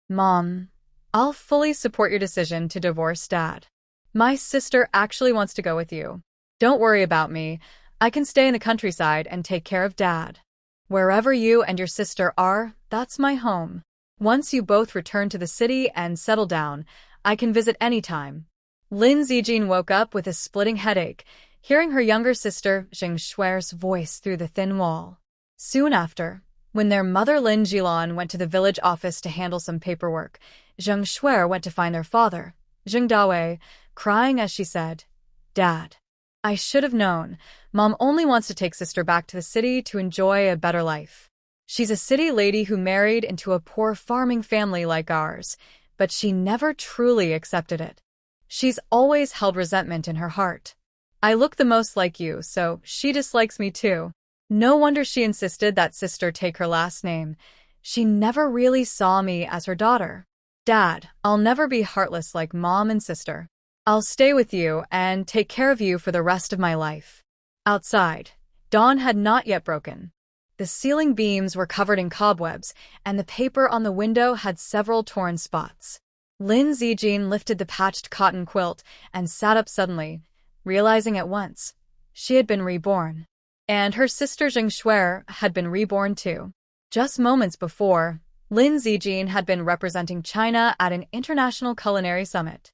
Mom, I'll fully support your decision to divorce Dad. My sister actually wants to go with you. Don't worry about me. I can stay in the countryside and take care of Dad. Wherever you and your sister are, that's my home. Once you both return to the city and settle down, I can visit anytime. Lin Zijin woke up with a splitting headache, hearing her younger sister Zheng Shui's voice through the thin wall. Soon after, when their mother Lin Jilan went to the village office to handle some paperwork, Zheng Shui went to find their father, Zheng Dawei, crying as she said, "Dad, I should have known. Mom only wants to take sister back to the city to enjoy a better life. She's a city lady who married into a poor farming family like ours, but she never truly accepted it. She's always held resentment in her heart. I look the most like you, so she dislikes me too. No wonder she insisted that sister take her last name. She never really saw me as her daughter. Dad, I'll never be heartless like Mom and sister. I'll stay with you and take care of you for the rest of my life." Outside, dawn had not yet broken. The ceiling beams were covered in cobwebs, and the paper on the window had several torn spots. Lin Zijin lifted the patched cotton quilt and sat up suddenly, realizing at once she had been reborn. And her sister Zheng Shui had been reborn too. Just moments before, Lin Zijin had been representing China at an international culinary summit.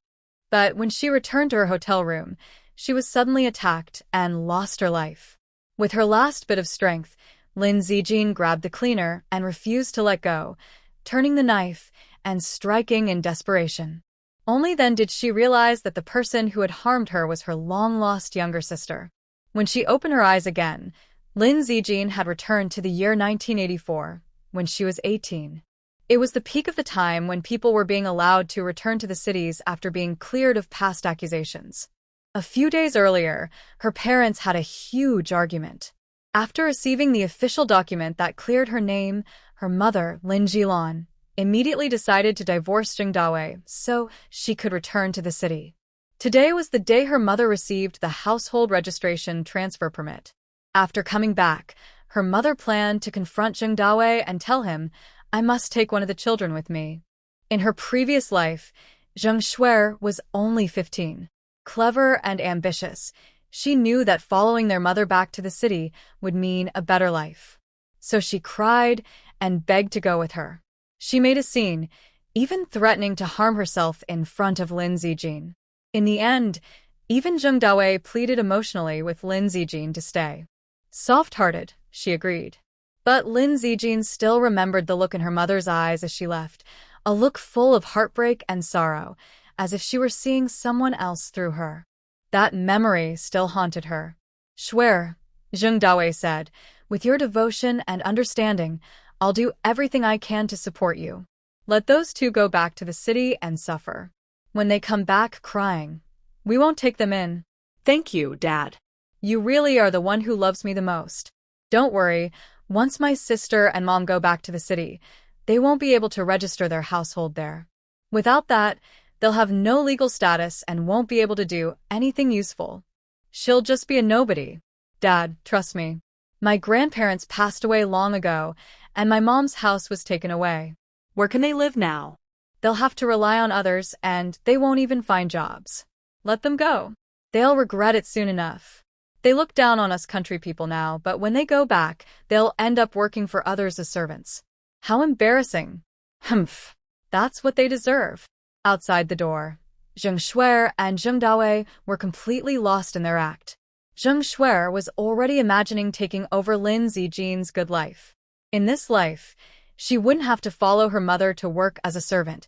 But when she returned to her hotel room, she was suddenly attacked and lost her life. With her last bit of strength, Lin Zijin grabbed the cleaner and refused to let go, turning the knife and striking in desperation. Only then did she realize that the person who had harmed her was her long-lost younger sister. When she opened her eyes again, Lin Zijin had returned to the year 1984, when she was 18. It was the peak of the time when people were being allowed to return to the cities after being cleared of past accusations. A few days earlier, her parents had a huge argument. After receiving the official document that cleared her name, her mother, Lin Jilan, immediately decided to divorce Zheng Dawei so she could return to the city. Today was the day her mother received the household registration transfer permit. After coming back, her mother planned to confront Zheng Dawei and tell him, "I must take one of the children with me." In her previous life, Zheng Shui was only 15. Clever and ambitious, she knew that following their mother back to the city would mean a better life. So she cried and begged to go with her. She made a scene, even threatening to harm herself in front of Lin Zijin. In the end, even Zheng Dawei pleaded emotionally with Lin Zijin to stay. Soft-hearted, she agreed. But Lin Zijin still remembered the look in her mother's eyes as she left, a look full of heartbreak and sorrow, as if she were seeing someone else through her. That memory still haunted her. "Shui," Zheng Dawei said, "with your devotion and understanding, I'll do everything I can to support you. Let those two go back to the city and suffer. When they come back crying, we won't take them in." "Thank you, Dad. "You really are the one who loves me the most. Don't worry, once my sister and Mom go back to the city, they won't be able to register their household there. Without that, they'll have no legal status and won't be able to do anything useful. She'll just be a nobody. Dad, trust me. My grandparents passed away long ago, and my mom's house was taken away. Where can they live now?" They'll have to rely on others, and they won't even find jobs. Let them go. They'll regret it soon enough. They look down on us country people now, but when they go back, they'll end up working for others as servants. How embarrassing. Humph. That's what they deserve." Outside the door, Zheng Shui and Zheng Dawei were completely lost in their act. Zheng Shui was already imagining taking over Lin Zijin's good life. In this life, she wouldn't have to follow her mother to work as a servant,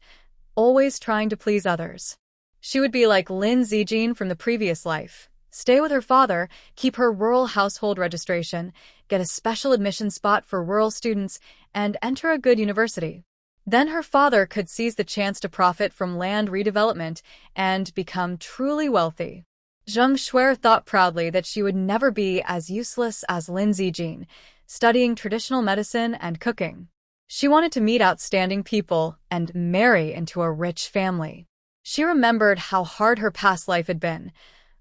always trying to please others. She would be like Lin Zijin from the previous life, stay with her father, keep her rural household registration, get a special admission spot for rural students, and enter a good university. Then her father could seize the chance to profit from land redevelopment and become truly wealthy. Zheng Shui thought proudly that she would never be as useless as Lin Zijin, studying traditional medicine and cooking. She wanted to meet outstanding people and marry into a rich family. She remembered how hard her past life had been.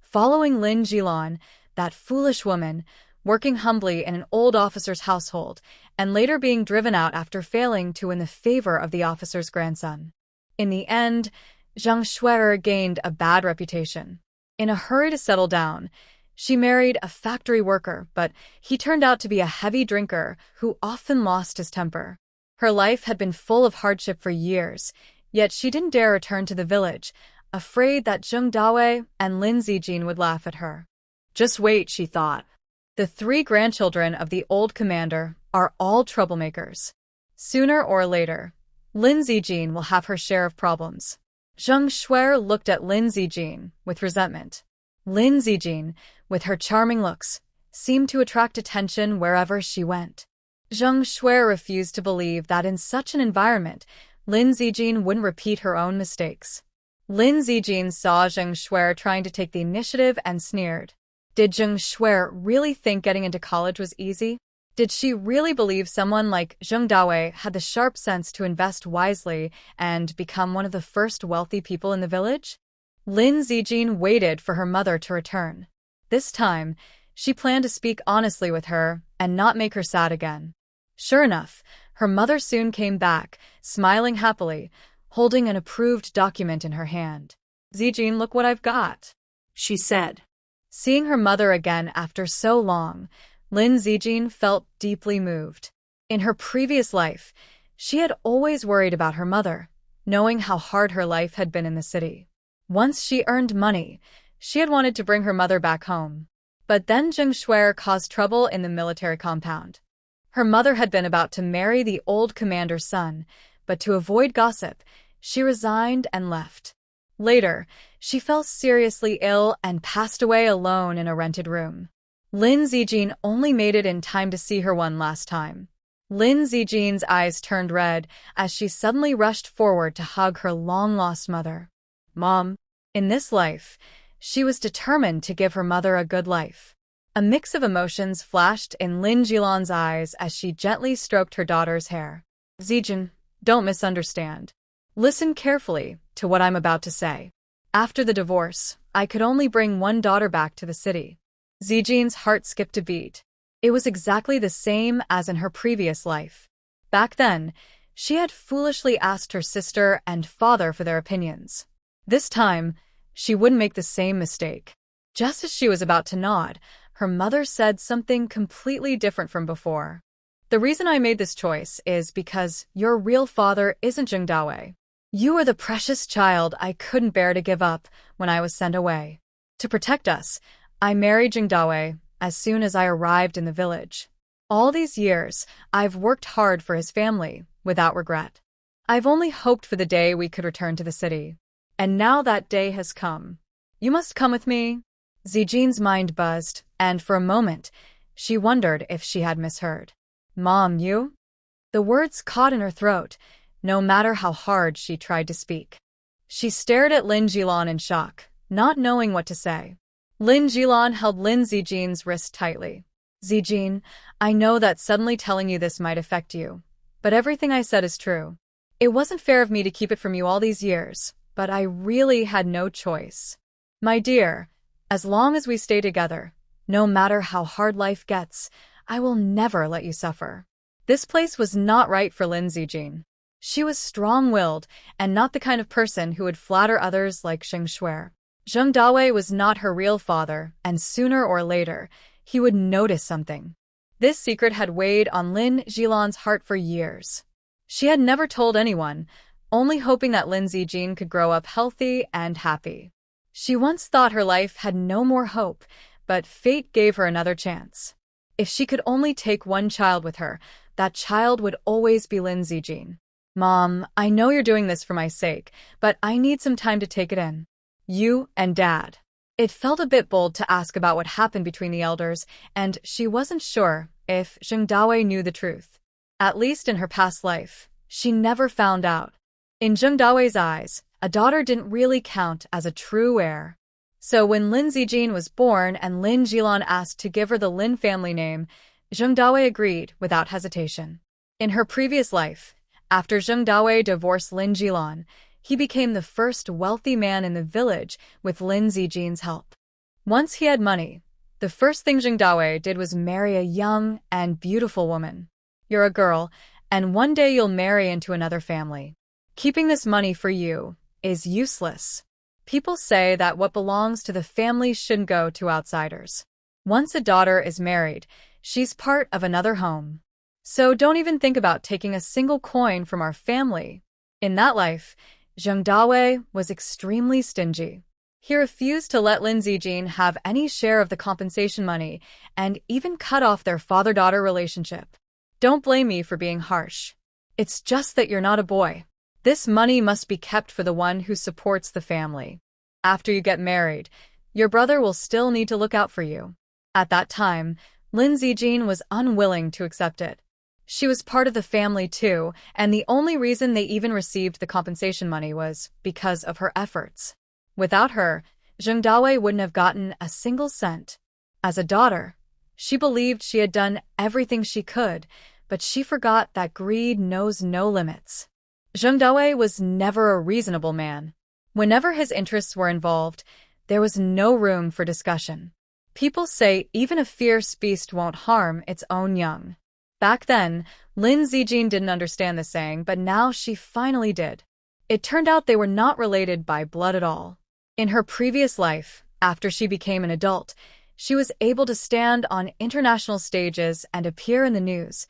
Following Lin Jilan, that foolish woman, working humbly in an old officer's household, and later being driven out after failing to win the favor of the officer's grandson. In the end, Zhang Shui'er gained a bad reputation. In a hurry to settle down, she married a factory worker, but he turned out to be a heavy drinker who often lost his temper. Her life had been full of hardship for years, yet she didn't dare return to the village, afraid that Zheng Dawei and Lin Zijin would laugh at her. Just wait, she thought. The 3 grandchildren of the old commander are all troublemakers. Sooner or later, Lin Zijin will have her share of problems. Zhang Shui'er looked at Lin Zijin with resentment. Lin Zijin, with her charming looks, seemed to attract attention wherever she went. Zhang Shui'er refused to believe that in such an environment, Lin Zijin wouldn't repeat her own mistakes. Lin Zijin saw Zhang Shui'er trying to take the initiative and sneered. Did Zhang Shui'er really think getting into college was easy? Did she really believe someone like Zheng Dawei had the sharp sense to invest wisely and become one of the first wealthy people in the village? Lin Zijin waited for her mother to return. This time, she planned to speak honestly with her and not make her sad again. Sure enough, her mother soon came back, smiling happily, holding an approved document in her hand. "Zijin, look what I've got," she said. Seeing her mother again after so long, Lin Zijin felt deeply moved. In her previous life, she had always worried about her mother, knowing how hard her life had been in the city. Once she earned money, she had wanted to bring her mother back home. But then Zhang Shui'er caused trouble in the military compound. Her mother had been about to marry the old commander's son, but to avoid gossip, she resigned and left. Later, she fell seriously ill and passed away alone in a rented room. Lin Zijin only made it in time to see her one last time. Lin Zijin's eyes turned red as she suddenly rushed forward to hug her long-lost mother. Mom. In this life, she was determined to give her mother a good life. A mix of emotions flashed in Lin Jilan's eyes as she gently stroked her daughter's hair. Zijin, don't misunderstand. Listen carefully to what I'm about to say. After the divorce, I could only bring one daughter back to the city. Zijin's heart skipped a beat. It was exactly the same as in her previous life. Back then, she had foolishly asked her sister and father for their opinions. This time, she wouldn't make the same mistake. Just as she was about to nod, her mother said something completely different from before. The reason I made this choice is because your real father isn't Zheng Dawei. You are the precious child I couldn't bear to give up when I was sent away. To protect us, I married Zheng Dawei as soon as I arrived in the village. All these years, I've worked hard for his family, without regret. I've only hoped for the day we could return to the city. And now that day has come. You must come with me. Zijin's mind buzzed, and for a moment, she wondered if she had misheard. Mom, you? The words caught in her throat, no matter how hard she tried to speak. She stared at Lin Jilan in shock, not knowing what to say. Lin Jilan held Lin Zijin's wrist tightly. Zijin, I know that suddenly telling you this might affect you, but everything I said is true. It wasn't fair of me to keep it from you all these years, but I really had no choice. My dear, as long as we stay together, no matter how hard life gets, I will never let you suffer. This place was not right for Lin Zijin. She was strong-willed and not the kind of person who would flatter others like Zhang Shui'er. Zheng Dawei was not her real father, and sooner or later, he would notice something. This secret had weighed on Lin Jilan's heart for years. She had never told anyone, only hoping that Lin Zijin could grow up healthy and happy. She once thought her life had no more hope, but fate gave her another chance. If she could only take one child with her, that child would always be Lin Zijin. Mom, I know you're doing this for my sake, but I need some time to take it in. You and Dad. It felt a bit bold to ask about what happened between the elders, and she wasn't sure if Zheng Dawei knew the truth. At least in her past life, she never found out. In Zheng Dawei's eyes, a daughter didn't really count as a true heir. So when Lin Zijin was born and Lin Jilan asked to give her the Lin family name, Zheng Dawei agreed without hesitation. In her previous life, after Zheng Dawei divorced Lin Jilan, he became the first wealthy man in the village with Lin Zijin's help. Once he had money, The first thing Zheng Dawei did was marry a young and beautiful woman. You're a girl, and one day you'll marry into another family. Keeping this money for you is useless. People say that what belongs to the family shouldn't go to outsiders. Once a daughter is married, she's part of another home. So don't even think about taking a single coin from our family. In that life, Zheng Dawei was extremely stingy. He refused to let Lin Zijin have any share of the compensation money and even cut off their father-daughter relationship. Don't blame me for being harsh. It's just that you're not a boy. This money must be kept for the one who supports the family. After you get married, your brother will still need to look out for you. At that time, Lin Zijin was unwilling to accept it. She was part of the family too, and the only reason they even received the compensation money was because of her efforts. Without her, Zheng Dawei wouldn't have gotten a single cent. As a daughter, she believed she had done everything she could, but she forgot that greed knows no limits. Zheng Dawei was never a reasonable man. Whenever his interests were involved, there was no room for discussion. People say even a fierce beast won't harm its own young. Back then, Lin Zijin didn't understand the saying, but now she finally did. It turned out they were not related by blood at all. In her previous life, after she became an adult, she was able to stand on international stages and appear in the news,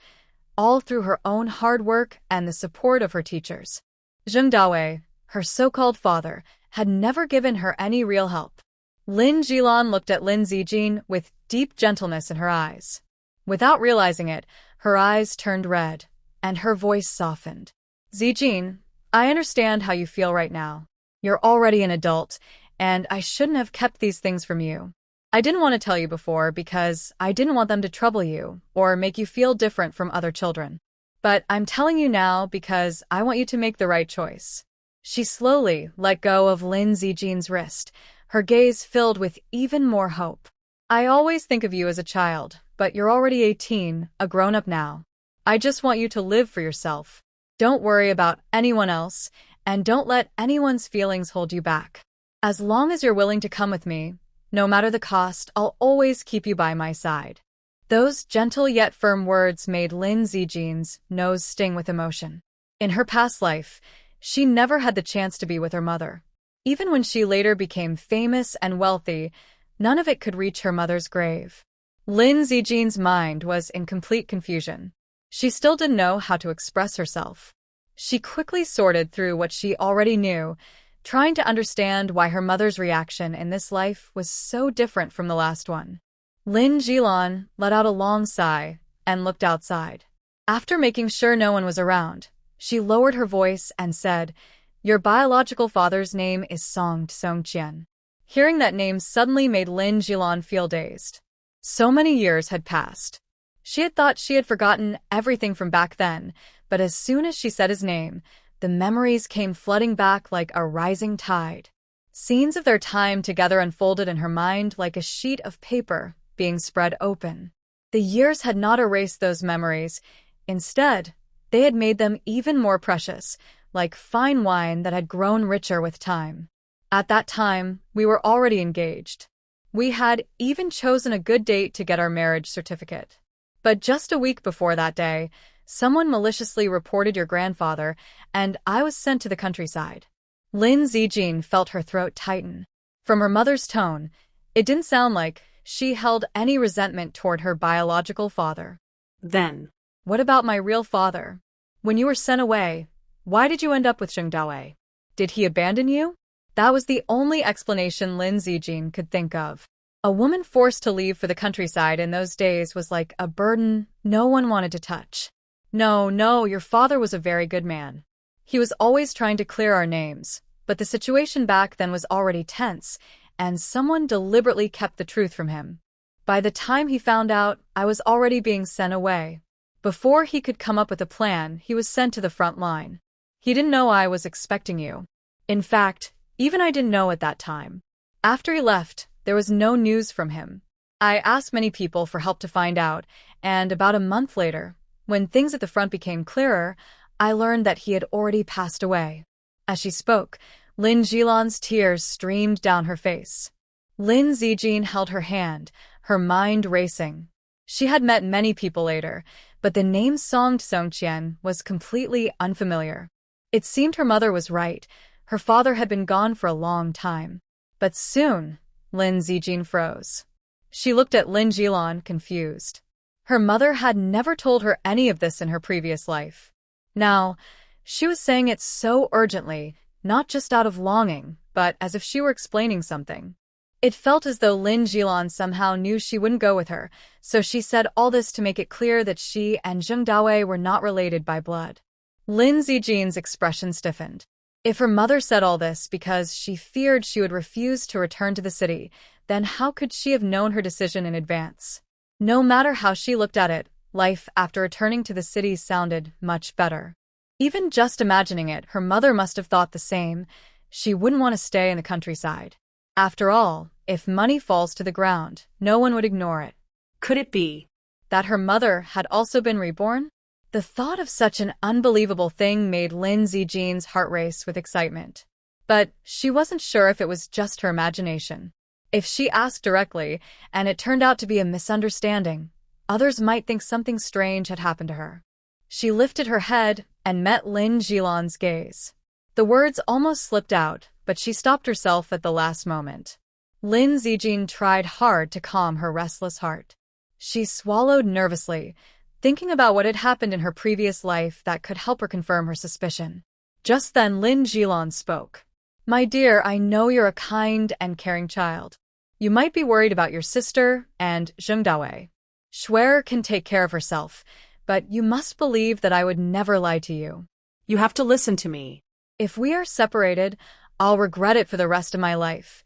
all through her own hard work and the support of her teachers. Zheng Dawei, her so-called father, had never given her any real help. Lin Jilan looked at Lin Zijin with deep gentleness in her eyes. Without realizing it, her eyes turned red, and her voice softened. Zijin, I understand how you feel right now. You're already an adult, and I shouldn't have kept these things from you. I didn't want to tell you before because I didn't want them to trouble you or make you feel different from other children. But I'm telling you now because I want you to make the right choice. She slowly let go of Lin Zijin's wrist, her gaze filled with even more hope. I always think of you as a child, but you're already 18, a grown-up now. I just want you to live for yourself. Don't worry about anyone else, and don't let anyone's feelings hold you back. As long as you're willing to come with me, no matter the cost, I'll always keep you by my side. Those gentle yet firm words made Lin Zijin's nose sting with emotion. In her past life, she never had the chance to be with her mother. Even when she later became famous and wealthy, none of it could reach her mother's grave. Lin Zijin's mind was in complete confusion. She still didn't know how to express herself. She quickly sorted through what she already knew, trying to understand why her mother's reaction in this life was so different from the last one. Lin Jilan let out a long sigh and looked outside. After making sure no one was around, she lowered her voice and said, "Your biological father's name is Song Songqian." Hearing that name suddenly made Lin Jilan feel dazed. So many years had passed. She had thought she had forgotten everything from back then, but as soon as she said his name, the memories came flooding back like a rising tide. Scenes of their time together unfolded in her mind like a sheet of paper being spread open. The years had not erased those memories. Instead, they had made them even more precious, like fine wine that had grown richer with time. At that time, we were already engaged. We had even chosen a good date to get our marriage certificate. But just a week before that day, someone maliciously reported your grandfather, and I was sent to the countryside. Lin Zijin felt her throat tighten. From her mother's tone, it didn't sound like she held any resentment toward her biological father. Then, What about my real father? When you were sent away, why did you end up with Zheng Dawei? Did he abandon you? That was the only explanation Lin Zijin could think of. A woman forced to leave for the countryside in those days was like a burden no one wanted to touch. No, your father was a very good man. He was always trying to clear our names, but the situation back then was already tense, and someone deliberately kept the truth from him. By the time he found out, I was already being sent away. Before he could come up with a plan, he was sent to the front line. He didn't know I was expecting you. In fact, even I didn't know at that time. After he left, there was no news from him. I asked many people for help to find out, and about a month later, when things at the front became clearer, I learned that he had already passed away. As she spoke, Lin Jilan's tears streamed down her face. Lin Zijin held her hand, her mind racing. She had met many people later, but the name Song Songqian was completely unfamiliar. It seemed her mother was right. Her father had been gone for a long time. But soon, Lin Zijin froze. She looked at Lin Jilan, confused. Her mother had never told her any of this in her previous life. Now, she was saying it so urgently, not just out of longing, but as if she were explaining something. It felt as though Lin Jilan somehow knew she wouldn't go with her, so she said all this to make it clear that she and Zheng Dawei were not related by blood. Lin Zijin's expression stiffened. If her mother said all this because she feared she would refuse to return to the city, then how could she have known her decision in advance? No matter how she looked at it, life after returning to the city sounded much better. Even just imagining it, her mother must have thought the same. She wouldn't want to stay in the countryside. After all, if money falls to the ground, no one would ignore it. Could it be That her mother had also been reborn? The thought of such an unbelievable thing made Lin Zijin's heart race with excitement. But she wasn't sure if it was just her imagination. If she asked directly, and it turned out to be a misunderstanding, others might think something strange had happened to her. She lifted her head and met Lin Jilan's gaze. The words almost slipped out, but she stopped herself at the last moment. Lin Zijin tried hard to calm her restless heart. She swallowed nervously, thinking about what had happened in her previous life that could help her confirm her suspicion. Just then Lin Jilan spoke. "My dear, I know you're a kind and caring child. You might be worried about your sister and Zheng Dawei. Shuer can take care of herself, but you must believe that I would never lie to you. you have to listen to me? If we are separated, I'll regret it for the rest of my life.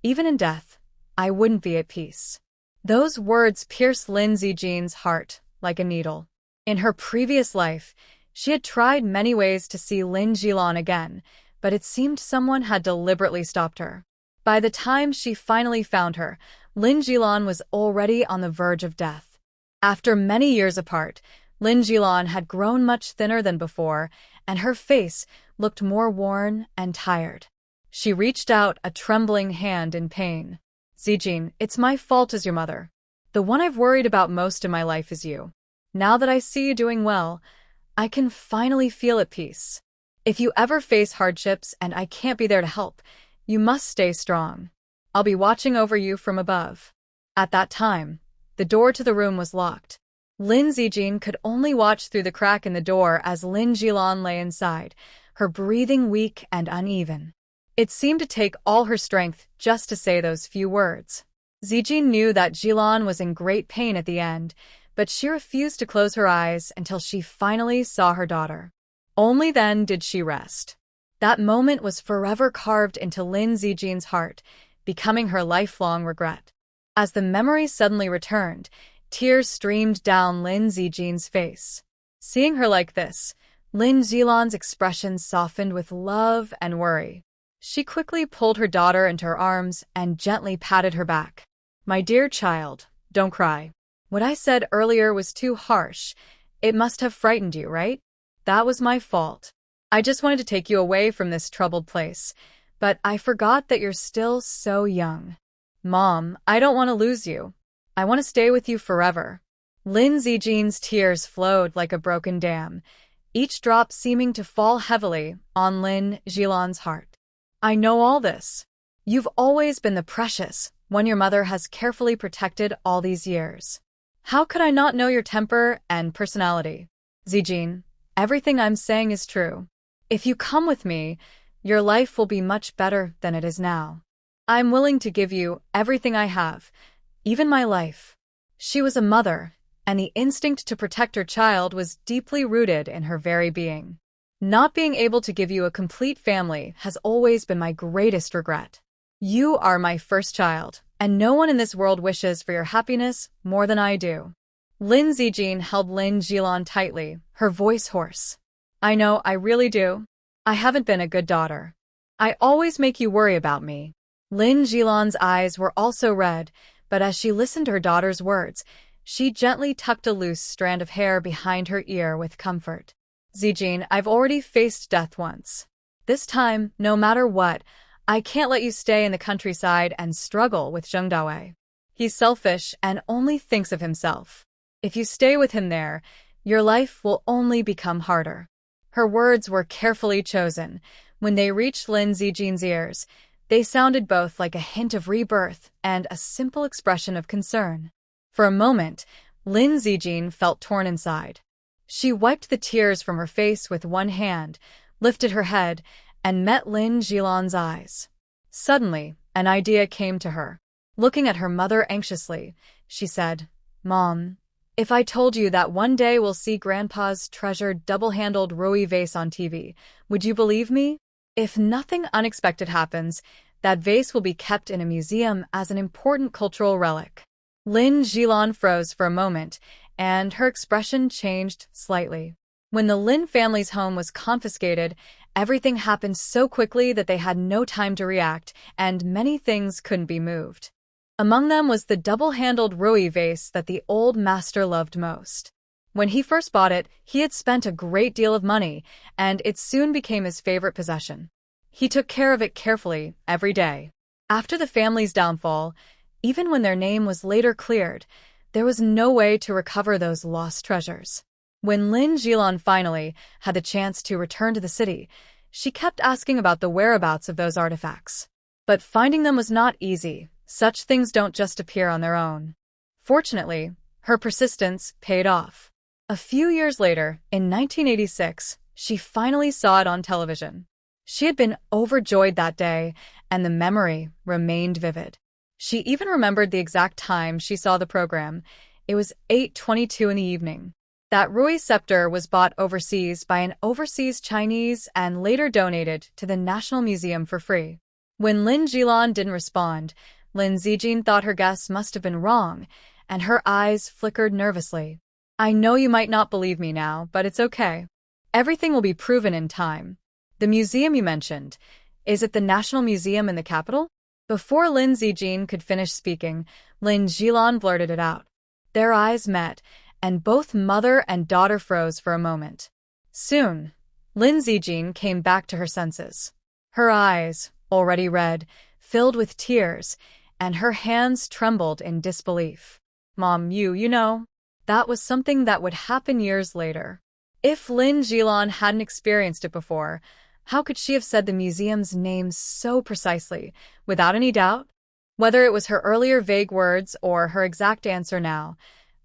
Even in death, I wouldn't be at peace." Those words pierced Lin Zijin's heart like a needle. In her previous life, she had tried many ways to see Lin Jilan again, but it seemed someone had deliberately stopped her. By the time she finally found her, Lin Jilan was already on the verge of death. After many years apart, Lin Jilan had grown much thinner than before, and her face looked more worn and tired. She reached out a trembling hand in pain. "Zijin, it's my fault as your mother. The one I've worried about most in my life is you. Now that I see you doing well, I can finally feel at peace. If you ever face hardships and I can't be there to help, you must stay strong. I'll be watching over you from above." At that time, the door to the room was locked. Lin Zijin could only watch through the crack in the door as Lin Jilan lay inside, her breathing weak and uneven. It seemed to take all her strength just to say those few words. Zijin knew that Jilan was in great pain at the end, but she refused to close her eyes until she finally saw her daughter. Only then did she rest. That moment was forever carved into Lin Zijin's heart, becoming her lifelong regret. As the memory suddenly returned, tears streamed down Lin Zijin's face. Seeing her like this, Lin Jilan's expression softened with love and worry. She quickly pulled her daughter into her arms and gently patted her back. "My dear child, don't cry. What I said earlier was too harsh. It must have frightened you, right? That was my fault. I just wanted to take you away from this troubled place, but I forgot that you're still so young. Mom, I don't want to lose you. I want to stay with you forever." Lin Zijin's tears flowed like a broken dam, each drop seeming to fall heavily on Lin Jilan's heart. "I know all this. You've always been the precious one your mother has carefully protected all these years. How could I not know your temper and personality? Zijin, everything I'm saying is true. If you come with me, your life will be much better than it is now. I'm willing to give you everything I have, even my life." She was a mother, and the instinct to protect her child was deeply rooted in her very being. "Not being able to give you a complete family has always been my greatest regret. You are my first child, and no one in this world wishes for your happiness more than I do." Lin Zijin held Lin Jilan tightly, her voice hoarse. "I know, I really do. I haven't been a good daughter. I always make you worry about me." Lin Jilan's eyes were also red, but as she listened to her daughter's words, she gently tucked a loose strand of hair behind her ear with comfort. "Zijin, I've already faced death once. This time, no matter what, I can't let you stay in the countryside and struggle with Zheng Dawei. He's selfish and only thinks of himself. If you stay with him there, your life will only become harder." Her words were carefully chosen. When they reached Lin Zijin's ears, they sounded both like a hint of rebirth and a simple expression of concern. For a moment, Lin Zijin felt torn inside. She wiped the tears from her face with one hand, lifted her head, and met Lin Jilan's eyes. Suddenly, an idea came to her. Looking at her mother anxiously, she said, "Mom, if I told you that one day we'll see Grandpa's treasured double-handled Rui vase on TV, would you believe me? If nothing unexpected happens, that vase will be kept in a museum as an important cultural relic." Lin Jilan froze for a moment, and her expression changed slightly. When the Lin family's home was confiscated, everything happened so quickly that they had no time to react, and many things couldn't be moved. Among them was the double-handled Rui vase that the old master loved most. When he first bought it, he had spent a great deal of money, and it soon became his favorite possession. He took care of it carefully every day. After the family's downfall, even when their name was later cleared, there was no way to recover those lost treasures. When Lin Jilan finally had the chance to return to the city, she kept asking about the whereabouts of those artifacts. But finding them was not easy. Such things don't just appear on their own. Fortunately, her persistence paid off. A few years later, in 1986, she finally saw it on television. She had been overjoyed that day, and the memory remained vivid. She even remembered the exact time she saw the program. It was 8:22 in the evening. That Rui scepter was bought overseas by an overseas Chinese and later donated to the National Museum for free. When Lin Jilan didn't respond, Lin Zijin thought her guess must have been wrong, and her eyes flickered nervously. "I know you might not believe me now, but it's okay. Everything will be proven in time. The museum you mentioned, is it the National Museum in the capital?" Before Lin Zijin could finish speaking, Lin Jilan blurted it out. Their eyes met, and both mother and daughter froze for a moment. Soon, Lin Zijin came back to her senses. Her eyes, already red, filled with tears, and her hands trembled in disbelief. "Mom, you know, that was something that would happen years later." If Lin Jilan hadn't experienced it before, how could she have said the museum's name so precisely, without any doubt? Whether it was her earlier vague words or her exact answer now,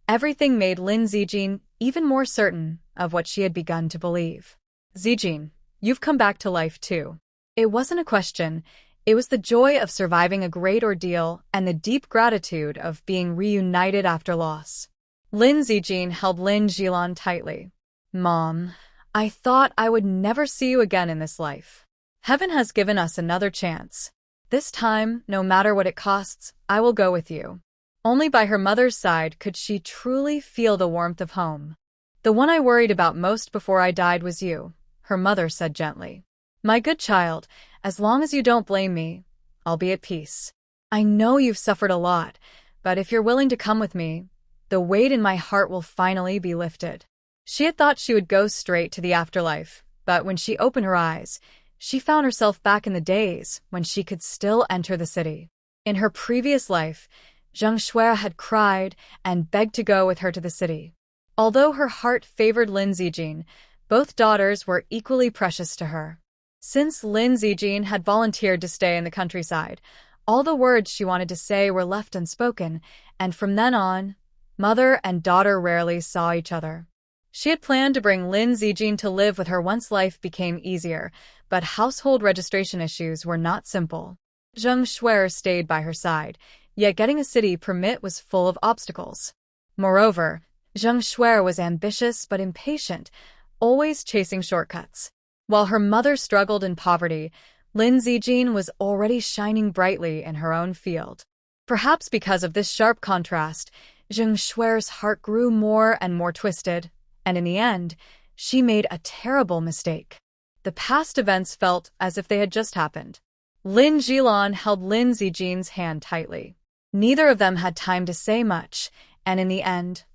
everything made Lin Zijin even more certain of what she had begun to believe. "Zijin, you've come back to life too." It wasn't a question. It was the joy of surviving a great ordeal and the deep gratitude of being reunited after loss. Lin Zijin held Lin Jilan tightly. "Mom, I thought I would never see you again in this life. Heaven has given us another chance. This time, no matter what it costs, I will go with you." Only by her mother's side could she truly feel the warmth of home. "The one I worried about most before I died was you," her mother said gently. "My good child, as long as you don't blame me, I'll be at peace. I know you've suffered a lot, but if you're willing to come with me, the weight in my heart will finally be lifted." She had thought she would go straight to the afterlife, but when she opened her eyes, she found herself back in the days when she could still enter the city. In her previous life, Zheng Shuai had cried and begged to go with her to the city. Although her heart favored Lin Zijin, both daughters were equally precious to her. Since Lin Zijin had volunteered to stay in the countryside, all the words she wanted to say were left unspoken, and from then on, mother and daughter rarely saw each other. She had planned to bring Lin Zijin to live with her once life became easier, but household registration issues were not simple. Zheng Shuai stayed by her side, yet getting a city permit was full of obstacles. Moreover, Zheng Shuai was ambitious but impatient, always chasing shortcuts. While her mother struggled in poverty, Lin Zijin was already shining brightly in her own field. Perhaps because of this sharp contrast, Zheng Shuai's heart grew more and more twisted, and in the end, she made a terrible mistake. The past events felt as if they had just happened. Lin Jilan held Lin Zijin's hand tightly. Neither of them had time to say much, and in the end,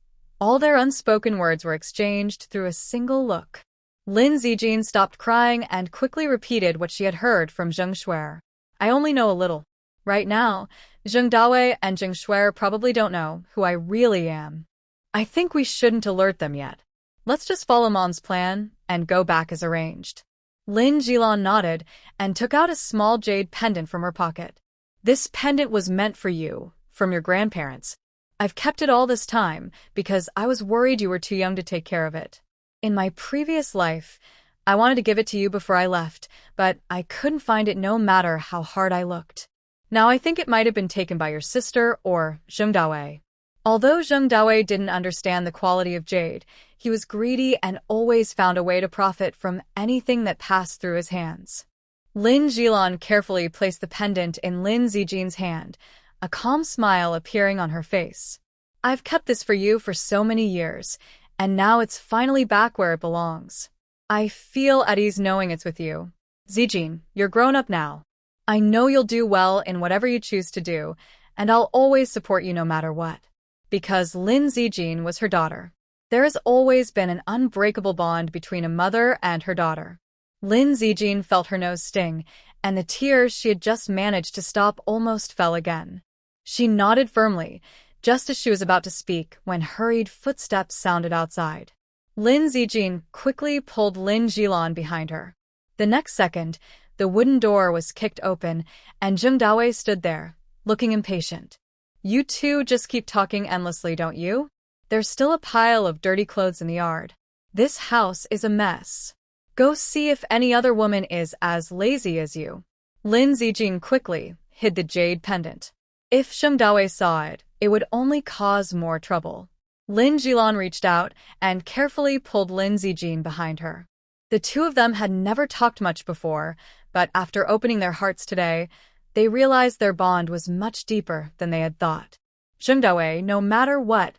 all their unspoken words were exchanged through a single look. Lin Zijin stopped crying and quickly repeated what she had heard from Zheng Shuai. "I only know a little. Right now, Zheng Dawei and Zheng Shuai probably don't know who I really am. I think we shouldn't alert them yet. Let's just follow Mom's plan and go back as arranged. Lin Jilan nodded and took out a small jade pendant from her pocket. This pendant was meant for you, from your grandparents. I've kept it all this time because I was worried you were too young to take care of it. In my previous life, I wanted to give it to you before I left, but I couldn't find it no matter how hard I looked. Now I think it might have been taken by your sister or Zheng Dawei. Although Zheng Dawei didn't understand the quality of jade, he was greedy and always found a way to profit from anything that passed through his hands. Lin Jilan carefully placed the pendant in Lin Zijin's hand, a calm smile appearing on her face. I've kept this for you for so many years, and now it's finally back where it belongs. I feel at ease knowing it's with you. Zijin, you're grown up now. I know you'll do well in whatever you choose to do, and I'll always support you no matter what. Because Lin Zijin was her daughter. There has always been an unbreakable bond between a mother and her daughter. Lin Zijin felt her nose sting, and the tears she had just managed to stop almost fell again. She nodded firmly, just as she was about to speak when hurried footsteps sounded outside. Lin Zijin quickly pulled Lin Jilan behind her. The next second, the wooden door was kicked open, and Zheng Dawei stood there, looking impatient. You two just keep talking endlessly, don't you? There's still a pile of dirty clothes in the yard. This house is a mess. Go see if any other woman is as lazy as you. Lin Zijin quickly hid the jade pendant. If Zheng Dawei saw it, it would only cause more trouble. Lin Jilan reached out and carefully pulled Lin Zijin behind her. The two of them had never talked much before, but after opening their hearts today, they realized their bond was much deeper than they had thought. Zheng Dawei, no matter what,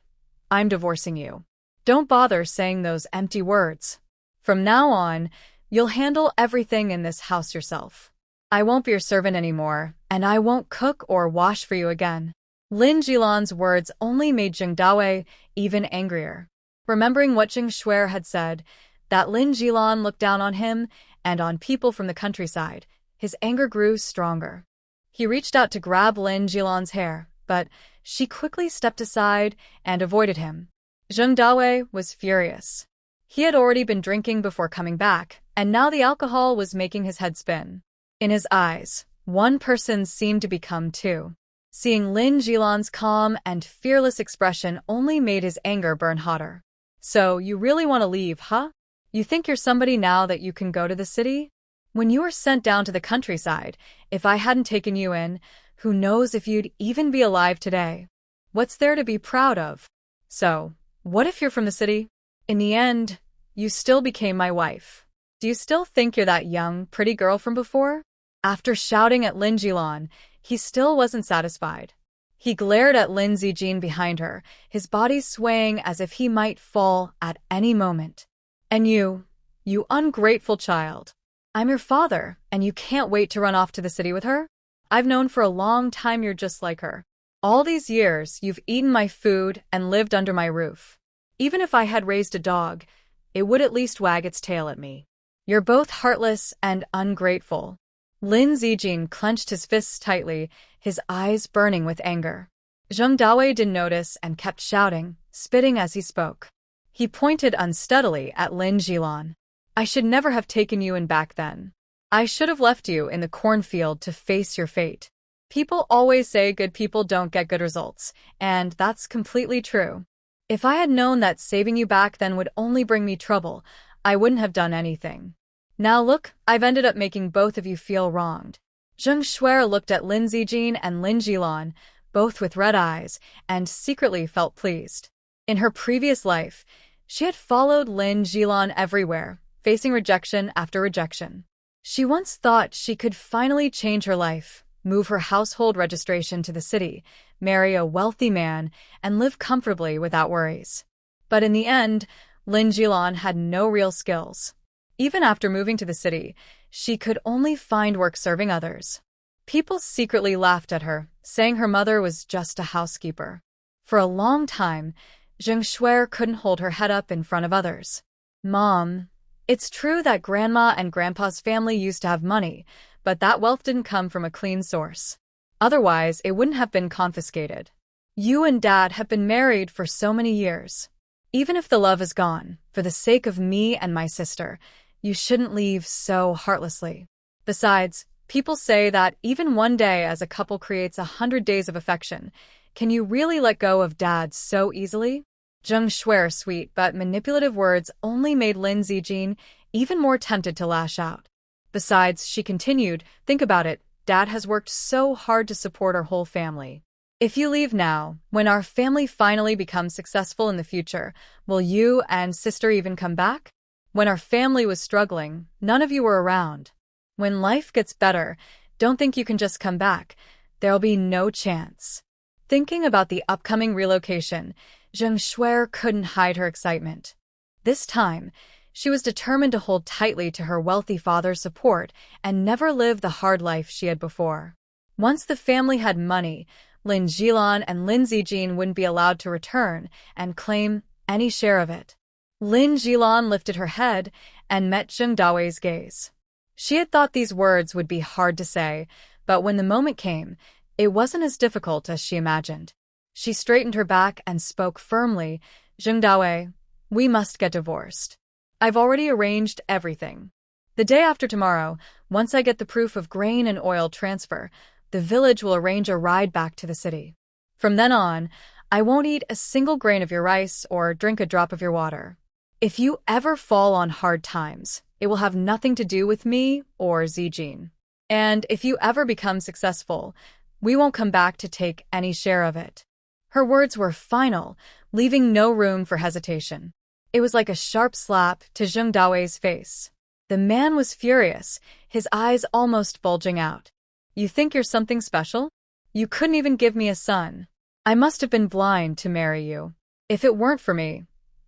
I'm divorcing you. Don't bother saying those empty words. From now on, you'll handle everything in this house yourself. I won't be your servant anymore, and I won't cook or wash for you again. Lin Jilan's words only made Zheng Dawei even angrier. Remembering what Zheng Shuai had said, that Lin Jilan looked down on him and on people from the countryside, his anger grew stronger. He reached out to grab Lin Jilan's hair, but she quickly stepped aside and avoided him. Zheng Dawei was furious. He had already been drinking before coming back, and now the alcohol was making his head spin. In his eyes, one person seemed to become two. Seeing Lin Jilan's calm and fearless expression only made his anger burn hotter. So, you really want to leave, huh? You think you're somebody now that you can go to the city? When you were sent down to the countryside, if I hadn't taken you in, who knows if you'd even be alive today? What's there to be proud of? So, what if you're from the city? In the end, you still became my wife. Do you still think you're that young, pretty girl from before? After shouting at Lin Jilan, he still wasn't satisfied. He glared at Lin Zijin behind her, his body swaying as if he might fall at any moment. And you ungrateful child. I'm your father, and you can't wait to run off to the city with her? I've known for a long time you're just like her. All these years, you've eaten my food and lived under my roof. Even if I had raised a dog, it would at least wag its tail at me. You're both heartless and ungrateful. Lin Zijin clenched his fists tightly, his eyes burning with anger. Zheng Dawei didn't notice and kept shouting, spitting as he spoke. He pointed unsteadily at Lin Jilan. I should never have taken you in back then. I should have left you in the cornfield to face your fate. People always say good people don't get good results, and that's completely true. If I had known that saving you back then would only bring me trouble, I wouldn't have done anything. Now look, I've ended up making both of you feel wronged. Zheng Shuai looked at Lin Zijin and Lin Jilan, both with red eyes, and secretly felt pleased. In her previous life, she had followed Lin Jilan everywhere, facing rejection after rejection. She once thought she could finally change her life, move her household registration to the city, marry a wealthy man, and live comfortably without worries. But in the end, Lin Jilan had no real skills. Even after moving to the city, she could only find work serving others. People secretly laughed at her, saying her mother was just a housekeeper. For a long time, Zheng Shuai couldn't hold her head up in front of others. Mom, it's true that Grandma and Grandpa's family used to have money, but that wealth didn't come from a clean source. Otherwise, it wouldn't have been confiscated. You and Dad have been married for so many years. Even if the love is gone, for the sake of me and my sister, you shouldn't leave so heartlessly. Besides, people say that even one day as a couple creates 100 days of affection. Can you really let go of Dad so easily? Zheng Shui's sweet but manipulative words only made Lin Zijin even more tempted to lash out. Besides, she continued, think about it, Dad has worked so hard to support our whole family. If you leave now, when our family finally becomes successful in the future, will you and sister even come back? When our family was struggling, none of you were around. When life gets better, don't think you can just come back. There'll be no chance. Thinking about the upcoming relocation, Zheng Shui couldn't hide her excitement. This time, she was determined to hold tightly to her wealthy father's support and never live the hard life she had before. Once the family had money, Lin Jilan and Lin Zijin wouldn't be allowed to return and claim any share of it. Lin Jilan lifted her head and met Zheng Daoi's gaze. She had thought these words would be hard to say, but when the moment came, it wasn't as difficult as she imagined. She straightened her back and spoke firmly, Zheng Daoi, we must get divorced. I've already arranged everything. The day after tomorrow, once I get the proof of grain and oil transfer, the village will arrange a ride back to the city. From then on, I won't eat a single grain of your rice or drink a drop of your water. If you ever fall on hard times, it will have nothing to do with me or Zijin. And if you ever become successful, we won't come back to take any share of it. Her words were final, leaving no room for hesitation. It was like a sharp slap to Zheng Daoi's face. The man was furious, his eyes almost bulging out. You think you're something special? You couldn't even give me a son. I must have been blind to marry you. If it weren't for me,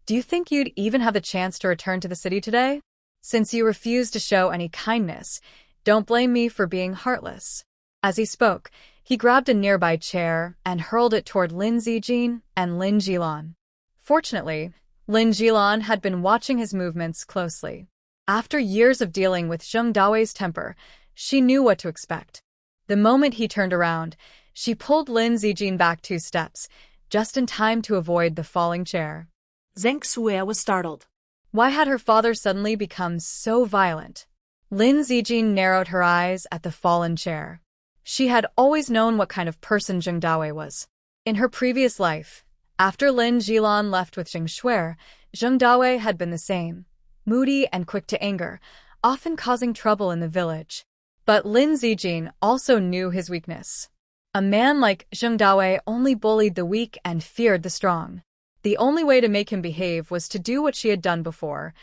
do you think you'd even have the chance to return to the city today? Since you refuse to show any kindness, don't blame me for being heartless. As he spoke, he grabbed a nearby chair and hurled it toward Lin Zijin and Lin Jilan. Fortunately, Lin Jilan had been watching his movements closely. After years of dealing with Zheng Daoi's temper, she knew what to expect. The moment he turned around, she pulled Lin Zijin back 2 steps, just in time to avoid the falling chair. Zheng Shui was startled. Why had her father suddenly become so violent? Lin Zijin narrowed her eyes at the fallen chair. She had always known what kind of person Zheng Daoi was. In her previous life, after Lin Jilan left with Zheng Shui, Zheng Daoi had been the same, moody and quick to anger, often causing trouble in the village. But Lin Zijin also knew his weakness. A man like Zheng Daoi only bullied the weak and feared the strong. The only way to make him behave was to do what she had done before,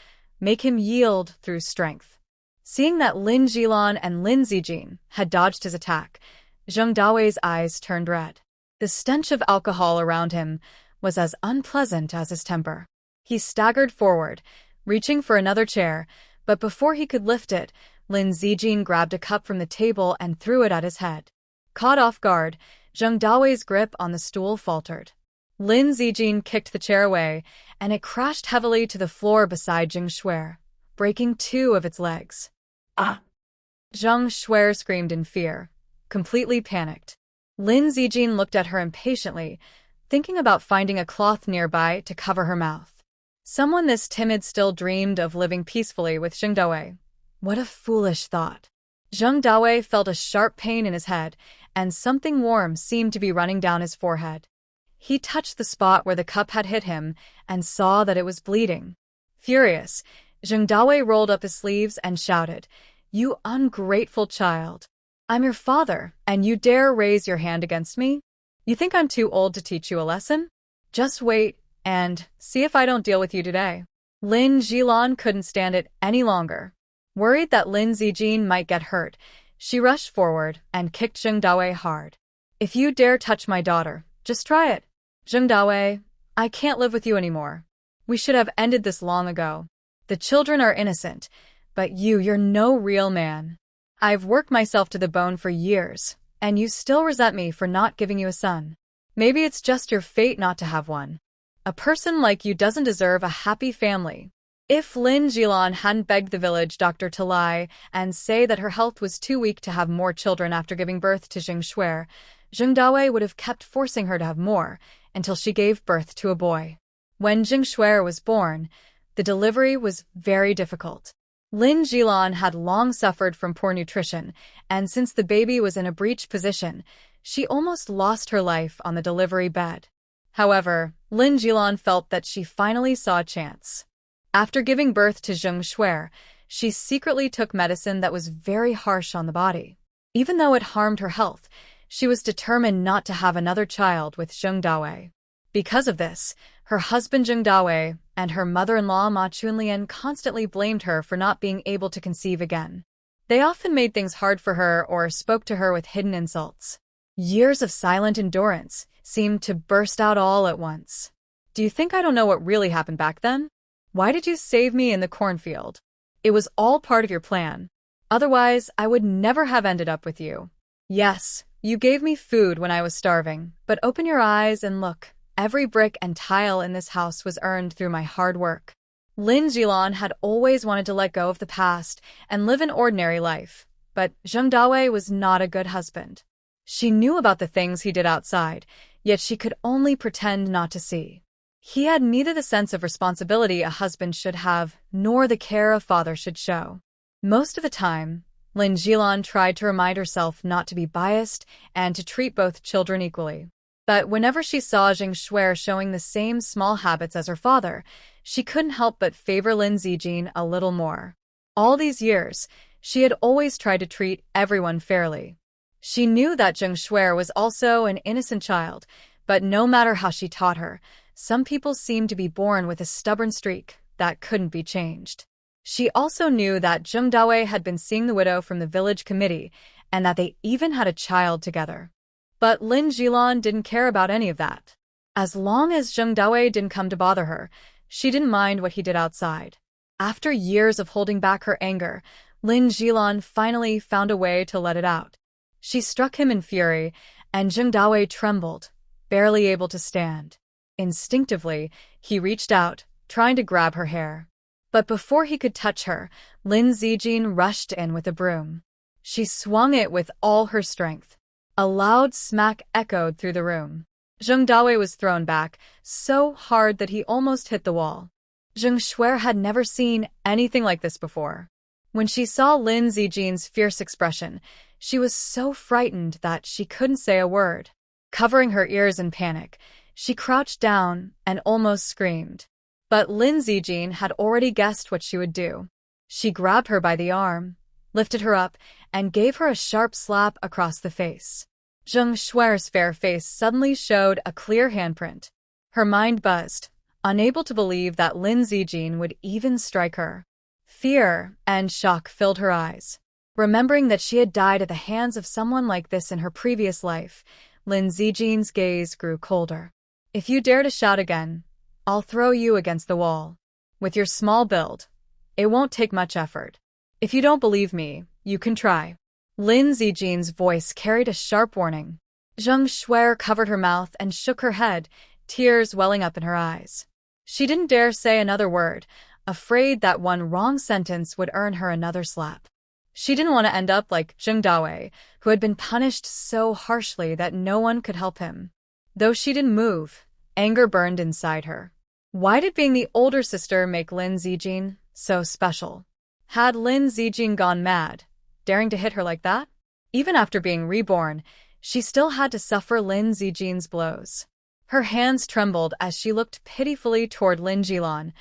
make him yield through strength. Seeing that Lin Jilan and Lin Zijin had dodged his attack, Zheng Daoi's eyes turned red. The stench of alcohol around him was as unpleasant as his temper. He staggered forward, reaching for another chair, but before he could lift it, Lin Zijin grabbed a cup from the table and threw it at his head. Caught off guard, Zheng Daoi's grip on the stool faltered. Lin Zijin kicked the chair away, and it crashed heavily to the floor beside Zheng Shui, breaking 2 of its legs. Ah! Zheng Shui screamed in fear, completely panicked. Lin Zijin looked at her impatiently, thinking about finding a cloth nearby to cover her mouth. Someone this timid still dreamed of living peacefully with Zheng Daoi. What a foolish thought. Zheng Daoi felt a sharp pain in his head, and something warm seemed to be running down his forehead. He touched the spot where the cup had hit him and saw that it was bleeding. Furious, Zheng Daoi rolled up his sleeves and shouted, "You ungrateful child! I'm your father, and you dare raise your hand against me? You think I'm too old to teach you a lesson? Just wait and see if I don't deal with you today." Lin Jilan couldn't stand it any longer. Worried that Lin Zijin might get hurt, she rushed forward and kicked Zheng Daoi hard. "If you dare touch my daughter, just try it. Zheng Daoi, I can't live with you anymore. We should have ended this long ago. The children are innocent, but you're no real man. I've worked myself to the bone for years, and you still resent me for not giving you a son. Maybe it's just your fate not to have one. A person like you doesn't deserve a happy family. If Lin Jilan hadn't begged the village doctor to lie and say that her health was too weak to have more children after giving birth to Jing Shuer, Zheng Dawei would have kept forcing her to have more until she gave birth to a boy. When Jing Shuer was born, the delivery was very difficult. Lin Jilan had long suffered from poor nutrition, and since the baby was in a breech position, she almost lost her life on the delivery bed. However, Lin Jilan felt that she finally saw a chance. After giving birth to Zheng Shuer, she secretly took medicine that was very harsh on the body. Even though it harmed her health, she was determined not to have another child with Zheng Dawei. Because of this, her husband Zheng Dawei and her mother-in-law Ma Chunlian constantly blamed her for not being able to conceive again. They often made things hard for her or spoke to her with hidden insults. Years of silent endurance seemed to burst out all at once. Do you think I don't know what really happened back then? Why did you save me in the cornfield? It was all part of your plan. Otherwise, I would never have ended up with you. Yes, you gave me food when I was starving, but open your eyes and look. Every brick and tile in this house was earned through my hard work. Lin Jilan had always wanted to let go of the past and live an ordinary life, but Zheng Dawei was not a good husband. She knew about the things he did outside, yet she could only pretend not to see. He had neither the sense of responsibility a husband should have, nor the care a father should show. Most of the time, Lin Jilan tried to remind herself not to be biased and to treat both children equally. But whenever she saw Jing Shuer showing the same small habits as her father, she couldn't help but favor Lin Zijin a little more. All these years, she had always tried to treat everyone fairly. She knew that Jing Shuer was also an innocent child, but no matter how she taught her, some people seemed to be born with a stubborn streak that couldn't be changed. She also knew that Zheng Dawei had been seeing the widow from the village committee and that they even had a child together. But Lin Jilan didn't care about any of that. As long as Zheng Dawei didn't come to bother her, she didn't mind what he did outside. After years of holding back her anger, Lin Jilan finally found a way to let it out. She struck him in fury, and Zheng Dawei trembled, barely able to stand. Instinctively, he reached out, trying to grab her hair. But before he could touch her, Lin Zijin rushed in with a broom. She swung it with all her strength. A loud smack echoed through the room. Zheng Dawei was thrown back, so hard that he almost hit the wall. Jing Shuer had never seen anything like this before. When she saw Lin Zijin's fierce expression, she was so frightened that she couldn't say a word. Covering her ears in panic, she crouched down and almost screamed. But Lin Zijin had already guessed what she would do. She grabbed her by the arm, lifted her up, and gave her a sharp slap across the face. Zheng Shuer's fair face suddenly showed a clear handprint. Her mind buzzed, unable to believe that Lin Zijin would even strike her. Fear and shock filled her eyes. Remembering that she had died at the hands of someone like this in her previous life, Lin Zijin's gaze grew colder. If you dare to shout again, I'll throw you against the wall. With your small build, it won't take much effort. If you don't believe me, you can try. Lin Zijin's voice carried a sharp warning. Zheng Shuer covered her mouth and shook her head, tears welling up in her eyes. She didn't dare say another word, afraid that one wrong sentence would earn her another slap. She didn't want to end up like Zheng Dawei, who had been punished so harshly that no one could help him. Though she didn't move, anger burned inside her. Why did being the older sister make Lin Zijin so special? Had Lin Zijin gone mad, daring to hit her like that? Even after being reborn, she still had to suffer Lin Zijin's blows. Her hands trembled as she looked pitifully toward Lin Jilan,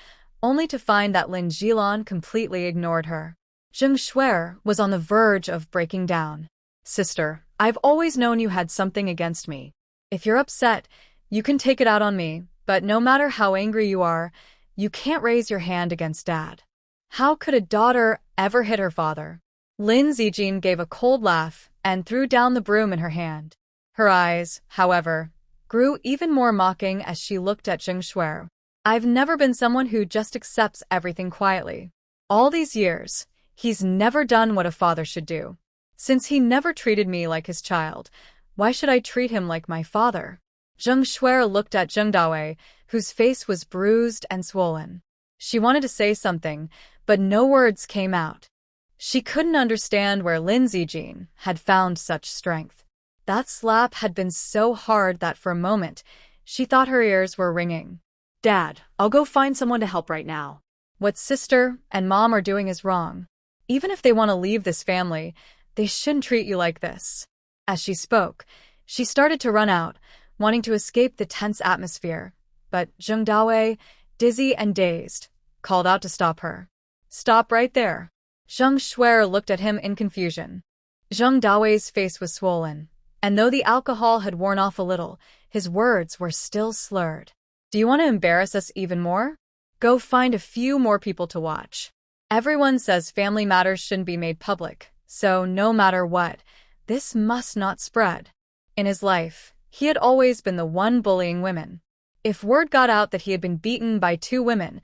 only to find that Lin Jilan completely ignored her. Zheng Shuer was on the verge of breaking down. Sister, I've always known you had something against me. If you're upset, you can take it out on me, but no matter how angry you are, you can't raise your hand against Dad. How could a daughter ever hit her father? Lin Zijin gave a cold laugh and threw down the broom in her hand. Her eyes, however, grew even more mocking as she looked at Zheng Shuer. I've never been someone who just accepts everything quietly. All these years, he's never done what a father should do. Since he never treated me like his child, why should I treat him like my father? Zheng Shuer looked at Zheng Dawei, whose face was bruised and swollen. She wanted to say something, but no words came out. She couldn't understand where Lin Zijin had found such strength. That slap had been so hard that for a moment, she thought her ears were ringing. Dad, I'll go find someone to help right now. What sister and mom are doing is wrong. Even if they want to leave this family, they shouldn't treat you like this. As she spoke, she started to run out, wanting to escape the tense atmosphere. But Zheng Dawei, dizzy and dazed, called out to stop her. Stop right there. Zheng Shuer looked at him in confusion. Zheng Dawei's face was swollen, and though the alcohol had worn off a little, his words were still slurred. Do you want to embarrass us even more? Go find a few more people to watch. Everyone says family matters shouldn't be made public, so no matter what, this must not spread. In his life, he had always been the one bullying women. If word got out that he had been beaten by 2 women,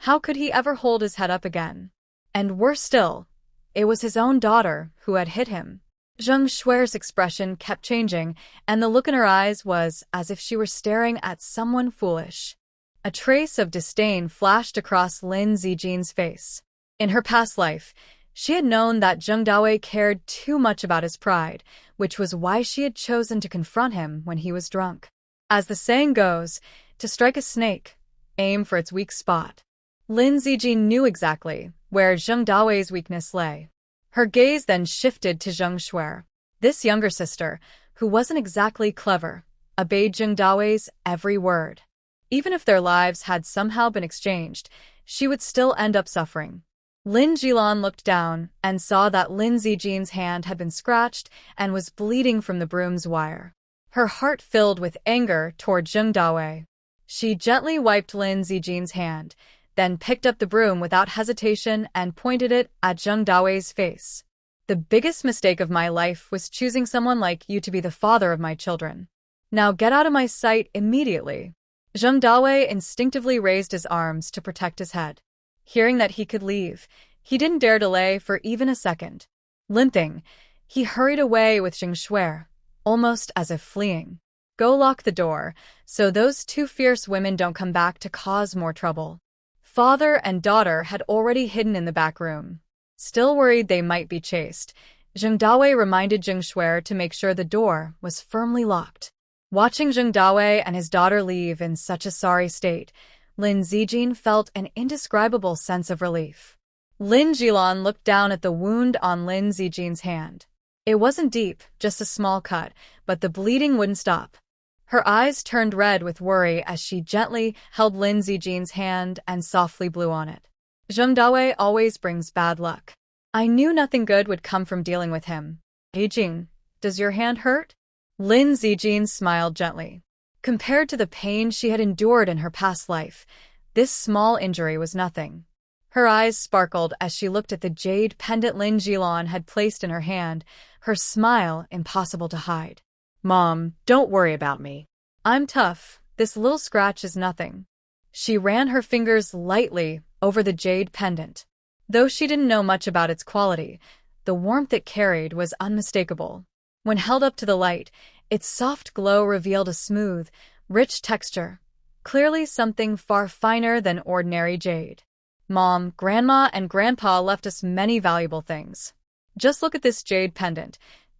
how could he ever hold his head up again? And worse still, it was his own daughter who had hit him. Zheng Shuer's expression kept changing, and the look in her eyes was as if she were staring at someone foolish. A trace of disdain flashed across Lin Zijin's face. In her past life, she had known that Zheng Dawei cared too much about his pride, which was why she had chosen to confront him when he was drunk. As the saying goes, to strike a snake, aim for its weak spot. Lin Zijin knew exactly where Zheng Dawei's weakness lay. Her gaze then shifted to Zheng Shuer. This younger sister, who wasn't exactly clever, obeyed Zheng Dawei's every word. Even if their lives had somehow been exchanged, she would still end up suffering. Lin Jilan looked down and saw that Lin Zijin's hand had been scratched and was bleeding from the broom's wire. Her heart filled with anger toward Zheng Dawei. She gently wiped Lin Zijin's hand, then picked up the broom without hesitation and pointed it at Zheng Dawei's face. The biggest mistake of my life was choosing someone like you to be the father of my children. Now get out of my sight immediately. Zheng Dawei instinctively raised his arms to protect his head. Hearing that he could leave, he didn't dare delay for even a second. Limping, he hurried away with Zheng Shuer, almost as if fleeing. Go lock the door, so those 2 fierce women don't come back to cause more trouble. Father and daughter had already hidden in the back room. Still worried they might be chased, Zheng Dawei reminded Zheng Shuer to make sure the door was firmly locked. Watching Zheng Dawei and his daughter leave in such a sorry state, Lin Zijin felt an indescribable sense of relief. Lin Jilan looked down at the wound on Lin Zijin's hand. It wasn't deep, just a small cut, but the bleeding wouldn't stop. Her eyes turned red with worry as she gently held Lin Zijin's hand and softly blew on it. Zheng Dawei always brings bad luck. I knew nothing good would come from dealing with him. Zijin, does your hand hurt? Lin Zijin smiled gently. Compared to the pain she had endured in her past life, this small injury was nothing. Her eyes sparkled as she looked at the jade pendant Lin Jilan had placed in her hand, her smile impossible to hide. Mom, don't worry about me. I'm tough. This little scratch is nothing. She ran her fingers lightly over the jade pendant. Though she didn't know much about its quality, the warmth it carried was unmistakable. When held up to the light, its soft glow revealed a smooth, rich texture, clearly something far finer than ordinary jade. Mom, Grandma, and Grandpa left us many valuable things. Just look at this jade pendant.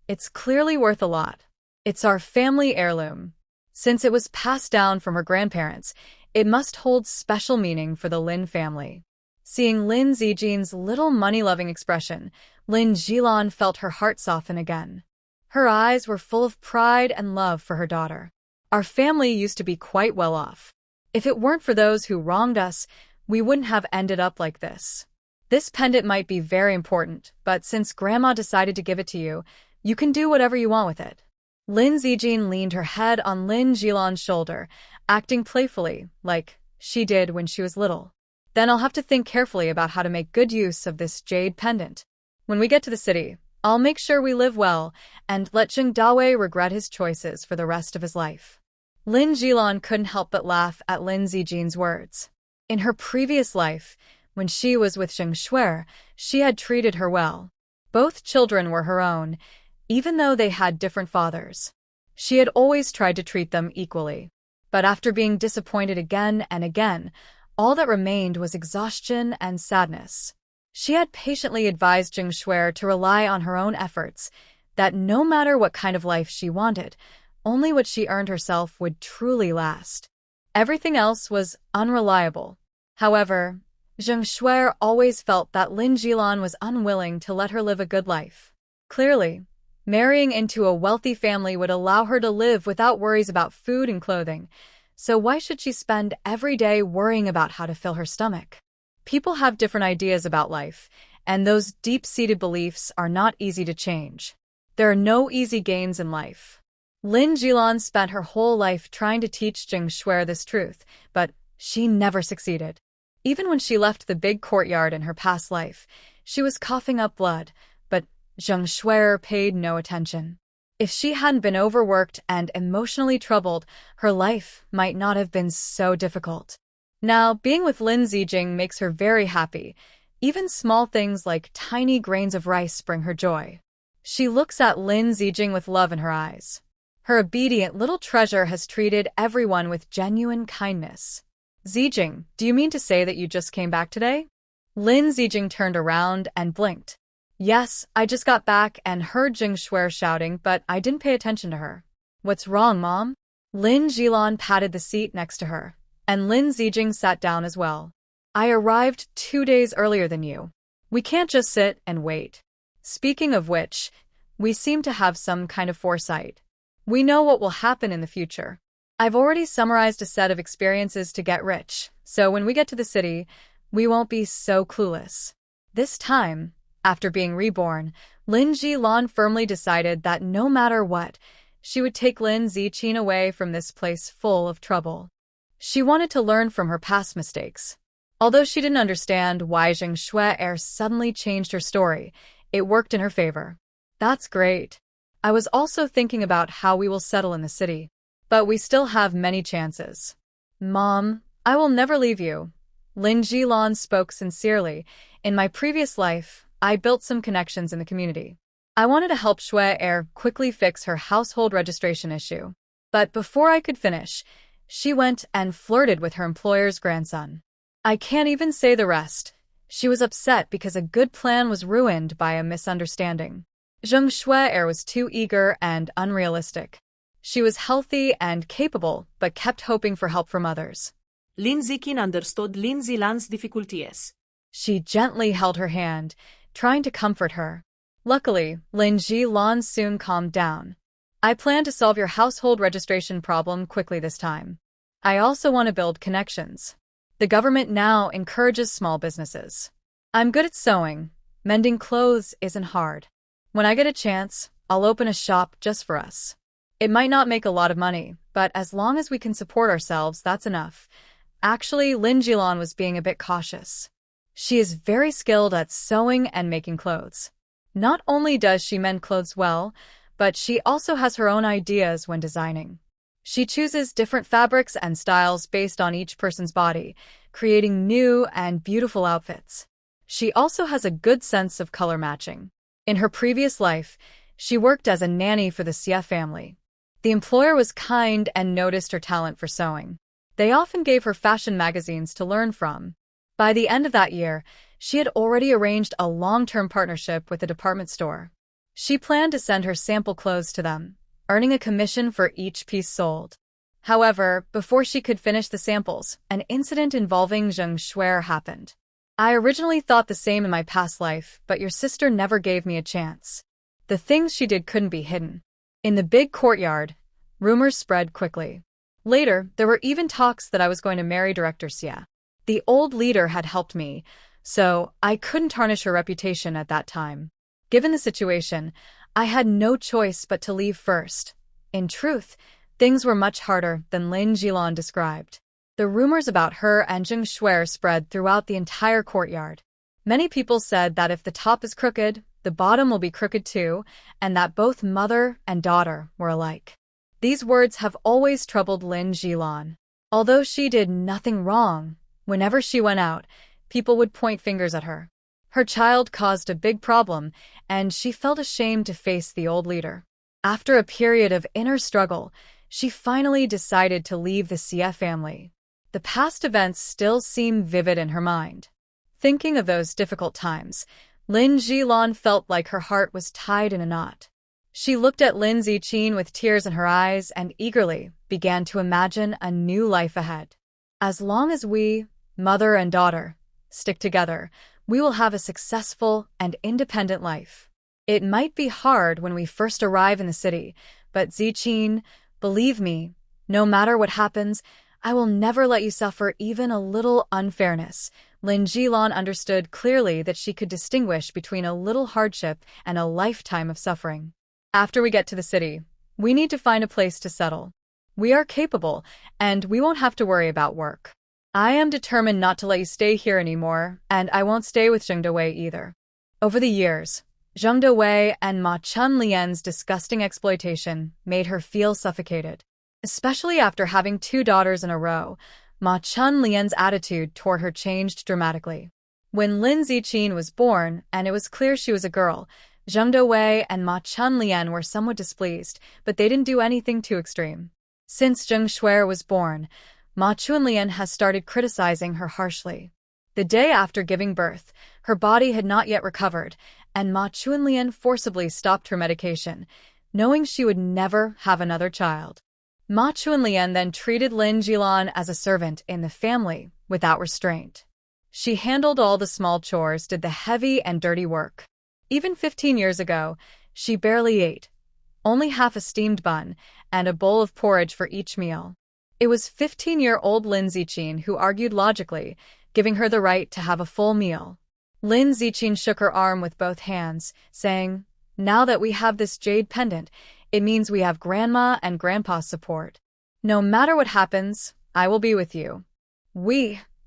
It's clearly worth a lot. It's our family heirloom. Since it was passed down from her grandparents, it must hold special meaning for the Lin family. Seeing Lin Zijin's little money-loving expression, Lin Jilan felt her heart soften again. Her eyes were full of pride and love for her daughter. Our family used to be quite well off. If it weren't for those who wronged us, we wouldn't have ended up like this. This pendant might be very important, but since Grandma decided to give it to you, you can do whatever you want with it. Lin Zijin leaned her head on Lin Jilan's shoulder, acting playfully, like she did when she was little. Then I'll have to think carefully about how to make good use of this jade pendant. When we get to the city, I'll make sure we live well and let Zheng Dawei regret his choices for the rest of his life. Lin Jilan couldn't help but laugh at Lin Zijin's words. In her previous life, when she was with Zheng Shuer, she had treated her well. Both children were her own, even though they had different fathers. She had always tried to treat them equally. But after being disappointed again and again, All that remained was exhaustion and sadness. She had patiently advised Jing Shuer to rely on her own efforts, that no matter what kind of life she wanted, only what she earned herself would truly last. Everything else was unreliable. However, Jing Shuer always felt that Lin Jilan was unwilling to let her live a good life. Clearly, marrying into a wealthy family would allow her to live without worries about food and clothing, so why should she spend every day worrying about how to fill her stomach? People have different ideas about life, and those deep-seated beliefs are not easy to change. There are no easy gains in life. Lin Jilan spent her whole life trying to teach Jing Shuer this truth, but she never succeeded. Even when she left the big courtyard in her past life, she was coughing up blood, but Jing Shuer paid no attention. If she hadn't been overworked and emotionally troubled, her life might not have been so difficult. Now, being with Lin Zijing makes her very happy. Even small things like tiny grains of rice bring her joy. She looks at Lin Zijing with love in her eyes. Her obedient little treasure has treated everyone with genuine kindness. Zijing, do you mean to say that you just came back today? Lin Zijing turned around and blinked. Yes, I just got back and heard Jing Shuer shouting, but I didn't pay attention to her. What's wrong, Mom? Lin Jilan patted the seat next to her, and Lin Zijing sat down as well. I arrived 2 days earlier than you. We can't just sit and wait. Speaking of which, we seem to have some kind of foresight. We know what will happen in the future. I've already summarized a set of experiences to get rich, so when we get to the city, we won't be so clueless. This time, after being reborn, Lin Jilan firmly decided that no matter what, she would take Lin Ziqin away from this place full of trouble. She wanted to learn from her past mistakes. Although she didn't understand why Jing Shuer suddenly changed her story, it worked in her favor. That's great. I was also thinking about how we will settle in the city. But we still have many chances. Mom, I will never leave you. Lin Jilan spoke sincerely. In my previous life, I built some connections in the community. I wanted to help Shuer quickly fix her household registration issue. But before I could finish, she went and flirted with her employer's grandson. I can't even say the rest. She was upset because a good plan was ruined by a misunderstanding. Jing Shuer was too eager and unrealistic. She was healthy and capable, but kept hoping for help from others. Lin Ziqin understood Lin Zilan's difficulties. She gently held her hand, trying to comfort her. Luckily, Lin Jilan soon calmed down. I plan to solve your household registration problem quickly this time. I also want to build connections. The government now encourages small businesses. I'm good at sewing. Mending clothes isn't hard. When I get a chance, I'll open a shop just for us. It might not make a lot of money, but as long as we can support ourselves, that's enough. Actually, Lin Jilan was being a bit cautious. She is very skilled at sewing and making clothes. Not only does she mend clothes well, but she also has her own ideas when designing. She chooses different fabrics and styles based on each person's body, creating new and beautiful outfits. She also has a good sense of color matching. In her previous life, she worked as a nanny for the Xie family. The employer was kind and noticed her talent for sewing. They often gave her fashion magazines to learn from. By the end of that year, she had already arranged a long-term partnership with a department store. She planned to send her sample clothes to them, earning a commission for each piece sold. However, before she could finish the samples, an incident involving Jing Shuer happened. I originally thought the same in my past life, but your sister never gave me a chance. The things she did couldn't be hidden. In the big courtyard, rumors spread quickly. Later, there were even talks that I was going to marry Director Xie. The old leader had helped me, so I couldn't tarnish her reputation at that time. Given the situation, I had no choice but to leave first. In truth, things were much harder than Lin Jilan described. The rumors about her and Jing Shuer spread throughout the entire courtyard. Many people said that if the top is crooked, the bottom will be crooked too, and that both mother and daughter were alike. These words have always troubled Lin Jilan. Although she did nothing wrong, whenever she went out, people would point fingers at her. Her child caused a big problem, and she felt ashamed to face the old leader. After a period of inner struggle, she finally decided to leave the Xie family. The past events still seem vivid in her mind. Thinking of those difficult times, Lin Jilan felt like her heart was tied in a knot. She looked at Lin Ziqin with tears in her eyes and eagerly began to imagine a new life ahead. As long as we, mother and daughter, stick together, we will have a successful and independent life. It might be hard when we first arrive in the city, but Ziqin, believe me, no matter what happens, I will never let you suffer even a little unfairness. Lin Jilan understood clearly that she could distinguish between a little hardship and a lifetime of suffering. After we get to the city, we need to find a place to settle. We are capable, and we won't have to worry about work. I am determined not to let you stay here anymore, and I won't stay with Zheng Dewei either. Over the years, Zheng Dewei and Ma Chunlian's disgusting exploitation made her feel suffocated. Especially after having 2 daughters in a row, Ma Chunlian's attitude toward her changed dramatically. When Lin Ziqin was born and it was clear she was a girl, Zheng Dewei and Ma Chunlian were somewhat displeased, but they didn't do anything too extreme. Since Zheng Shuai was born, Ma Chunlian has started criticizing her harshly. The day after giving birth, her body had not yet recovered, and Ma Chunlian forcibly stopped her medication, knowing she would never have another child. Ma Chunlian then treated Lin Jilan as a servant in the family without restraint. She handled all the small chores, did the heavy and dirty work. Even 15 years ago, she barely ate, only half a steamed bun and a bowl of porridge for each meal. It was 15-year-old Lin Ziqin who argued logically, giving her the right to have a full meal. Lin Ziqin shook her arm with both hands, saying, "Now that we have this jade pendant, it means we have Grandma and Grandpa's support. No matter what happens, I will be with you."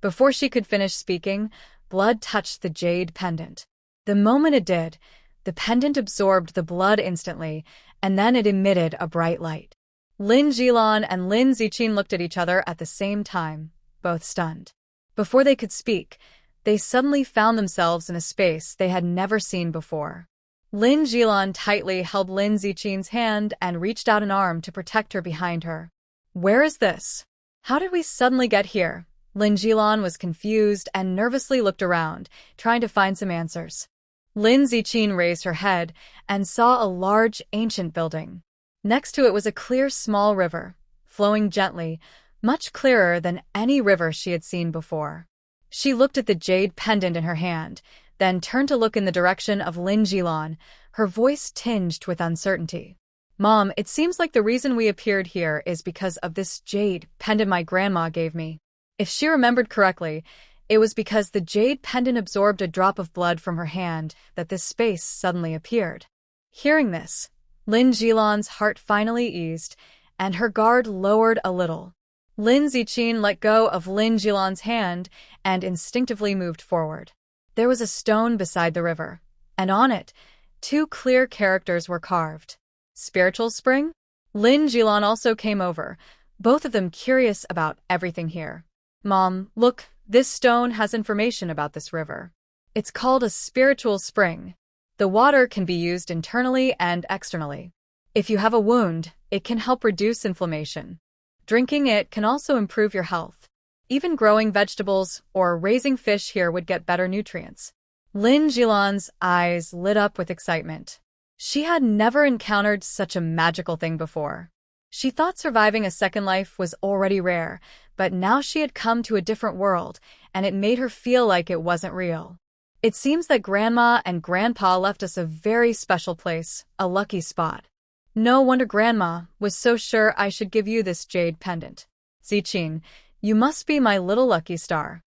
Before she could finish speaking, blood touched the jade pendant. The moment it did, the pendant absorbed the blood instantly, and then it emitted a bright light. Lin Jilan and Lin Ziqin looked at each other at the same time, both stunned. Before they could speak, they suddenly found themselves in a space they had never seen before. Lin Jilan tightly held Lin Ziqin's hand and reached out an arm to protect her behind her. "Where is this? How did we suddenly get here?" Lin Jilan was confused and nervously looked around, trying to find some answers. Lin Ziqin raised her head and saw a large, ancient building. Next to it was a clear, small river, flowing gently, much clearer than any river she had seen before. She looked at the jade pendant in her hand, then turned to look in the direction of Lin Jilan, her voice tinged with uncertainty. "Mom, it seems like the reason we appeared here is because of this jade pendant my grandma gave me." If she remembered correctly, it was because the jade pendant absorbed a drop of blood from her hand that this space suddenly appeared. Hearing this, Lin Jilan's heart finally eased, and her guard lowered a little. Lin Ziqin let go of Lin Jilan's hand and instinctively moved forward. There was a stone beside the river, and on it, 2 clear characters were carved. "Spiritual spring?" Lin Jilan also came over, both of them curious about everything here. "Mom, look, this stone has information about this river. It's called a spiritual spring. The water can be used internally and externally. If you have a wound, it can help reduce inflammation. Drinking it can also improve your health. Even growing vegetables or raising fish here would get better nutrients." Lin Jilan's eyes lit up with excitement. She had never encountered such a magical thing before. She thought surviving a second life was already rare, but now she had come to a different world, and it made her feel like it wasn't real. "It seems that Grandma and Grandpa left us a very special place, a lucky spot. No wonder Grandma was so sure I should give you this jade pendant. Ziqin, you must be my little lucky star.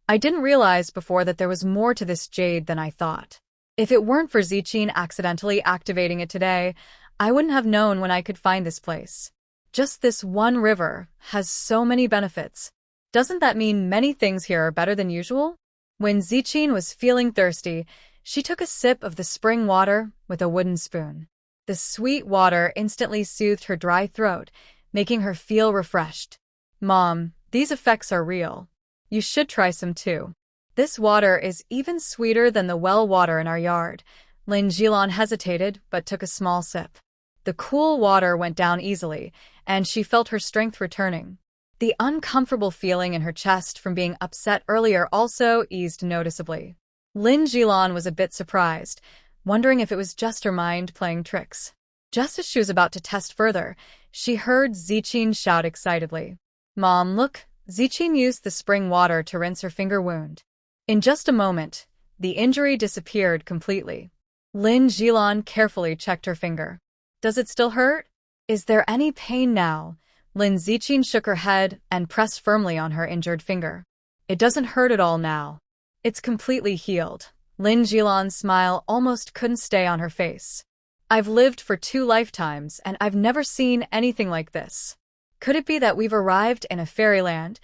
I didn't realize before that there was more to this jade than I thought. If it weren't for Ziqin accidentally activating it today, I wouldn't have known when I could find this place. Just this one river has so many benefits. Doesn't that mean many things here are better than usual?" When Ziqin was feeling thirsty, she took a sip of the spring water with a wooden spoon. The sweet water instantly soothed her dry throat, making her feel refreshed. "Mom, these effects are real. You should try some too. This water is even sweeter than the well water in our yard." Lin Jilan hesitated but took a small sip. The cool water went down easily, and she felt her strength returning. The uncomfortable feeling in her chest from being upset earlier also eased noticeably. Lin Jilan was a bit surprised, wondering if it was just her mind playing tricks. Just as she was about to test further, she heard Ziqin shout excitedly. "Mom, look!" Ziqin used the spring water to rinse her finger wound. In just a moment, the injury disappeared completely. Lin Jilan carefully checked her finger. "Does it still hurt? Is there any pain now?" Lin Ziqin shook her head and pressed firmly on her injured finger. "It doesn't hurt at all now. It's completely healed." Lin Jilan's smile almost couldn't stay on her face. "I've lived for 2 lifetimes and I've never seen anything like this. Could it be that we've arrived in a fairyland?"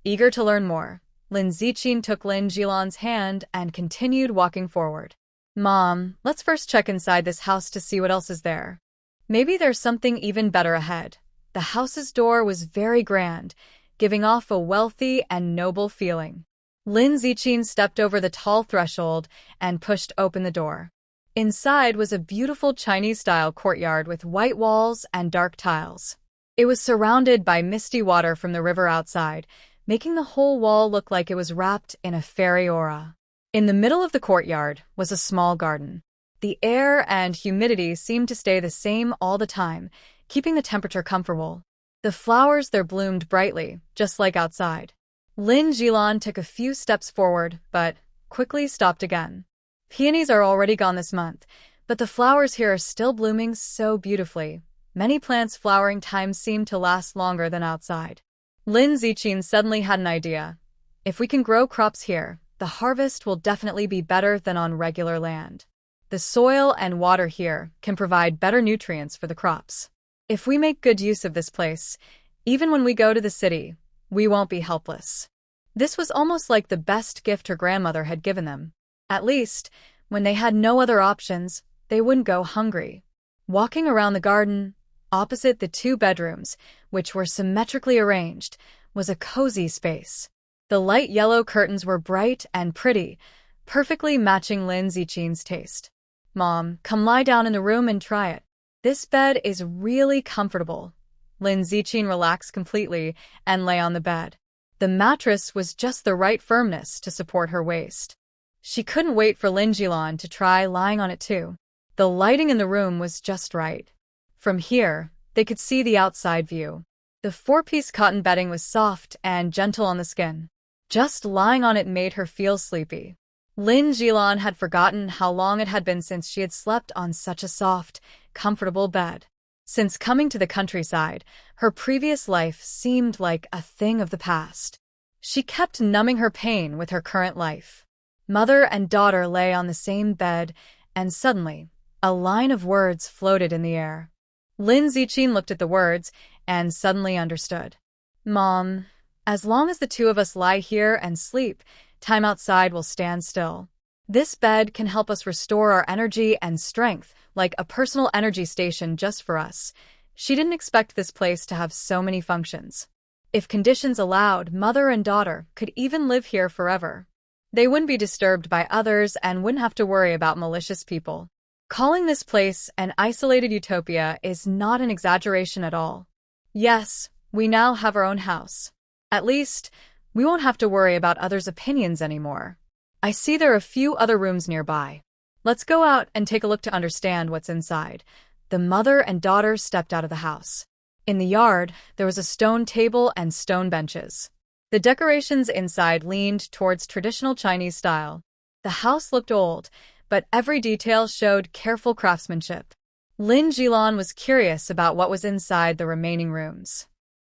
Eager to learn more, Lin Ziqin took Lin Jilan's hand and continued walking forward. "Mom, let's first check inside this house to see what else is there. Maybe there's something even better ahead." The house's door was very grand, giving off a wealthy and noble feeling. Lin Ziqin stepped over the tall threshold and pushed open the door. Inside was a beautiful Chinese-style courtyard with white walls and dark tiles. It was surrounded by misty water from the river outside, making the whole wall look like it was wrapped in a fairy aura. In the middle of the courtyard was a small garden. The air and humidity seemed to stay the same all the time, keeping the temperature comfortable. The flowers there bloomed brightly, just like outside. Lin Jilan took a few steps forward, but quickly stopped again. Peonies are already gone this month, but the flowers here are still blooming so beautifully. Many plants' flowering times seem to last longer than outside. Lin Ziqin suddenly had an idea. If we can grow crops here, the harvest will definitely be better than on regular land. The soil and water here can provide better nutrients for the crops. If we make good use of this place, even when we go to the city, we won't be helpless. This was almost like the best gift her grandmother had given them. At least, when they had no other options, they wouldn't go hungry. Walking around the garden, opposite the 2 bedrooms, which were symmetrically arranged, was a cozy space. The light yellow curtains were bright and pretty, perfectly matching Lin Ziqin's taste. "Mom, come lie down in the room and try it. This bed is really comfortable." Lin Ziqin relaxed completely and lay on the bed. The mattress was just the right firmness to support her waist. She couldn't wait for Lin Jilan to try lying on it too. The lighting in the room was just right. From here, they could see the outside view. The 4-piece cotton bedding was soft and gentle on the skin. Just lying on it made her feel sleepy. Lin Jilan had forgotten how long it had been since she had slept on such a soft, comfortable bed. Since coming to the countryside, her previous life seemed like a thing of the past. She kept numbing her pain with her current life. Mother and daughter lay on the same bed, and suddenly, a line of words floated in the air. Lin Ziqin looked at the words and suddenly understood. "Mom, as long as the 2 of us lie here and sleep, time outside will stand still. This bed can help us restore our energy and strength, like a personal energy station just for us." She didn't expect this place to have so many functions. If conditions allowed, mother and daughter could even live here forever. They wouldn't be disturbed by others and wouldn't have to worry about malicious people. Calling this place an isolated utopia is not an exaggeration at all. Yes, we now have our own house. At least, we won't have to worry about others' opinions anymore. I see there are a few other rooms nearby. Let's go out and take a look to understand what's inside. The mother and daughter stepped out of the house. In the yard, there was a stone table and stone benches. The decorations inside leaned towards traditional Chinese style. The house looked old, but every detail showed careful craftsmanship. Lin Jilan was curious about what was inside the remaining rooms.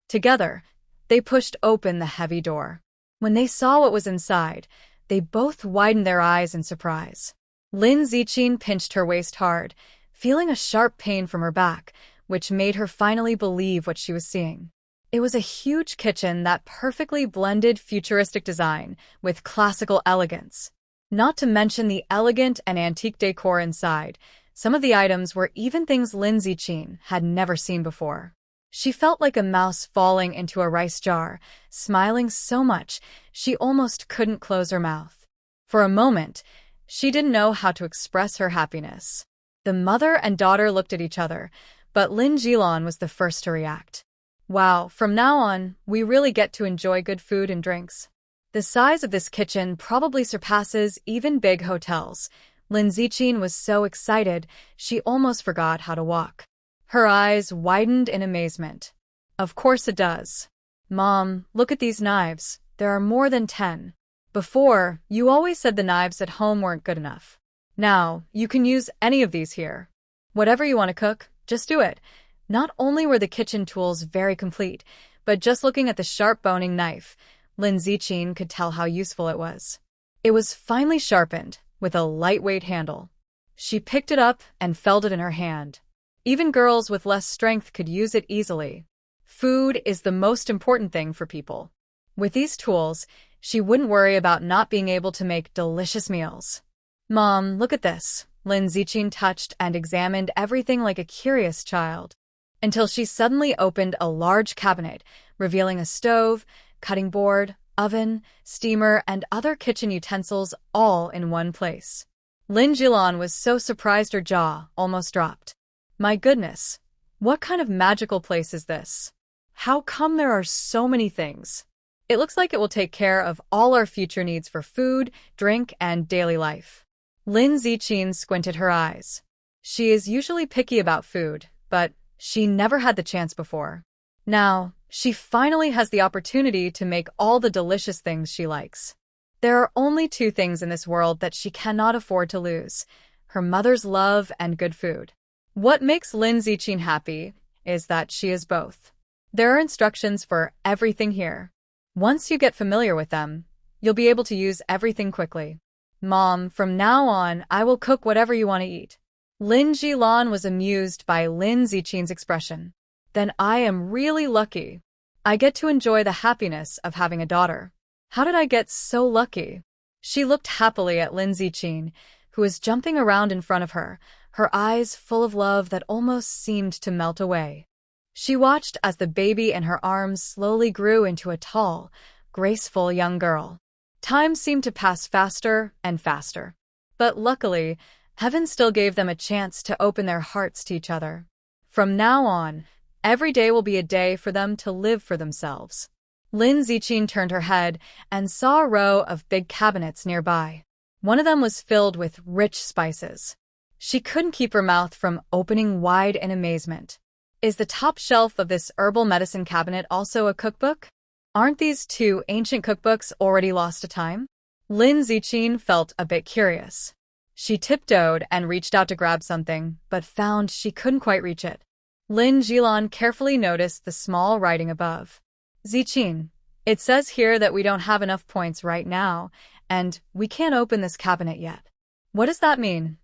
Together, they pushed open the heavy door. When they saw what was inside, they both widened their eyes in surprise. Lin Ziqin pinched her waist hard, feeling a sharp pain from her back, which made her finally believe what she was seeing. It was a huge kitchen that perfectly blended futuristic design with classical elegance. Not to mention the elegant and antique decor inside, some of the items were even things Lin Ziqin had never seen before. She felt like a mouse falling into a rice jar, smiling so much she almost couldn't close her mouth. For a moment, she didn't know how to express her happiness. The mother and daughter looked at each other, but Lin Jilan was the first to react. Wow, from now on, we really get to enjoy good food and drinks. The size of this kitchen probably surpasses even big hotels. Lin Ziqin was so excited, she almost forgot how to walk. Her eyes widened in amazement. Of course it does. Mom, look at these knives. There are more than 10. Before, you always said the knives at home weren't good enough. Now, you can use any of these here. Whatever you want to cook, just do it. Not only were the kitchen tools very complete, but just looking at the sharp boning knife, Lin Ziqin could tell how useful it was. It was finely sharpened, with a lightweight handle. She picked it up and felt it in her hand. Even girls with less strength could use it easily. Food is the most important thing for people. With these tools, she wouldn't worry about not being able to make delicious meals. Mom, look at this. Lin Ziqin touched and examined everything like a curious child, until she suddenly opened a large cabinet, revealing a stove, cutting board, oven, steamer, and other kitchen utensils all in one place. Lin Jilan was so surprised her jaw almost dropped. My goodness, what kind of magical place is this? How come there are so many things? It looks like it will take care of all our future needs for food, drink, and daily life. Lin Ziqin squinted her eyes. She is usually picky about food, but she never had the chance before. Now, she finally has the opportunity to make all the delicious things she likes. There are only two things in this world that she cannot afford to lose: her mother's love and good food. What makes Lin Ziqin happy is that she is both. There are instructions for everything here. Once you get familiar with them, you'll be able to use everything quickly. Mom, from now on, I will cook whatever you want to eat. Lin Jilan was amused by Lin Ziqin's expression. Then I am really lucky. I get to enjoy the happiness of having a daughter. How did I get so lucky? She looked happily at Lin Ziqin, who was jumping around in front of her, her eyes full of love that almost seemed to melt away. She watched as the baby in her arms slowly grew into a tall, graceful young girl. Time seemed to pass faster and faster. But luckily, heaven still gave them a chance to open their hearts to each other. From now on, every day will be a day for them to live for themselves. Lin Ziqin turned her head and saw a row of big cabinets nearby. One of them was filled with rich spices. She couldn't keep her mouth from opening wide in amazement. Is the top shelf of this herbal medicine cabinet also a cookbook? Aren't these two ancient cookbooks already lost to time? Lin Ziqin felt a bit curious. She tiptoed and reached out to grab something, but found she couldn't quite reach it. Lin Jilan carefully noticed the small writing above. Ziqin, it says here that we don't have enough points right now, and we can't open this cabinet yet. What does that mean?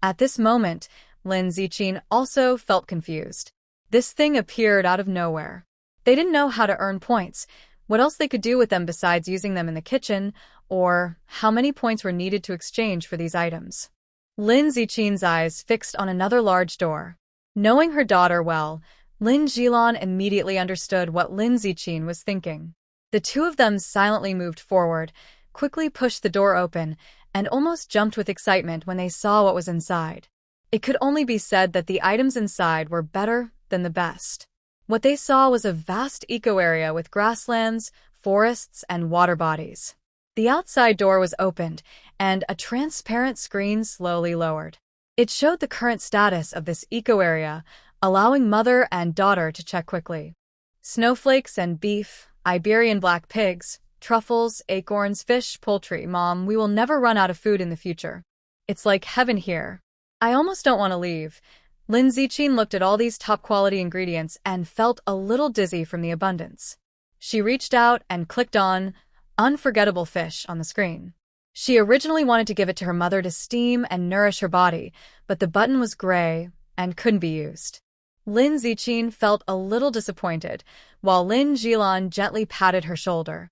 At this moment, Lin Ziqin also felt confused. This thing appeared out of nowhere. They didn't know how to earn points, what else they could do with them besides using them in the kitchen, or how many points were needed to exchange for these items. Lin Ziqin's eyes fixed on another large door. Knowing her daughter well, Lin Jilan immediately understood what Lin Ziqin was thinking. The two of them silently moved forward, quickly pushed the door open, and almost jumped with excitement when they saw what was inside. It could only be said that the items inside were better than the best. What they saw was a vast eco-area with grasslands, forests, and water bodies. The outside door was opened, and a transparent screen slowly lowered. It showed the current status of this eco-area, allowing mother and daughter to check quickly. Snowflakes and beef, Iberian black pigs, truffles, acorns, fish, poultry. Mom, we will never run out of food in the future. It's like heaven here. I almost don't want to leave. Lin Ziqin looked at all these top-quality ingredients and felt a little dizzy from the abundance. She reached out and clicked on Unforgettable Fish on the screen. She originally wanted to give it to her mother to steam and nourish her body, but the button was gray and couldn't be used. Lin Ziqin felt a little disappointed, while Lin Jilan gently patted her shoulder.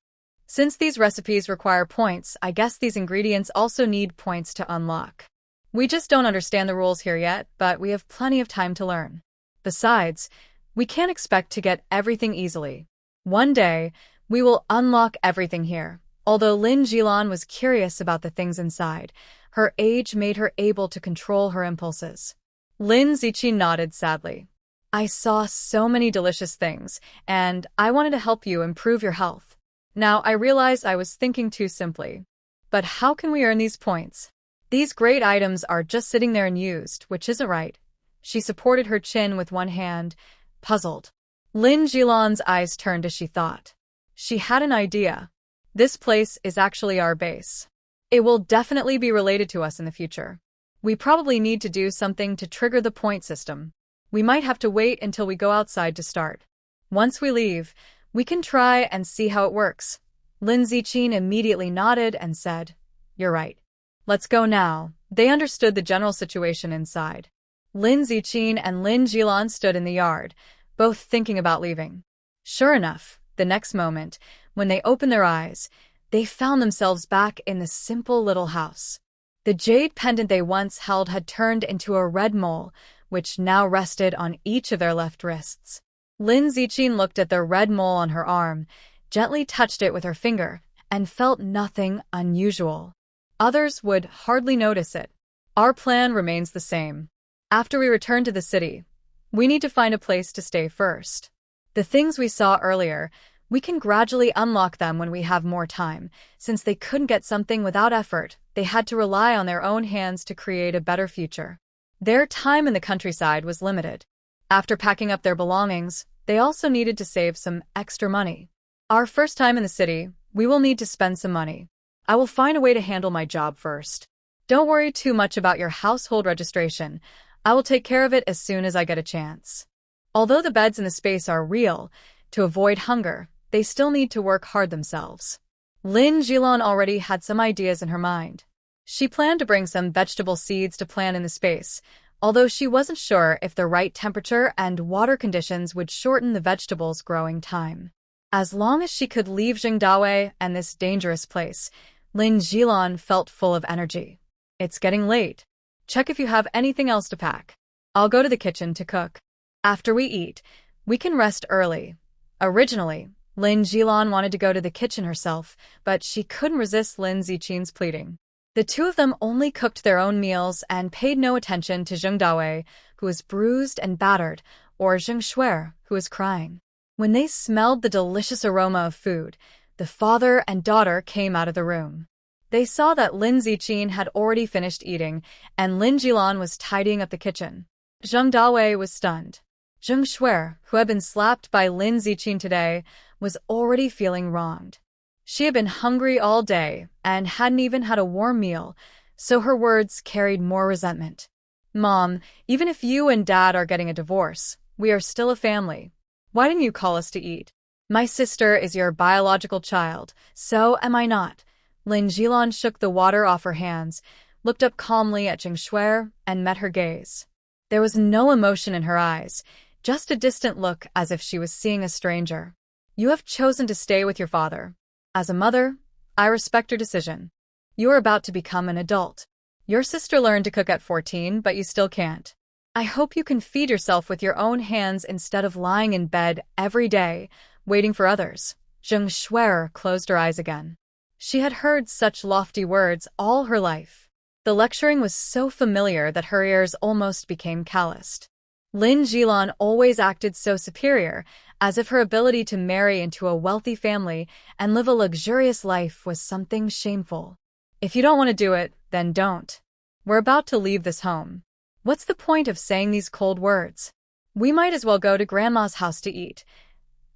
Since these recipes require points, I guess these ingredients also need points to unlock. We just don't understand the rules here yet, but we have plenty of time to learn. Besides, we can't expect to get everything easily. One day, we will unlock everything here. Although Lin Jilan was curious about the things inside, her age made her able to control her impulses. Lin Ziqin nodded sadly. I saw so many delicious things, and I wanted to help you improve your health. Now I realize I was thinking too simply. But how can we earn these points? These great items are just sitting there unused, which isn't right. She supported her chin with one hand, puzzled. Lin Jilan's eyes turned as she thought. She had an idea. This place is actually our base. It will definitely be related to us in the future. We probably need to do something to trigger the point system. We might have to wait until we go outside to start. Once we leave, we can try and see how it works. Lin Ziqin immediately nodded and said, "You're right. Let's go now." They understood the general situation inside. Lin Ziqin and Lin Jilan stood in the yard, both thinking about leaving. Sure enough, the next moment, when they opened their eyes, they found themselves back in the simple little house. The jade pendant they once held had turned into a red mole, which now rested on each of their left wrists. Lin Ziqin looked at the red mole on her arm, gently touched it with her finger, and felt nothing unusual. Others would hardly notice it. Our plan remains the same. After we return to the city, we need to find a place to stay first. The things we saw earlier, we can gradually unlock them when we have more time. Since they couldn't get something without effort, they had to rely on their own hands to create a better future. Their time in the countryside was limited. After packing up their belongings, they also needed to save some extra money. Our first time in the city, we will need to spend some money. I will find a way to handle my job first. Don't worry too much about your household registration. I will take care of it as soon as I get a chance. Although the beds in the space are real, to avoid hunger, they still need to work hard themselves. Lin Jilan already had some ideas in her mind. She planned to bring some vegetable seeds to plant in the space, although she wasn't sure if the right temperature and water conditions would shorten the vegetables' growing time. As long as she could leave Jingdawei and this dangerous place, Lin Jilan felt full of energy. It's getting late. Check if you have anything else to pack. I'll go to the kitchen to cook. After we eat, we can rest early. Originally, Lin Jilan wanted to go to the kitchen herself, but she couldn't resist Lin Ziqin's pleading. The two of them only cooked their own meals and paid no attention to Zheng Dawei, who was bruised and battered, or Zheng Shuer, who was crying. When they smelled the delicious aroma of food, the father and daughter came out of the room. They saw that Lin Ziqin had already finished eating, and Lin Jilan was tidying up the kitchen. Zheng Dawei was stunned. Zheng Shuer, who had been slapped by Lin Ziqin today, was already feeling wronged. She had been hungry all day and hadn't even had a warm meal, so her words carried more resentment. "Mom, even if you and Dad are getting a divorce, we are still a family. Why didn't you call us to eat? My sister is your biological child, so am I not." Lin Jilan shook the water off her hands, looked up calmly at Zheng Shuer, and met her gaze. There was no emotion in her eyes, just a distant look as if she was seeing a stranger. "You have chosen to stay with your father. As a mother, I respect your decision. You are about to become an adult. Your sister learned to cook at 14, but you still can't. I hope you can feed yourself with your own hands instead of lying in bed every day, waiting for others." Zheng Shuer closed her eyes again. She had heard such lofty words all her life. The lecturing was so familiar that her ears almost became calloused. Lin Jilan always acted so superior, as if her ability to marry into a wealthy family and live a luxurious life was something shameful. "If you don't want to do it, then don't. We're about to leave this home. What's the point of saying these cold words? We might as well go to Grandma's house to eat."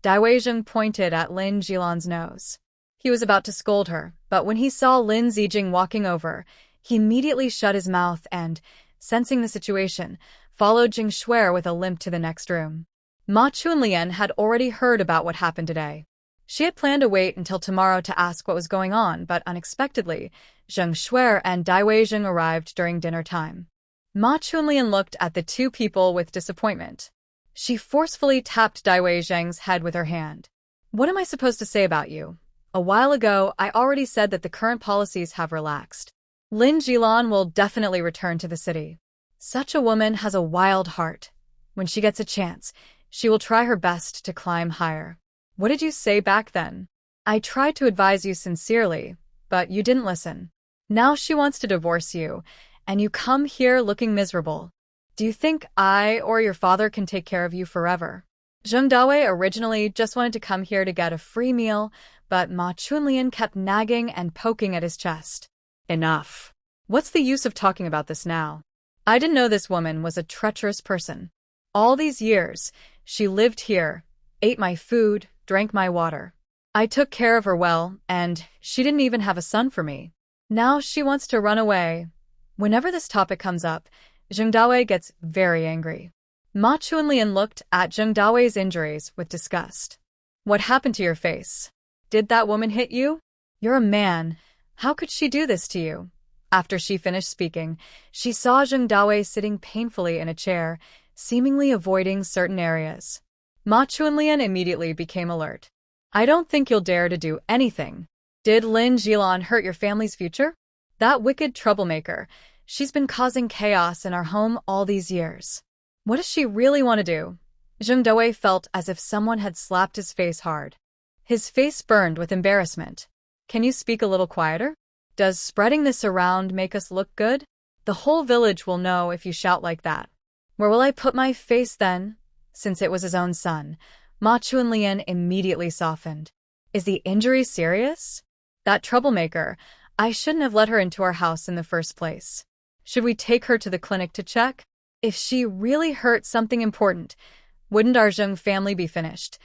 Dai Weizheng pointed at Lin Jilan's nose. He was about to scold her, but when he saw Lin Zijing walking over, he immediately shut his mouth and, sensing the situation, followed Zheng Shuer with a limp to the next room. Ma Chunlian had already heard about what happened today. She had planned to wait until tomorrow to ask what was going on, but unexpectedly, Zheng Shuer and Dai Weizheng arrived during dinner time. Ma Chunlian looked at the two people with disappointment. She forcefully tapped Dai Weizheng's head with her hand. "What am I supposed to say about you? A while ago, I already said that the current policies have relaxed. Lin Jilan will definitely return to the city. Such a woman has a wild heart. When she gets a chance, she will try her best to climb higher." "What did you say back then?" "I tried to advise you sincerely, but you didn't listen. Now she wants to divorce you, and you come here looking miserable. Do you think I or your father can take care of you forever? Zheng Dawei originally just wanted to come here to get a free meal, but Ma Chunlian kept nagging and poking at his chest. Enough. What's the use of talking about this now? I didn't know this woman was a treacherous person. All these years, she lived here, ate my food, drank my water. I took care of her well, and she didn't even have a son for me. Now she wants to run away. Whenever this topic comes up, Zheng Dawei gets very angry. Ma Chunlian looked at Zheng Dawei's injuries with disgust. What happened to your face? Did that woman hit you? You're a man. How could she do this to you? After she finished speaking, she saw Zheng Dawei sitting painfully in a chair, seemingly avoiding certain areas. Ma Chunlian immediately became alert. I don't think you'll dare to do anything. Did Lin Jilan hurt your family's future? That wicked troublemaker. She's been causing chaos in our home all these years. What does she really want to do? Zheng Dawei felt as if someone had slapped his face hard. His face burned with embarrassment. Can you speak a little quieter? Does spreading this around make us look good? The whole village will know if you shout like that. Where will I put my face then? Since it was his own son, Ma Chunlian immediately softened. Is the injury serious? That troublemaker, I shouldn't have let her into our house in the first place. Should we take her to the clinic to check? If she really hurt something important, wouldn't our Zheng family be finished?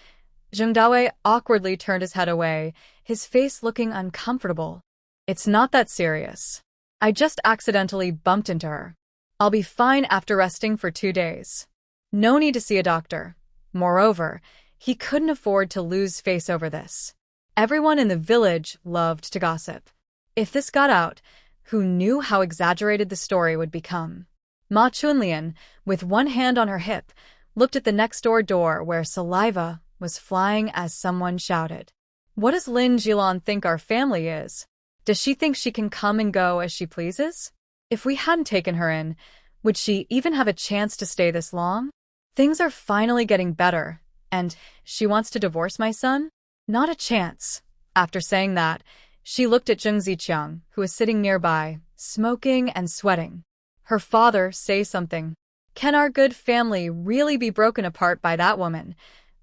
Zheng Dawei awkwardly turned his head away, his face looking uncomfortable. It's not that serious. I just accidentally bumped into her. I'll be fine after resting for 2 days. No need to see a doctor. Moreover, he couldn't afford to lose face over this. Everyone in the village loved to gossip. If this got out, who knew how exaggerated the story would become? Ma Chunlian, with one hand on her hip, looked at the next-door door where saliva was flying as someone shouted. What does Lin Jilan think our family is? Does she think she can come and go as she pleases? If we hadn't taken her in, would she even have a chance to stay this long? Things are finally getting better, and she wants to divorce my son? Not a chance. After saying that, she looked at Zheng Ziqiang, who was sitting nearby, smoking and sweating. Her father, say something. Can our good family really be broken apart by that woman?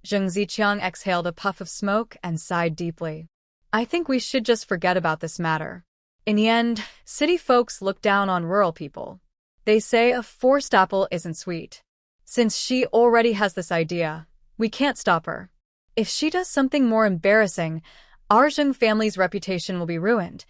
Zheng Ziqiang exhaled a puff of smoke and sighed deeply. I think we should just forget about this matter. In the end, city folks look down on rural people. They say a forced apple isn't sweet. Since she already has this idea, we can't stop her. If she does something more embarrassing, our Zheng family's reputation will be ruined.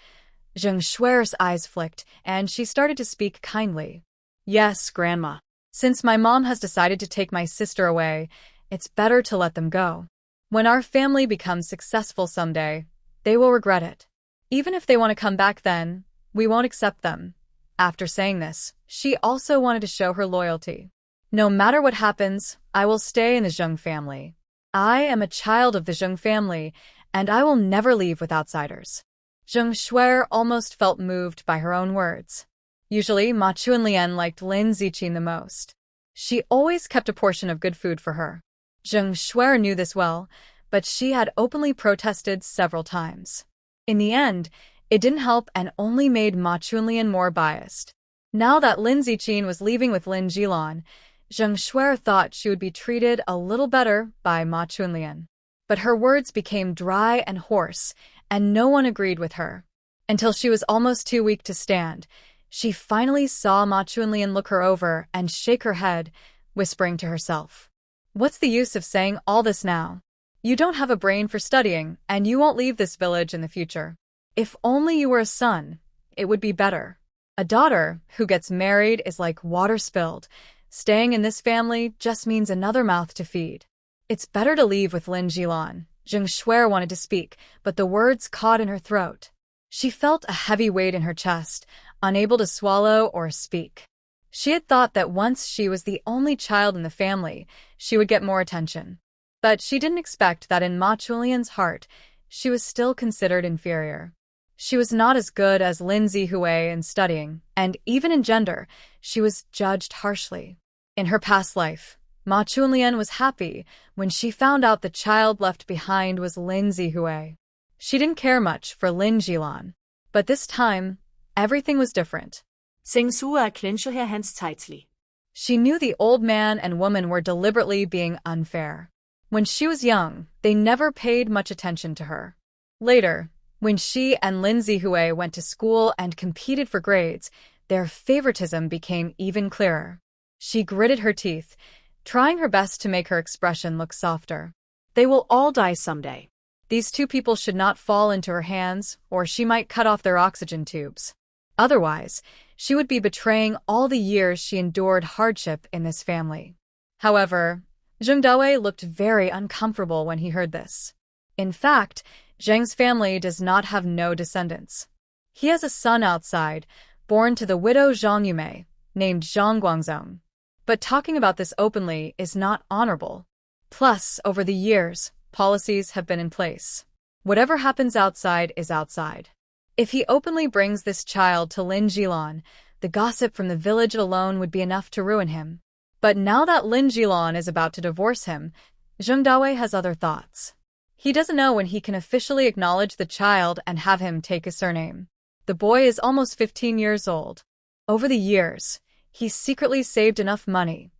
Zheng Shuer's eyes flicked, and she started to speak kindly. Yes, Grandma. Since my mom has decided to take my sister away, it's better to let them go. When our family becomes successful someday, they will regret it. Even if they want to come back then, we won't accept them. After saying this, she also wanted to show her loyalty. No matter what happens, I will stay in the Zheng family. I am a child of the Zheng family, and I will never leave with outsiders. Zheng Shuer almost felt moved by her own words. Usually, Ma Chunlian liked Lin Ziqing the most. She always kept a portion of good food for her. Zheng Shuer knew this well, but she had openly protested several times. In the end, it didn't help and only made Ma Chunlian more biased. Now that Lin Ziqing was leaving with Lin Jilan, Zheng Shuer thought she would be treated a little better by Ma Chunlian. But her words became dry and hoarse, and no one agreed with her. Until she was almost too weak to stand, she finally saw Ma Chunlian look her over and shake her head, whispering to herself. What's the use of saying all this now? You don't have a brain for studying, and you won't leave this village in the future. If only you were a son, it would be better. A daughter who gets married is like water spilled. Staying in this family just means another mouth to feed. It's better to leave with Lin Jilan. Zheng Shuer wanted to speak, but the words caught in her throat. She felt a heavy weight in her chest, unable to swallow or speak. She had thought that once she was the only child in the family, she would get more attention. But she didn't expect that in Ma Chunlian's heart, she was still considered inferior. She was not as good as Lin Zihui in studying, and even in gender, she was judged harshly. In her past life, Ma Chunlian was happy when she found out the child left behind was Lin Zihui. She didn't care much for Lin Jilan. But this time, everything was different. Censur erklænscher her hans Teitzli. She knew the old man and woman were deliberately being unfair. When she was young, they never paid much attention to her. Later, when she and Lin Zihui went to school and competed for grades, their favoritism became even clearer. She gritted her teeth, trying her best to make her expression look softer. They will all die someday. These two people should not fall into her hands, or she might cut off their oxygen tubes. Otherwise, she would be betraying all the years she endured hardship in this family. However, Zheng Dawei looked very uncomfortable when he heard this. In fact, Zheng's family does not have no descendants. He has a son outside, born to the widow Zhang Yumei, named Zhang Guangzong. But talking about this openly is not honorable. Plus, over the years, policies have been in place. Whatever happens outside is outside. If he openly brings this child to Lin Jilan, the gossip from the village alone would be enough to ruin him. But now that Lin Jilan is about to divorce him, Zheng Dawei has other thoughts. He doesn't know when he can officially acknowledge the child and have him take his surname. The boy is almost 15 years old. Over the years, he secretly saved enough money.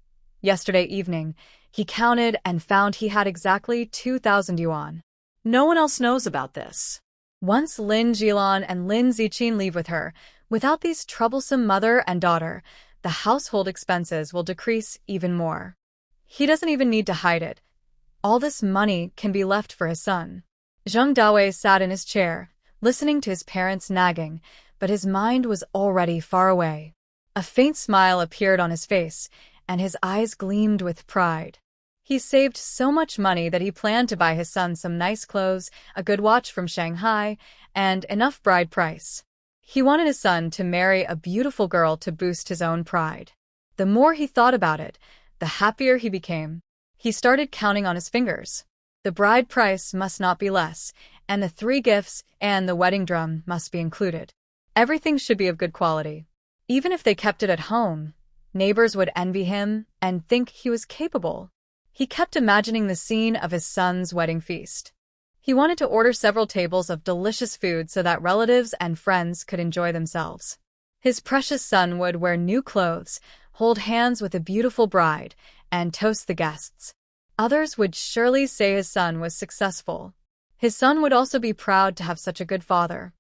Yesterday evening, he counted and found he had exactly 2,000 yuan. No one else knows about this. Once Lin Jilan and Lin Ziqin leave with her, without these troublesome mother and daughter, the household expenses will decrease even more. He doesn't even need to hide it. All this money can be left for his son. Zheng Dawei sat in his chair, listening to his parents nagging, but his mind was already far away. A faint smile appeared on his face, and his eyes gleamed with pride. He saved so much money that he planned to buy his son some nice clothes, a good watch from Shanghai, and enough bride price. He wanted his son to marry a beautiful girl to boost his own pride. The more he thought about it, the happier he became. He started counting on his fingers. The bride price must not be less, and the 3 gifts and the wedding drum must be included. Everything should be of good quality. Even if they kept it at home, neighbors would envy him and think he was capable. He kept imagining the scene of his son's wedding feast. He wanted to order several tables of delicious food so that relatives and friends could enjoy themselves. His precious son would wear new clothes, hold hands with a beautiful bride, and toast the guests. Others would surely say his son was successful. His son would also be proud to have such a good father.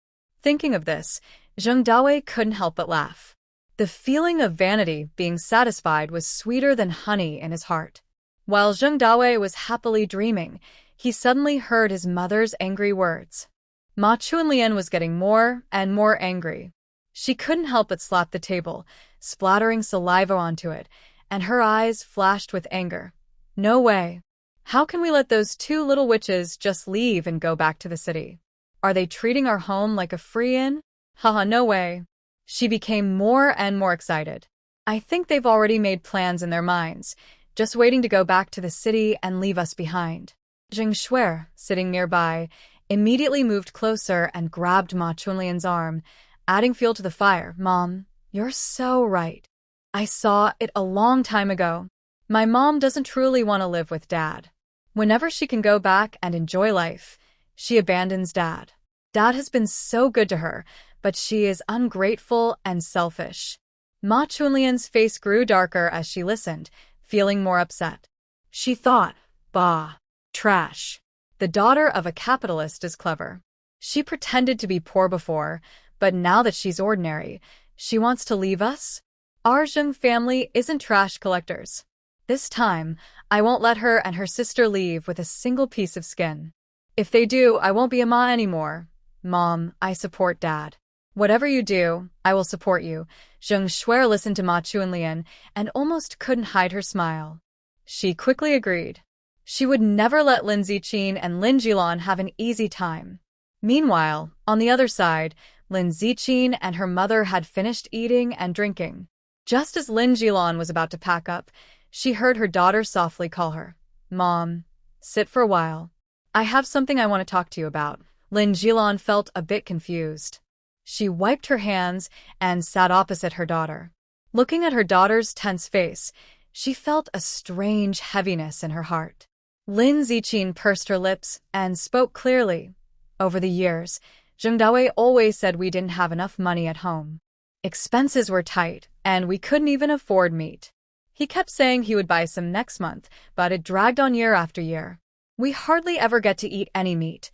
Thinking of this, Zheng Dawei couldn't help but laugh. The feeling of vanity being satisfied was sweeter than honey in his heart. While Zheng Dawei was happily dreaming, he suddenly heard his mother's angry words. Ma Chunlian was getting more and more angry. She couldn't help but slap the table, splattering saliva onto it, and her eyes flashed with anger. No way. How can we let those 2 little witches just leave and go back to the city? Are they treating our home like a free inn? Haha, no way. She became more and more excited. I think they've already made plans in their minds, just waiting to go back to the city and leave us behind. Zheng Shuer, sitting nearby, immediately moved closer and grabbed Ma Chunlian's arm, adding fuel to the fire. Mom, you're so right. I saw it a long time ago. My mom doesn't truly want to live with Dad. Whenever she can go back and enjoy life, she abandons Dad. Dad has been so good to her, but she is ungrateful and selfish. Ma Chunlian's face grew darker as she listened, feeling more upset. She thought, bah, trash. The daughter of a capitalist is clever. She pretended to be poor before, but now that she's ordinary, she wants to leave us? Our Zheng family isn't trash collectors. This time, I won't let her and her sister leave with a single piece of skin. If they do, I won't be a ma anymore. Mom, I support Dad. Whatever you do, I will support you. Zheng Shuer listened to Ma Chunlian and almost couldn't hide her smile. She quickly agreed. She would never let Lin Ziqin and Lin Jilan have an easy time. Meanwhile, on the other side, Lin Ziqin and her mother had finished eating and drinking. Just as Lin Jilan was about to pack up, she heard her daughter softly call her. Mom, sit for a while. I have something I want to talk to you about. Lin Jilan felt a bit confused. She wiped her hands and sat opposite her daughter. Looking at her daughter's tense face, she felt a strange heaviness in her heart. Lin Ziqin pursed her lips and spoke clearly. Over the years, Zheng Dawei always said we didn't have enough money at home. Expenses were tight, and we couldn't even afford meat. He kept saying he would buy some next month, but it dragged on year after year. We hardly ever get to eat any meat.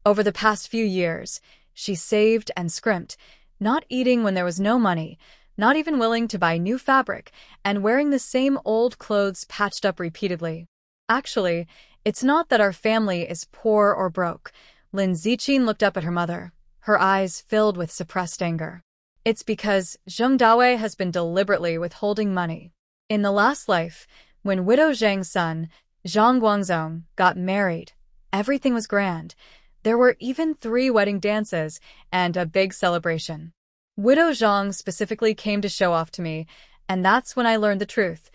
Over the past few years, she saved and scrimped, not eating when there was no money, not even willing to buy new fabric, and wearing the same old clothes patched up repeatedly. Actually, it's not that our family is poor or broke. Lin Ziqin looked up at her mother, her eyes filled with suppressed anger. It's because Zheng Dawei has been deliberately withholding money. In the last life, when widow Zhang's son, Zhang Guangzong, got married, everything was grand. There were even 3 wedding dances and a big celebration. Widow Zhang specifically came to show off to me, and that's when I learned the truth.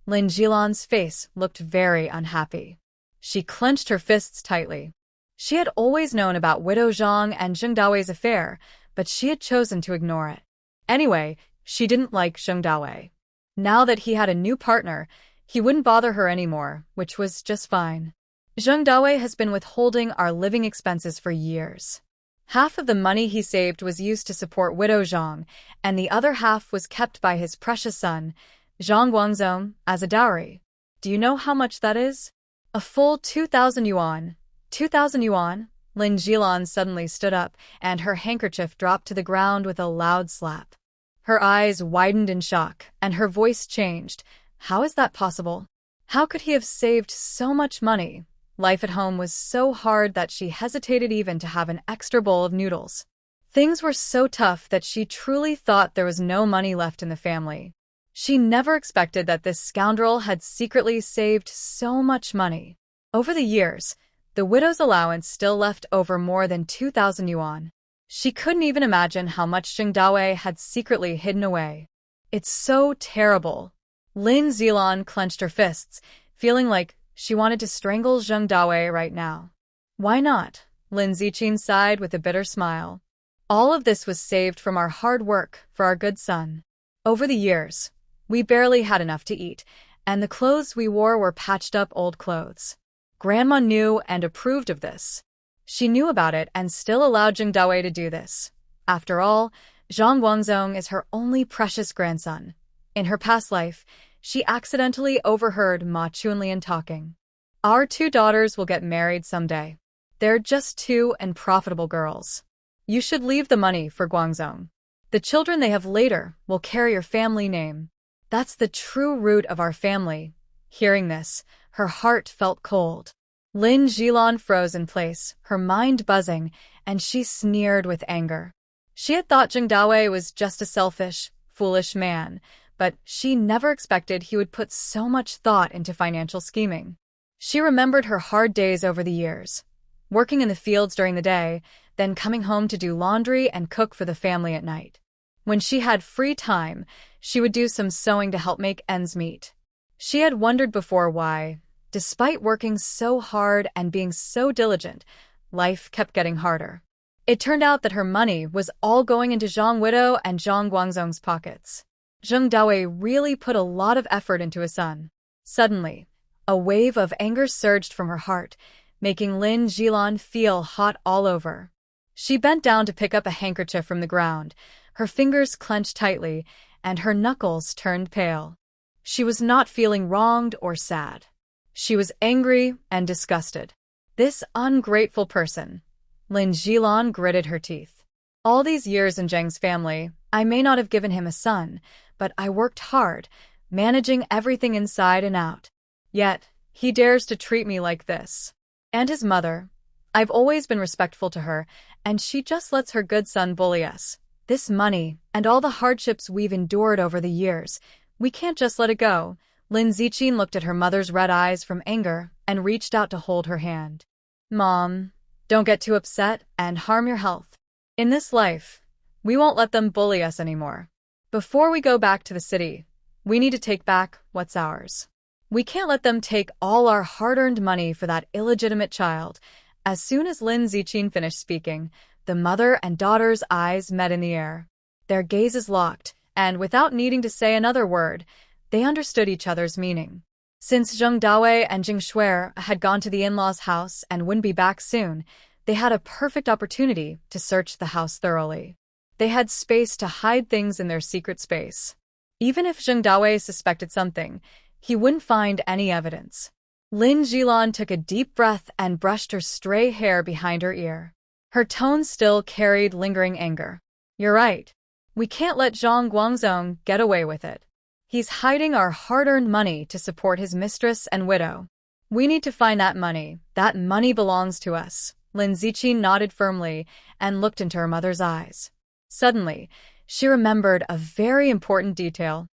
Lin Jilan's face looked very unhappy. She clenched her fists tightly. She had always known about widow Zhang and Zheng Dawei's affair, but she had chosen to ignore it. Anyway, she didn't like Zheng Dawei. Now that he had a new partner, he wouldn't bother her anymore, which was just fine. Zheng Dawei has been withholding our living expenses for years. Half of the money he saved was used to support widow Zhang, and the other half was kept by his precious son, Zhang Guangzong, as a dowry. Do you know how much that is? A full 2,000 yuan. 2,000 yuan? Lin Jilan suddenly stood up, and her handkerchief dropped to the ground with a loud slap. Her eyes widened in shock, and her voice changed. How is that possible? How could he have saved so much money? Life at home was so hard that she hesitated even to have an extra bowl of noodles. Things were so tough that she truly thought there was no money left in the family. She never expected that this scoundrel had secretly saved so much money. Over the years, the widow's allowance still left over more than 2,000 yuan. She couldn't even imagine how much Zheng Dawei had secretly hidden away. It's so terrible. Lin Zilan clenched her fists, feeling like she wanted to strangle Zheng Dawei right now. Why not? Lin Ziqin sighed with a bitter smile. All of this was saved from our hard work for our good son. Over the years, we barely had enough to eat, and the clothes we wore were patched up old clothes. Grandma knew and approved of this. She knew about it and still allowed Zheng Dawei to do this. After all, Zhang Guangzong is her only precious grandson. In her past life, she accidentally overheard Ma Chunlian talking. Our 2 daughters will get married someday. They're just 2 and profitable girls. You should leave the money for Guangzong. The children they have later will carry your family name. That's the true root of our family. Hearing this, her heart felt cold. Lin Jilan froze in place, her mind buzzing, and she sneered with anger. She had thought Zheng Dawei was just a selfish, foolish man, but she never expected he would put so much thought into financial scheming. She remembered her hard days over the years, working in the fields during the day, then coming home to do laundry and cook for the family at night. When she had free time, she would do some sewing to help make ends meet. She had wondered before why, despite working so hard and being so diligent, life kept getting harder. It turned out that her money was all going into Zhang Widow and Zhang Guangzong's pockets. Zheng Dawei really put a lot of effort into his son. Suddenly, a wave of anger surged from her heart, making Lin Jilan feel hot all over. She bent down to pick up a handkerchief from the ground, her fingers clenched tightly, and her knuckles turned pale. She was not feeling wronged or sad. She was angry and disgusted. This ungrateful person. Lin Jilan gritted her teeth. All these years in Zheng's family, I may not have given him a son, but I worked hard, managing everything inside and out. Yet, he dares to treat me like this. And his mother. I've always been respectful to her, and she just lets her good son bully us. This money, and all the hardships we've endured over the years, we can't just let it go. Lin Ziqin looked at her mother's red eyes from anger and reached out to hold her hand. Mom, don't get too upset and harm your health. In this life, we won't let them bully us anymore. Before we go back to the city, we need to take back what's ours. We can't let them take all our hard-earned money for that illegitimate child. As soon as Lin Ziqin finished speaking, the mother and daughter's eyes met in the air. Their gazes locked, and without needing to say another word, they understood each other's meaning. Since Zheng Dawei and Jing Shuer had gone to the in-laws' house and wouldn't be back soon, they had a perfect opportunity to search the house thoroughly. They had space to hide things in their secret space. Even if Zheng Dawei suspected something, he wouldn't find any evidence. Lin Jilan took a deep breath and brushed her stray hair behind her ear. Her tone still carried lingering anger. You're right. We can't let Zhang Guangzong get away with it. He's hiding our hard-earned money to support his mistress and widow. We need to find that money. That money belongs to us. Lin Ziqi nodded firmly and looked into her mother's eyes. Suddenly, she remembered a very important detail.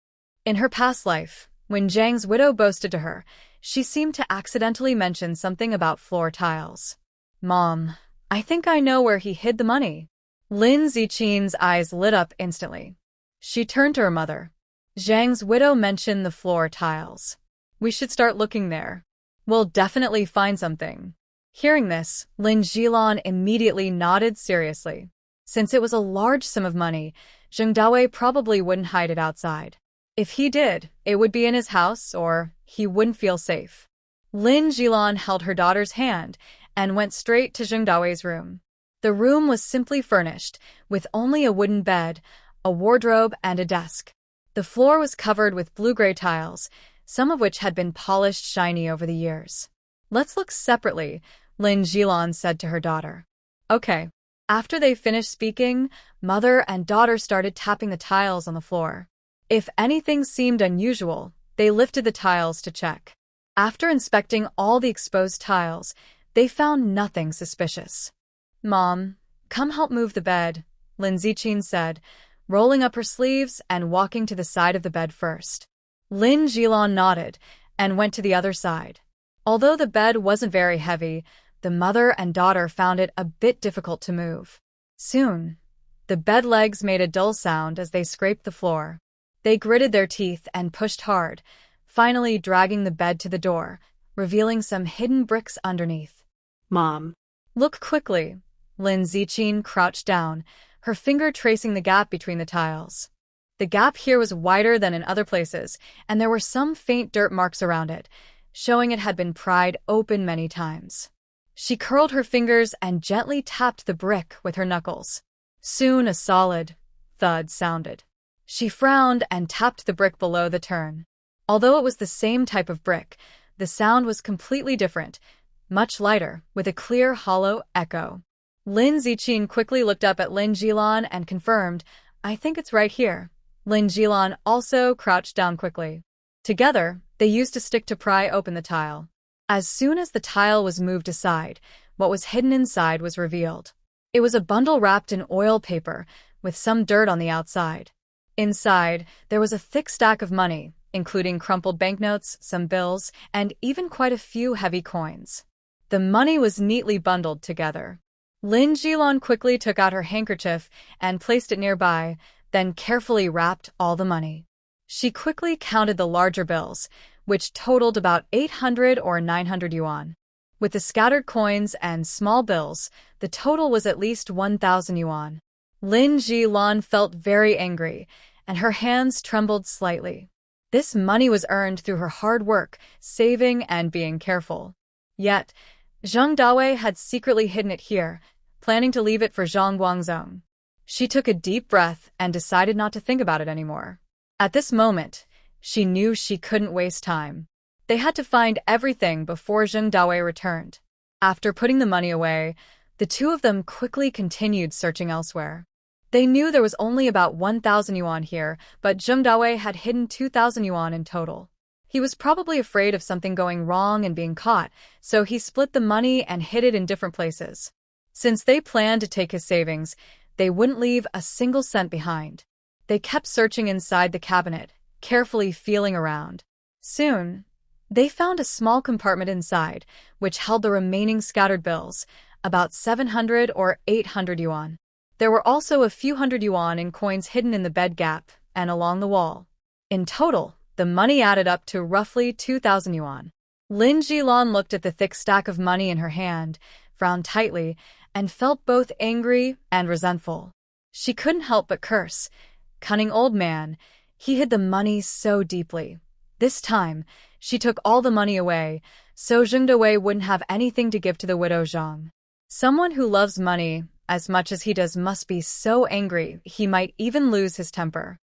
In her past life, when Zhang's widow boasted to her, she seemed to accidentally mention something about floor tiles. Mom, I think I know where he hid the money. Lin Ziqin's eyes lit up instantly. She turned to her mother. Zhang's widow mentioned the floor tiles. We should start looking there. We'll definitely find something. Hearing this, Lin Jilan immediately nodded seriously. Since it was a large sum of money, Zheng Dawei probably wouldn't hide it outside. If he did, it would be in his house, or he wouldn't feel safe. Lin Jilan held her daughter's hand and went straight to Zheng Dawei's room. The room was simply furnished, with only a wooden bed, a wardrobe, and a desk. The floor was covered with blue-gray tiles, some of which had been polished shiny over the years. Let's look separately, Lin Jilan said to her daughter. Okay. After they finished speaking, mother and daughter started tapping the tiles on the floor. If anything seemed unusual, they lifted the tiles to check. After inspecting all the exposed tiles, they found nothing suspicious. Mom, come help move the bed, Lin Ziqin said, rolling up her sleeves and walking to the side of the bed first. Lin Jilan nodded and went to the other side. Although the bed wasn't very heavy, the mother and daughter found it a bit difficult to move. Soon, the bed legs made a dull sound as they scraped the floor. They gritted their teeth and pushed hard, finally dragging the bed to the door, revealing some hidden bricks underneath. Mom. Look quickly. Lin Ziqin crouched down, her finger tracing the gap between the tiles. The gap here was wider than in other places, and there were some faint dirt marks around it, showing it had been pried open many times. She curled her fingers and gently tapped the brick with her knuckles. Soon a solid thud sounded. She frowned and tapped the brick below the turn. Although it was the same type of brick, the sound was completely different, much lighter, with a clear, hollow echo. Lin Ziqin quickly looked up at Lin Jilan and confirmed, I think it's right here. Lin Jilan also crouched down quickly. Together, they used a stick to pry open the tile. As soon as the tile was moved aside, what was hidden inside was revealed. It was a bundle wrapped in oil paper, with some dirt on the outside. Inside, there was a thick stack of money, including crumpled banknotes, some bills, and even quite a few heavy coins. The money was neatly bundled together. Lin Jilan quickly took out her handkerchief and placed it nearby, then carefully wrapped all the money. She quickly counted the larger bills, which totaled about 800 or 900 yuan. With the scattered coins and small bills, the total was at least 1,000 yuan. Lin Jilan felt very angry, and her hands trembled slightly. This money was earned through her hard work, saving, and being careful. Yet, Zheng Dawei had secretly hidden it here, planning to leave it for Zhang Guangzong. She took a deep breath and decided not to think about it anymore. At this moment, she knew she couldn't waste time. They had to find everything before Zheng Dawei returned. After putting the money away, the two of them quickly continued searching elsewhere. They knew there was only about 1,000 yuan here, but Zheng Dawei had hidden 2,000 yuan in total. He was probably afraid of something going wrong and being caught, so he split the money and hid it in different places. Since they planned to take his savings, they wouldn't leave a single cent behind. They kept searching inside the cabinet, carefully feeling around. Soon, they found a small compartment inside, which held the remaining scattered bills, about 700 or 800 yuan. There were also a few hundred yuan in coins hidden in the bed gap and along the wall. In total, the money added up to roughly 2,000 yuan. Lin Jilan looked at the thick stack of money in her hand, frowned tightly, and felt both angry and resentful. She couldn't help but curse. Cunning old man, he hid the money so deeply. This time, she took all the money away, so Zheng Dawei wouldn't have anything to give to the widow Zhang. Someone who loves money as much as he does must be so angry he might even lose his temper.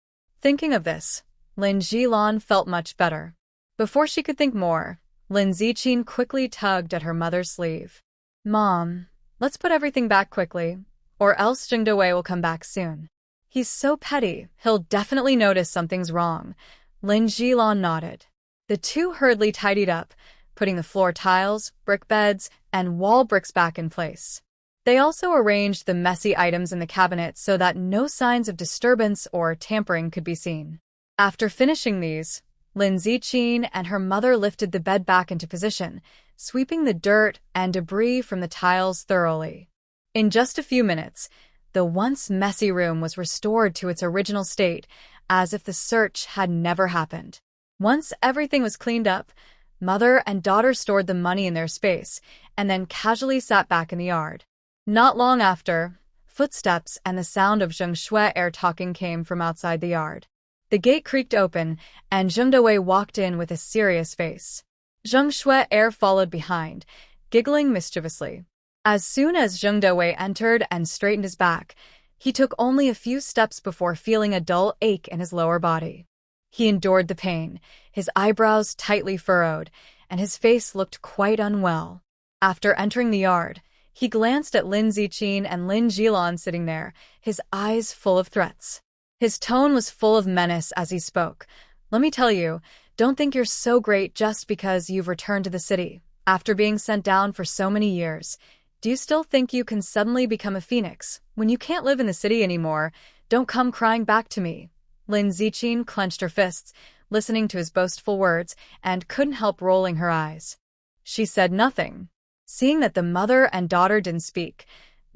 Thinking of this, Lin Zilan felt much better. Before she could think more, Lin Ziqin quickly tugged at her mother's sleeve. Mom, let's put everything back quickly, or else Zheng Dewei will come back soon. He's so petty, he'll definitely notice something's wrong. Lin Zilan nodded. The two hurriedly tidied up, putting the floor tiles, brick beds, and wall bricks back in place. They also arranged the messy items in the cabinet so that no signs of disturbance or tampering could be seen. After finishing these, Lin Ziqin and her mother lifted the bed back into position, sweeping the dirt and debris from the tiles thoroughly. In just a few minutes, the once messy room was restored to its original state, as if the search had never happened. Once everything was cleaned up, mother and daughter stored the money in their space and then casually sat back in the yard. Not long after, footsteps and the sound of Zheng Shuai talking came from outside the yard. The gate creaked open, and Zheng Dewei walked in with a serious face. Zheng Shuai followed behind, giggling mischievously. As soon as Zheng Dewei entered and straightened his back, he took only a few steps before feeling a dull ache in his lower body. He endured the pain, his eyebrows tightly furrowed, and his face looked quite unwell. After entering the yard, he glanced at Lin Ziqin and Lin Zilan sitting there, his eyes full of threats. His tone was full of menace as he spoke. Let me tell you, don't think you're so great just because you've returned to the city, after being sent down for so many years. Do you still think you can suddenly become a phoenix? When you can't live in the city anymore, don't come crying back to me. Lin Ziqin clenched her fists, listening to his boastful words, and couldn't help rolling her eyes. She said nothing. Seeing that the mother and daughter didn't speak,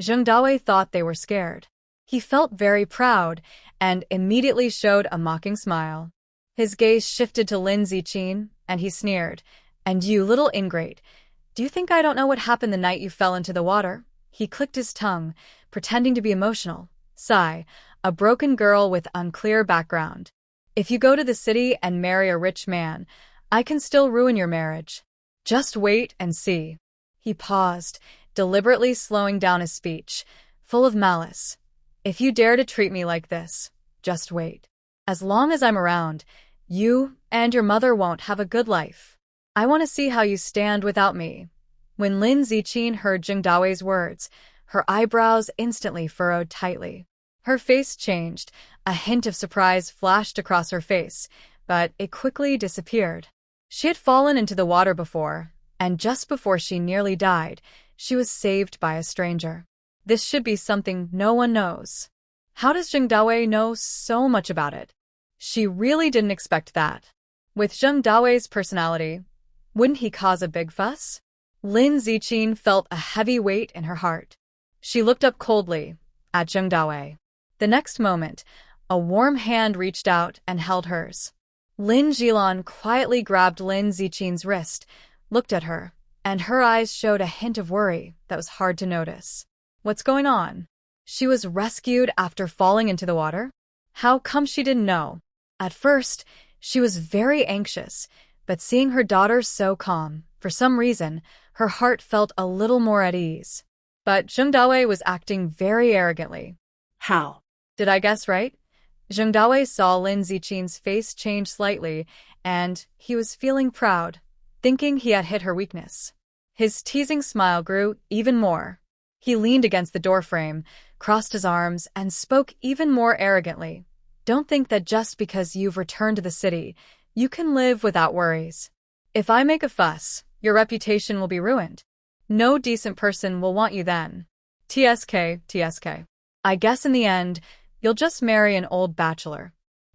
Zheng Dawei thought they were scared. He felt very proud and immediately showed a mocking smile. His gaze shifted to Lin Ziqin, and he sneered, "And you, little ingrate, do you think I don't know what happened the night you fell into the water?" He clicked his tongue, pretending to be emotional. Sigh, a broken girl with unclear background. If you go to the city and marry a rich man, I can still ruin your marriage. Just wait and see. He paused, deliberately slowing down his speech, full of malice. If you dare to treat me like this, just wait. As long as I'm around, you and your mother won't have a good life. I want to see how you stand without me. When Lin Ziqin heard Zheng Dawei's words, her eyebrows instantly furrowed tightly. Her face changed, a hint of surprise flashed across her face, but it quickly disappeared. She had fallen into the water before, and just before she nearly died, she was saved by a stranger. This should be something no one knows. How does Zheng Dawei know so much about it? She really didn't expect that. With Zheng Dawei's personality, wouldn't he cause a big fuss? Lin Ziqin felt a heavy weight in her heart. She looked up coldly at Zheng Dawei. The next moment, a warm hand reached out and held hers. Lin Zilan quietly grabbed Lin Ziqin's wrist, looked at her, and her eyes showed a hint of worry that was hard to notice. What's going on? She was rescued after falling into the water? How come she didn't know? At first, she was very anxious, but seeing her daughter so calm, for some reason, her heart felt a little more at ease. But Zheng Dawei was acting very arrogantly. How? Did I guess right? Zheng Dawei saw Lin Ziqin's face change slightly, and he was feeling proud, thinking he had hit her weakness. His teasing smile grew even more. He leaned against the doorframe, crossed his arms, and spoke even more arrogantly. Don't think that just because you've returned to the city, you can live without worries. If I make a fuss, your reputation will be ruined. No decent person will want you then. TSK. I guess in the end, you'll just marry an old bachelor.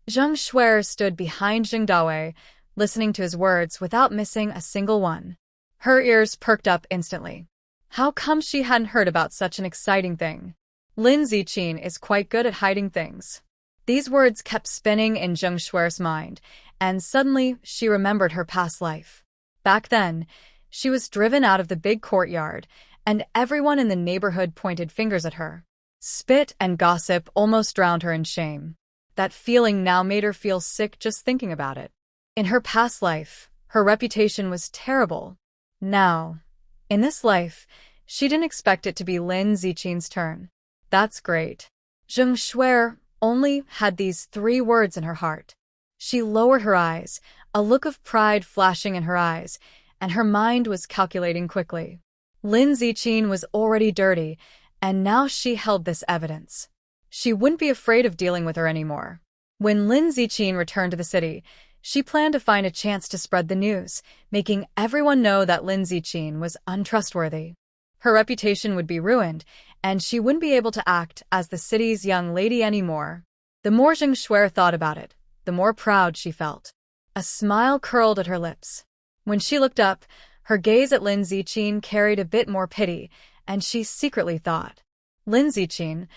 Zheng Shuai stood behind Zheng Dawei, listening to his words without missing a single one. Her ears perked up instantly. How come she hadn't heard about such an exciting thing? Lin Ziqin is quite good at hiding things. These words kept spinning in Zheng Shuai's mind, and suddenly she remembered her past life. Back then, she was driven out of the big courtyard, and everyone in the neighborhood pointed fingers at her. Spit and gossip almost drowned her in shame. That feeling now made her feel sick just thinking about it. In her past life, her reputation was terrible. Now, in this life, she didn't expect it to be Lin Ziqin's turn. That's great. Zheng Shuai only had these 3 words in her heart. She lowered her eyes, a look of pride flashing in her eyes, and her mind was calculating quickly. Lin Ziqin was already dirty, and now she held this evidence. She wouldn't be afraid of dealing with her anymore. When Lin Ziqin returned to the city, she planned to find a chance to spread the news, making everyone know that Lin Ziqin was untrustworthy. Her reputation would be ruined, and she wouldn't be able to act as the city's young lady anymore. The more Zheng Shuer thought about it, the more proud she felt. A smile curled at her lips. When she looked up, her gaze at Lin Ziqin carried a bit more pity, and she secretly thought, "Lin Ziqin,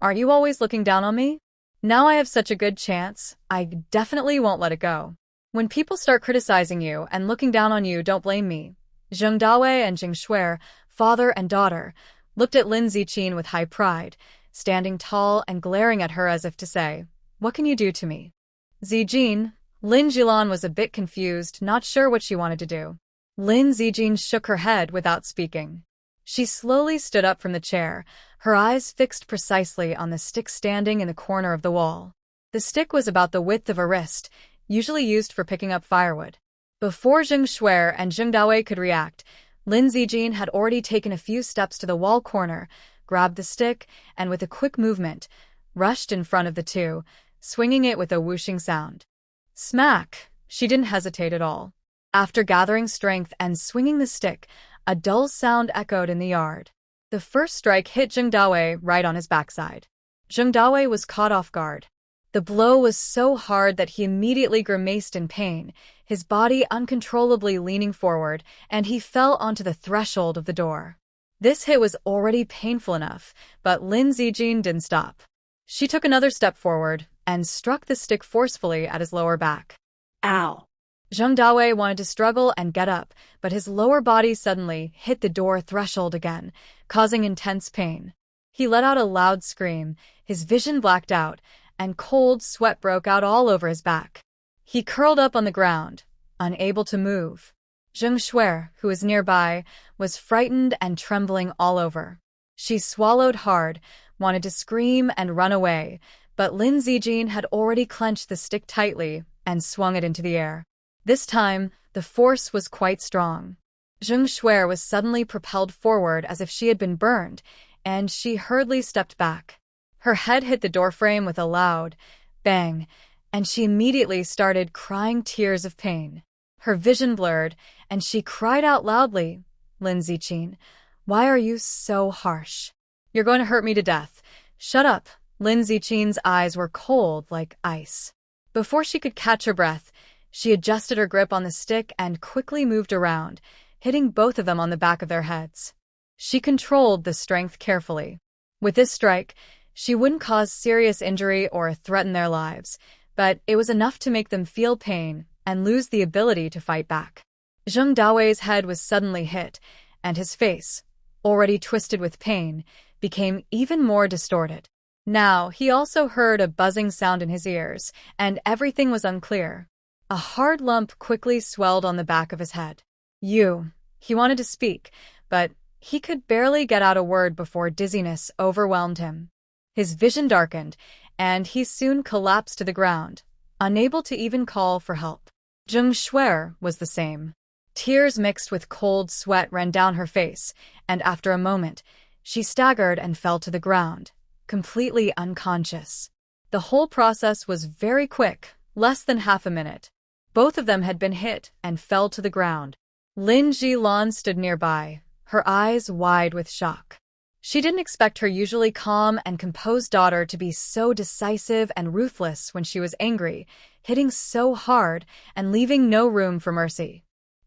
aren't you always looking down on me? Now I have such a good chance, I definitely won't let it go. When people start criticizing you and looking down on you, don't blame me." Zheng Dawei and Zheng Shuer, father and daughter, looked at Lin Ziqin with high pride, standing tall and glaring at her as if to say, "What can you do to me?" Zijin, Lin Jilan was a bit confused, not sure what she wanted to do. Lin Zijin shook her head without speaking. She slowly stood up from the chair, her eyes fixed precisely on the stick standing in the corner of the wall. The stick was about the width of a wrist, usually used for picking up firewood. Before Zheng Shuer and Zheng Dawei could react, Lin Zijin had already taken a few steps to the wall corner, grabbed the stick, and with a quick movement, rushed in front of the two, swinging it with a whooshing sound. Smack! She didn't hesitate at all. After gathering strength and swinging the stick, a dull sound echoed in the yard. The first strike hit Zheng Dawei right on his backside. Zheng Dawei was caught off guard. The blow was so hard that he immediately grimaced in pain, his body uncontrollably leaning forward, and he fell onto the threshold of the door. This hit was already painful enough, but Lin Zijin didn't stop. She took another step forward and struck the stick forcefully at his lower back. Ow! Zheng Dawei wanted to struggle and get up, but his lower body suddenly hit the door threshold again, causing intense pain. He let out a loud scream, his vision blacked out, and cold sweat broke out all over his back. He curled up on the ground, unable to move. Zheng Shuer, who was nearby, was frightened and trembling all over. She swallowed hard, wanted to scream and run away, but Lin Zijin had already clenched the stick tightly and swung it into the air. This time, the force was quite strong. Zheng Shuer was suddenly propelled forward as if she had been burned, and she hurriedly stepped back. Her head hit the doorframe with a loud bang, and she immediately started crying tears of pain. Her vision blurred, and she cried out loudly, "Lin Ziqin, why are you so harsh? You're going to hurt me to death. Shut up." Lin Ziqin's eyes were cold like ice. Before she could catch her breath, she adjusted her grip on the stick and quickly moved around, hitting both of them on the back of their heads. She controlled the strength carefully. With this strike, she wouldn't cause serious injury or threaten their lives, but it was enough to make them feel pain and lose the ability to fight back. Zheng Dawei's head was suddenly hit, and his face, already twisted with pain, became even more distorted. Now, he also heard a buzzing sound in his ears, and everything was unclear. A hard lump quickly swelled on the back of his head. He wanted to speak, but he could barely get out a word before dizziness overwhelmed him. His vision darkened, and he soon collapsed to the ground, unable to even call for help. Zheng Shuer was the same. Tears mixed with cold sweat ran down her face, and after a moment, she staggered and fell to the ground, completely unconscious. The whole process was very quick, less than half a minute. Both of them had been hit and fell to the ground. Lin Jilan stood nearby, her eyes wide with shock. She didn't expect her usually calm and composed daughter to be so decisive and ruthless when she was angry, hitting so hard and leaving no room for mercy.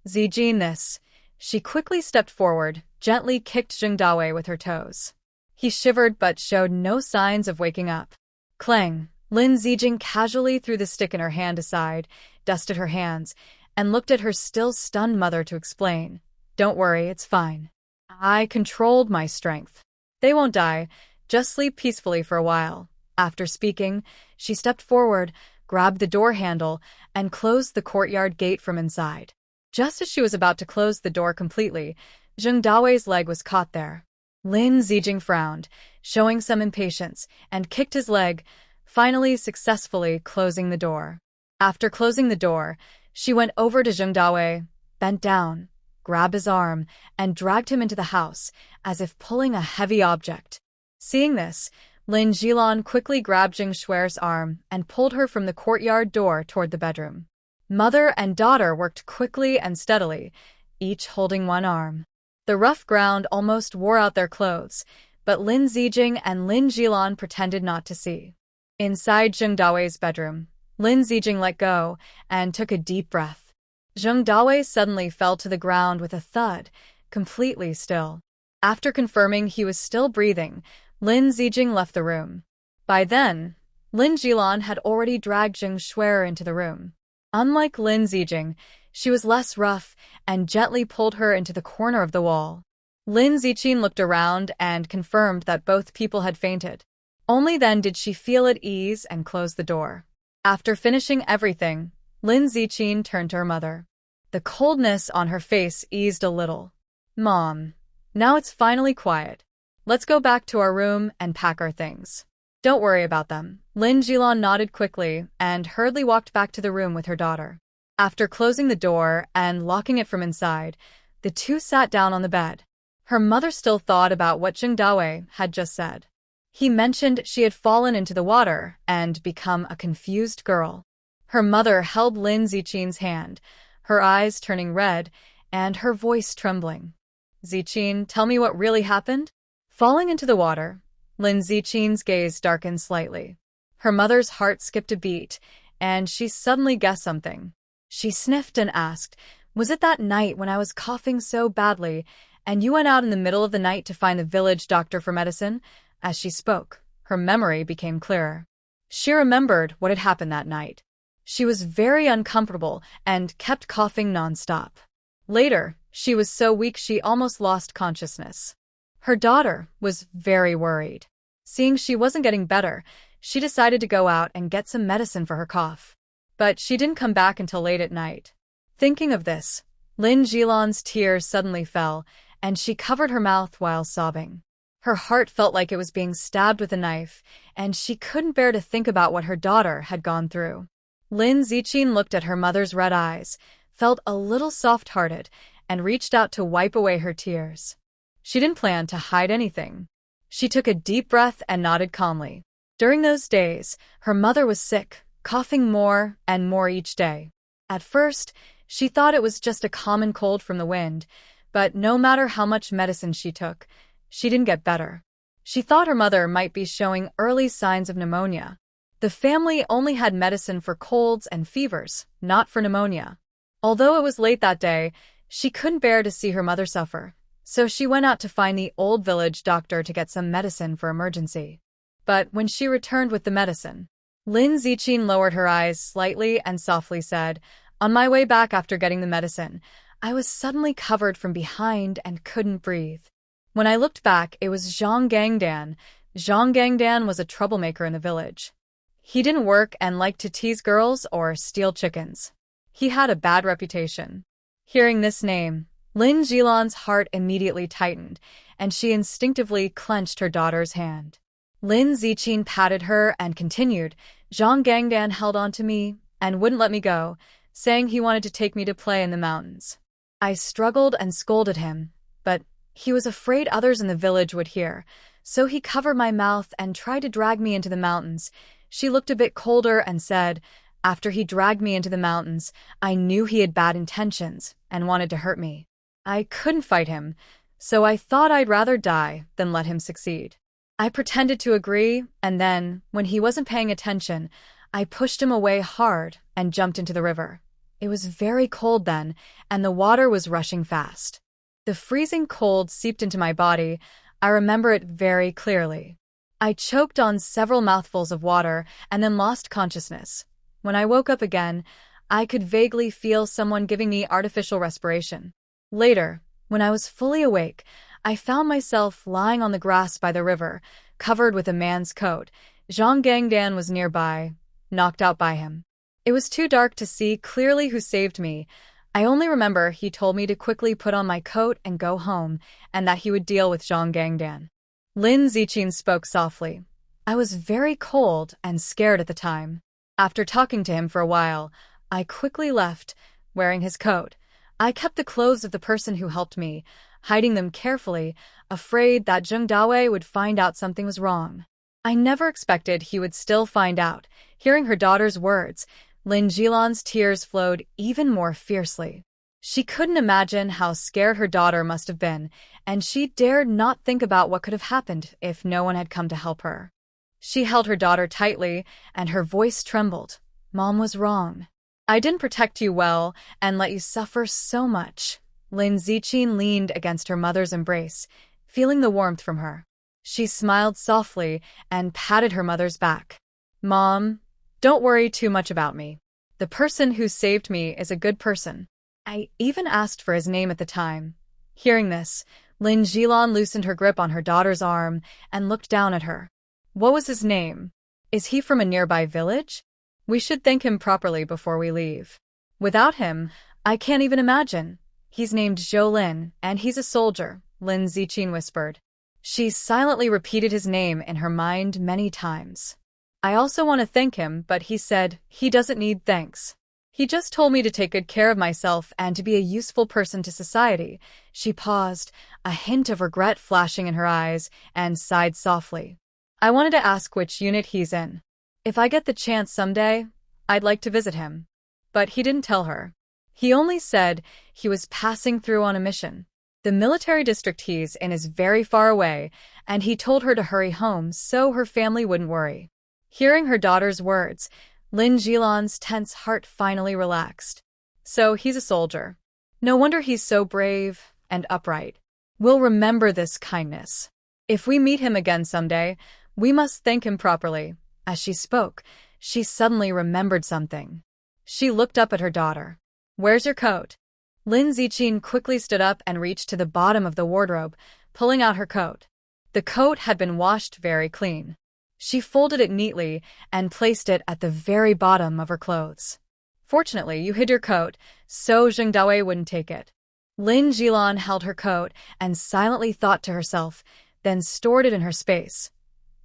Zijin this. She quickly stepped forward, gently kicked Zheng Dawei with her toes. He shivered but showed no signs of waking up. Clang! Lin Zijin casually threw the stick in her hand aside, dusted her hands, and looked at her still stunned mother to explain. "Don't worry, it's fine. I controlled my strength. They won't die, just sleep peacefully for a while." After speaking, she stepped forward, grabbed the door handle, and closed the courtyard gate from inside. Just as she was about to close the door completely, Zheng Dawei's leg was caught there. Lin Zijing frowned, showing some impatience, and kicked his leg, finally successfully closing the door. After closing the door, she went over to Zheng Dawei, bent down, grabbed his arm, and dragged him into the house, as if pulling a heavy object. Seeing this, Lin Jilan quickly grabbed Jing Shui's arm and pulled her from the courtyard door toward the bedroom. Mother and daughter worked quickly and steadily, each holding one arm. The rough ground almost wore out their clothes, but Lin Zijing and Lin Jilan pretended not to see. Inside Zheng Dawei's bedroom, Lin Zijing let go and took a deep breath. Zheng Dawei suddenly fell to the ground with a thud, completely still. After confirming he was still breathing, Lin Zijing left the room. By then, Lin Jilan had already dragged Jing Shui into the room. Unlike Lin Zijing, she was less rough and gently pulled her into the corner of the wall. Lin Ziqin looked around and confirmed that both people had fainted. Only then did she feel at ease and close the door. After finishing everything, Lin Ziqin turned to her mother. The coldness on her face eased a little. "Mom, now it's finally quiet. Let's go back to our room and pack our things." "Don't worry about them." Lin Jilan nodded quickly and hurriedly walked back to the room with her daughter. After closing the door and locking it from inside, the two sat down on the bed. Her mother still thought about what Zheng Dawei had just said. He mentioned she had fallen into the water and become a confused girl. Her mother held Lin Ziqin's hand, her eyes turning red and her voice trembling. "Ziqin, tell me what really happened?" Falling into the water, Lin Ziqin's gaze darkened slightly. Her mother's heart skipped a beat, and she suddenly guessed something. She sniffed and asked, "Was it that night when I was coughing so badly, and you went out in the middle of the night to find the village doctor for medicine?" As she spoke, her memory became clearer. She remembered what had happened that night. She was very uncomfortable and kept coughing nonstop. Later, she was so weak she almost lost consciousness. Her daughter was very worried. Seeing she wasn't getting better, she decided to go out and get some medicine for her cough. But she didn't come back until late at night. Thinking of this, Lin Jilan's tears suddenly fell, and she covered her mouth while sobbing. Her heart felt like it was being stabbed with a knife, and she couldn't bear to think about what her daughter had gone through. Lin Ziqin looked at her mother's red eyes, felt a little soft-hearted, and reached out to wipe away her tears. She didn't plan to hide anything. She took a deep breath and nodded calmly. During those days, her mother was sick, coughing more and more each day. At first, she thought it was just a common cold from the wind, but no matter how much medicine she took, she didn't get better. She thought her mother might be showing early signs of pneumonia. The family only had medicine for colds and fevers, not for pneumonia. Although it was late that day, she couldn't bear to see her mother suffer, so she went out to find the old village doctor to get some medicine for emergency. But when she returned with the medicine, Lin Ziqin lowered her eyes slightly and softly said, "On my way back after getting the medicine, I was suddenly covered from behind and couldn't breathe. When I looked back, it was Zhang Gangdan. Zhang Gangdan was a troublemaker in the village. He didn't work and liked to tease girls or steal chickens. He had a bad reputation." Hearing this name, Lin Jilan's heart immediately tightened, and she instinctively clenched her daughter's hand. Lin Ziqin patted her and continued, "Zhang Gangdan held on to me and wouldn't let me go, saying he wanted to take me to play in the mountains. I struggled and scolded him, but he was afraid others in the village would hear, so he covered my mouth and tried to drag me into the mountains." She looked a bit colder and said, "After he dragged me into the mountains, I knew he had bad intentions and wanted to hurt me. I couldn't fight him, so I thought I'd rather die than let him succeed. I pretended to agree, and then, when he wasn't paying attention, I pushed him away hard and jumped into the river. It was very cold then, and the water was rushing fast. The freezing cold seeped into my body. I remember it very clearly. I choked on several mouthfuls of water and then lost consciousness. When I woke up again, I could vaguely feel someone giving me artificial respiration. Later, when I was fully awake, I found myself lying on the grass by the river, covered with a man's coat. Zhang Gangdan was nearby, knocked out by him. It was too dark to see clearly who saved me. I only remember he told me to quickly put on my coat and go home, and that he would deal with Zhang Gangdan." Lin Ziqin spoke softly. "I was very cold and scared at the time. After talking to him for a while, I quickly left, wearing his coat. I kept the clothes of the person who helped me, hiding them carefully, afraid that Zheng Dawei would find out something was wrong. I never expected he would still find out. Hearing her daughter's words, Lin Jilan's tears flowed even more fiercely. She couldn't imagine how scared her daughter must have been, and she dared not think about what could have happened if no one had come to help her. She held her daughter tightly, and her voice trembled. Mom was wrong. I didn't protect you well and let you suffer so much. Lin Ziqin leaned against her mother's embrace, feeling the warmth from her. She smiled softly and patted her mother's back. Mom, don't worry too much about me. The person who saved me is a good person. I even asked for his name at the time. Hearing this, Lin Jilan loosened her grip on her daughter's arm and looked down at her. What was his name? Is he from a nearby village? We should thank him properly before we leave. Without him, I can't even imagine. He's named Zhou Lin, and he's a soldier, Lin Ziqin whispered. She silently repeated his name in her mind many times. I also want to thank him, but he said he doesn't need thanks. He just told me to take good care of myself and to be a useful person to society. She paused, a hint of regret flashing in her eyes, and sighed softly. I wanted to ask which unit he's in. If I get the chance someday, I'd like to visit him. But he didn't tell her. He only said he was passing through on a mission. The military district he's in is very far away, and he told her to hurry home so her family wouldn't worry. Hearing her daughter's words, Lin Jilan's tense heart finally relaxed. So he's a soldier. No wonder he's so brave and upright. We'll remember this kindness. If we meet him again someday, we must thank him properly. As she spoke, she suddenly remembered something. She looked up at her daughter. Where's your coat? Lin Ziqin quickly stood up and reached to the bottom of the wardrobe, pulling out her coat. The coat had been washed very clean. She folded it neatly and placed it at the very bottom of her clothes. Fortunately, you hid your coat, so Zheng Dawei wouldn't take it. Lin Jilan held her coat and silently thought to herself, then stored it in her space.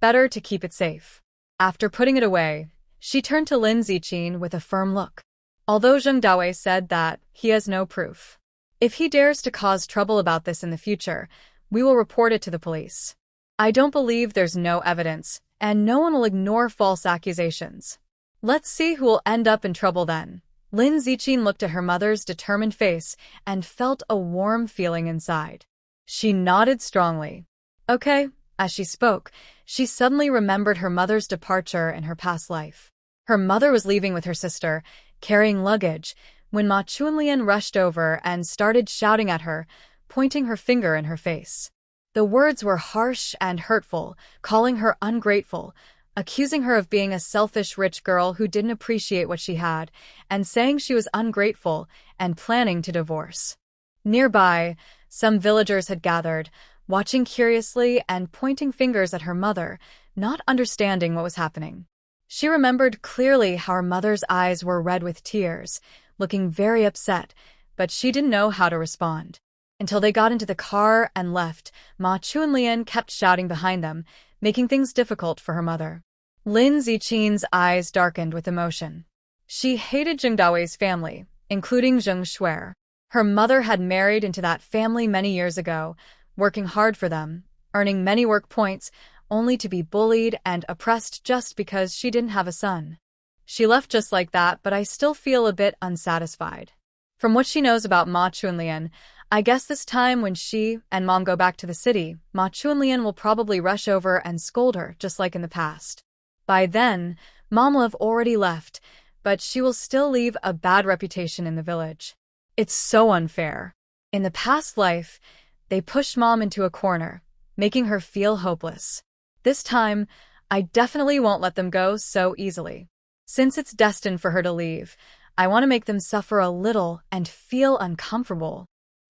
Better to keep it safe. After putting it away, she turned to Lin Ziqin with a firm look. Although Zheng Dawei said that he has no proof. If he dares to cause trouble about this in the future, we will report it to the police. I don't believe there's no evidence, and no one will ignore false accusations. Let's see who will end up in trouble then. Lin Ziqin looked at her mother's determined face and felt a warm feeling inside. She nodded strongly. Okay. As she spoke, she suddenly remembered her mother's departure in her past life. Her mother was leaving with her sister, carrying luggage, when Ma Chunlian rushed over and started shouting at her, pointing her finger in her face. The words were harsh and hurtful, calling her ungrateful, accusing her of being a selfish rich girl who didn't appreciate what she had, and saying she was ungrateful and planning to divorce. Nearby, some villagers had gathered, watching curiously and pointing fingers at her mother, not understanding what was happening. She remembered clearly how her mother's eyes were red with tears, looking very upset, but she didn't know how to respond. Until they got into the car and left, Ma Chunlian kept shouting behind them, making things difficult for her mother. Lin Ziqin's eyes darkened with emotion. She hated Zheng Dawei's family, including Zheng Shuer. Her mother had married into that family many years ago, working hard for them, earning many work points, only to be bullied and oppressed just because she didn't have a son. She left just like that, but I still feel a bit unsatisfied. From what she knows about Ma Chunlian, I guess this time when she and Mom go back to the city, Ma Chunlian will probably rush over and scold her, just like in the past. By then, Mom will have already left, but she will still leave a bad reputation in the village. It's so unfair. In the past life, they pushed Mom into a corner, making her feel hopeless. This time, I definitely won't let them go so easily. Since it's destined for her to leave, I want to make them suffer a little and feel uncomfortable.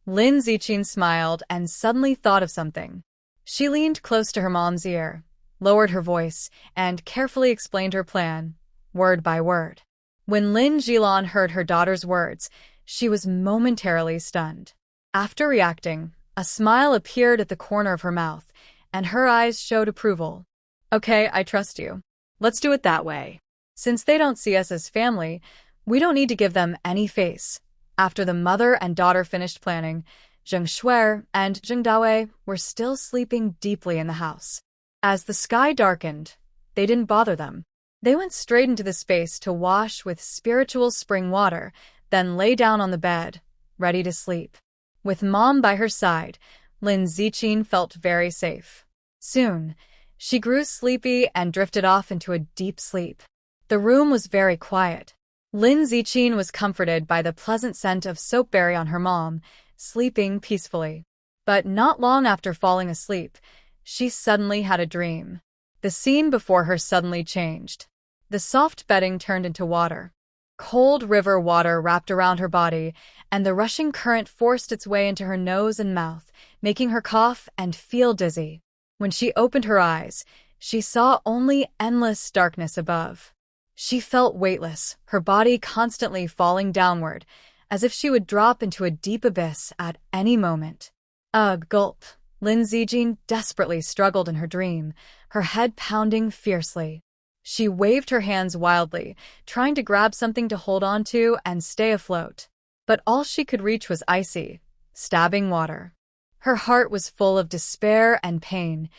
Lin Ziqin smiled and suddenly thought of something. She leaned close to her mom's ear, lowered her voice, and carefully explained her plan, word by word. When Lin Jilan heard her daughter's words, she was momentarily stunned. After reacting, a smile appeared at the corner of her mouth, and her eyes showed approval. Okay, I trust you. Let's do it that way. Since they don't see us as family, we don't need to give them any face. After the mother and daughter finished planning, Zheng Shuer and Zheng Dawei were still sleeping deeply in the house. As the sky darkened, they didn't bother them. They went straight into the space to wash with spiritual spring water, then lay down on the bed, ready to sleep. With Mom by her side, Lin Ziqin felt very safe. Soon, she grew sleepy and drifted off into a deep sleep. The room was very quiet. Lin Ziqin was comforted by the pleasant scent of soapberry on her mom, sleeping peacefully. But not long after falling asleep, she suddenly had a dream. The scene before her suddenly changed. The soft bedding turned into water. Cold river water wrapped around her body, and the rushing current forced its way into her nose and mouth, making her cough and feel dizzy. When she opened her eyes, she saw only endless darkness above. She felt weightless, her body constantly falling downward, as if she would drop into a deep abyss at any moment. Ugh, gulp. Lin Ziqin desperately struggled in her dream, her head pounding fiercely. She waved her hands wildly, trying to grab something to hold on to and stay afloat. But all she could reach was icy, stabbing water. Her heart was full of despair and pain,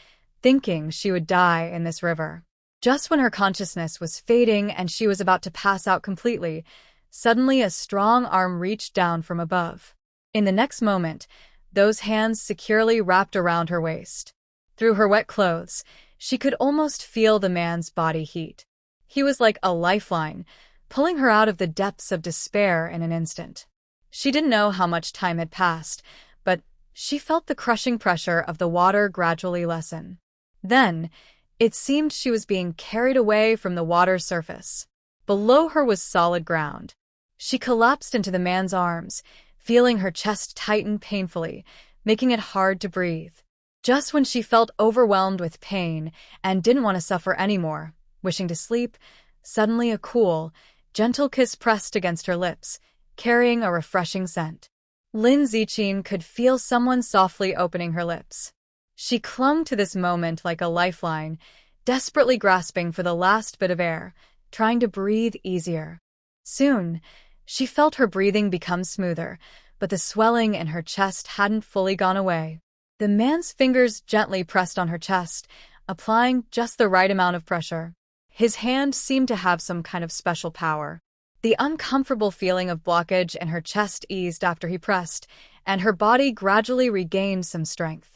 thinking she would die in this river. Just when her consciousness was fading and she was about to pass out completely, suddenly a strong arm reached down from above. In the next moment, those hands securely wrapped around her waist. Through her wet clothes, she could almost feel the man's body heat. He was like a lifeline, pulling her out of the depths of despair in an instant. She didn't know how much time had passed, but she felt the crushing pressure of the water gradually lessen. Then, it seemed she was being carried away from the water's surface. Below her was solid ground. She collapsed into the man's arms, feeling her chest tighten painfully, making it hard to breathe. Just when she felt overwhelmed with pain and didn't want to suffer anymore, wishing to sleep, suddenly a cool, gentle kiss pressed against her lips, carrying a refreshing scent. Lin Ziqin could feel someone softly opening her lips. She clung to this moment like a lifeline, desperately grasping for the last bit of air, trying to breathe easier. Soon, she felt her breathing become smoother, but the swelling in her chest hadn't fully gone away. The man's fingers gently pressed on her chest, applying just the right amount of pressure. His hand seemed to have some kind of special power. The uncomfortable feeling of blockage in her chest eased after he pressed, and her body gradually regained some strength.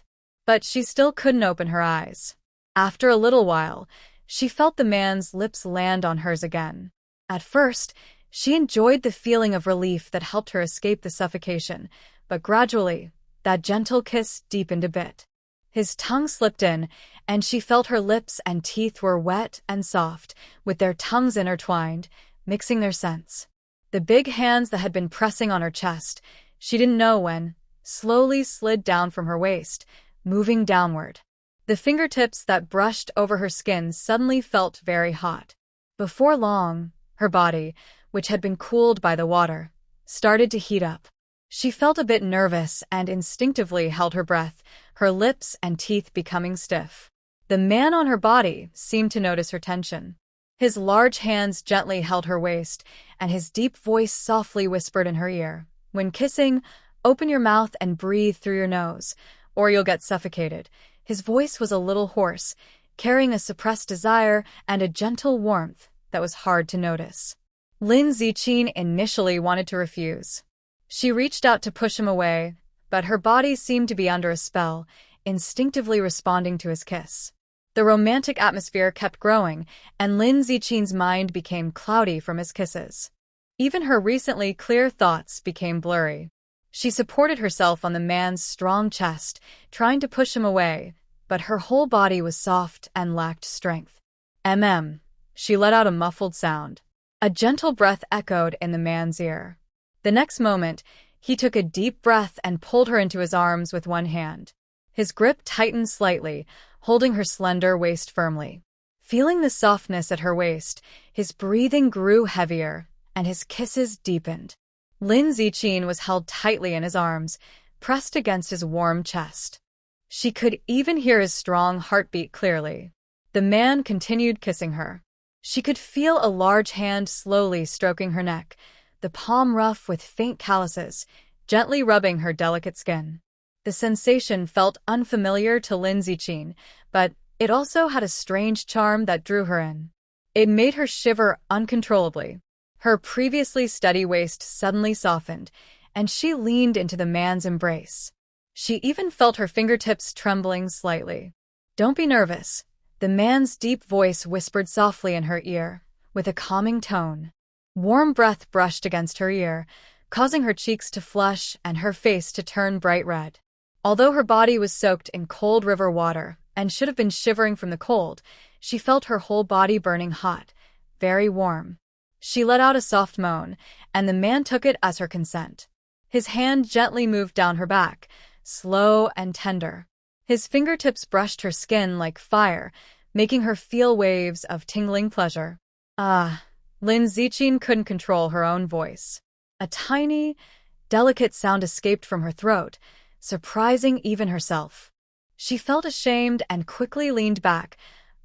But she still couldn't open her eyes. After a little while, she felt the man's lips land on hers again. At first, she enjoyed the feeling of relief that helped her escape the suffocation, but gradually, that gentle kiss deepened a bit. His tongue slipped in, and she felt her lips and teeth were wet and soft, with their tongues intertwined, mixing their scents. The big hands that had been pressing on her chest, she didn't know when, slowly slid down from her waist, moving downward. The fingertips that brushed over her skin suddenly felt very hot. Before long, her body, which had been cooled by the water, started to heat up. She felt a bit nervous and instinctively held her breath, her lips and teeth becoming stiff. The man on her body seemed to notice her tension. His large hands gently held her waist, and his deep voice softly whispered in her ear, "When kissing, open your mouth and breathe through your nose, or you'll get suffocated." His voice was a little hoarse, carrying a suppressed desire and a gentle warmth that was hard to notice. Lin Ziqin initially wanted to refuse. She reached out to push him away, but her body seemed to be under a spell, instinctively responding to his kiss. The romantic atmosphere kept growing, and Lin Ziqin's mind became cloudy from his kisses. Even her recently clear thoughts became blurry. She supported herself on the man's strong chest, trying to push him away, but her whole body was soft and lacked strength. She let out a muffled sound. A gentle breath echoed in the man's ear. The next moment, he took a deep breath and pulled her into his arms with one hand. His grip tightened slightly, holding her slender waist firmly. Feeling the softness at her waist, his breathing grew heavier, and his kisses deepened. Lin Ziqin was held tightly in his arms, pressed against his warm chest. She could even hear his strong heartbeat clearly. The man continued kissing her. She could feel a large hand slowly stroking her neck, the palm rough with faint calluses, gently rubbing her delicate skin. The sensation felt unfamiliar to Lin Ziqin, but it also had a strange charm that drew her in. It made her shiver uncontrollably. Her previously steady waist suddenly softened, and she leaned into the man's embrace. She even felt her fingertips trembling slightly. "Don't be nervous," the man's deep voice whispered softly in her ear, with a calming tone. Warm breath brushed against her ear, causing her cheeks to flush and her face to turn bright red. Although her body was soaked in cold river water and should have been shivering from the cold, she felt her whole body burning hot, very warm. She let out a soft moan, and the man took it as her consent. His hand gently moved down her back, slow and tender. His fingertips brushed her skin like fire, making her feel waves of tingling pleasure. Ah, Lin Ziqin couldn't control her own voice. A tiny, delicate sound escaped from her throat, surprising even herself. She felt ashamed and quickly leaned back,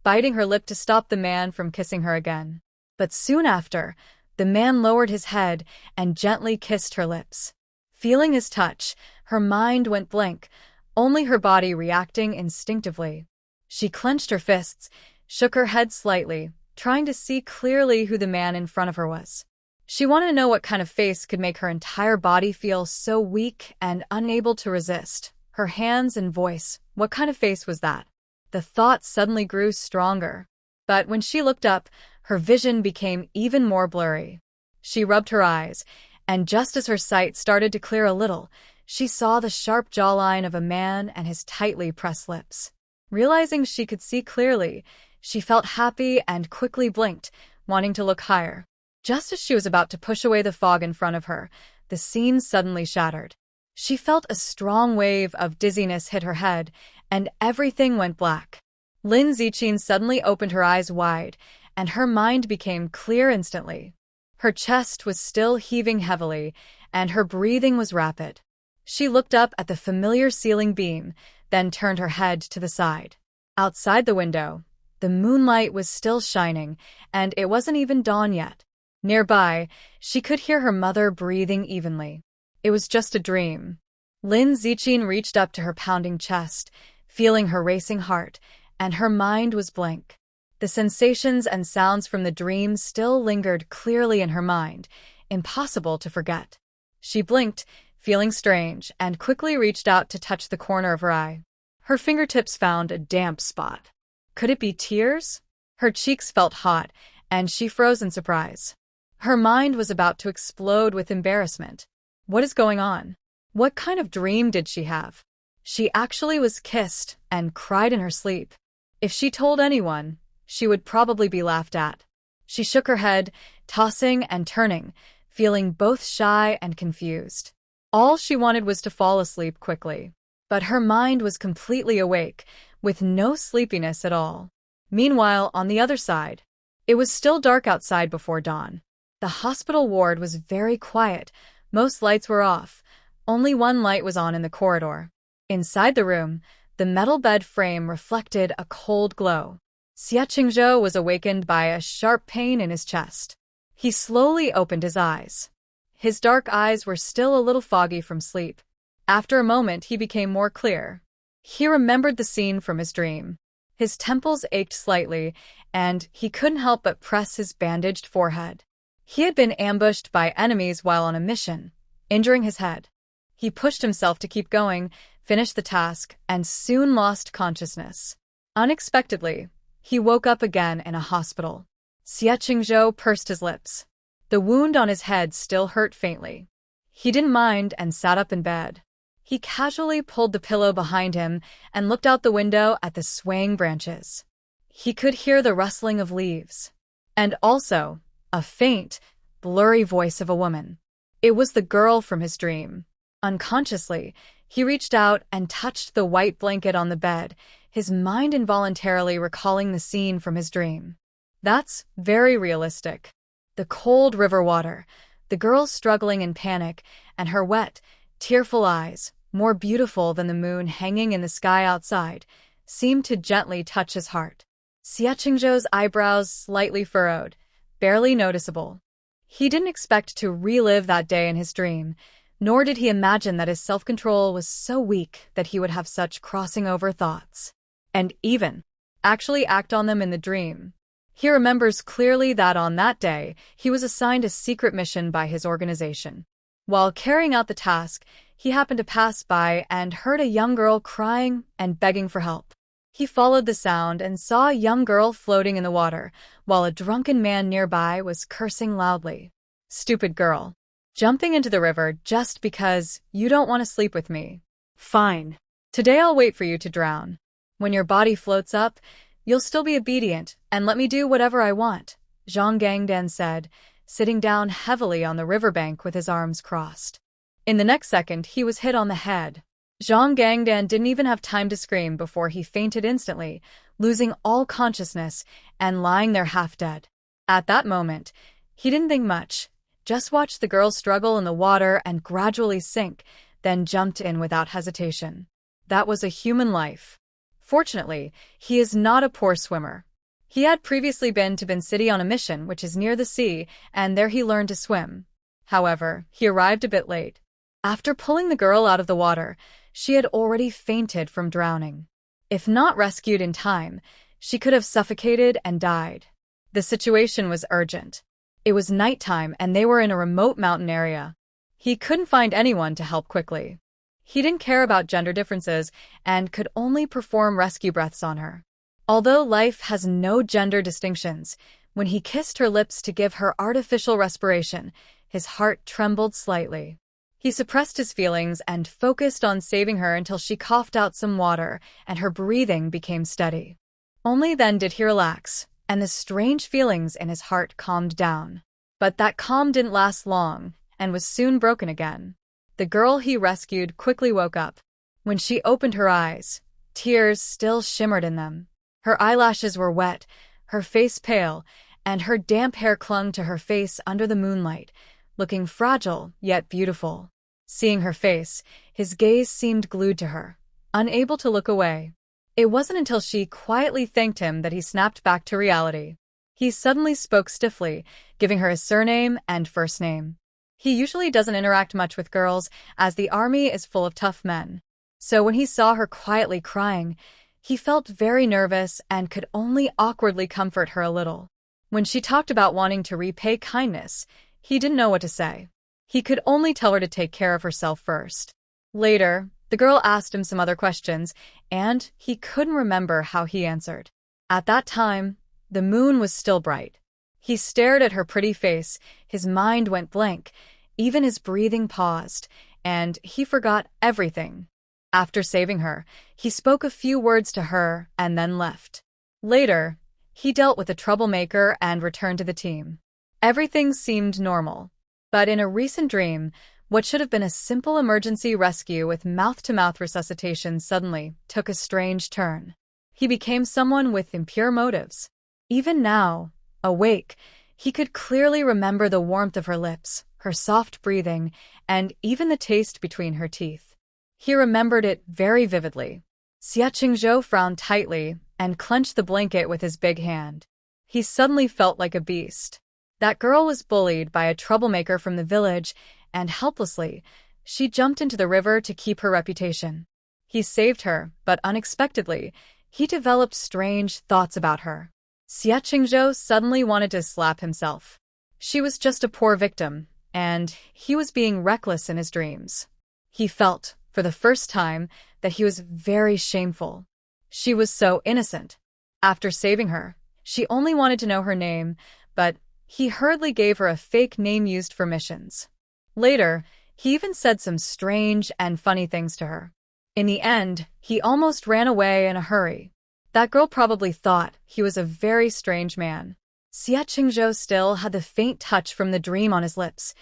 biting her lip to stop the man from kissing her again. But soon after, the man lowered his head and gently kissed her lips. Feeling his touch, her mind went blank, only her body reacting instinctively. She clenched her fists, shook her head slightly, trying to see clearly who the man in front of her was. She wanted to know what kind of face could make her entire body feel so weak and unable to resist. Her hands and voice, what kind of face was that? The thought suddenly grew stronger. But when she looked up, her vision became even more blurry. She rubbed her eyes, and just as her sight started to clear a little, she saw the sharp jawline of a man and his tightly pressed lips. Realizing she could see clearly, she felt happy and quickly blinked, wanting to look higher. Just as she was about to push away the fog in front of her, the scene suddenly shattered. She felt a strong wave of dizziness hit her head, and everything went black. Lin Ziqin suddenly opened her eyes wide, and her mind became clear instantly. Her chest was still heaving heavily, and her breathing was rapid. She looked up at the familiar ceiling beam, then turned her head to the side. Outside the window, the moonlight was still shining, and it wasn't even dawn yet. Nearby, she could hear her mother breathing evenly. It was just a dream. Lin Ziqin reached up to her pounding chest, feeling her racing heart, and her mind was blank. The sensations and sounds from the dream still lingered clearly in her mind, impossible to forget. She blinked, feeling strange, and quickly reached out to touch the corner of her eye. Her fingertips found a damp spot. Could it be tears? Her cheeks felt hot, and she froze in surprise. Her mind was about to explode with embarrassment. What is going on? What kind of dream did she have? She actually was kissed and cried in her sleep. If she told anyone, she would probably be laughed at. She shook her head, tossing and turning, feeling both shy and confused. All she wanted was to fall asleep quickly. But her mind was completely awake, with no sleepiness at all. Meanwhile, on the other side, it was still dark outside before dawn. The hospital ward was very quiet. Most lights were off. Only one light was on in the corridor. Inside the room, the metal bed frame reflected a cold glow. Xie Qingzhou was awakened by a sharp pain in his chest. He slowly opened his eyes. His dark eyes were still a little foggy from sleep. After a moment, he became more clear. He remembered the scene from his dream. His temples ached slightly, and he couldn't help but press his bandaged forehead. He had been ambushed by enemies while on a mission, injuring his head. He pushed himself to keep going, finished the task, and soon lost consciousness. Unexpectedly, he woke up again in a hospital. Xie Qingzhou pursed his lips. The wound on his head still hurt faintly. He didn't mind and sat up in bed. He casually pulled the pillow behind him and looked out the window at the swaying branches. He could hear the rustling of leaves. And also, a faint, blurry voice of a woman. It was the girl from his dream. Unconsciously, he reached out and touched the white blanket on the bed, his mind involuntarily recalling the scene from his dream. That's very realistic. The cold river water, the girl struggling in panic, and her wet, tearful eyes, more beautiful than the moon hanging in the sky outside, seemed to gently touch his heart. Xie Qingzhou's eyebrows slightly furrowed, barely noticeable. He didn't expect to relive that day in his dream, nor did he imagine that his self-control was so weak that he would have such crossing-over thoughts, and even actually act on them in the dream. He remembers clearly that on that day, he was assigned a secret mission by his organization. While carrying out the task, he happened to pass by and heard a young girl crying and begging for help. He followed the sound and saw a young girl floating in the water, while a drunken man nearby was cursing loudly. "Stupid girl. Jumping into the river just because you don't want to sleep with me. Fine. Today I'll wait for you to drown. When your body floats up, you'll still be obedient and let me do whatever I want," Zhang Gangdan said, sitting down heavily on the riverbank with his arms crossed. In the next second, he was hit on the head. Zhang Gangdan didn't even have time to scream before he fainted instantly, losing all consciousness and lying there half dead. At that moment, he didn't think much, just watched the girl struggle in the water and gradually sink, then jumped in without hesitation. That was a human life. Fortunately, he is not a poor swimmer. He had previously been to Bin City on a mission, which is near the sea, and there he learned to swim. However, he arrived a bit late. After pulling the girl out of the water, she had already fainted from drowning. If not rescued in time, she could have suffocated and died. The situation was urgent. It was nighttime and they were in a remote mountain area. He couldn't find anyone to help quickly. He didn't care about gender differences and could only perform rescue breaths on her. Although life has no gender distinctions, when he kissed her lips to give her artificial respiration, his heart trembled slightly. He suppressed his feelings and focused on saving her until she coughed out some water and her breathing became steady. Only then did he relax, and the strange feelings in his heart calmed down. But that calm didn't last long and was soon broken again. The girl he rescued quickly woke up. When she opened her eyes, tears still shimmered in them. Her eyelashes were wet, her face pale, and her damp hair clung to her face under the moonlight, looking fragile yet beautiful. Seeing her face, his gaze seemed glued to her, unable to look away. It wasn't until she quietly thanked him that he snapped back to reality. He suddenly spoke stiffly, giving her his surname and first name. He usually doesn't interact much with girls, as the army is full of tough men. So when he saw her quietly crying, he felt very nervous and could only awkwardly comfort her a little. When she talked about wanting to repay kindness, he didn't know what to say. He could only tell her to take care of herself first. Later, the girl asked him some other questions, and he couldn't remember how he answered. At that time, the moon was still bright. He stared at her pretty face, his mind went blank, even his breathing paused, and he forgot everything. After saving her, he spoke a few words to her and then left. Later, he dealt with a troublemaker and returned to the team. Everything seemed normal. But in a recent dream, what should have been a simple emergency rescue with mouth-to-mouth resuscitation suddenly took a strange turn. He became someone with impure motives. Even now, awake, he could clearly remember the warmth of her lips, her soft breathing, and even the taste between her teeth. He remembered it very vividly. Xie Qingzhou frowned tightly and clenched the blanket with his big hand. He suddenly felt like a beast. That girl was bullied by a troublemaker from the village, and helplessly, she jumped into the river to keep her reputation. He saved her, but unexpectedly, he developed strange thoughts about her. Xie Qingzhou suddenly wanted to slap himself. She was just a poor victim, and he was being reckless in his dreams. He felt, for the first time, that he was very shameful. She was so innocent. After saving her, she only wanted to know her name, but he hurriedly gave her a fake name used for missions. Later, he even said some strange and funny things to her. In the end, he almost ran away in a hurry. That girl probably thought he was a very strange man. Xie Qingzhou still had the faint touch from the dream on his lips,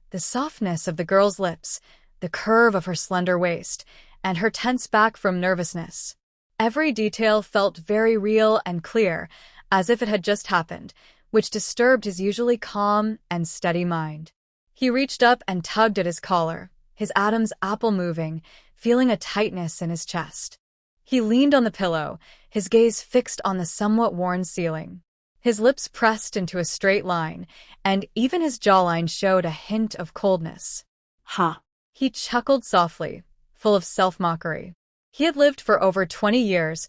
the softness of the girl's lips, the curve of her slender waist, and her tense back from nervousness. Every detail felt very real and clear, as if it had just happened, which disturbed his usually calm and steady mind. He reached up and tugged at his collar, his Adam's apple moving, feeling a tightness in his chest. He leaned on the pillow, his gaze fixed on the somewhat worn ceiling. His lips pressed into a straight line, and even his jawline showed a hint of coldness. Ha. He chuckled softly, full of self-mockery. He had lived for over 20 years,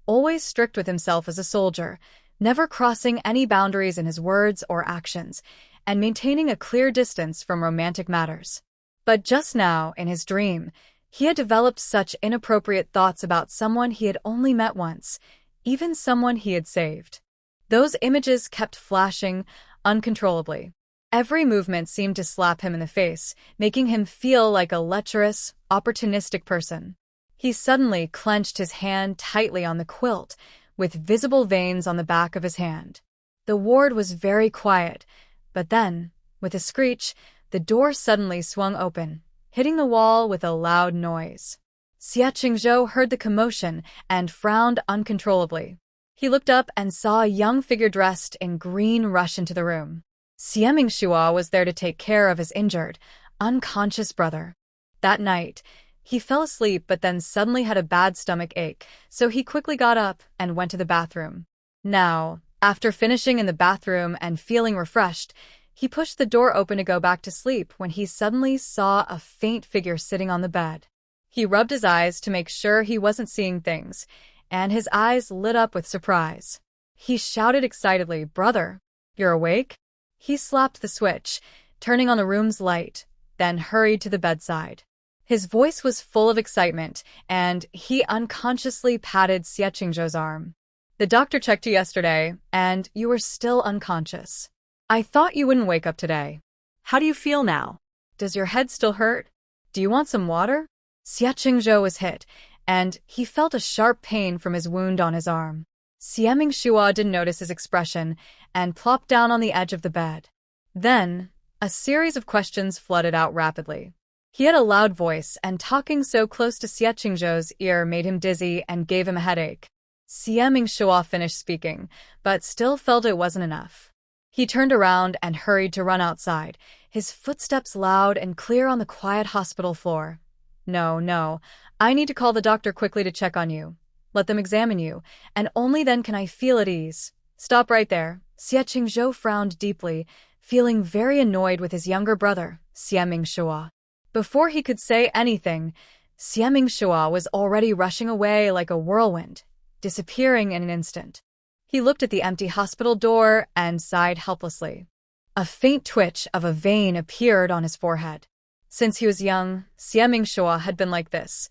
always strict with himself as a soldier, never crossing any boundaries in his words or actions, and maintaining a clear distance from romantic matters. But just now, in his dream, he had developed such inappropriate thoughts about someone he had only met once, even someone he had saved. Those images kept flashing uncontrollably. Every movement seemed to slap him in the face, making him feel like a lecherous, opportunistic person. He suddenly clenched his hand tightly on the quilt, with visible veins on the back of his hand. The ward was very quiet, but then, with a screech, the door suddenly swung open, hitting the wall with a loud noise. Xie Qingzhou heard the commotion and frowned uncontrollably. He looked up and saw a young figure dressed in green rush into the room. Xie Mingxua was there to take care of his injured, unconscious brother. That night, he fell asleep but then suddenly had a bad stomach ache, so he quickly got up and went to the bathroom. Now, after finishing in the bathroom and feeling refreshed, he pushed the door open to go back to sleep when he suddenly saw a faint figure sitting on the bed. He rubbed his eyes to make sure he wasn't seeing things, and his eyes lit up with surprise. He shouted excitedly, "Brother, you're awake?" He slapped the switch, turning on the room's light, then hurried to the bedside. His voice was full of excitement, and he unconsciously patted Xie Qingzhou's arm. "The doctor checked you yesterday, and you were still unconscious. I thought you wouldn't wake up today. How do you feel now? Does your head still hurt? Do you want some water?" Xie Qingzhou was hit, and he felt a sharp pain from his wound on his arm. Xie Mingxua didn't notice his expression and plopped down on the edge of the bed. Then, a series of questions flooded out rapidly. He had a loud voice, and talking so close to Xie Qingzhou's ear made him dizzy and gave him a headache. Xie Mingxua finished speaking, but still felt it wasn't enough. He turned around and hurried to run outside, his footsteps loud and clear on the quiet hospital floor. No, I need to call the doctor quickly to check on you. Let them examine you, and only then can I feel at ease. Stop right there." Xie Qingzhou frowned deeply, feeling very annoyed with his younger brother, Xie Mingxua. Before he could say anything, Xie Mingxua was already rushing away like a whirlwind, disappearing in an instant. He looked at the empty hospital door and sighed helplessly. A faint twitch of a vein appeared on his forehead. Since he was young, Xie Mingxua had been like this,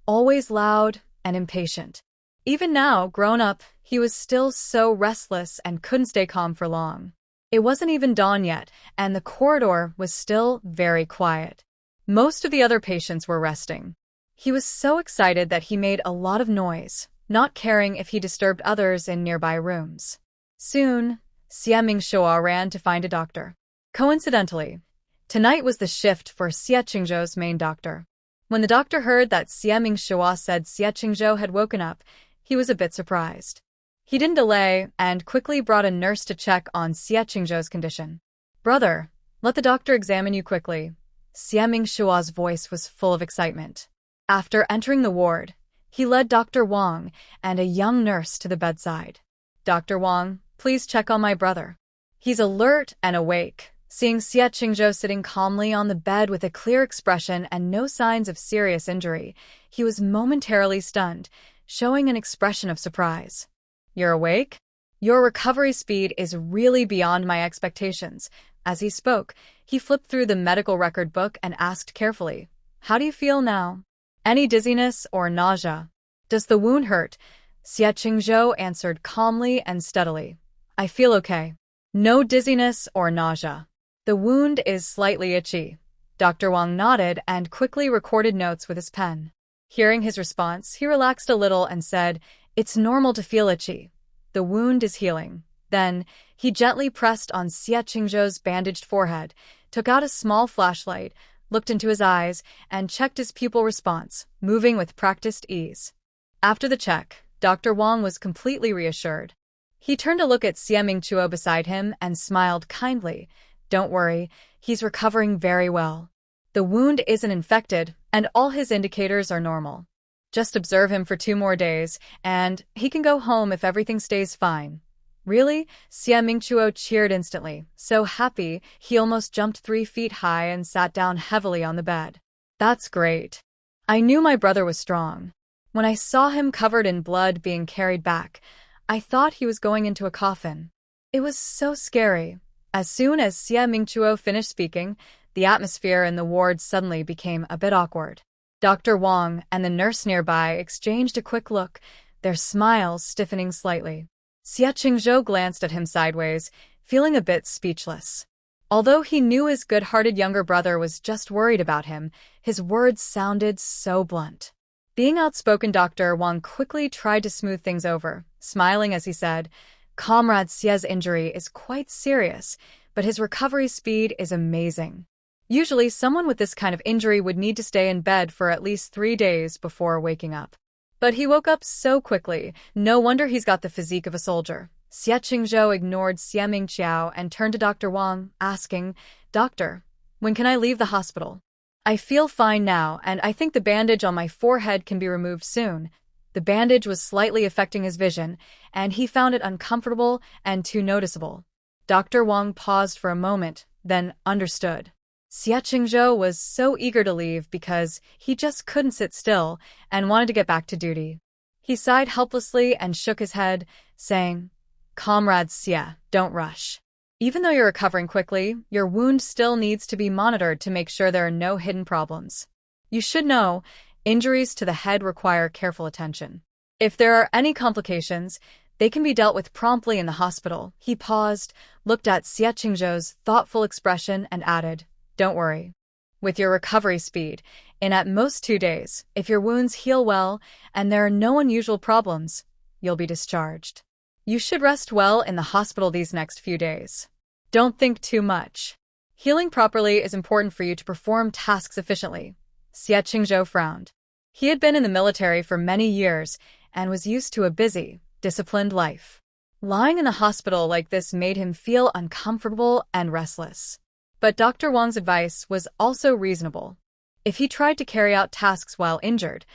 always loud and impatient. Even now, grown up, he was still so restless and couldn't stay calm for long. It wasn't even dawn yet, and the corridor was still very quiet. Most of the other patients were resting. He was so excited that he made a lot of noise, not caring if he disturbed others in nearby rooms. Soon, Xie Mingxua ran to find a doctor. Coincidentally, tonight was the shift for Xie Qingzhou's main doctor. When the doctor heard that Xie Mingxua said Xie Qingzhou had woken up, he was a bit surprised. He didn't delay and quickly brought a nurse to check on Xie Qingzhou's condition. "Brother, let the doctor examine you quickly." Xie Mingshua's voice was full of excitement. After entering the ward, he led Dr. Wang and a young nurse to the bedside. "Dr. Wang, please check on my brother. He's alert and awake." Seeing Xie Qingzhou sitting calmly on the bed with a clear expression and no signs of serious injury, he was momentarily stunned, showing an expression of surprise. "You're awake? Your recovery speed is really beyond my expectations." As he spoke, he flipped through the medical record book and asked carefully, "How do you feel now? Any dizziness or nausea? Does the wound hurt?" Xie Qingzhou answered calmly and steadily, "I feel okay. No dizziness or nausea. The wound is slightly itchy." Dr. Wang nodded and quickly recorded notes with his pen. Hearing his response, he relaxed a little and said, "It's normal to feel itchy. The wound is healing." Then, he gently pressed on Xie Qingzhou's bandaged forehead, took out a small flashlight, looked into his eyes, and checked his pupil response, moving with practiced ease. After the check, Dr. Wang was completely reassured. He turned to look at Xie Mingxua beside him and smiled kindly. "Don't worry, he's recovering very well. The wound isn't infected, and all his indicators are normal." Just observe him for 2 more days, and he can go home if everything stays fine. Really? Xie Mingchuo cheered instantly, so happy he almost jumped 3 feet high and sat down heavily on the bed. That's great. I knew my brother was strong. When I saw him covered in blood being carried back, I thought he was going into a coffin. It was so scary. As soon as Xie Mingchuo finished speaking, the atmosphere in the ward suddenly became a bit awkward. Dr. Wang and the nurse nearby exchanged a quick look, their smiles stiffening slightly. Xie Qingzhou glanced at him sideways, feeling a bit speechless. Although he knew his good-hearted younger brother was just worried about him, his words sounded so blunt. Being outspoken, Dr. Wang quickly tried to smooth things over, smiling as he said, "Comrade Xie's injury is quite serious, but his recovery speed is amazing. Usually, someone with this kind of injury would need to stay in bed for at least 3 days before waking up. But he woke up so quickly, no wonder he's got the physique of a soldier." Xie Qingzhou ignored Xie Mingqiao and turned to Dr. Wang, asking, "Doctor, when can I leave the hospital? I feel fine now, and I think the bandage on my forehead can be removed soon." The bandage was slightly affecting his vision, and he found it uncomfortable and too noticeable. Dr. Wang paused for a moment, then understood. Xie Qingzhou was so eager to leave because he just couldn't sit still and wanted to get back to duty. He sighed helplessly and shook his head, saying, "Comrade Xie, don't rush. Even though you're recovering quickly, your wound still needs to be monitored to make sure there are no hidden problems. You should know, injuries to the head require careful attention. If there are any complications, they can be dealt with promptly in the hospital." He paused, looked at Xie Qingzhou's thoughtful expression, and added, "Don't worry. With your recovery speed, in at most 2 days, if your wounds heal well and there are no unusual problems, you'll be discharged. You should rest well in the hospital these next few days. Don't think too much. Healing properly is important for you to perform tasks efficiently." Xie Qingzhou frowned. He had been in the military for many years and was used to a busy, disciplined life. Lying in the hospital like this made him feel uncomfortable and restless. But Dr. Wang's advice was also reasonable. If he tried to carry out tasks while injured,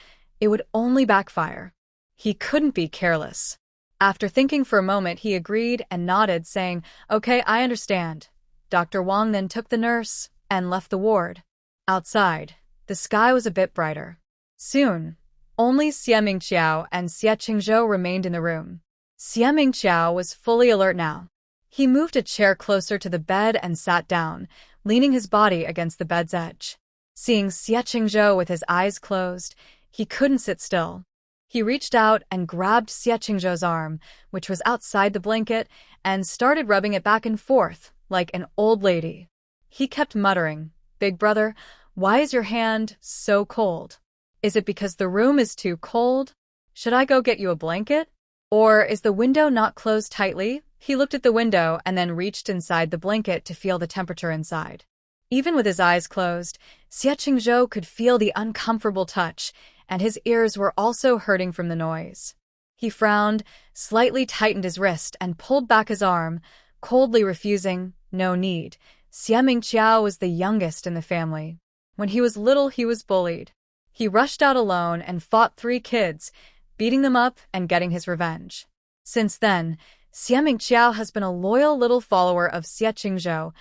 it would only backfire. He couldn't be careless. After thinking for a moment, he agreed and nodded, saying, "Okay, I understand." Dr. Wang then took the nurse and left the ward. Outside, the sky was a bit brighter. Soon, only Xie Mingqiao and Xie Qingzhou remained in the room. Xie Mingqiao was fully alert now. He moved a chair closer to the bed and sat down, leaning his body against the bed's edge. Seeing Xie Qingzhou with his eyes closed, he couldn't sit still. He reached out and grabbed Xie Qingzhou's arm, which was outside the blanket, and started rubbing it back and forth, like an old lady. He kept muttering, "Big brother, why is your hand so cold? Is it because the room is too cold? Should I go get you a blanket? Or is the window not closed tightly?" He looked at the window and then reached inside the blanket to feel the temperature inside. Even with his eyes closed, Xie Qingzhou could feel the uncomfortable touch, and his ears were also hurting from the noise. He frowned, slightly tightened his wrist, and pulled back his arm, coldly refusing, "No need." Xie Mingqiao was the youngest in the family. When he was little, he was bullied. He rushed out alone and fought 3 kids, beating them up and getting his revenge. Since then, Xie Mingqiao has been a loyal little follower of Xie Qingzhou,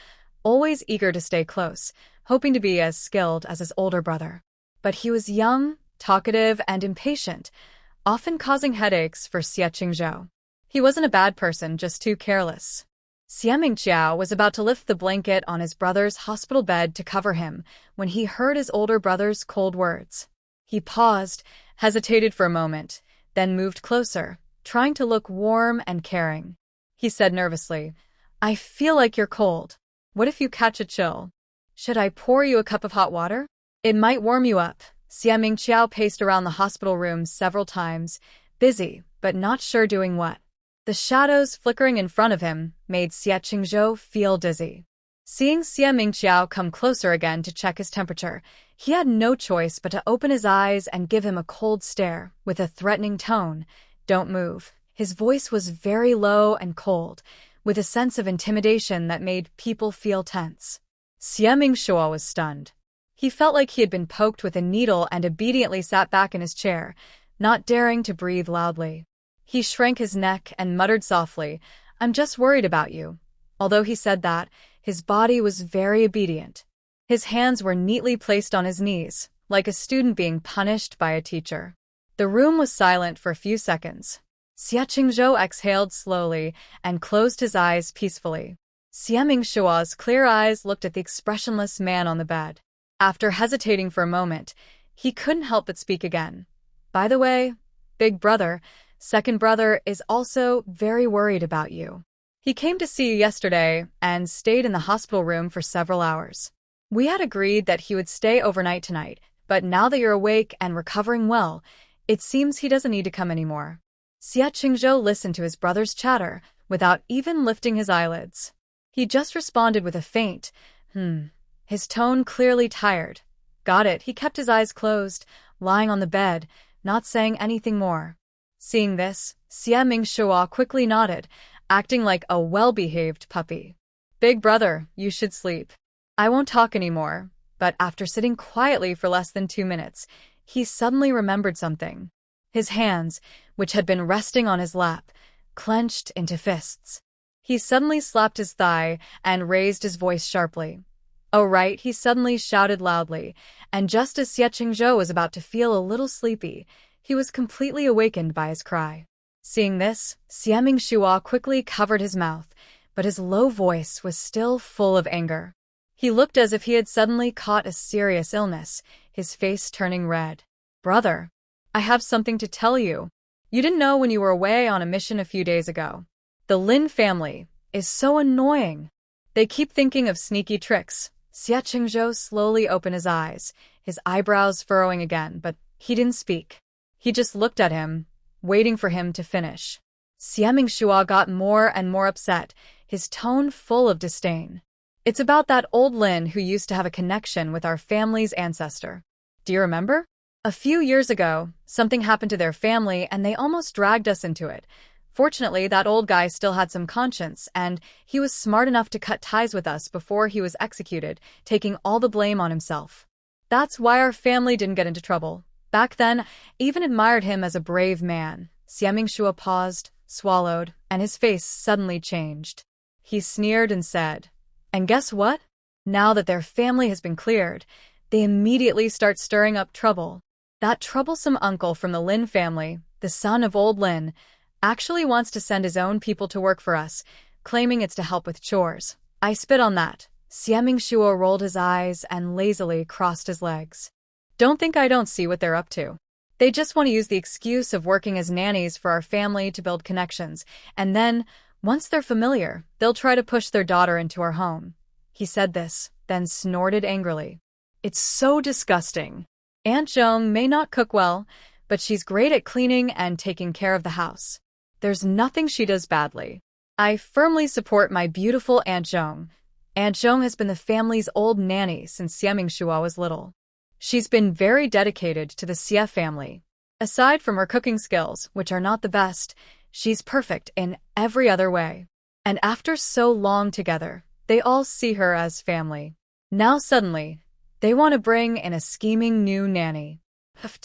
always eager to stay close, hoping to be as skilled as his older brother. But he was young, talkative, and impatient, often causing headaches for Xie Qingzhou. He wasn't a bad person, just too careless. Xie Mingqiao was about to lift the blanket on his brother's hospital bed to cover him when he heard his older brother's cold words. He paused, hesitated for a moment, then moved closer, trying to look warm and caring. He said nervously, "I feel like you're cold. What if you catch a chill? Should I pour you a cup of hot water? It might warm you up." Xie Mingqiao paced around the hospital room several times, busy, but not sure doing what. The shadows flickering in front of him made Xie Qingzhou feel dizzy. Seeing Xie Mingqiao come closer again to check his temperature, he had no choice but to open his eyes and give him a cold stare, with a threatening tone. "Don't move." His voice was very low and cold, with a sense of intimidation that made people feel tense. Xie Mingqiao was stunned. He felt like he had been poked with a needle and obediently sat back in his chair, not daring to breathe loudly. He shrank his neck and muttered softly, "I'm just worried about you." Although he said that, his body was very obedient. His hands were neatly placed on his knees, like a student being punished by a teacher. The room was silent for a few seconds. Xie Qingzhou exhaled slowly and closed his eyes peacefully. Xie Mingshua's clear eyes looked at the expressionless man on the bed. After hesitating for a moment, he couldn't help but speak again. "By the way, big brother, second brother is also very worried about you. He came to see you yesterday and stayed in the hospital room for several hours. We had agreed that he would stay overnight tonight, but now that you're awake and recovering well, it seems he doesn't need to come anymore." Xie Qingzhou listened to his brother's chatter without even lifting his eyelids. He just responded with a faint, his tone clearly tired. "Got it." He kept his eyes closed, lying on the bed, not saying anything more. Seeing this, Xie Mingshua quickly nodded, acting like a well-behaved puppy. "Big brother, you should sleep. I won't talk anymore." But after sitting quietly for less than 2 minutes, he suddenly remembered something. His hands, which had been resting on his lap, clenched into fists. He suddenly slapped his thigh and raised his voice sharply. "Oh right," he suddenly shouted loudly, and just as Xie Qingzhou was about to feel a little sleepy, he was completely awakened by his cry. Seeing this, Xie Mingshua quickly covered his mouth, but his low voice was still full of anger. He looked as if he had suddenly caught a serious illness, his face turning red. "Brother, I have something to tell you. You didn't know when you were away on a mission a few days ago. The Lin family is so annoying. They keep thinking of sneaky tricks." Xie Qingzhou slowly opened his eyes, his eyebrows furrowing again, but he didn't speak. He just looked at him, waiting for him to finish. Xie Mingshua got more and more upset, his tone full of disdain. "It's about that old Lin who used to have a connection with our family's ancestor. Do you remember? A few years ago, something happened to their family and they almost dragged us into it. Fortunately, that old guy still had some conscience, and he was smart enough to cut ties with us before he was executed, taking all the blame on himself. That's why our family didn't get into trouble. Back then, I even admired him as a brave man." Xie Mingshua paused, swallowed, and his face suddenly changed. He sneered and said, "And guess what? Now that their family has been cleared, they immediately start stirring up trouble. That troublesome uncle from the Lin family, the son of old Lin, actually wants to send his own people to work for us, claiming it's to help with chores. I spit on that." Xie Mingshua rolled his eyes and lazily crossed his legs. "Don't think I don't see what they're up to. They just want to use the excuse of working as nannies for our family to build connections, and then, once they're familiar, they'll try to push their daughter into our home." He said this, then snorted angrily. "It's so disgusting. Aunt Zhong may not cook well, but she's great at cleaning and taking care of the house. There's nothing she does badly. I firmly support my beautiful Aunt Zhong. Aunt Zhong has been the family's old nanny since Xie Mingshua was little. She's been very dedicated to the Xie family. Aside from her cooking skills, which are not the best, she's perfect in every other way. And after so long together, they all see her as family. Now suddenly, they want to bring in a scheming new nanny."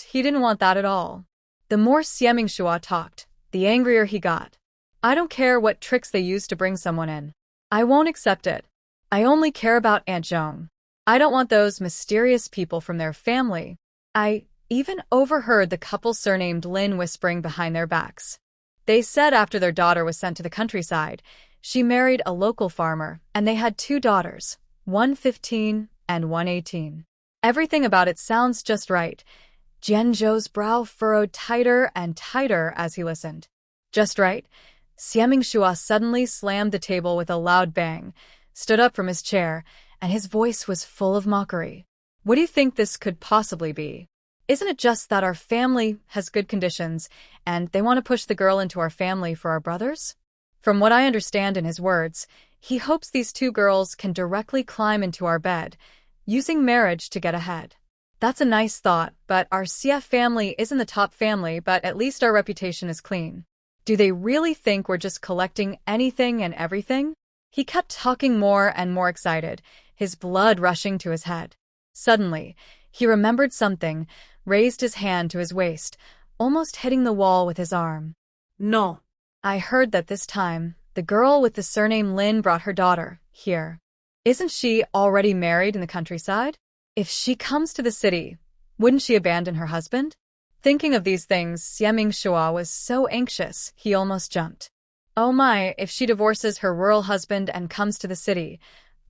He didn't want that at all. The more Xie Mingshua talked, the angrier he got. "I don't care what tricks they use to bring someone in. I won't accept it. I only care about Aunt Zhong. I don't want those mysterious people from their family." I even overheard the couple surnamed Lin whispering behind their backs. They said after their daughter was sent to the countryside, she married a local farmer, and they had 2 daughters, one 15 and one 18. Everything about it sounds just right. Jianzhou's brow furrowed tighter and tighter as he listened. "Just right?" Xie Mingshua suddenly slammed the table with a loud bang, stood up from his chair, and his voice was full of mockery. "What do you think this could possibly be? Isn't it just that our family has good conditions, and they want to push the girl into our family for our brothers? From what I understand in his words, he hopes these 2 girls can directly climb into our bed, using marriage to get ahead. That's a nice thought, but our CF family isn't the top family, but at least our reputation is clean. Do they really think we're just collecting anything and everything?" He kept talking more and more excited, his blood rushing to his head. Suddenly, he remembered something, raised his hand to his waist, almost hitting the wall with his arm. No. I heard that this time, the girl with the surname Lin brought her daughter here. Isn't she already married in the countryside? If she comes to the city, wouldn't she abandon her husband? Thinking of these things, Xieming Shua was so anxious, he almost jumped. Oh my, if she divorces her rural husband and comes to the city,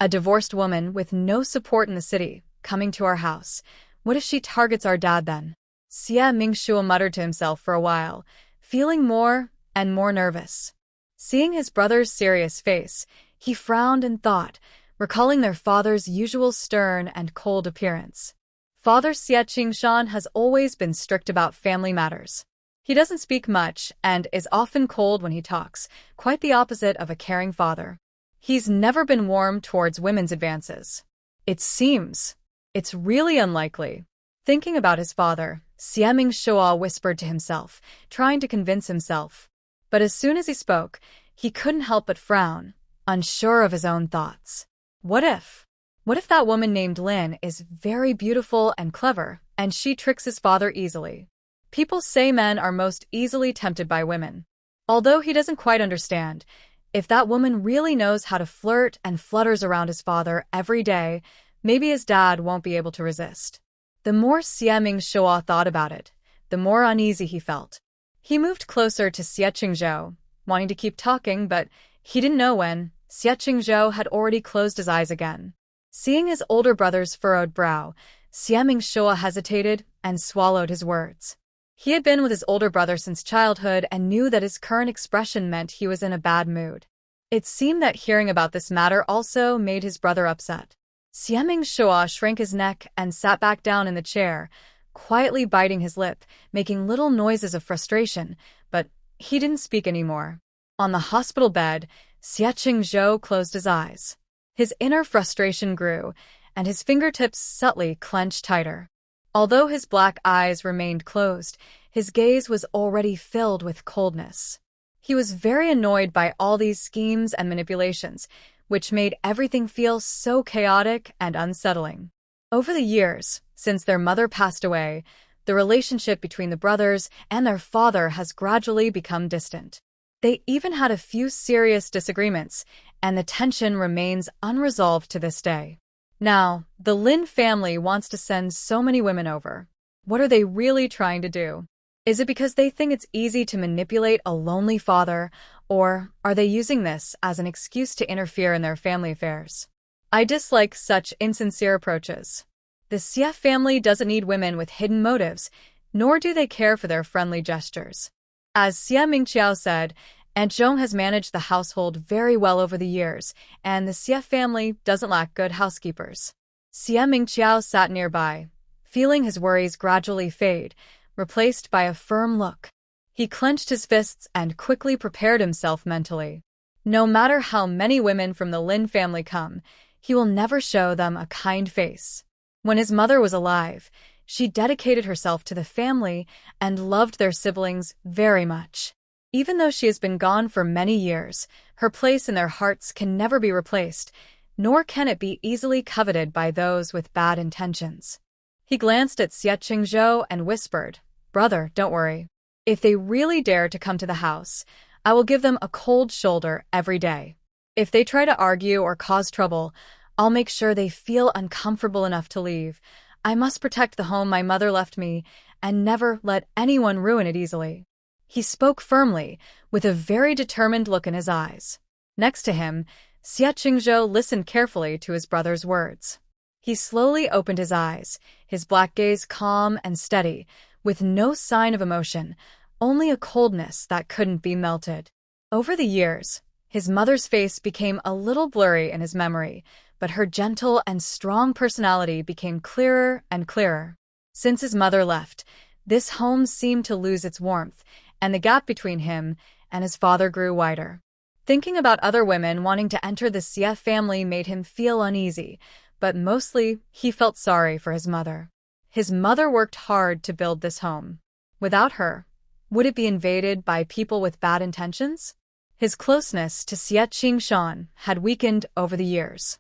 a divorced woman with no support in the city, coming to our house, what if she targets our dad then? Xieming Shua muttered to himself for a while, feeling more and more nervous. Seeing his brother's serious face, he frowned and thought, recalling their father's usual stern and cold appearance. Father Xie Qingshan has always been strict about family matters. He doesn't speak much and is often cold when he talks, quite the opposite of a caring father. He's never been warm towards women's advances. It seems. It's really unlikely. Thinking about his father, Xieming Shua whispered to himself, trying to convince himself. But as soon as he spoke, he couldn't help but frown, unsure of his own thoughts. What if that woman named Lin is very beautiful and clever, and she tricks his father easily? People say men are most easily tempted by women. Although he doesn't quite understand, if that woman really knows how to flirt and flutters around his father every day, maybe his dad won't be able to resist. The more Xieming Shua thought about it, the more uneasy he felt. He moved closer to Xie Qingzhou, wanting to keep talking, but he didn't know when. Xie Qingzhou had already closed his eyes again. Seeing his older brother's furrowed brow, Xieming Shua hesitated and swallowed his words. He had been with his older brother since childhood and knew that his current expression meant he was in a bad mood. It seemed that hearing about this matter also made his brother upset. Xieming Shua shrank his neck and sat back down in the chair, quietly biting his lip, making little noises of frustration, but he didn't speak anymore. On the hospital bed, Xie Qingzhou closed his eyes. His inner frustration grew, and his fingertips subtly clenched tighter. Although his black eyes remained closed, his gaze was already filled with coldness. He was very annoyed by all these schemes and manipulations, which made everything feel so chaotic and unsettling. Over the years, since their mother passed away, the relationship between the brothers and their father has gradually become distant. They even had a few serious disagreements, and the tension remains unresolved to this day. Now, the Lin family wants to send so many women over. What are they really trying to do? Is it because they think it's easy to manipulate a lonely father, or are they using this as an excuse to interfere in their family affairs? I dislike such insincere approaches. The Xie family doesn't need women with hidden motives, nor do they care for their friendly gestures. As Xie Mingqiao said, Aunt Zhong has managed the household very well over the years, and the Xie family doesn't lack good housekeepers. Xie Mingqiao sat nearby, feeling his worries gradually fade, replaced by a firm look. He clenched his fists and quickly prepared himself mentally. No matter how many women from the Lin family come, he will never show them a kind face. When his mother was alive, she dedicated herself to the family and loved their siblings very much. Even though she has been gone for many years, her place in their hearts can never be replaced, nor can it be easily coveted by those with bad intentions. He glanced at Xie Qingzhou and whispered, "Brother, don't worry. If they really dare to come to the house, I will give them a cold shoulder every day. If they try to argue or cause trouble, I'll make sure they feel uncomfortable enough to leave. I must protect the home my mother left me and never let anyone ruin it easily." He spoke firmly, with a very determined look in his eyes. Next to him, Xie Qingzhou listened carefully to his brother's words. He slowly opened his eyes, his black gaze calm and steady, with no sign of emotion, only a coldness that couldn't be melted. Over the years, his mother's face became a little blurry in his memory, but her gentle and strong personality became clearer and clearer. Since his mother left, this home seemed to lose its warmth, and the gap between him and his father grew wider. Thinking about other women wanting to enter the Xie family made him feel uneasy, but mostly he felt sorry for his mother. His mother worked hard to build this home. Without her, would it be invaded by people with bad intentions? His closeness to Xie Qingshan had weakened over the years.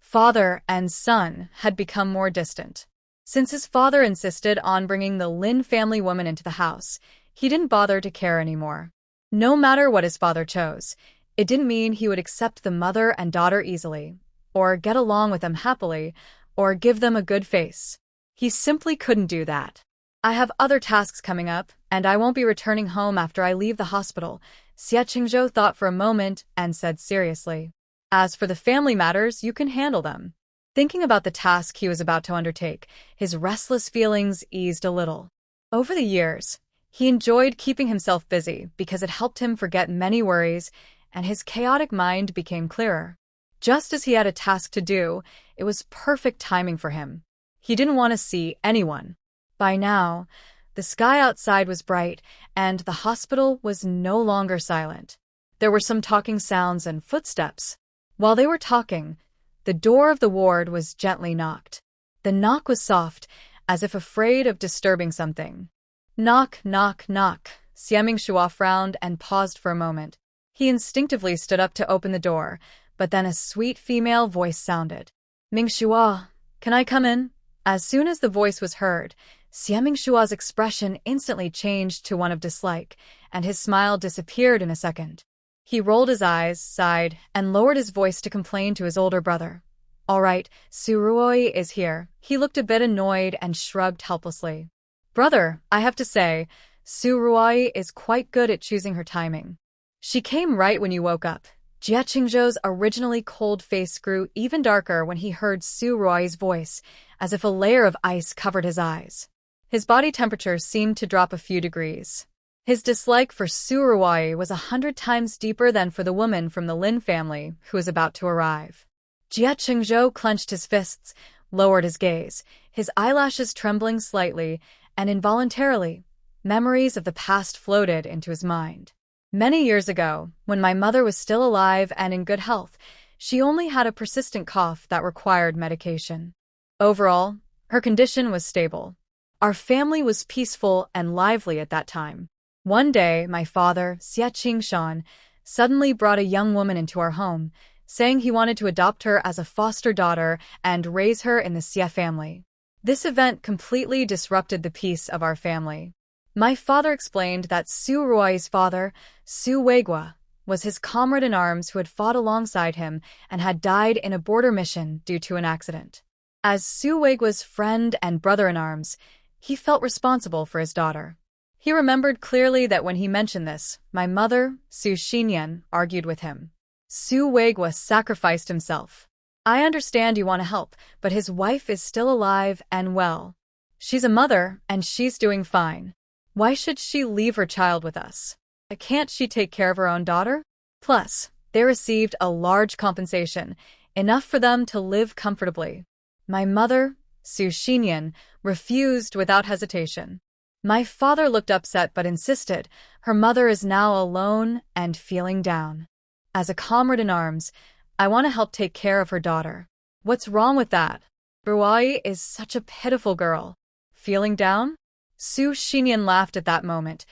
Father and son had become more distant. Since his father insisted on bringing the Lin family woman into the house, he didn't bother to care anymore. No matter what his father chose, it didn't mean he would accept the mother and daughter easily, or get along with them happily, or give them a good face. He simply couldn't do that. I have other tasks coming up, and I won't be returning home after I leave the hospital, Xie Qingzhou thought for a moment and said seriously. As for the family matters, you can handle them. Thinking about the task he was about to undertake, his restless feelings eased a little. Over the years, he enjoyed keeping himself busy because it helped him forget many worries, and his chaotic mind became clearer. Just as he had a task to do, it was perfect timing for him. He didn't want to see anyone. By now, the sky outside was bright, and the hospital was no longer silent. There were some talking sounds and footsteps. While they were talking, the door of the ward was gently knocked. The knock was soft, as if afraid of disturbing something. Knock, knock, knock. Xie Mingxua frowned and paused for a moment. He instinctively stood up to open the door, but then a sweet female voice sounded. Mingxua, can I come in? As soon as the voice was heard, Xie Mingxua's expression instantly changed to one of dislike, and his smile disappeared in a second. He rolled his eyes, sighed, and lowered his voice to complain to his older brother. All right, Su Ruoi is here. He looked a bit annoyed and shrugged helplessly. Brother, I have to say, Su Ruoi is quite good at choosing her timing. She came right when you woke up. Jie Qingzhou's originally cold face grew even darker when he heard Su Ruoi's voice, as if a layer of ice covered his eyes. His body temperature seemed to drop a few degrees. His dislike for Su Ruoi was 100 times deeper than for the woman from the Lin family who was about to arrive. Jie Qingzhou clenched his fists, lowered his gaze, his eyelashes trembling slightly, and involuntarily, memories of the past floated into his mind. Many years ago, when my mother was still alive and in good health, she only had a persistent cough that required medication. Overall, her condition was stable. Our family was peaceful and lively at that time. One day, my father, Xie Qingshan, suddenly brought a young woman into our home, saying he wanted to adopt her as a foster daughter and raise her in the Xie family. This event completely disrupted the peace of our family. My father explained that Su Ruoi's father, Su Weigua, was his comrade-in-arms who had fought alongside him and had died in a border mission due to an accident. As Su Weigua's friend and brother-in-arms, he felt responsible for his daughter. He remembered clearly that when he mentioned this, my mother, Su Xinyan, argued with him. Su Weigua sacrificed himself. I understand you want to help, but his wife is still alive and well. She's a mother, and she's doing fine. Why should she leave her child with us? Can't she take care of her own daughter? Plus, they received a large compensation, enough for them to live comfortably. My mother, Su Xinyan, refused without hesitation. My father looked upset but insisted. Her mother is now alone and feeling down. As a comrade-in-arms, I want to help take care of her daughter. What's wrong with that? Ruai is such a pitiful girl. Feeling down? Su Xinyan laughed at that moment.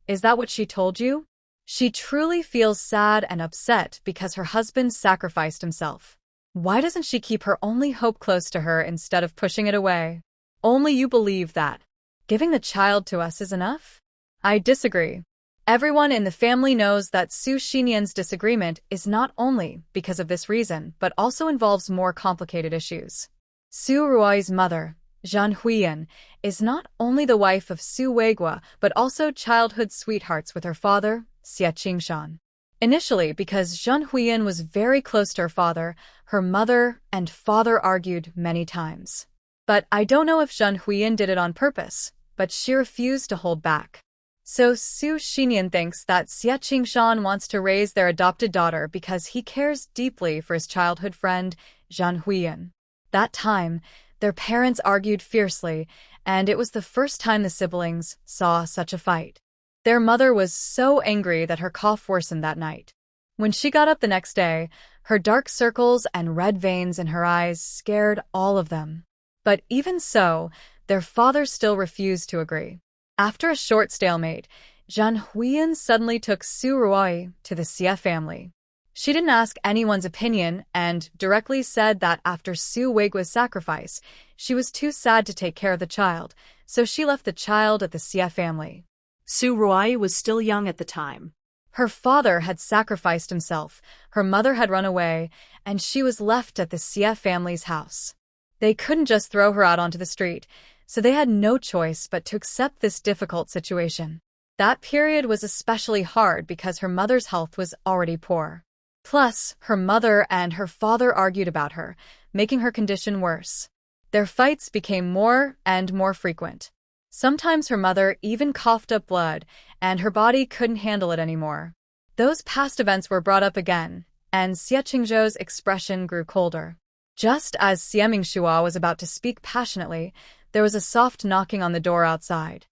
Is that what she told you? She truly feels sad and upset because her husband sacrificed himself. Why doesn't she keep her only hope close to her instead of pushing it away? Only you believe that. Giving the child to us is enough? I disagree. Everyone in the family knows that Su Xinyan's disagreement is not only because of this reason, but also involves more complicated issues. Su Ruoi's mother, Zhan Huiyan, is not only the wife of Su Weigua, but also childhood sweethearts with her father, Xie Qingshan. Initially, because Zhan Huiyan was very close to her mother and father argued many times. But I don't know if Zhan Huiyan did it on purpose, but she refused to hold back. So Su Xinyan thinks that Xie Qingshan wants to raise their adopted daughter because he cares deeply for his childhood friend, Zhan Huiyan. That time, their parents argued fiercely, and it was the first time the siblings saw such a fight. Their mother was so angry that her cough worsened that night. When she got up the next day, her dark circles and red veins in her eyes scared all of them. But even so, their father still refused to agree. After a short stalemate, Zhan Huiyan suddenly took Su Ruoi to the Xie family. She didn't ask anyone's opinion and directly said that after Su Weigua's sacrifice, she was too sad to take care of the child, so she left the child at the Xie family. Su Ruai was still young at the time. Her father had sacrificed himself, her mother had run away, and she was left at the Xie family's house. They couldn't just throw her out onto the street, so they had no choice but to accept this difficult situation. That period was especially hard because her mother's health was already poor. Plus, her mother and her father argued about her, making her condition worse. Their fights became more and more frequent. Sometimes her mother even coughed up blood, and her body couldn't handle it anymore. Those past events were brought up again, and Xie Qingzhou's expression grew colder. Just as Xie Mingxua was about to speak passionately, there was a soft knocking on the door outside.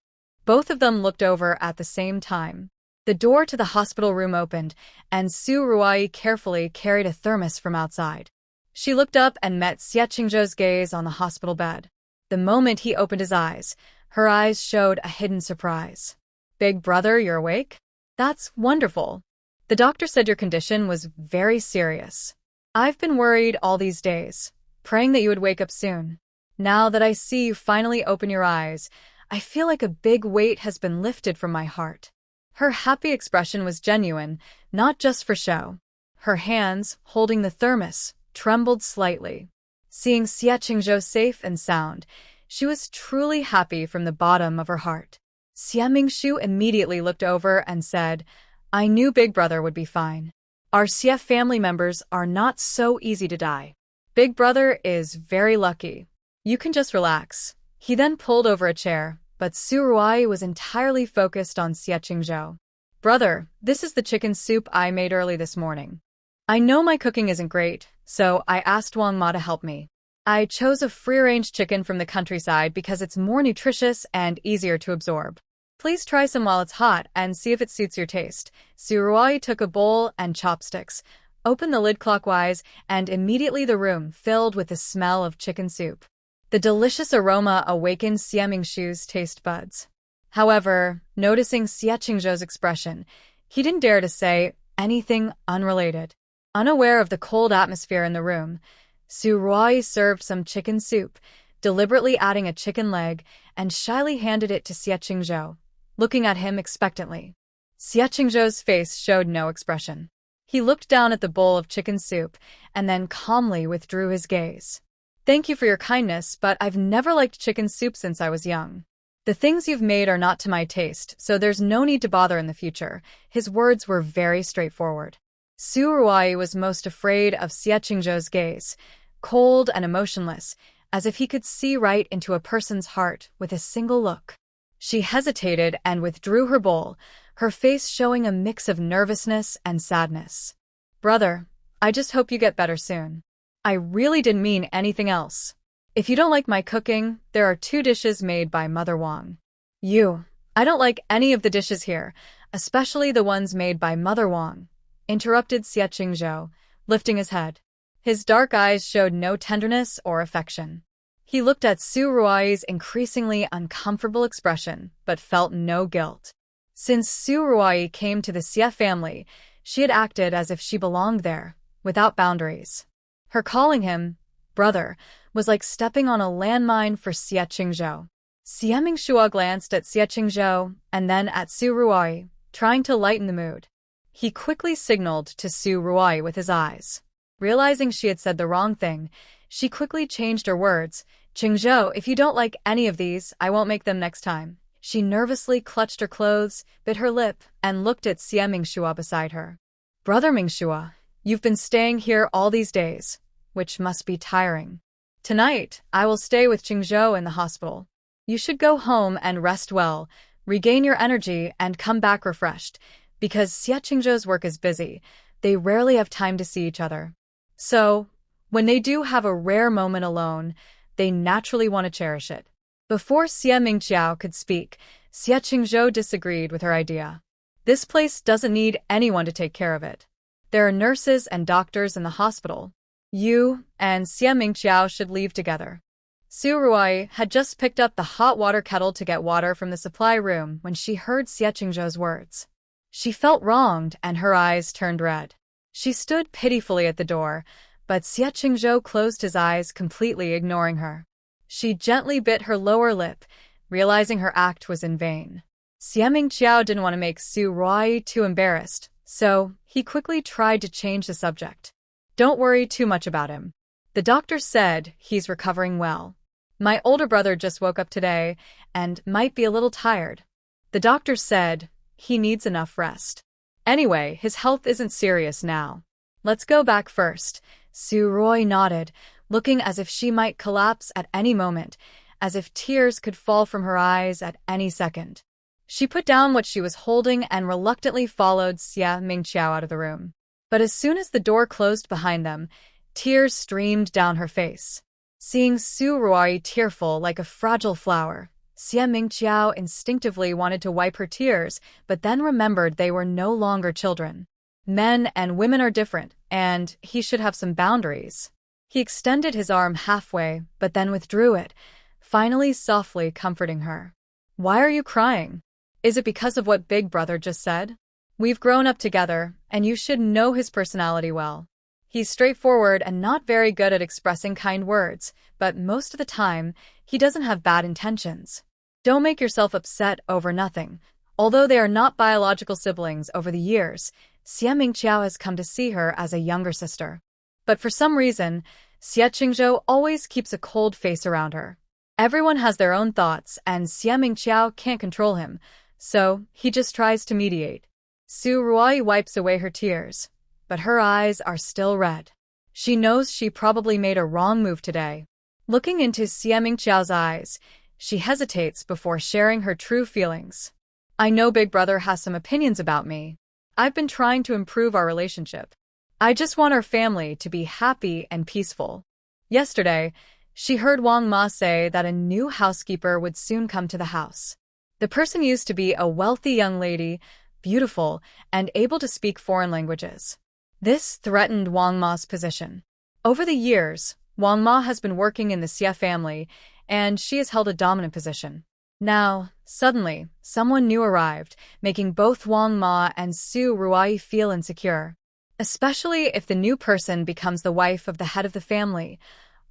Both of them looked over at the same time. The door to the hospital room opened, and Su Ruai carefully carried a thermos from outside. She looked up and met Xie Qingzhou's gaze on the hospital bed. The moment he opened his eyes, her eyes showed a hidden surprise. "Big brother, you're awake? That's wonderful. The doctor said your condition was very serious. I've been worried all these days, praying that you would wake up soon. Now that I see you finally open your eyes, I feel like a big weight has been lifted from my heart." Her happy expression was genuine, not just for show. Her hands, holding the thermos, trembled slightly. Seeing Xie Qingzhou safe and sound, she was truly happy from the bottom of her heart. Xie Mingxu immediately looked over and said, "I knew Big Brother would be fine. Our Xie family members are not so easy to die. Big Brother is very lucky. You can just relax." He then pulled over a chair, but Su Ruai was entirely focused on Xie Qingzhou. "Brother, this is the chicken soup I made early this morning. I know my cooking isn't great, so I asked Wang Ma to help me. I chose a free-range chicken from the countryside because it's more nutritious and easier to absorb. Please try some while it's hot and see if it suits your taste." Su Ruai took a bowl and chopsticks, opened the lid clockwise, and immediately the room filled with the smell of chicken soup. The delicious aroma awakened Xie Mingxu's taste buds. However, noticing Xie Qingzhou's expression, he didn't dare to say anything unrelated. Unaware of the cold atmosphere in the room, Su Ruai served some chicken soup, deliberately adding a chicken leg, and shyly handed it to Xie Qingzhou, looking at him expectantly. Xie Qingzhou's face showed no expression. He looked down at the bowl of chicken soup and then calmly withdrew his gaze. "Thank you for your kindness, but I've never liked chicken soup since I was young. The things you've made are not to my taste, so there's no need to bother in the future." His words were very straightforward. Su Ruai was most afraid of Xie Qingzhou's gaze, cold and emotionless, as if he could see right into a person's heart with a single look. She hesitated and withdrew her bowl, her face showing a mix of nervousness and sadness. "Brother, I just hope you get better soon. I really didn't mean anything else. If you don't like my cooking, there are 2 dishes made by Mother Wang." I don't like any of the dishes here, especially the ones made by Mother Wang," interrupted Xie Qingzhou, lifting his head. His dark eyes showed no tenderness or affection. He looked at Su Ruai's increasingly uncomfortable expression, but felt no guilt. Since Su Ruai came to the Xie family, she had acted as if she belonged there, without boundaries. Her calling him brother was like stepping on a landmine for Xie Qingzhou. Xie Mingxua glanced at Xie Qingzhou and then at Su Ruai, trying to lighten the mood. He quickly signaled to Su Ruai with his eyes. Realizing she had said the wrong thing, she quickly changed her words. "Qingzhou, if you don't like any of these, I won't make them next time." She nervously clutched her clothes, bit her lip, and looked at Xie Mingxua beside her. "Brother Mingxua, you've been staying here all these days, which must be tiring. Tonight, I will stay with Qingzhou in the hospital. You should go home and rest well, regain your energy, and come back refreshed, because Xie Qingzhou's work is busy. They rarely have time to see each other. So, when they do have a rare moment alone, they naturally want to cherish it." Before Xie Mingxiao could speak, Xie Qingzhou disagreed with her idea. "This place doesn't need anyone to take care of it. There are nurses and doctors in the hospital. You and Xie Mingxiao should leave together." Su Ruai had just picked up the hot water kettle to get water from the supply room when she heard Xie Qingzhou's words. She felt wronged and her eyes turned red. She stood pitifully at the door, but Xie Qingzhou closed his eyes, completely ignoring her. She gently bit her lower lip, realizing her act was in vain. Xie Mingqiao didn't want to make Su Ruoyi too embarrassed, so he quickly tried to change the subject. Don't worry too much about him. The doctor said he's recovering well. My older brother just woke up today and might be a little tired. The doctor said he needs enough rest. Anyway, his health isn't serious now. Let's go back first. Su Ruoyi nodded, looking as if she might collapse at any moment, as if tears could fall from her eyes at any second. She put down what she was holding and reluctantly followed Xie Mingqiao out of the room. But as soon as the door closed behind them, tears streamed down her face. Seeing Su Ruoyi tearful like a fragile flower, Xie Mingqiao instinctively wanted to wipe her tears, but then remembered they were no longer children. Men and women are different, and he should have some boundaries. He extended his arm halfway, but then withdrew it, finally softly comforting her. Why are you crying? Is it because of what Big Brother just said? We've grown up together, and you should know his personality well. He's straightforward and not very good at expressing kind words, but most of the time, he doesn't have bad intentions. Don't make yourself upset over nothing. Although they are not biological siblings over the years, Xie Mingqiao has come to see her as a younger sister. But for some reason, Xie Qingzhou always keeps a cold face around her. Everyone has their own thoughts, and Xie Mingqiao can't control him, so he just tries to mediate. Su Ruoyi wipes away her tears, but her eyes are still red. She knows she probably made a wrong move today. Looking into Xie Mingqiao's eyes, she hesitates before sharing her true feelings. I know Big Brother has some opinions about me. I've been trying to improve our relationship. I just want our family to be happy and peaceful. Yesterday, she heard Wang Ma say that a new housekeeper would soon come to the house. The person used to be a wealthy young lady, beautiful, and able to speak foreign languages. This threatened Wang Ma's position. Over the years, Wang Ma has been working in the Xie family, and she has held a dominant position. Now, suddenly, someone new arrived, making both Wang Ma and Su Ruoyi feel insecure. Especially if the new person becomes the wife of the head of the family,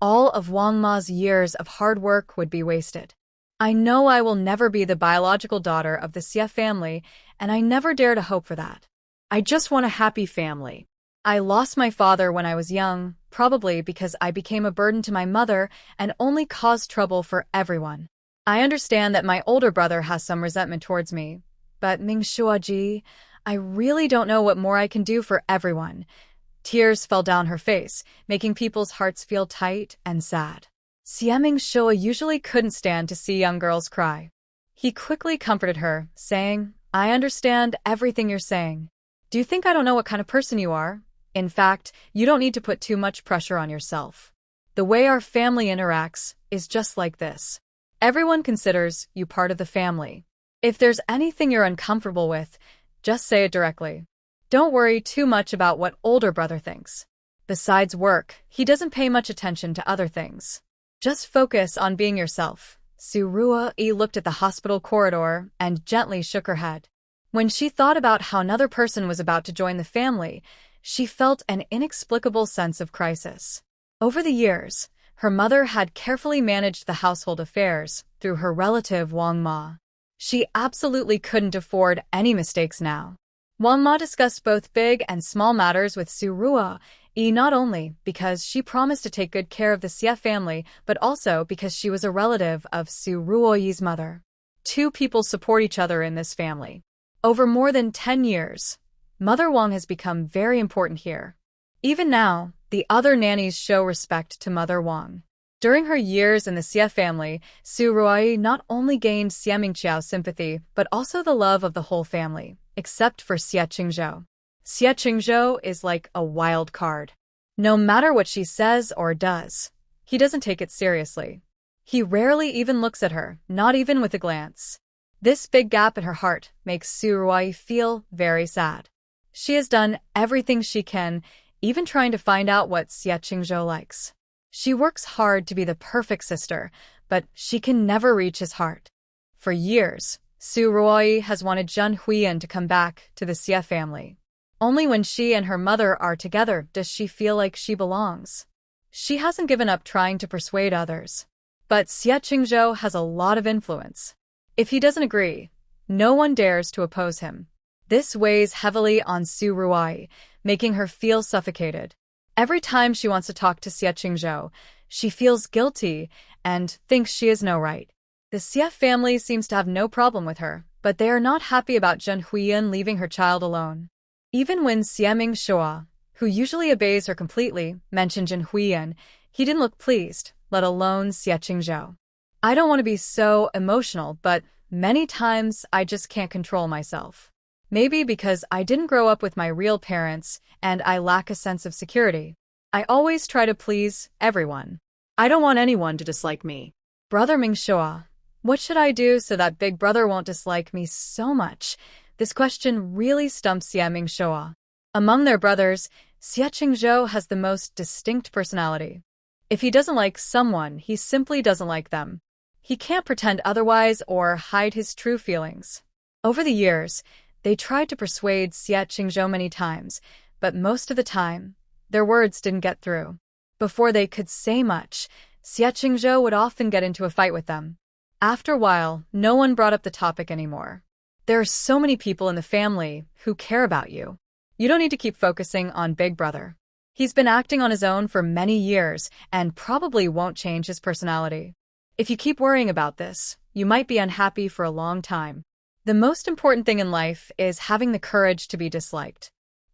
all of Wang Ma's years of hard work would be wasted. I know I will never be the biological daughter of the Xie family, and I never dare to hope for that. I just want a happy family. I lost my father when I was young, probably because I became a burden to my mother and only caused trouble for everyone. I understand that my older brother has some resentment towards me, but Mingshuaji, I really don't know what more I can do for everyone. Tears fell down her face, making people's hearts feel tight and sad. Xie Mingshua usually couldn't stand to see young girls cry. He quickly comforted her, saying, I understand everything you're saying. Do you think I don't know what kind of person you are? In fact, you don't need to put too much pressure on yourself. The way our family interacts is just like this. Everyone considers you part of the family. If there's anything you're uncomfortable with, just say it directly. Don't worry too much about what older brother thinks. Besides work, he doesn't pay much attention to other things. Just focus on being yourself. Su Ruoyi looked at the hospital corridor and gently shook her head. When she thought about how another person was about to join the family, she felt an inexplicable sense of crisis. Over the years, her mother had carefully managed the household affairs through her relative Wang Ma. She absolutely couldn't afford any mistakes now. Wang Ma discussed both big and small matters with Su Ruoyi, not only because she promised to take good care of the Xie family, but also because she was a relative of Su Ruoyi's mother. Two people support each other in this family. Over more than 10 years, Mother Wang has become very important here. Even now, the other nannies show respect to Mother Wang. During her years in the Xie family, Su Ruoyi not only gained Xie Mingqiao's sympathy, but also the love of the whole family, except for Xie Qingzhou. Xie Qingzhou is like a wild card. No matter what she says or does, he doesn't take it seriously. He rarely even looks at her, not even with a glance. This big gap in her heart makes Su Ruoyi feel very sad. She has done everything she can, even trying to find out what Xie Qingzhou likes. She works hard to be the perfect sister, but she can never reach his heart. For years, Su Ruoyi has wanted Zhen Huiyan to come back to the Xie family. Only when she and her mother are together does she feel like she belongs. She hasn't given up trying to persuade others. But Xie Qingzhou has a lot of influence. If he doesn't agree, no one dares to oppose him. This weighs heavily on Su Ruai, making her feel suffocated. Every time she wants to talk to Xie Qingzhou, she feels guilty and thinks she has no right. The Xie family seems to have no problem with her, but they are not happy about Zhen Huiyan leaving her child alone. Even when Xie Mingxua, who usually obeys her completely, mentioned Zhen Huiyan, he didn't look pleased, let alone Xie Qingzhou. I don't want to be so emotional, but many times I just can't control myself. Maybe because I didn't grow up with my real parents and I lack a sense of security. I always try to please everyone. I don't want anyone to dislike me. Brother Mingxua, what should I do so that big brother won't dislike me so much? This question really stumps Xie Mingxua. Among their brothers, Xie Qingzhou has the most distinct personality. If he doesn't like someone, he simply doesn't like them. He can't pretend otherwise or hide his true feelings. Over the years, they tried to persuade Xie Qingzhou many times, but most of the time, their words didn't get through. Before they could say much, Xie Qingzhou would often get into a fight with them. After a while, no one brought up the topic anymore. There are so many people in the family who care about you. You don't need to keep focusing on Big Brother. He's been acting on his own for many years and probably won't change his personality. If you keep worrying about this, you might be unhappy for a long time. The most important thing in life is having the courage to be disliked.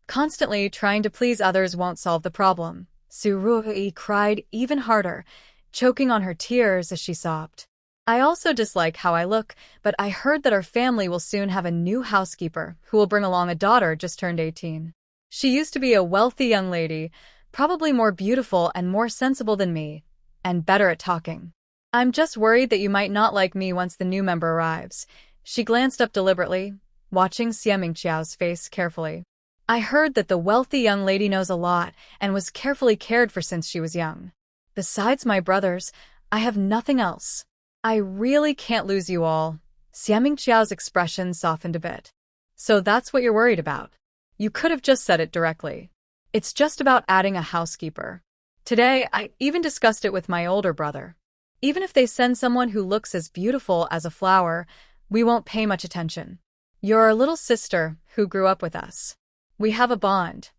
Constantly trying to please others won't solve the problem. Su Ruai cried even harder, choking on her tears as she sobbed. I also dislike how I look, but I heard that our family will soon have a new housekeeper who will bring along a daughter just turned 18. She used to be a wealthy young lady, probably more beautiful and more sensible than me, and better at talking. I'm just worried that you might not like me once the new member arrives. She glanced up deliberately, watching Xie Mingxiao's face carefully. I heard that the wealthy young lady knows a lot and was carefully cared for since she was young. Besides my brothers, I have nothing else. I really can't lose you all. Xie Mingxiao's expression softened a bit. So that's what you're worried about. You could have just said it directly. It's just about adding a housekeeper. Today, I even discussed it with my older brother. Even if they send someone who looks as beautiful as a flower, we won't pay much attention. You're our little sister who grew up with us. We have a bond.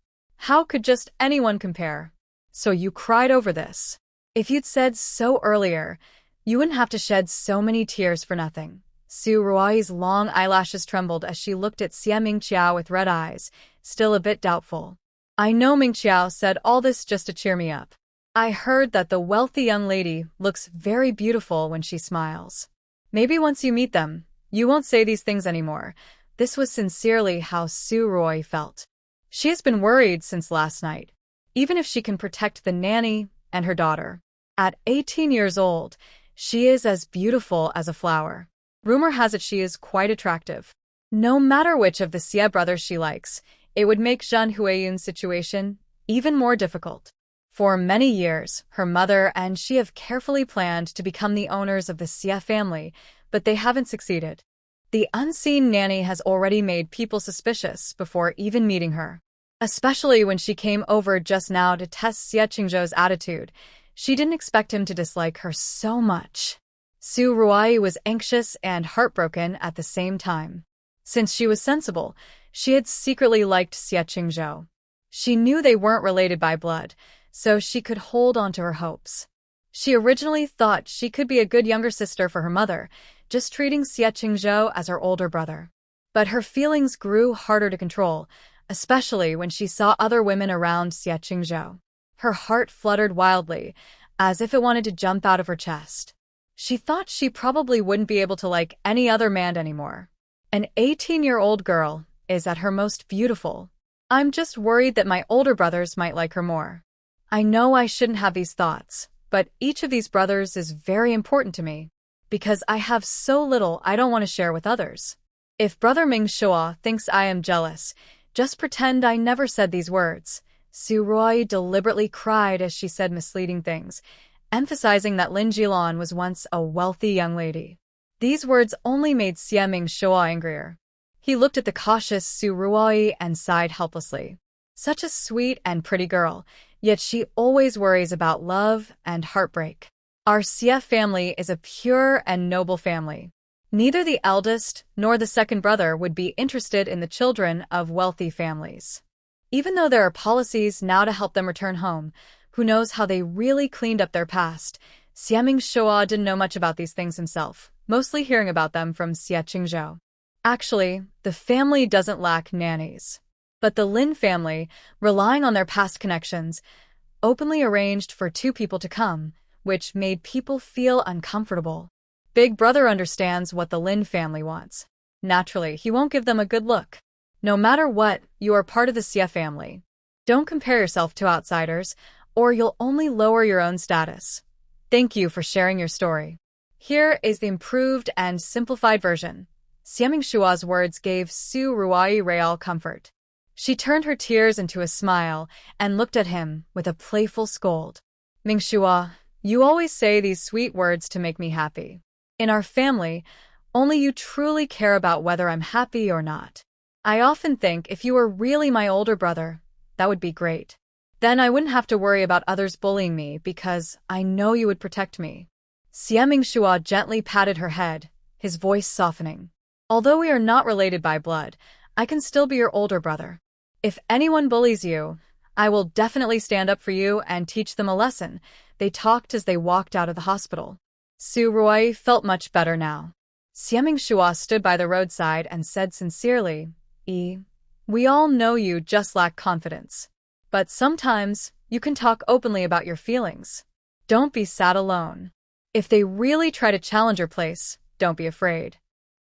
How could just anyone compare? So you cried over this. If you'd said so earlier, you wouldn't have to shed so many tears for nothing. Su Ruai's long eyelashes trembled as she looked at Xie Mingxiao with red eyes, still a bit doubtful. I know Mingxiao said all this just to cheer me up. I heard that the wealthy young lady looks very beautiful when she smiles. Maybe once you meet them, you won't say these things anymore. This was sincerely how Su Ruai felt. She has been worried since last night. Even if she can protect the nanny and her daughter. At 18 years old, she is as beautiful as a flower. Rumor has it she is quite attractive. No matter which of the Xie brothers she likes, it would make Zhen Huiyun's situation even more difficult. For many years, her mother and she have carefully planned to become the owners of the Xie family, but they haven't succeeded. The unseen nanny has already made people suspicious before even meeting her. Especially when she came over just now to test Xie Qingzhou's attitude, she didn't expect him to dislike her so much. Su Ruai was anxious and heartbroken at the same time. Since she was sensible, she had secretly liked Xie Qingzhou. She knew they weren't related by blood, so she could hold on to her hopes. She originally thought she could be a good younger sister for her mother, just treating Xie Qingzhou as her older brother. But her feelings grew harder to control, especially when she saw other women around Xie Qingzhou. Her heart fluttered wildly, as if it wanted to jump out of her chest. She thought she probably wouldn't be able to like any other man anymore. An 18-year-old girl is at her most beautiful. I'm just worried that my older brothers might like her more. I know I shouldn't have these thoughts, but each of these brothers is very important to me. Because I have so little I don't want to share with others. If Brother Mingxua thinks I am jealous, just pretend I never said these words. Su Ruai deliberately cried as she said misleading things, emphasizing that Lin Jilan was once a wealthy young lady. These words only made Xie Mingxua angrier. He looked at the cautious Su Ruai and sighed helplessly. Such a sweet and pretty girl, yet she always worries about love and heartbreak. Our Xie family is a pure and noble family. Neither the eldest nor the second brother would be interested in the children of wealthy families. Even though there are policies now to help them return home, who knows how they really cleaned up their past. Xiaming Shua didn't know much about these things himself, mostly hearing about them from Xie Qingzhou. Actually, the family doesn't lack nannies. But the Lin family, relying on their past connections, openly arranged for 2 people to come, which made people feel uncomfortable. Big Brother understands what the Lin family wants. Naturally, he won't give them a good look. No matter what, you are part of the Xie family. Don't compare yourself to outsiders, or you'll only lower your own status. Thank you for sharing your story. Here is the improved and simplified version. Xiaming Shua's words gave Su Ruai real comfort. She turned her tears into a smile and looked at him with a playful scold. Mingshua, you always say these sweet words to make me happy. In our family, only you truly care about whether I'm happy or not. I often think if you were really my older brother, that would be great. Then I wouldn't have to worry about others bullying me because I know you would protect me. Xiaming Shua gently patted her head, his voice softening. Although we are not related by blood, I can still be your older brother. If anyone bullies you, I will definitely stand up for you and teach them a lesson. They talked as they walked out of the hospital. Su Ruai felt much better now. Xiaming Shua stood by the roadside and said sincerely, we all know you just lack confidence. But sometimes, you can talk openly about your feelings. Don't be sad alone. If they really try to challenge your place, don't be afraid.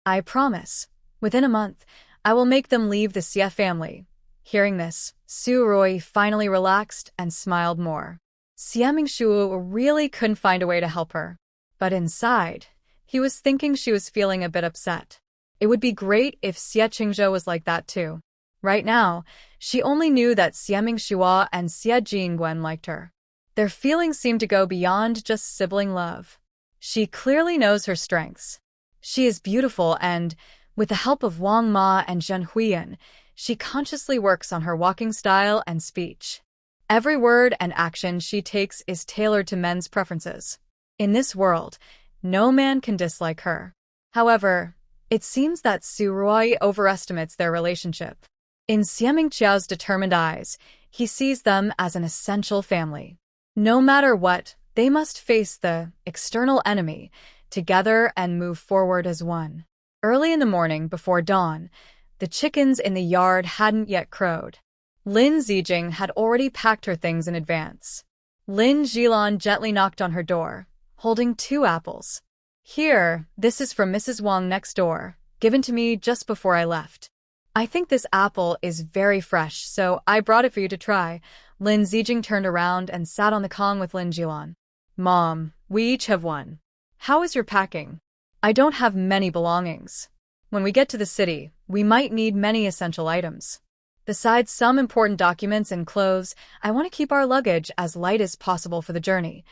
I promise, within a month, I will make them leave the Xie family. Hearing this, Su Ruai finally relaxed and smiled more. Xiaming Shua really couldn't find a way to help her. But inside, he was thinking she was feeling a bit upset. It would be great if Xie Qingzhou was like that too. Right now, she only knew that Xiaming Shua and Xie Jingwen liked her. Their feelings seemed to go beyond just sibling love. She clearly knows her strengths. She is beautiful and, with the help of Wang Ma and Zhen Huiyan, she consciously works on her walking style and speech. Every word and action she takes is tailored to men's preferences. In this world, no man can dislike her. However, it seems that Su Ruai overestimates their relationship. In Xiaming Qiao's determined eyes, he sees them as an essential family. No matter what, they must face the external enemy together and move forward as one. Early in the morning before dawn, the chickens in the yard hadn't yet crowed. Lin Zijing had already packed her things in advance. Lin Jilan gently knocked on her door, holding 2 apples. Here, this is from Mrs. Wang next door, given to me just before I left. I think this apple is very fresh, so I brought it for you to try. Lin Zijing turned around and sat on the Kong with Lin Jilan. Mom, we each have one. How is your packing? I don't have many belongings. When we get to the city, we might need many essential items. Besides some important documents and clothes, I want to keep our luggage as light as possible for the journey.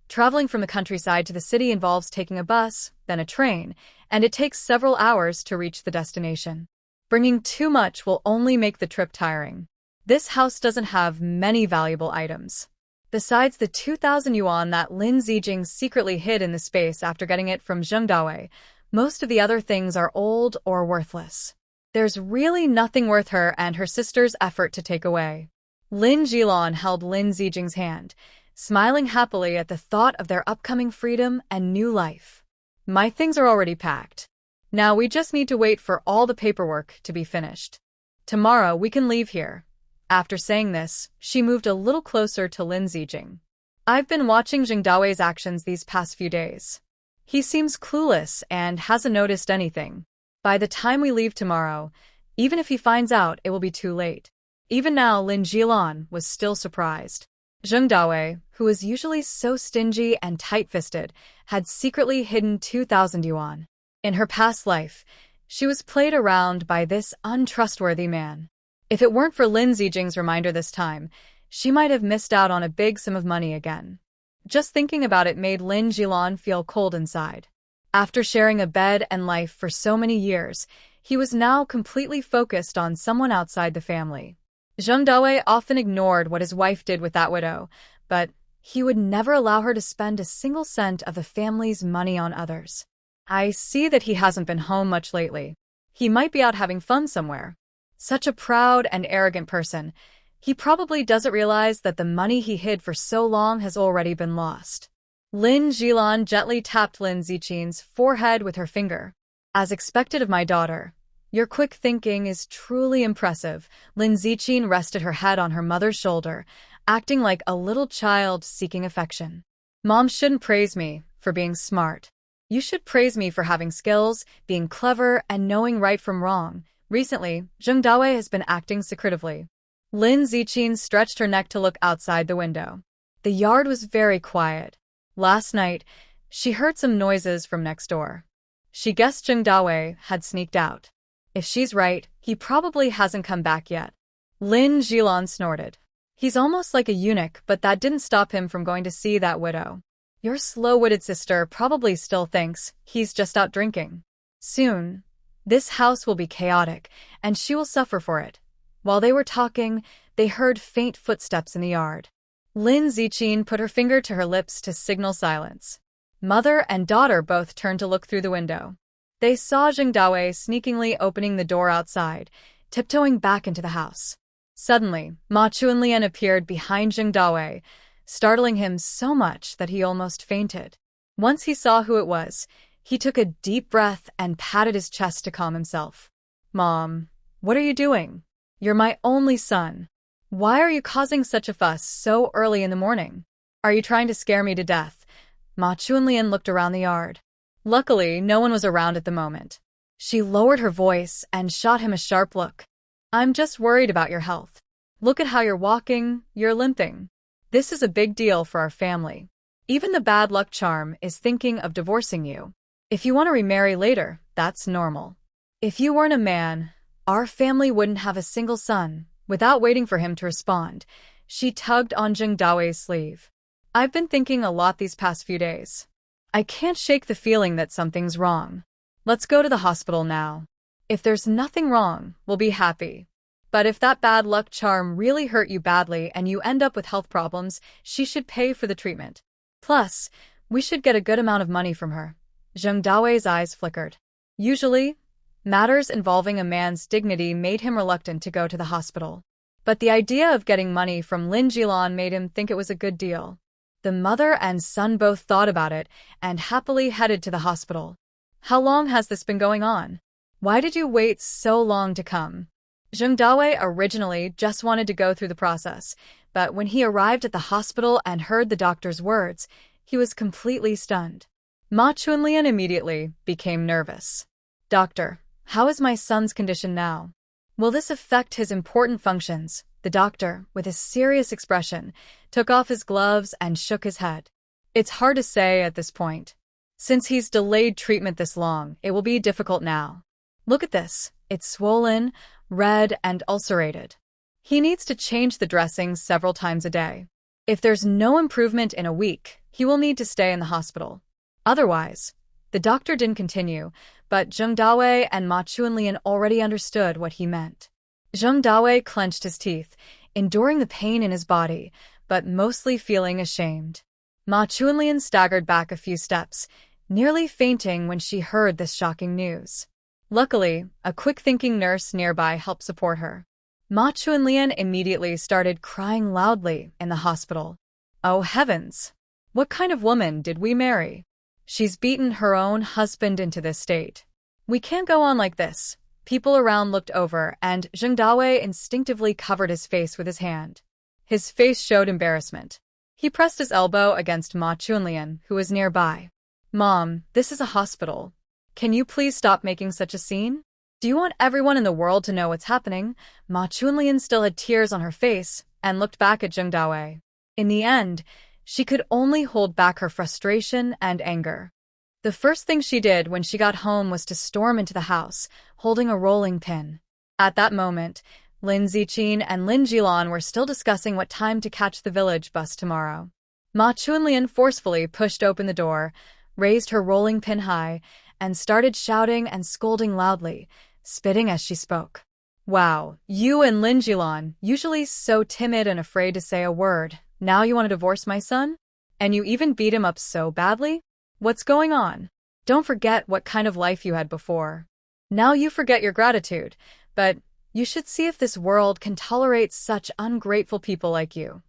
Traveling from the countryside to the city involves taking a bus, then a train, and it takes several hours to reach the destination. Bringing too much will only make the trip tiring. This house doesn't have many valuable items. Besides the 2,000 yuan that Lin Zijing secretly hid in the space after getting it from Zheng Dawei, most of the other things are old or worthless. There's really nothing worth her and her sister's effort to take away. Lin Jilan held Lin Zijing's hand, smiling happily at the thought of their upcoming freedom and new life. My things are already packed. Now we just need to wait for all the paperwork to be finished. Tomorrow we can leave here. After saying this, she moved a little closer to Lin Zijing. I've been watching Zheng Dawei's actions these past few days. He seems clueless and hasn't noticed anything. By the time we leave tomorrow, even if he finds out, it will be too late. Even now, Lin Jilan was still surprised. Zheng Dawei, who was usually so stingy and tight-fisted, had secretly hidden 2,000 yuan. In her past life, she was played around by this untrustworthy man. If it weren't for Lin Zijing's reminder this time, she might have missed out on a big sum of money again. Just thinking about it made Lin Jilan feel cold inside. After sharing a bed and life for so many years, He was now completely focused on someone outside the family. Zheng Dawei often ignored what his wife did with that widow, but he would never allow her to spend a single cent of the family's money on others. I see that he hasn't been home much lately. He might be out having fun somewhere. Such a proud and arrogant person. He probably doesn't realize that the money he hid for so long has already been lost. Lin Jilan gently tapped Lin Zichin's forehead with her finger. As expected of my daughter, your quick thinking is truly impressive. Lin Zichin rested her head on her mother's shoulder, acting like a little child seeking affection. Mom shouldn't praise me for being smart. You should praise me for having skills, being clever, and knowing right from wrong. Recently, Zheng Dawei has been acting secretively. Lin Zichin stretched her neck to look outside the window. The yard was very quiet. Last night, she heard some noises from next door. She guessed Zheng Dawei had sneaked out. If she's right, he probably hasn't come back yet. Lin Jilan snorted. He's almost like a eunuch, but that didn't stop him from going to see that widow. Your slow-witted sister probably still thinks he's just out drinking. Soon, this house will be chaotic, and she will suffer for it. While they were talking, they heard faint footsteps in the yard. Lin Zichin put her finger to her lips to signal silence. Mother and daughter both turned to look through the window. They saw Zheng Dawei sneakingly opening the door outside, tiptoeing back into the house. Suddenly, Ma Chuanlian appeared behind Zheng Dawei, startling him so much that he almost fainted. Once he saw who it was, he took a deep breath and patted his chest to calm himself. Mom, what are you doing? You're my only son. Why are you causing such a fuss so early in the morning? Are you trying to scare me to death? Ma Chuanlian looked around the yard. Luckily, no one was around at the moment. She lowered her voice and shot him a sharp look. I'm just worried about your health. Look at how you're walking, you're limping. This is a big deal for our family. Even the bad luck charm is thinking of divorcing you. If you want to remarry later, that's normal. If you weren't a man, our family wouldn't have a single son. Without waiting for him to respond, she tugged on Zheng Dawei's sleeve. I've been thinking a lot these past few days. I can't shake the feeling that something's wrong. Let's go to the hospital now. If there's nothing wrong, we'll be happy. But if that bad luck charm really hurt you badly and you end up with health problems, she should pay for the treatment. Plus, we should get a good amount of money from her. Zheng Dawei's eyes flickered. Usually, matters involving a man's dignity made him reluctant to go to the hospital. But the idea of getting money from Lin Jilan made him think it was a good deal. The mother and son both thought about it and happily headed to the hospital. How long has this been going on? Why did you wait so long to come? Zheng Dawei originally just wanted to go through the process, but when he arrived at the hospital and heard the doctor's words, he was completely stunned. Ma Chuanlian immediately became nervous. Doctor, how is my son's condition now? Will this affect his important functions? The doctor, with a serious expression, took off his gloves and shook his head. It's hard to say at this point. Since he's delayed treatment this long, it will be difficult now. Look at this. It's swollen, red, and ulcerated. He needs to change the dressing several times a day. If there's no improvement in a week, he will need to stay in the hospital. Otherwise, the doctor didn't continue, but Zheng Dawei and Ma Chuanlian already understood what he meant. Zheng Dawei clenched his teeth, enduring the pain in his body, but mostly feeling ashamed. Ma Chuanlian staggered back a few steps, nearly fainting when she heard this shocking news. Luckily, a quick-thinking nurse nearby helped support her. Ma Chuanlian immediately started crying loudly in the hospital. Oh heavens! What kind of woman did we marry? She's beaten her own husband into this state. We can't go on like this. People around looked over, and Zheng Dawei instinctively covered his face with his hand. His face showed embarrassment. He pressed his elbow against Ma Chuanlian, who was nearby. Mom, this is a hospital. Can you please stop making such a scene? Do you want everyone in the world to know what's happening? Ma Chuanlian still had tears on her face and looked back at Zheng Dawei. In the end, she could only hold back her frustration and anger. The first thing she did when she got home was to storm into the house, holding a rolling pin. At that moment, Lin Zichin and Lin Jilan were still discussing what time to catch the village bus tomorrow. Ma Chuanlian forcefully pushed open the door, raised her rolling pin high, and started shouting and scolding loudly, spitting as she spoke. Wow, you and Lin Jilan, usually so timid and afraid to say a word, now you want to divorce my son? And you even beat him up so badly? What's going on? Don't forget what kind of life you had before. Now you forget your gratitude, but you should see if this world can tolerate such ungrateful people like you.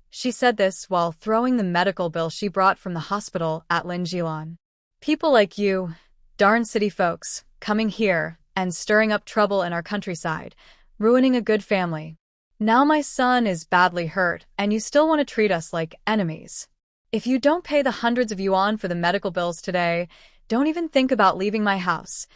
She said this while throwing the medical bill she brought from the hospital at Lin Jilan. People like you, darn city folks, coming here and stirring up trouble in our countryside, ruining a good family. Now my son is badly hurt, and you still want to treat us like enemies. If you don't pay the hundreds of yuan for the medical bills today, don't even think about leaving my house,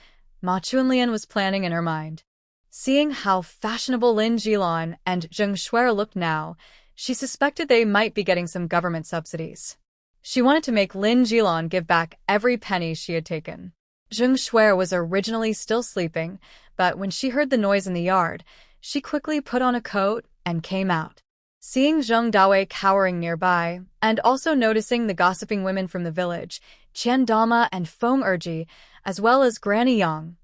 Ma Chunlian was planning in her mind. Seeing how fashionable Lin Jilan and Zheng Shuer looked now, she suspected they might be getting some government subsidies. She wanted to make Lin Jilan give back every penny she had taken. Zheng Shuer was originally still sleeping, but when she heard the noise in the yard, she quickly put on a coat and came out. Seeing Zheng Dawei cowering nearby, and also noticing the gossiping women from the village, Qian Dama and Feng Erji, as well as Granny Yang,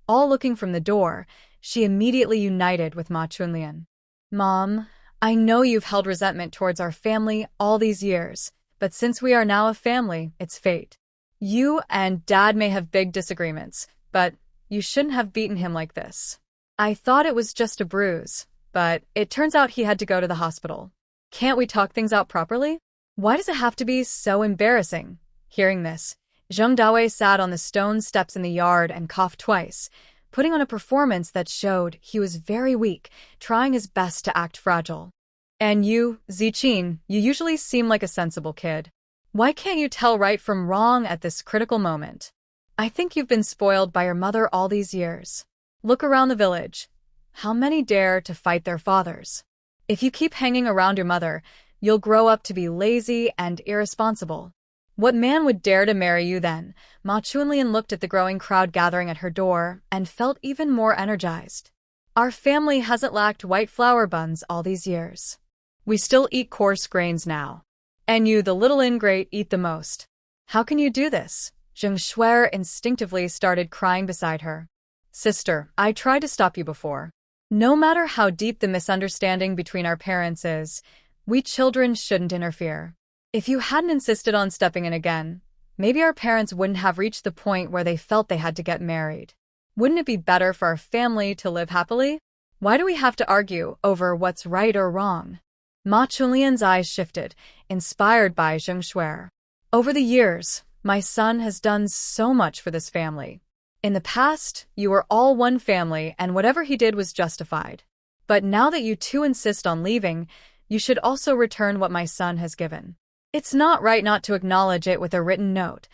all looking from the door, she immediately united with Ma Chunlian. Mom, I know you've held resentment towards our family all these years, but since we are now a family, it's fate. You and Dad may have big disagreements, but you shouldn't have beaten him like this. I thought it was just a bruise, but it turns out he had to go to the hospital. Can't we talk things out properly? Why does it have to be so embarrassing? Hearing this, Zheng Dawei sat on the stone steps in the yard and coughed twice, putting on a performance that showed he was very weak, trying his best to act fragile. And you, Ziqin, you usually seem like a sensible kid. Why can't you tell right from wrong at this critical moment? I think you've been spoiled by your mother all these years. Look around the village. How many dare to fight their fathers? If you keep hanging around your mother, you'll grow up to be lazy and irresponsible. What man would dare to marry you then? Ma Chunlian looked at the growing crowd gathering at her door and felt even more energized. Our family hasn't lacked white flour buns all these years. We still eat coarse grains now. And you, the little ingrate, eat the most. How can you do this? Zheng Shuer instinctively started crying beside her. Sister, I tried to stop you before. No matter how deep the misunderstanding between our parents is, we children shouldn't interfere. If you hadn't insisted on stepping in again, maybe our parents wouldn't have reached the point where they felt they had to get married. Wouldn't it be better for our family to live happily? Why do we have to argue over what's right or wrong? Ma Chunlian's eyes shifted, inspired by Zheng Shuer. Over the years, my son has done so much for this family. In the past, you were all one family and whatever he did was justified. But now that you two insist on leaving, you should also return what my son has given. It's not right not to acknowledge it with a written note.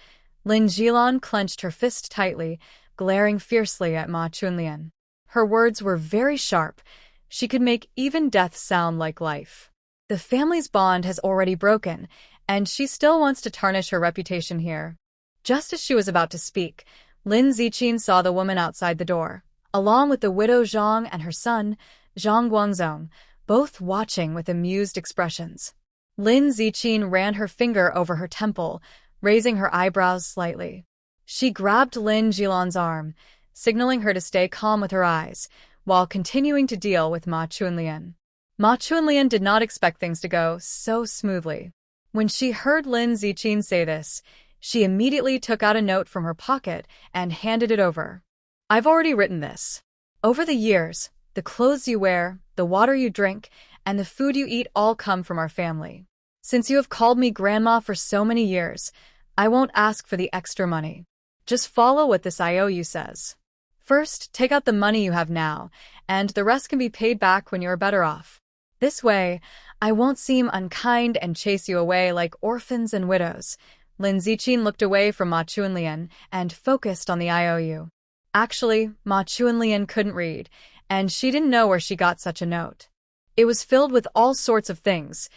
Lin Jilan clenched her fist tightly, glaring fiercely at Ma Chunlian. Her words were very sharp. She could make even death sound like life. The family's bond has already broken, and she still wants to tarnish her reputation here. Just as she was about to speak, Lin Ziqin saw the woman outside the door, along with the widow Zhang and her son, Zhang Guangzong, both watching with amused expressions. Lin Ziqin ran her finger over her temple, raising her eyebrows slightly. She grabbed Lin Jilan's arm, signaling her to stay calm with her eyes, while continuing to deal with Ma Chunlian. Ma Chunlian did not expect things to go so smoothly. When she heard Lin Ziqin say this, she immediately took out a note from her pocket and handed it over. I've already written this. Over the years, the clothes you wear, the water you drink, and the food you eat all come from our family. Since you have called me grandma for so many years, I won't ask for the extra money. Just follow what this IOU says. First, take out the money you have now, and the rest can be paid back when you are better off. This way, I won't seem unkind and chase you away like orphans and widows. Lin Ziqin looked away from Ma Chunlian and focused on the IOU. Actually, Ma Chunlian couldn't read, and she didn't know where she got such a note. It was filled with all sorts of things,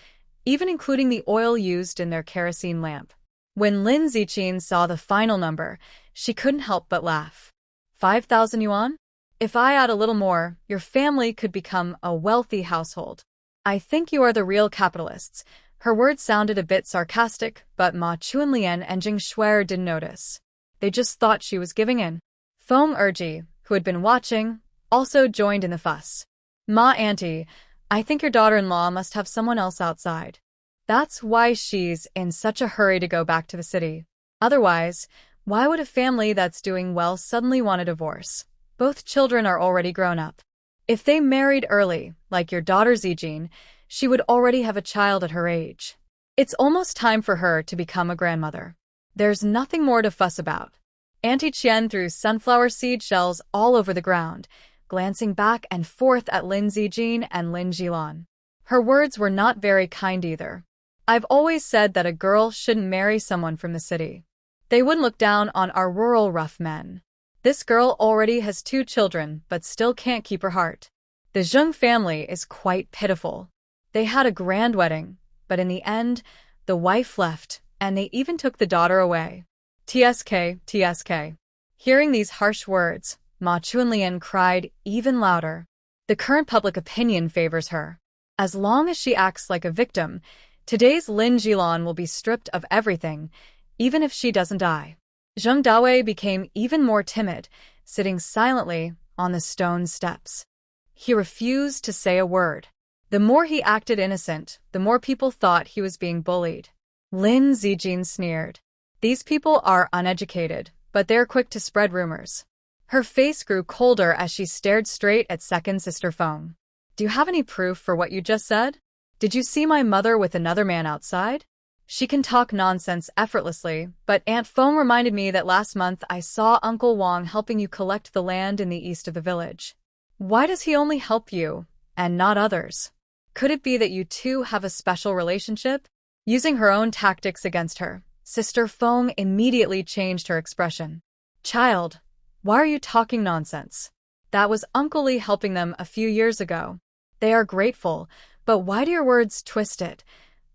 even including the oil used in their kerosene lamp. When Lin Ziqin saw the final number, she couldn't help but laugh. 5,000 yuan? If I add a little more, your family could become a wealthy household. I think you are the real capitalists. Her words sounded a bit sarcastic, but Ma Chunlian and Zheng Shuer didn't notice. They just thought she was giving in. Feng Erji, who had been watching, also joined in the fuss. Ma auntie, I think your daughter-in-law must have someone else outside. That's why she's in such a hurry to go back to the city. Otherwise, why would a family that's doing well suddenly want a divorce? Both children are already grown up. If they married early, like your daughter Zijin, she would already have a child at her age. It's almost time for her to become a grandmother. There's nothing more to fuss about. Auntie Qian threw sunflower seed shells all over the ground, glancing back and forth at Lin Zijin and Lin Jilan. Her words were not very kind either. I've always said that a girl shouldn't marry someone from the city. They wouldn't look down on our rural rough men. This girl already has 2 children, but still can't keep her heart. The Zheng family is quite pitiful. They had a grand wedding, but in the end, the wife left, and they even took the daughter away. TSK, TSK. Hearing these harsh words, Ma Chunlian cried even louder. The current public opinion favors her. As long as she acts like a victim, today's Lin Jilan will be stripped of everything, even if she doesn't die. Zheng Dawei became even more timid, sitting silently on the stone steps. He refused to say a word. The more he acted innocent, the more people thought he was being bullied. Lin Zijin sneered. These people are uneducated, but they're quick to spread rumors. Her face grew colder as she stared straight at second sister Feng. Do you have any proof for what you just said? Did you see my mother with another man outside? She can talk nonsense effortlessly, but Aunt Feng reminded me that last month I saw Uncle Wang helping you collect the land in the east of the village. Why does he only help you, and not others? Could it be that you two have a special relationship? Using her own tactics against her, Sister Feng immediately changed her expression. Child, why are you talking nonsense? That was Uncle Li helping them a few years ago. They are grateful, but why do your words twist it?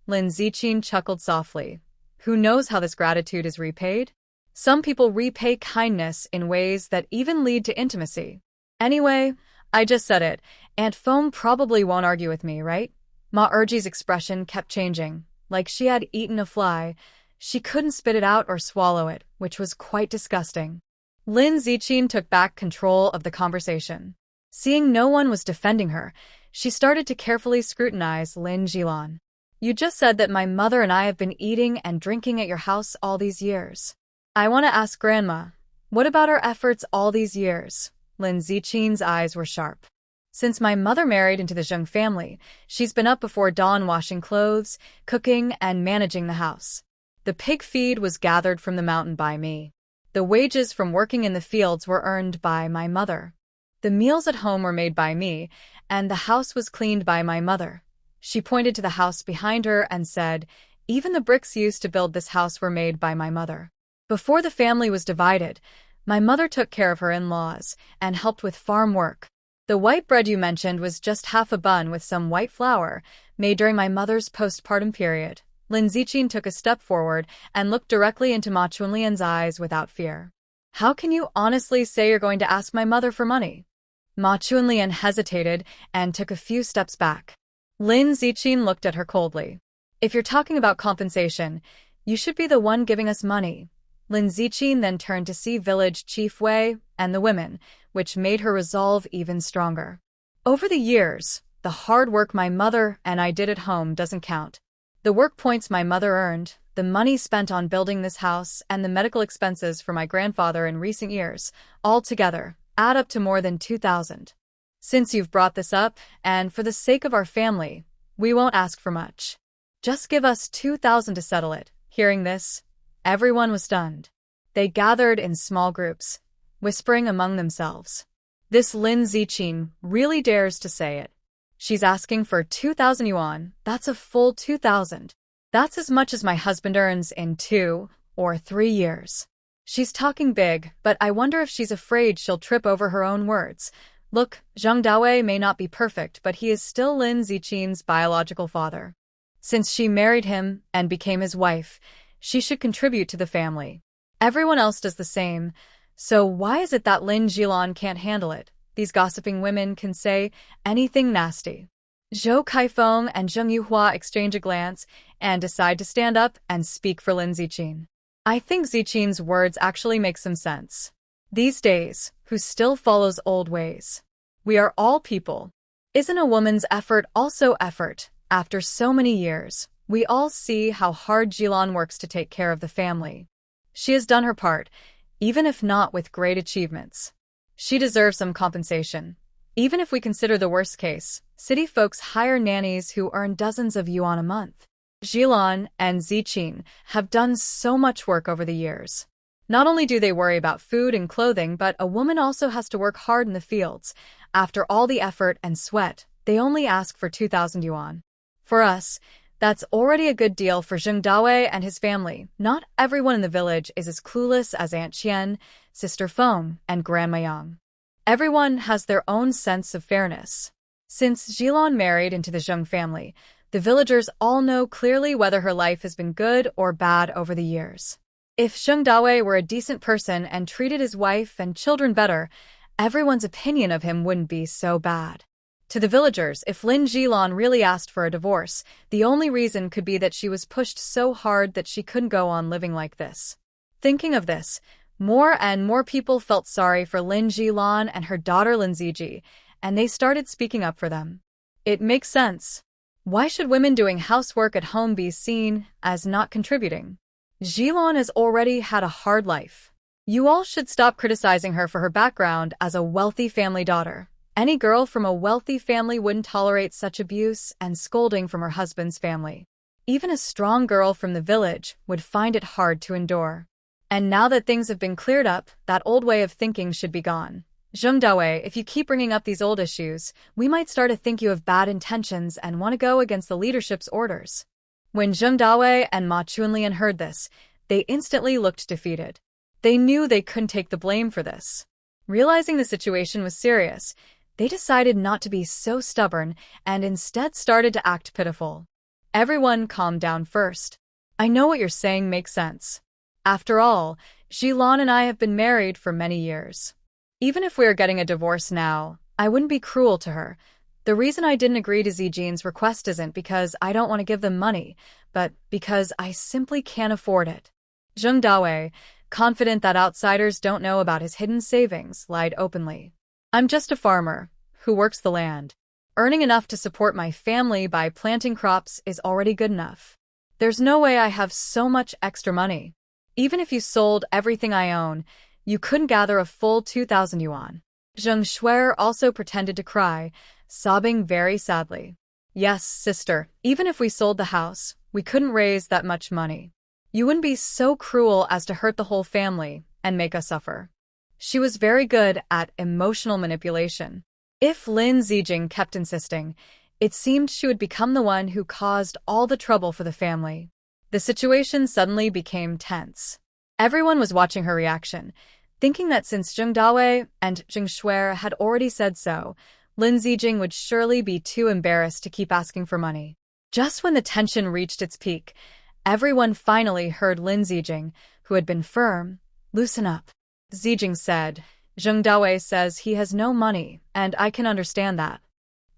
Lin Ziqin chuckled softly. Who knows how this gratitude is repaid? Some people repay kindness in ways that even lead to intimacy. Anyway, I just said it. Aunt Feng probably won't argue with me, right? Ma Erji's expression kept changing, like she had eaten a fly. She couldn't spit it out or swallow it, which was quite disgusting. Lin Ziqin took back control of the conversation. Seeing no one was defending her, she started to carefully scrutinize Lin Jilan. You just said that my mother and I have been eating and drinking at your house all these years. I want to ask Grandma, what about our efforts all these years? Lin Ziqin's eyes were sharp. Since my mother married into the Zheng family, she's been up before dawn washing clothes, cooking, and managing the house. The pig feed was gathered from the mountain by me. The wages from working in the fields were earned by my mother. The meals at home were made by me, and the house was cleaned by my mother. She pointed to the house behind her and said, even the bricks used to build this house were made by my mother. Before the family was divided, my mother took care of her in-laws and helped with farm work. The white bread you mentioned was just half a bun with some white flour, made during my mother's postpartum period. Lin Ziqin took a step forward and looked directly into Ma Chunlian's eyes without fear. How can you honestly say you're going to ask my mother for money? Ma Chunlian hesitated and took a few steps back. Lin Ziqin looked at her coldly. If you're talking about compensation, you should be the one giving us money. Lin Ziqin then turned to see village Chief Wei and the women, which made her resolve even stronger. Over the years, the hard work my mother and I did at home doesn't count. The work points my mother earned, the money spent on building this house, and the medical expenses for my grandfather in recent years, all together, add up to more than 2,000. Since you've brought this up, and for the sake of our family, we won't ask for much. Just give us 2,000 to settle it. Hearing this, everyone was stunned. They gathered in small groups, whispering among themselves. This Lin Ziqin really dares to say it. She's asking for 2,000 yuan. That's a full 2,000. That's as much as my husband earns in 2 or 3 years. She's talking big, but I wonder if she's afraid she'll trip over her own words. Look, Zheng Dawei may not be perfect, but he is still Lin Ziqin's biological father. Since she married him and became his wife, she should contribute to the family. Everyone else does the same, so why is it that Lin Jilan can't handle it? These gossiping women can say anything nasty. Zhou Kaifeng and Zheng Yuhua exchange a glance and decide to stand up and speak for Lin Ziqin. I think Ziqin's words actually make some sense. these days, who still follows old ways. We are all people. Isn't a woman's effort also effort? After so many years, we all see how hard Jilan works to take care of the family. She has done her part, even if not with great achievements. She deserves some compensation. Even if we consider the worst case, city folks hire nannies who earn dozens of yuan a month. Jilan and Ziqin have done so much work over the years. Not only do they worry about food and clothing, but a woman also has to work hard in the fields. After all the effort and sweat, they only ask for 2,000 yuan. For us, that's already a good deal for Zheng Dawei and his family. Not everyone in the village is as clueless as Aunt Qian, Sister Feng, and Grandma Yang. Everyone has their own sense of fairness. Since Jilan married into the Zheng family, the villagers all know clearly whether her life has been good or bad over the years. If Zheng Dawei were a decent person and treated his wife and children better, everyone's opinion of him wouldn't be so bad. To the villagers, if Lin Jilan really asked for a divorce, the only reason could be that she was pushed so hard that she couldn't go on living like this. Thinking of this, more and more people felt sorry for Lin Jilan and her daughter Lin Ziji, and they started speaking up for them. It makes sense. Why should women doing housework at home be seen as not contributing? Jilan has already had a hard life. You all should stop criticizing her for her background as a wealthy family daughter. Any girl from a wealthy family wouldn't tolerate such abuse and scolding from her husband's family. Even a strong girl from the village would find it hard to endure. And now that things have been cleared up, that old way of thinking should be gone. Zheng Dawei, if you keep bringing up these old issues, we might start to think you have bad intentions and want to go against the leadership's orders. When Zheng Dawei and Ma Chunlian heard this, they instantly looked defeated. They knew they couldn't take the blame for this. Realizing the situation was serious, they decided not to be so stubborn and instead started to act pitiful. Everyone calmed down first. I know what you're saying makes sense. After all, Jilan and I have been married for many years. Even if we are getting a divorce now, I wouldn't be cruel to her. The reason I didn't agree to Zijin's request isn't because I don't want to give them money, but because I simply can't afford it. Zheng Dawei, confident that outsiders don't know about his hidden savings, lied openly. I'm just a farmer who works the land. Earning enough to support my family by planting crops is already good enough. There's no way I have so much extra money. Even if you sold everything I own, you couldn't gather a full 2,000 yuan. Zheng Shuer also pretended to cry, sobbing very sadly. Yes, sister, even if we sold the house, we couldn't raise that much money. You wouldn't be so cruel as to hurt the whole family and make us suffer. She was very good at emotional manipulation. If Lin Zijing kept insisting, it seemed she would become the one who caused all the trouble for the family. The situation suddenly became tense. Everyone was watching her reaction, thinking that since Zheng Dawei and Zheng Shuer had already said so, Lin Zijing would surely be too embarrassed to keep asking for money. Just when the tension reached its peak, everyone finally heard Lin Zijing, who had been firm, loosen up. Zijing said, Zheng Dawei says he has no money, and I can understand that.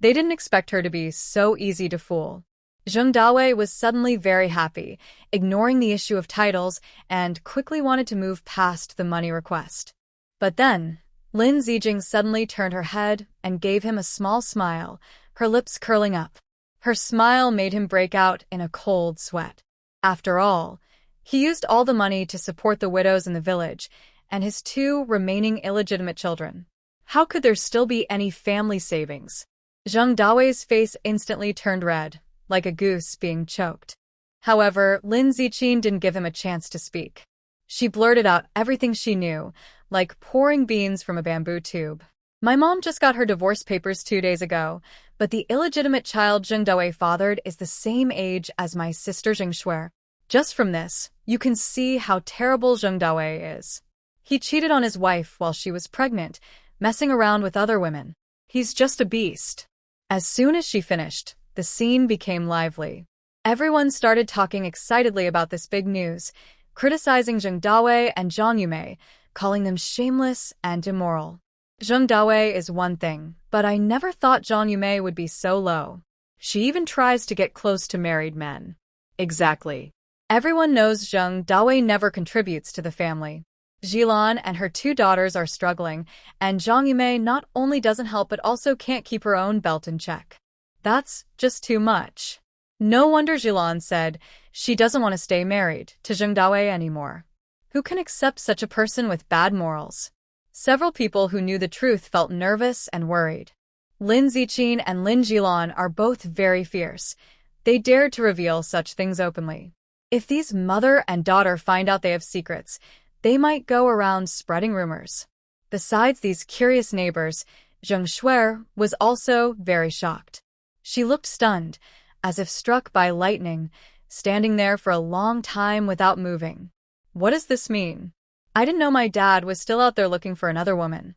They didn't expect her to be so easy to fool. Zheng Dawei was suddenly very happy, ignoring the issue of titles, and quickly wanted to move past the money request. But then, Lin Zijing suddenly turned her head and gave him a small smile, her lips curling up. Her smile made him break out in a cold sweat. After all, he used all the money to support the widows in the village and his 2 remaining illegitimate children. How could there still be any family savings? Zheng Dawei's face instantly turned red, like a goose being choked. However, Lin Ziqin didn't give him a chance to speak. She blurted out everything she knew, like pouring beans from a bamboo tube. My mom just got her divorce papers 2 days ago, but the illegitimate child Zheng Dawei fathered is the same age as my sister Zheng Shuer. Just from this, you can see how terrible Zheng Dawei is. He cheated on his wife while she was pregnant, messing around with other women. He's just a beast. As soon as she finished, the scene became lively. Everyone started talking excitedly about this big news, criticizing Zheng Dawei and Zhang Yumei, calling them shameless and immoral. Zheng Dawei is one thing, but I never thought Zhang Yumei would be so low. She even tries to get close to married men. Exactly. Everyone knows Zheng Dawei never contributes to the family. Jilan and her two daughters are struggling, and Zhang Yimei not only doesn't help but also can't keep her own belt in check. That's just too much. No wonder Jilan said she doesn't want to stay married to Zheng Dawei anymore. Who can accept such a person with bad morals? Several people who knew the truth felt nervous and worried. Lin Ziqin and Lin Jilan are both very fierce. They dared to reveal such things openly. If these mother and daughter find out they have secrets, they might go around spreading rumors. Besides these curious neighbors, Zheng Shuer was also very shocked. She looked stunned, as if struck by lightning, standing there for a long time without moving. What does this mean? I didn't know my dad was still out there looking for another woman.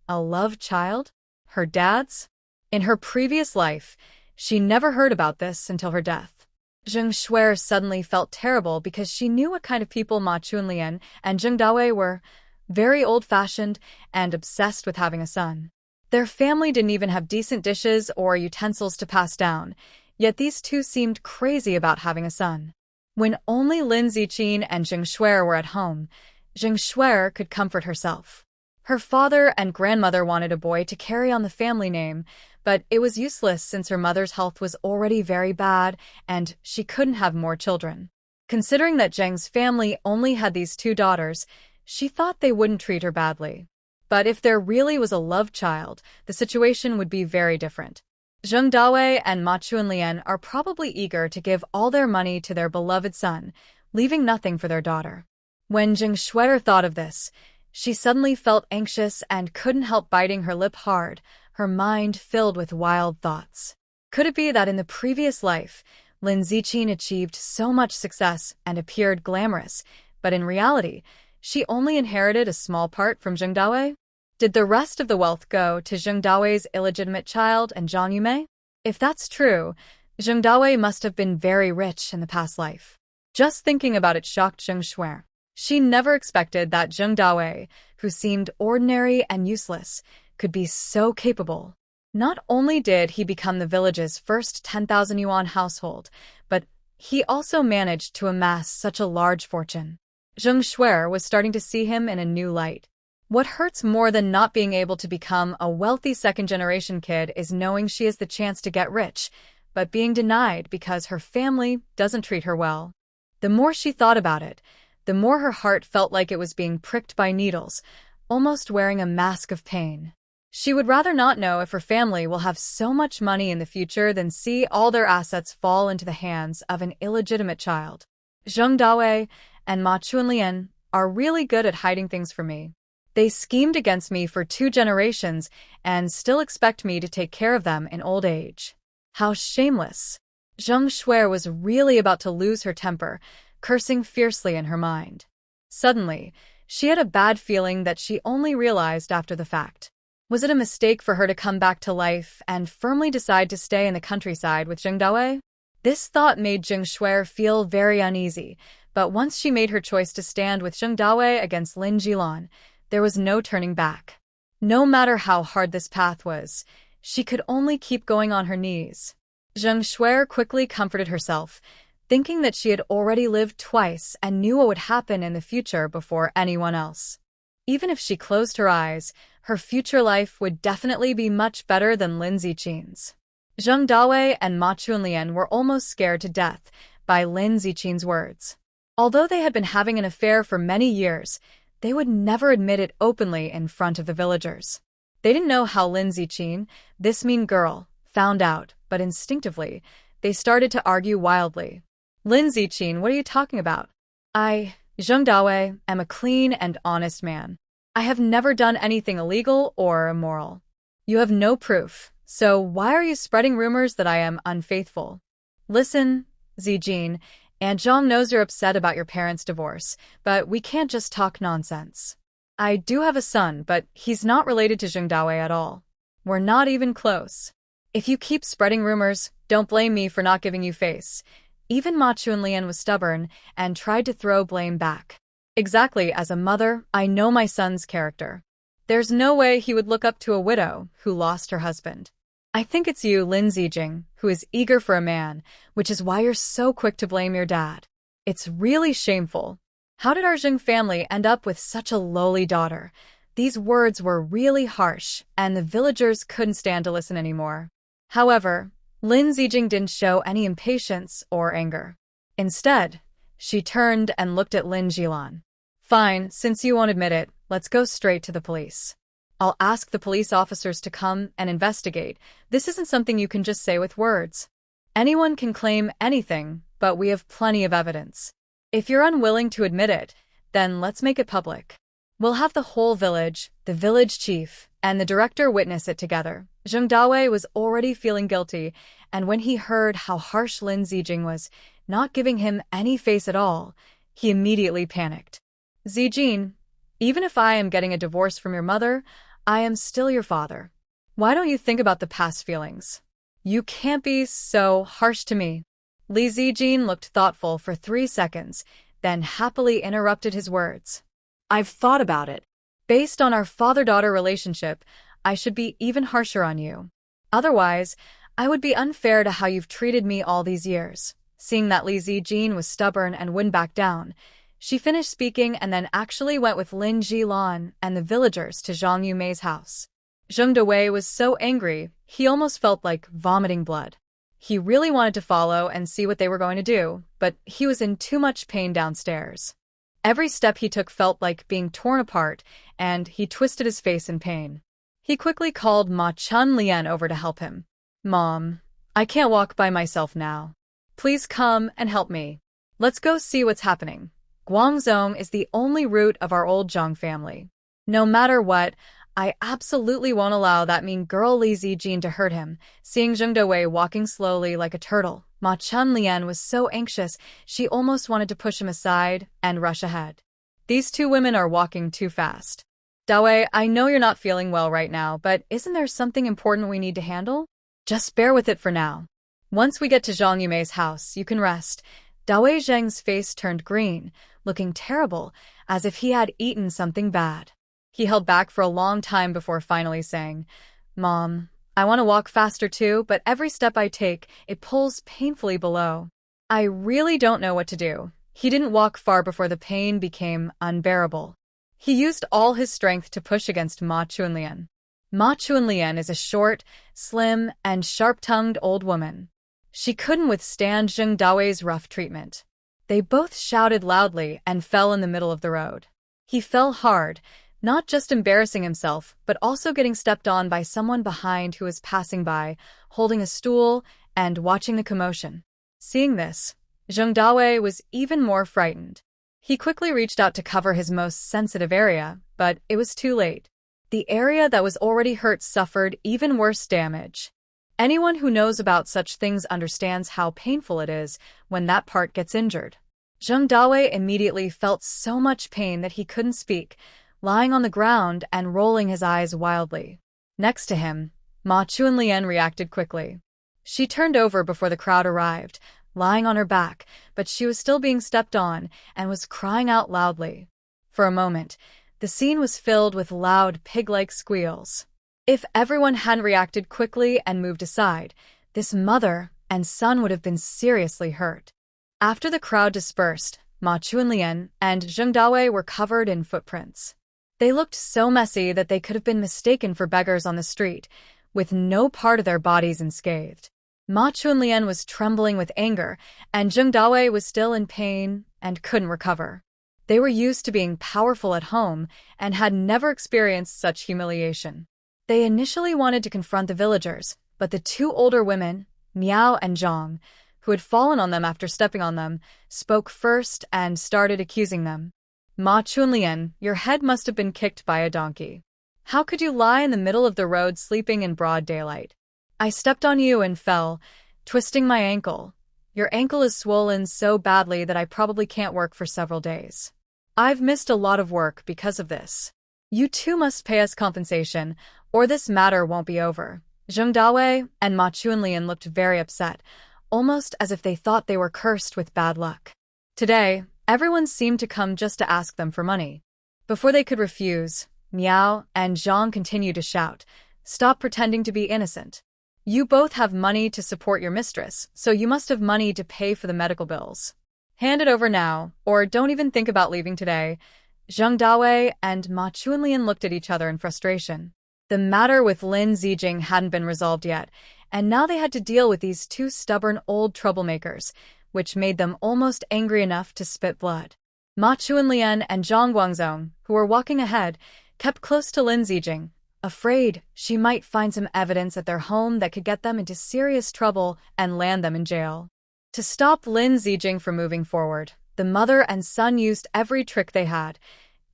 A love child? Her dad's? In her previous life, she never heard about this until her death. Zheng Shuer suddenly felt terrible because she knew what kind of people Ma Chunlian and Zheng Dawei were, very old-fashioned and obsessed with having a son. Their family didn't even have decent dishes or utensils to pass down, yet these two seemed crazy about having a son. When only Lin Ziqin and Zheng Shuer were at home, Zheng Shuer could comfort herself. Her father and grandmother wanted a boy to carry on the family name, but it was useless since her mother's health was already very bad and she couldn't have more children. Considering that Zheng's family only had these two daughters, she thought they wouldn't treat her badly. But if there really was a love child, the situation would be very different. Zheng Dawei and Ma Chunlian are probably eager to give all their money to their beloved son, leaving nothing for their daughter. When Zheng Shuer thought of this, she suddenly felt anxious and couldn't help biting her lip hard, her mind filled with wild thoughts. Could it be that in the previous life, Lin Ziqin achieved so much success and appeared glamorous, but in reality, she only inherited a small part from Zheng Dawei? Did the rest of the wealth go to Zheng Dawei's illegitimate child and Zhang Yimei? If that's true, Zheng Dawei must have been very rich in the past life. Just thinking about it shocked Zheng Shuer. She never expected that Zheng Dawei, who seemed ordinary and useless, could be so capable. Not only did he become the village's first 10,000 yuan household, but he also managed to amass such a large fortune. Zheng Shuer was starting to see him in a new light. What hurts more than not being able to become a wealthy second-generation kid is knowing she has the chance to get rich, but being denied because her family doesn't treat her well. The more she thought about it, the more her heart felt like it was being pricked by needles, almost wearing a mask of pain. She would rather not know if her family will have so much money in the future than see all their assets fall into the hands of an illegitimate child. Zheng Dawei and Ma Chunlian are really good at hiding things from me. They schemed against me for 2 generations and still expect me to take care of them in old age. How shameless. Zheng Shuer was really about to lose her temper, cursing fiercely in her mind. Suddenly, she had a bad feeling that she only realized after the fact. Was it a mistake for her to come back to life and firmly decide to stay in the countryside with Zheng Dawei? This thought made Zheng Shuer feel very uneasy, but once she made her choice to stand with Zheng Dawei against Lin Jilan, there was no turning back. No matter how hard this path was, she could only keep going on her knees. Zheng Shuer quickly comforted herself, thinking that she had already lived twice and knew what would happen in the future before anyone else. Even if she closed her eyes, her future life would definitely be much better than Lin Ziqin's. Zheng Dawei and Ma Chunlian were almost scared to death by Lin Ziqin's words. Although they had been having an affair for many years, they would never admit it openly in front of the villagers. They didn't know how Lin Ziqin, this mean girl, found out, but instinctively, they started to argue wildly. Lin Ziqin, what are you talking about? I, Zheng Dawei, am a clean and honest man. I have never done anything illegal or immoral. You have no proof, so why are you spreading rumors that I am unfaithful? Listen, Zijin, Aunt Zhang knows you're upset about your parents' divorce, but we can't just talk nonsense. I do have a son, but he's not related to Zheng Dawei at all. We're not even close. If you keep spreading rumors, don't blame me for not giving you face. Even Ma Chunlian was stubborn and tried to throw blame back. Exactly, as a mother, I know my son's character. There's no way he would look up to a widow who lost her husband. I think it's you, Lin Zijing, who is eager for a man, which is why you're so quick to blame your dad. It's really shameful. How did our Zheng family end up with such a lowly daughter? These words were really harsh, and the villagers couldn't stand to listen anymore. However, Lin Zijing didn't show any impatience or anger. Instead, she turned and looked at Lin Jilan. Fine, since you won't admit it, let's go straight to the police. I'll ask the police officers to come and investigate. This isn't something you can just say with words. Anyone can claim anything, but we have plenty of evidence. If you're unwilling to admit it, then let's make it public. We'll have the whole village, the village chief, and the director witness it together. Zheng Dawei was already feeling guilty, and when he heard how harsh Lin Zijing was, not giving him any face at all, he immediately panicked. Zijing, even if I am getting a divorce from your mother, I am still your father. Why don't you think about the past feelings? You can't be so harsh to me. Li Zijing looked thoughtful for 3 seconds, then happily interrupted his words. I've thought about it. Based on our father-daughter relationship, I should be even harsher on you. Otherwise, I would be unfair to how you've treated me all these years. Seeing that Li Zijing was stubborn and wouldn't back down, she finished speaking and then actually went with Lin Jilan and the villagers to Zhang Yumei's house. Zheng Dawei was so angry, he almost felt like vomiting blood. He really wanted to follow and see what they were going to do, but he was in too much pain downstairs. Every step he took felt like being torn apart, and he twisted his face in pain. He quickly called Ma Chunlian over to help him. Mom, I can't walk by myself now. Please come and help me. Let's go see what's happening. Guangzhong is the only root of our old Zhang family. No matter what, I absolutely won't allow that mean girl Li Zijing to hurt him. Seeing Zheng Dawei walking slowly like a turtle, Ma Chunlian was so anxious she almost wanted to push him aside and rush ahead. These two women are walking too fast. Dawei, I know you're not feeling well right now, but isn't there something important we need to handle? Just bear with it for now. Once we get to Zhang Yumei's house, you can rest. Dawei Zheng's face turned green, looking terrible, as if he had eaten something bad. He held back for a long time before finally saying, Mom, I want to walk faster too, but every step I take, it pulls painfully below. I really don't know what to do. He didn't walk far before the pain became unbearable. He used all his strength to push against Ma Chunlian. Ma Chunlian is a short, slim, and sharp-tongued old woman. She couldn't withstand Zheng Dawei's rough treatment. They both shouted loudly and fell in the middle of the road. He fell hard, not just embarrassing himself, but also getting stepped on by someone behind who was passing by, holding a stool and watching the commotion. Seeing this, Zheng Dawei was even more frightened. He quickly reached out to cover his most sensitive area, but it was too late. The area that was already hurt suffered even worse damage. Anyone who knows about such things understands how painful it is when that part gets injured. Zheng Dawei immediately felt so much pain that he couldn't speak, lying on the ground and rolling his eyes wildly. Next to him, Ma Chunlian reacted quickly. She turned over before the crowd arrived, lying on her back, but she was still being stepped on and was crying out loudly. For a moment, the scene was filled with loud pig-like squeals. If everyone hadn't reacted quickly and moved aside, this mother and son would have been seriously hurt. After the crowd dispersed, Ma Chunlian and Zheng Dawei were covered in footprints. They looked so messy that they could have been mistaken for beggars on the street, with no part of their bodies unscathed. Ma Chunlian was trembling with anger, and Zheng Dawei was still in pain and couldn't recover. They were used to being powerful at home and had never experienced such humiliation. They initially wanted to confront the villagers, but the two older women, Miao and Zhang, who had fallen on them after stepping on them, spoke first and started accusing them. Ma Chunlian, your head must have been kicked by a donkey. How could you lie in the middle of the road sleeping in broad daylight? I stepped on you and fell, twisting my ankle. Your ankle is swollen so badly that I probably can't work for several days. I've missed a lot of work because of this. You two must pay us compensation, or this matter won't be over. Zheng Dawei and Ma Chunlian looked very upset, almost as if they thought they were cursed with bad luck. Today, everyone seemed to come just to ask them for money. Before they could refuse, Miao and Zhang continued to shout, "Stop pretending to be innocent. You both have money to support your mistress, so you must have money to pay for the medical bills." Hand it over now, or don't even think about leaving today. Zheng Dawei and Ma Chunlian looked at each other in frustration. The matter with Lin Zijing hadn't been resolved yet, and now they had to deal with these two stubborn old troublemakers, which made them almost angry enough to spit blood. Ma Chunlian and Zhang Guangzong, who were walking ahead, kept close to Lin Zijing, afraid she might find some evidence at their home that could get them into serious trouble and land them in jail. To stop Lin Zijing from moving forward, the mother and son used every trick they had,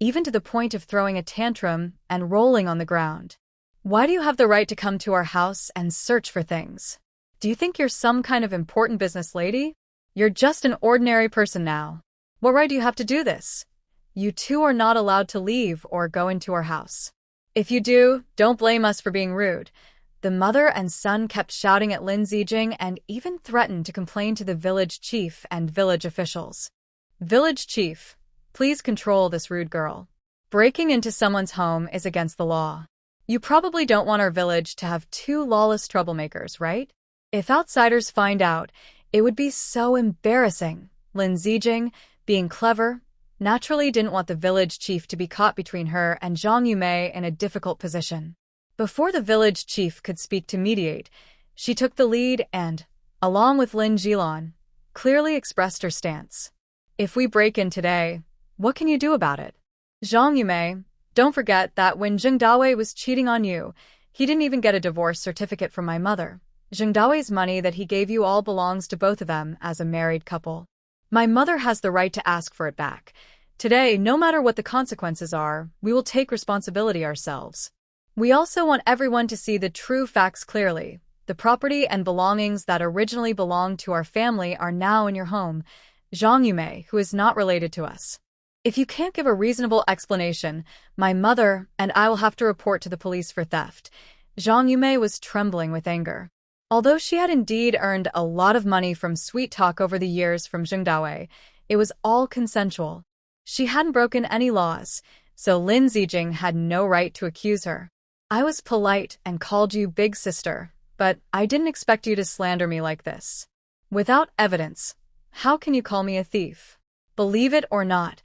even to the point of throwing a tantrum and rolling on the ground. Why do you have the right to come to our house and search for things? Do you think you're some kind of important business lady? You're just an ordinary person now. What right do you have to do this? You two are not allowed to leave or go into our house. If you do, don't blame us for being rude. The mother and son kept shouting at Lin Zijing and even threatened to complain to the village chief and village officials. Village chief, please control this rude girl. Breaking into someone's home is against the law. You probably don't want our village to have two lawless troublemakers, right? If outsiders find out, it would be so embarrassing. Lin Zijing, being clever, naturally didn't want the village chief to be caught between her and Zhang Yumei in a difficult position. Before the village chief could speak to mediate, she took the lead and, along with Lin Jilan, clearly expressed her stance. If we break in today, what can you do about it? Zhang Yumei, don't forget that when Zheng Dawei was cheating on you, he didn't even get a divorce certificate from my mother. Zheng Dawei's money that he gave you all belongs to both of them as a married couple. My mother has the right to ask for it back. Today, no matter what the consequences are, we will take responsibility ourselves. We also want everyone to see the true facts clearly. The property and belongings that originally belonged to our family are now in your home. Zhang Yumei, who is not related to us. If you can't give a reasonable explanation, my mother and I will have to report to the police for theft. Zhang Yumei was trembling with anger. Although she had indeed earned a lot of money from sweet talk over the years from Zheng Dawei, it was all consensual. She hadn't broken any laws, so Lin Zijing had no right to accuse her. I was polite and called you big sister, but I didn't expect you to slander me like this. Without evidence, how can you call me a thief? Believe it or not,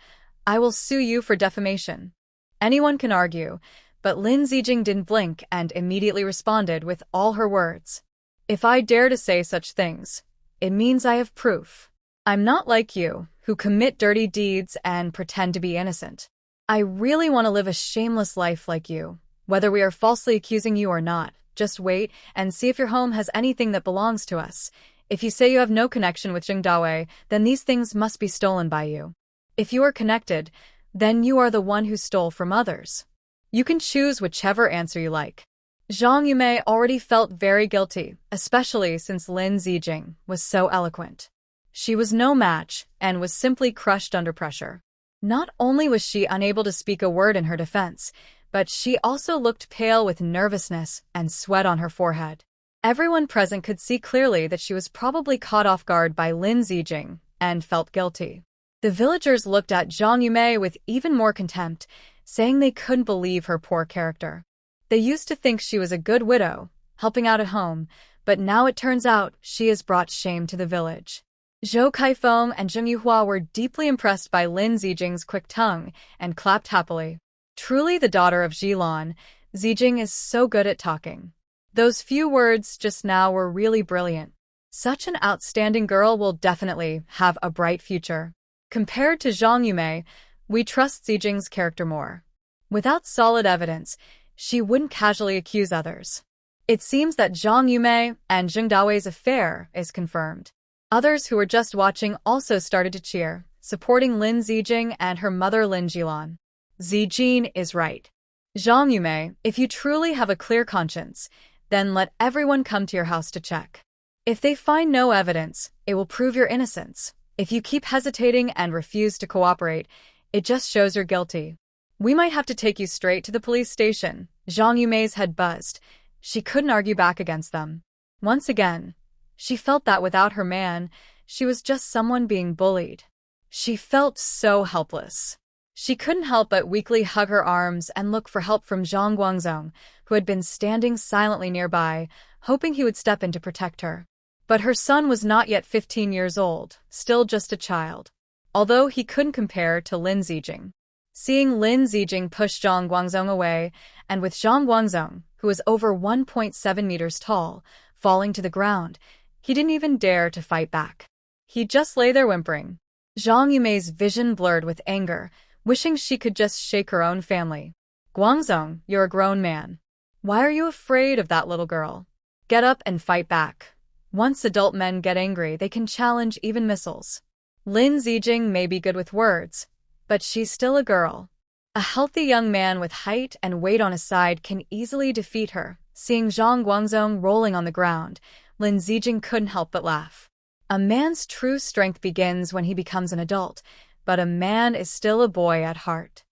I will sue you for defamation. Anyone can argue, but Lin Zijing didn't blink and immediately responded with all her words. If I dare to say such things, it means I have proof. I'm not like you, who commit dirty deeds and pretend to be innocent. I really want to live a shameless life like you, whether we are falsely accusing you or not. Just wait and see if your home has anything that belongs to us. If you say you have no connection with Zheng Dawei, then these things must be stolen by you. If you are connected, then you are the one who stole from others. You can choose whichever answer you like. Zhang Yumei already felt very guilty, especially since Lin Zijing was so eloquent. She was no match and was simply crushed under pressure. Not only was she unable to speak a word in her defense, but she also looked pale with nervousness and sweat on her forehead. Everyone present could see clearly that she was probably caught off guard by Lin Zijing and felt guilty. The villagers looked at Zhang Yumei with even more contempt, saying they couldn't believe her poor character. They used to think she was a good widow, helping out at home, but now it turns out she has brought shame to the village. Zhou Kaifeng and Zheng Yuhua were deeply impressed by Lin Zijing's quick tongue and clapped happily. Truly the daughter of Jilan, Zijing is so good at talking. Those few words just now were really brilliant. Such an outstanding girl will definitely have a bright future. Compared to Zhang Yumei, we trust Zijing's character more. Without solid evidence, she wouldn't casually accuse others. It seems that Zhang Yumei and Zheng Dawei's affair is confirmed. Others who were just watching also started to cheer, supporting Lin Zijing and her mother Lin Jilan. Zijing is right. Zhang Yumei, if you truly have a clear conscience, then let everyone come to your house to check. If they find no evidence, it will prove your innocence. If you keep hesitating and refuse to cooperate, it just shows you're guilty. We might have to take you straight to the police station. Zhang Yumei's head buzzed. She couldn't argue back against them. Once again, she felt that without her man, she was just someone being bullied. She felt so helpless. She couldn't help but weakly hug her arms and look for help from Zhang Guangzong, who had been standing silently nearby, hoping he would step in to protect her. But her son was not yet 15 years old, still just a child. Although he couldn't compare to Lin Zijing. Seeing Lin Zijing push Zhang Guangzong away, and with Zhang Guangzong, who was over 1.7 meters tall, falling to the ground, he didn't even dare to fight back. He just lay there whimpering. Zhang Yumei's vision blurred with anger, wishing she could just shake her own family. Guangzong, you're a grown man. Why are you afraid of that little girl? Get up and fight back. Once adult men get angry, they can challenge even missiles. Lin Zijing may be good with words, but she's still a girl. A healthy young man with height and weight on his side can easily defeat her. Seeing Zhang Guangzong rolling on the ground, Lin Zijing couldn't help but laugh. A man's true strength begins when he becomes an adult, but a man is still a boy at heart.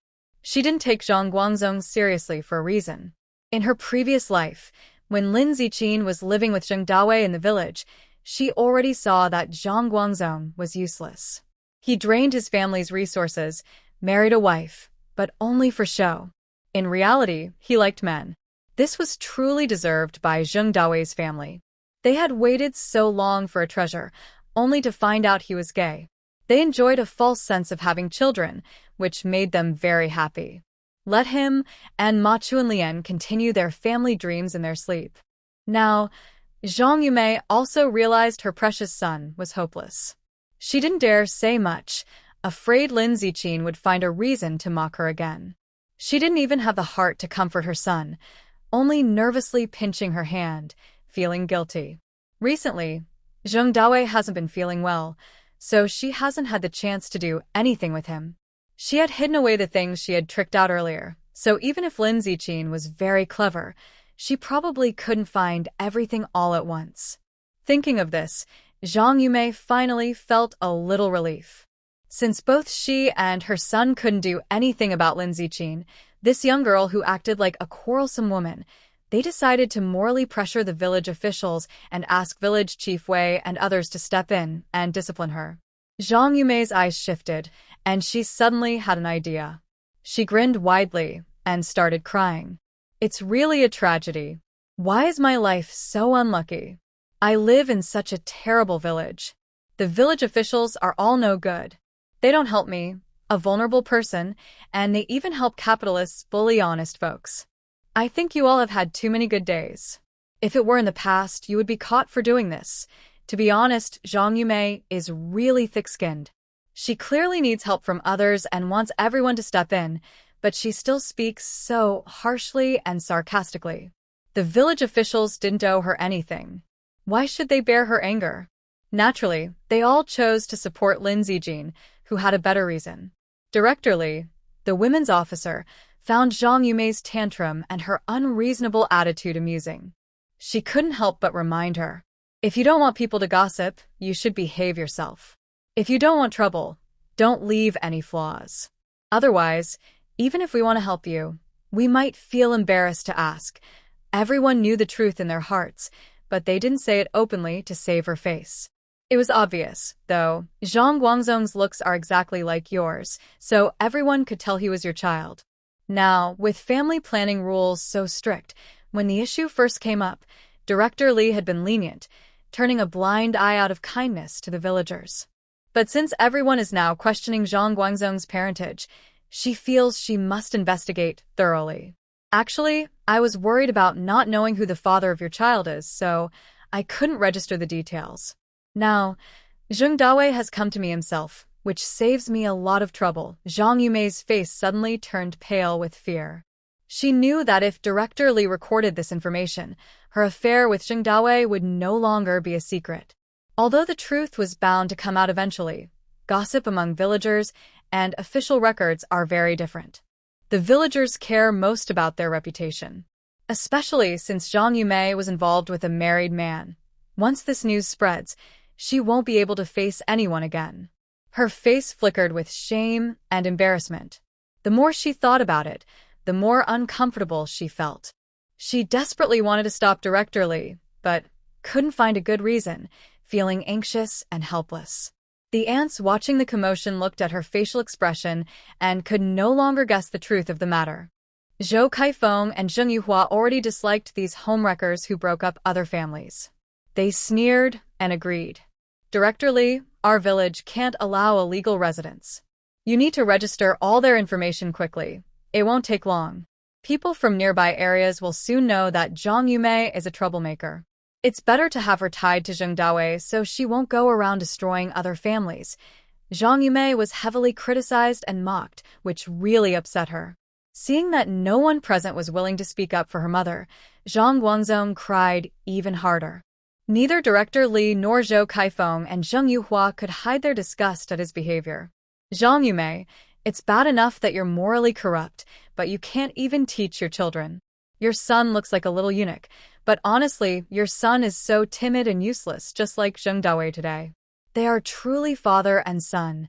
She didn't take Zhang Guangzong seriously for a reason. In her previous life, when Lin Ziqin was living with Zheng Dawei in the village, she already saw that Zhang Guangzong was useless. He drained his family's resources, married a wife, but only for show. In reality, he liked men. This was truly deserved by Zheng Dawei's family. They had waited so long for a treasure, only to find out he was gay. They enjoyed a false sense of having children, which made them very happy. Let him and Ma Chuanlian continue their family dreams in their sleep. Now, Zhang Yumei also realized her precious son was hopeless. She didn't dare say much, afraid Lin Ziqin would find a reason to mock her again. She didn't even have the heart to comfort her son, only nervously pinching her hand, feeling guilty. Recently, Zheng Dawei hasn't been feeling well, so she hasn't had the chance to do anything with him. She had hidden away the things she had tricked out earlier, so even if Lin Ziqin was very clever, she probably couldn't find everything all at once. Thinking of this, Zhang Yumei finally felt a little relief. Since both she and her son couldn't do anything about Lin Ziqin, this young girl who acted like a quarrelsome woman, they decided to morally pressure the village officials and ask village chief Wei and others to step in and discipline her. Zhang Yumei's eyes shifted, and she suddenly had an idea. She grinned widely and started crying. It's really a tragedy. Why is my life so unlucky? I live in such a terrible village. The village officials are all no good. They don't help me, a vulnerable person, and they even help capitalists bully honest folks. I think you all have had too many good days. If it were in the past, you would be caught for doing this. To be honest, Zhang Yumei is really thick-skinned. She clearly needs help from others and wants everyone to step in, but she still speaks so harshly and sarcastically. The village officials didn't owe her anything. Why should they bear her anger? Naturally, they all chose to support Lin Zijin, who had a better reason. Director Li, the women's officer, found Zhang Yumei's tantrum and her unreasonable attitude amusing. She couldn't help but remind her, if you don't want people to gossip, you should behave yourself. If you don't want trouble, don't leave any flaws. Otherwise, even if we want to help you, we might feel embarrassed to ask. Everyone knew the truth in their hearts, but they didn't say it openly to save her face. It was obvious, though. Zhang Guangzong's looks are exactly like yours, so everyone could tell he was your child. Now, with family planning rules so strict, when the issue first came up, Director Li had been lenient, turning a blind eye out of kindness to the villagers. But since everyone is now questioning Zhang Guangzong's parentage, she feels she must investigate thoroughly. Actually, I was worried about not knowing who the father of your child is, so I couldn't register the details. Now, Zheng Dawei has come to me himself, which saves me a lot of trouble. Zhang Yumei's face suddenly turned pale with fear. She knew that if Director Li recorded this information, her affair with Zheng Dawei would no longer be a secret. Although the truth was bound to come out eventually, gossip among villagers and official records are very different. The villagers care most about their reputation, especially since Zhang Yumei was involved with a married man. Once this news spreads, she won't be able to face anyone again. Her face flickered with shame and embarrassment. The more she thought about it, the more uncomfortable she felt. She desperately wanted to stop Director Li, but couldn't find a good reason, feeling anxious and helpless. The ants watching the commotion looked at her facial expression and could no longer guess the truth of the matter. Zhou Kaifeng and Zheng Yuhua already disliked these homewreckers who broke up other families. They sneered and agreed. Director Lee, our village can't allow illegal residents. You need to register all their information quickly. It won't take long. People from nearby areas will soon know that Zhang Yumei is a troublemaker. It's better to have her tied to Zheng Dawei so she won't go around destroying other families. Zhang Yumei was heavily criticized and mocked, which really upset her. Seeing that no one present was willing to speak up for her mother, Zhang Guangzong cried even harder. Neither Director Li nor Zhou Kaifeng and Zheng Yuhua could hide their disgust at his behavior. Zhang Yumei, it's bad enough that you're morally corrupt, but you can't even teach your children. Your son looks like a little eunuch, but honestly, your son is so timid and useless, just like Zheng Dawei today. They are truly father and son,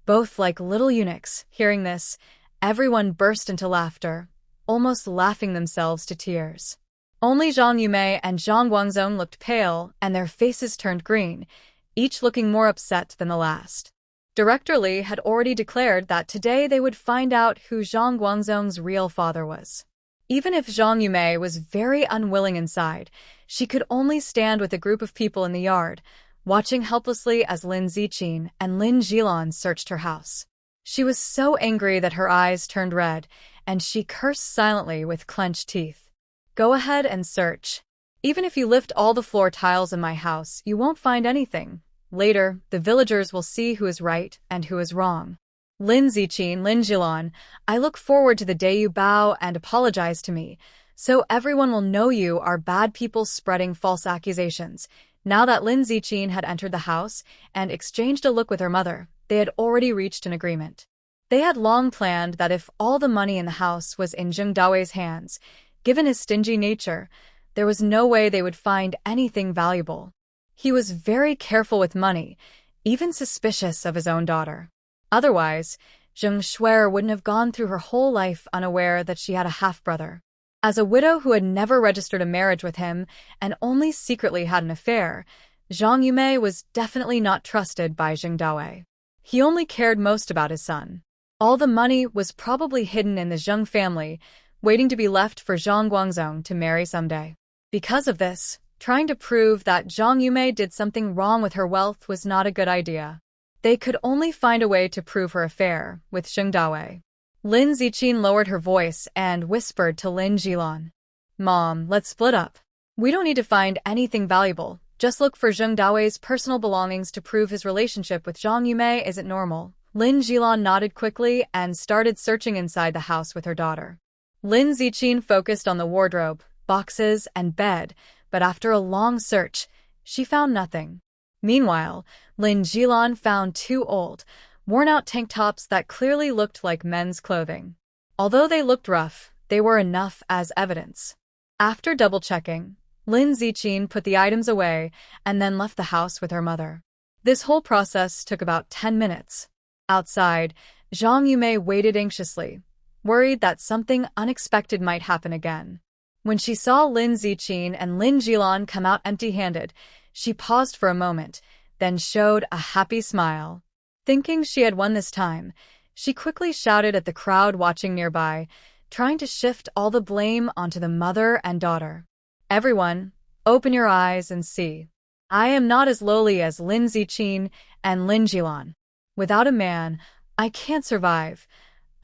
both like little eunuchs. Hearing this, everyone burst into laughter, almost laughing themselves to tears. Only Zhang Yumei and Zhang Guangzong looked pale, and their faces turned green, each looking more upset than the last. Director Li had already declared that today they would find out who Zhang Guangzong's real father was. Even if Zhang Yumei was very unwilling inside, she could only stand with a group of people in the yard, watching helplessly as Lin Ziqin and Lin Jilan searched her house. She was so angry that her eyes turned red, and she cursed silently with clenched teeth. Go ahead and search. Even if you lift all the floor tiles in my house, you won't find anything. Later, the villagers will see who is right and who is wrong. Lin Ziqin, Lin Jilan, I look forward to the day you bow and apologize to me, so everyone will know you are bad people spreading false accusations. Now that Lin Ziqin had entered the house and exchanged a look with her mother, they had already reached an agreement. They had long planned that if all the money in the house was in Zheng Dawei's hands, given his stingy nature, there was no way they would find anything valuable. He was very careful with money, even suspicious of his own daughter. Otherwise, Zheng Shuer wouldn't have gone through her whole life unaware that she had a half-brother. As a widow who had never registered a marriage with him and only secretly had an affair, Zhang Yumei was definitely not trusted by Zheng Dawei. He only cared most about his son. All the money was probably hidden in the Zheng family, waiting to be left for Zhang Guangzong to marry someday. Because of this, trying to prove that Zhang Yumei did something wrong with her wealth was not a good idea. They could only find a way to prove her affair with Zheng Dawei. Lin Ziqin lowered her voice and whispered to Lin Jilan. Mom, let's split up. We don't need to find anything valuable. Just look for Zheng Dawei's personal belongings to prove his relationship with Zhang Yumei isn't normal. Lin Jilan nodded quickly and started searching inside the house with her daughter. Lin Ziqin focused on the wardrobe, boxes, and bed, but after a long search, she found nothing. Meanwhile, Lin Jilan found 2 old, worn-out tank tops that clearly looked like men's clothing. Although they looked rough, they were enough as evidence. After double-checking, Lin Ziqin put the items away and then left the house with her mother. This whole process took about 10 minutes. Outside, Zhang Yumei waited anxiously, worried that something unexpected might happen again. When she saw Lin Ziqin and Lin Jilan come out empty-handed, she paused for a moment, then showed a happy smile. Thinking she had won this time, she quickly shouted at the crowd watching nearby, trying to shift all the blame onto the mother and daughter. Everyone, open your eyes and see. I am not as lowly as Lin Ziqin and Lin Jilan. Without a man, I can't survive.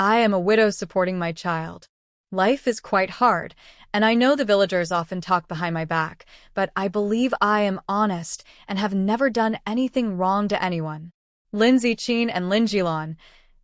I am a widow supporting my child. Life is quite hard, and I know the villagers often talk behind my back, but I believe I am honest and have never done anything wrong to anyone. Lin Ziqin and Lin Jilan,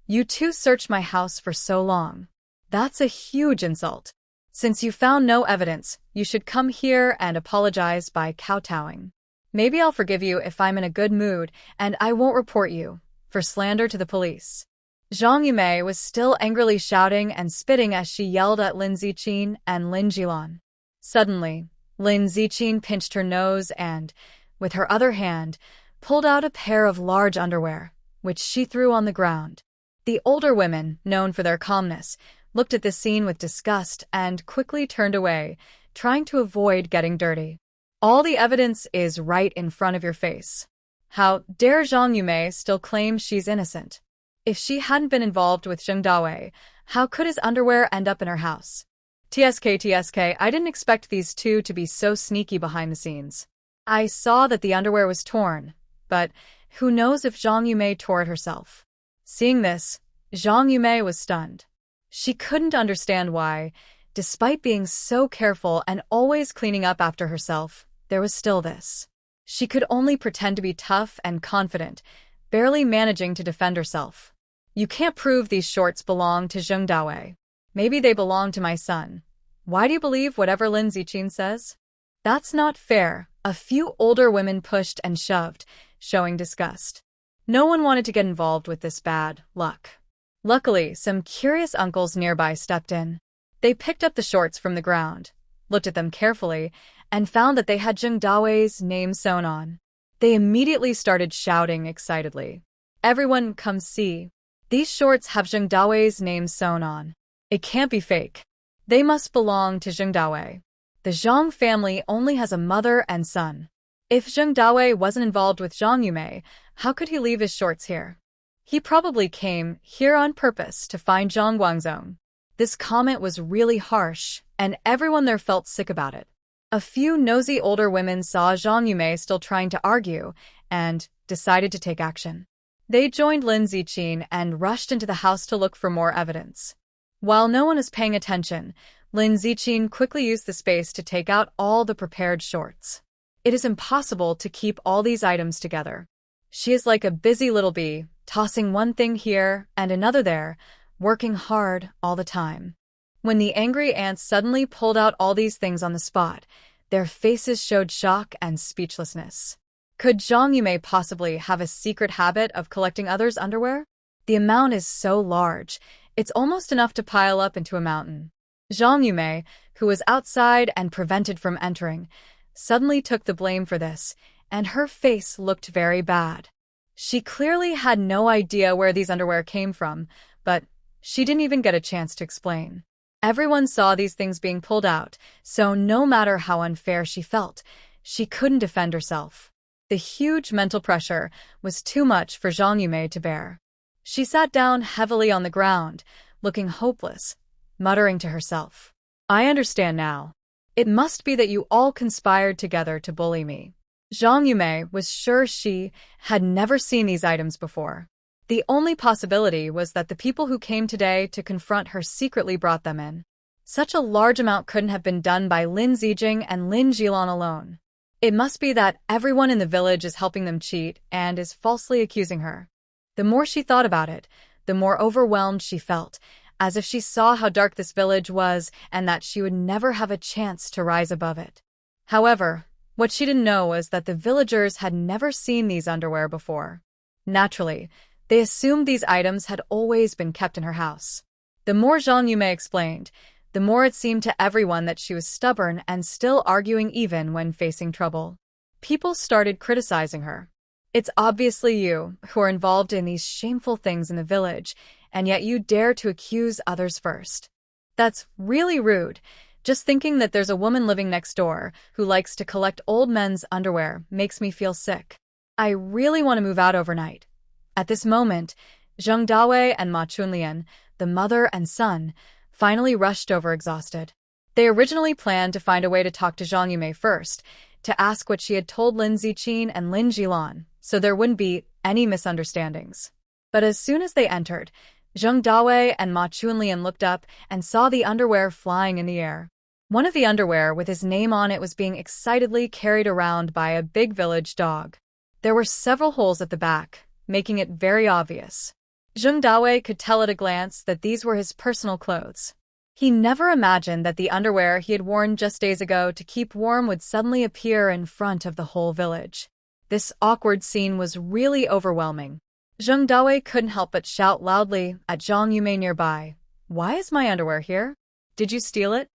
you two searched my house for so long. That's a huge insult. Since you found no evidence, you should come here and apologize by kowtowing. Maybe I'll forgive you if I'm in a good mood, and I won't report you for slander to the police. Zhang Yumei was still angrily shouting and spitting as she yelled at Lin Ziqin and Lin Jilan. Suddenly, Lin Ziqin pinched her nose and, with her other hand, pulled out a pair of large underwear, which she threw on the ground. The older women, known for their calmness, looked at this scene with disgust and quickly turned away, trying to avoid getting dirty. All the evidence is right in front of your face. How dare Zhang Yumei still claim she's innocent? If she hadn't been involved with Zheng Dawei, how could his underwear end up in her house? TSK, I didn't expect these two to be so sneaky behind the scenes. I saw that the underwear was torn, but who knows if Zhang Yumei tore it herself. Seeing this, Zhang Yumei was stunned. She couldn't understand why, despite being so careful and always cleaning up after herself, there was still this. She could only pretend to be tough and confident, barely managing to defend herself. You can't prove these shorts belong to Zheng Dawei. Maybe they belong to my son. Why do you believe whatever Lin Ziqin says? That's not fair. A few older women pushed and shoved, showing disgust. No one wanted to get involved with this bad luck. Luckily, some curious uncles nearby stepped in. They picked up the shorts from the ground, looked at them carefully, and found that they had Zheng Dawei's name sewn on. They immediately started shouting excitedly. Everyone, come see. These shorts have Zheng Dawei's name sewn on. It can't be fake. They must belong to Zheng Dawei. The Zhang family only has a mother and son. If Zheng Dawei wasn't involved with Zhang Yumei, how could he leave his shorts here? He probably came here on purpose to find Zhang Guangzong. This comment was really harsh, and everyone there felt sick about it. A few nosy older women saw Zhang Yumei still trying to argue and decided to take action. They joined Lin Ziqin and rushed into the house to look for more evidence. While no one was paying attention, Lin Ziqin quickly used the space to take out all the prepared shorts. It is impossible to keep all these items together. She is like a busy little bee, tossing one thing here and another there, working hard all the time. When the angry ants suddenly pulled out all these things on the spot, their faces showed shock and speechlessness. Could Zhang Yumei possibly have a secret habit of collecting others' underwear? The amount is so large, it's almost enough to pile up into a mountain. Zhang Yumei, who was outside and prevented from entering, suddenly took the blame for this, and her face looked very bad. She clearly had no idea where these underwear came from, but she didn't even get a chance to explain. Everyone saw these things being pulled out, so no matter how unfair she felt, she couldn't defend herself. The huge mental pressure was too much for Zhang Yumei to bear. She sat down heavily on the ground, looking hopeless, muttering to herself, I understand now. It must be that you all conspired together to bully me. Zhang Yumei was sure she had never seen these items before. The only possibility was that the people who came today to confront her secretly brought them in. Such a large amount couldn't have been done by Lin Zijing and Lin Jilan alone. It must be that everyone in the village is helping them cheat and is falsely accusing her. The more she thought about it, the more overwhelmed she felt, as if she saw how dark this village was and that she would never have a chance to rise above it. However, what she didn't know was that the villagers had never seen these underwear before. Naturally, they assumed these items had always been kept in her house. The more Zhang Yumei explained, the more it seemed to everyone that she was stubborn and still arguing even when facing trouble. People started criticizing her. It's obviously you who are involved in these shameful things in the village, and yet you dare to accuse others first. That's really rude. Just thinking that there's a woman living next door who likes to collect old men's underwear makes me feel sick. I really want to move out overnight. At this moment, Zheng Dawei and Ma Chunlian, the mother and son, finally rushed over exhausted. They originally planned to find a way to talk to Zhang Yumei first, to ask what she had told Lin Ziqin and Lin Jilan, so there wouldn't be any misunderstandings. But as soon as they entered, Zheng Dawei and Ma Chunlian looked up and saw the underwear flying in the air. One of the underwear with his name on it was being excitedly carried around by a big village dog. There were several holes at the back, making it very obvious. Zheng Dawei could tell at a glance that these were his personal clothes. He never imagined that the underwear he had worn just days ago to keep warm would suddenly appear in front of the whole village. This awkward scene was really overwhelming. Zheng Dawei couldn't help but shout loudly at Zhang Yumei nearby, "Why is my underwear here? Did you steal it?"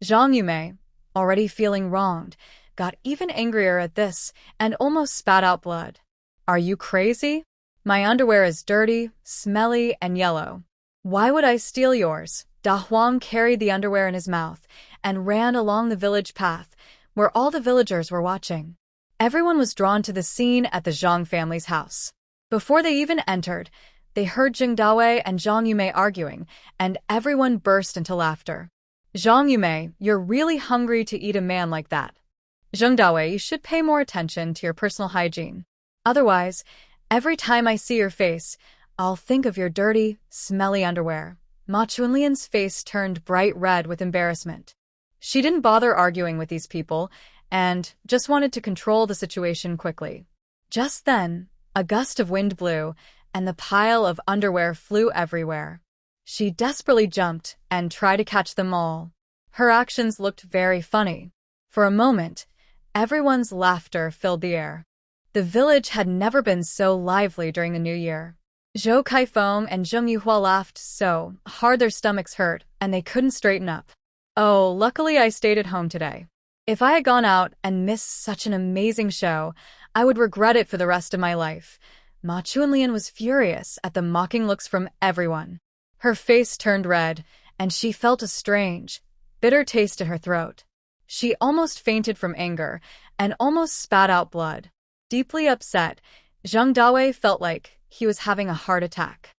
Zhang Yumei, already feeling wronged, got even angrier at this and almost spat out blood. "Are you crazy? My underwear is dirty, smelly, and yellow. Why would I steal yours?" Da Huang carried the underwear in his mouth and ran along the village path, where all the villagers were watching. Everyone was drawn to the scene at the Zhang family's house. Before they even entered, they heard Zheng Dawei and Zhang Yumei arguing, and everyone burst into laughter. "Zhang Yumei, you're really hungry to eat a man like that." Zheng Dawei, you should pay more attention to your personal hygiene. Otherwise, every time I see your face, I'll think of your dirty, smelly underwear. Ma Chunlian's face turned bright red with embarrassment. She didn't bother arguing with these people and just wanted to control the situation quickly. Just then, a gust of wind blew, and the pile of underwear flew everywhere. She desperately jumped and tried to catch them all. Her actions looked very funny. For a moment, everyone's laughter filled the air. The village had never been so lively during the New Year. Zhou Kaifeng and Zheng Yuhua laughed so hard their stomachs hurt, and they couldn't straighten up. Oh, luckily I stayed at home today. If I had gone out and missed such an amazing show, I would regret it for the rest of my life. Ma Chunlian was furious at the mocking looks from everyone. Her face turned red, and she felt a strange, bitter taste in her throat. She almost fainted from anger and almost spat out blood. Deeply upset, Zheng Dawei felt like he was having a heart attack.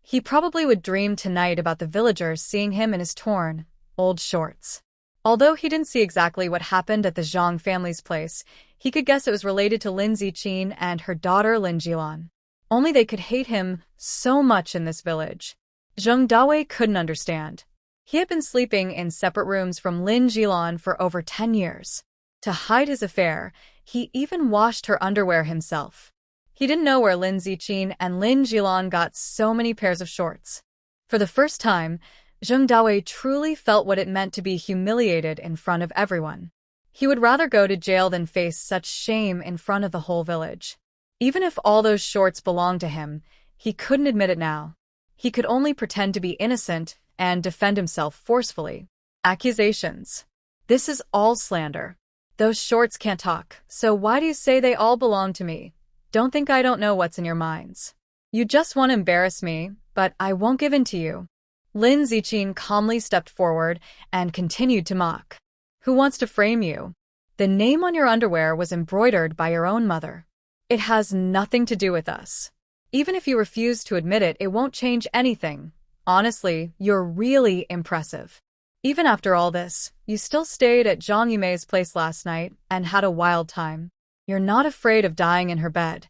He probably would dream tonight about the villagers seeing him in his torn, old shorts. Although he didn't see exactly what happened at the Zhang family's place, he could guess it was related to Lin Ziqin and her daughter Lin Jilan. Only they could hate him so much in this village. Zheng Dawei couldn't understand. He had been sleeping in separate rooms from Lin Jilan for over 10 years. To hide his affair, he even washed her underwear himself. He didn't know where Lin Ziqin and Lin Jilan got so many pairs of shorts. For the first time, Zheng Dawei truly felt what it meant to be humiliated in front of everyone. He would rather go to jail than face such shame in front of the whole village. Even if all those shorts belonged to him, he couldn't admit it now. He could only pretend to be innocent and defend himself forcefully. Accusations. This is all slander. Those shorts can't talk, so why do you say they all belong to me? Don't think I don't know what's in your minds. You just want to embarrass me, but I won't give in to you. Lin Ziqin calmly stepped forward and continued to mock. Who wants to frame you? The name on your underwear was embroidered by your own mother. It has nothing to do with us. Even if you refuse to admit it, it won't change anything. Honestly, you're really impressive. Even after all this, you still stayed at Zhang Yumei's place last night and had a wild time. You're not afraid of dying in her bed.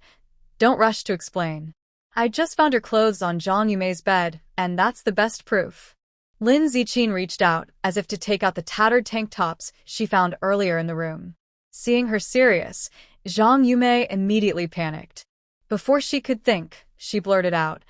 Don't rush to explain. I just found her clothes on Zhang Yumei's bed, and that's the best proof. Lin Ziqin reached out as if to take out the tattered tank tops she found earlier in the room. Seeing her serious, Zhang Yumei immediately panicked. Before she could think, she blurted out,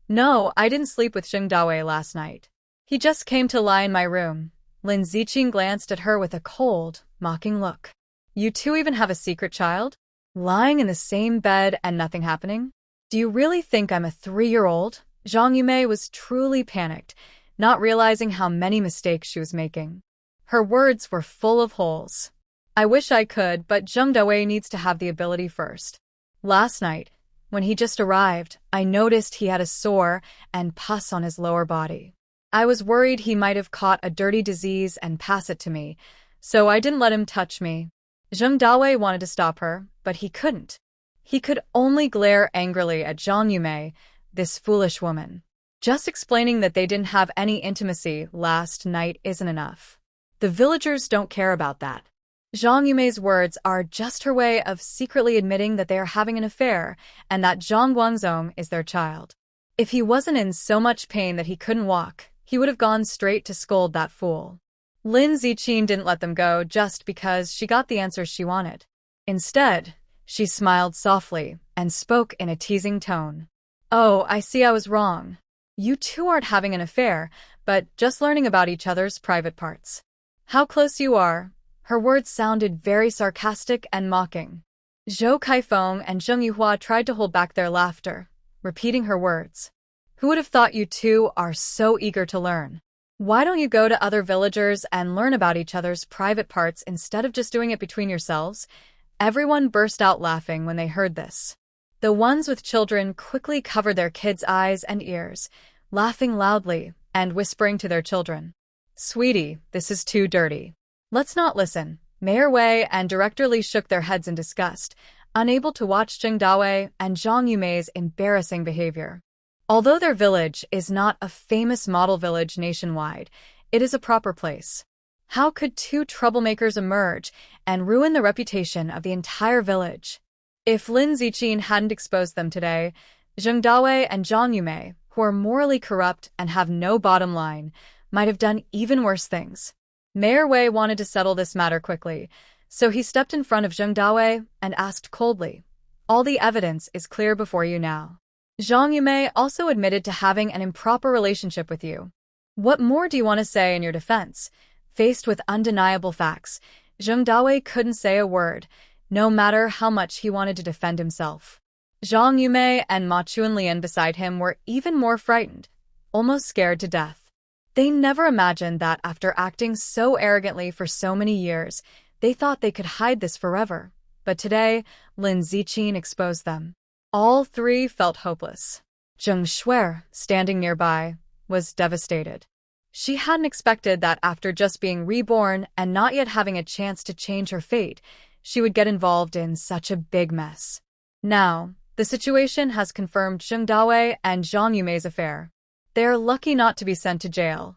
"No, I didn't sleep with Zheng Dawei last night. He just came to lie in my room." Lin Ziqin glanced at her with a cold, mocking look. You two even have a secret child? Lying in the same bed and nothing happening? Do you really think I'm a 3-year-old? Zhang Yumei was truly panicked, not realizing how many mistakes she was making. Her words were full of holes. I wish I could, but Zheng Dawei needs to have the ability first. Last night, when he just arrived, I noticed he had a sore and pus on his lower body. I was worried he might have caught a dirty disease and pass it to me, so I didn't let him touch me. Zheng Dawei wanted to stop her, but he couldn't. He could only glare angrily at Zhang Yumei, this foolish woman. Just explaining that they didn't have any intimacy last night isn't enough. The villagers don't care about that. Zhang Yumei's words are just her way of secretly admitting that they are having an affair and that Zhang Guangzong is their child. If he wasn't in so much pain that he couldn't walk, he would have gone straight to scold that fool. Lin Ziqin didn't let them go just because she got the answers she wanted. Instead, she smiled softly and spoke in a teasing tone. Oh, I see I was wrong. You two aren't having an affair, but just learning about each other's private parts. How close you are. Her words sounded very sarcastic and mocking. Zhou Kaifeng and Zheng Yuhua tried to hold back their laughter, repeating her words. Who would have thought you two are so eager to learn? Why don't you go to other villagers and learn about each other's private parts instead of just doing it between yourselves? Everyone burst out laughing when they heard this. The ones with children quickly covered their kids' eyes and ears, laughing loudly and whispering to their children. Sweetie, this is too dirty. Let's not listen. Mayor Wei and Director Li shook their heads in disgust, unable to watch Zheng Dawei and Zhang Yumei's embarrassing behavior. Although their village is not a famous model village nationwide, it is a proper place. How could two troublemakers emerge and ruin the reputation of the entire village? If Lin Ziqin hadn't exposed them today, Zheng Dawei and Zhang Yumei, who are morally corrupt and have no bottom line, might have done even worse things. Mayor Wei wanted to settle this matter quickly, so he stepped in front of Zheng Dawei and asked coldly, "All the evidence is clear before you now." Zhang Yumei also admitted to having an improper relationship with you. What more do you want to say in your defense? Faced with undeniable facts, Zheng Dawei couldn't say a word, no matter how much he wanted to defend himself. Zhang Yumei and Ma Chuanlian beside him were even more frightened, almost scared to death. They never imagined that after acting so arrogantly for so many years, they thought they could hide this forever. But today, Lin Ziqin exposed them. All three felt hopeless. Zheng Shuer, standing nearby, was devastated. She hadn't expected that after just being reborn and not yet having a chance to change her fate, she would get involved in such a big mess. Now, the situation has confirmed Zheng Dawei and Zhang Yumei's affair. They are lucky not to be sent to jail.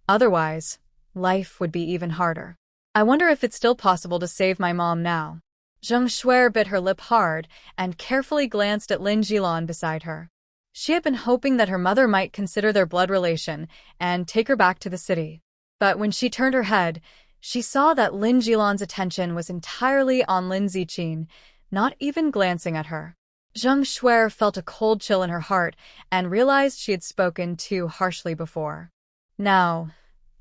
Otherwise, life would be even harder. I wonder if it's still possible to save my mom now. Zheng Shuer bit her lip hard and carefully glanced at Lin Jilan beside her. She had been hoping that her mother might consider their blood relation and take her back to the city. But when she turned her head, she saw that Lin Jilan's attention was entirely on Lin Ziqin, not even glancing at her. Zheng Shuer felt a cold chill in her heart and realized she had spoken too harshly before. Now,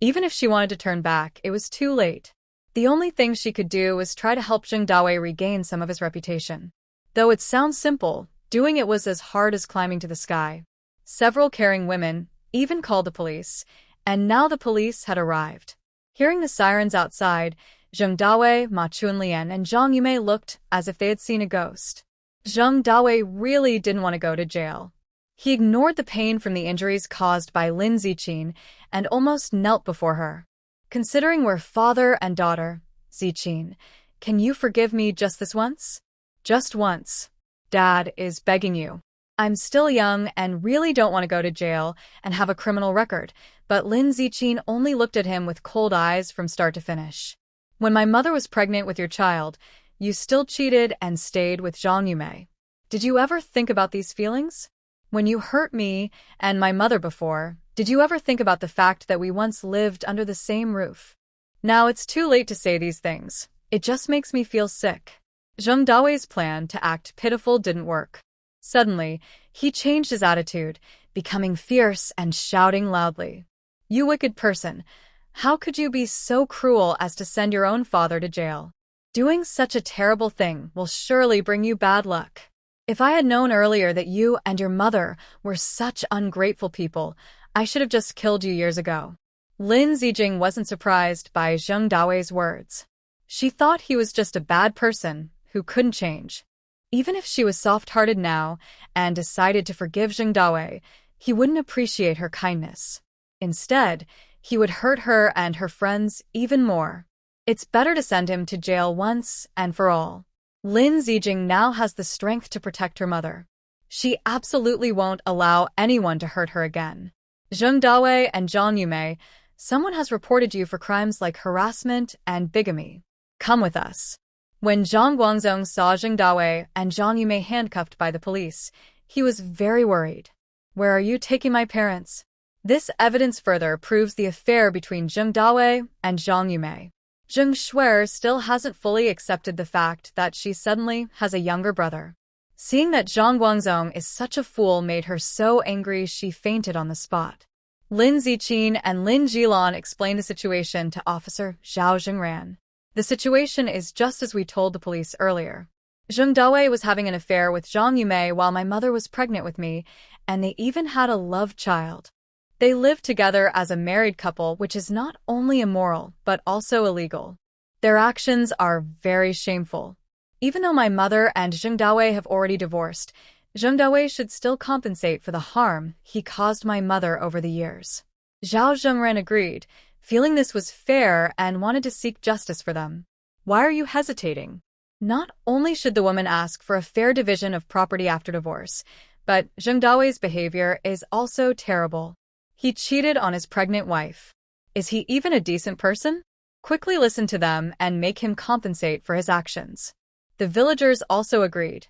even if she wanted to turn back, it was too late. The only thing she could do was try to help Zheng Dawei regain some of his reputation. Though it sounds simple, doing it was as hard as climbing to the sky. Several caring women even called the police, and now the police had arrived. Hearing the sirens outside, Zheng Dawei, Ma Chuanlian, and Zhang Yumei looked as if they had seen a ghost. Zheng Dawei really didn't want to go to jail. He ignored the pain from the injuries caused by Lin Ziqin and almost knelt before her. Considering we're father and daughter, Ziqin, can you forgive me just this once? Just once. Dad is begging you. I'm still young and really don't want to go to jail and have a criminal record, but Lin Ziqin only looked at him with cold eyes from start to finish. When my mother was pregnant with your child, you still cheated and stayed with Zhang Yumei. Did you ever think about these feelings? When you hurt me and my mother before, did you ever think about the fact that we once lived under the same roof? Now it's too late to say these things. It just makes me feel sick. Zheng Dawei's plan to act pitiful didn't work. Suddenly, he changed his attitude, becoming fierce and shouting loudly. You wicked person! How could you be so cruel as to send your own father to jail? Doing such a terrible thing will surely bring you bad luck. If I had known earlier that you and your mother were such ungrateful people, I should have just killed you years ago. Lin Ziqing wasn't surprised by Zheng Dawei's words. She thought he was just a bad person who couldn't change. Even if she was soft-hearted now and decided to forgive Zheng Dawei, he wouldn't appreciate her kindness. Instead, he would hurt her and her friends even more. It's better to send him to jail once and for all. Lin Ziqing now has the strength to protect her mother. She absolutely won't allow anyone to hurt her again. Zheng Dawei and Zhang Yumei, someone has reported you for crimes like harassment and bigamy. Come with us. When Zhang Guangzong saw Zheng Dawei and Zhang Yumei handcuffed by the police, he was very worried. Where are you taking my parents? This evidence further proves the affair between Zheng Dawei and Zhang Yumei. Zheng Shuer still hasn't fully accepted the fact that she suddenly has a younger brother. Seeing that Zhang Guangzong is such a fool made her so angry she fainted on the spot. Lin Ziqin and Lin Jilan explained the situation to Officer Zhao Zhengran. The situation is just as we told the police earlier. Zheng Dawei was having an affair with Zhang Yumei while my mother was pregnant with me, and they even had a love child. They lived together as a married couple, which is not only immoral, but also illegal. Their actions are very shameful. Even though my mother and Zheng Dawei have already divorced, Zheng Dawei should still compensate for the harm he caused my mother over the years. Zhao Zhengran agreed, feeling this was fair and wanted to seek justice for them. Why are you hesitating? Not only should the woman ask for a fair division of property after divorce, but Zheng Dawei's behavior is also terrible. He cheated on his pregnant wife. Is he even a decent person? quickly listen to them and make him compensate for his actions. The villagers also agreed.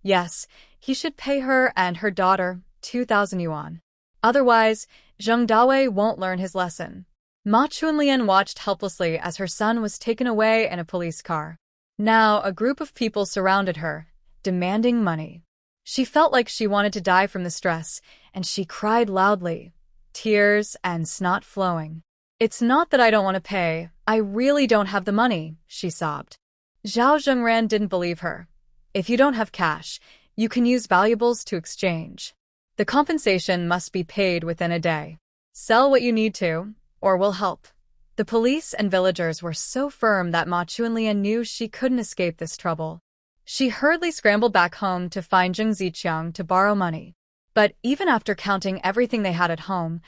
Yes, he should pay her and her daughter 2,000 yuan. Otherwise, Zheng Dawei won't learn his lesson. Ma Chunlian watched helplessly as her son was taken away in a police car. Now, a group of people surrounded her, demanding money. She felt like she wanted to die from the stress, and she cried loudly, tears and snot flowing. "It's not that I don't want to pay, I really don't have the money," she sobbed. Zhao Zhengran didn't believe her. "If you don't have cash, you can use valuables to exchange. The compensation must be paid within a day. Sell what you need to, or we'll help." The police and villagers were so firm that Ma Chunlian knew she couldn't escape this trouble. She hurriedly scrambled back home to find Zheng Ziqiang to borrow money. But even after counting everything they had at home,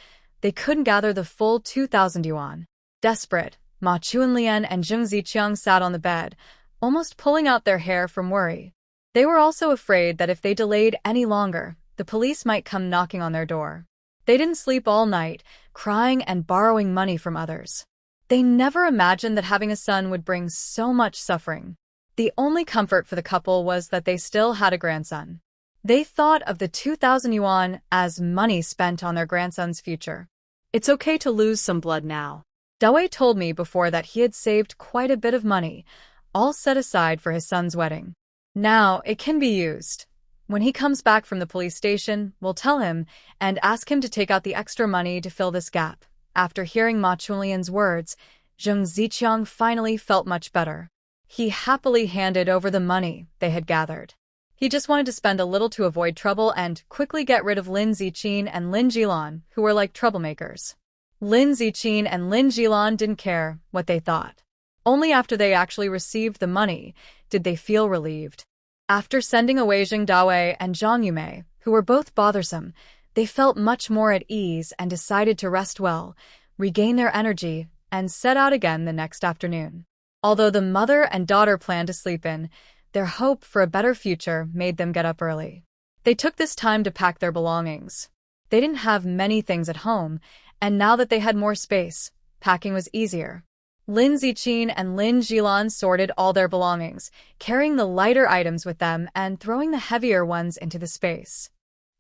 they couldn't gather the full 2,000 yuan. Desperate, Ma Chunlian and Zheng Ziqiang sat on the bed, almost pulling out their hair from worry. They were also afraid that if they delayed any longer, the police might come knocking on their door. They didn't sleep all night, crying and borrowing money from others. They never imagined that having a son would bring so much suffering. The only comfort for the couple was that they still had a grandson. They thought of the 2,000 yuan as money spent on their grandson's future. It's okay to lose some blood now. Dawei told me before that he had saved quite a bit of money, all set aside for his son's wedding. Now it can be used. When he comes back from the police station, we'll tell him and ask him to take out the extra money to fill this gap. After hearing Ma Chunlian's words, Zheng Ziqiang finally felt much better. He happily handed over the money they had gathered. He just wanted to spend a little to avoid trouble and quickly get rid of Lin Ziqin and Lin Jilan, who were like troublemakers. Lin Ziqin and Lin Jilan didn't care what they thought. Only after they actually received the money did they feel relieved. After sending away Zheng Dawei and Zhang Yumei, who were both bothersome, they felt much more at ease and decided to rest well, regain their energy, and set out again the next afternoon. Although the mother and daughter planned to sleep in, their hope for a better future made them get up early. They took this time to pack their belongings. They didn't have many things at home, and now that they had more space, packing was easier. Lin Ziqin and Lin Jilan sorted all their belongings, carrying the lighter items with them and throwing the heavier ones into the space.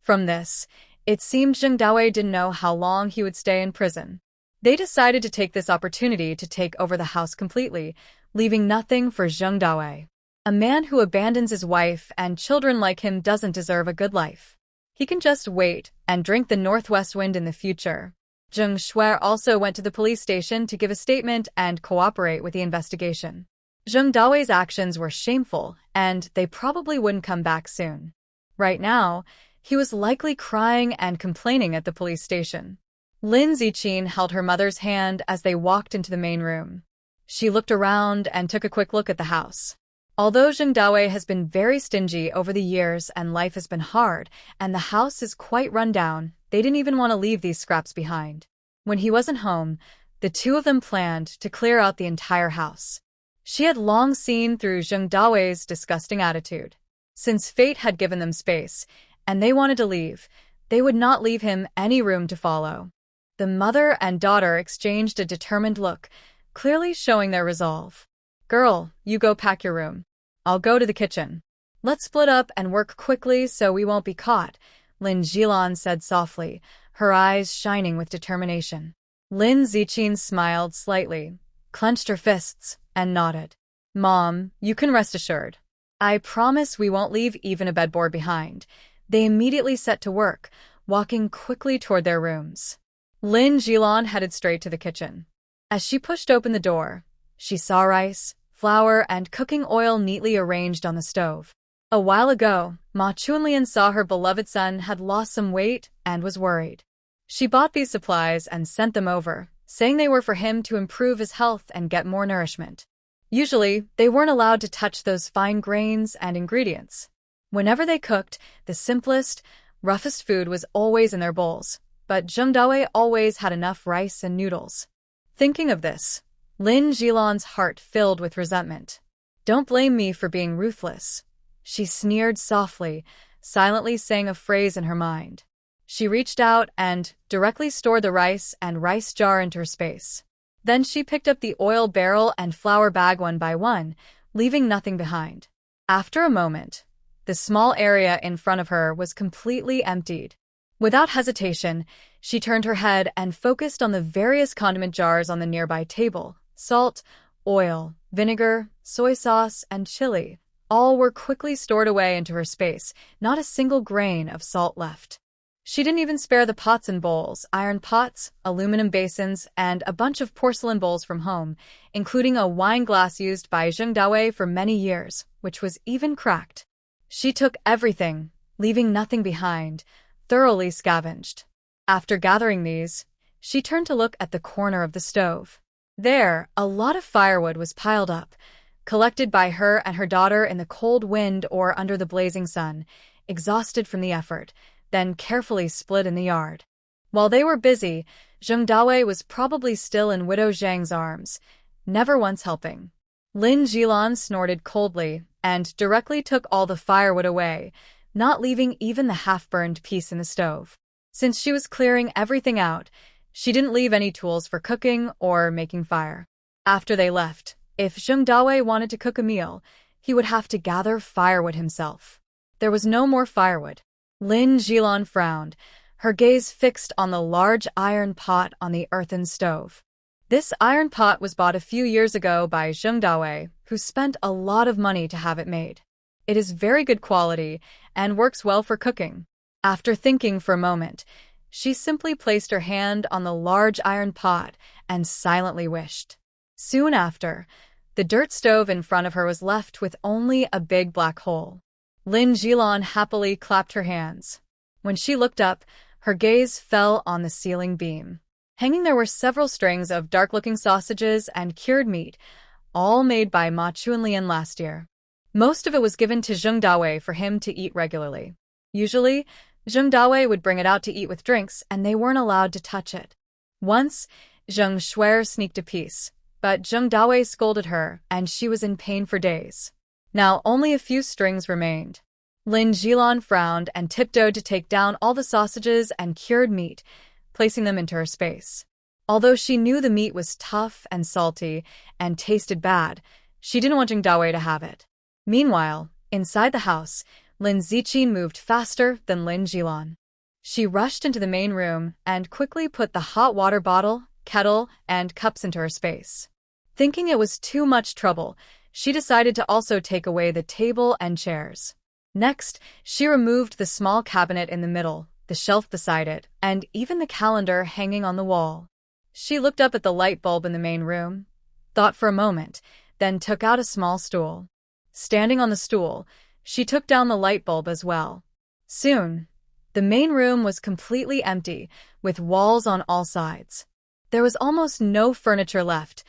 From this, it seemed Zheng Dawei didn't know how long he would stay in prison. They decided to take this opportunity to take over the house completely, leaving nothing for Zheng Dawei. A man who abandons his wife and children like him doesn't deserve a good life. He can just wait and drink the northwest wind in the future. Zheng Shui also went to the police station to give a statement and cooperate with the investigation. Zheng Dawei's actions were shameful, and they probably wouldn't come back soon. Right now, he was likely crying and complaining at the police station. Lin Ziqin held her mother's hand as they walked into the main room. She looked around and took a quick look at the house. Although Zheng Dawei has been very stingy over the years and life has been hard, and the house is quite run down, they didn't even want to leave these scraps behind. When he wasn't home, the two of them planned to clear out the entire house. She had long seen through Zheng Dawei's disgusting attitude. Since fate had given them space, and they wanted to leave, they would not leave him any room to follow. The mother and daughter exchanged a determined look, clearly showing their resolve. "Girl, you go pack your room. I'll go to the kitchen. Let's split up and work quickly so we won't be caught," Lin Jilan said softly, her eyes shining with determination. Lin Ziqin smiled slightly, clenched her fists, and nodded. "Mom, you can rest assured. I promise we won't leave even a bedboard behind." They immediately set to work, walking quickly toward their rooms. Lin Jilan headed straight to the kitchen. As she pushed open the door, she saw rice, flour, and cooking oil neatly arranged on the stove. A while ago, Ma Chunlian saw her beloved son had lost some weight and was worried. She bought these supplies and sent them over, saying they were for him to improve his health and get more nourishment. Usually, they weren't allowed to touch those fine grains and ingredients. Whenever they cooked, the simplest, roughest food was always in their bowls, but Zheng Dawei always had enough rice and noodles. Thinking of this, Lin Jilan's heart filled with resentment. "Don't blame me for being ruthless," she sneered softly, silently saying a phrase in her mind. She reached out and directly stored the rice and rice jar into her space. Then she picked up the oil barrel and flour bag one by one, leaving nothing behind. After a moment, the small area in front of her was completely emptied. Without hesitation, she turned her head and focused on the various condiment jars on the nearby table. Salt, oil, vinegar, soy sauce, and chili. All were quickly stored away into her space, not a single grain of salt left. She didn't even spare the pots and bowls, iron pots, aluminum basins, and a bunch of porcelain bowls from home, including a wine glass used by Zheng Dawei for many years, which was even cracked. She took everything, leaving nothing behind, thoroughly scavenged. After gathering these, she turned to look at the corner of the stove. There, a lot of firewood was piled up, collected by her and her daughter in the cold wind or under the blazing sun, exhausted from the effort, then carefully split in the yard. While they were busy, Zheng Dawei was probably still in Widow Zhang's arms, never once helping. Lin Jilan snorted coldly and directly took all the firewood away, not leaving even the half-burned piece in the stove. Since she was clearing everything out, she didn't leave any tools for cooking or making fire. After they left, if Zheng Dawei wanted to cook a meal, he would have to gather firewood himself. There was no more firewood. Lin Jilan frowned, her gaze fixed on the large iron pot on the earthen stove. This iron pot was bought a few years ago by Zheng Dawei, who spent a lot of money to have it made. It is very good quality and works well for cooking. After thinking for a moment, she simply placed her hand on the large iron pot and silently wished. Soon after, the dirt stove in front of her was left with only a big black hole. Lin Jilan happily clapped her hands. When she looked up, her gaze fell on the ceiling beam. Hanging there were several strings of dark-looking sausages and cured meat, all made by Ma Chunlian last year. Most of it was given to Zheng Dawei for him to eat regularly. Usually, Zheng Dawei would bring it out to eat with drinks, and they weren't allowed to touch it. Once, Zheng Shuer sneaked a piece, but Zheng Dawei scolded her, and she was in pain for days. Now only a few strings remained. Lin Jilan frowned and tiptoed to take down all the sausages and cured meat, placing them into her space. Although she knew the meat was tough and salty and tasted bad, she didn't want Zheng Dawei to have it. Meanwhile, inside the house, Lin Ziqin moved faster than Lin Jilan. She rushed into the main room and quickly put the hot water bottle, kettle, and cups into her space. Thinking it was too much trouble, she decided to also take away the table and chairs. Next, she removed the small cabinet in the middle, the shelf beside it, and even the calendar hanging on the wall. She looked up at the light bulb in the main room, thought for a moment, then took out a small stool. Standing on the stool, she took down the light bulb as well. Soon, the main room was completely empty, with walls on all sides. There was almost no furniture left,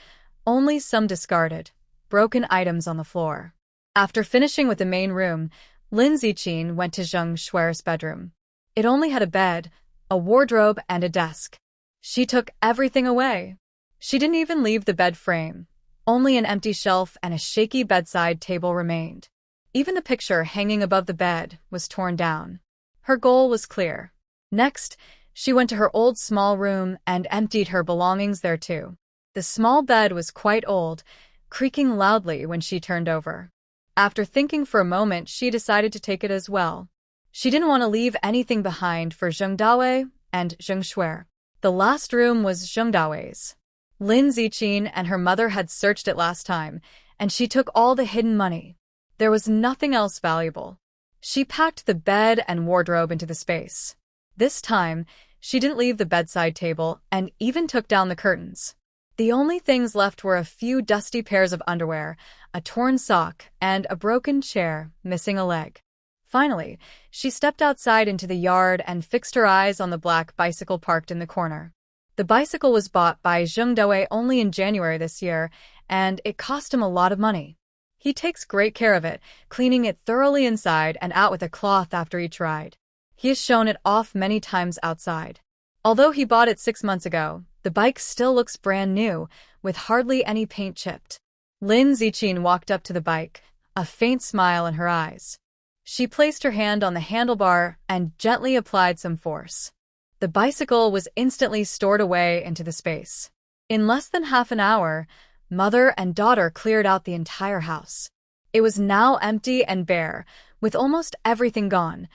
only some discarded, broken items on the floor. After finishing with the main room, Lin Ziqin went to Zheng Shuer's bedroom. It only had a bed, a wardrobe, and a desk. She took everything away. She didn't even leave the bed frame. Only an empty shelf and a shaky bedside table remained. Even the picture hanging above the bed was torn down. Her goal was clear. Next, she went to her old small room and emptied her belongings there too. The small bed was quite old, creaking loudly when she turned over. After thinking for a moment, she decided to take it as well. She didn't want to leave anything behind for Zheng Dawei and Zheng Shuer. The last room was Zheng Dawei's. Lin Ziqin and her mother had searched it last time, and she took all the hidden money. There was nothing else valuable. She packed the bed and wardrobe into the space. This time, she didn't leave the bedside table and even took down the curtains. The only things left were a few dusty pairs of underwear, a torn sock, and a broken chair, missing a leg. Finally, she stepped outside into the yard and fixed her eyes on the black bicycle parked in the corner. The bicycle was bought by Zheng Dawei only in January this year, and it cost him a lot of money. He takes great care of it, cleaning it thoroughly inside and out with a cloth after each ride. He has shown it off many times outside. Although he bought it 6 months ago, the bike still looks brand new, with hardly any paint chipped. Lin Ziqin walked up to the bike, a faint smile in her eyes. She placed her hand on the handlebar and gently applied some force. The bicycle was instantly stored away into the space. In less than half an hour, mother and daughter cleared out the entire house. It was now empty and bare, with almost everything gone.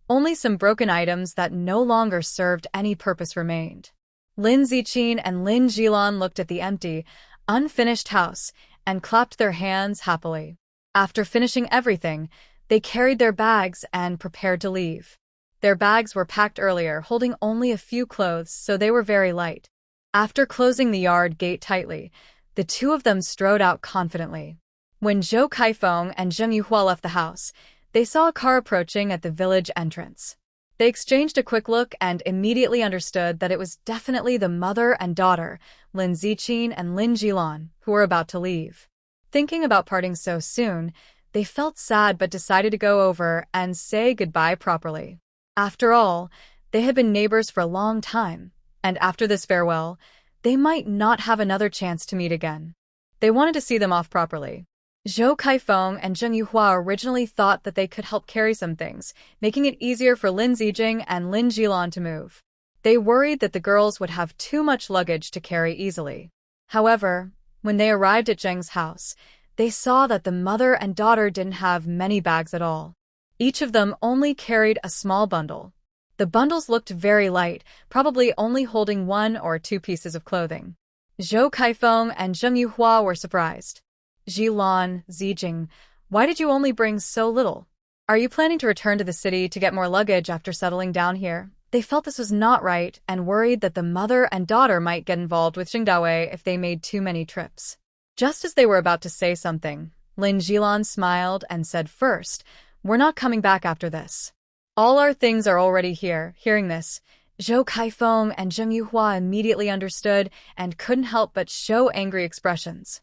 Only some broken items that no longer served any purpose remained. Lin Ziqin and Lin Jilan looked at the empty, unfinished house and clapped their hands happily. After finishing everything, they carried their bags and prepared to leave. Their bags were packed earlier, holding only a few clothes, so they were very light. After closing the yard gate tightly, the two of them strode out confidently. When Zhou Kaifeng and Zheng Yuhua left the house, they saw a car approaching at the village entrance. They exchanged a quick look and immediately understood that it was definitely the mother and daughter, Lin Ziqin and Lin Jilan, who were about to leave. Thinking about parting so soon, they felt sad but decided to go over and say goodbye properly. After all, they had been neighbors for a long time, and after this farewell, they might not have another chance to meet again. They wanted to see them off properly. Zhou Kaifeng and Zheng Yuhua originally thought that they could help carry some things, making it easier for Lin Zijing and Lin Jilan to move. They worried that the girls would have too much luggage to carry easily. However, when they arrived at Zheng's house, they saw that the mother and daughter didn't have many bags at all. Each of them only carried a small bundle. The bundles looked very light, probably only holding 1 or 2 pieces of clothing. Zhou Kaifeng and Zheng Yuhua were surprised. Jilan, Zijing, why did you only bring so little? Are you planning to return to the city to get more luggage after settling down here? They felt this was not right and worried that the mother and daughter might get involved with Jingdaoei if they made too many trips. Just as they were about to say something, Lin Jilan smiled and said, "First, we're not coming back after this. All our things are already here." Hearing this, Zhou Kaifeng and Zheng Yuhua immediately understood and couldn't help but show angry expressions.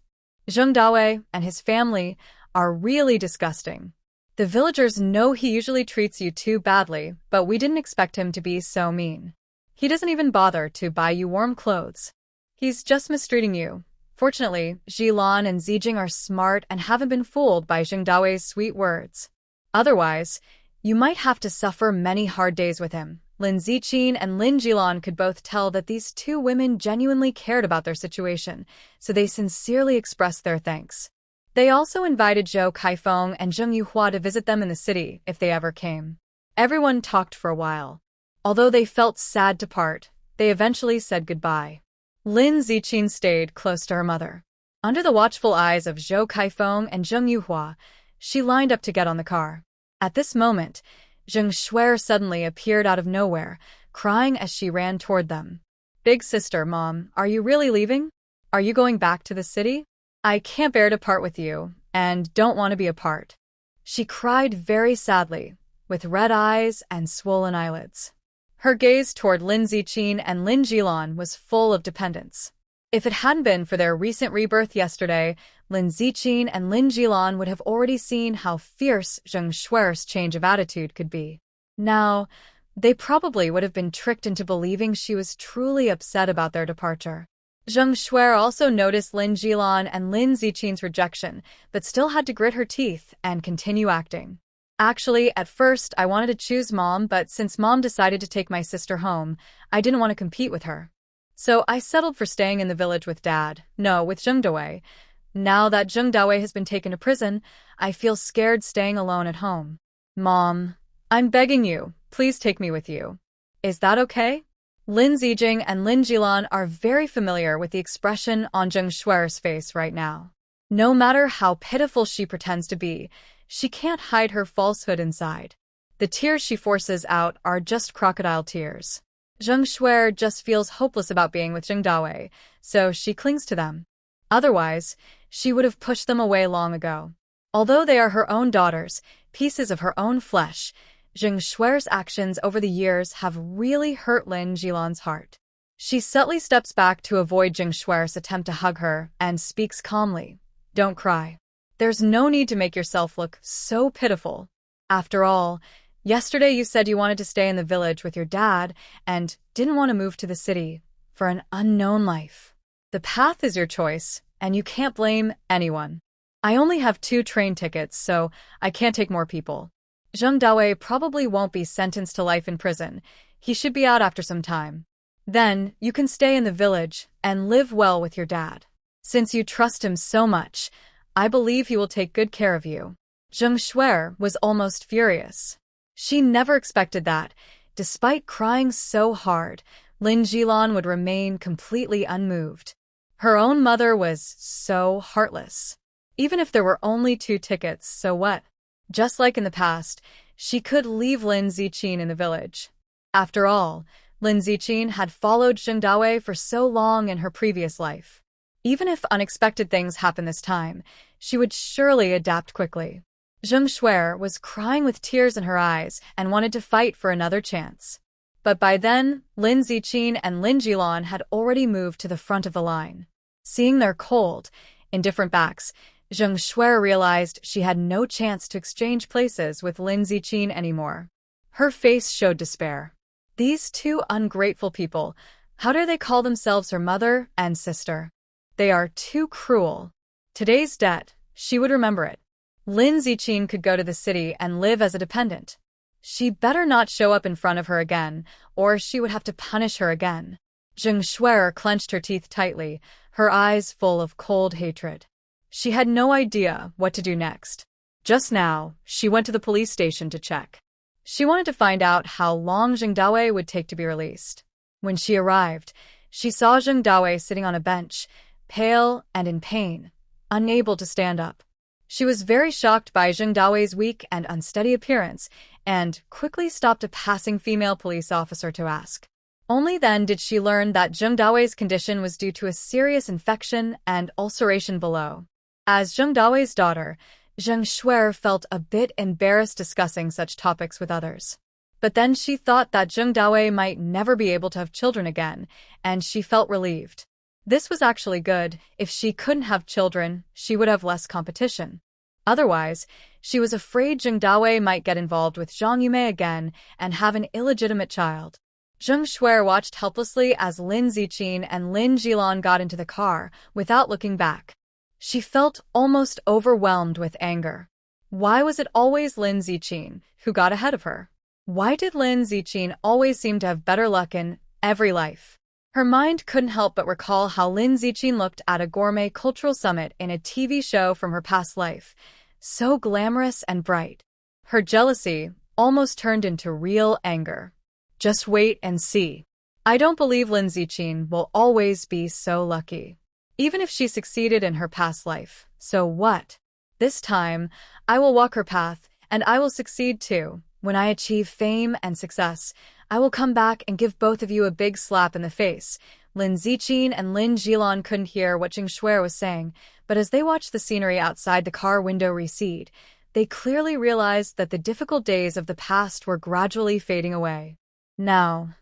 Zheng Daowei and his family are really disgusting. The villagers know he usually treats you too badly, but we didn't expect him to be so mean. He doesn't even bother to buy you warm clothes. He's just mistreating you. Fortunately, Jilan and Zijing are smart and haven't been fooled by Zheng Daowei's sweet words. Otherwise, you might have to suffer many hard days with him. Lin Ziqin and Lin Jilan could both tell that these two women genuinely cared about their situation, so they sincerely expressed their thanks. They also invited Zhou Kaifeng and Zheng Yuhua to visit them in the city if they ever came. Everyone talked for a while. Although they felt sad to part, they eventually said goodbye. Lin Ziqin stayed close to her mother. Under the watchful eyes of Zhou Kaifeng and Zheng Yuhua, she lined up to get on the car. At this moment, Zheng Shuer suddenly appeared out of nowhere, crying as she ran toward them. "Big sister, Mom, are you really leaving? Are you going back to the city? I can't bear to part with you, and don't want to be apart." She cried very sadly, with red eyes and swollen eyelids. Her gaze toward Lin Ziqin and Lin Jilan was full of dependence. If it hadn't been for their recent rebirth yesterday, Lin Ziqin and Lin Jilan would have already seen how fierce Zheng Shuer's change of attitude could be. Now, they probably would have been tricked into believing she was truly upset about their departure. Zheng Shuer also noticed Lin Jilan and Lin Ziqin's rejection, but still had to grit her teeth and continue acting. "Actually, at first I wanted to choose Mom, but since Mom decided to take my sister home, I didn't want to compete with her. So I settled for staying in the village with Dad. No, with Zheng Daowei. Now that Zheng Daowei has been taken to prison, I feel scared staying alone at home. Mom, I'm begging you, please take me with you. Is that okay?" Lin Zijing and Lin Jilan are very familiar with the expression on Zheng Shuer's face right now. No matter how pitiful she pretends to be, she can't hide her falsehood inside. The tears she forces out are just crocodile tears. Zheng Shuer just feels hopeless about being with Zheng Daowei, so she clings to them. Otherwise, she would have pushed them away long ago. Although they are her own daughters, pieces of her own flesh, Zheng Shuer's actions over the years have really hurt Lin Jilan's heart. She subtly steps back to avoid Zheng Shuer's attempt to hug her and speaks calmly. "Don't cry. There's no need to make yourself look so pitiful. After all, yesterday you said you wanted to stay in the village with your dad and didn't want to move to the city for an unknown life. The path is your choice, and you can't blame anyone. I only have 2 train tickets, so I can't take more people. Zheng Daowei probably won't be sentenced to life in prison. He should be out after some time. Then you can stay in the village and live well with your dad. Since you trust him so much, I believe he will take good care of you." Zheng Shuer was almost furious. She never expected that, despite crying so hard, Lin Jilan would remain completely unmoved. Her own mother was so heartless. Even if there were only 2 tickets, so what? Just like in the past, she could leave Lin Ziqin in the village. After all, Lin Ziqin had followed Zheng Dawei for so long in her previous life. Even if unexpected things happen this time, she would surely adapt quickly. Zheng Shuer was crying with tears in her eyes and wanted to fight for another chance. But by then, Lin Ziqin and Lin Jilan had already moved to the front of the line. Seeing their cold, indifferent backs, Zheng Shuer realized she had no chance to exchange places with Lin Ziqin anymore. Her face showed despair. These 2 ungrateful people, how dare they call themselves her mother and sister? They are too cruel. Today's debt, she would remember it. Lin Ziqin could go to the city and live as a dependent. She better not show up in front of her again, or she would have to punish her again. Zheng Shuer clenched her teeth tightly, her eyes full of cold hatred. She had no idea what to do next. Just now, she went to the police station to check. She wanted to find out how long Zheng Dawei would take to be released. When she arrived, she saw Zheng Dawei sitting on a bench, pale and in pain, unable to stand up. She was very shocked by Zheng Dawei's weak and unsteady appearance and quickly stopped a passing female police officer to ask. Only then did she learn that Zheng Dawei's condition was due to a serious infection and ulceration below. As Zheng Dawei's daughter, Zheng Shuer felt a bit embarrassed discussing such topics with others. But then she thought that Zheng Dawei might never be able to have children again, and she felt relieved. This was actually good. If she couldn't have children, she would have less competition. Otherwise, she was afraid Zheng Dawei might get involved with Zhang Yumei again and have an illegitimate child. Zheng Shuer watched helplessly as Lin Ziqin and Lin Jilan got into the car without looking back. She felt almost overwhelmed with anger. Why was it always Lin Ziqin who got ahead of her? Why did Lin Ziqin always seem to have better luck in every life? Her mind couldn't help but recall how Lin Ziqin looked at a gourmet cultural summit in a TV show from her past life, so glamorous and bright. Her jealousy almost turned into real anger. Just wait and see. I don't believe Lin Ziqin will always be so lucky. Even if she succeeded in her past life, so what? This time, I will walk her path, and I will succeed too. When I achieve fame and success, I will come back and give both of you a big slap in the face. Lin Ziqin and Lin Jilan couldn't hear what Zheng Shuer was saying, but as they watched the scenery outside the car window recede, they clearly realized that the difficult days of the past were gradually fading away. Now,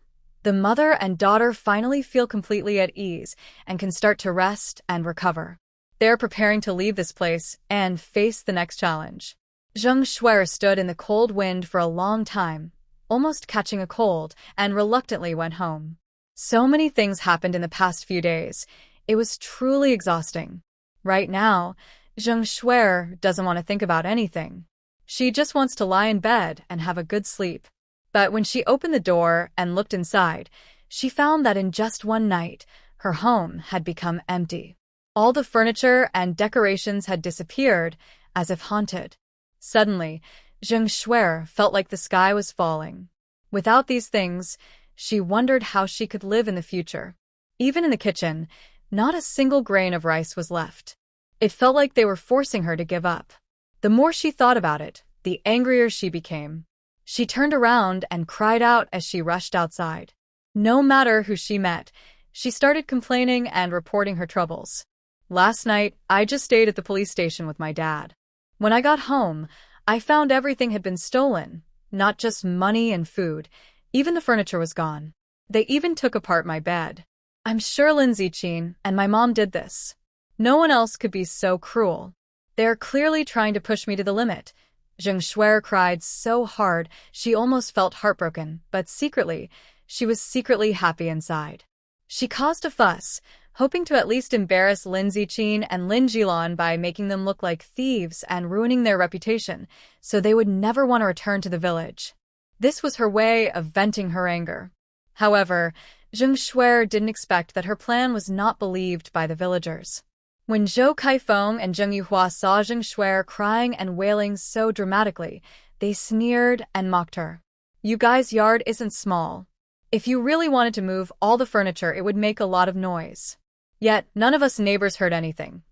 the mother and daughter finally feel completely at ease and can start to rest and recover. They are preparing to leave this place and face the next challenge. Zheng Shuer stood in the cold wind for a long time, almost catching a cold, and reluctantly went home. So many things happened in the past few days. It was truly exhausting. Right now, Zheng Shuer doesn't want to think about anything. She just wants to lie in bed and have a good sleep. But when she opened the door and looked inside, she found that in just one night, her home had become empty. All the furniture and decorations had disappeared, as if haunted. Suddenly, Zheng Shuer felt like the sky was falling. Without these things, she wondered how she could live in the future. Even in the kitchen, not a single grain of rice was left. It felt like they were forcing her to give up. The more she thought about it, the angrier she became. She turned around and cried out as she rushed outside. No matter who she met, she started complaining and reporting her troubles. Last night, I just stayed at the police station with my dad. When I got home, I found everything had been stolen, not just money and food. Even the furniture was gone. They even took apart my bed. I'm sure Lin Ziqin and my mom did this. No one else could be so cruel. They are clearly trying to push me to the limit. Zheng Shuer cried so hard she almost felt heartbroken, but secretly, she was secretly happy inside. She caused a fuss, hoping to at least embarrass Lin Ziqin and Lin Jilan by making them look like thieves and ruining their reputation, so they would never want to return to the village. This was her way of venting her anger. However, Zheng Shuai didn't expect that her plan was not believed by the villagers. When Zhou Kaifeng and Zheng Yuhua saw Zheng Shuai crying and wailing so dramatically, they sneered and mocked her. "You guys' yard isn't small. If you really wanted to move all the furniture, it would make a lot of noise." Yet, none of us neighbors heard anything.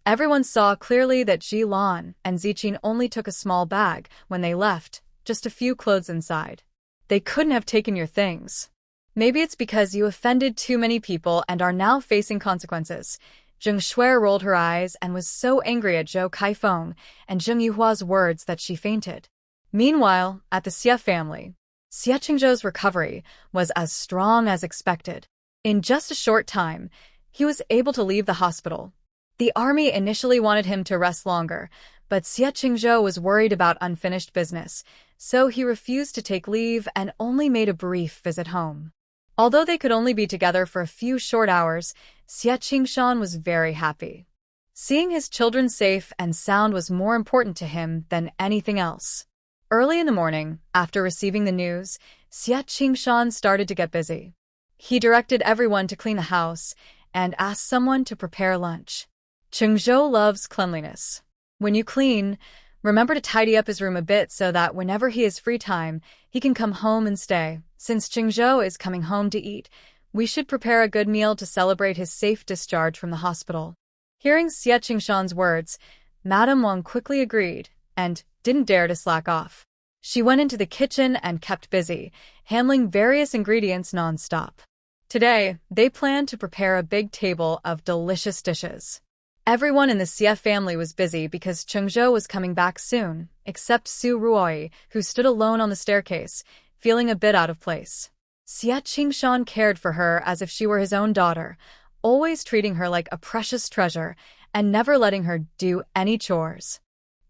Everyone saw clearly that Ji Lan and Ziqin only took a small bag when they left, just a few clothes inside. They couldn't have taken your things. Maybe it's because you offended too many people and are now facing consequences. Zheng Shuai rolled her eyes and was so angry at Zhou Kaifeng and Zheng Yuhua's words that she fainted. Meanwhile, at the Xie family, Xie Qingzhou's recovery was as strong as expected. In just a short time, he was able to leave the hospital. The army initially wanted him to rest longer, but Xie Qingzhou was worried about unfinished business, so he refused to take leave and only made a brief visit home. Although they could only be together for a few short hours, Xie Qingshan was very happy. Seeing his children safe and sound was more important to him than anything else. Early in the morning, after receiving the news, Xie Qingshan started to get busy. He directed everyone to clean the house and asked someone to prepare lunch. Qingzhou loves cleanliness. When you clean, remember to tidy up his room a bit so that whenever he has free time, he can come home and stay. Since Qingzhou is coming home to eat, we should prepare a good meal to celebrate his safe discharge from the hospital. Hearing Xie Qingshan's words, Madame Wang quickly agreed and didn't dare to slack off. She went into the kitchen and kept busy, handling various ingredients non-stop. Today, they planned to prepare a big table of delicious dishes. Everyone in the Xie family was busy because Qingzhou was coming back soon, except Su Ruoi, who stood alone on the staircase, feeling a bit out of place. Xie Qingshan cared for her as if she were his own daughter, always treating her like a precious treasure and never letting her do any chores.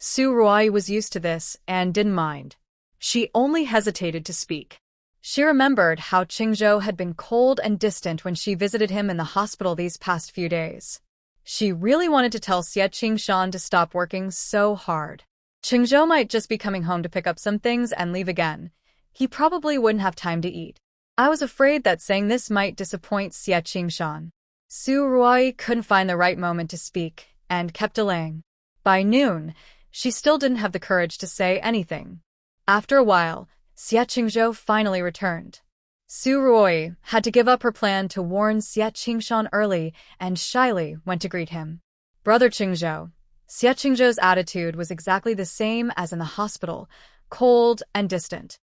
Su Ruoi was used to this and didn't mind. She only hesitated to speak. She remembered how Qingzhou had been cold and distant when she visited him in the hospital these past few days. She really wanted to tell Xie Qingshan to stop working so hard. Qingzhou might just be coming home to pick up some things and leave again. He probably wouldn't have time to eat. I was afraid that saying this might disappoint Xie Qingshan. Su Ruoi couldn't find the right moment to speak and kept delaying. By noon, she still didn't have the courage to say anything. After a while, Xie Qingzhou finally returned. Su Ruoi had to give up her plan to warn Xie Qingshan early and shyly went to greet him. "Brother Qingzhou." Xie Qingzhou's attitude was exactly the same as in the hospital, cold and distant.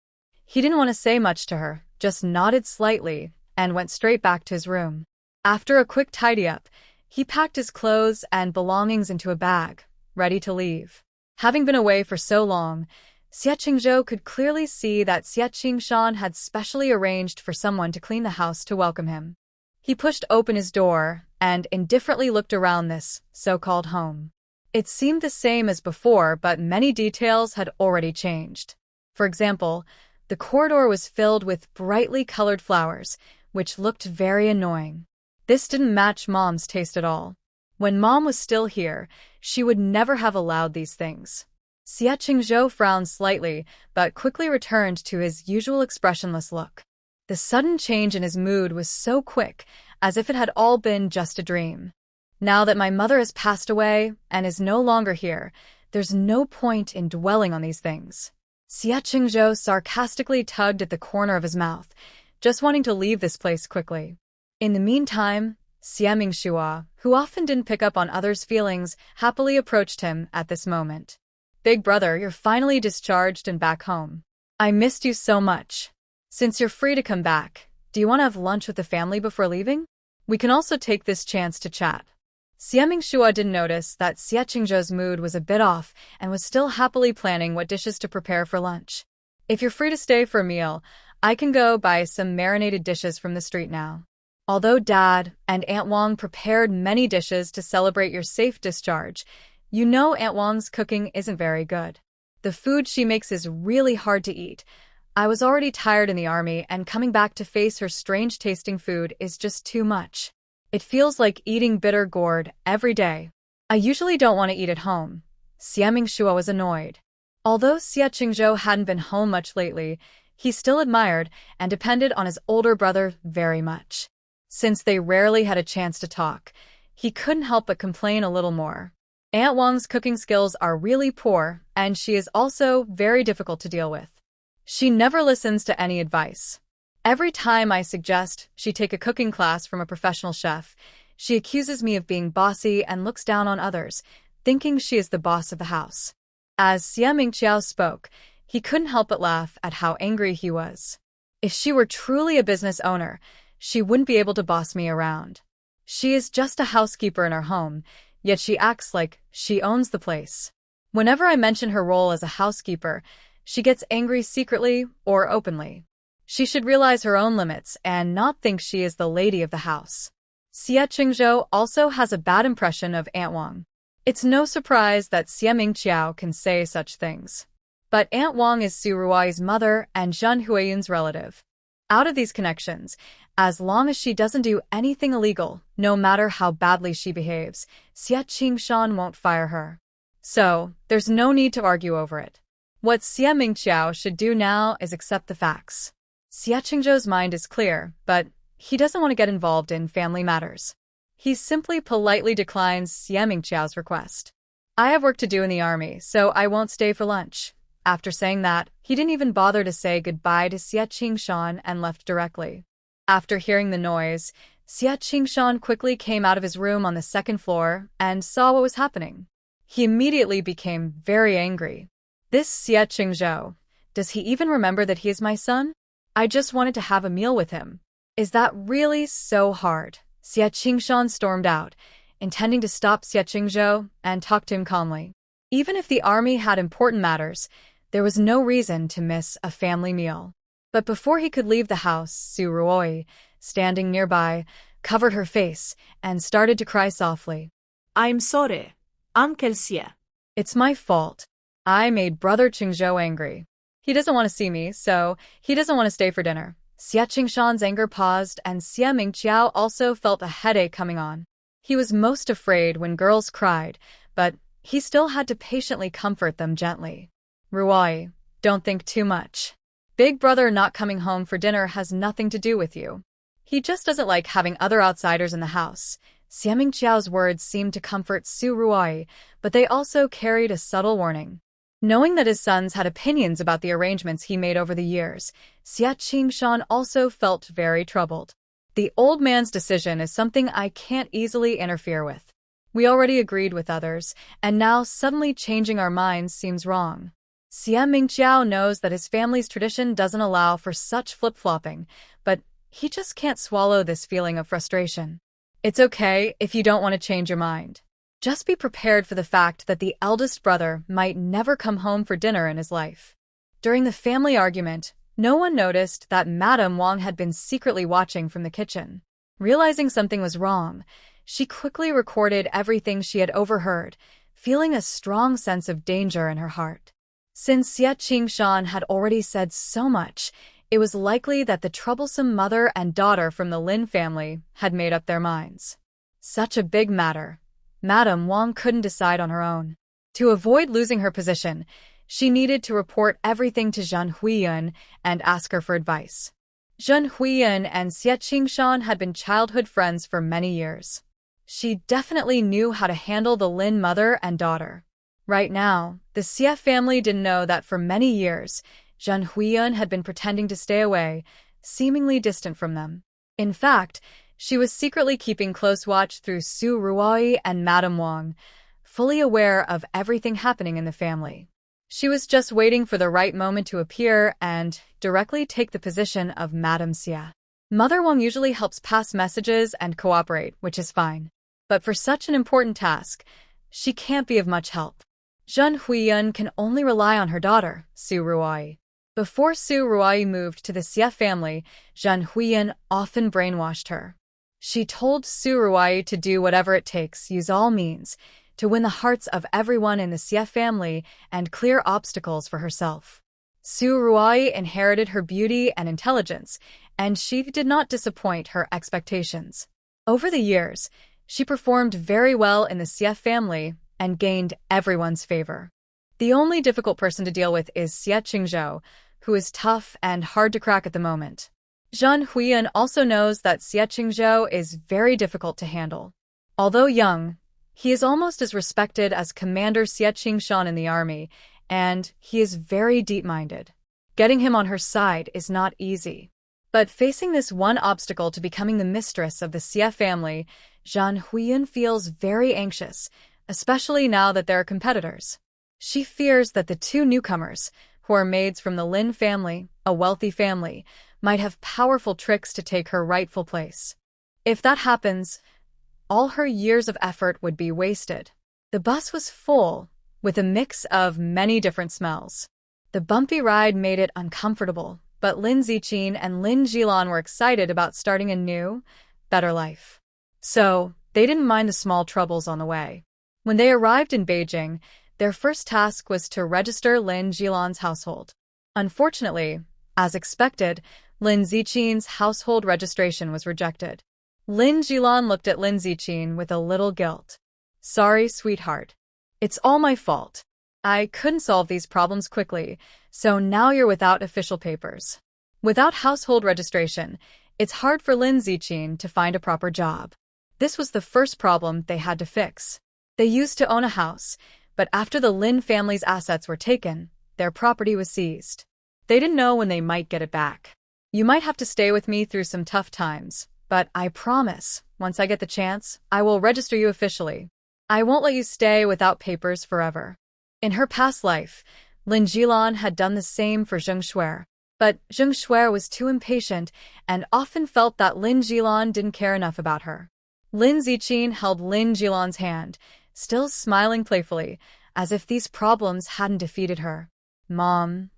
He didn't want to say much to her, just nodded slightly and went straight back to his room. After a quick tidy-up, he packed his clothes and belongings into a bag, ready to leave. Having been away for so long, Xie Qingzhou could clearly see that Xie Qingshan had specially arranged for someone to clean the house to welcome him. He pushed open his door and indifferently looked around this so-called home. It seemed the same as before, but many details had already changed. For example, the corridor was filled with brightly colored flowers, which looked very annoying. This didn't match Mom's taste at all. When Mom was still here, she would never have allowed these things. Xie Qingzhou frowned slightly, but quickly returned to his usual expressionless look. The sudden change in his mood was so quick, as if it had all been just a dream. "Now that my mother has passed away and is no longer here, there's no point in dwelling on these things." Xie Qingzhou sarcastically tugged at the corner of his mouth, just wanting to leave this place quickly. In the meantime, Xie Mingxua, who often didn't pick up on others' feelings, happily approached him at this moment. "Big brother, you're finally discharged and back home. I missed you so much. Since you're free to come back, do you want to have lunch with the family before leaving? We can also take this chance to chat." Xie Mingxua didn't notice that Xie Qingzhou's mood was a bit off and was still happily planning what dishes to prepare for lunch. "If you're free to stay for a meal, I can go buy some marinated dishes from the street now." Although Dad and Aunt Wang prepared many dishes to celebrate your safe discharge, you know Aunt Wang's cooking isn't very good. The food she makes is really hard to eat. I was already tired in the army, and coming back to face her strange-tasting food is just too much. It feels like eating bitter gourd every day. I usually don't want to eat at home. Xie Mingxua was annoyed. Although Xie Qingzhou hadn't been home much lately, He still admired and depended on his older brother very much. Since they rarely had a chance to talk, he couldn't help but complain a little more. Aunt Wang's cooking skills are really poor, and she is also very difficult to deal with. She never listens to any advice. Every time I suggest she take a cooking class from a professional chef, she accuses me of being bossy and looks down on others, thinking she is the boss of the house. As Xie Mingqiao spoke, he couldn't help but laugh at how angry he was. If she were truly a business owner, she wouldn't be able to boss me around. She is just a housekeeper in our home, yet she acts like she owns the place. Whenever I mention her role as a housekeeper, she gets angry secretly or openly. She should realize her own limits and not think she is the lady of the house. Xie Qingzhou also has a bad impression of Aunt Wang. It's no surprise that Xie Mingqiao can say such things. But Aunt Wang is Su Ruai's mother and Zhen Huiyun's relative. Out of these connections, as long as she doesn't do anything illegal, no matter how badly she behaves, Xie Qingshan won't fire her. So, there's no need to argue over it. What Xie Mingqiao should do now is accept the facts. Xie Qingzhou's mind is clear, but he doesn't want to get involved in family matters. He simply politely declines Xie Mingqiao's request. I have work to do in the army, so I won't stay for lunch. After saying that, he didn't even bother to say goodbye to Xie Qingshan and left directly. After hearing the noise, Xie Qingshan quickly came out of his room on the second floor and saw what was happening. He immediately became very angry. This Xie Qingzhou, does he even remember that he is my son? I just wanted to have a meal with him. Is that really so hard? Xie Qingshan stormed out, intending to stop Xie Qingzhou and talk to him calmly. Even if the army had important matters, there was no reason to miss a family meal. But before he could leave the house, Su Ruoi, standing nearby, covered her face and started to cry softly. I'm sorry, Uncle Xie. It's my fault. I made Brother Qingzhou angry. He doesn't want to see me, so he doesn't want to stay for dinner. Xie Qingshan's anger paused, and Xie Mingqiao also felt a headache coming on. He was most afraid when girls cried, but he still had to patiently comfort them gently. Ruoi, don't think too much. Big brother not coming home for dinner has nothing to do with you. He just doesn't like having other outsiders in the house. Xie Mingqiao's words seemed to comfort Su Ruoi, but they also carried a subtle warning. Knowing that his sons had opinions about the arrangements he made over the years, Xie Qingshan also felt very troubled. The old man's decision is something I can't easily interfere with. We already agreed with others, and now suddenly changing our minds seems wrong. Xie Mingqiao knows that his family's tradition doesn't allow for such flip-flopping, but he just can't swallow this feeling of frustration. It's okay if you don't want to change your mind. Just be prepared for the fact that the eldest brother might never come home for dinner in his life. During the family argument, no one noticed that Madame Wang had been secretly watching from the kitchen. Realizing something was wrong, she quickly recorded everything she had overheard, feeling a strong sense of danger in her heart. Since Xie Qingshan had already said so much, it was likely that the troublesome mother and daughter from the Lin family had made up their minds. Such a big matter. Madame Wang couldn't decide on her own. To avoid losing her position, she needed to report everything to Zhen Huiyun and ask her for advice. Zhen Huiyun and Xie Qingshan had been childhood friends for many years. She definitely knew how to handle the Lin mother and daughter. Right now, the Xie family didn't know that for many years, Zhen Huiyun had been pretending to stay away, seemingly distant from them. In fact, she was secretly keeping close watch through Su Ruoi and Madame Wang, fully aware of everything happening in the family. She was just waiting for the right moment to appear and directly take the position of Madame Xie. Mother Wang usually helps pass messages and cooperate, which is fine. But for such an important task, she can't be of much help. Zhen Huiyun can only rely on her daughter, Su Ruoi. Before Su Ruoi moved to the Xie family, Zhen Huiyun often brainwashed her. She told Su Ruoi to do whatever it takes, use all means, to win the hearts of everyone in the Xie family and clear obstacles for herself. Su Ruoi inherited her beauty and intelligence, and she did not disappoint her expectations. Over the years, she performed very well in the Xie family and gained everyone's favor. The only difficult person to deal with is Xie Qingzhou, who is tough and hard to crack at the moment. Zhang Huiyan also knows that Xie Qingzhou is very difficult to handle. Although young, he is almost as respected as Commander Xie Qingshan in the army, and he is very deep-minded. Getting him on her side is not easy. But facing this one obstacle to becoming the mistress of the Xie family, Zhang Huiyan feels very anxious, especially now that there are competitors. She fears that the two newcomers, who are maids from the Lin family, a wealthy family, might have powerful tricks to take her rightful place. If that happens, all her years of effort would be wasted. The bus was full, with a mix of many different smells. The bumpy ride made it uncomfortable, but Lin Ziqin and Lin Jilan were excited about starting a new, better life. So, they didn't mind the small troubles on the way. When they arrived in Beijing, their first task was to register Lin Jilan's household. Unfortunately, as expected, Lin Ziqin's household registration was rejected. Lin Jilan looked at Lin Ziqin with a little guilt. "Sorry, sweetheart. It's all my fault. I couldn't solve these problems quickly, so now you're without official papers." Without household registration, it's hard for Lin Ziqin to find a proper job. This was the first problem they had to fix. They used to own a house, but after the Lin family's assets were taken, their property was seized. They didn't know when they might get it back. "You might have to stay with me through some tough times, but I promise, once I get the chance, I will register you officially. I won't let you stay without papers forever." In her past life, Lin Jilan had done the same for Zheng Shuer, but Zheng Shuer was too impatient and often felt that Lin Jilan didn't care enough about her. Lin Ziqin held Lin Jilan's hand, still smiling playfully, as if these problems hadn't defeated her. "Mom,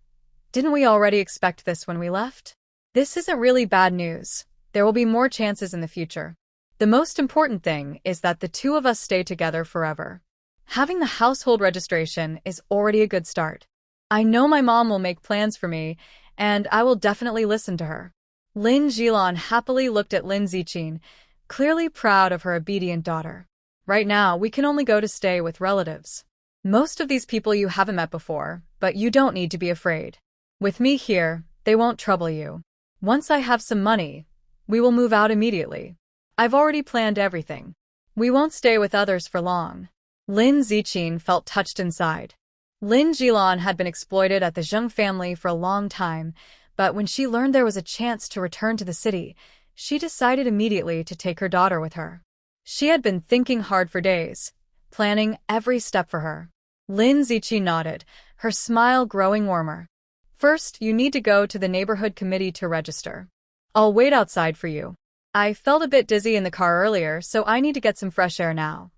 didn't we already expect this when we left? This isn't really bad news. There will be more chances in the future. The most important thing is that the two of us stay together forever. Having the household registration is already a good start. I know my mom will make plans for me, and I will definitely listen to her." Lin Jilan happily looked at Lin Ziqin, clearly proud of her obedient daughter. "Right now, we can only go to stay with relatives. Most of these people you haven't met before, but you don't need to be afraid. With me here, they won't trouble you. Once I have some money, we will move out immediately. I've already planned everything. We won't stay with others for long." Lin Ziqin felt touched inside. Lin Jilan had been exploited at the Zheng family for a long time, but when she learned there was a chance to return to the city, she decided immediately to take her daughter with her. She had been thinking hard for days, planning every step for her. Lin Ziqin nodded, her smile growing warmer. "First, you need to go to the neighborhood committee to register. I'll wait outside for you. I felt a bit dizzy in the car earlier, so I need to get some fresh air now."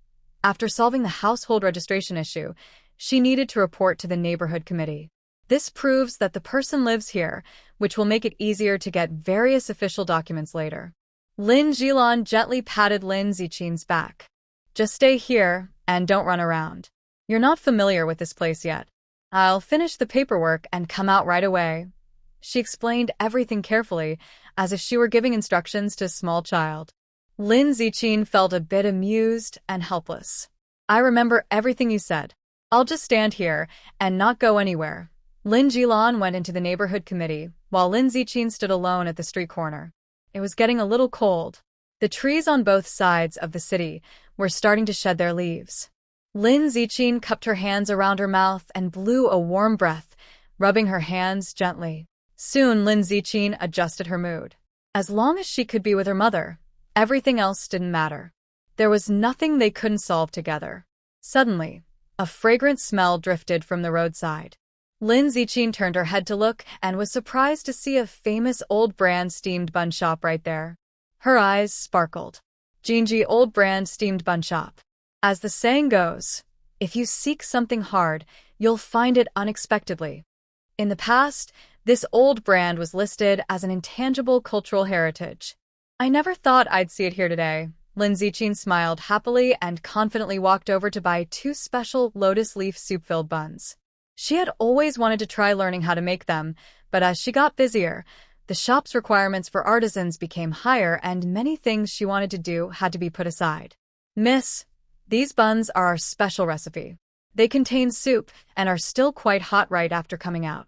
After solving the household registration issue, she needed to report to the neighborhood committee. This proves that the person lives here, which will make it easier to get various official documents later. Lin Jilan gently patted Lin Ziqin's back. "Just stay here and don't run around. You're not familiar with this place yet. I'll finish the paperwork and come out right away." She explained everything carefully, as if she were giving instructions to a small child. Lin Ziqin felt a bit amused and helpless. "I remember everything you said. I'll just stand here and not go anywhere." Lin Jilan went into the neighborhood committee, while Lin Ziqin stood alone at the street corner. It was getting a little cold. The trees on both sides of the city were starting to shed their leaves. Lin Ziqin cupped her hands around her mouth and blew a warm breath, rubbing her hands gently. Soon Lin Ziqin adjusted her mood. As long as she could be with her mother, everything else didn't matter. There was nothing they couldn't solve together. Suddenly, a fragrant smell drifted from the roadside. Lin Ziqin turned her head to look and was surprised to see a famous old brand steamed bun shop right there. Her eyes sparkled. "Jinji Old Brand Steamed Bun Shop." As the saying goes, if you seek something hard, you'll find it unexpectedly. In the past, this old brand was listed as an intangible cultural heritage. "I never thought I'd see it here today." Lin Ziqin smiled happily and confidently walked over to buy 2 special lotus leaf soup-filled buns. She had always wanted to try learning how to make them, but as she got busier, the shop's requirements for artisans became higher and many things she wanted to do had to be put aside. "Miss, these buns are our special recipe. They contain soup and are still quite hot right after coming out.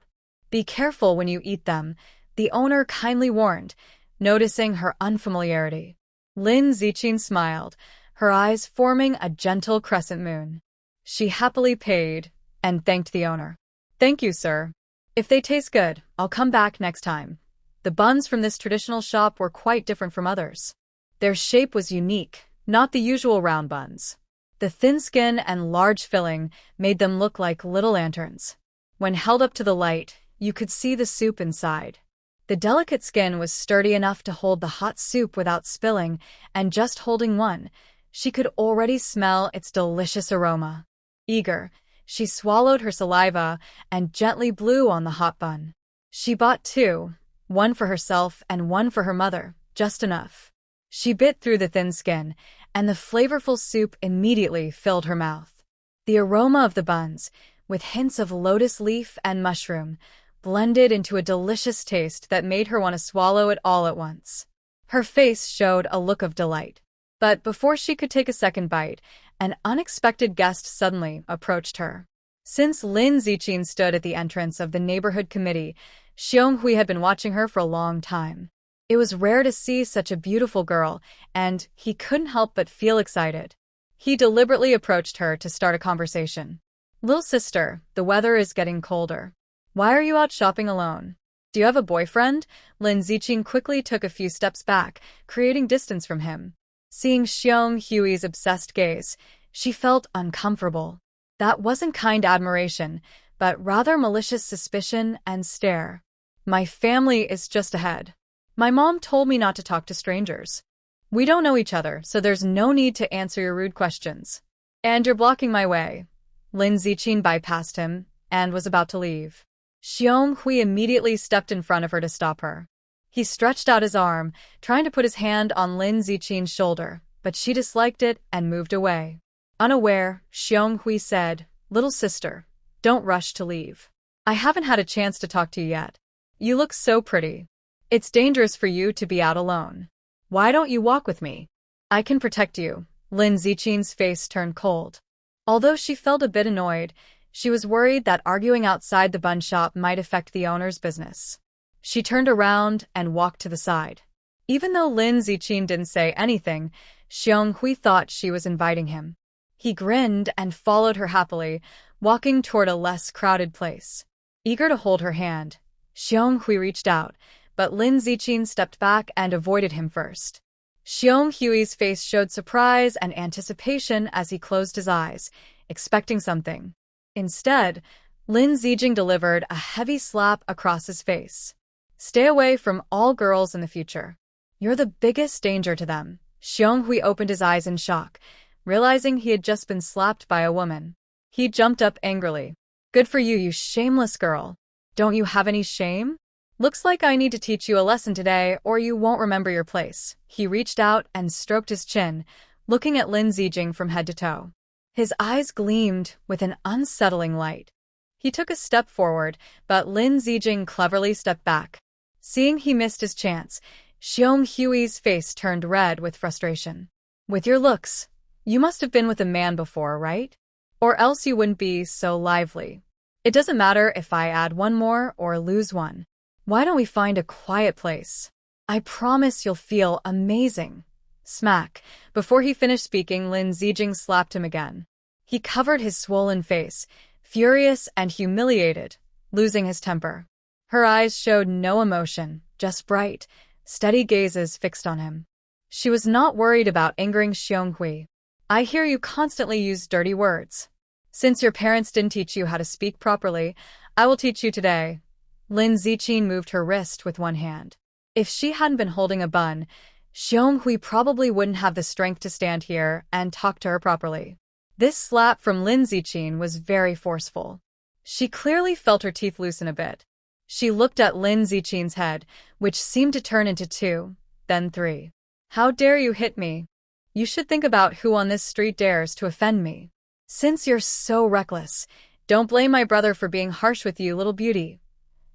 Be careful when you eat them, the owner kindly warned, noticing her unfamiliarity. Lin Ziqin smiled, her eyes forming a gentle crescent moon. She happily paid and thanked the owner. Thank you, sir. If they taste good, I'll come back next time. The buns from this traditional shop were quite different from others. Their shape was unique, not the usual round buns. The thin skin and large filling made them look like little lanterns. When held up to the light, you could see the soup inside. The delicate skin was sturdy enough to hold the hot soup without spilling, and just holding one, she could already smell its delicious aroma. Eager, she swallowed her saliva and gently blew on the hot bun. She bought two, one for herself and one for her mother, just enough. She bit through the thin skin, and the flavorful soup immediately filled her mouth. The aroma of the buns, with hints of lotus leaf and mushroom, blended into a delicious taste that made her want to swallow it all at once. Her face showed a look of delight. But before she could take a second bite, an unexpected guest suddenly approached her. Since Lin Ziqin stood at the entrance of the neighborhood committee, Xionghui had been watching her for a long time. It was rare to see such a beautiful girl, and he couldn't help but feel excited. He deliberately approached her to start a conversation. "Little sister, the weather is getting colder. Why are you out shopping alone? Do you have a boyfriend?" Lin Ziqin quickly took a few steps back, creating distance from him. Seeing Xionghui's obsessed gaze, she felt uncomfortable. That wasn't kind admiration, but rather malicious suspicion and stare. "My family is just ahead. My mom told me not to talk to strangers. We don't know each other, so there's no need to answer your rude questions. And you're blocking my way." Lin Ziqin bypassed him and was about to leave. Xionghui immediately stepped in front of her to stop her. He stretched out his arm, trying to put his hand on Lin Ziqin's shoulder, but she disliked it and moved away. Unaware, Xionghui said, "Little sister, don't rush to leave. I haven't had a chance to talk to you yet. You look so pretty. It's dangerous for you to be out alone. Why don't you walk with me? I can protect you." Lin Ziqin's face turned cold. Although she felt a bit annoyed, she was worried that arguing outside the bun shop might affect the owner's business. She turned around and walked to the side. Even though Lin Ziqin didn't say anything, Xionghui thought she was inviting him. He grinned and followed her happily, walking toward a less crowded place. Eager to hold her hand, Xionghui reached out, but Lin Ziqin stepped back and avoided him first. Xionghui's face showed surprise and anticipation as he closed his eyes, expecting something. Instead, Lin Ziqin delivered a heavy slap across his face. "Stay away from all girls in the future. You're the biggest danger to them." Xionghui opened his eyes in shock, realizing he had just been slapped by a woman. He jumped up angrily. "Good for you, you shameless girl. Don't you have any shame? Looks like I need to teach you a lesson today or you won't remember your place." He reached out and stroked his chin, looking at Lin Ziqin from head to toe. His eyes gleamed with an unsettling light. He took a step forward, but Lin Ziqin cleverly stepped back. Seeing he missed his chance, Xionghui's face turned red with frustration. "With your looks, you must have been with a man before, right? Or else you wouldn't be so lively. It doesn't matter if I add one more or lose one. Why don't we find a quiet place? I promise you'll feel amazing." Smack. Before he finished speaking, Lin Ziqin slapped him again. He covered his swollen face, furious and humiliated, losing his temper. Her eyes showed no emotion, just bright, steady gazes fixed on him. She was not worried about angering Xionghui. "I hear you constantly use dirty words. Since your parents didn't teach you how to speak properly, I will teach you today." Lin Ziqin moved her wrist with one hand. If she hadn't been holding a bun, Xionghui probably wouldn't have the strength to stand here and talk to her properly. This slap from Lin Ziqin was very forceful. She clearly felt her teeth loosen a bit. She looked at Lin Ziqin's head, which seemed to turn into 2, then 3. "How dare you hit me? You should think about who on this street dares to offend me. Since you're so reckless, don't blame my brother for being harsh with you, little beauty."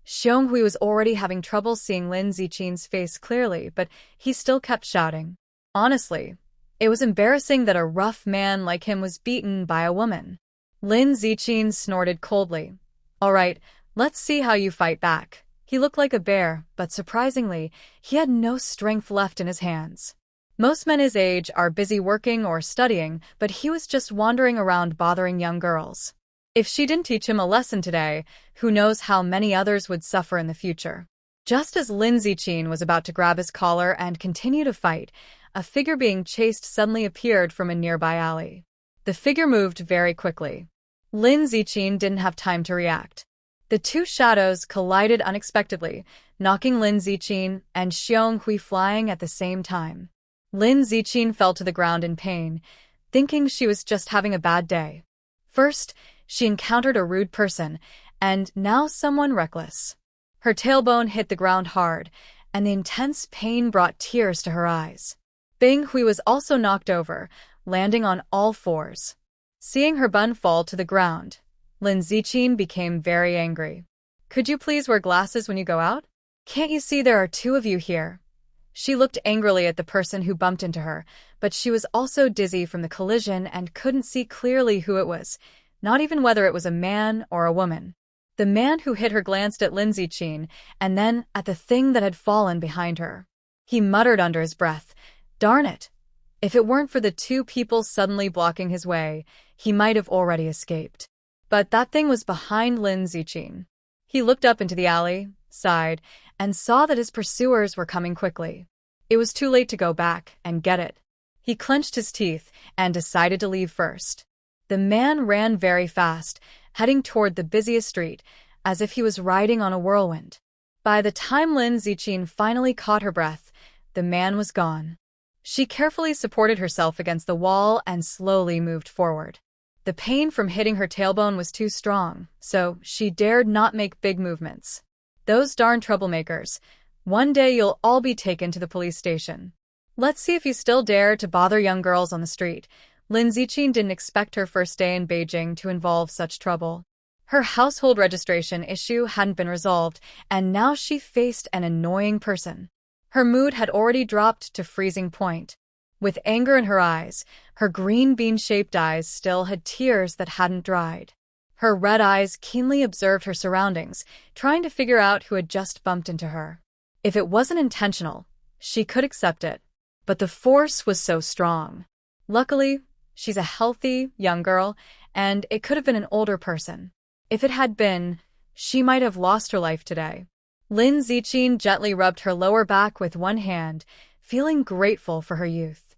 Xionghui was already having trouble seeing Lin Ziqin's face clearly, but he still kept shouting. Honestly, it was embarrassing that a rough man like him was beaten by a woman. Lin Ziqin snorted coldly. "All right, Let's see how you fight back. He looked like a bear, but surprisingly, he had no strength left in his hands. Most men his age are busy working or studying, but he was just wandering around bothering young girls. If she didn't teach him a lesson today, who knows how many others would suffer in the future. Just as Lin Ziqin was about to grab his collar and continue to fight, a figure being chased suddenly appeared from a nearby alley. The figure moved very quickly. Lin Ziqin didn't have time to react. The two shadows collided unexpectedly, knocking Lin Ziqin and Xiong Hui flying at the same time. Lin Ziqin fell to the ground in pain, thinking she was just having a bad day. First, she encountered a rude person, and now someone reckless. Her tailbone hit the ground hard, and the intense pain brought tears to her eyes. Bing Hui was also knocked over, landing on all fours. Seeing her bun fall to the ground, Lin Ziqin became very angry. Could you please wear glasses when you go out? Can't you see there are two of you here? She looked angrily at the person who bumped into her, but she was also dizzy from the collision and couldn't see clearly who it was, not even whether it was a man or a woman. The man who hit her glanced at Lin Ziqin and then at the thing that had fallen behind her. He muttered under his breath, "Darn it! If it weren't for the two people suddenly blocking his way, he might have already escaped." But that thing was behind Lin Ziqin. He looked up into the alley, sighed, and saw that his pursuers were coming quickly. It was too late to go back and get it. He clenched his teeth and decided to leave first. The man ran very fast, heading toward the busiest street, as if he was riding on a whirlwind. By the time Lin Ziqin finally caught her breath, the man was gone. She carefully supported herself against the wall and slowly moved forward. The pain from hitting her tailbone was too strong, so she dared not make big movements. Those darn troublemakers. One day you'll all be taken to the police station. Let's see if you still dare to bother young girls on the street. Lin Ziqin didn't expect her first day in Beijing to involve such trouble. Her household registration issue hadn't been resolved, and now she faced an annoying person. Her mood had already dropped to freezing point. With anger in her eyes, her green bean-shaped eyes still had tears that hadn't dried. Her red eyes keenly observed her surroundings, trying to figure out who had just bumped into her. If it wasn't intentional, she could accept it, but the force was so strong. Luckily, she's a healthy, young girl, and it could have been an older person. If it had been, she might have lost her life today. Lin Ziqin gently rubbed her lower back with one hand, feeling grateful for her youth.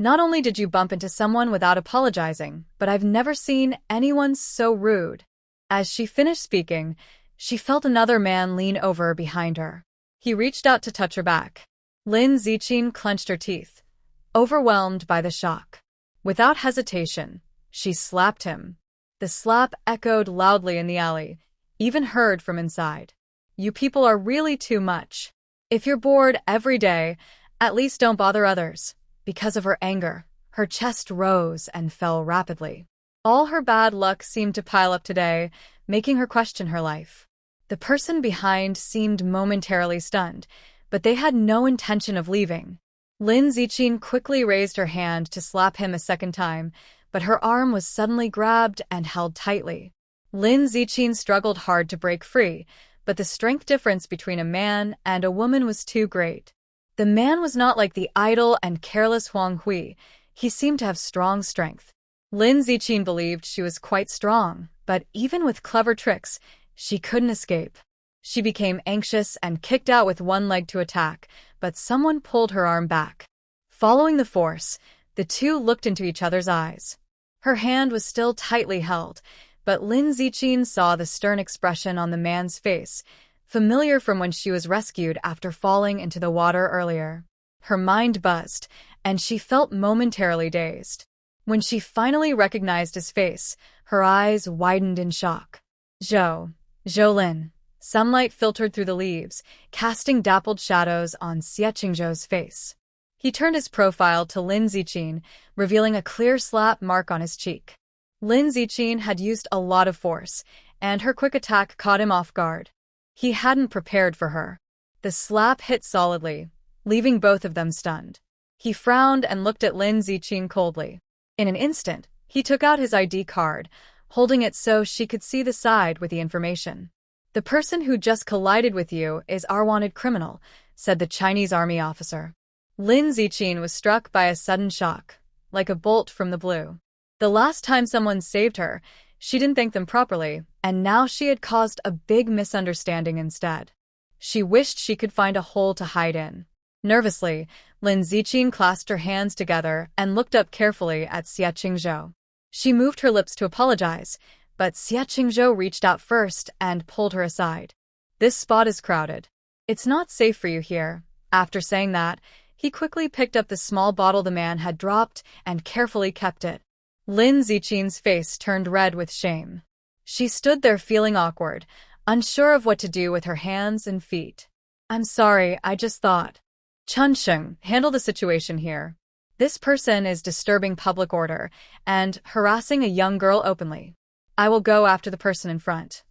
Not only did you bump into someone without apologizing, but I've never seen anyone so rude. As she finished speaking, she felt another man lean over behind her. He reached out to touch her back. Lin Ziqin clenched her teeth, overwhelmed by the shock. Without hesitation, she slapped him. The slap echoed loudly in the alley, even heard from inside. You people are really too much. If you're bored every day, at least don't bother others. Because of her anger, her chest rose and fell rapidly. All her bad luck seemed to pile up today, making her question her life. The person behind seemed momentarily stunned, but they had no intention of leaving. Lin Ziqin quickly raised her hand to slap him a second time, but her arm was suddenly grabbed and held tightly. Lin Ziqin struggled hard to break free, but the strength difference between a man and a woman was too great. The man was not like the idle and careless Huang Hui. He seemed to have strong strength. Lin Ziqin believed she was quite strong, but even with clever tricks, she couldn't escape. She became anxious and kicked out with one leg to attack, but someone pulled her arm back. Following the force, the two looked into each other's eyes. Her hand was still tightly held, but Lin Ziqin saw the stern expression on the man's face, familiar from when she was rescued after falling into the water earlier. Her mind buzzed, and she felt momentarily dazed. When she finally recognized his face, her eyes widened in shock. Zhou Lin. Sunlight filtered through the leaves, casting dappled shadows on Xie Qingzhou's face. He turned his profile to Lin Ziqin, revealing a clear slap mark on his cheek. Lin Ziqin had used a lot of force, and her quick attack caught him off guard. He hadn't prepared for her. The slap hit solidly, leaving both of them stunned. He frowned and looked at Lin Ziqin coldly. In an instant, he took out his ID card, holding it so she could see the side with the information. The person who just collided with you is our wanted criminal, said the Chinese army officer. Lin Ziqin was struck by a sudden shock, like a bolt from the blue. The last time someone saved her, she didn't thank them properly, and now she had caused a big misunderstanding instead. She wished she could find a hole to hide in. Nervously, Lin Ziqin clasped her hands together and looked up carefully at Xie Qingzhou. She moved her lips to apologize, but Xie Qingzhou reached out first and pulled her aside. This spot is crowded. It's not safe for you here. After saying that, he quickly picked up the small bottle the man had dropped and carefully kept it. Lin Ziqin's face turned red with shame. She stood there feeling awkward, unsure of what to do with her hands and feet. I'm sorry, I just thought. Chunsheng, handle the situation here. This person is disturbing public order and harassing a young girl openly. I will go after the person in front.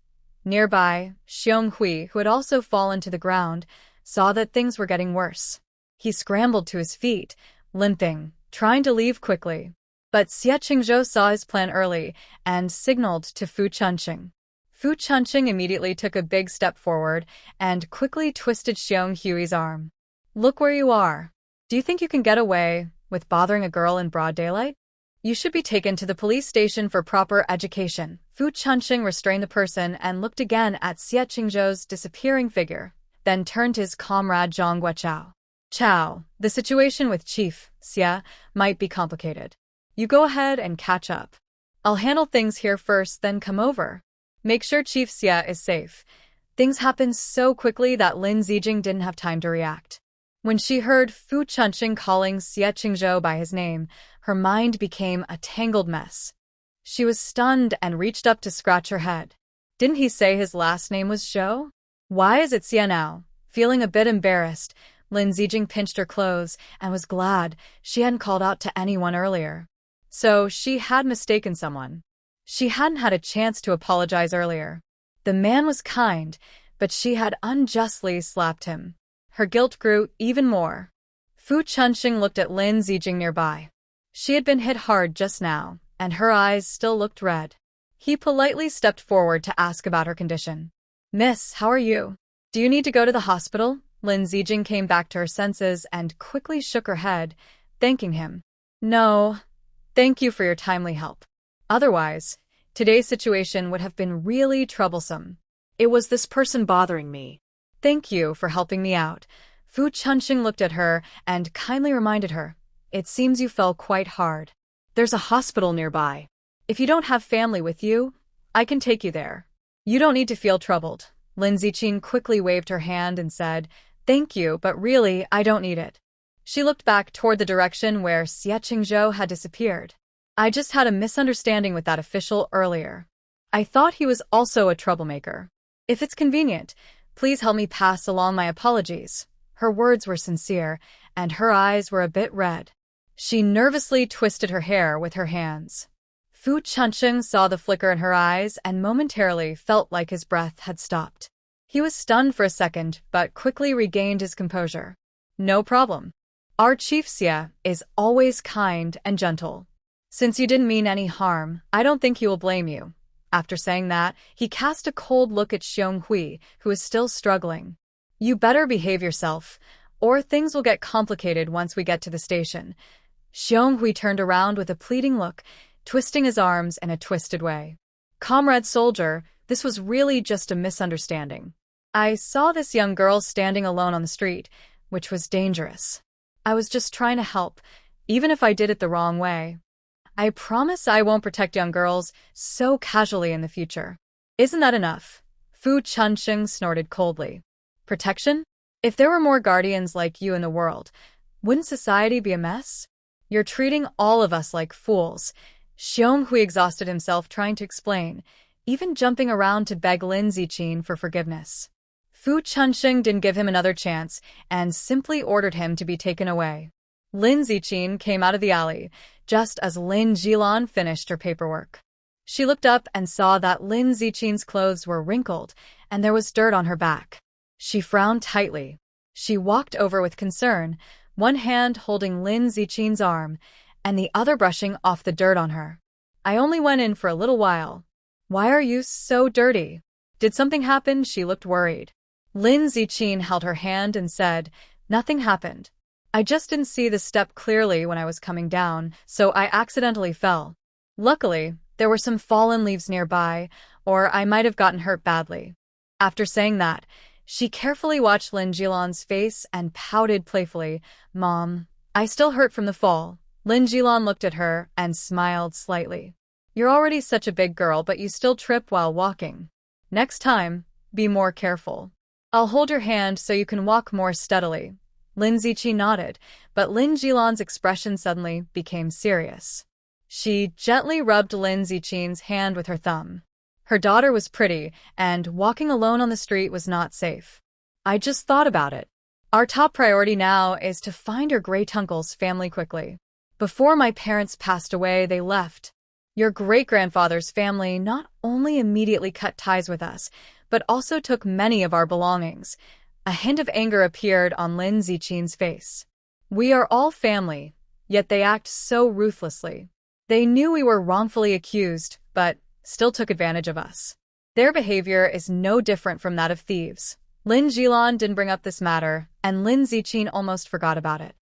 Nearby, Xiong Hui, who had also fallen to the ground, saw that things were getting worse. He scrambled to his feet, limping, trying to leave quickly. But Xie Qingzhou saw his plan early and signaled to Fu Chunsheng. Fu Chunsheng immediately took a big step forward and quickly twisted Xiong Hui's arm. Look where you are. Do you think you can get away with bothering a girl in broad daylight? You should be taken to the police station for proper education. Fu Chunsheng restrained the person and looked again at Xie Qingzhou's disappearing figure, then turned to his comrade Zhang Guochao. Chao, the situation with Chief Xie might be complicated. You go ahead and catch up. I'll handle things here first, then come over. Make sure Chief Xie is safe. Things happened so quickly that Lin Ziqing didn't have time to react. When she heard Fu Chunsheng calling Xie Qingzhou by his name, her mind became a tangled mess. She was stunned and reached up to scratch her head. Didn't he say his last name was Zhou? Why is it Xie now? Feeling a bit embarrassed, Lin Ziqing pinched her clothes and was glad she hadn't called out to anyone earlier. So she had mistaken someone. She hadn't had a chance to apologize earlier. The man was kind, but she had unjustly slapped him. Her guilt grew even more. Fu Chunsheng looked at Lin Ziqing nearby. She had been hit hard just now, and her eyes still looked red. He politely stepped forward to ask about her condition. Miss, how are you? Do you need to go to the hospital? Lin Ziqing came back to her senses and quickly shook her head, thanking him. No, thank you for your timely help. Otherwise, today's situation would have been really troublesome. It was this person bothering me. Thank you for helping me out. Fu Chunsheng looked at her and kindly reminded her. It seems you fell quite hard. There's a hospital nearby. If you don't have family with you, I can take you there. You don't need to feel troubled. Lin Ziqing quickly waved her hand and said, Thank you, but really, I don't need it. She looked back toward the direction where Xie Qingzhou had disappeared. I just had a misunderstanding with that official earlier. I thought he was also a troublemaker. If it's convenient, please help me pass along my apologies. Her words were sincere, and her eyes were a bit red. She nervously twisted her hair with her hands. Fu Chunsheng saw the flicker in her eyes and momentarily felt like his breath had stopped. He was stunned for a second, but quickly regained his composure. No problem. Our Chief Xie is always kind and gentle. Since you didn't mean any harm, I don't think he will blame you. After saying that, he cast a cold look at Xiong Hui, who is still struggling. You better behave yourself, or things will get complicated once we get to the station. Xiong Hui turned around with a pleading look, twisting his arms in a twisted way. Comrade soldier, this was really just a misunderstanding. I saw this young girl standing alone on the street, which was dangerous. I was just trying to help, even if I did it the wrong way. I promise I won't protect young girls so casually in the future. Isn't that enough? Fu Chunsheng snorted coldly. Protection? If there were more guardians like you in the world, wouldn't society be a mess? You're treating all of us like fools. Xiong Hui exhausted himself trying to explain, even jumping around to beg Lin Ziqing for forgiveness. Fu Chunsheng didn't give him another chance and simply ordered him to be taken away. Lin Ziqing came out of the alley, just as Lin Jilan finished her paperwork. She looked up and saw that Lin Ziqing's clothes were wrinkled and there was dirt on her back. She frowned tightly. She walked over with concern, one hand holding Lin Ziqing's arm and the other brushing off the dirt on her. I only went in for a little while. Why are you so dirty? Did something happen? She looked worried. Lin Ziqin held her hand and said, "Nothing happened. I just didn't see the step clearly when I was coming down, so I accidentally fell. Luckily, there were some fallen leaves nearby, or I might have gotten hurt badly." After saying that, she carefully watched Lin Jilan's face and pouted playfully, "Mom, I still hurt from the fall." Lin Jilan looked at her and smiled slightly. "You're already such a big girl, but you still trip while walking. Next time, be more careful. I'll hold your hand so you can walk more steadily." Lin Ziqi nodded, but Lin Jilan's expression suddenly became serious. She gently rubbed Lin Ziqin's hand with her thumb. Her daughter was pretty, and walking alone on the street was not safe. "I just thought about it. Our top priority now is to find your great-uncle's family quickly. Before my parents passed away, they left. Your great-grandfather's family not only immediately cut ties with us, but also took many of our belongings." A hint of anger appeared on Lin Ziqin's face. "We are all family, yet they act so ruthlessly. They knew we were wrongfully accused, but still took advantage of us. Their behavior is no different from that of thieves." Lin Jilan didn't bring up this matter, and Lin Ziqin almost forgot about it.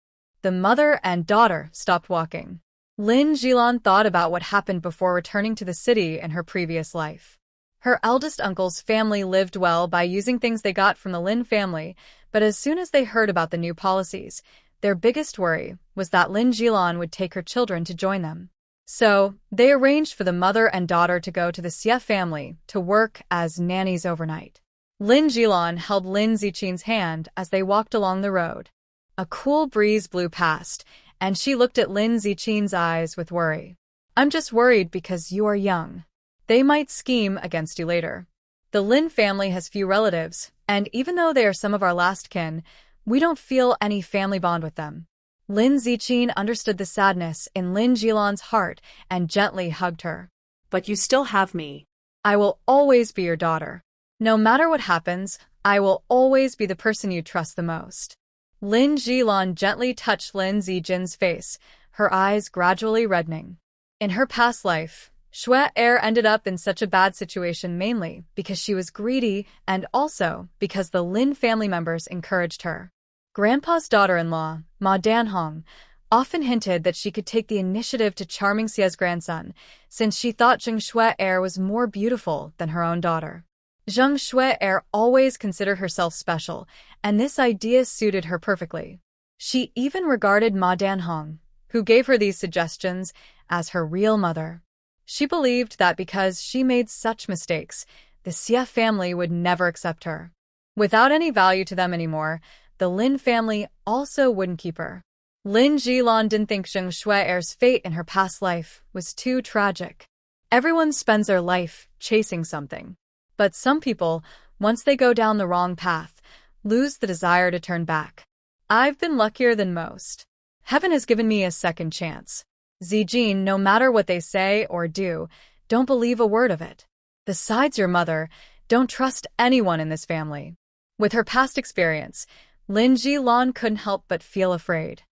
The mother and daughter stopped walking. Lin Jilan thought about what happened before returning to the city in her previous life. Her eldest uncle's family lived well by using things they got from the Lin family, but as soon as they heard about the new policies, their biggest worry was that Lin Jilan would take her children to join them. So, they arranged for the mother and daughter to go to the Xie family to work as nannies overnight. Lin Jilan held Lin Ziqin's hand as they walked along the road. A cool breeze blew past, and she looked at Lin Ziqin's eyes with worry. "I'm just worried because you are young. They might scheme against you later. The Lin family has few relatives, and even though they are some of our last kin, we don't feel any family bond with them." Lin Ziqin understood the sadness in Lin Jilan's heart and gently hugged her. "But you still have me." "I will always be your daughter. No matter what happens, I will always be the person you trust the most." Lin Jilan gently touched Lin Zijin's face, her eyes gradually reddening. In her past life, Xue Er ended up in such a bad situation mainly because she was greedy and also because the Lin family members encouraged her. Grandpa's daughter-in-law, Ma Danhong, often hinted that she could take the initiative to charming Xie's grandson, since she thought Zheng Xue Er was more beautiful than her own daughter. Zheng Xue Er always considered herself special, and this idea suited her perfectly. She even regarded Ma Danhong, who gave her these suggestions, as her real mother. She believed that because she made such mistakes, the Xie family would never accept her. Without any value to them anymore, the Lin family also wouldn't keep her. Lin Jilan didn't think Zheng Xue Er's fate in her past life was too tragic. Everyone spends their life chasing something. But some people, once they go down the wrong path, lose the desire to turn back. I've been luckier than most. Heaven has given me a second chance. Zijin, no matter what they say or do, don't believe a word of it. Besides your mother, don't trust anyone in this family. With her past experience, Lin Jilan couldn't help but feel afraid.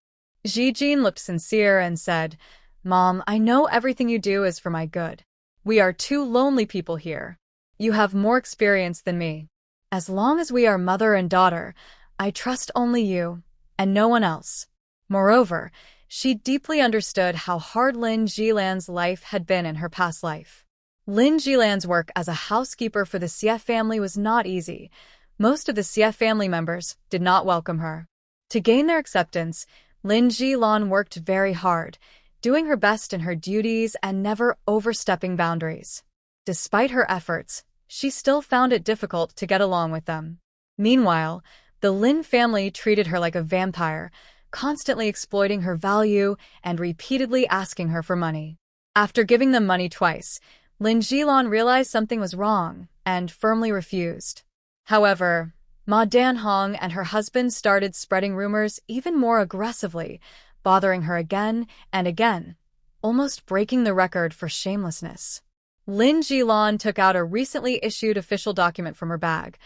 Zijin looked sincere and said, "Mom, I know everything you do is for my good. We are two lonely people here. You have more experience than me. As long as we are mother and daughter, I trust only you, and no one else." Moreover, she deeply understood how hard Lin Jilan's life had been in her past life. Lin Jilan's work as a housekeeper for the Xie family was not easy. Most of the Xie family members did not welcome her. To gain their acceptance, Lin Jilan worked very hard, doing her best in her duties and never overstepping boundaries. Despite her efforts, she still found it difficult to get along with them. Meanwhile, the Lin family treated her like a vampire, constantly exploiting her value and repeatedly asking her for money. After giving them money twice, Lin Jilan realized something was wrong and firmly refused. However, Ma Danhong and her husband started spreading rumors even more aggressively, bothering her again and again, almost breaking the record for shamelessness. Lin Jilan took out a recently issued official document from her bag.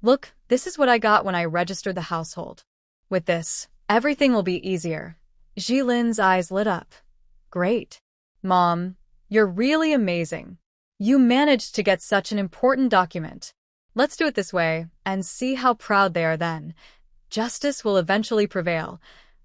"Look, this is what I got when I registered the household. With this, everything will be easier." Jilin's eyes lit up. "Great. Mom, you're really amazing. You managed to get such an important document. Let's do it this way, and see how proud they are then. Justice will eventually prevail.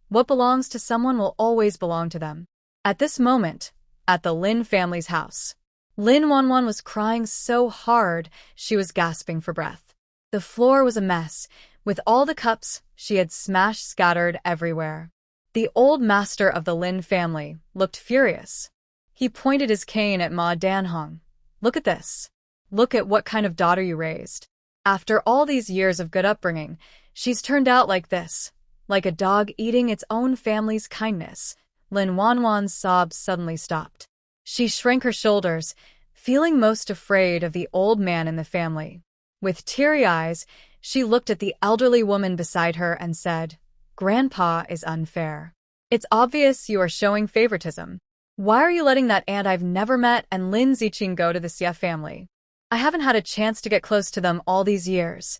What belongs to someone will always belong to them. At this moment, at the Lin family's house, Lin Wanwan was crying so hard she was gasping for breath. The floor was a mess, with all the cups she had smashed scattered everywhere. The old master of the Lin family looked furious. He pointed his cane at Ma Danhong. Look at this. Look at what kind of daughter you raised. After all these years of good upbringing, she's turned out like this, like a dog eating its own family's kindness. Lin Wanwan's sobs suddenly stopped. She shrank her shoulders, feeling most afraid of the old man in the family. With teary eyes, she looked at the elderly woman beside her and said, "Grandpa is unfair. It's obvious you are showing favoritism. Why are you letting that aunt I've never met and Lin Ziqing go to the Xie family? I haven't had a chance to get close to them all these years."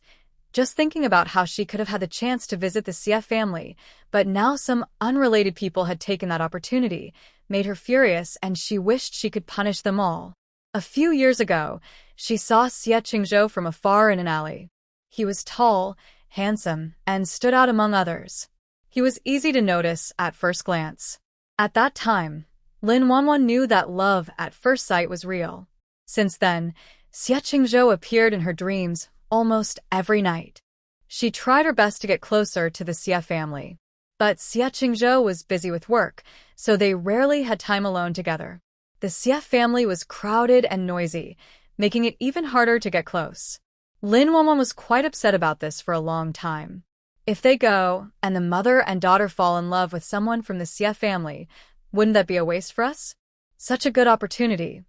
Just thinking about how she could have had the chance to visit the Xie family, but now some unrelated people had taken that opportunity, made her furious, and she wished she could punish them all. A few years ago, she saw Xie Qingzhou from afar in an alley. He was tall, handsome, and stood out among others. He was easy to notice at first glance. At that time, Lin Wanwan knew that love at first sight was real. Since then, Xie Qingzhou appeared in her dreams almost every night. She tried her best to get closer to the Xie family, but Xie Qingzhou was busy with work, so they rarely had time alone together. The Xie family was crowded and noisy, making it even harder to get close. Lin Wanwan was quite upset about this for a long time. If they go, and the mother and daughter fall in love with someone from the Xie family, wouldn't that be a waste for us? Such a good opportunity.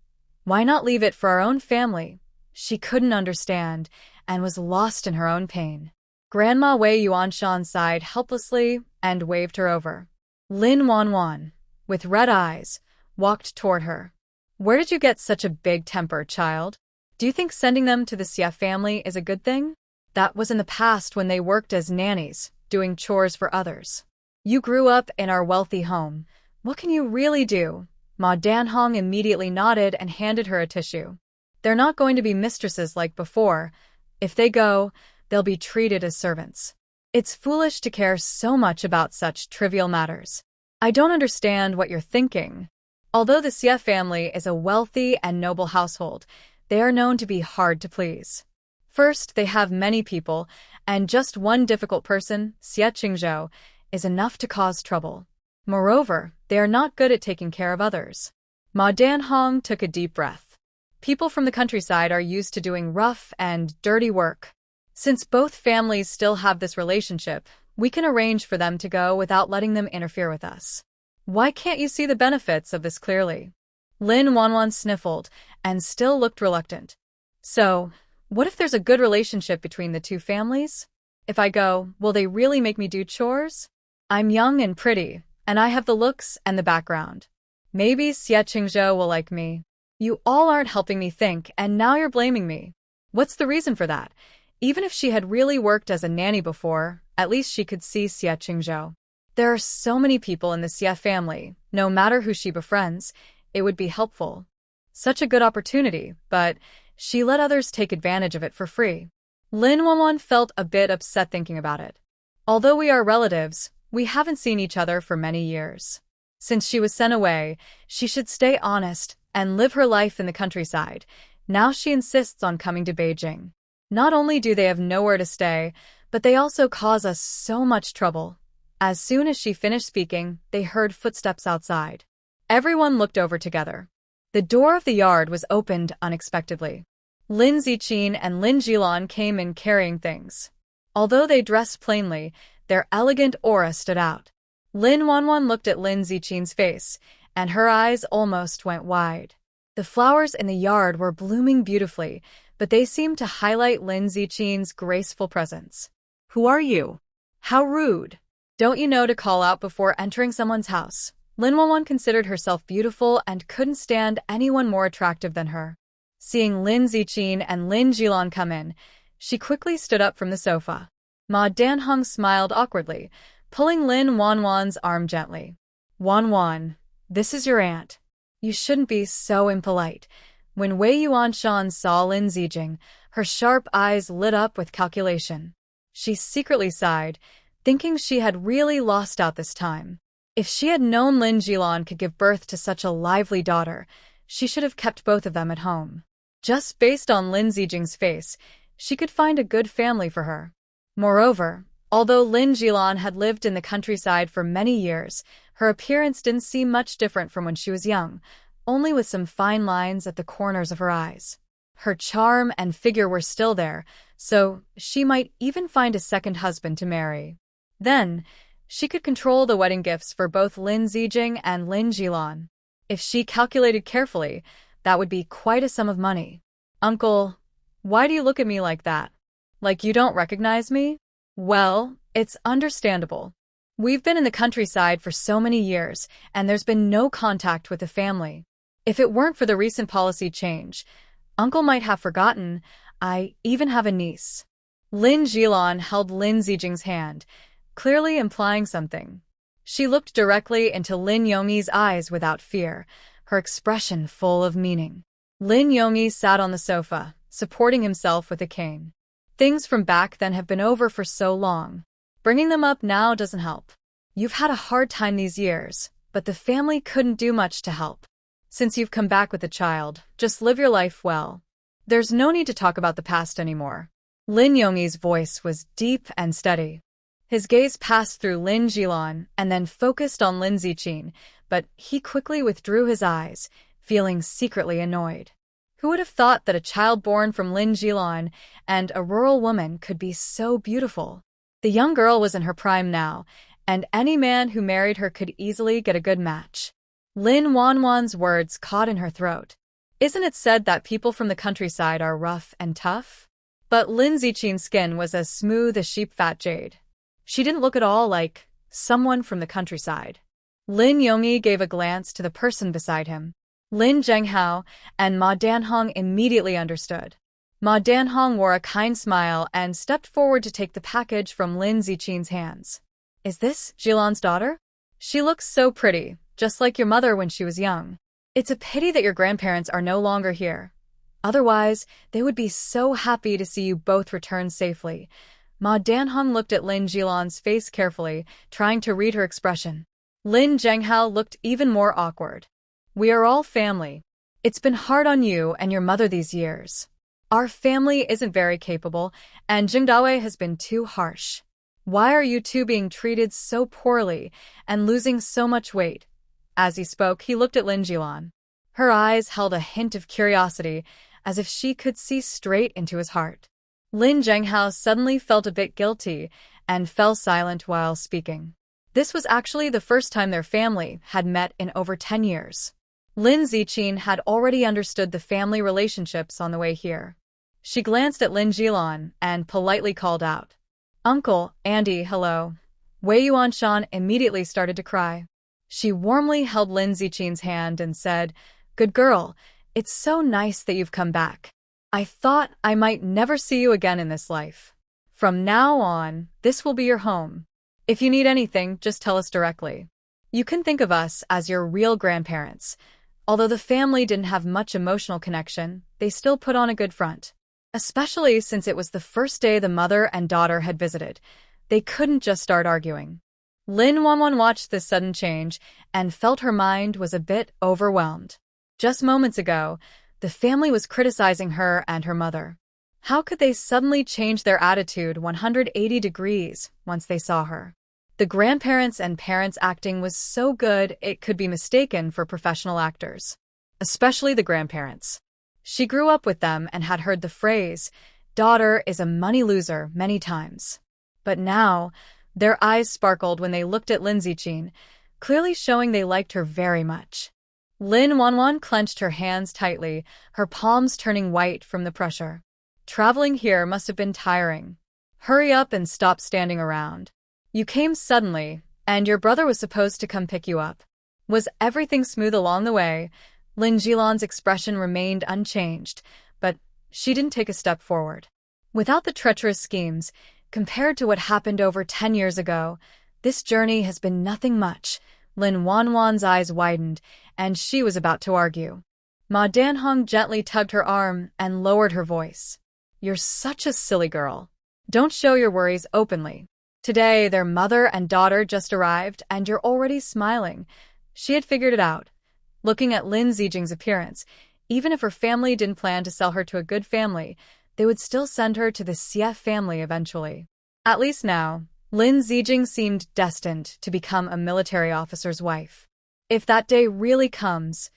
Why not leave it for our own family? She couldn't understand, and was lost in her own pain. Grandma Wei Yuanshan sighed helplessly and waved her over. Lin Wanwan, with red eyes, walked toward her. "Where did you get such a big temper, child? Do you think sending them to the Xie family is a good thing? That was in the past when they worked as nannies, doing chores for others. You grew up in our wealthy home. What can you really do?" Ma Danhong immediately nodded and handed her a tissue. "They're not going to be mistresses like before. If they go, they'll be treated as servants. It's foolish to care so much about such trivial matters. I don't understand what you're thinking." Although the Xie family is a wealthy and noble household, they are known to be hard to please. First, they have many people, and just one difficult person, Xie Qingzhou, is enough to cause trouble. Moreover, they are not good at taking care of others. Ma Danhong took a deep breath. People from the countryside are used to doing rough and dirty work. Since both families still have this relationship, we can arrange for them to go without letting them interfere with us. Why can't you see the benefits of this clearly? Lin Wanwan sniffled and still looked reluctant. So, what if there's a good relationship between the two families? If I go, will they really make me do chores? I'm young and pretty, and I have the looks and the background. Maybe Xie Qingzhou will like me. You all aren't helping me think, and now you're blaming me. What's the reason for that? Even if she had really worked as a nanny before, at least she could see Xie Qingzhou. There are so many people in the Xie family, no matter who she befriends, it would be helpful. Such a good opportunity, but she let others take advantage of it for free. Lin Wanwan felt a bit upset thinking about it. Although we are relatives, we haven't seen each other for many years. Since she was sent away, she should stay honest and live her life in the countryside. Now she insists on coming to Beijing. Not only do they have nowhere to stay, but they also cause us so much trouble. As soon as she finished speaking, they heard footsteps outside. Everyone looked over together. The door of the yard was opened unexpectedly. Lin Ziqing and Lin Jilan came in carrying things. Although they dressed plainly, their elegant aura stood out. Lin Wanwan looked at Lin Ziqing's face, and her eyes almost went wide. The flowers in the yard were blooming beautifully, but they seemed to highlight Lin Ziqing's graceful presence. "Who are you? How rude. Don't you know to call out before entering someone's house?" Lin Wanwan considered herself beautiful and couldn't stand anyone more attractive than her. Seeing Lin Ziqing and Lin Jilan come in, she quickly stood up from the sofa. Ma Danhong smiled awkwardly, pulling Lin Wanwan's arm gently. "Wanwan, this is your aunt. You shouldn't be so impolite. When Wei Yuanshan saw Lin Zijing, her sharp eyes lit up with calculation. She secretly sighed, thinking she had really lost out this time. If she had known Lin Jilan could give birth to such a lively daughter, she should have kept both of them at home. Just based on Lin Zijing's face, she could find a good family for her. Moreover, although Lin Jilan had lived in the countryside for many years, her appearance didn't seem much different from when she was young, only with some fine lines at the corners of her eyes. Her charm and figure were still there, so she might even find a second husband to marry. Then, she could control the wedding gifts for both Lin Zijing and Lin Jilan. If she calculated carefully, that would be quite a sum of money. Uncle, why do you look at me like that? Like you don't recognize me? Well, it's understandable. We've been in the countryside for so many years, and there's been no contact with the family. If it weren't for the recent policy change, Uncle might have forgotten. I even have a niece. Lin Jilan held Lin Zijing's hand, clearly implying something. She looked directly into Lin Yongyi's eyes without fear, her expression full of meaning. Lin Yongyi sat on the sofa, supporting himself with a cane. Things from back then have been over for so long. Bringing them up now doesn't help. You've had a hard time these years, but the family couldn't do much to help. Since you've come back with a child, just live your life well. There's no need to talk about the past anymore. Lin Yongyi's voice was deep and steady. His gaze passed through Lin Jilan and then focused on Lin Ziqin, but he quickly withdrew his eyes, feeling secretly annoyed. Who would have thought that a child born from Lin Jilan and a rural woman could be so beautiful? The young girl was in her prime now, and any man who married her could easily get a good match. Lin Wanwan's words caught in her throat. Isn't it said that people from the countryside are rough and tough? But Lin Ziqin's skin was as smooth as sheep-fat jade. She didn't look at all like someone from the countryside. Lin Yongyi gave a glance to the person beside him. Lin Zhenghao and Ma Danhong immediately understood. Ma Danhong wore a kind smile and stepped forward to take the package from Lin Ziqin's hands. Is this Jilan's daughter? She looks so pretty, just like your mother when she was young. It's a pity that your grandparents are no longer here. Otherwise, they would be so happy to see you both return safely. Ma Danhong looked at Lin Jilan's face carefully, trying to read her expression. Lin Zhenghao looked even more awkward. We are all family. It's been hard on you and your mother these years. Our family isn't very capable, and Jingdawe has been too harsh. Why are you two being treated so poorly and losing so much weight? As he spoke, he looked at Lin Jilan. Her eyes held a hint of curiosity, as if she could see straight into his heart. Lin Zhenghao suddenly felt a bit guilty and fell silent while speaking. This was actually the first time their family had met in over 10 years. Lin Ziqin had already understood the family relationships on the way here. She glanced at Lin Jilan and politely called out, "Uncle, Andy, hello." Wei Yuanshan immediately started to cry. She warmly held Lin Ziqin's hand and said, "Good girl, it's so nice that you've come back. I thought I might never see you again in this life. From now on, this will be your home. If you need anything, just tell us directly. You can think of us as your real grandparents." Although the family didn't have much emotional connection, they still put on a good front. Especially since it was the first day the mother and daughter had visited. They couldn't just start arguing. Lin Wanwan watched this sudden change and felt her mind was a bit overwhelmed. Just moments ago, the family was criticizing her and her mother. How could they suddenly change their attitude 180 degrees once they saw her? The grandparents and parents' acting was so good it could be mistaken for professional actors. Especially the grandparents. She grew up with them and had heard the phrase, "Daughter is a money loser," many times. But now, their eyes sparkled when they looked at Lin Ziqin, clearly showing they liked her very much. Lin Wanwan clenched her hands tightly, her palms turning white from the pressure. Traveling here must have been tiring. Hurry up and stop standing around. You came suddenly, and your brother was supposed to come pick you up. Was everything smooth along the way? Lin Jilan's expression remained unchanged, but she didn't take a step forward. Without the treacherous schemes, compared to what happened over 10 years ago, this journey has been nothing much. Lin Wanwan's eyes widened, and she was about to argue. Ma Danhong gently tugged her arm and lowered her voice. You're such a silly girl. Don't show your worries openly. Today, their mother and daughter just arrived, and you're already smiling. She had figured it out. Looking at Lin Zijing's appearance, even if her family didn't plan to sell her to a good family, they would still send her to the Xie family eventually. At least now, Lin Zijing seemed destined to become a military officer's wife. If that day really comes,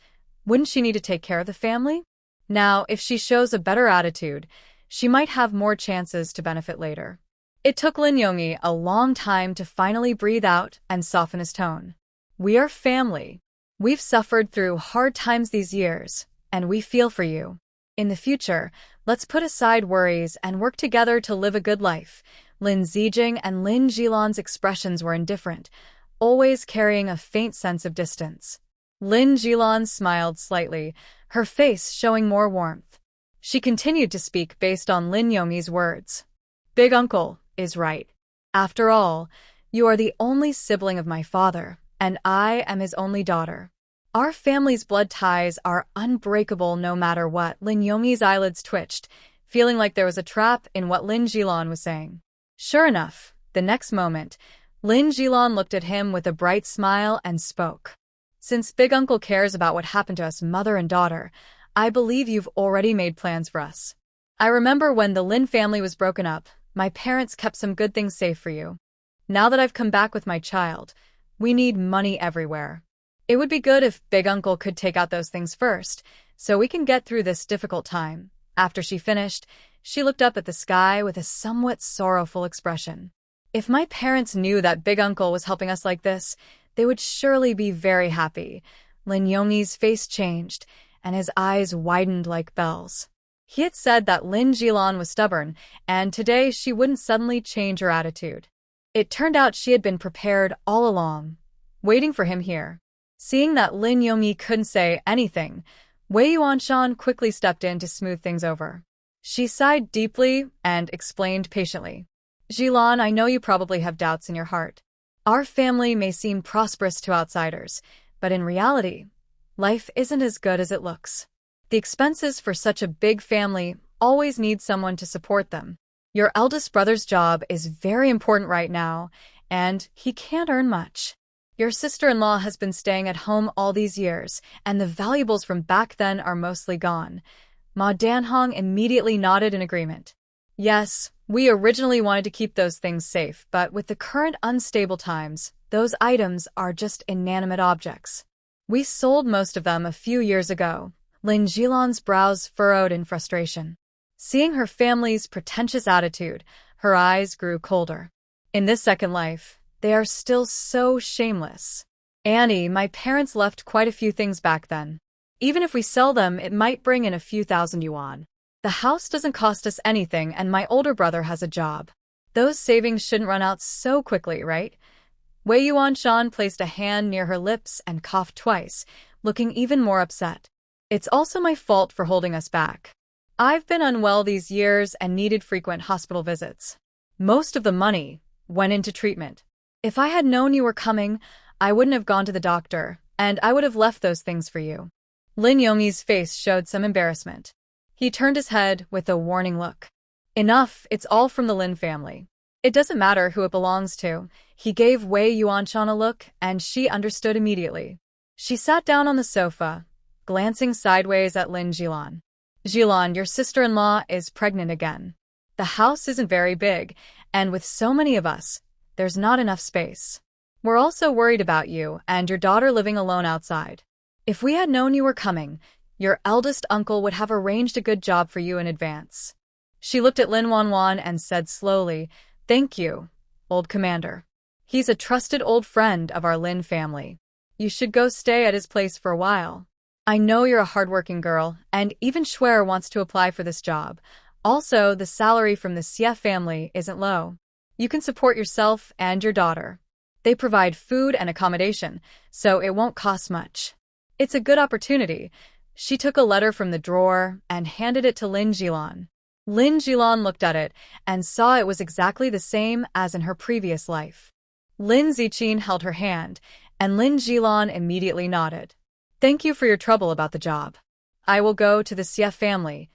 wouldn't she need to take care of the family? Now, if she shows a better attitude, she might have more chances to benefit later. It took Lin Yongyi a long time to finally breathe out and soften his tone. We are family. We've suffered through hard times these years, and we feel for you. In the future, let's put aside worries and work together to live a good life. Lin Zijing and Lin Jilan's expressions were indifferent, always carrying a faint sense of distance. Lin Jilan smiled slightly, her face showing more warmth. She continued to speak based on Lin Yongyi's words. Big uncle is right. After all, you are the only sibling of my father, and I am his only daughter. Our family's blood ties are unbreakable no matter what. Lin Yongyi's eyelids twitched, feeling like there was a trap in what Lin Jilan was saying. Sure enough, the next moment, Lin Jilan looked at him with a bright smile and spoke. Since Big Uncle cares about what happened to us mother and daughter, I believe you've already made plans for us. I remember when the Lin family was broken up, my parents kept some good things safe for you. Now that I've come back with my child, we need money everywhere. It would be good if Big Uncle could take out those things first, so we can get through this difficult time. After she finished, she looked up at the sky with a somewhat sorrowful expression. If my parents knew that Big Uncle was helping us like this, they would surely be very happy. Lin Yongyi's face changed, and his eyes widened like bells. He had said that Lin Jilan was stubborn, and today she wouldn't suddenly change her attitude. It turned out she had been prepared all along, waiting for him here. Seeing that Lin Yongyi couldn't say anything, Wei Yuanshan quickly stepped in to smooth things over. She sighed deeply and explained patiently. Jilan, I know you probably have doubts in your heart. Our family may seem prosperous to outsiders, but in reality, life isn't as good as it looks. The expenses for such a big family always need someone to support them. Your eldest brother's job is very important right now, and he can't earn much. Your sister-in-law has been staying at home all these years, and the valuables from back then are mostly gone. Ma Danhong immediately nodded in agreement. Yes, we originally wanted to keep those things safe, but with the current unstable times, those items are just inanimate objects. We sold most of them a few years ago. Lin Jilan's brows furrowed in frustration. Seeing her family's pretentious attitude, her eyes grew colder. In this second life, they are still so shameless. Annie, my parents left quite a few things back then. Even if we sell them, it might bring in a few thousand yuan. The house doesn't cost us anything, and my older brother has a job. Those savings shouldn't run out so quickly, right? Wei Yuanshan placed a hand near her lips and coughed twice, looking even more upset. It's also my fault for holding us back. I've been unwell these years and needed frequent hospital visits. Most of the money went into treatment. If I had known you were coming, I wouldn't have gone to the doctor, and I would have left those things for you. Lin Yongyi's face showed some embarrassment. He turned his head with a warning look. Enough, it's all from the Lin family. It doesn't matter who it belongs to. He gave Wei Yuanshan a look, and she understood immediately. She sat down on the sofa, glancing sideways at Lin Jilan. Jilan, your sister-in-law is pregnant again. The house isn't very big, and with so many of us, there's not enough space. We're also worried about you and your daughter living alone outside. If we had known you were coming, your eldest uncle would have arranged a good job for you in advance. She looked at Lin Wanwan and said slowly, Thank you, old commander. He's a trusted old friend of our Lin family. You should go stay at his place for a while. I know you're a hardworking girl, and even Schwer wants to apply for this job. Also, the salary from the Xie family isn't low. You can support yourself and your daughter. They provide food and accommodation, so it won't cost much. It's a good opportunity. She took a letter from the drawer and handed it to Lin Jilan. Lin Jilan looked at it and saw it was exactly the same as in her previous life. Lin Ziqin held her hand, and Lin Jilan immediately nodded. Thank you for your trouble about the job. I will go to the Xie family.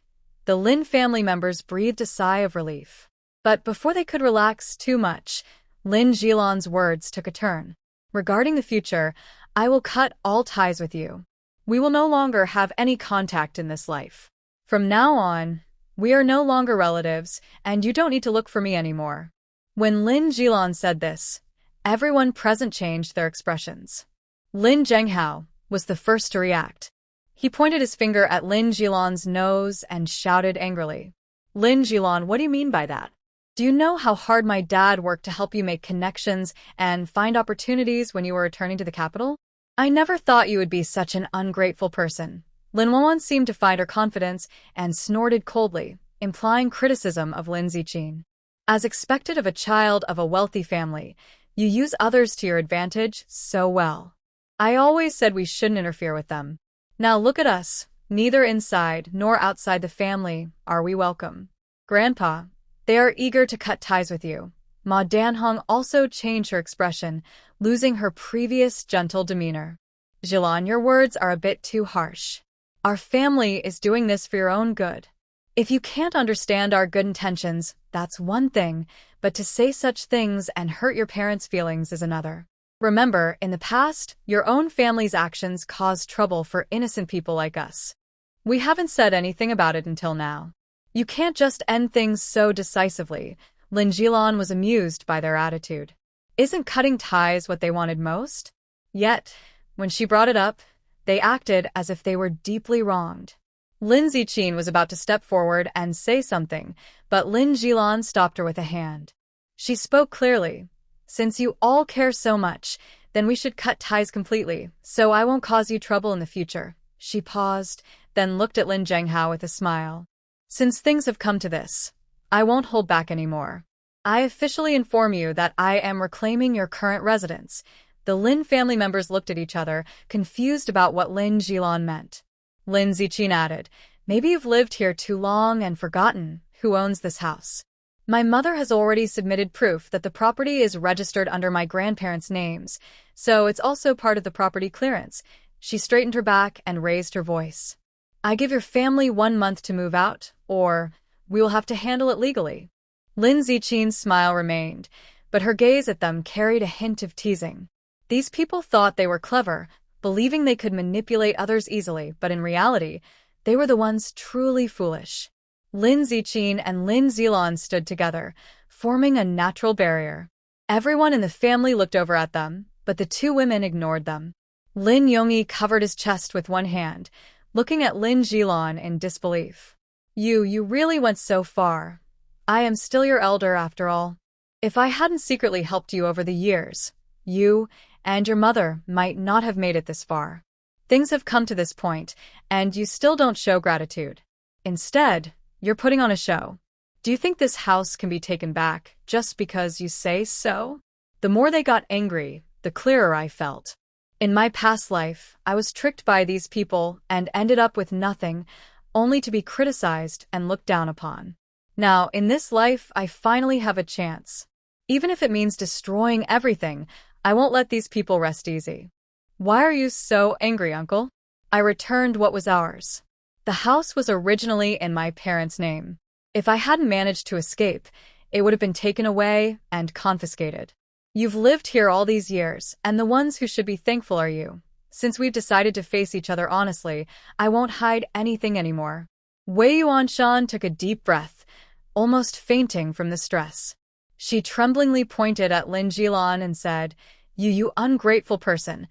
The Lin family members breathed a sigh of relief. But before they could relax too much, Lin Jilan's words took a turn. Regarding the future, I will cut all ties with you. We will no longer have any contact in this life. From now on, we are no longer relatives, and you don't need to look for me anymore. When Lin Jilan said this, everyone present changed their expressions. Lin Zhenghao was the first to react. He pointed his finger at Lin Jilan's nose and shouted angrily, "Lin Jilan, what do you mean by that? Do you know how hard my dad worked to help you make connections and find opportunities when you were returning to the capital? I never thought you would be such an ungrateful person." Lin Wenwen seemed to find her confidence and snorted coldly, implying criticism of Lin Ziqin. As expected of a child of a wealthy family, you use others to your advantage so well. I always said we shouldn't interfere with them. Now look at us, neither inside nor outside the family are we welcome. Grandpa, they are eager to cut ties with you. Ma Danhong also changed her expression, losing her previous gentle demeanor. Jilan, your words are a bit too harsh. Our family is doing this for your own good. If you can't understand our good intentions, that's one thing, but to say such things and hurt your parents' feelings is another. Remember, in the past, your own family's actions caused trouble for innocent people like us. We haven't said anything about it until now. You can't just end things so decisively. Lin Jilan was amused by their attitude. Isn't cutting ties what they wanted most? Yet, when she brought it up, they acted as if they were deeply wronged. Lin Ziqin was about to step forward and say something, but Lin Jilan stopped her with a hand. She spoke clearly. Since you all care so much, then we should cut ties completely, so I won't cause you trouble in the future. She paused, then looked at Lin Zhenghao with a smile. Since things have come to this, I won't hold back anymore. I officially inform you that I am reclaiming your current residence. The Lin family members looked at each other, confused about what Lin Jilan meant. Lin Ziqin added, maybe you've lived here too long and forgotten who owns this house. My mother has already submitted proof that the property is registered under my grandparents' names, so it's also part of the property clearance. She straightened her back and raised her voice. I give your family 1 month to move out, or we will have to handle it legally. Lin Ziqin's smile remained, but her gaze at them carried a hint of teasing. These people thought they were clever, believing they could manipulate others easily, but in reality, they were the ones truly foolish. Lin Ziqin and Lin Zilan stood together, forming a natural barrier. Everyone in the family looked over at them, but the two women ignored them. Lin Yongyi covered his chest with one hand, looking at Lin Jilan in disbelief. You really went so far. I am still your elder after all. If I hadn't secretly helped you over the years, you and your mother might not have made it this far. Things have come to this point, and you still don't show gratitude. Instead, you're putting on a show. Do you think this house can be taken back just because you say so? The more they got angry, the clearer I felt. In my past life, I was tricked by these people and ended up with nothing, only to be criticized and looked down upon. Now, in this life, I finally have a chance. Even if it means destroying everything, I won't let these people rest easy. Why are you so angry, uncle? I returned what was ours. The house was originally in my parents' name. If I hadn't managed to escape, it would have been taken away and confiscated. You've lived here all these years, and the ones who should be thankful are you. Since we've decided to face each other honestly, I won't hide anything anymore. Wei Yuanshan took a deep breath, almost fainting from the stress. She tremblingly pointed at Lin Jilan and said, You ungrateful person.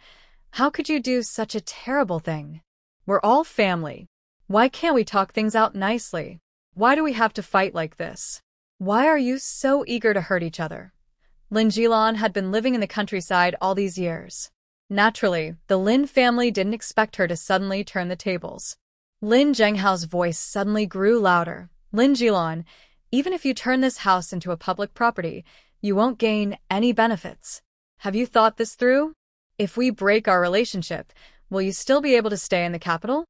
How could you do such a terrible thing? We're all family. Why can't we talk things out nicely? Why do we have to fight like this? Why are you so eager to hurt each other? Lin Jilan had been living in the countryside all these years. Naturally, the Lin family didn't expect her to suddenly turn the tables. Lin Zhenghao's voice suddenly grew louder. Lin Jilan, even if you turn this house into a public property, you won't gain any benefits. Have you thought this through? If we break our relationship, will you still be able to stay in the capital?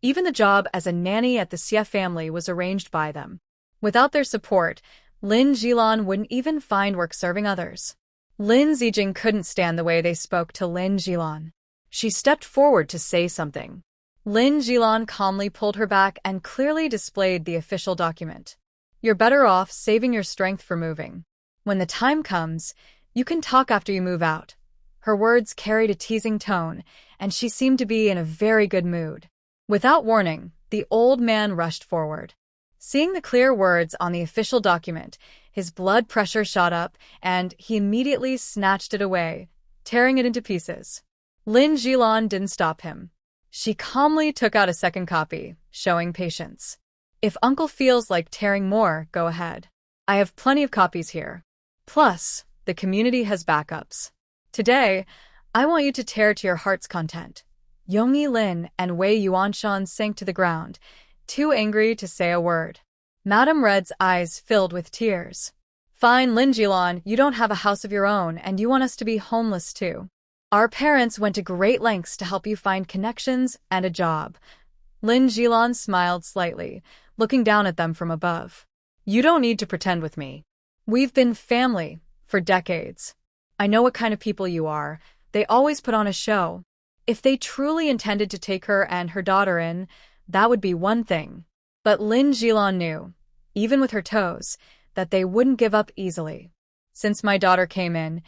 Even the job as a nanny at the Xie family was arranged by them. Without their support, Lin Jilan wouldn't even find work serving others. Lin Zijing couldn't stand the way they spoke to Lin Jilan. She stepped forward to say something. Lin Jilan calmly pulled her back and clearly displayed the official document. You're better off saving your strength for moving. When the time comes, you can talk after you move out. Her words carried a teasing tone, and she seemed to be in a very good mood. Without warning, the old man rushed forward. Seeing the clear words on the official document, his blood pressure shot up, and he immediately snatched it away, tearing it into pieces. Lin Jilan didn't stop him. She calmly took out a second copy, showing patience. If Uncle feels like tearing more, go ahead. I have plenty of copies here. Plus, the community has backups. Today, I want you to tear to your heart's content. Yongyi Lin and Wei Yuanshan sank to the ground, too angry to say a word. Madame Red's eyes filled with tears. Fine, Lin Jilan, you don't have a house of your own and you want us to be homeless too. Our parents went to great lengths to help you find connections and a job. Lin Jilan smiled slightly, looking down at them from above. You don't need to pretend with me. We've been family for decades. I know what kind of people you are. They always put on a show. If they truly intended to take her and her daughter in, that would be one thing. But Lin Jilan knew, even with her toes, that they wouldn't give up easily. Since my daughter came in,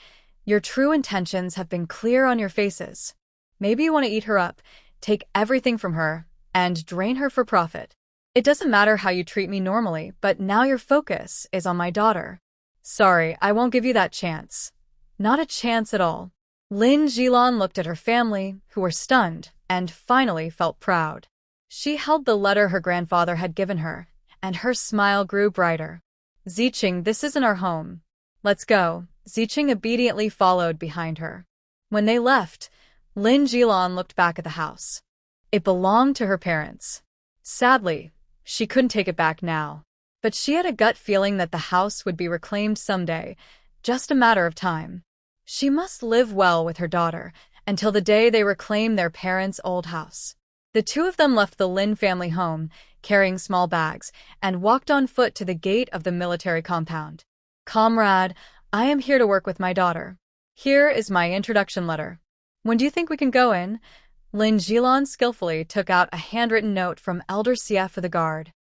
your true intentions have been clear on your faces. Maybe you want to eat her up, take everything from her, and drain her for profit. It doesn't matter how you treat me normally, but now your focus is on my daughter. Sorry, I won't give you that chance. Not a chance at all. Lin Jilan looked at her family, who were stunned, and finally felt proud. She held the letter her grandfather had given her, and her smile grew brighter. Ziqing, this isn't our home. Let's go. Ziqing obediently followed behind her. When they left, Lin Jilan looked back at the house. It belonged to her parents. Sadly, she couldn't take it back now. But she had a gut feeling that the house would be reclaimed someday, just a matter of time. She must live well with her daughter until the day they reclaim their parents' old house. The two of them left the Lin family home, carrying small bags, and walked on foot to the gate of the military compound. Comrade, I am here to work with my daughter. Here is my introduction letter. When do you think we can go in? Lin Jilan skillfully took out a handwritten note from Elder Xie for the guard.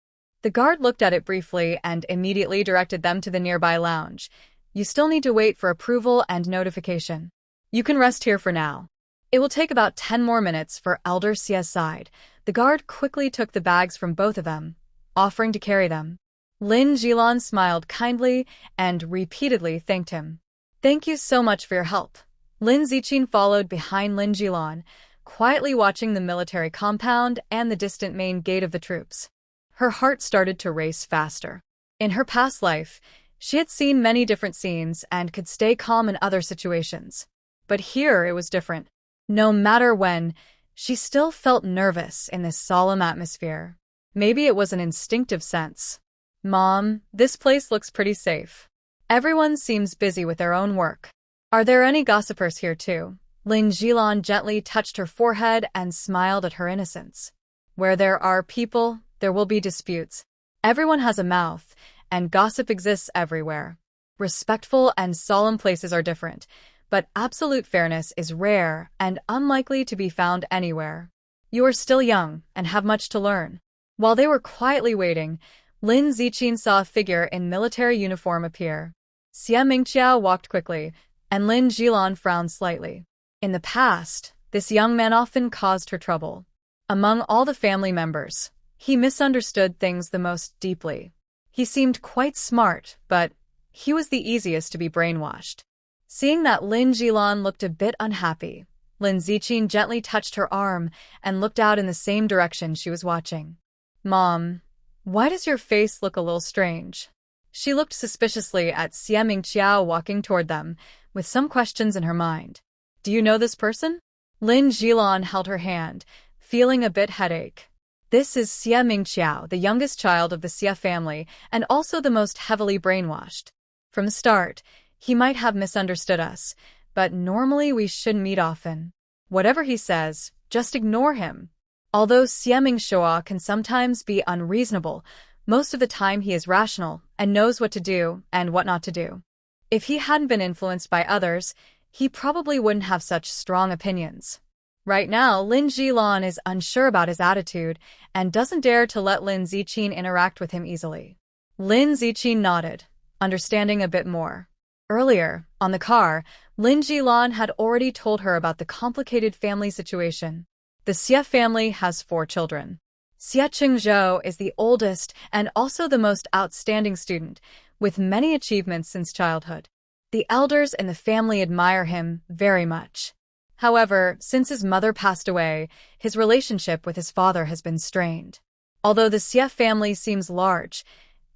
The guard looked at it briefly and immediately directed them to the nearby lounge. You still need to wait for approval and notification. You can rest here for now. It will take about 10 more minutes for Elder Xie's side. The guard quickly took the bags from both of them, offering to carry them. Lin Jilan smiled kindly and repeatedly thanked him. Thank you so much for your help. Lin Ziqing followed behind Lin Jilan, quietly watching the military compound and the distant main gate of the troops. Her heart started to race faster. In her past life, she had seen many different scenes and could stay calm in other situations. But here it was different. No matter when, she still felt nervous in this solemn atmosphere. Maybe it was an instinctive sense. Mom, this place looks pretty safe. Everyone seems busy with their own work. Are there any gossipers here too? Lin Jilan gently touched her forehead and smiled at her innocence. Where there are people, there will be disputes. Everyone has a mouth, and gossip exists everywhere. Respectful and solemn places are different, but absolute fairness is rare and unlikely to be found anywhere. You are still young and have much to learn. While they were quietly waiting, Lin Ziqing saw a figure in military uniform appear. Xie Mingqiao walked quickly, and Lin Jilan frowned slightly. In the past, this young man often caused her trouble. Among all the family members, he misunderstood things the most deeply. He seemed quite smart, but he was the easiest to be brainwashed. Seeing that Lin Jilan looked a bit unhappy, Lin Ziqing gently touched her arm and looked out in the same direction she was watching. Mom, why does your face look a little strange? She looked suspiciously at Xie Mingqiao walking toward them, with some questions in her mind. Do you know this person? Lin Jilan held her hand, feeling a bit headache. This is Xie Mingqiao, the youngest child of the Xie family, and also the most heavily brainwashed. From the start, he might have misunderstood us, but normally we shouldn't meet often. Whatever he says, just ignore him. Although Xie Mingqiao can sometimes be unreasonable, most of the time he is rational and knows what to do and what not to do. If he hadn't been influenced by others, he probably wouldn't have such strong opinions. Right now, Lin Jilan is unsure about his attitude and doesn't dare to let Lin Ziqin interact with him easily. Lin Ziqin nodded, understanding a bit more. Earlier, on the car, Lin Jilan had already told her about the complicated family situation. The Xie family has 4 children. Xie Qingzhou is the oldest and also the most outstanding student, with many achievements since childhood. The elders in the family admire him very much. However, since his mother passed away, his relationship with his father has been strained. Although the Xie family seems large,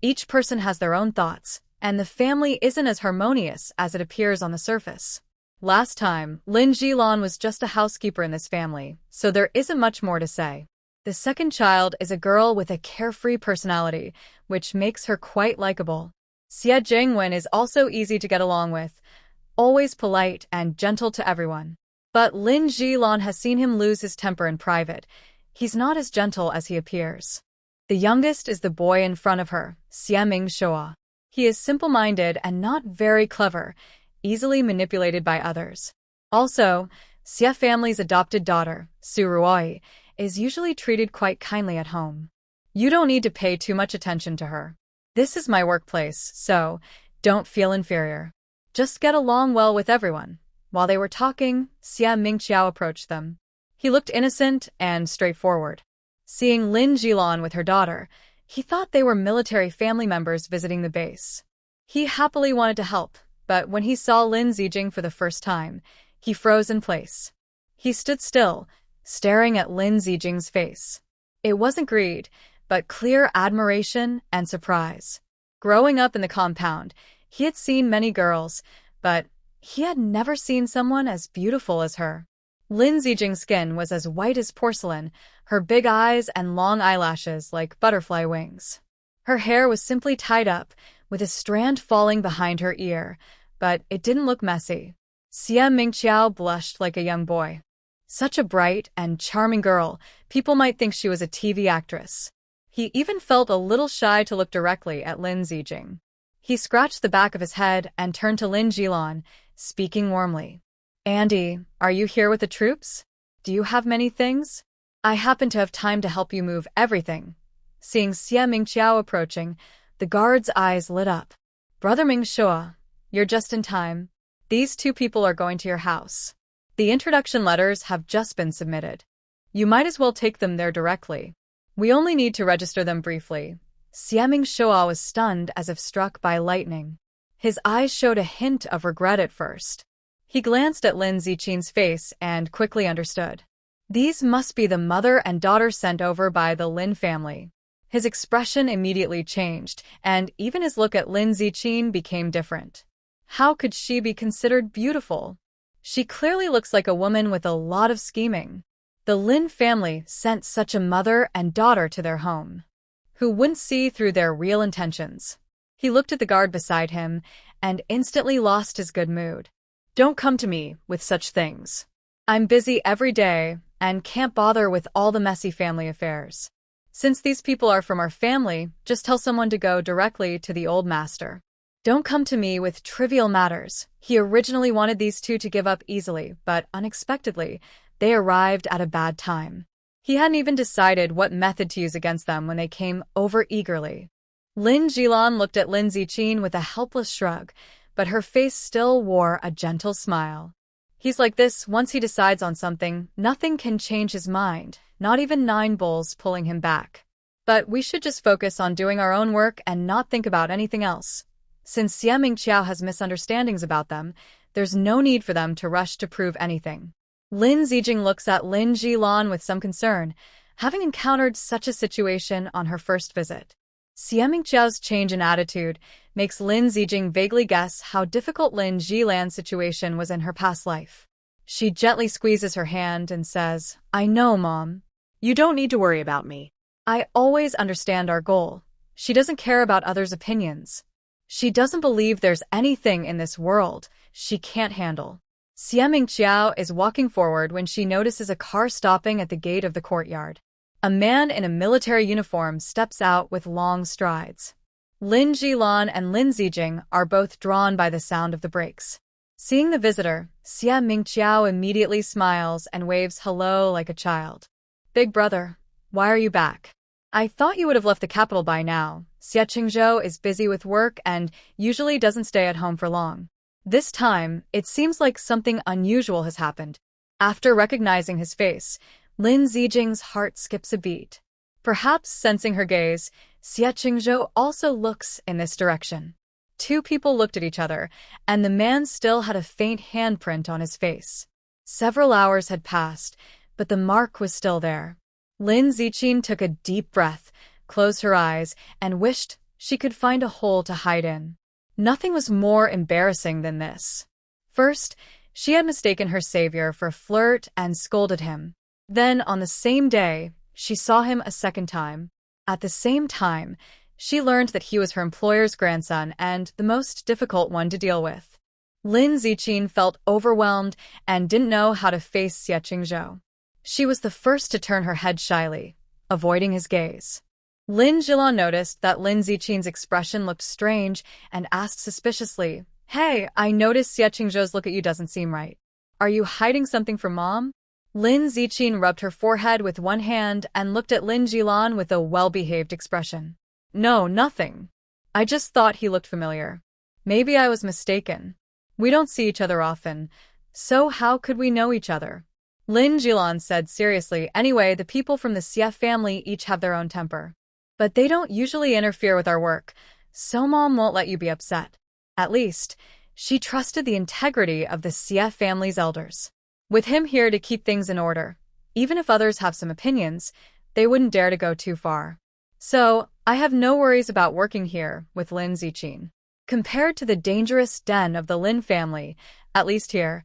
each person has their own thoughts, and the family isn't as harmonious as it appears on the surface. Last time, Lin Jilan was just a housekeeper in this family, so there isn't much more to say. The second child is a girl with a carefree personality, which makes her quite likable. Xie Jingwen is also easy to get along with, always polite and gentle to everyone. But Lin Jilan has seen him lose his temper in private. He's not as gentle as he appears. The youngest is the boy in front of her, Xie Mingxua. He is simple-minded and not very clever, easily manipulated by others. Also, Xie family's adopted daughter, Su Ruoi, is usually treated quite kindly at home. You don't need to pay too much attention to her. This is my workplace, so don't feel inferior. Just get along well with everyone. While they were talking, Xie Mingxiao approached them. He looked innocent and straightforward. Seeing Lin Jilan with her daughter, he thought they were military family members visiting the base. He happily wanted to help, but when he saw Lin Zijing for the first time, he froze in place. He stood still, staring at Lin Zijing's face. It wasn't greed, but clear admiration and surprise. Growing up in the compound, he had seen many girls, but he had never seen someone as beautiful as her. Lin Zijing's skin was as white as porcelain, her big eyes and long eyelashes like butterfly wings. Her hair was simply tied up, with a strand falling behind her ear, but it didn't look messy. Xie Mingxiao blushed like a young boy. Such a bright and charming girl, people might think she was a TV actress. He even felt a little shy to look directly at Lin Zijing. He scratched the back of his head and turned to Lin Jilan, speaking warmly. Andy, are you here with the troops? Do you have many things? I happen to have time to help you move everything. Seeing Xie Mingxiao approaching, the guard's eyes lit up. Brother Mingxua, you're just in time. These 2 people are going to your house. The introduction letters have just been submitted. You might as well take them there directly. We only need to register them briefly. Xie Mingxua was stunned as if struck by lightning. His eyes showed a hint of regret at first. He glanced at Lin Ziqin's face and quickly understood. These must be the mother and daughter sent over by the Lin family. His expression immediately changed, and even his look at Lin Ziqin became different. How could she be considered beautiful? She clearly looks like a woman with a lot of scheming. The Lin family sent such a mother and daughter to their home, who wouldn't see through their real intentions. He looked at the guard beside him and instantly lost his good mood. Don't come to me with such things. I'm busy every day and can't bother with all the messy family affairs. Since these people are from our family, just tell someone to go directly to the old master. Don't come to me with trivial matters. He originally wanted these 2 to give up easily, but unexpectedly, they arrived at a bad time. He hadn't even decided what method to use against them when they came over eagerly. Lin Jilan looked at Lin Ziqin with a helpless shrug, but her face still wore a gentle smile. He's like this, once he decides on something, nothing can change his mind, not even 9 bulls pulling him back. But we should just focus on doing our own work and not think about anything else. Since Xie Mingxiao has misunderstandings about them, there's no need for them to rush to prove anything. Lin Zijing looks at Lin Jilan with some concern, having encountered such a situation on her first visit. Xie Mingxiao's change in attitude makes Lin Zijing vaguely guess how difficult Lin Jilan's situation was in her past life. She gently squeezes her hand and says, I know, Mom. You don't need to worry about me. I always understand our goal. She doesn't care about others' opinions. She doesn't believe there's anything in this world she can't handle. Xie Mingxiao is walking forward when she notices a car stopping at the gate of the courtyard. A man in a military uniform steps out with long strides. Lin Jilan and Lin Zijing are both drawn by the sound of the brakes. Seeing the visitor, Xia Mingqiao immediately smiles and waves hello like a child. Big brother, why are you back? I thought you would have left the capital by now. Xia Qingzhou is busy with work and usually doesn't stay at home for long. This time, it seems like something unusual has happened. After recognizing his face, Lin Zijing's heart skips a beat. Perhaps sensing her gaze, Xia Qingzhou also looks in this direction. Two people looked at each other, and the man still had a faint handprint on his face. Several hours had passed, but the mark was still there. Lin Ziqin took a deep breath, closed her eyes, and wished she could find a hole to hide in. Nothing was more embarrassing than this. First, she had mistaken her savior for a flirt and scolded him. Then, on the same day, she saw him a second time. At the same time, she learned that he was her employer's grandson and the most difficult one to deal with. Lin Ziqin felt overwhelmed and didn't know how to face Xia Qingzhou. She was the first to turn her head shyly, avoiding his gaze. Lin Zhilan noticed that Lin Ziqin's expression looked strange and asked suspiciously, "Hey, I noticed Xia Qingzhou's look at you doesn't seem right. Are you hiding something from Mom?" Lin Ziqin rubbed her forehead with one hand and looked at Lin Zhilan with a well-behaved expression. "No, nothing. I just thought he looked familiar. Maybe I was mistaken. We don't see each other often, so how could we know each other?" Lin Zhilan said seriously, "Anyway, the people from the Xia family each have their own temper. But they don't usually interfere with our work, so Mom won't let you be upset." At least, she trusted the integrity of the Xia family's elders. With him here to keep things in order, even if others have some opinions, they wouldn't dare to go too far. So, I have no worries about working here with Lin Ziqin. Compared to the dangerous den of the Lin family, at least here,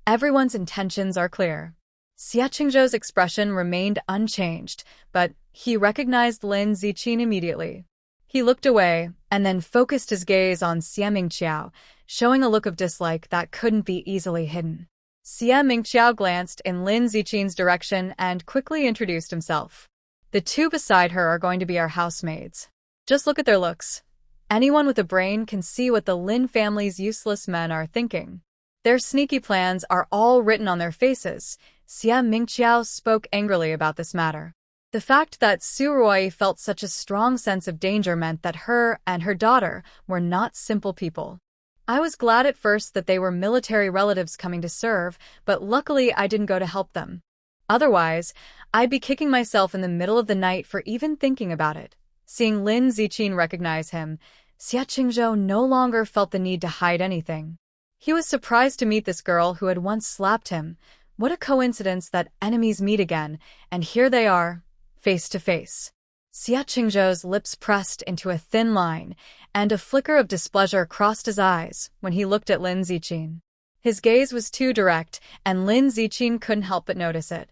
everyone's intentions are clear. Xia Qingzhou's expression remained unchanged, but he recognized Lin Ziqin immediately. He looked away and then focused his gaze on Xia Mingqiao, showing a look of dislike that couldn't be easily hidden. Xia Mingqiao glanced in Lin Ziqin's direction and quickly introduced himself. "The two beside her are going to be our housemaids. Just look at their looks. Anyone with a brain can see what the Lin family's useless men are thinking. Their sneaky plans are all written on their faces." Xia Mingqiao spoke angrily about this matter. The fact that Su Ruoyi felt such a strong sense of danger meant that her and her daughter were not simple people. "I was glad at first that they were military relatives coming to serve, but luckily I didn't go to help them. Otherwise, I'd be kicking myself in the middle of the night for even thinking about it." Seeing Lin Ziqin recognize him, Xia Qingzhou no longer felt the need to hide anything. He was surprised to meet this girl who had once slapped him. What a coincidence that enemies meet again, and here they are, face to face. Xia Qingzhou's lips pressed into a thin line, and a flicker of displeasure crossed his eyes when he looked at Lin Ziqin. His gaze was too direct, and Lin Ziqin couldn't help but notice it.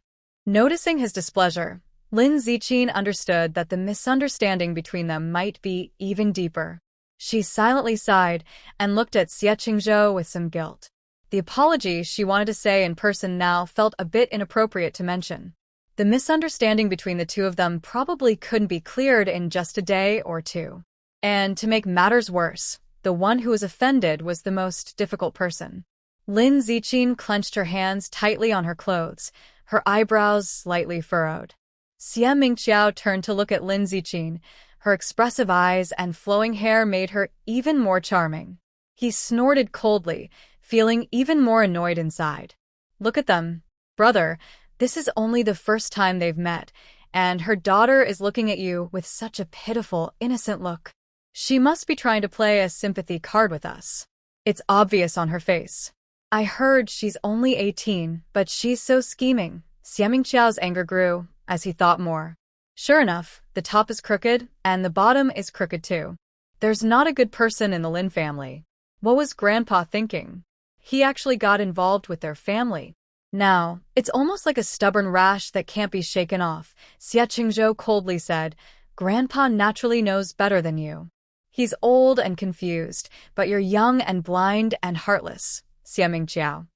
Noticing his displeasure, Lin Ziqin understood that the misunderstanding between them might be even deeper. She silently sighed and looked at Xia Qingzhou with some guilt. The apology she wanted to say in person now felt a bit inappropriate to mention. The misunderstanding between the two of them probably couldn't be cleared in just a day or two. And to make matters worse, the one who was offended was the most difficult person. Lin Ziqin clenched her hands tightly on her clothes, her eyebrows slightly furrowed. Xia Mingqiao turned to look at Lin Ziqin. Her expressive eyes and flowing hair made her even more charming. He snorted coldly, feeling even more annoyed inside. "Look at them. Brother, this is only the first time they've met, and her daughter is looking at you with such a pitiful, innocent look. She must be trying to play a sympathy card with us. It's obvious on her face. I heard she's only 18, but she's so scheming." Xia Mingqiao's anger grew as he thought more. Sure enough, the top is crooked, and the bottom is crooked too. There's not a good person in the Lin family. What was Grandpa thinking? He actually got involved with their family. Now, it's almost like a stubborn rash that can't be shaken off, Xia Qingzhou coldly said. "Grandpa naturally knows better than you. He's old and confused, but you're young and blind and heartless." Xia Mingqiao.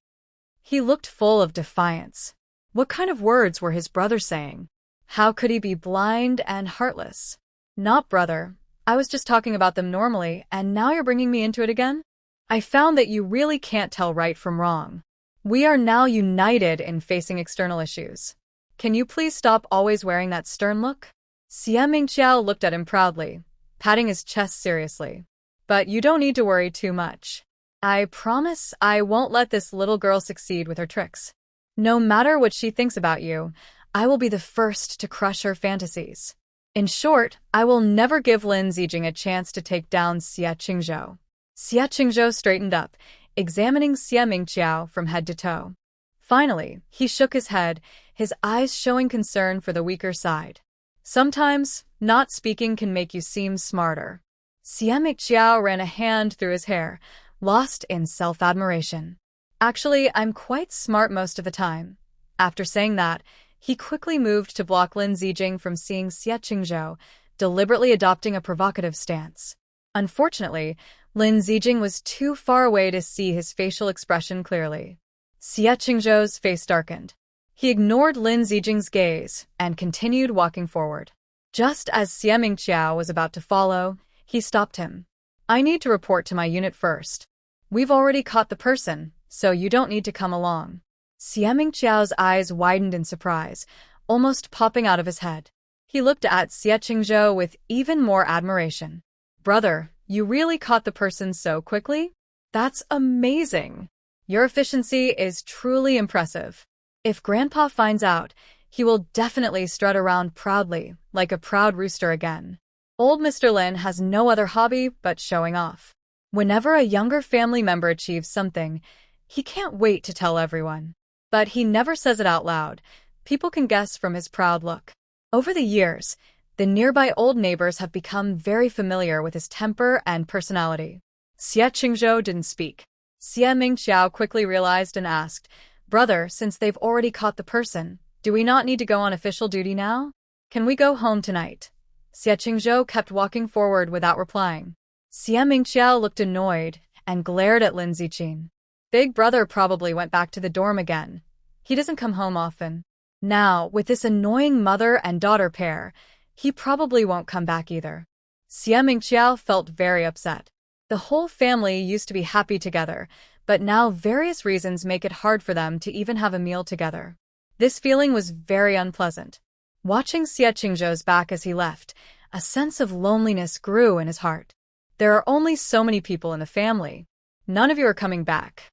He looked full of defiance. What kind of words were his brother saying? How could he be blind and heartless? "Not brother. I was just talking about them normally, and now you're bringing me into it again?" I found that you really can't tell right from wrong. We are now united in facing external issues. Can you please stop always wearing that stern look? Xie Mingqiao looked at him proudly, patting his chest seriously. But you don't need to worry too much. I promise I won't let this little girl succeed with her tricks. No matter what she thinks about you, I will be the first to crush her fantasies. In short, I will never give Lin Zijing a chance to take down Xie Qingzhou. Xie Qingzhou straightened up, examining Xie Mingqiao from head to toe. Finally, he shook his head, his eyes showing concern for the weaker side. Sometimes, not speaking can make you seem smarter. Xie Mingqiao ran a hand through his hair, lost in self-admiration. Actually, I'm quite smart most of the time. After saying that, he quickly moved to block Lin Zijing from seeing Xie Qingzhou, deliberately adopting a provocative stance. Unfortunately, Lin Zijing was too far away to see his facial expression clearly. Xie Qingzhou's face darkened. He ignored Lin Zijing's gaze and continued walking forward. Just as Xie Mingqiao was about to follow, he stopped him. I need to report to my unit first. We've already caught the person, so you don't need to come along. Xie Mingqiao's eyes widened in surprise, almost popping out of his head. He looked at Xie Qingzhou with even more admiration. Brother, you really caught the person so quickly? That's amazing. Your efficiency is truly impressive. If Grandpa finds out, he will definitely strut around proudly, like a proud rooster again. Old Mr. Lin has no other hobby but showing off. Whenever a younger family member achieves something, he can't wait to tell everyone. But he never says it out loud. People can guess from his proud look. Over the years, the nearby old neighbors have become very familiar with his temper and personality. Xie Qingzhou didn't speak. Xie Mingqiao quickly realized and asked, Brother, since they've already caught the person, do we not need to go on official duty now? Can we go home tonight? Xie Qingzhou kept walking forward without replying. Xie Mingqiao looked annoyed and glared at Lin Zijing. Big brother probably went back to the dorm again. He doesn't come home often. Now, with this annoying mother and daughter pair, he probably won't come back either. Xie Mingqiao felt very upset. The whole family used to be happy together, but now various reasons make it hard for them to even have a meal together. This feeling was very unpleasant. Watching Xie Qingzhou's back as he left, a sense of loneliness grew in his heart. There are only so many people in the family. None of you are coming back.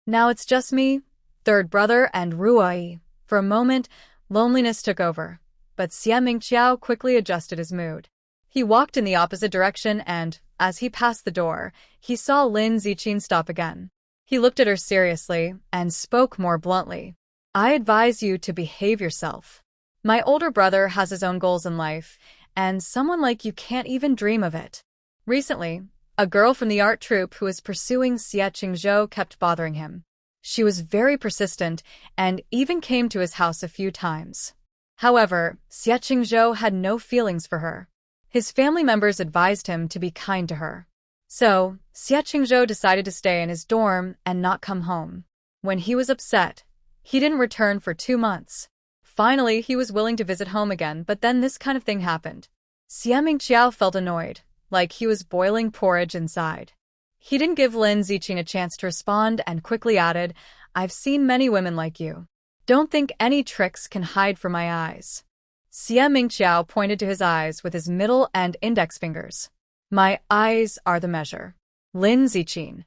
Now it's just me, third brother, and Ruai. For a moment, loneliness took over, but Xie Mingqiao quickly adjusted his mood. He walked in the opposite direction and, as he passed the door, he saw Lin Zijing stop again. He looked at her seriously and spoke more bluntly. I advise you to behave yourself. My older brother has his own goals in life, and someone like you can't even dream of it. Recently, a girl from the art troupe who was pursuing Xie Qingzhou kept bothering him. She was very persistent and even came to his house a few times. However, Xie Qingzhou had no feelings for her. His family members advised him to be kind to her. So, Xie Qingzhou decided to stay in his dorm and not come home. When he was upset, he didn't return for 2 months. Finally, he was willing to visit home again, but then this kind of thing happened. Xie Mingqiao felt annoyed, like he was boiling porridge inside. He didn't give Lin Zijing a chance to respond and quickly added, I've seen many women like you. Don't think any tricks can hide from my eyes. Xie Mingqiao pointed to his eyes with his middle and index fingers. My eyes are the measure. Lin Zijing.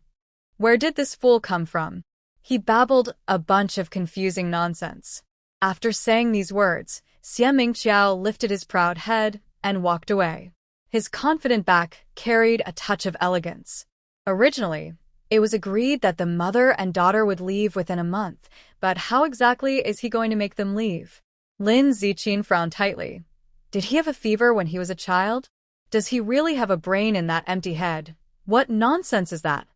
Where did this fool come from? He babbled a bunch of confusing nonsense. After saying these words, Xie Mingqiao lifted his proud head and walked away. His confident back carried a touch of elegance. Originally, it was agreed that the mother and daughter would leave within a month, but how exactly is he going to make them leave? Lin Zijing frowned tightly. Did he have a fever when he was a child? Does he really have a brain in that empty head? What nonsense is that?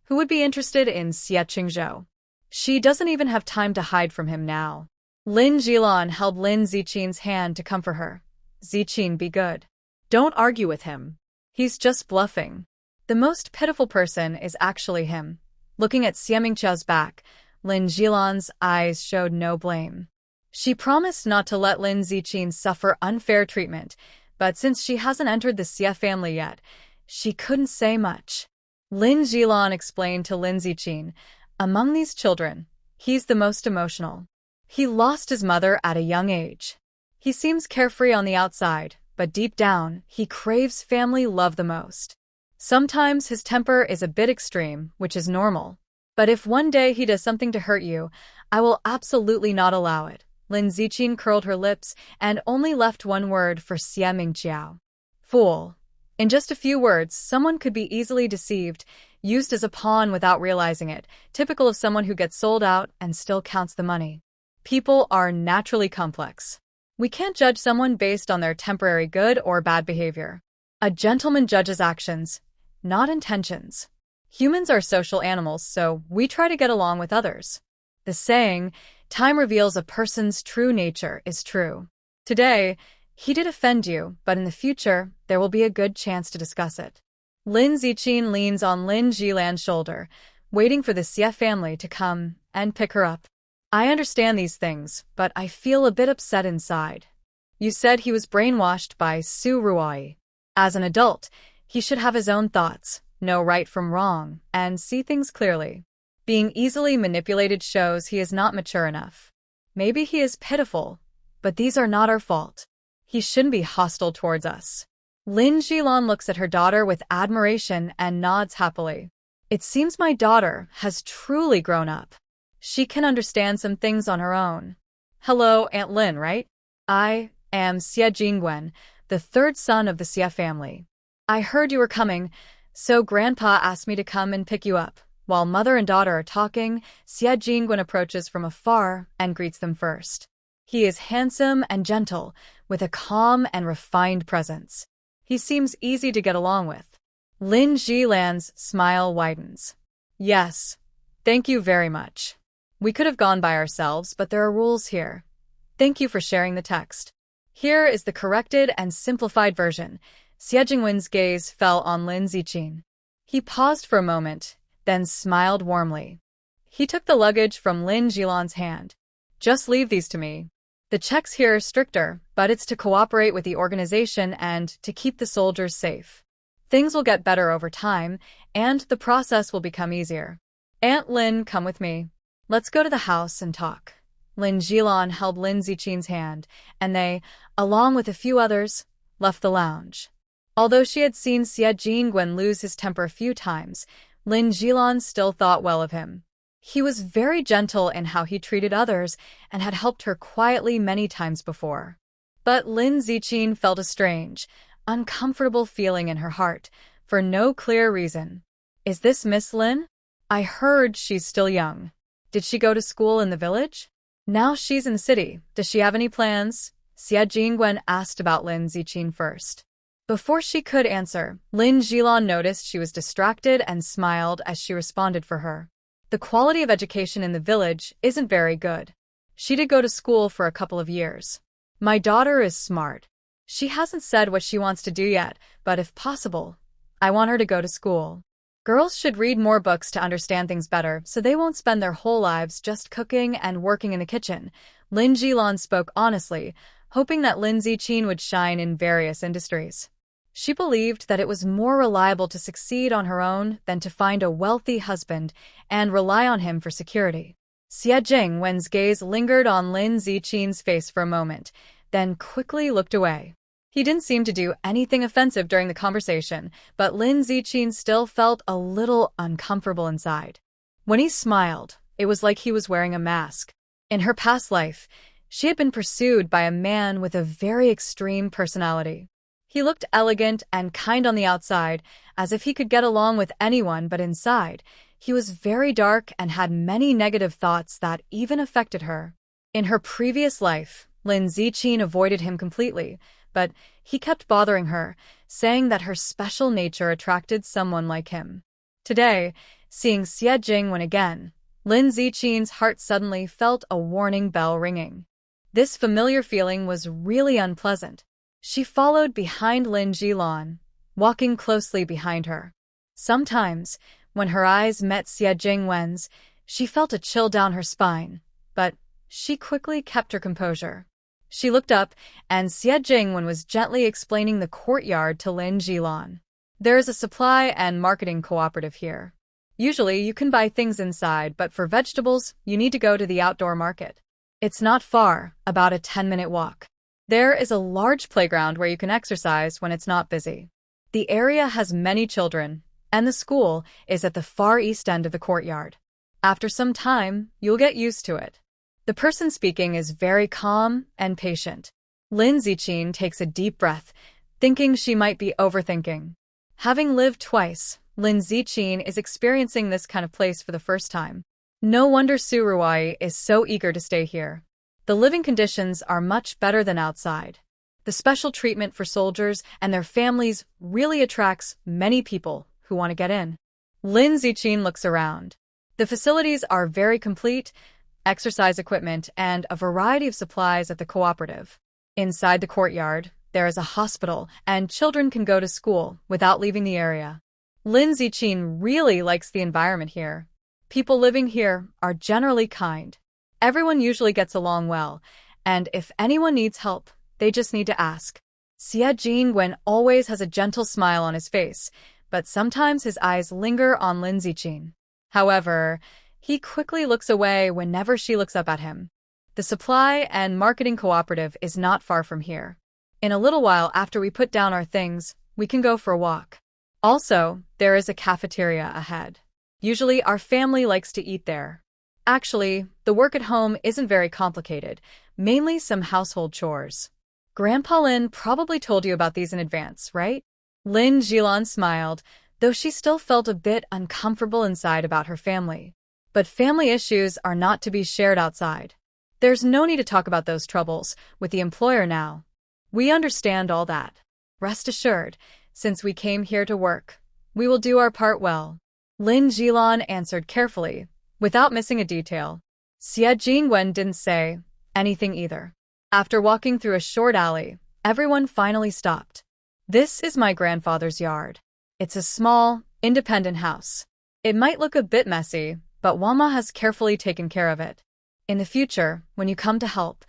Who would be interested in Xie Qingzhou? She doesn't even have time to hide from him now. Lin Jilan held Lin Zijing's hand to comfort her. Zijing, be good. Don't argue with him. He's just bluffing. The most pitiful person is actually him. Looking at Xie Mingqiao's back, Lin Jilan's eyes showed no blame. She promised not to let Lin Zijing suffer unfair treatment, but since she hasn't entered the Xie family yet, she couldn't say much. Lin Jilan explained to Lin Ziqin, among these children, he's the most emotional. He lost his mother at a young age. He seems carefree on the outside, but deep down, he craves family love the most. Sometimes his temper is a bit extreme, which is normal. But if one day he does something to hurt you, I will absolutely not allow it. Lin Ziqin curled her lips and only left one word for Xie Mingqiao. Fool. In just a few words, someone could be easily deceived, used as a pawn without realizing it, typical of someone who gets sold out and still counts the money. People are naturally complex. We can't judge someone based on their temporary good or bad behavior. A gentleman judges actions, not intentions. Humans are social animals, so we try to get along with others. The saying, time reveals a person's true nature, is true. Today, he did offend you, but in the future, there will be a good chance to discuss it. Lin Ziqin leans on Lin Jilan's shoulder, waiting for the Xie family to come and pick her up. I understand these things, but I feel a bit upset inside. You said he was brainwashed by Su Ruai. As an adult, he should have his own thoughts, know right from wrong, and see things clearly. Being easily manipulated shows he is not mature enough. Maybe he is pitiful, but these are not our fault. He shouldn't be hostile towards us. Lin Jilan looks at her daughter with admiration and nods happily. It seems my daughter has truly grown up. She can understand some things on her own. Hello, Aunt Lin, right? I am Xie Jingwen, the third son of the Xie family. I heard you were coming, so Grandpa asked me to come and pick you up. While mother and daughter are talking, Xie Jingwen approaches from afar and greets them first. He is handsome and gentle, with a calm and refined presence. He seems easy to get along with. Lin Jilan's smile widens. Yes, thank you very much. We could have gone by ourselves, but there are rules here. Thank you for sharing the text. Here is the corrected and simplified version. Xie Jingwen's gaze fell on Lin Ziqin. He paused for a moment, then smiled warmly. He took the luggage from Lin Jilan's hand. Just leave these to me. The checks here are stricter, but it's to cooperate with the organization and to keep the soldiers safe. Things will get better over time, and the process will become easier. Aunt Lin, come with me. Let's go to the house and talk. Lin Jilan held Lin Ziqin's hand, and they, along with a few others, left the lounge. Although she had seen Xie Jingwen lose his temper a few times, Lin Jilan still thought well of him. He was very gentle in how he treated others and had helped her quietly many times before. But Lin Ziqin felt a strange, uncomfortable feeling in her heart, for no clear reason. Is this Miss Lin? I heard she's still young. Did she go to school in the village? Now she's in the city. Does she have any plans? Xie Jingwen asked about Lin Ziqin first. Before she could answer, Lin Jilan noticed she was distracted and smiled as she responded for her. The quality of education in the village isn't very good. She did go to school for a couple of years. My daughter is smart. She hasn't said what she wants to do yet, but if possible, I want her to go to school. Girls should read more books to understand things better so they won't spend their whole lives just cooking and working in the kitchen. Lin Jilan spoke honestly, hoping that Lin Ziqin would shine in various industries. She believed that it was more reliable to succeed on her own than to find a wealthy husband and rely on him for security. Xie Jingwen's gaze lingered on Lin Ziqin's face for a moment, then quickly looked away. He didn't seem to do anything offensive during the conversation, but Lin Ziqin still felt a little uncomfortable inside. When he smiled, it was like he was wearing a mask. In her past life, she had been pursued by a man with a very extreme personality. He looked elegant and kind on the outside, as if he could get along with anyone, but inside, he was very dark and had many negative thoughts that even affected her. In her previous life, Lin Ziqin avoided him completely, but he kept bothering her, saying that her special nature attracted someone like him. Today, seeing Xie Jingwen again, Lin Ziqin's heart suddenly felt a warning bell ringing. This familiar feeling was really unpleasant. She followed behind Lin Jilan, walking closely behind her. Sometimes, when her eyes met Xie Jingwen's, she felt a chill down her spine, but she quickly kept her composure. She looked up, and Xie Jingwen was gently explaining the courtyard to Lin Jilan. There is a supply and marketing cooperative here. Usually you can buy things inside, but for vegetables, you need to go to the outdoor market. It's not far, about a 10-minute walk. There is a large playground where you can exercise when it's not busy. The area has many children, and the school is at the far east end of the courtyard. After some time, you'll get used to it. The person speaking is very calm and patient. Lin Ziqin takes a deep breath, thinking she might be overthinking. Having lived twice, Lin Ziqin is experiencing this kind of place for the first time. No wonder Su Ruai is so eager to stay here. The living conditions are much better than outside. The special treatment for soldiers and their families really attracts many people who want to get in. Lin Ziqin looks around. The facilities are very complete, exercise equipment, and a variety of supplies at the cooperative. Inside the courtyard, there is a hospital, and children can go to school without leaving the area. Lin Ziqin really likes the environment here. People living here are generally kind. Everyone usually gets along well, and if anyone needs help, they just need to ask. Xie Jingwen always has a gentle smile on his face, but sometimes his eyes linger on Lin Ziqin. However, he quickly looks away whenever she looks up at him. The supply and marketing cooperative is not far from here. In a little while after we put down our things, we can go for a walk. Also, there is a cafeteria ahead. Usually our family likes to eat there. Actually, the work at home isn't very complicated, mainly some household chores. Grandpa Lin probably told you about these in advance, right? Lin Jilan smiled, though she still felt a bit uncomfortable inside about her family. But family issues are not to be shared outside. There's no need to talk about those troubles with the employer now. We understand all that. Rest assured, since we came here to work, we will do our part well. Lin Jilan answered carefully, without missing a detail. Xie Jingwen didn't say anything either. After walking through a short alley, everyone finally stopped. This is my grandfather's yard. It's a small, independent house. It might look a bit messy, but Wama has carefully taken care of it. In the future, when you come to help,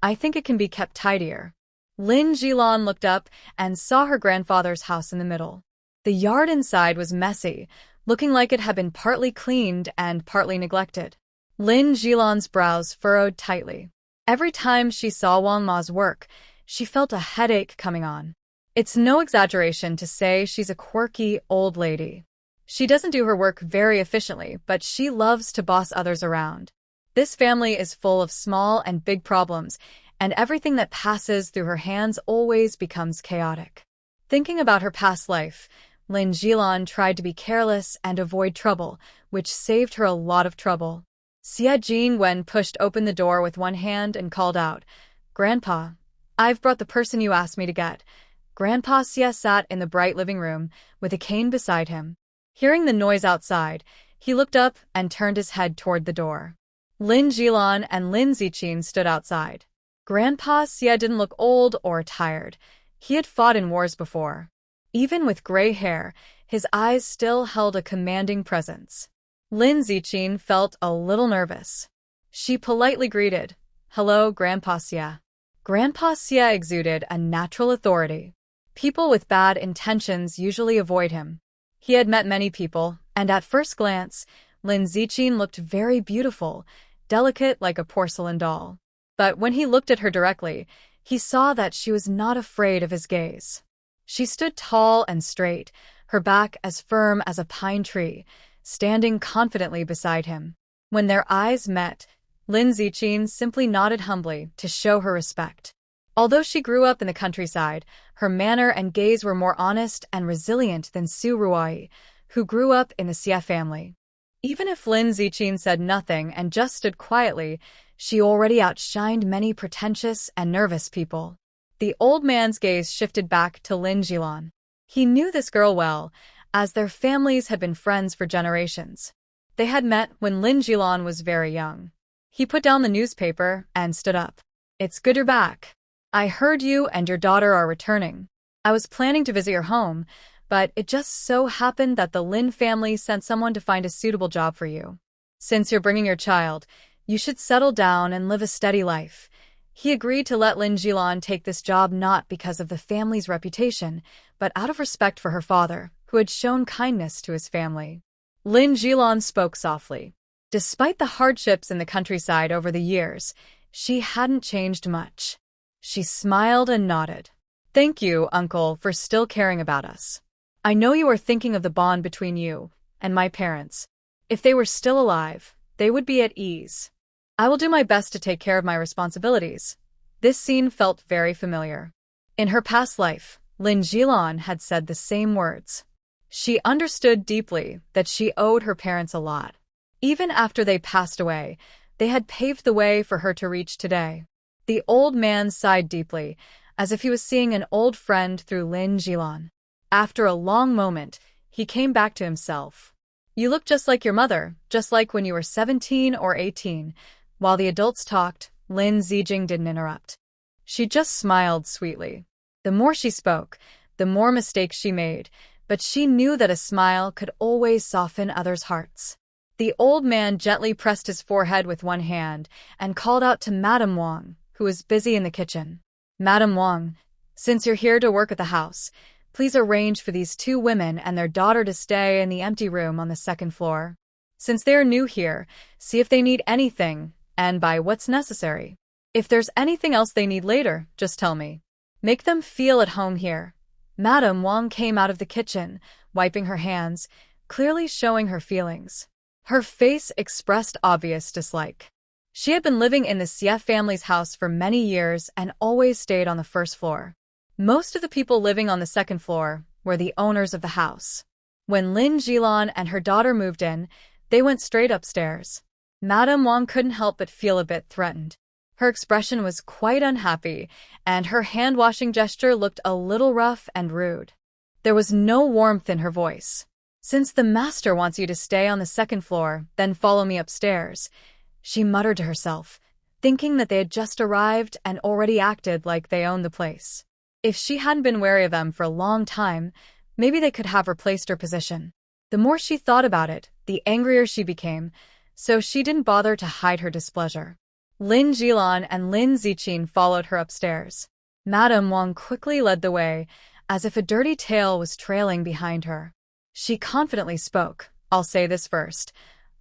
I think it can be kept tidier. Lin Jilan looked up and saw her grandfather's house in the middle. The yard inside was messy, looking like it had been partly cleaned and partly neglected. Lin Jilan's brows furrowed tightly. Every time she saw Wang Ma's work, she felt a headache coming on. It's no exaggeration to say she's a quirky old lady. She doesn't do her work very efficiently, but she loves to boss others around. This family is full of small and big problems, and everything that passes through her hands always becomes chaotic. Thinking about her past life, Lin Jilan tried to be careless and avoid trouble, which saved her a lot of trouble. Xie Jingwen pushed open the door with one hand and called out, "Grandpa, I've brought the person you asked me to get." Grandpa Xie sat in the bright living room, with a cane beside him. Hearing the noise outside, he looked up and turned his head toward the door. Lin Jilan and Lin Ziqin stood outside. Grandpa Xie didn't look old or tired. He had fought in wars before. Even with gray hair, his eyes still held a commanding presence. Lin Ziqin felt a little nervous. She politely greeted, "Hello, Grandpa Xie." Grandpa Xie exuded a natural authority. People with bad intentions usually avoid him. He had met many people, and at first glance, Lin Ziqin looked very beautiful, delicate like a porcelain doll. But when he looked at her directly, he saw that she was not afraid of his gaze. She stood tall and straight, her back as firm as a pine tree, standing confidently beside him. When their eyes met, Lin Ziqin simply nodded humbly to show her respect. Although she grew up in the countryside, her manner and gaze were more honest and resilient than Su Ruai, who grew up in the Xie family. Even if Lin Ziqin said nothing and just stood quietly, she already outshined many pretentious and nervous people. The old man's gaze shifted back to Lin Jilan. He knew this girl well, as their families had been friends for generations. They had met when Lin Jilan was very young. He put down the newspaper and stood up. "It's good you're back. I heard you and your daughter are returning. I was planning to visit your home, but it just so happened that the Lin family sent someone to find a suitable job for you. Since you're bringing your child, you should settle down and live a steady life. He agreed to let Lin Jilan take this job not because of the family's reputation, but out of respect for her father, who had shown kindness to his family. Lin Jilan spoke softly. Despite the hardships in the countryside over the years, she hadn't changed much. She smiled and nodded. Thank you, uncle, for still caring about us. I know you are thinking of the bond between you and my parents. If they were still alive, they would be at ease. I will do my best to take care of my responsibilities. This scene felt very familiar. In her past life, Lin Jilan had said the same words. She understood deeply that she owed her parents a lot. Even after they passed away, they had paved the way for her to reach today. The old man sighed deeply, as if he was seeing an old friend through Lin Jilan. After a long moment, he came back to himself. You look just like your mother, just like when you were 17 or 18. While the adults talked, Lin Zijing didn't interrupt. She just smiled sweetly. The more she spoke, the more mistakes she made, but she knew that a smile could always soften others' hearts. The old man gently pressed his forehead with one hand and called out to Madame Wang, who was busy in the kitchen. Madame Wang, since you're here to work at the house, please arrange for these 2 women and their daughter to stay in the empty room on the 2nd floor. Since they're new here, see if they need anything, and buy what's necessary. If there's anything else they need later, just tell me. Make them feel at home here. Madame Wang came out of the kitchen, wiping her hands, clearly showing her feelings. Her face expressed obvious dislike. She had been living in the Xie family's house for many years and always stayed on the 1st floor. Most of the people living on the 2nd floor were the owners of the house. When Lin Jilan and her daughter moved in, they went straight upstairs. Madame Wang couldn't help but feel a bit threatened. Her expression was quite unhappy, and her hand-washing gesture looked a little rough and rude. There was no warmth in her voice. Since the master wants you to stay on the 2nd floor, then follow me upstairs, she muttered to herself, thinking that they had just arrived and already acted like they owned the place. If she hadn't been wary of them for a long time, maybe they could have replaced her position. The more she thought about it, the angrier she became, so she didn't bother to hide her displeasure. Lin Jilan and Lin Ziqin followed her upstairs. Madame Wang quickly led the way, as if a dirty tail was trailing behind her. She confidently spoke. I'll say this first.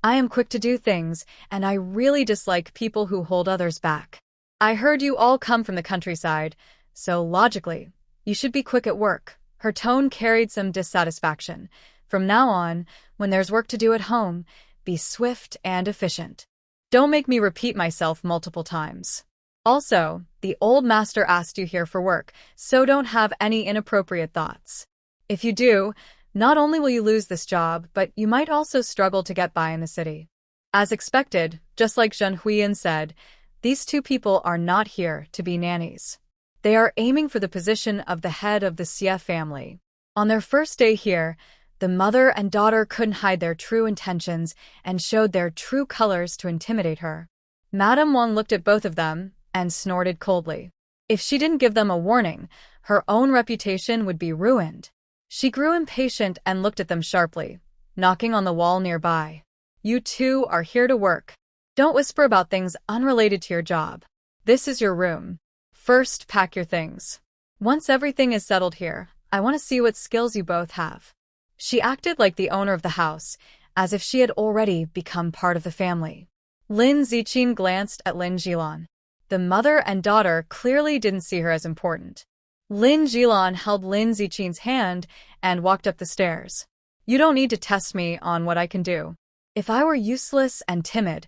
I am quick to do things, and I really dislike people who hold others back. I heard you all come from the countryside, so logically, you should be quick at work. Her tone carried some dissatisfaction. From now on, when there's work to do at home, be swift and efficient. Don't make me repeat myself multiple times. Also, the old master asked you here for work, so don't have any inappropriate thoughts. If you do, not only will you lose this job, but you might also struggle to get by in the city. As expected, just like Zhen Huiyan said, these 2 people are not here to be nannies. They are aiming for the position of the head of the Xie family. On their first day here, the mother and daughter couldn't hide their true intentions and showed their true colors to intimidate her. Madame Wang looked at both of them and snorted coldly. If she didn't give them a warning, her own reputation would be ruined. She grew impatient and looked at them sharply, knocking on the wall nearby. You 2 are here to work. Don't whisper about things unrelated to your job. This is your room. First, pack your things. Once everything is settled here, I want to see what skills you both have. She acted like the owner of the house, as if she had already become part of the family. Lin Ziqin glanced at Lin Jilan. The mother and daughter clearly didn't see her as important. Lin Jilan held Lin Ziqin's hand and walked up the stairs. You don't need to test me on what I can do. If I were useless and timid,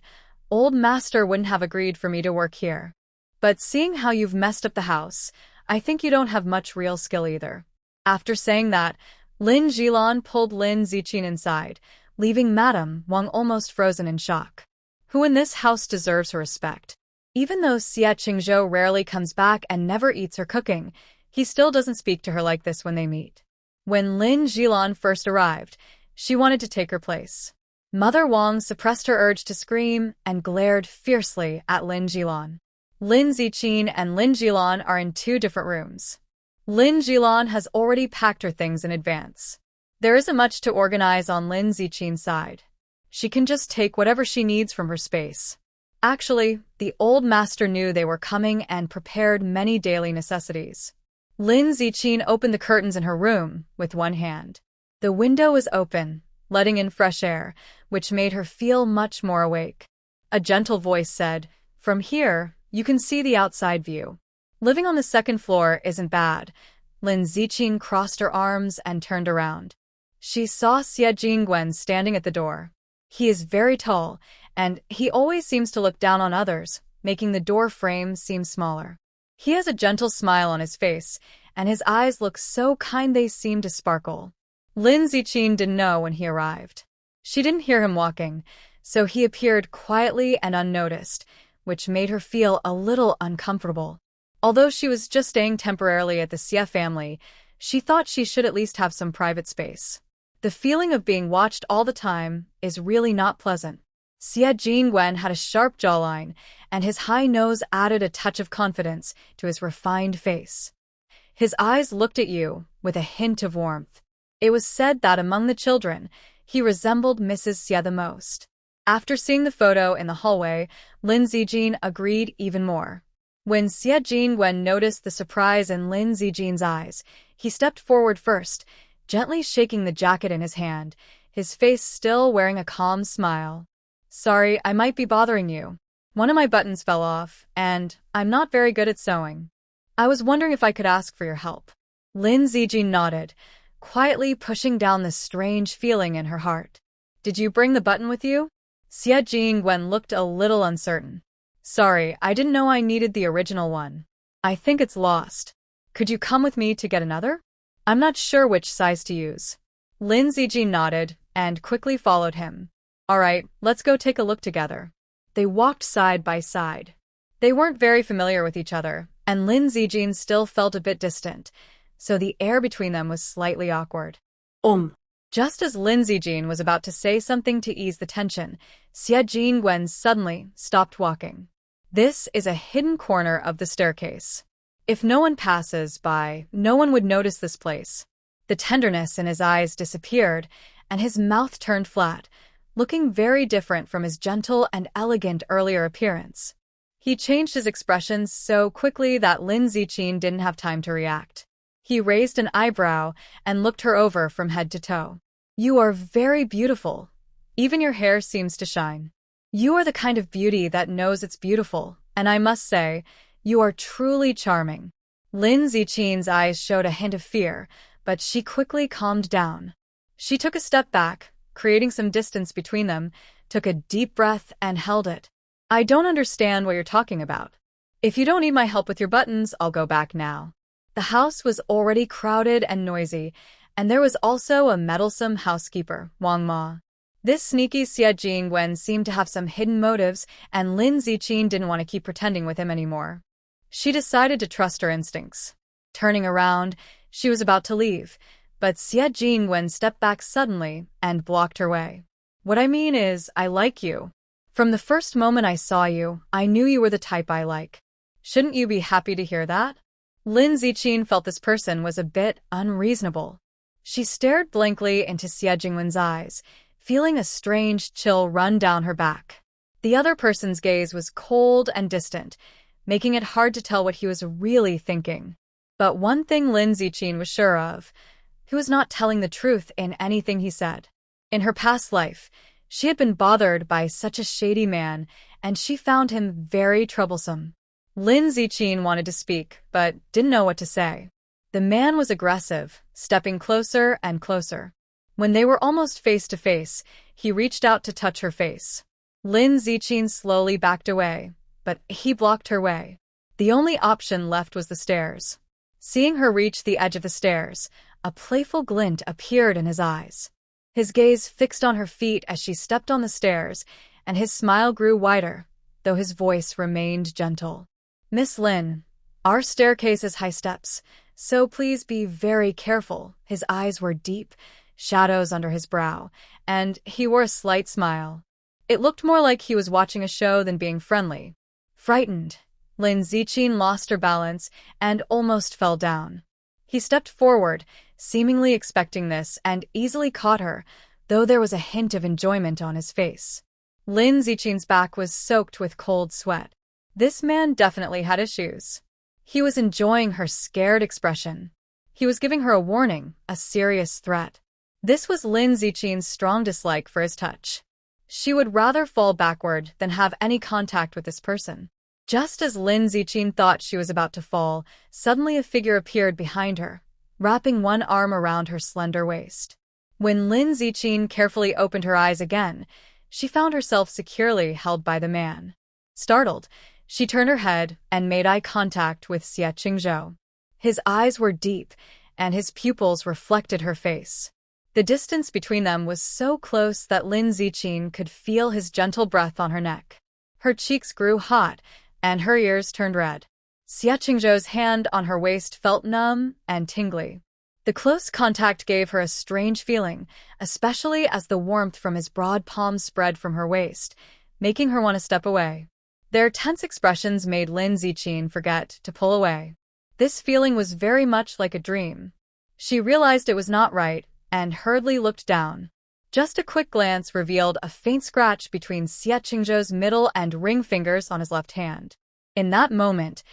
old master wouldn't have agreed for me to work here. But seeing how you've messed up the house, I think you don't have much real skill either. After saying that, Lin Jilan pulled Lin Ziqin inside, leaving Madame Wang almost frozen in shock. Who in this house deserves her respect? Even though Xie Qingzhou rarely comes back and never eats her cooking, he still doesn't speak to her like this when they meet. When Lin Jilan first arrived, she wanted to take her place. Mother Wang suppressed her urge to scream and glared fiercely at Lin Jilan. Lin Ziqin and Lin Jilan are in 2 different rooms. Lin Jilan has already packed her things in advance. There isn't much to organize on Lin Ziqin's side. She can just take whatever she needs from her space. Actually, the old master knew they were coming and prepared many daily necessities. Lin Ziqin opened the curtains in her room with one hand. The window was open, letting in fresh air, which made her feel much more awake. A gentle voice said, "From here, you can see the outside view. Living on the second floor isn't bad." Lin Ziqin crossed her arms and turned around. She saw Xie Jingwen standing at the door. He is very tall, and he always seems to look down on others, making the door frame seem smaller. He has a gentle smile on his face, and his eyes look so kind they seem to sparkle. Lin Ziqin didn't know when he arrived. She didn't hear him walking, so he appeared quietly and unnoticed, which made her feel a little uncomfortable. Although she was just staying temporarily at the Xie family, she thought she should at least have some private space. The feeling of being watched all the time is really not pleasant. Xie Jingwen had a sharp jawline, and his high nose added a touch of confidence to his refined face. His eyes looked at you with a hint of warmth. It was said that among the children, he resembled Mrs. Xie the most. After seeing the photo in the hallway, Lin Ziqin agreed even more. When Xie Jingwen noticed the surprise in Lin Ziqin's eyes, he stepped forward first, gently shaking the jacket in his hand, his face still wearing a calm smile. "Sorry, I might be bothering you. One of my buttons fell off, and I'm not very good at sewing. I was wondering if I could ask for your help." Lin Ziqin nodded, quietly pushing down the strange feeling in her heart. "Did you bring the button with you?" Xie Jingwen looked a little uncertain. "Sorry, I didn't know I needed the original one. I think it's lost. Could you come with me to get another? I'm not sure which size to use." Lin Ziqin nodded and quickly followed him. "All right, let's go take a look together." They walked side by side. They weren't very familiar with each other, and Lin Ziqin still felt a bit distant, so the air between them was slightly awkward. Just as Lin Ziqin was about to say something to ease the tension, Xie Jingwen suddenly stopped walking. This is a hidden corner of the staircase. If no one passes by, no one would notice this place. The tenderness in his eyes disappeared, and his mouth turned flat, looking very different from his gentle and elegant earlier appearance. He changed his expressions so quickly that Lin Ziqin didn't have time to react. He raised an eyebrow and looked her over from head to toe. "You are very beautiful. Even your hair seems to shine. You are the kind of beauty that knows it's beautiful, and I must say, you are truly charming." Lin Ziqin's eyes showed a hint of fear, but she quickly calmed down. She took a step back, creating some distance between them, took a deep breath and held it. "I don't understand what you're talking about. If you don't need my help with your buttons, I'll go back now." The house was already crowded and noisy, and there was also a meddlesome housekeeper, Wang Ma. This sneaky Xie Jingwen seemed to have some hidden motives, and Lin Ziqin didn't want to keep pretending with him anymore. She decided to trust her instincts. Turning around, she was about to leave, but Xie Jingwen stepped back suddenly and blocked her way. "What I mean is, I like you. From the first moment I saw you, I knew you were the type I like. Shouldn't you be happy to hear that?" Lin Ziqin felt this person was a bit unreasonable. She stared blankly into Xie Jingwen's eyes, feeling a strange chill run down her back. The other person's gaze was cold and distant, making it hard to tell what he was really thinking. But one thing Lin Ziqin was sure of: he was not telling the truth in anything he said. In her past life, she had been bothered by such a shady man, and she found him very troublesome. Lin Ziqin wanted to speak, but didn't know what to say. The man was aggressive, stepping closer and closer. When they were almost face to face, he reached out to touch her face. Lin Ziqin slowly backed away, but he blocked her way. The only option left was the stairs. Seeing her reach the edge of the stairs, a playful glint appeared in his eyes. His gaze fixed on her feet as she stepped on the stairs, and his smile grew wider, though his voice remained gentle. "Miss Lin, our staircase has high steps, so please be very careful." His eyes were deep, shadows under his brow, and he wore a slight smile. It looked more like he was watching a show than being friendly. Frightened, Lin Ziqin lost her balance and almost fell down. He stepped forward, seemingly expecting this, and easily caught her, though there was a hint of enjoyment on his face. Lin Zichin's back was soaked with cold sweat. This man definitely had issues. He was enjoying her scared expression. He was giving her a warning, a serious threat. This was Lin Zichin's strong dislike for his touch. She would rather fall backward than have any contact with this person. Just as Lin Zichin thought she was about to fall, suddenly a figure appeared behind her, wrapping one arm around her slender waist. When Lin Zichin carefully opened her eyes again, she found herself securely held by the man. Startled, she turned her head and made eye contact with Xie Qingzhou. His eyes were deep, and his pupils reflected her face. The distance between them was so close that Lin Zichin could feel his gentle breath on her neck. Her cheeks grew hot, and her ears turned red. Xie Qingzhou's hand on her waist felt numb and tingly. The close contact gave her a strange feeling, especially as the warmth from his broad palms spread from her waist, making her want to step away. Their tense expressions made Lin Zichin forget to pull away. This feeling was very much like a dream. She realized it was not right, and hurriedly looked down. Just a quick glance revealed a faint scratch between Xie Qingzhou's middle and ring fingers on his left hand. In that moment,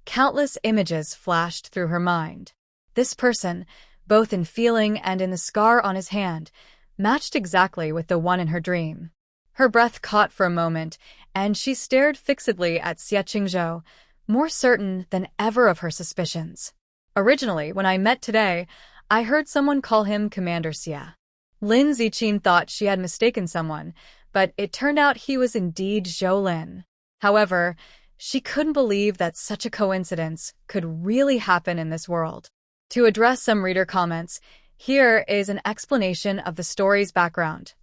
countless images flashed through her mind. This person, both in feeling and in the scar on his hand, matched exactly with the one in her dream. Her breath caught for a moment, and she stared fixedly at Xie Qingzhou, more certain than ever of her suspicions. Originally, when I met today, I heard someone call him Commander Xie. Lin Zichin thought she had mistaken someone, but it turned out he was indeed Zhou Lin. However, she couldn't believe that such a coincidence could really happen in this world. To address some reader comments, here is an explanation of the story's background.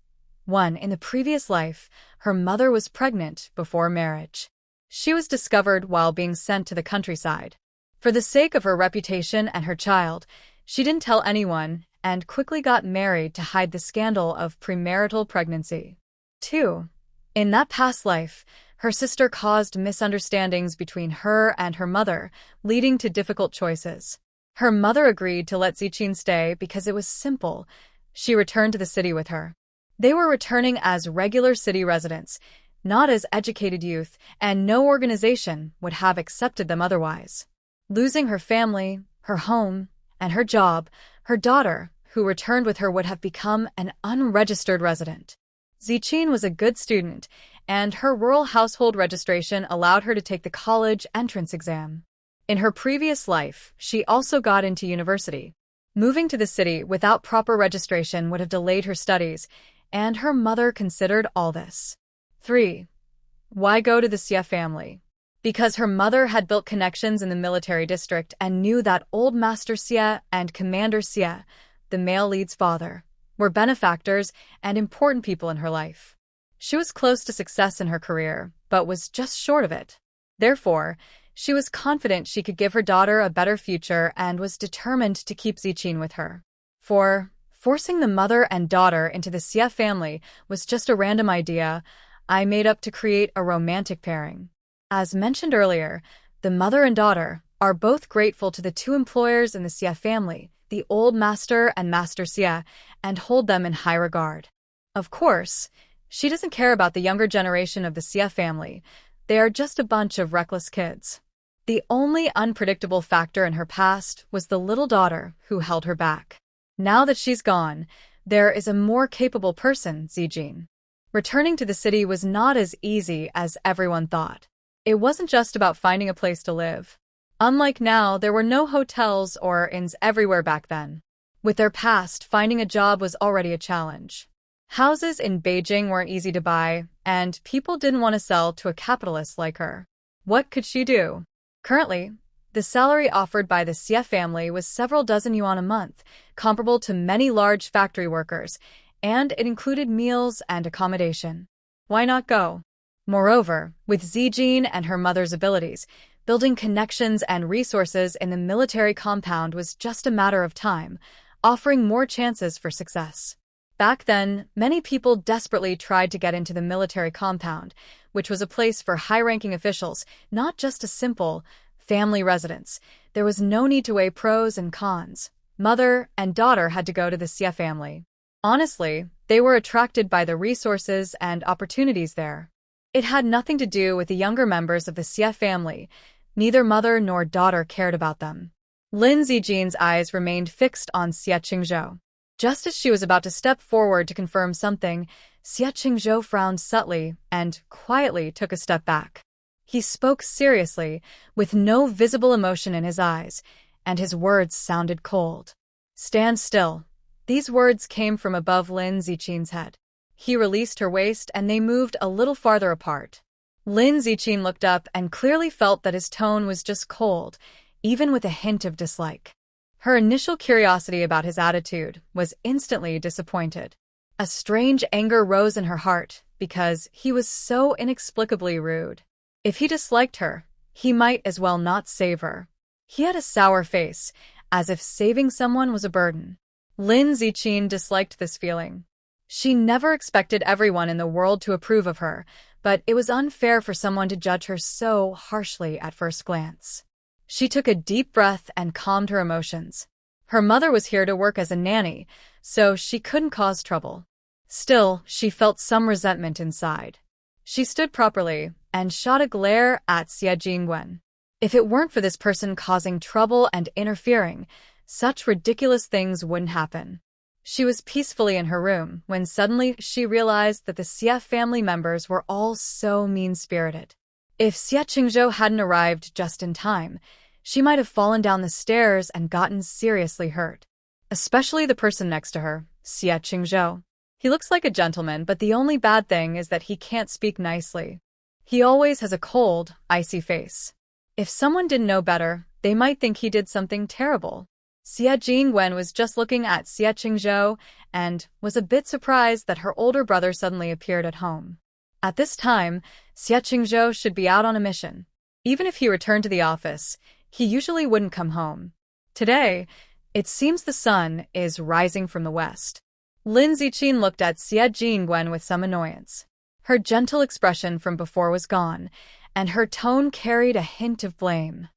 1. In the previous life, her mother was pregnant before marriage. She was discovered while being sent to the countryside. For the sake of her reputation and her child, she didn't tell anyone and quickly got married to hide the scandal of premarital pregnancy. 2. In that past life, her sister caused misunderstandings between her and her mother, leading to difficult choices. Her mother agreed to let Zichin stay because it was simple. She returned to the city with her. They were returning as regular city residents, not as educated youth, and no organization would have accepted them otherwise. Losing her family, her home, and her job, her daughter, who returned with her, would have become an unregistered resident. Zichin was a good student, and her rural household registration allowed her to take the college entrance exam. In her previous life, she also got into university. Moving to the city without proper registration would have delayed her studies, and her mother considered all this. 3. Why go to the Xie family? Because her mother had built connections in the military district and knew that Old Master Xie and Commander Xie, the male lead's father, were benefactors and important people in her life. She was close to success in her career, but was just short of it. Therefore, she was confident she could give her daughter a better future and was determined to keep Zichin with her. 4. Forcing the mother and daughter into the Xie family was just a random idea I made up to create a romantic pairing. As mentioned earlier, the mother and daughter are both grateful to the two employers in the Xie family, the Old Master and Master Xie, and hold them in high regard. Of course, she doesn't care about the younger generation of the Xie family. They are just a bunch of reckless kids. The only unpredictable factor in her past was the little daughter who held her back. Now that she's gone, there is a more capable person, Zichin. Returning to the city was not as easy as everyone thought. It wasn't just about finding a place to live. Unlike now, there were no hotels or inns everywhere back then. With their past, finding a job was already a challenge. Houses in Beijing weren't easy to buy, and people didn't want to sell to a capitalist like her. What could she do? Currently, the salary offered by the Xie family was several dozen yuan a month, comparable to many large factory workers, and it included meals and accommodation. Why not go? Moreover, with Zichin and her mother's abilities, building connections and resources in the military compound was just a matter of time, offering more chances for success. Back then, many people desperately tried to get into the military compound, which was a place for high-ranking officials, not just a simple family residence. There was no need to weigh pros and cons. Mother and daughter had to go to the Xie family. Honestly, They were attracted by the resources and opportunities there. It had nothing to do with the younger members of the Xie family. Neither mother nor daughter cared about them. Lin Zijin's eyes remained fixed on Xie Qingzhou. Just as she was about to step forward to confirm something, Xie Qingzhou frowned subtly and quietly took a step back. He spoke seriously, with no visible emotion in his eyes, and his words sounded cold. "Stand still." These words came from above Lin Ziqin's head. He released her waist and they moved a little farther apart. Lin Ziqin looked up and clearly felt that his tone was just cold, even with a hint of dislike. Her initial curiosity about his attitude was instantly disappointed. A strange anger rose in her heart because he was so inexplicably rude. If he disliked her, he might as well not save her. He had a sour face, as if saving someone was a burden. Lin Ziqin disliked this feeling. She never expected everyone in the world to approve of her, but it was unfair for someone to judge her so harshly at first glance. She took a deep breath and calmed her emotions. Her mother was here to work as a nanny, so she couldn't cause trouble. Still, she felt some resentment inside. She stood properly and shot a glare at Xie Jingwen. If it weren't for this person causing trouble and interfering, such ridiculous things wouldn't happen. She was peacefully in her room when suddenly she realized that the Xie family members were all so mean-spirited. If Xie Qingzhou hadn't arrived just in time, she might have fallen down the stairs and gotten seriously hurt. Especially the person next to her, Xie Qingzhou. He looks like a gentleman, but the only bad thing is that he can't speak nicely. He always has a cold, icy face. If someone didn't know better, they might think he did something terrible. Xie Jingwen was just looking at Xie Qingzhou and was a bit surprised that her older brother suddenly appeared at home. At this time, Xie Qingzhou should be out on a mission. Even if he returned to the office, he usually wouldn't come home. Today, it seems the sun is rising from the west. Lin Ziqin looked at Xie Jingwen with some annoyance. Her gentle expression from before was gone, and her tone carried a hint of blame.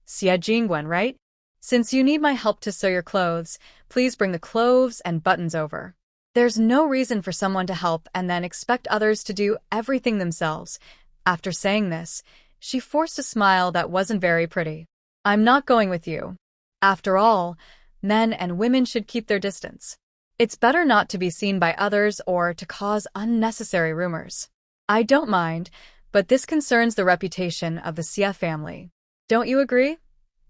"Xie Jingwen, right? Since you need my help to sew your clothes, please bring the clothes and buttons over." There's no reason for someone to help and then expect others to do everything themselves. After saying this, she forced a smile that wasn't very pretty. "I'm not going with you. After all, men and women should keep their distance. It's better not to be seen by others or to cause unnecessary rumors. I don't mind, but this concerns the reputation of the Xie family. Don't you agree?"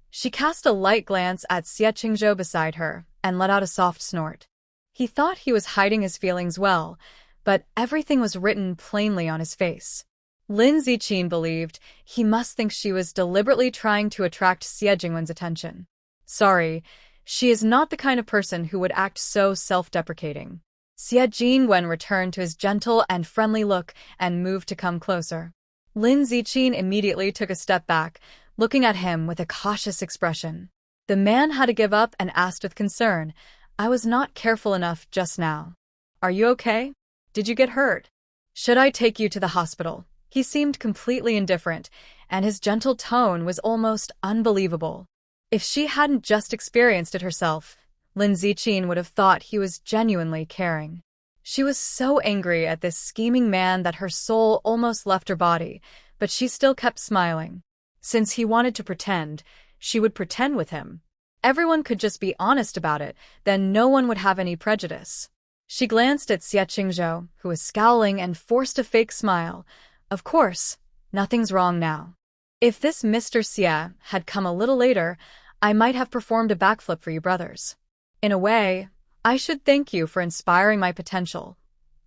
She cast a light glance at Xie Qingzhou beside her and let out a soft snort. He thought he was hiding his feelings well, but everything was written plainly on his face. Lin Ziqin believed he must think she was deliberately trying to attract Xie Jingwen's attention. Sorry, she is not the kind of person who would act so self-deprecating. Xie Jingwen returned to his gentle and friendly look and moved to come closer. Lin Ziqin immediately took a step back, looking at him with a cautious expression. The man had to give up and asked with concern, "I was not careful enough just now. Are you okay? Did you get hurt? Should I take you to the hospital?" He seemed completely indifferent, and his gentle tone was almost unbelievable. If she hadn't just experienced it herself, Lin Ziqin would have thought he was genuinely caring. She was so angry at this scheming man that her soul almost left her body, but she still kept smiling. Since he wanted to pretend, she would pretend with him. Everyone could just be honest about it, then no one would have any prejudice. She glanced at Xie Qingzhou, who was scowling and forced a fake smile. Of course, nothing's wrong now. If this Mr. Xie had come a little later, I might have performed a backflip for you brothers. In a way, I should thank you for inspiring my potential.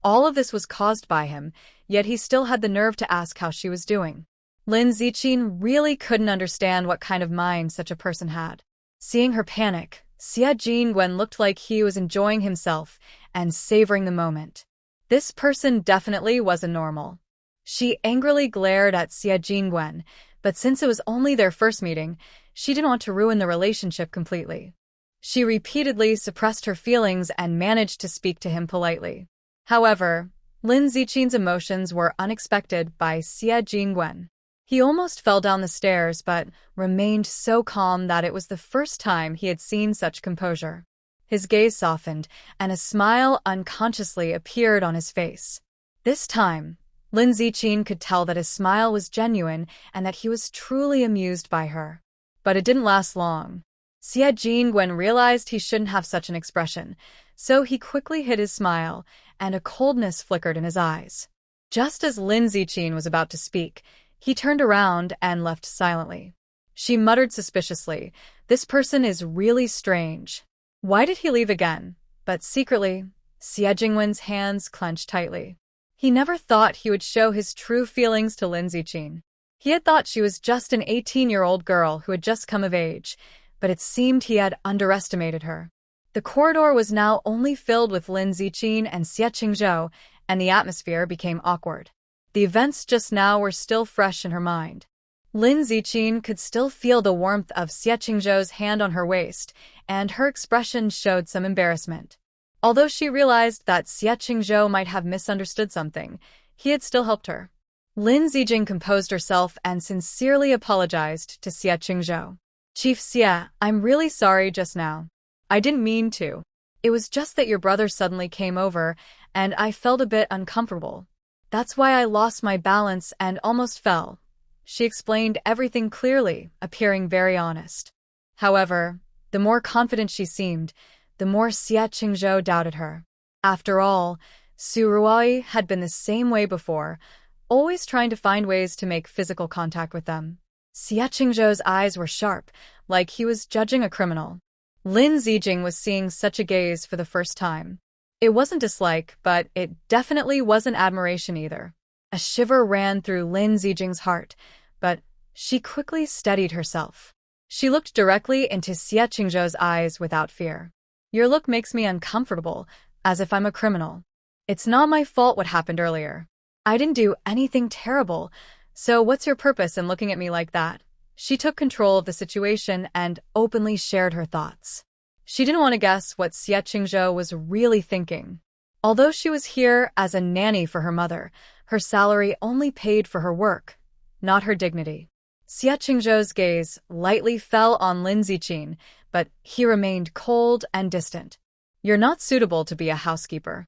All of this was caused by him, yet he still had the nerve to ask how she was doing. Lin Ziqin really couldn't understand what kind of mind such a person had. Seeing her panic, Xie Jingwen looked like he was enjoying himself and savoring the moment. This person definitely wasn't normal. She angrily glared at Xie Jingwen, but since it was only their first meeting, she didn't want to ruin the relationship completely. She repeatedly suppressed her feelings and managed to speak to him politely. However, Lin Ziqin's emotions were unexpected by Xie Jingwen. He almost fell down the stairs but remained so calm that it was the first time he had seen such composure. His gaze softened, and a smile unconsciously appeared on his face. This time, Lin Ziqin could tell that his smile was genuine and that he was truly amused by her. But it didn't last long. Xie Jingwen realized he shouldn't have such an expression, so he quickly hid his smile, and a coldness flickered in his eyes. Just as Lin Ziqin was about to speak, he turned around and left silently. She muttered suspiciously, "This person is really strange. Why did he leave again?" But secretly, Xie Jingwen's hands clenched tightly. He never thought he would show his true feelings to Lin Ziqin. He had thought she was just an 18-year-old girl who had just come of age, but it seemed he had underestimated her. The corridor was now only filled with Lin Ziqin and Xie Qingzhou, and the atmosphere became awkward. The events just now were still fresh in her mind. Lin Ziqin could still feel the warmth of Xie Qingzhou's hand on her waist, and her expression showed some embarrassment. Although she realized that Xie Qingzhou might have misunderstood something, he had still helped her. Lin Ziqin composed herself and sincerely apologized to Xie Qingzhou. "Chief Xie, I'm really sorry just now. I didn't mean to. It was just that your brother suddenly came over, and I felt a bit uncomfortable. That's why I lost my balance and almost fell." She explained everything clearly, appearing very honest. However, the more confident she seemed, the more Xie Qingzhou doubted her. After all, Su Ruai had been the same way before, always trying to find ways to make physical contact with them. Xie Qingzhou's eyes were sharp, like he was judging a criminal. Lin Ziqin was seeing such a gaze for the first time. It wasn't dislike, but it definitely wasn't admiration either. A shiver ran through Lin Ziqin's heart, but she quickly steadied herself. She looked directly into Xie Qingzhou's eyes without fear. "Your look makes me uncomfortable, as if I'm a criminal. It's not my fault what happened earlier. I didn't do anything terrible, so what's your purpose in looking at me like that?" She took control of the situation and openly shared her thoughts. She didn't want to guess what Xie Qingzhou was really thinking. Although she was here as a nanny for her mother, her salary only paid for her work, not her dignity. Xie Qingzhou's gaze lightly fell on Lin Ziqin, but he remained cold and distant. "You're not suitable to be a housekeeper."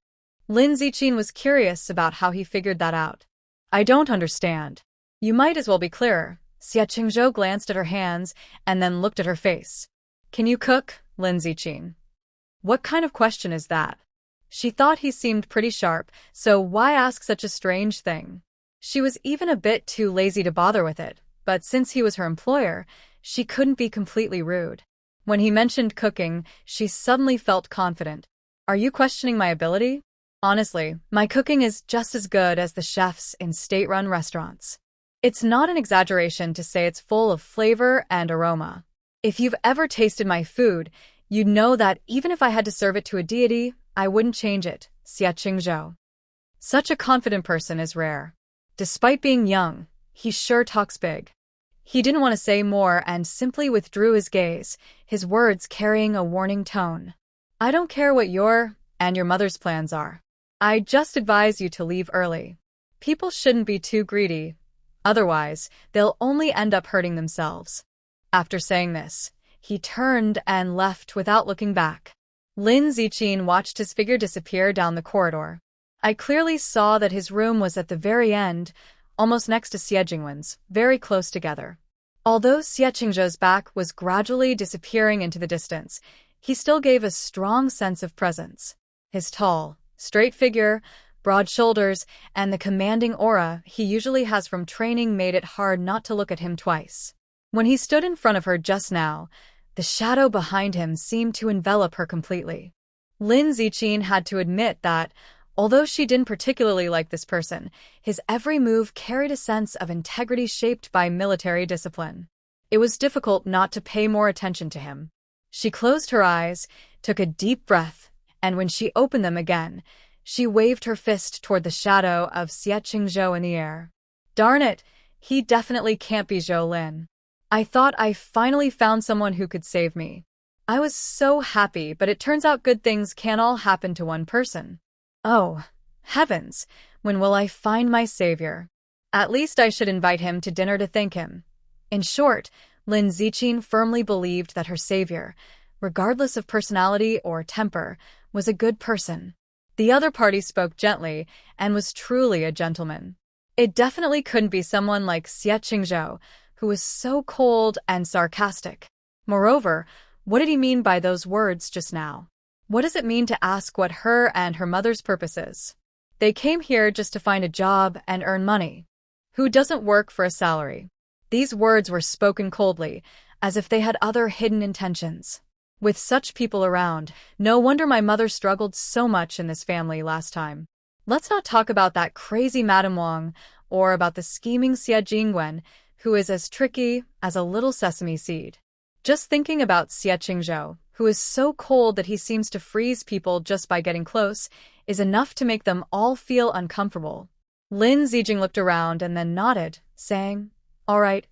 Lin Ziqin was curious about how he figured that out. "I don't understand." "You might as well be clearer." Xie Qingzhou glanced at her hands and then looked at her face. "Can you cook, Lin Ziqin?" What kind of question is that? She thought he seemed pretty sharp, so why ask such a strange thing? She was even a bit too lazy to bother with it, but since he was her employer, she couldn't be completely rude. When he mentioned cooking, she suddenly felt confident. "Are you questioning my ability?" "Honestly, my cooking is just as good as the chefs in state-run restaurants. It's not an exaggeration to say it's full of flavor and aroma. If you've ever tasted my food, you'd know that even if I had to serve it to a deity, I wouldn't change it." Xie Qingzhou. Such a confident person is rare. Despite being young, he sure talks big. He didn't want to say more and simply withdrew his gaze, his words carrying a warning tone. "I don't care what your and your mother's plans are. I just advise you to leave early. People shouldn't be too greedy. Otherwise, they'll only end up hurting themselves." After saying this, he turned and left without looking back. Lin Ziqin watched his figure disappear down the corridor. I clearly saw that his room was at the very end, almost next to Xie Jingwen's, very close together. Although Xie Qingzhou's back was gradually disappearing into the distance, he still gave a strong sense of presence. His tall, straight figure, broad shoulders, and the commanding aura he usually has from training made it hard not to look at him twice. When he stood in front of her just now, the shadow behind him seemed to envelop her completely. Lin Ziqin had to admit that, although she didn't particularly like this person, his every move carried a sense of integrity shaped by military discipline. It was difficult not to pay more attention to him. She closed her eyes, took a deep breath, and when she opened them again, she waved her fist toward the shadow of Xie Qingzhou in the air. "Darn it, he definitely can't be Zhou Lin. I thought I finally found someone who could save me. I was so happy, but it turns out good things can't all happen to one person. Oh, heavens, when will I find my savior? At least I should invite him to dinner to thank him." In short, Lin Ziqin firmly believed that her savior, regardless of personality or temper, was a good person. The other party spoke gently and was truly a gentleman. It definitely couldn't be someone like Xie Qingzhou, who was so cold and sarcastic. Moreover, what did he mean by those words just now? What does it mean to ask what her and her mother's purpose is? They came here just to find a job and earn money. Who doesn't work for a salary? These words were spoken coldly, as if they had other hidden intentions. With such people around, no wonder my mother struggled so much in this family last time. Let's not talk about that crazy Madame Wang, or about the scheming Xie Jingwen, who is as tricky as a little sesame seed. Just thinking about Xie Qingzhou, who is so cold that he seems to freeze people just by getting close, is enough to make them all feel uncomfortable. Lin Zijing looked around and then nodded, saying, "All right,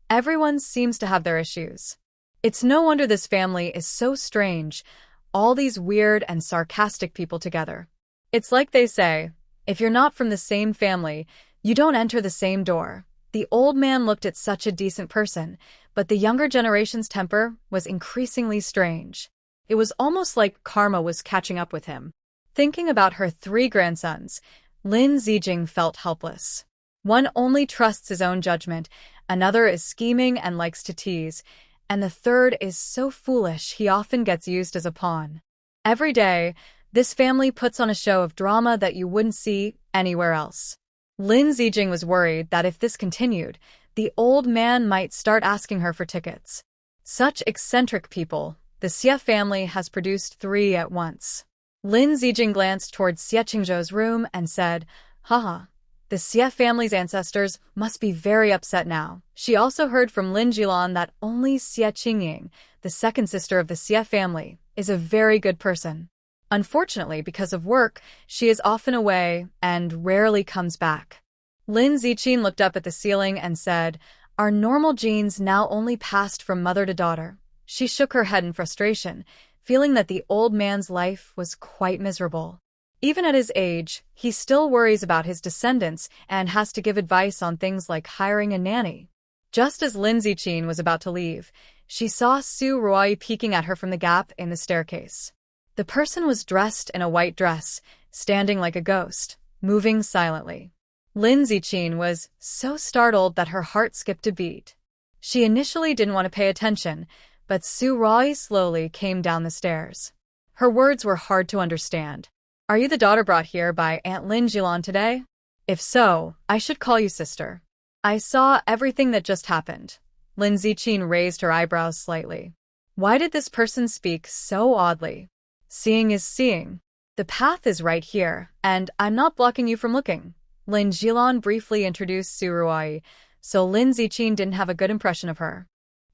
everyone seems to have their issues. It's no wonder this family is so strange, all these weird and sarcastic people together. It's like they say, if you're not from the same family, you don't enter the same door." The old man looked at such a decent person, but the younger generation's temper was increasingly strange. It was almost like karma was catching up with him. Thinking about her 3 grandsons, Lin Zijing felt helpless. One only trusts his own judgment, another is scheming and likes to tease, and the third is so foolish he often gets used as a pawn. Every day, this family puts on a show of drama that you wouldn't see anywhere else. Lin Zijing was worried that if this continued, the old man might start asking her for tickets. Such eccentric people, the Xie family has produced 3 at once. Lin Zijing glanced towards Xie Qingzhou's room and said, "Haha, the Xie family's ancestors must be very upset now." She also heard from Lin Jilan that only Xie Qingying, the second sister of the Xie family, is a very good person. Unfortunately, because of work, she is often away and rarely comes back. Lin Ziqin looked up at the ceiling and said, "Our normal genes now only passed from mother to daughter." She shook her head in frustration, feeling that the old man's life was quite miserable. Even at his age, he still worries about his descendants and has to give advice on things like hiring a nanny. Just as Lin Ziqin was about to leave, she saw Su Ruai peeking at her from the gap in the staircase. The person was dressed in a white dress, standing like a ghost, moving silently. Lin Ziqin was so startled that her heart skipped a beat. She initially didn't want to pay attention, but Su Ruai slowly came down the stairs. Her words were hard to understand. "Are you the daughter brought here by Aunt Lin Jilan today? If so, I should call you sister." "I saw everything that just happened." Lin Ziqin raised her eyebrows slightly. Why did this person speak so oddly? Seeing is seeing. The path is right here, and I'm not blocking you from looking. Lin Jilan briefly introduced Su Ruai, so Lin Ziqin didn't have a good impression of her.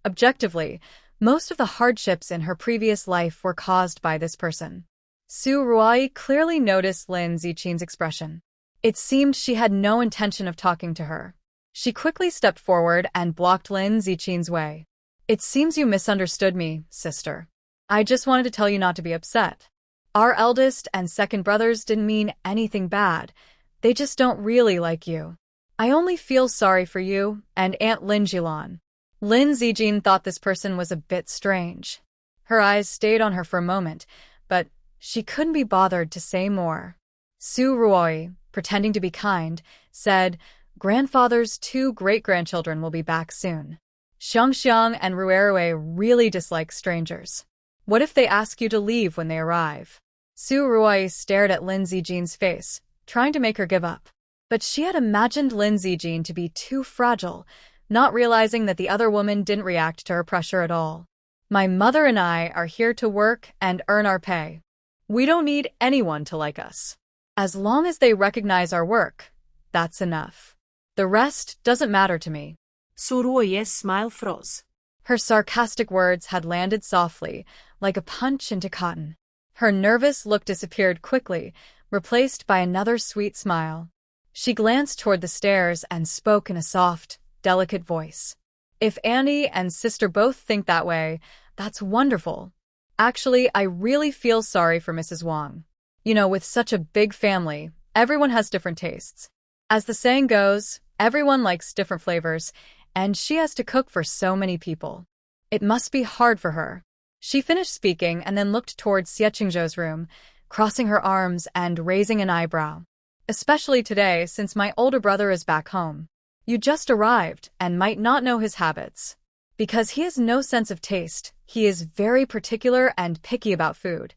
Objectively, most of the hardships in her previous life were caused by this person. Su Ruai clearly noticed Lin Ziqin's expression. It seemed she had no intention of talking to her. She quickly stepped forward and blocked Lin Ziqin's way. "It seems you misunderstood me, sister. I just wanted to tell you not to be upset. Our eldest and second brothers didn't mean anything bad. They just don't really like you. I only feel sorry for you and Aunt Lin Jilan." Lin Zijin thought this person was a bit strange. Her eyes stayed on her for a moment, but she couldn't be bothered to say more. Su Ruai, pretending to be kind, said, "Grandfather's 2 great-grandchildren will be back soon. Xiangxiang and Ruerue really dislike strangers. What if they ask you to leave when they arrive?" Su Ruai stared at Lin Zijin's face, trying to make her give up. But she had imagined Lin Zijin to be too fragile, not realizing that the other woman didn't react to her pressure at all. "My mother and I are here to work and earn our pay. We don't need anyone to like us. As long as they recognize our work, that's enough. The rest doesn't matter to me." Su Ruai's smile froze. Her sarcastic words had landed softly, like a punch into cotton. Her nervous look disappeared quickly, replaced by another sweet smile. She glanced toward the stairs and spoke in a soft, delicate voice. "If Annie and sister both think that way, that's wonderful. Actually, I really feel sorry for Mrs. Wang. You know, with such a big family, everyone has different tastes. As the saying goes, everyone likes different flavors, and she has to cook for so many people. It must be hard for her." She finished speaking and then looked towards Xie Qingzhou's room, crossing her arms and raising an eyebrow. Especially today, since my older brother is back home. You just arrived and might not know his habits. Because he has no sense of taste, he is very particular and picky about food.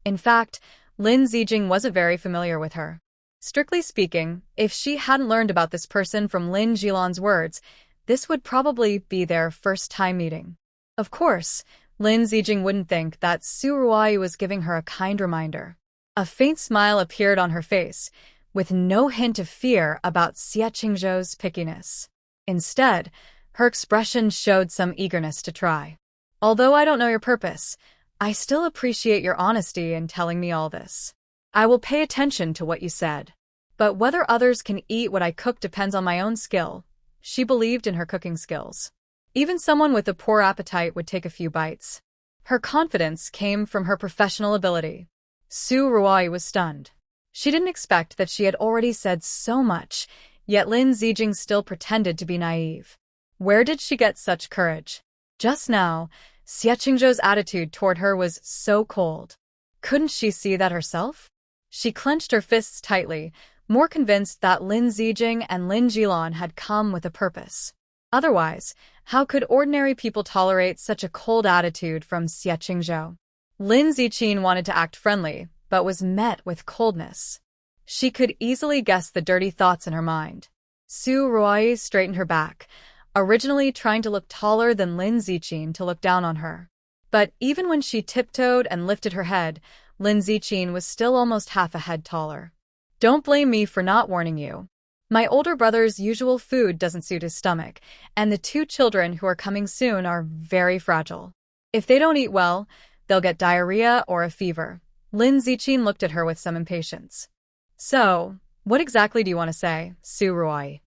In fact, Lin Zijing wasn't very familiar with her. Strictly speaking, if she hadn't learned about this person from Lin Jilan's words, this would probably be their first time meeting. Of course, Lin Zijing wouldn't think that Su Ruai was giving her a kind reminder. A faint smile appeared on her face, with no hint of fear about Xie Qingzhou's pickiness. Instead, her expression showed some eagerness to try. Although I don't know your purpose, I still appreciate your honesty in telling me all this. I will pay attention to what you said. But whether others can eat what I cook depends on my own skill. She believed in her cooking skills. Even someone with a poor appetite would take a few bites. Her confidence came from her professional ability. Su Ruai was stunned. She didn't expect that she had already said so much, yet Lin Zijing still pretended to be naive. Where did she get such courage? Just now, Xie Qingzhou's attitude toward her was so cold. Couldn't she see that herself? She clenched her fists tightly, more convinced that Lin Zijing and Lin Jilan had come with a purpose. Otherwise, how could ordinary people tolerate such a cold attitude from Xie Qingzhou? Lin Ziqin wanted to act friendly, but was met with coldness. She could easily guess the dirty thoughts in her mind. Su Ruai straightened her back, originally trying to look taller than Lin Ziqin to look down on her. But even when she tiptoed and lifted her head, Lin Ziqin was still almost half a head taller. Don't blame me for not warning you. My older brother's usual food doesn't suit his stomach, and the 2 children who are coming soon are very fragile. If they don't eat well, they'll get diarrhea or a fever. Lin Ziqin looked at her with some impatience. So, what exactly do you want to say, Su Ruai?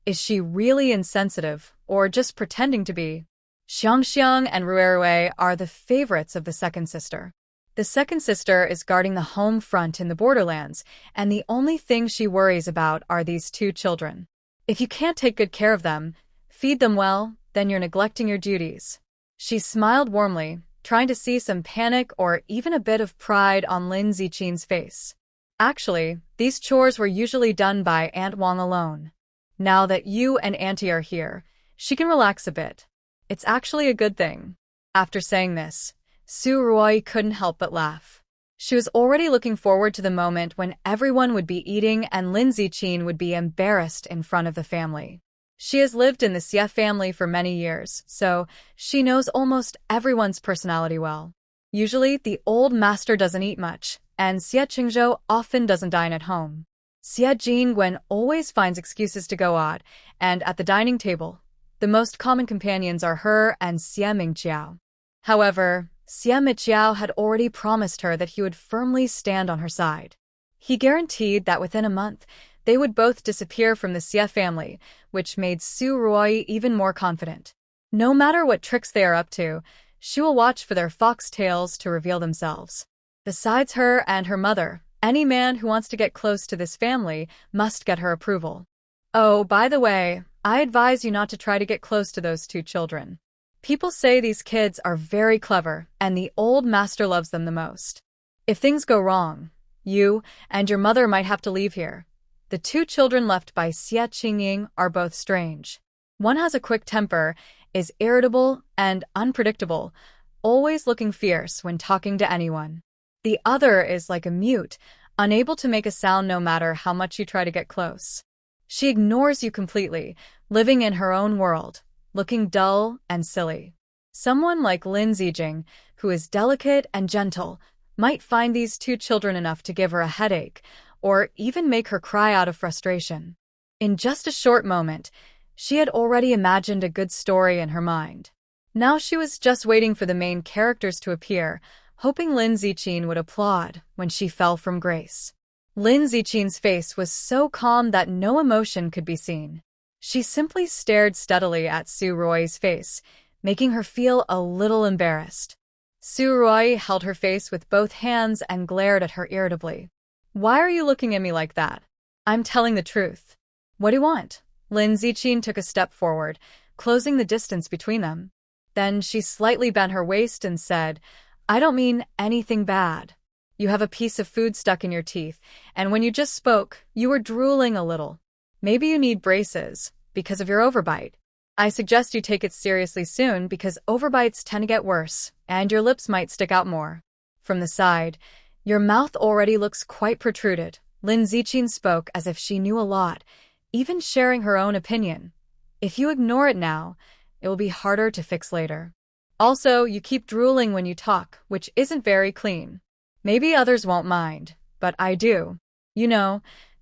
Is she really insensitive, or just pretending to be? Xiangxiang and Ruerue are the favorites of the second sister. The second sister is guarding the home front in the borderlands, and the only thing she worries about are these 2 children. If you can't take good care of them, feed them well, then you're neglecting your duties. She smiled warmly, trying to see some panic or even a bit of pride on Lin Ziqin's face. Actually, these chores were usually done by Aunt Wang alone. Now that you and Auntie are here, she can relax a bit. It's actually a good thing. After saying this, Su Ruai couldn't help but laugh. She was already looking forward to the moment when everyone would be eating and Lin Ziqin would be embarrassed in front of the family. She has lived in the Xie family for many years, so she knows almost everyone's personality well. Usually, the old master doesn't eat much, and Xie Qingzhou often doesn't dine at home. Xie Jingwen always finds excuses to go out, and at the dining table, the most common companions are her and Xie Mingqiao. However, Xie Miqiao had already promised her that he would firmly stand on her side. He guaranteed that within a month, they would both disappear from the Xie family, which made Su Ruai even more confident. No matter what tricks they are up to, she will watch for their foxtails to reveal themselves. Besides her and her mother, any man who wants to get close to this family must get her approval. Oh, by the way, I advise you not to try to get close to those 2 children. People say these kids are very clever, and the old master loves them the most. If things go wrong, you and your mother might have to leave here. The 2 children left by Xie Qingying are both strange. One has a quick temper, is irritable and unpredictable, always looking fierce when talking to anyone. The other is like a mute, unable to make a sound no matter how much you try to get close. She ignores you completely, living in her own world, looking dull and silly. Someone like Lin Zijing, who is delicate and gentle, might find these 2 children enough to give her a headache, or even make her cry out of frustration. In just a short moment, she had already imagined a good story in her mind. Now she was just waiting for the main characters to appear, hoping Lin Ziqin would applaud when she fell from grace. Lin Ziqin's face was so calm that no emotion could be seen. She simply stared steadily at Su Ruai's face, making her feel a little embarrassed. Su Ruai held her face with both hands and glared at her irritably. Why are you looking at me like that? I'm telling the truth. What do you want? Lin Ziqin took a step forward, closing the distance between them. Then she slightly bent her waist and said, I don't mean anything bad. You have a piece of food stuck in your teeth, and when you just spoke, you were drooling a little. Maybe you need braces, because of your overbite. I suggest you take it seriously soon because overbites tend to get worse, and your lips might stick out more. From the side, your mouth already looks quite protruded. Lin Ziqin spoke as if she knew a lot, even sharing her own opinion. If you ignore it now, it will be harder to fix later. Also, you keep drooling when you talk, which isn't very clean. Maybe others won't mind, but I do. You know,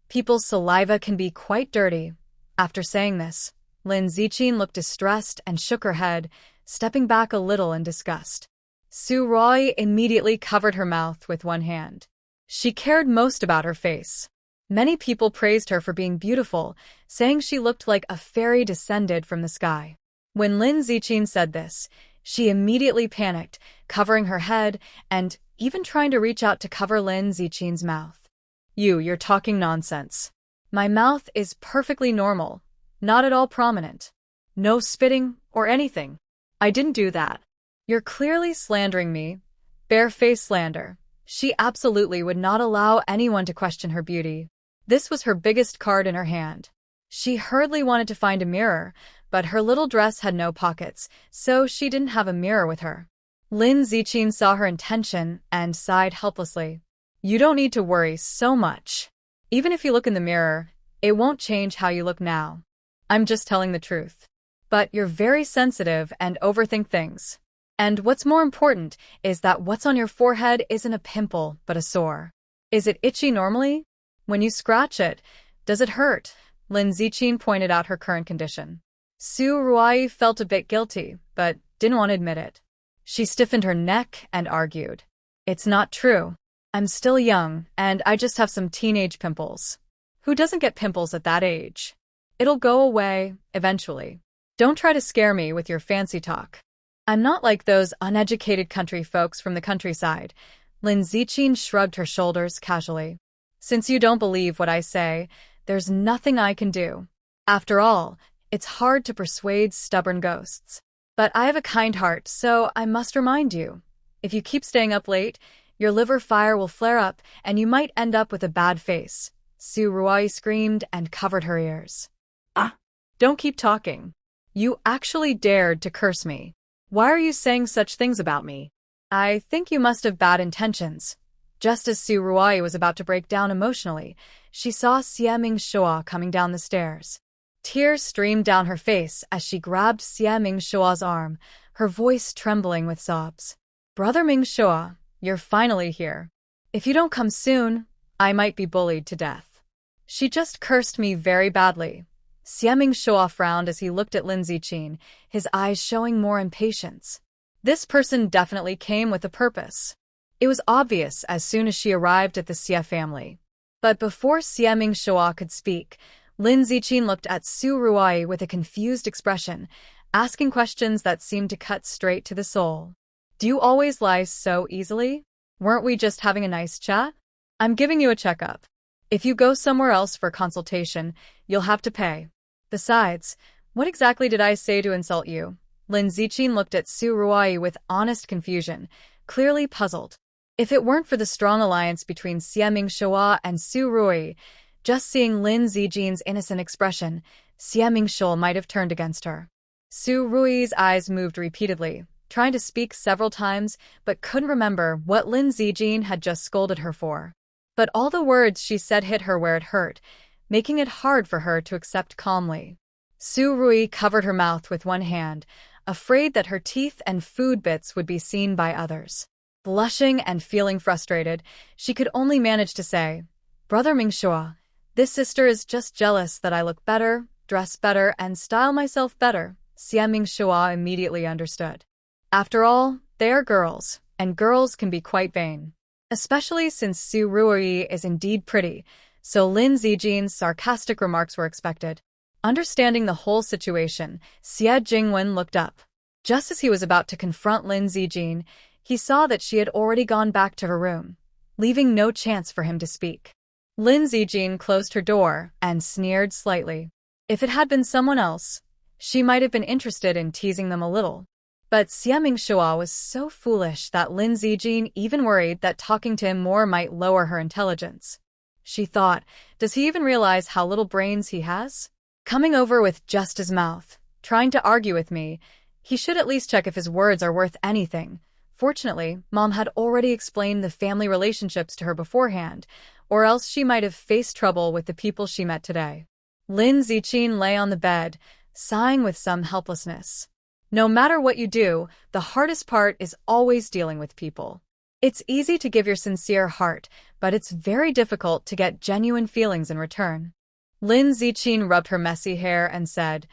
people's saliva can be quite dirty. After saying this, Lin Ziqin looked distressed and shook her head, stepping back a little in disgust. Su Roi immediately covered her mouth with one hand. She cared most about her face. Many people praised her for being beautiful, saying she looked like a fairy descended from the sky. When Lin Ziqin said this, she immediately panicked, covering her head and even trying to reach out to cover Lin Ziqin's mouth. You're talking nonsense. My mouth is perfectly normal, not at all prominent. No spitting or anything. I didn't do that. You're clearly slandering me. Barefaced slander. She absolutely would not allow anyone to question her beauty. This was her biggest card in her hand. She hurriedly wanted to find a mirror, but her little dress had no pockets, so she didn't have a mirror with her. Lin Ziqin saw her intention and sighed helplessly. You don't need to worry so much. Even if you look in the mirror, it won't change how you look now. I'm just telling the truth. But you're very sensitive and overthink things. And what's more important is that what's on your forehead isn't a pimple, but a sore. Is it itchy normally? When you scratch it, does it hurt? Lin Ziqin pointed out her current condition. Su Ruai felt a bit guilty, but didn't want to admit it. She stiffened her neck and argued. It's not true. I'm still young, and I just have some teenage pimples. Who doesn't get pimples at that age? It'll go away, eventually. Don't try to scare me with your fancy talk. I'm not like those uneducated country folks from the countryside. Lin Ziqin shrugged her shoulders casually. Since you don't believe what I say, there's nothing I can do. After all, it's hard to persuade stubborn ghosts. But I have a kind heart, so I must remind you. If you keep staying up late, your liver fire will flare up and you might end up with a bad face. Su Ruai screamed and covered her ears. Ah! Don't keep talking. You actually dared to curse me. Why are you saying such things about me? I think you must have bad intentions. Just as Su Ruai was about to break down emotionally, she saw Xie Shua coming down the stairs. Tears streamed down her face as she grabbed Xie Shua's arm, her voice trembling with sobs. Brother Ming Shua, you're finally here. If you don't come soon, I might be bullied to death. She just cursed me very badly. Xie Shua frowned as he looked at Lin Ziqin, his eyes showing more impatience. This person definitely came with a purpose. It was obvious as soon as she arrived at the Xie family. But before Xie Shua could speak, Lin Ziqin looked at Su Ruai with a confused expression, asking questions that seemed to cut straight to the soul. Do you always lie so easily? Weren't we just having a nice chat? I'm giving you a checkup. If you go somewhere else for consultation, you'll have to pay. Besides, what exactly did I say to insult you? Lin Ziqin looked at Su Ruai with honest confusion, clearly puzzled. If it weren't for the strong alliance between Xie Shua and Su Ruai, just seeing Lin Ziqin's innocent expression, Xie Shua might have turned against her. Su Rui's eyes moved repeatedly, trying to speak several times, but couldn't remember what Lin Ziqin had just scolded her for. But all the words she said hit her where it hurt, making it hard for her to accept calmly. Su Rui covered her mouth with one hand, afraid that her teeth and food bits would be seen by others. Blushing and feeling frustrated, she could only manage to say, Brother Mingshua, this sister is just jealous that I look better, dress better, and style myself better. Xie Mingshua immediately understood. After all, they are girls, and girls can be quite vain. Especially since Su Rui is indeed pretty, so Lin Ziqin's sarcastic remarks were expected. Understanding the whole situation, Xie Jingwen looked up. Just as he was about to confront Lin Ziqin, he saw that she had already gone back to her room, leaving no chance for him to speak. Lin Ziqin closed her door and sneered slightly. If it had been someone else, she might have been interested in teasing them a little. But Xie Mingxua was so foolish that Lin Zijin even worried that talking to him more might lower her intelligence. She thought, does he even realize how little brains he has? Coming over with just his mouth, trying to argue with me, he should at least check if his words are worth anything. Fortunately, Mom had already explained the family relationships to her beforehand, or else she might have faced trouble with the people she met today. Lin Ziqin lay on the bed, sighing with some helplessness. No matter what you do, the hardest part is always dealing with people. It's easy to give your sincere heart, but it's very difficult to get genuine feelings in return. Lin Ziqin rubbed her messy hair and said,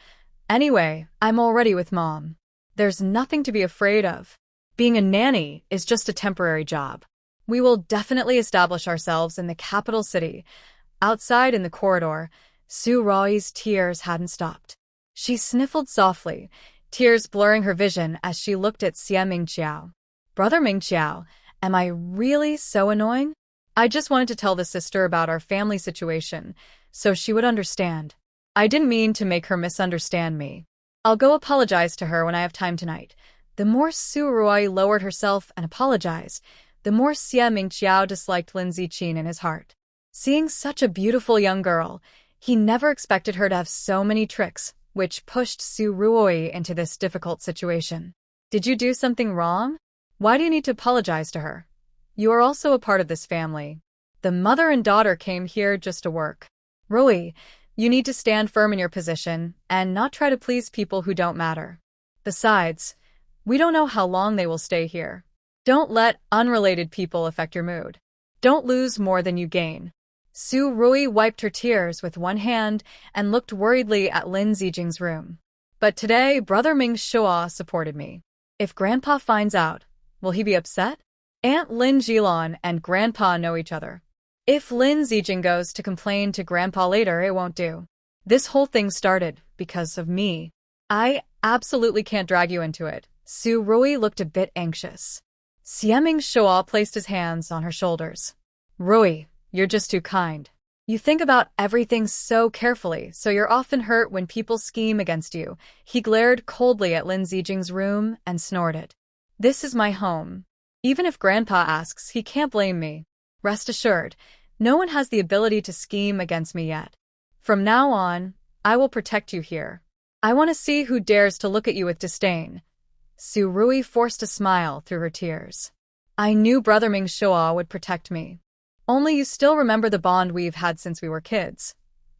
"Anyway, I'm already with Mom. There's nothing to be afraid of. Being a nanny is just a temporary job. We will definitely establish ourselves in the capital city." Outside in the corridor, Su Ruo's tears hadn't stopped. She sniffled softly, tears blurring her vision as she looked at Xie Mingqiao. "Brother Mingqiao, am I really so annoying? I just wanted to tell the sister about our family situation, so she would understand. I didn't mean to make her misunderstand me. I'll go apologize to her when I have time tonight." The more Su Ruo lowered herself and apologized, the more Xie Mingqiao disliked Lin Ziqin in his heart. Seeing such a beautiful young girl, he never expected her to have so many tricks, which pushed Su Ruo into this difficult situation. "Did you do something wrong? Why do you need to apologize to her? You are also a part of this family. The mother and daughter came here just to work. Rui, you need to stand firm in your position and not try to please people who don't matter. Besides, we don't know how long they will stay here. Don't let unrelated people affect your mood. Don't lose more than you gain." Su Rui wiped her tears with one hand and looked worriedly at Lin Zijing's room. "But today, Brother Ming Shua supported me. If Grandpa finds out, will he be upset? Aunt Lin Jilan and Grandpa know each other. If Lin Zijing goes to complain to Grandpa later, it won't do. This whole thing started because of me. I absolutely can't drag you into it." Su Rui looked a bit anxious. Xie Mingxua placed his hands on her shoulders. "Rui, you're just too kind. You think about everything so carefully, so you're often hurt when people scheme against you." He glared coldly at Lin Zijing's room and snorted. "This is my home. Even if Grandpa asks, he can't blame me. Rest assured, no one has the ability to scheme against me yet. From now on, I will protect you here. I want to see who dares to look at you with disdain." Su Rui forced a smile through her tears. "I knew Brother Ming Shua would protect me. Only you still remember the bond we've had since we were kids.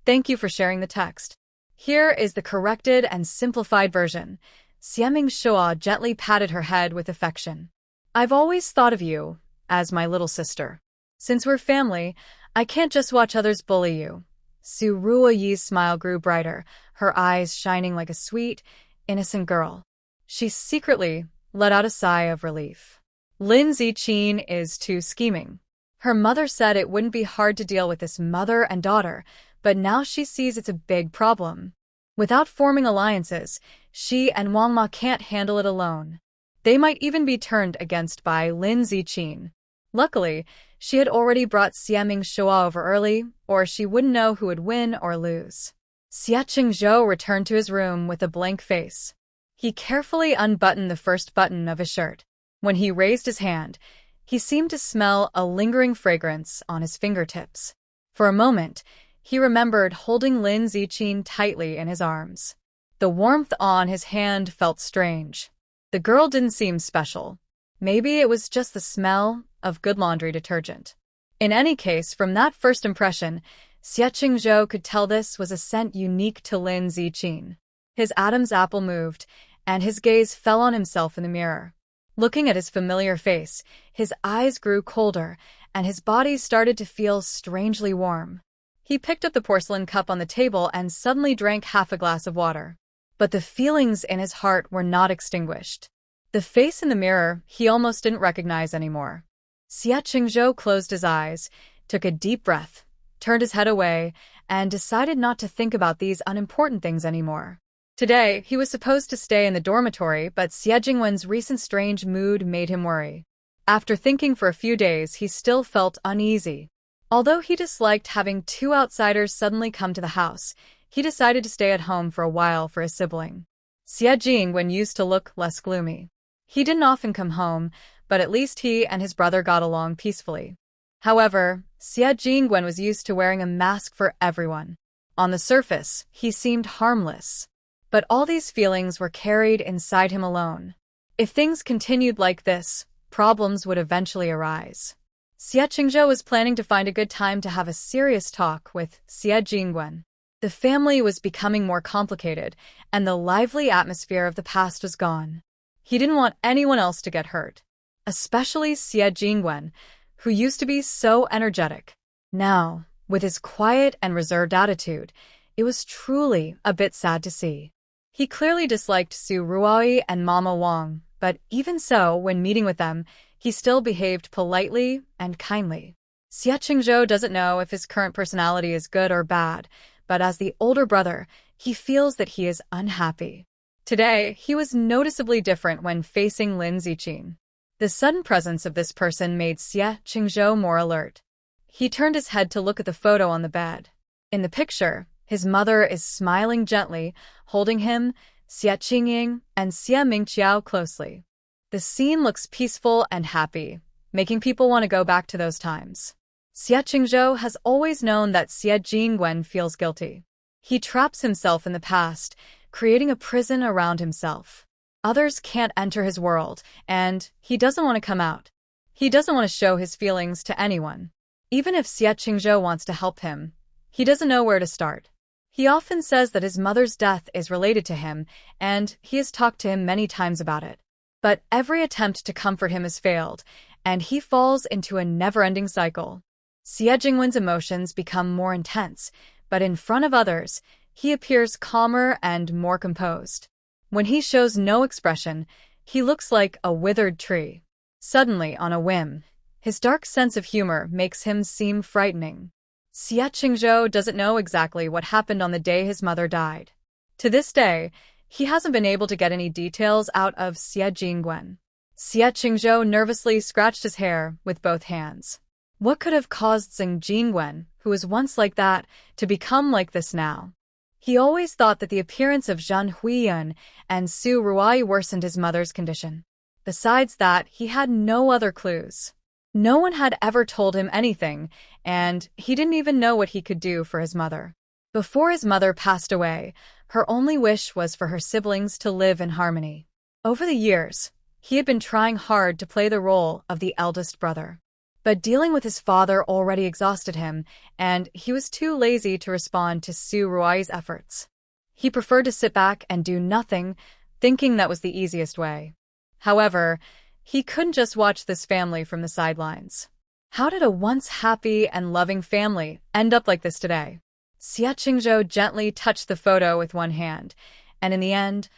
Thank you for sharing the text. Here is the corrected and simplified version." Xie Mingxua gently patted her head with affection. "I've always thought of you as my little sister. Since we're family, I can't just watch others bully you." Su Ruoyi's smile grew brighter, her eyes shining like a sweet, innocent girl. She secretly let out a sigh of relief. Lin Ziqin is too scheming. Her mother said it wouldn't be hard to deal with this mother and daughter, but now she sees it's a big problem. Without forming alliances, she and Wang Ma can't handle it alone. They might even be turned against by Lin Ziqin. Luckily, she had already brought Xie Mingxua over early, or she wouldn't know who would win or lose. Xie Qingzhou returned to his room with a blank face. He carefully unbuttoned the first button of his shirt. When he raised his hand, he seemed to smell a lingering fragrance on his fingertips. For a moment, he remembered holding Lin Ziqin tightly in his arms. The warmth on his hand felt strange. The girl didn't seem special. Maybe it was just the smell of good laundry detergent. In any case, from that first impression, Xie Qingzhou could tell this was a scent unique to Lin Ziqin. His Adam's apple moved, and his gaze fell on himself in the mirror. Looking at his familiar face, his eyes grew colder, and his body started to feel strangely warm. He picked up the porcelain cup on the table and suddenly drank half a glass of water. But the feelings in his heart were not extinguished. The face in the mirror he almost didn't recognize anymore. Xie Qingzhou closed his eyes, took a deep breath, turned his head away, and decided not to think about these unimportant things anymore. Today, he was supposed to stay in the dormitory, but Xie Jingwen's recent strange mood made him worry. After thinking for a few days, he still felt uneasy. Although he disliked having two outsiders suddenly come to the house, he decided to stay at home for a while for his sibling. Xie Jingwen used to look less gloomy. He didn't often come home, but at least he and his brother got along peacefully. However, Xie Jingwen was used to wearing a mask for everyone. On the surface, he seemed harmless. But all these feelings were carried inside him alone. If things continued like this, problems would eventually arise. Xie Qingzhou was planning to find a good time to have a serious talk with Xie Jingwen. The family was becoming more complicated, and the lively atmosphere of the past was gone. He didn't want anyone else to get hurt, especially Xie Jingwen, who used to be so energetic. Now, with his quiet and reserved attitude, it was truly a bit sad to see. He clearly disliked Su Ruoyi and Mama Wang, but even so, when meeting with them, he still behaved politely and kindly. Xie Qingzhou doesn't know if his current personality is good or bad, but as the older brother, he feels that he is unhappy. Today, he was noticeably different when facing Lin Ziqin. The sudden presence of this person made Xie Qingzhou more alert. He turned his head to look at the photo on the bed. In the picture, his mother is smiling gently, holding him, Xie Qingying, and Xie Mingqiao closely. The scene looks peaceful and happy, making people want to go back to those times. Xie Qingzhou has always known that Xie Jingwen feels guilty. He traps himself in the past, creating a prison around himself. Others can't enter his world, and he doesn't want to come out. He doesn't want to show his feelings to anyone. Even if Xie Qingzhou wants to help him, he doesn't know where to start. He often says that his mother's death is related to him, and he has talked to him many times about it. But every attempt to comfort him has failed, and he falls into a never-ending cycle. Xie Jingwen's emotions become more intense, but in front of others, he appears calmer and more composed. When he shows no expression, he looks like a withered tree. Suddenly, on a whim, his dark sense of humor makes him seem frightening. Xie Qingzhou doesn't know exactly what happened on the day his mother died. To this day, he hasn't been able to get any details out of Xie Jingwen. Xie Qingzhou nervously scratched his hair with both hands. What could have caused Xie Jingwen, who was once like that, to become like this now? He always thought that the appearance of Zhang Huiyun and Su Ruoyi worsened his mother's condition. Besides that, he had no other clues. No one had ever told him anything, and he didn't even know what he could do for his mother. Before his mother passed away, her only wish was for her siblings to live in harmony. Over the years, he had been trying hard to play the role of the eldest brother. But dealing with his father already exhausted him, and he was too lazy to respond to Su Ruoyi's efforts. He preferred to sit back and do nothing, thinking that was the easiest way. However, he couldn't just watch this family from the sidelines. How did a once happy and loving family end up like this today? Xie Qingzhou gently touched the photo with one hand, and in the end,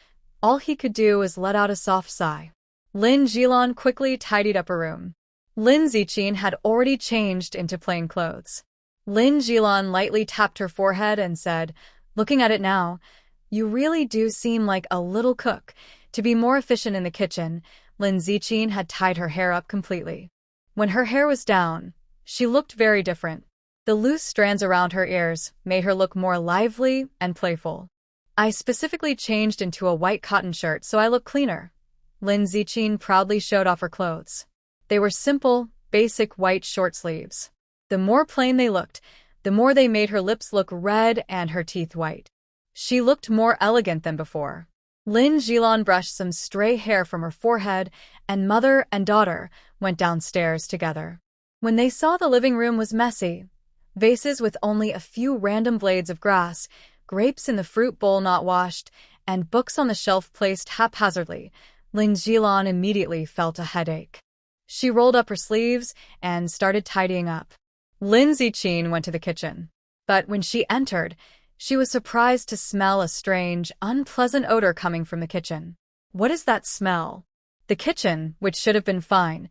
all he could do was let out a soft sigh. Lin Jilan quickly tidied up her room. Lin Ziqin had already changed into plain clothes. Lin Jilan lightly tapped her forehead and said, "Looking at it now, you really do seem like a little cook." To be more efficient in the kitchen, Lin Ziqin had tied her hair up completely. When her hair was down, she looked very different. The loose strands around her ears made her look more lively and playful. "I specifically changed into a white cotton shirt so I look cleaner." Lin Ziqin proudly showed off her clothes. They were simple, basic white short sleeves. The more plain they looked, the more they made her lips look red and her teeth white. She looked more elegant than before. Lin Jilan brushed some stray hair from her forehead, and mother and daughter went downstairs together. When they saw the living room was messy, vases with only a few random blades of grass, grapes in the fruit bowl not washed, and books on the shelf placed haphazardly, Lin Jilan immediately felt a headache. She rolled up her sleeves and started tidying up. Lin Ziqin went to the kitchen. But when she entered, she was surprised to smell a strange, unpleasant odor coming from the kitchen. What is that smell? The kitchen, which should have been fine,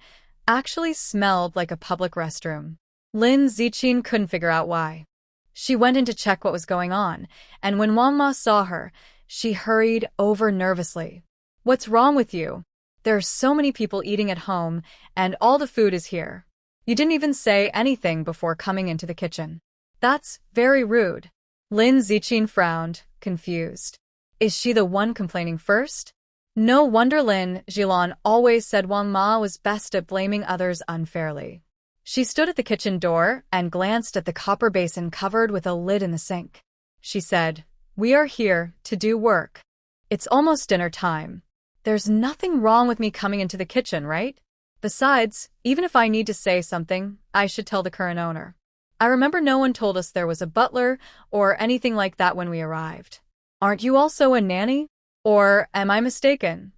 actually smelled like a public restroom. Lin Ziqin couldn't figure out why. She went in to check what was going on, and when Wang Ma saw her, she hurried over nervously. "What's wrong with you? There are so many people eating at home, and all the food is here. You didn't even say anything before coming into the kitchen. That's very rude." Lin Ziqin frowned, confused. Is she the one complaining first? No wonder Lin Jilan always said Wang Ma was best at blaming others unfairly. She stood at the kitchen door and glanced at the copper basin covered with a lid in the sink. She said, "We are here to do work. It's almost dinner time. There's nothing wrong with me coming into the kitchen, right? Besides, even if I need to say something, I should tell the current owner. I remember no one told us there was a butler or anything like that when we arrived. Aren't you also a nanny? Or am I mistaken?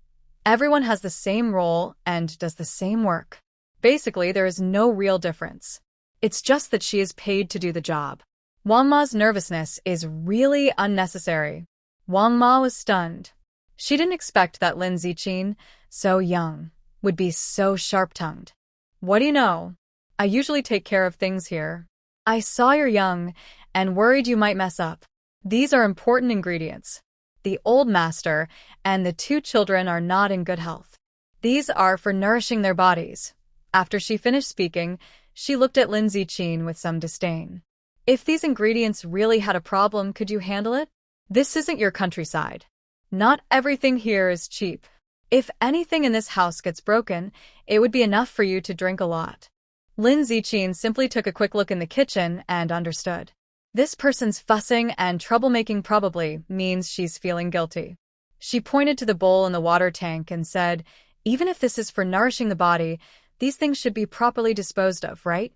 Everyone has the same role and does the same work. Basically, there is no real difference. It's just that she is paid to do the job." Wang Ma's nervousness is really unnecessary. Wang Ma was stunned. She didn't expect that Lin Ziqin, so young, would be so sharp-tongued. "What do you know? I usually take care of things here. I saw you're young and worried you might mess up. These are important ingredients. The old master and the 2 children are not in good health. These are for nourishing their bodies." After she finished speaking, she looked at Lin Ziqin with some disdain. "If these ingredients really had a problem, could you handle it? This isn't your countryside. Not everything here is cheap. If anything in this house gets broken, it would be enough for you to drink a lot." Lin Ziqin simply took a quick look in the kitchen and understood. This person's fussing and troublemaking probably means she's feeling guilty. She pointed to the bowl in the water tank and said, "Even if this is for nourishing the body, these things should be properly disposed of, right?"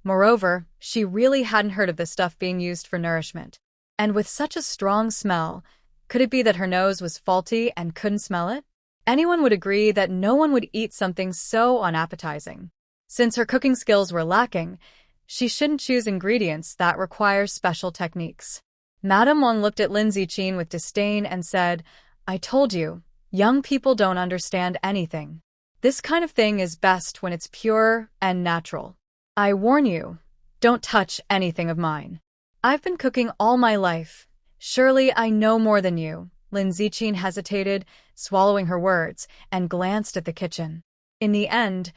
Moreover, she really hadn't heard of this stuff being used for nourishment. And with such a strong smell, could it be that her nose was faulty and couldn't smell it? Anyone would agree that no one would eat something so unappetizing. Since her cooking skills were lacking, she shouldn't choose ingredients that require special techniques. Madame Wang looked at Lin Ziqin with disdain and said, "I told you, young people don't understand anything. This kind of thing is best when it's pure and natural. I warn you, don't touch anything of mine. I've been cooking all my life. Surely I know more than you." Lin Ziqin hesitated, swallowing her words, and glanced at the kitchen. In the end,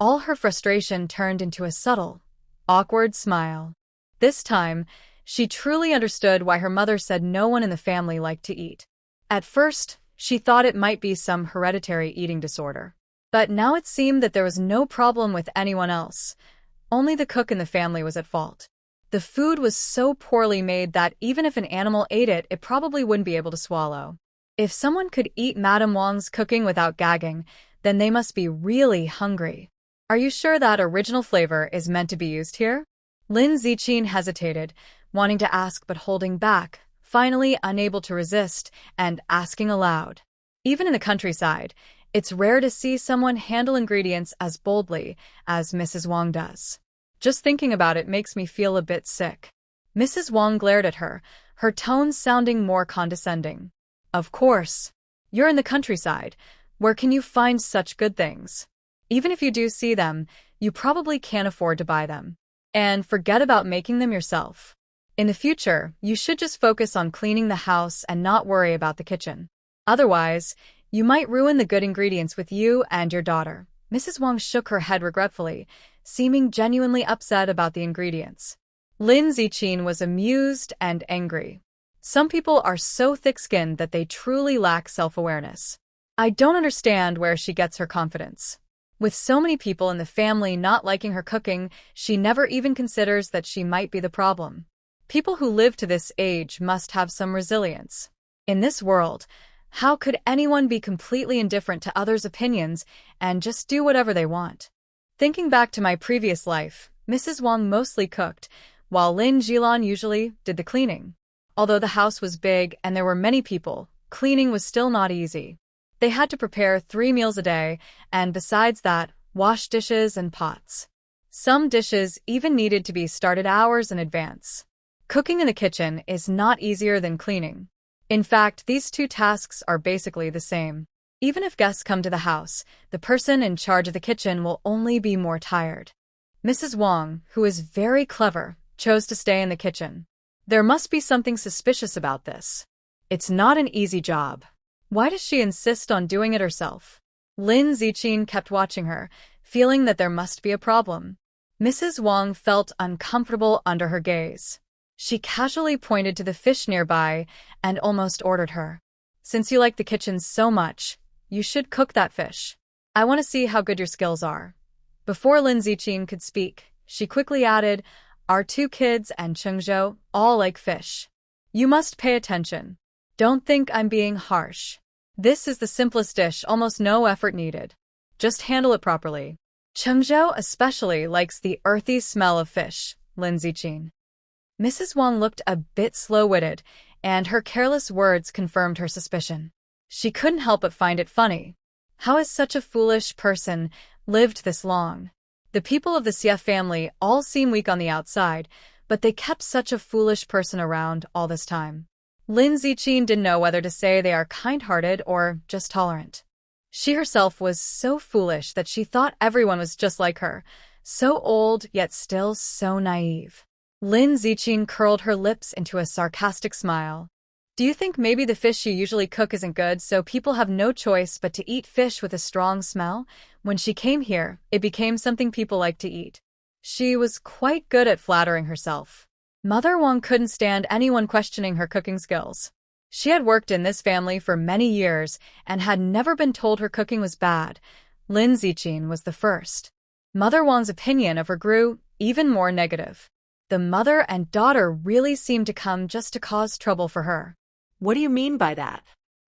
all her frustration turned into a subtle, awkward smile. This time, she truly understood why her mother said no one in the family liked to eat. At first, she thought it might be some hereditary eating disorder. But now it seemed that there was no problem with anyone else. Only the cook in the family was at fault. The food was so poorly made that even if an animal ate it, it probably wouldn't be able to swallow. If someone could eat Madame Wang's cooking without gagging, then they must be really hungry. "Are you sure that original flavor is meant to be used here?" Lin Ziqin hesitated, wanting to ask but holding back, finally unable to resist, and asking aloud. Even in the countryside, it's rare to see someone handle ingredients as boldly as Mrs. Wang does. Just thinking about it makes me feel a bit sick. Mrs. Wang glared at her, her tone sounding more condescending. "Of course. You're in the countryside. Where can you find such good things? Even if you do see them, you probably can't afford to buy them. And forget about making them yourself. In the future, you should just focus on cleaning the house and not worry about the kitchen. Otherwise, you might ruin the good ingredients with you and your daughter." Mrs. Wang shook her head regretfully, seeming genuinely upset about the ingredients. Lin Ziqin was amused and angry. Some people are so thick-skinned that they truly lack self-awareness. I don't understand where she gets her confidence. With so many people in the family not liking her cooking, she never even considers that she might be the problem. People who live to this age must have some resilience. In this world, how could anyone be completely indifferent to others' opinions and just do whatever they want? Thinking back to my previous life, Mrs. Wang mostly cooked, while Lin Jilan usually did the cleaning. Although the house was big and there were many people, cleaning was still not easy. They had to prepare 3 meals a day, and besides that, wash dishes and pots. Some dishes even needed to be started hours in advance. Cooking in the kitchen is not easier than cleaning. In fact, these 2 tasks are basically the same. Even if guests come to the house, the person in charge of the kitchen will only be more tired. Mrs. Wang, who is very clever, chose to stay in the kitchen. There must be something suspicious about this. It's not an easy job. Why does she insist on doing it herself? Lin Ziqin kept watching her, feeling that there must be a problem. Mrs. Wang felt uncomfortable under her gaze. She casually pointed to the fish nearby and almost ordered her. Since you like the kitchen so much, you should cook that fish. I want to see how good your skills are." Before Lin Ziqin could speak, she quickly added, "Our 2 kids and Chengzhou all like fish. You must pay attention. Don't think I'm being harsh. This is the simplest dish, almost no effort needed. Just handle it properly. Chengzhou especially likes the earthy smell of fish." Lin Ziqin. Mrs. Wang looked a bit slow-witted, and her careless words confirmed her suspicion. She couldn't help but find it funny. How has such a foolish person lived this long? The people of the Xie family all seem weak on the outside, but they kept such a foolish person around all this time. Lin Ziqin didn't know whether to say they are kind-hearted or just tolerant. She herself was so foolish that she thought everyone was just like her, so old yet still so naive. Lin Ziqin curled her lips into a sarcastic smile. "Do you think maybe the fish you usually cook isn't good, so people have no choice but to eat fish with a strong smell? When she came here, it became something people like to eat." She was quite good at flattering herself. Mother Wang couldn't stand anyone questioning her cooking skills. She had worked in this family for many years and had never been told her cooking was bad. Lin Ziqin was the first. Mother Wang's opinion of her grew even more negative. The mother and daughter really seemed to come just to cause trouble for her. What do you mean by that?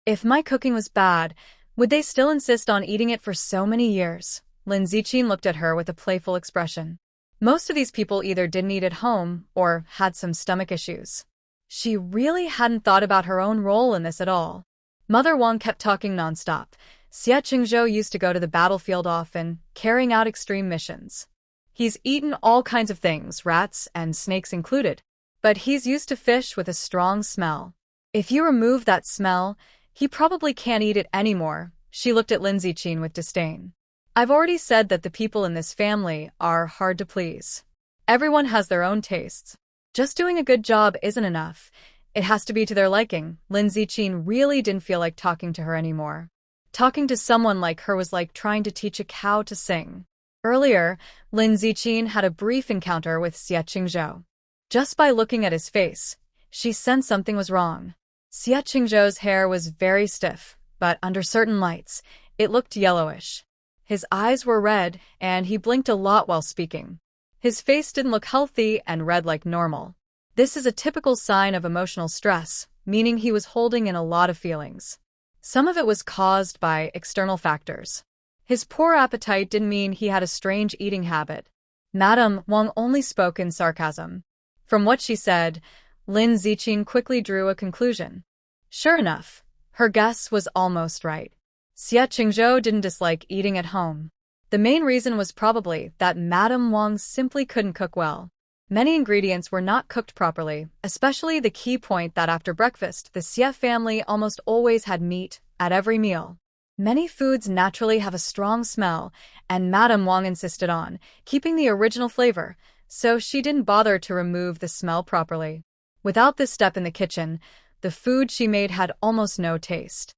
If my cooking was bad, would they still insist on eating it for so many years? Lin Ziqin looked at her with a playful expression. Most of these people either didn't eat at home or had some stomach issues. She really hadn't thought about her own role in this at all. Mother Wang kept talking nonstop. Xie Qingzhou used to go to the battlefield often, carrying out extreme missions. He's eaten all kinds of things, rats and snakes included, but he's used to fish with a strong smell. If you remove that smell, he probably can't eat it anymore. She looked at Lin Ziqin with disdain. I've already said that the people in this family are hard to please. Everyone has their own tastes. Just doing a good job isn't enough. It has to be to their liking. Lin Ziqin really didn't feel like talking to her anymore. Talking to someone like her was like trying to teach a cow to sing. Earlier, Lin Ziqin had a brief encounter with Xie Qingzhou. Just by looking at his face, she sensed something was wrong. Xie Qingzhou's hair was very stiff, but under certain lights, it looked yellowish. His eyes were red, and he blinked a lot while speaking. His face didn't look healthy and red like normal. This is a typical sign of emotional stress, meaning he was holding in a lot of feelings. Some of it was caused by external factors. His poor appetite didn't mean he had a strange eating habit. Madame Wang only spoke in sarcasm. From what she said, Lin Ziqin quickly drew a conclusion. Sure enough, her guess was almost right. Xie Qingzhou didn't dislike eating at home. The main reason was probably that Madame Wang simply couldn't cook well. Many ingredients were not cooked properly, especially the key point that after breakfast, the Xie family almost always had meat at every meal. Many foods naturally have a strong smell, and Madame Wang insisted on keeping the original flavor, so she didn't bother to remove the smell properly. Without this step in the kitchen, the food she made had almost no taste.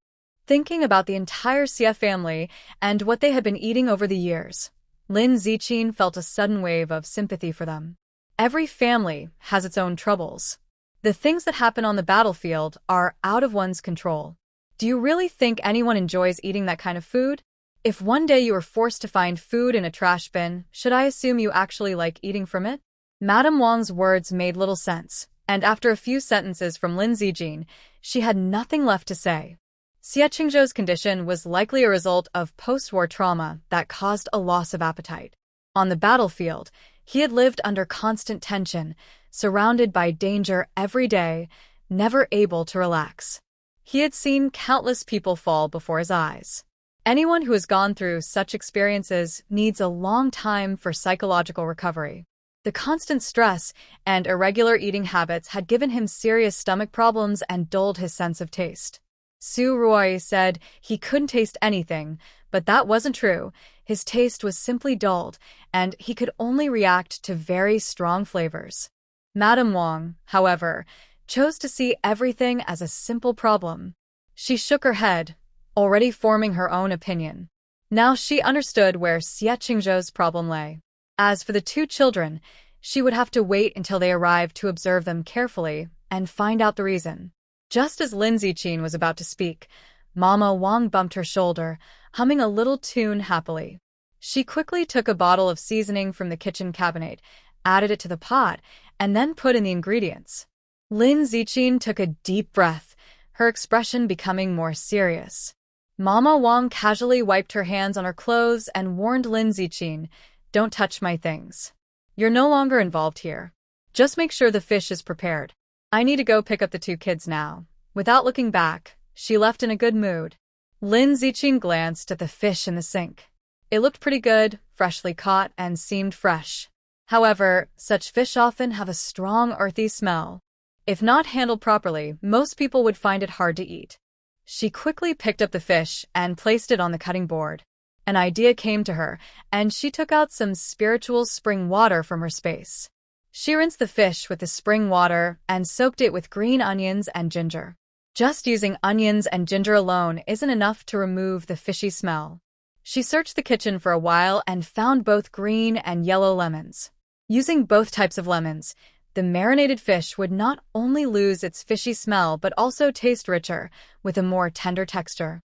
Thinking about the entire Xie family and what they had been eating over the years, Lin Ziqin felt a sudden wave of sympathy for them. Every family has its own troubles. The things that happen on the battlefield are out of one's control. Do you really think anyone enjoys eating that kind of food? If one day you were forced to find food in a trash bin, should I assume you actually like eating from it? Madame Wang's words made little sense, and after a few sentences from Lin Ziqin, she had nothing left to say. Xie Qingzhou's condition was likely a result of post-war trauma that caused a loss of appetite. On the battlefield, he had lived under constant tension, surrounded by danger every day, never able to relax. He had seen countless people fall before his eyes. Anyone who has gone through such experiences needs a long time for psychological recovery. The constant stress and irregular eating habits had given him serious stomach problems and dulled his sense of taste. Su Ruoyi said he couldn't taste anything, but that wasn't true. His taste was simply dulled, and he could only react to very strong flavors. Madame Wang, however, chose to see everything as a simple problem. She shook her head, already forming her own opinion. Now she understood where Xie Qingzhou's problem lay. As for the 2 children, she would have to wait until they arrived to observe them carefully and find out the reason. Just as Lin Ziqin was about to speak, Mama Wang bumped her shoulder, humming a little tune happily. She quickly took a bottle of seasoning from the kitchen cabinet, added it to the pot, and then put in the ingredients. Lin Ziqin took a deep breath, her expression becoming more serious. Mama Wang casually wiped her hands on her clothes and warned Lin Ziqin, "Don't touch my things. You're no longer involved here. Just make sure the fish is prepared. I need to go pick up the two kids now." Without looking back, she left in a good mood. Lin Ziqin glanced at the fish in the sink. It looked pretty good, freshly caught, and seemed fresh. However, such fish often have a strong earthy smell. If not handled properly, most people would find it hard to eat. She quickly picked up the fish and placed it on the cutting board. An idea came to her, and she took out some spiritual spring water from her space. She rinsed the fish with the spring water and soaked it with green onions and ginger. Just using onions and ginger alone isn't enough to remove the fishy smell. She searched the kitchen for a while and found both green and yellow lemons. Using both types of lemons, the marinated fish would not only lose its fishy smell but also taste richer, with a more tender texture.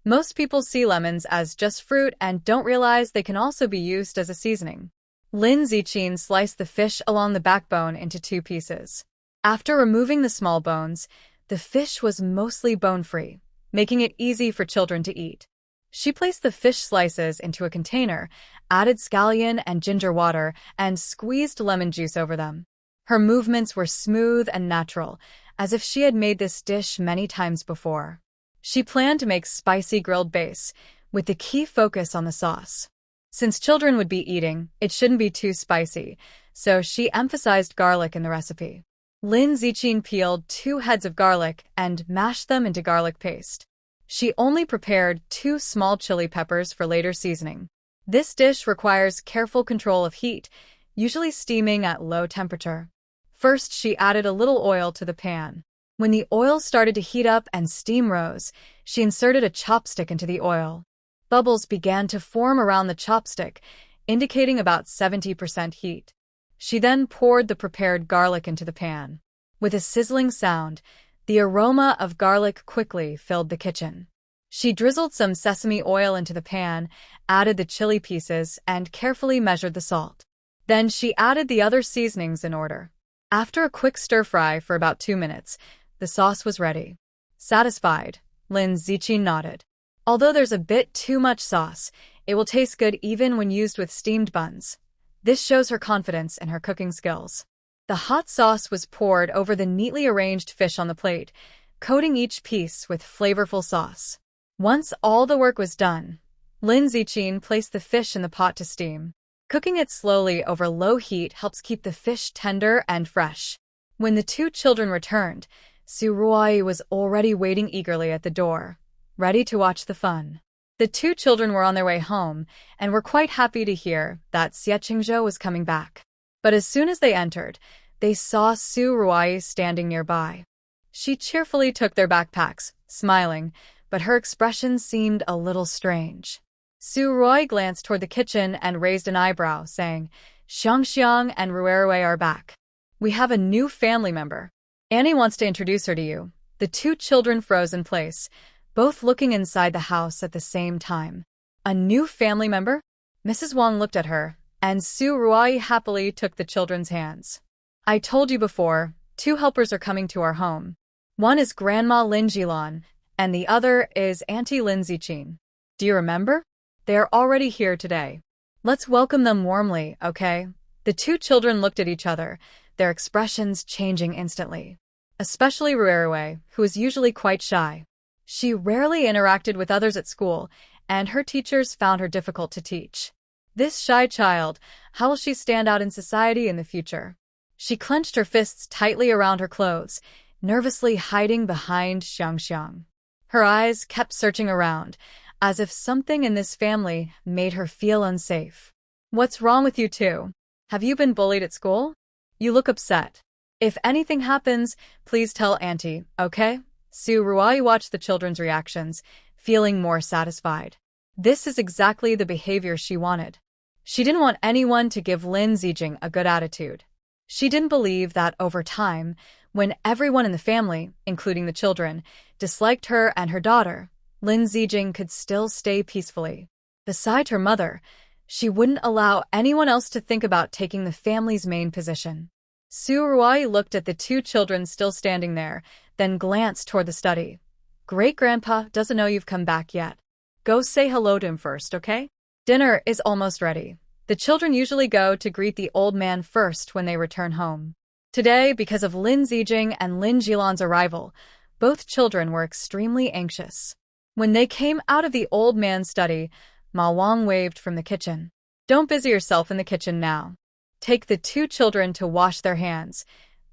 Most people see lemons as just fruit and don't realize they can also be used as a seasoning. Lin Ziqin sliced the fish along the backbone into 2 pieces. After removing the small bones, the fish was mostly bone-free, making it easy for children to eat. She placed the fish slices into a container, added scallion and ginger water, and squeezed lemon juice over them. Her movements were smooth and natural, as if she had made this dish many times before. She planned to make spicy grilled base, with the key focus on the sauce. Since children would be eating, it shouldn't be too spicy, so she emphasized garlic in the recipe. Lin Ziqin peeled 2 heads of garlic and mashed them into garlic paste. She only prepared 2 small chili peppers for later seasoning. This dish requires careful control of heat, usually steaming at low temperature. First, she added a little oil to the pan. When the oil started to heat up and steam rose, she inserted a chopstick into the oil. Bubbles began to form around the chopstick, indicating about 70% heat. She then poured the prepared garlic into the pan. With a sizzling sound, the aroma of garlic quickly filled the kitchen. She drizzled some sesame oil into the pan, added the chili pieces, and carefully measured the salt. Then she added the other seasonings in order. After a quick stir-fry for about 2 minutes, the sauce was ready. Satisfied, Lin Ziqin nodded. Although there's a bit too much sauce, it will taste good even when used with steamed buns. This shows her confidence in her cooking skills. The hot sauce was poured over the neatly arranged fish on the plate, coating each piece with flavorful sauce. Once all the work was done, Lin Ziqin placed the fish in the pot to steam. Cooking it slowly over low heat helps keep the fish tender and fresh. When the 2 children returned, Su Ruai was already waiting eagerly at the door, ready to watch the fun. The 2 children were on their way home and were quite happy to hear that Xie Qingzhou was coming back. But as soon as they entered, they saw Su Ruai standing nearby. She cheerfully took their backpacks, smiling, but her expression seemed a little strange. Su Ruai glanced toward the kitchen and raised an eyebrow, saying, "Xiangxiang and Ruerue are back. We have a new family member. Annie wants to introduce her to you." The 2 children froze in place, both looking inside the house at the same time. A new family member? Mrs. Wang looked at her, and Su Ruai happily took the children's hands. "I told you before, 2 helpers are coming to our home. One is Grandma Lin Jilan, and the other is Auntie Lin Ziqin. Do you remember? They are already here today. Let's welcome them warmly, okay?" The 2 children looked at each other, their expressions changing instantly. Especially Ruerue, who is usually quite shy. She rarely interacted with others at school, and her teachers found her difficult to teach. This shy child, how will she stand out in society in the future? She clenched her fists tightly around her clothes, nervously hiding behind Xiangxiang. Her eyes kept searching around, as if something in this family made her feel unsafe. "What's wrong with you 2? Have you been bullied at school? You look upset. If anything happens, please tell Auntie, okay?" Su Ruai watched the children's reactions, feeling more satisfied. This is exactly the behavior she wanted. She didn't want anyone to give Lin Ziqing a good attitude. She didn't believe that over time, When everyone in the family, including the children, disliked her and her daughter, Lin Zijing could still stay peacefully. Beside her mother, she wouldn't allow anyone else to think about taking the family's main position. Su Ruai looked at the two children still standing there, then glanced toward the study. Great-grandpa doesn't know you've come back yet. Go say hello to him first, okay? Dinner is almost ready. The children usually go to greet the old man first when they return home. Today, because of Lin Zijing and Lin Jilan's arrival, both children were extremely anxious. When they came out of the old man's study, Ma Wang waved from the kitchen. Don't busy yourself in the kitchen now. Take the two children to wash their hands.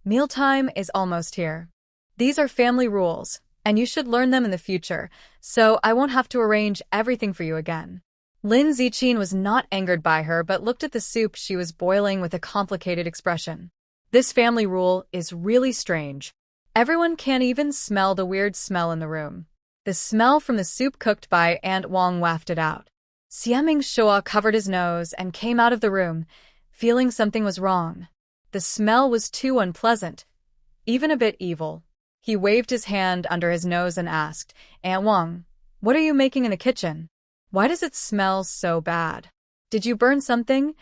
Mealtime is almost here. These are family rules, and you should learn them in the future, so I won't have to arrange everything for you again. Lin Ziqin was not angered by her but looked at the soup she was boiling with a complicated expression. This family rule is really strange. Everyone can even smell the weird smell in the room. The smell from the soup cooked by Aunt Wang wafted out. Xiaming Shua covered his nose and came out of the room, feeling something was wrong. The smell was too unpleasant, even a bit evil. He waved his hand under his nose and asked, Aunt Wang, what are you making in the kitchen? Why does it smell so bad? Did you burn something?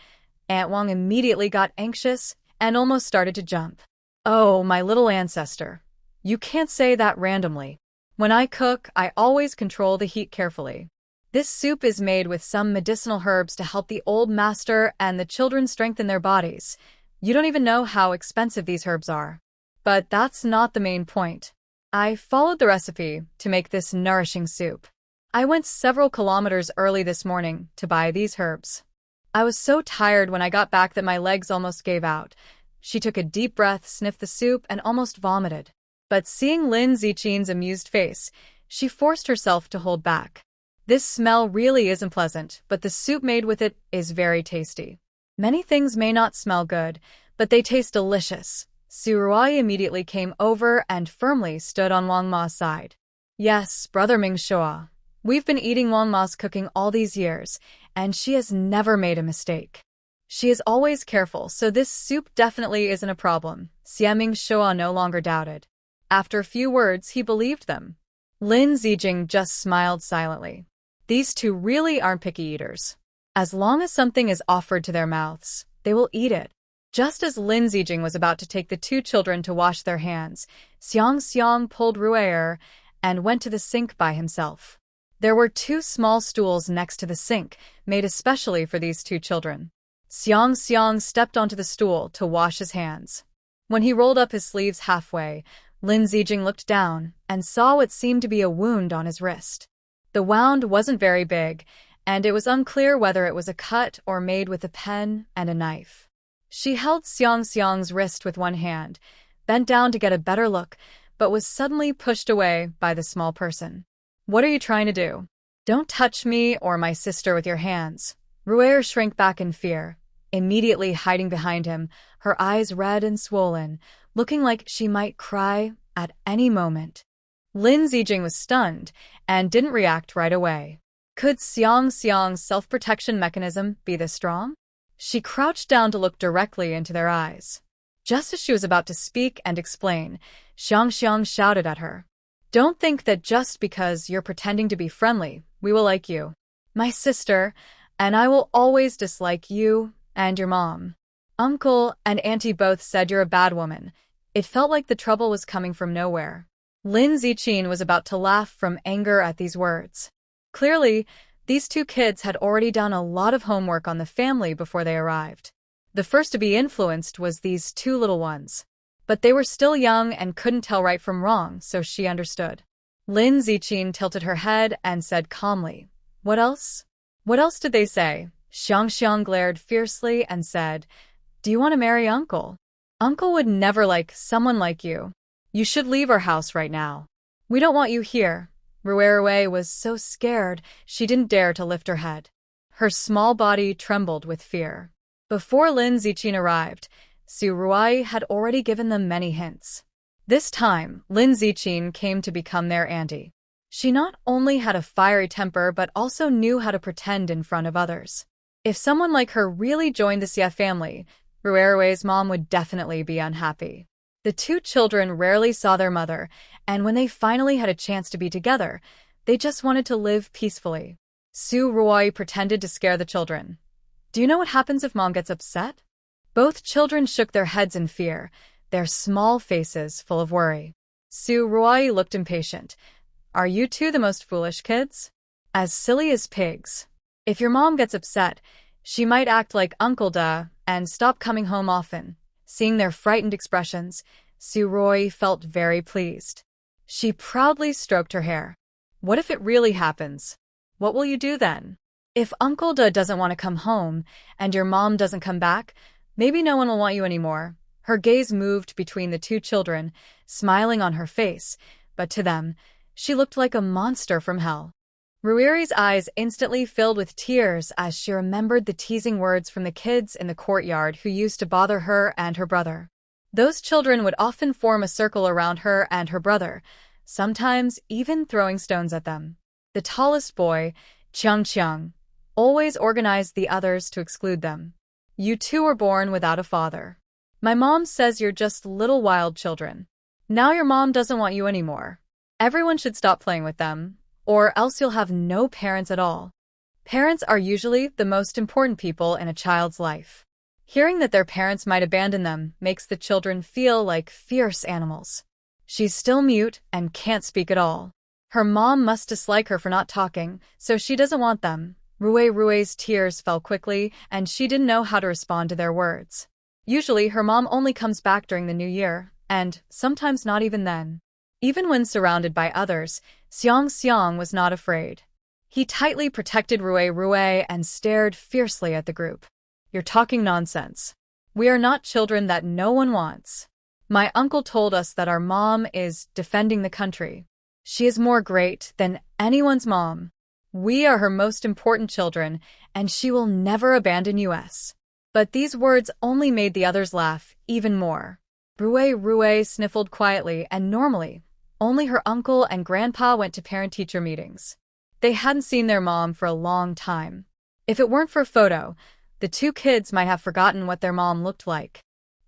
Aunt Wang immediately got anxious and almost started to jump. Oh, my little ancestor. You can't say that randomly. When I cook, I always control the heat carefully. This soup is made with some medicinal herbs to help the old master and the children strengthen their bodies. You don't even know how expensive these herbs are. But that's not the main point. I followed the recipe to make this nourishing soup. I went several kilometers early this morning to buy these herbs. I was so tired when I got back that my legs almost gave out. She took a deep breath, sniffed the soup, and almost vomited. But seeing Lin Ziqin's amused face, she forced herself to hold back. This smell really isn't pleasant, but the soup made with it is very tasty. Many things may not smell good, but they taste delicious. Su Ruai immediately came over and firmly stood on Wang Ma's side. Yes, Brother Ming Shua. We've been eating Wang Ma's cooking all these years, and she has never made a mistake. She is always careful, so this soup definitely isn't a problem. Xiaming Shua no longer doubted. After a few words, he believed them. Lin Zijing just smiled silently. These two really aren't picky eaters. As long as something is offered to their mouths, they will eat it. Just as Lin Zijing was about to take the two children to wash their hands, Xiang pulled Ruer and went to the sink by himself. There were two small stools next to the sink, made especially for these two children. Xiang stepped onto the stool to wash his hands. When he rolled up his sleeves halfway, Lin Zijing looked down and saw what seemed to be a wound on his wrist. The wound wasn't very big, and it was unclear whether it was a cut or made with a pen and a knife. She held Xiang's wrist with one hand, bent down to get a better look, but was suddenly pushed away by the small person. What are you trying to do? Don't touch me or my sister with your hands. Ruer shrank back in fear, immediately hiding behind him, her eyes red and swollen, looking like she might cry at any moment. Lin Zijing was stunned and didn't react right away. Could Xiang's self-protection mechanism be this strong? She crouched down to look directly into their eyes. Just as she was about to speak and explain, Xiang shouted at her. Don't think that just because you're pretending to be friendly, we will like you. My sister, and I will always dislike you and your mom. Uncle and Auntie both said you're a bad woman. It felt like the trouble was coming from nowhere. Lin Ziqin was about to laugh from anger at these words. Clearly, these two kids had already done a lot of homework on the family before they arrived. The first to be influenced was these two little ones. But they were still young and couldn't tell right from wrong, so she understood. Lin Ziqin tilted her head and said calmly, What else? What else did they say? Xiang glared fiercely and said, Do you want to marry Uncle? Uncle would never like someone like you. You should leave our house right now. We don't want you here. Ruerue was so scared she didn't dare to lift her head. Her small body trembled with fear. Before Lin Ziqin arrived, Su Ruai had already given them many hints. This time, Lin Ziqin came to become their auntie. She not only had a fiery temper but also knew how to pretend in front of others. If someone like her really joined the Xie family, Ruerue's mom would definitely be unhappy. The two children rarely saw their mother, and when they finally had a chance to be together, they just wanted to live peacefully. Su Ruoi pretended to scare the children. Do you know what happens if mom gets upset? Both children shook their heads in fear, their small faces full of worry. Su Ruoi looked impatient. Are you two the most foolish kids? As silly as pigs. If your mom gets upset, she might act like Uncle Da and stop coming home often. Seeing their frightened expressions, Su Ruoi felt very pleased. She proudly stroked her hair. What if it really happens? What will you do then? If Uncle Da doesn't want to come home and your mom doesn't come back, maybe no one will want you anymore. Her gaze moved between the two children, smiling on her face, but to them, she looked like a monster from hell. Ruiri's eyes instantly filled with tears as she remembered the teasing words from the kids in the courtyard who used to bother her and her brother. Those children would often form a circle around her and her brother, sometimes even throwing stones at them. The tallest boy, Chiang, always organized the others to exclude them. You two were born without a father. My mom says you're just little wild children. Now your mom doesn't want you anymore. Everyone should stop playing with them, or else you'll have no parents at all. Parents are usually the most important people in a child's life. Hearing that their parents might abandon them makes the children feel like fierce animals. She's still mute and can't speak at all. Her mom must dislike her for not talking, so she doesn't want them. Rui's tears fell quickly, and she didn't know how to respond to their words. Usually, her mom only comes back during the new year, and sometimes not even then. Even when surrounded by others, Xiang was not afraid. He tightly protected Rui and stared fiercely at the group. You're talking nonsense. We are not children that no one wants. My uncle told us that our mom is defending the country. She is more great than anyone's mom. We are her most important children, and she will never abandon us. But these words only made the others laugh even more. Rui sniffled quietly, and normally, only her uncle and grandpa went to parent-teacher meetings. They hadn't seen their mom for a long time. If it weren't for a photo, the two kids might have forgotten what their mom looked like.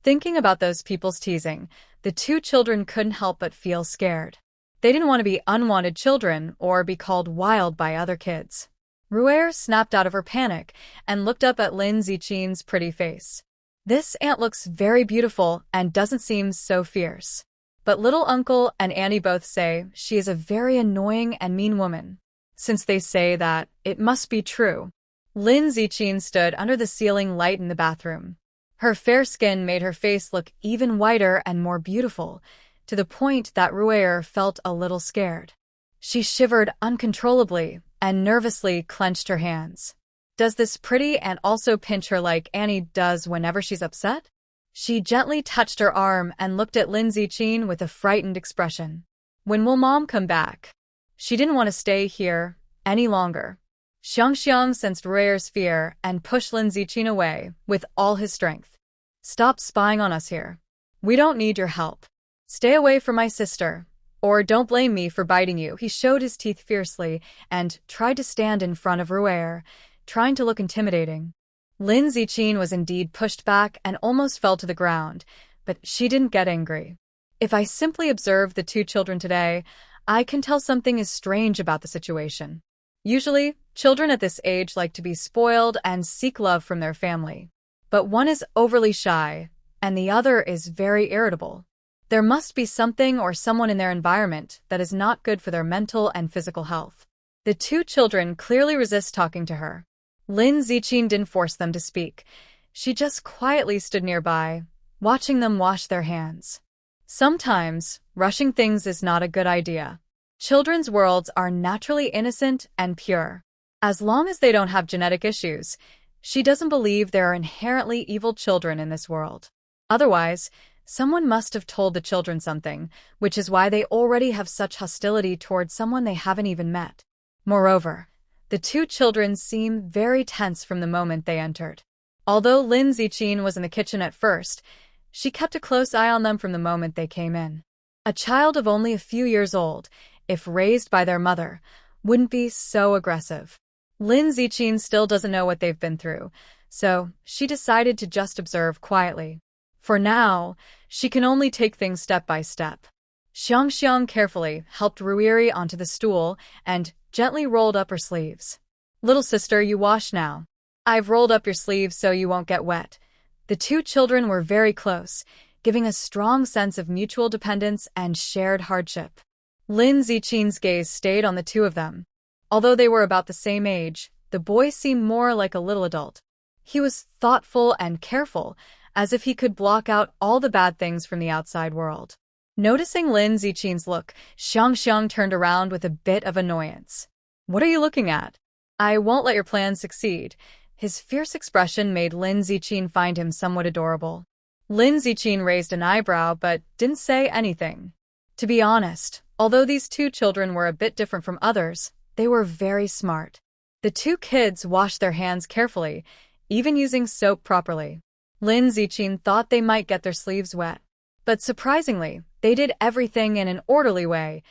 Thinking about those people's teasing, the two children couldn't help but feel scared. They didn't want to be unwanted children or be called wild by other kids. Rui snapped out of her panic and looked up at Lin Zichin's pretty face. This aunt looks very beautiful and doesn't seem so fierce. But little uncle and Annie both say she is a very annoying and mean woman. Since they say that, it must be true. Lin Zichin stood under the ceiling light in the bathroom. Her fair skin made her face look even whiter and more beautiful, to the point that Rui felt a little scared. She shivered uncontrollably and nervously clenched her hands. Does this pretty aunt also pinch her like Annie does whenever she's upset? She gently touched her arm and looked at Lin Zichin with a frightened expression. When will mom come back? She didn't want to stay here any longer. Xiang sensed Rui's fear and pushed Lin Zichin away with all his strength. Stop spying on us here. We don't need your help. Stay away from my sister, or don't blame me for biting you. He showed his teeth fiercely and tried to stand in front of Rui, trying to look intimidating. Lin Zichin was indeed pushed back and almost fell to the ground, but she didn't get angry. If I simply observe the two children today, I can tell something is strange about the situation. Usually, children at this age like to be spoiled and seek love from their family. But one is overly shy, and the other is very irritable. There must be something or someone in their environment that is not good for their mental and physical health. The two children clearly resist talking to her. Lin Zichin didn't force them to speak. She just quietly stood nearby, watching them wash their hands. Sometimes, rushing things is not a good idea. Children's worlds are naturally innocent and pure. As long as they don't have genetic issues, she doesn't believe there are inherently evil children in this world. Otherwise, someone must have told the children something, which is why they already have such hostility towards someone they haven't even met. Moreover, the two children seem very tense from the moment they entered. Although Lin Zichin was in the kitchen at first, she kept a close eye on them from the moment they came in. A child of only a few years old, if raised by their mother, wouldn't be so aggressive. Lin Zichin still doesn't know what they've been through, so she decided to just observe quietly. For now, she can only take things step by step. Xiangxiang carefully helped Ruiri onto the stool and gently rolled up her sleeves. Little sister, you wash now. I've rolled up your sleeves so you won't get wet. The two children were very close, giving a strong sense of mutual dependence and shared hardship. Lin Zichin's gaze stayed on the two of them. Although they were about the same age, the boy seemed more like a little adult. He was thoughtful and careful, as if he could block out all the bad things from the outside world. Noticing Lin Zichin's look, Xiangxiang turned around with a bit of annoyance. What are you looking at? I won't let your plans succeed. His fierce expression made Lin Zichin find him somewhat adorable. Lin Zichin raised an eyebrow but didn't say anything. To be honest, although these two children were a bit different from others, they were very smart. The two kids washed their hands carefully, even using soap properly. Lin Zichin thought they might get their sleeves wet. But surprisingly, they did everything in an orderly way,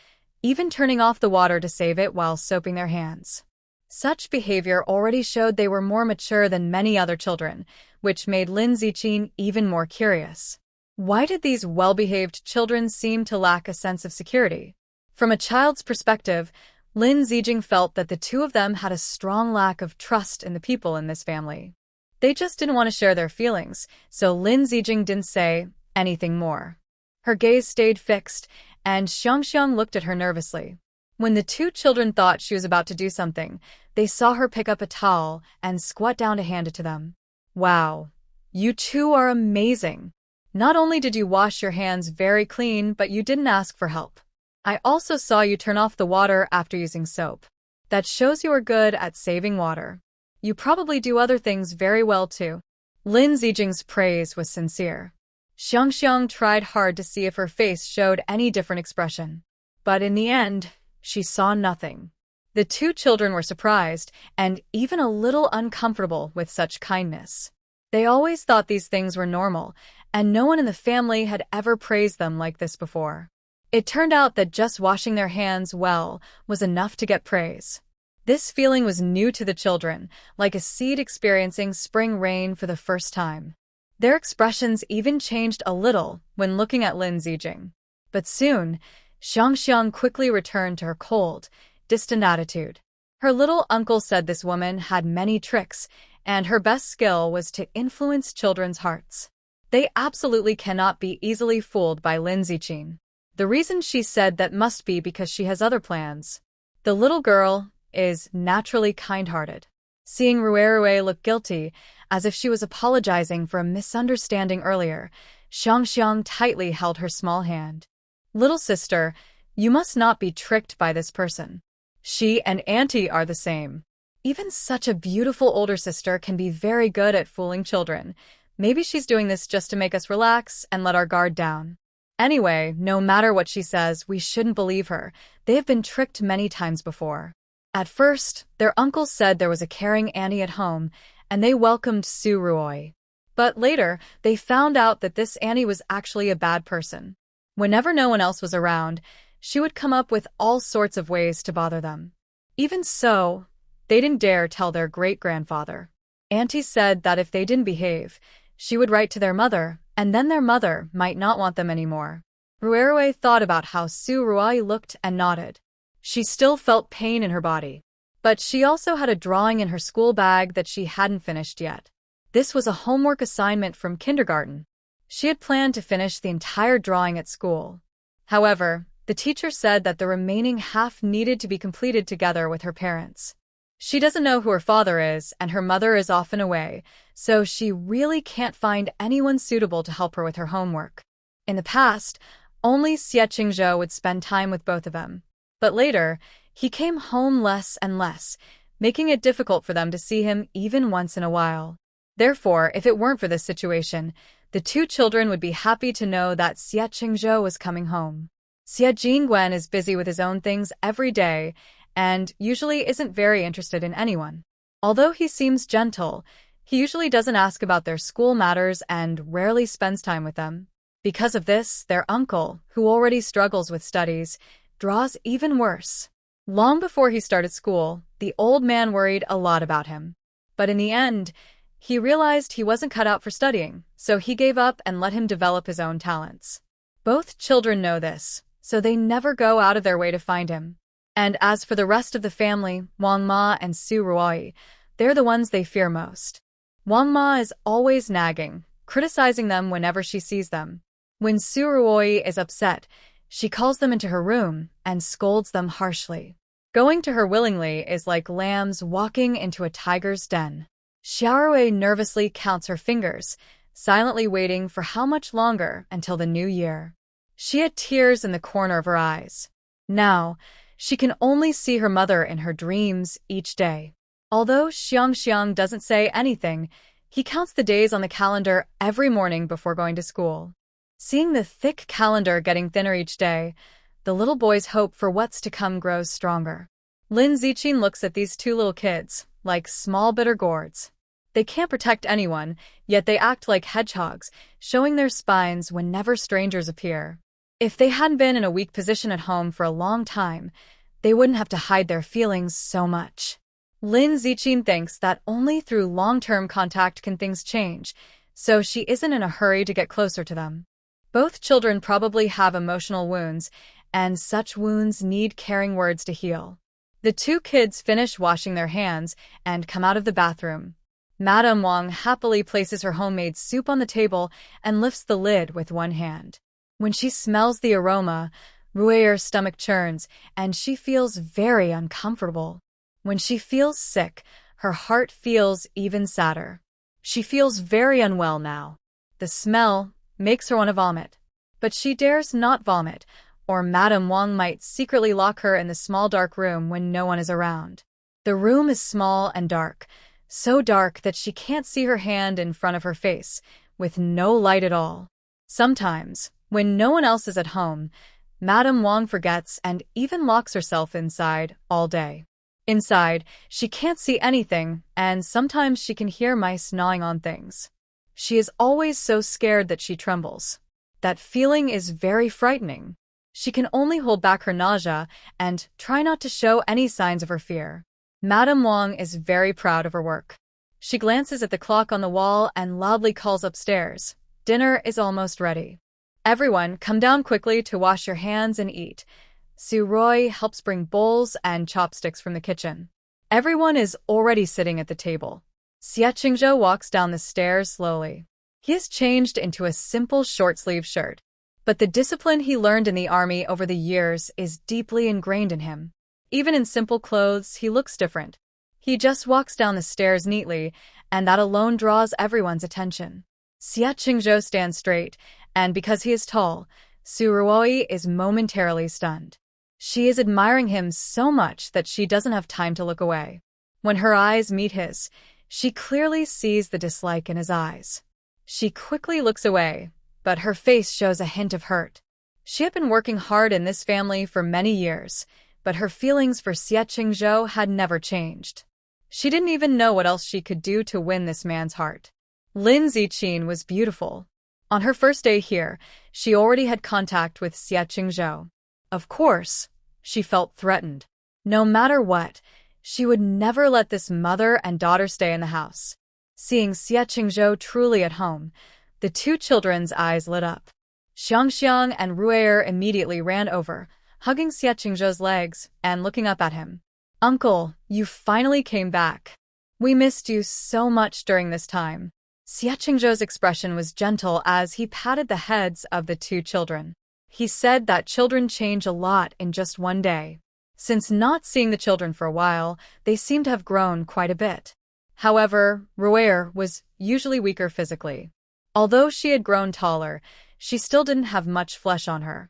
even turning off the water to save it while soaping their hands. Such behavior already showed they were more mature than many other children, which made Lin Zichin even more curious. Why did these well-behaved children seem to lack a sense of security? From a child's perspective, Lin Zichin felt that the two of them had a strong lack of trust in the people in this family. They just didn't want to share their feelings, so Lin Zichin didn't say anything more. Her gaze stayed fixed, and Xiangxiang looked at her nervously. When the two children thought she was about to do something, they saw her pick up a towel and squat down to hand it to them. Wow, you two are amazing. Not only did you wash your hands very clean, but you didn't ask for help. I also saw you turn off the water after using soap. That shows you are good at saving water. You probably do other things very well too. Lin Zijing's praise was sincere. Xiangxiang tried hard to see if her face showed any different expression. But in the end, she saw nothing. The two children were surprised and even a little uncomfortable with such kindness. They always thought these things were normal, and no one in the family had ever praised them like this before. It turned out that just washing their hands well was enough to get praise. This feeling was new to the children, like a seed experiencing spring rain for the first time. Their expressions even changed a little when looking at Lin Zijing. But soon, Xiangxiang quickly returned to her cold, distant attitude. Her little uncle said this woman had many tricks, and her best skill was to influence children's hearts. They absolutely cannot be easily fooled by Lin Zijing. The reason she said that must be because she has other plans. The little girl is naturally kind-hearted. Seeing Ruerue look guilty, as if she was apologizing for a misunderstanding earlier, Xiangxiang tightly held her small hand. Little sister, you must not be tricked by this person. She and Auntie are the same. Even such a beautiful older sister can be very good at fooling children. Maybe she's doing this just to make us relax and let our guard down. Anyway, no matter what she says, we shouldn't believe her. They have been tricked many times before. At first, their uncle said there was a caring Annie at home, and they welcomed Su Ruoi. But later, they found out that this Annie was actually a bad person. Whenever no one else was around, she would come up with all sorts of ways to bother them. Even so, they didn't dare tell their great-grandfather. Auntie said that if they didn't behave, she would write to their mother, and then their mother might not want them anymore. Ruerue thought about how Su Ruoi looked and nodded. She still felt pain in her body. But she also had a drawing in her school bag that she hadn't finished yet. This was a homework assignment from kindergarten. She had planned to finish the entire drawing at school. However, the teacher said that the remaining half needed to be completed together with her parents. She doesn't know who her father is, and her mother is often away, so she really can't find anyone suitable to help her with her homework. In the past, only Xie Qingzhou would spend time with both of them. But later, he came home less and less, making it difficult for them to see him even once in a while. Therefore, if it weren't for this situation, the two children would be happy to know that Xie Qingzhou was coming home. Xie Jingguan is busy with his own things every day, and usually isn't very interested in anyone. Although he seems gentle, he usually doesn't ask about their school matters and rarely spends time with them. Because of this, their uncle, who already struggles with studies, draws even worse. Long before he started school, the old man worried a lot about him. But in the end, He realized he wasn't cut out for studying, so he gave up and let him develop his own talents. Both children know this, so they never go out of their way to find him. And as for the rest of the family, Wang Ma and Su Ruoi, they're the ones they fear most. Wang Ma is always nagging, criticizing them whenever she sees them. When Su Ruoi is upset, she calls them into her room and scolds them harshly. Going to her willingly is like lambs walking into a tiger's den. Xiaorui nervously counts her fingers, silently waiting for how much longer until the new year. She had tears in the corner of her eyes. Now, she can only see her mother in her dreams each day. Although Xiang doesn't say anything, he counts the days on the calendar every morning before going to school. Seeing the thick calendar getting thinner each day, the little boy's hope for what's to come grows stronger. Lin Ziqin looks at these two little kids, like small bitter gourds. They can't protect anyone, yet they act like hedgehogs, showing their spines whenever strangers appear. If they hadn't been in a weak position at home for a long time, they wouldn't have to hide their feelings so much. Lin Ziqin thinks that only through long-term contact can things change, so she isn't in a hurry to get closer to them. Both children probably have emotional wounds, and such wounds need caring words to heal. The two kids finish washing their hands and come out of the bathroom. Madame Wang happily places her homemade soup on the table and lifts the lid with one hand. When she smells the aroma, Rue's stomach churns, and she feels very uncomfortable. When she feels sick, her heart feels even sadder. She feels very unwell now. The smell makes her want to vomit. But she dares not vomit, or Madame Wang might secretly lock her in the small dark room when no one is around. The room is small and dark, so dark that she can't see her hand in front of her face, with no light at all. Sometimes, when no one else is at home, Madame Wang forgets and even locks herself inside all day. Inside, she can't see anything, and sometimes she can hear mice gnawing on things. She is always so scared that she trembles. That feeling is very frightening. She can only hold back her nausea and try not to show any signs of her fear. Madame Wang is very proud of her work. She glances at the clock on the wall and loudly calls upstairs. Dinner is almost ready. Everyone, come down quickly to wash your hands and eat. Su Ruoi helps bring bowls and chopsticks from the kitchen. Everyone is already sitting at the table. Xie Qingzhou walks down the stairs slowly. He has changed into a simple short-sleeved shirt. But the discipline he learned in the army over the years is deeply ingrained in him. Even in simple clothes, he looks different. He just walks down the stairs neatly, and that alone draws everyone's attention. Xie Qingzhou stands straight, and because he is tall, Su Ruoi is momentarily stunned. She is admiring him so much that she doesn't have time to look away. When her eyes meet his, she clearly sees the dislike in his eyes. She quickly looks away, but her face shows a hint of hurt. She had been working hard in this family for many years, but her feelings for Xie Qingzhou had never changed. She didn't even know what else she could do to win this man's heart. Lin Ziqin was beautiful. On her first day here, she already had contact with Xie Qingzhou. Of course, she felt threatened. No matter what, she would never let this mother and daughter stay in the house. Seeing Xie Qingzhou truly at home, the two children's eyes lit up. Xiang and Ruer immediately ran over, hugging Xie Qingzhou's legs and looking up at him. "Uncle, you finally came back. We missed you so much during this time." Xie Qingzhou's expression was gentle as he patted the heads of the two children. He said that children change a lot in just one day. Since not seeing the children for a while, they seemed to have grown quite a bit. However, Ruer was usually weaker physically. Although she had grown taller, she still didn't have much flesh on her.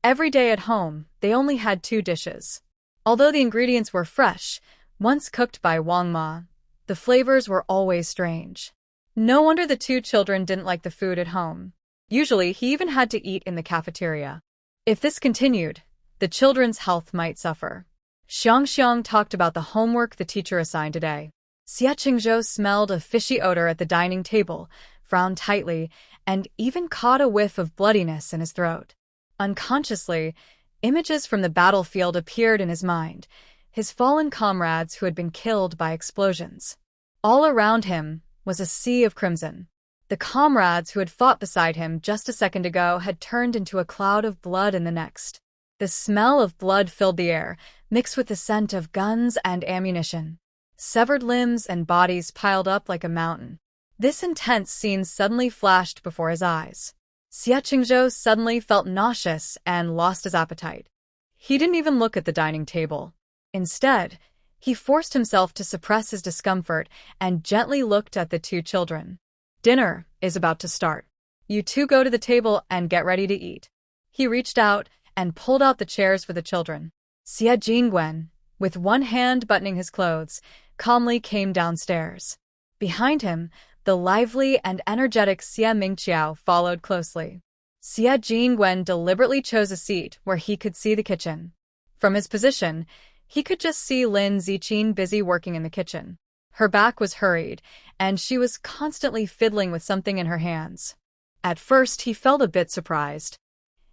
Every day at home, they only had 2 dishes. Although the ingredients were fresh, once cooked by Wang Ma, the flavors were always strange. No wonder the 2 children didn't like the food at home. Usually, he even had to eat in the cafeteria. If this continued, the children's health might suffer. Xiang talked about the homework the teacher assigned today. Xie Qingzhou smelled a fishy odor at the dining table, frowned tightly, and even caught a whiff of bloodiness in his throat. Unconsciously, images from the battlefield appeared in his mind, his fallen comrades who had been killed by explosions. All around him, was a sea of crimson. The comrades who had fought beside him just a second ago had turned into a cloud of blood in the next. The smell of blood filled the air, mixed with the scent of guns and ammunition. Severed limbs and bodies piled up like a mountain. This intense scene suddenly flashed before his eyes. Xie Qingzhou suddenly felt nauseous and lost his appetite. He didn't even look at the dining table. Instead, he forced himself to suppress his discomfort and gently looked at the two children. Dinner is about to start. You two go to the table and get ready to eat. He reached out and pulled out the chairs for the children. Xie Jingwen, with one hand buttoning his clothes, calmly came downstairs. Behind him, the lively and energetic Xie Mingqiao followed closely. Xie Jingwen deliberately chose a seat where he could see the kitchen. From his position, he could just see Lin Ziqin busy working in the kitchen. Her back was hurried, and she was constantly fiddling with something in her hands. At first, he felt a bit surprised.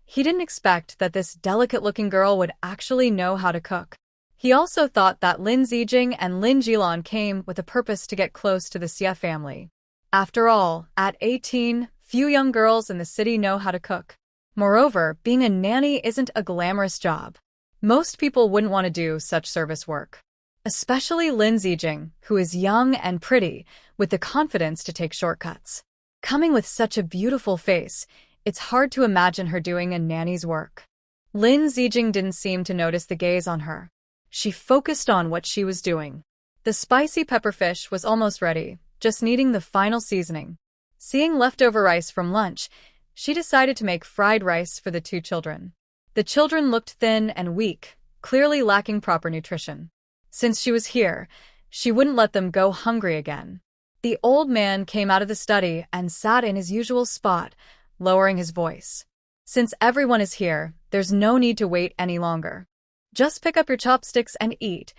He didn't expect that this delicate-looking girl would actually know how to cook. He also thought that Lin Zijing and Lin Jilan came with a purpose to get close to the Xie family. After all, at 18, few young girls in the city know how to cook. Moreover, being a nanny isn't a glamorous job. Most people wouldn't want to do such service work. Especially Lin Zijing, who is young and pretty, with the confidence to take shortcuts. Coming with such a beautiful face, it's hard to imagine her doing a nanny's work. Lin Zijing didn't seem to notice the gaze on her. She focused on what she was doing. The spicy pepper fish was almost ready, just needing the final seasoning. Seeing leftover rice from lunch, she decided to make fried rice for the two children. The children looked thin and weak, clearly lacking proper nutrition. Since she was here, she wouldn't let them go hungry again. The old man came out of the study and sat in his usual spot, lowering his voice. Since everyone is here, there's no need to wait any longer. Just pick up your chopsticks and eat.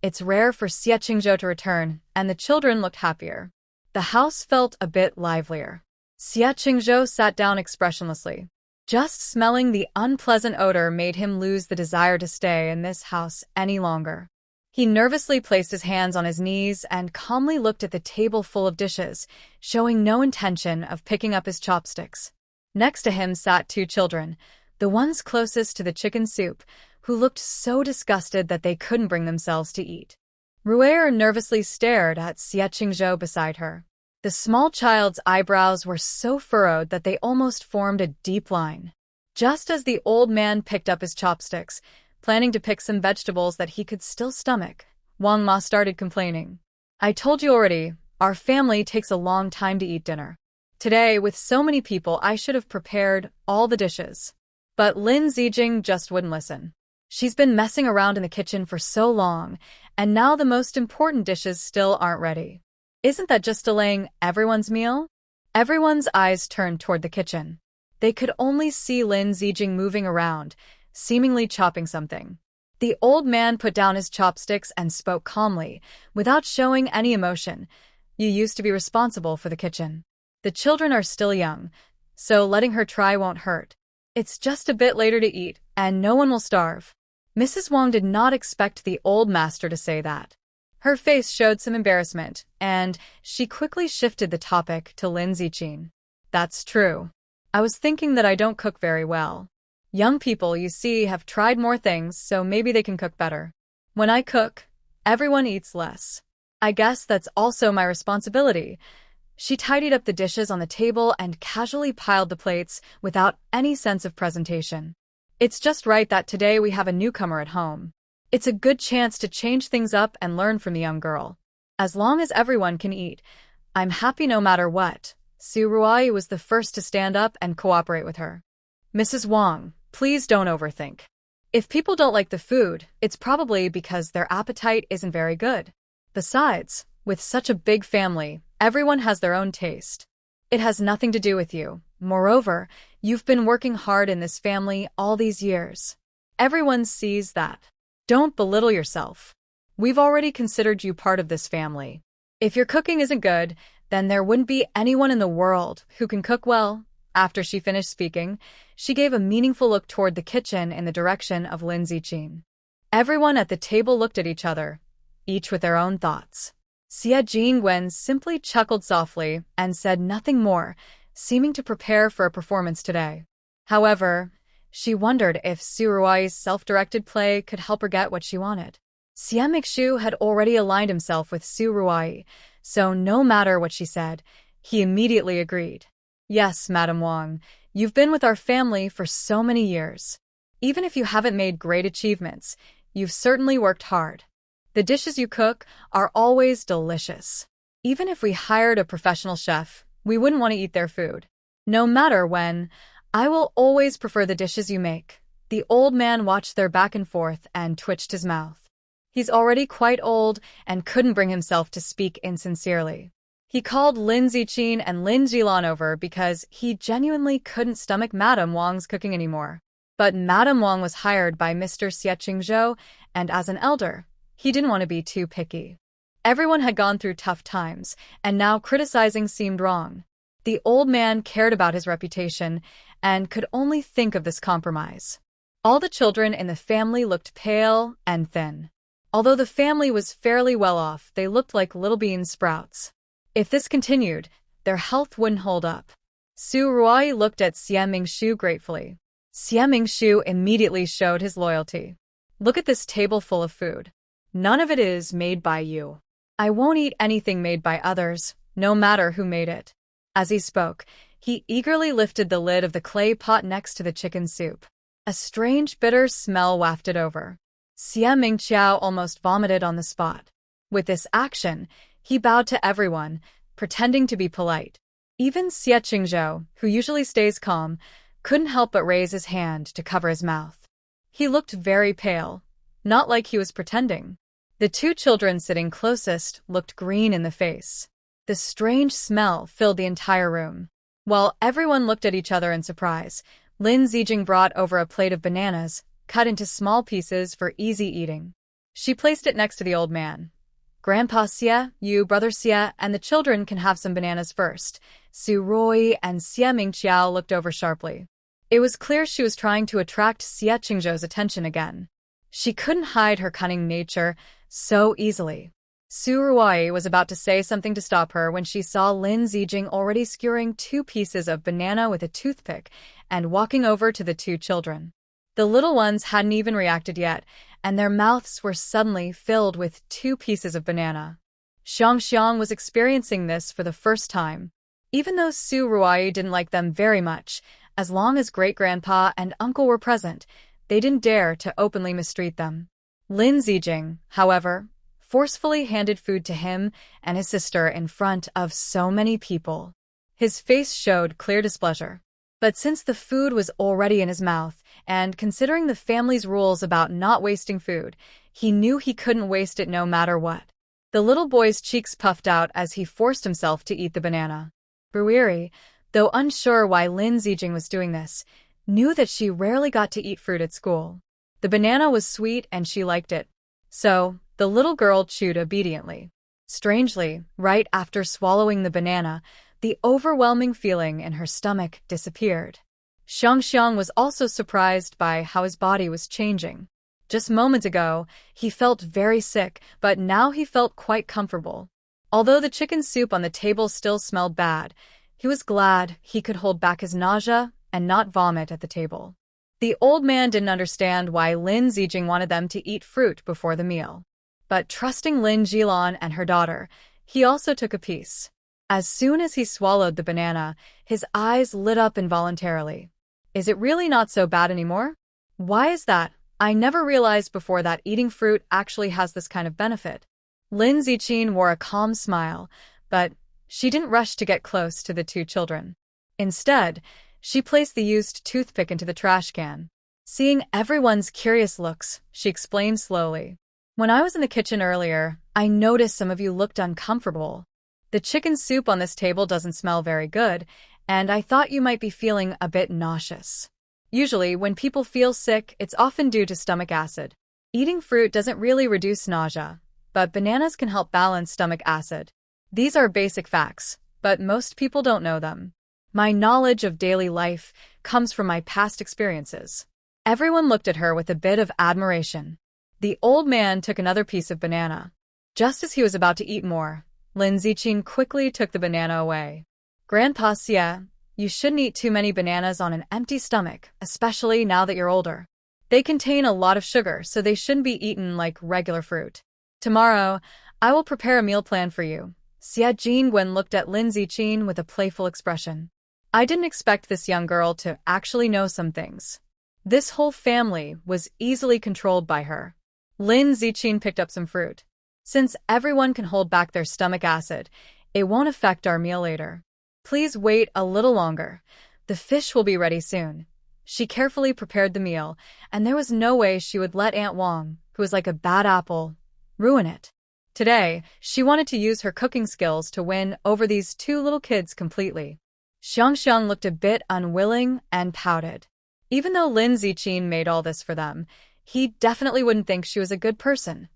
It's rare for Xie Qingzhou to return, and the children looked happier. The house felt a bit livelier. Xie Qingzhou sat down expressionlessly. Just smelling the unpleasant odor made him lose the desire to stay in this house any longer. He nervously placed his hands on his knees and calmly looked at the table full of dishes, showing no intention of picking up his chopsticks. Next to him sat two children, the ones closest to the chicken soup, who looked so disgusted that they couldn't bring themselves to eat. Ruer nervously stared at Xie Qingzhou beside her. The small child's eyebrows were so furrowed that they almost formed a deep line. Just as the old man picked up his chopsticks, planning to pick some vegetables that he could still stomach, Wang Ma started complaining. I told you already, our family takes a long time to eat dinner. Today, with so many people, I should have prepared all the dishes. But Lin Zijing just wouldn't listen. She's been messing around in the kitchen for so long, and now the most important dishes still aren't ready. Isn't that just delaying everyone's meal? Everyone's eyes turned toward the kitchen. They could only see Lin Zijing moving around, seemingly chopping something. The old man put down his chopsticks and spoke calmly, without showing any emotion. You used to be responsible for the kitchen. The children are still young, so letting her try won't hurt. It's just a bit later to eat, and no one will starve. Mrs. Wang did not expect the old master to say that. Her face showed some embarrassment, and she quickly shifted the topic to Lin Ziqin. That's true. I was thinking that I don't cook very well. Young people, you see, have tried more things, so maybe they can cook better. When I cook, everyone eats less. I guess that's also my responsibility. She tidied up the dishes on the table and casually piled the plates without any sense of presentation. It's just right that today we have a newcomer at home. It's a good chance to change things up and learn from the young girl. As long as everyone can eat, I'm happy no matter what. Su Ruai was the first to stand up and cooperate with her. Mrs. Wang, please don't overthink. If people don't like the food, it's probably because their appetite isn't very good. Besides, with such a big family, everyone has their own taste. It has nothing to do with you. Moreover, you've been working hard in this family all these years. Everyone sees that. Don't belittle yourself. We've already considered you part of this family. If your cooking isn't good, then there wouldn't be anyone in the world who can cook well. After she finished speaking, she gave a meaningful look toward the kitchen in the direction of Lin Ziqin. Everyone at the table looked at each other, each with their own thoughts. Xie Jingwen simply chuckled softly and said nothing more, seeming to prepare for a performance today. However, she wondered if Su Ruai's self-directed play could help her get what she wanted. Xie Mingxiu had already aligned himself with Su Ruai, so no matter what she said, he immediately agreed. Yes, Madam Wang, you've been with our family for so many years. Even if you haven't made great achievements, you've certainly worked hard. The dishes you cook are always delicious. Even if we hired a professional chef, we wouldn't want to eat their food. No matter when, I will always prefer the dishes you make. The old man watched their back and forth and twitched his mouth. He's already quite old and couldn't bring himself to speak insincerely. He called Lin Ziqin and Lin Jilan over because he genuinely couldn't stomach Madame Wang's cooking anymore. But Madame Wang was hired by Mr. Xie Qingzhou, and as an elder, he didn't want to be too picky. Everyone had gone through tough times, and now criticizing seemed wrong. The old man cared about his reputation and could only think of this compromise. All the children in the family looked pale and thin. Although the family was fairly well off, they looked like little bean sprouts. If this continued, their health wouldn't hold up. Su Ruai looked at Xie Mingxiu gratefully. Xie Mingxiu immediately showed his loyalty. Look at this table full of food. None of it is made by you. I won't eat anything made by others, no matter who made it. As he spoke, he eagerly lifted the lid of the clay pot next to the chicken soup. A strange bitter smell wafted over. Xie Mingxiu almost vomited on the spot. With this action, he bowed to everyone, pretending to be polite. Even Xie Qingzhou, who usually stays calm, couldn't help but raise his hand to cover his mouth. He looked very pale, not like he was pretending. The two children sitting closest looked green in the face. The strange smell filled the entire room. While everyone looked at each other in surprise, Lin Zijing brought over a plate of bananas, cut into small pieces for easy eating. She placed it next to the old man. Grandpa Xie, you, Brother Xie, and the children can have some bananas first. Su Ruai and Xie Mingxiu looked over sharply. It was clear she was trying to attract Xie Qingzhou's attention again. She couldn't hide her cunning nature so easily. Su Ruai was about to say something to stop her when she saw Lin Zijing already skewering 2 pieces of banana with a toothpick and walking over to the 2 children. The little ones hadn't even reacted yet, and their mouths were suddenly filled with 2 pieces of banana. Xiang was experiencing this for the first time. Even though Su Ruai didn't like them very much, as long as great-grandpa and uncle were present, they didn't dare to openly mistreat them. Lin Zijing, however, forcefully handed food to him and his sister in front of so many people. His face showed clear displeasure. But since the food was already in his mouth, and considering the family's rules about not wasting food, he knew he couldn't waste it no matter what. The little boy's cheeks puffed out as he forced himself to eat the banana. Bruiri, though unsure why Lin Zijing was doing this, knew that she rarely got to eat fruit at school. The banana was sweet and she liked it. So, the little girl chewed obediently. Strangely, right after swallowing the banana, the overwhelming feeling in her stomach disappeared. Xiang was also surprised by how his body was changing. Just moments ago, he felt very sick, but now he felt quite comfortable. Although the chicken soup on the table still smelled bad, he was glad he could hold back his nausea and not vomit at the table. The old man didn't understand why Lin Zijing wanted them to eat fruit before the meal. But trusting Lin Jilan and her daughter, he also took a piece. As soon as he swallowed the banana, his eyes lit up involuntarily. Is it really not so bad anymore? Why is that? I never realized before that eating fruit actually has this kind of benefit. Lin Ziqin wore a calm smile, but she didn't rush to get close to the 2 children. Instead, she placed the used toothpick into the trash can. Seeing everyone's curious looks, she explained slowly. When I was in the kitchen earlier, I noticed some of you looked uncomfortable. The chicken soup on this table doesn't smell very good, and I thought you might be feeling a bit nauseous. Usually, when people feel sick, it's often due to stomach acid. Eating fruit doesn't really reduce nausea, but bananas can help balance stomach acid. These are basic facts, but most people don't know them. My knowledge of daily life comes from my past experiences. Everyone looked at her with a bit of admiration. The old man took another piece of banana. Just as he was about to eat more, Lin Ziqing quickly took the banana away. Grandpa Xie, you shouldn't eat too many bananas on an empty stomach, especially now that you're older. They contain a lot of sugar, so they shouldn't be eaten like regular fruit. Tomorrow, I will prepare a meal plan for you. Xie Jingwen looked at Lin Ziqing with a playful expression. I didn't expect this young girl to actually know some things. This whole family was easily controlled by her. Lin Ziqing picked up some fruit. Since everyone can hold back their stomach acid, it won't affect our meal later. Please wait a little longer. The fish will be ready soon. She carefully prepared the meal, and there was no way she would let Aunt Wang, who was like a bad apple, ruin it. Today, she wanted to use her cooking skills to win over these two little kids completely. Xiangxiang looked a bit unwilling and pouted. Even though Lin Ziqing made all this for them, he definitely wouldn't think she was a good person.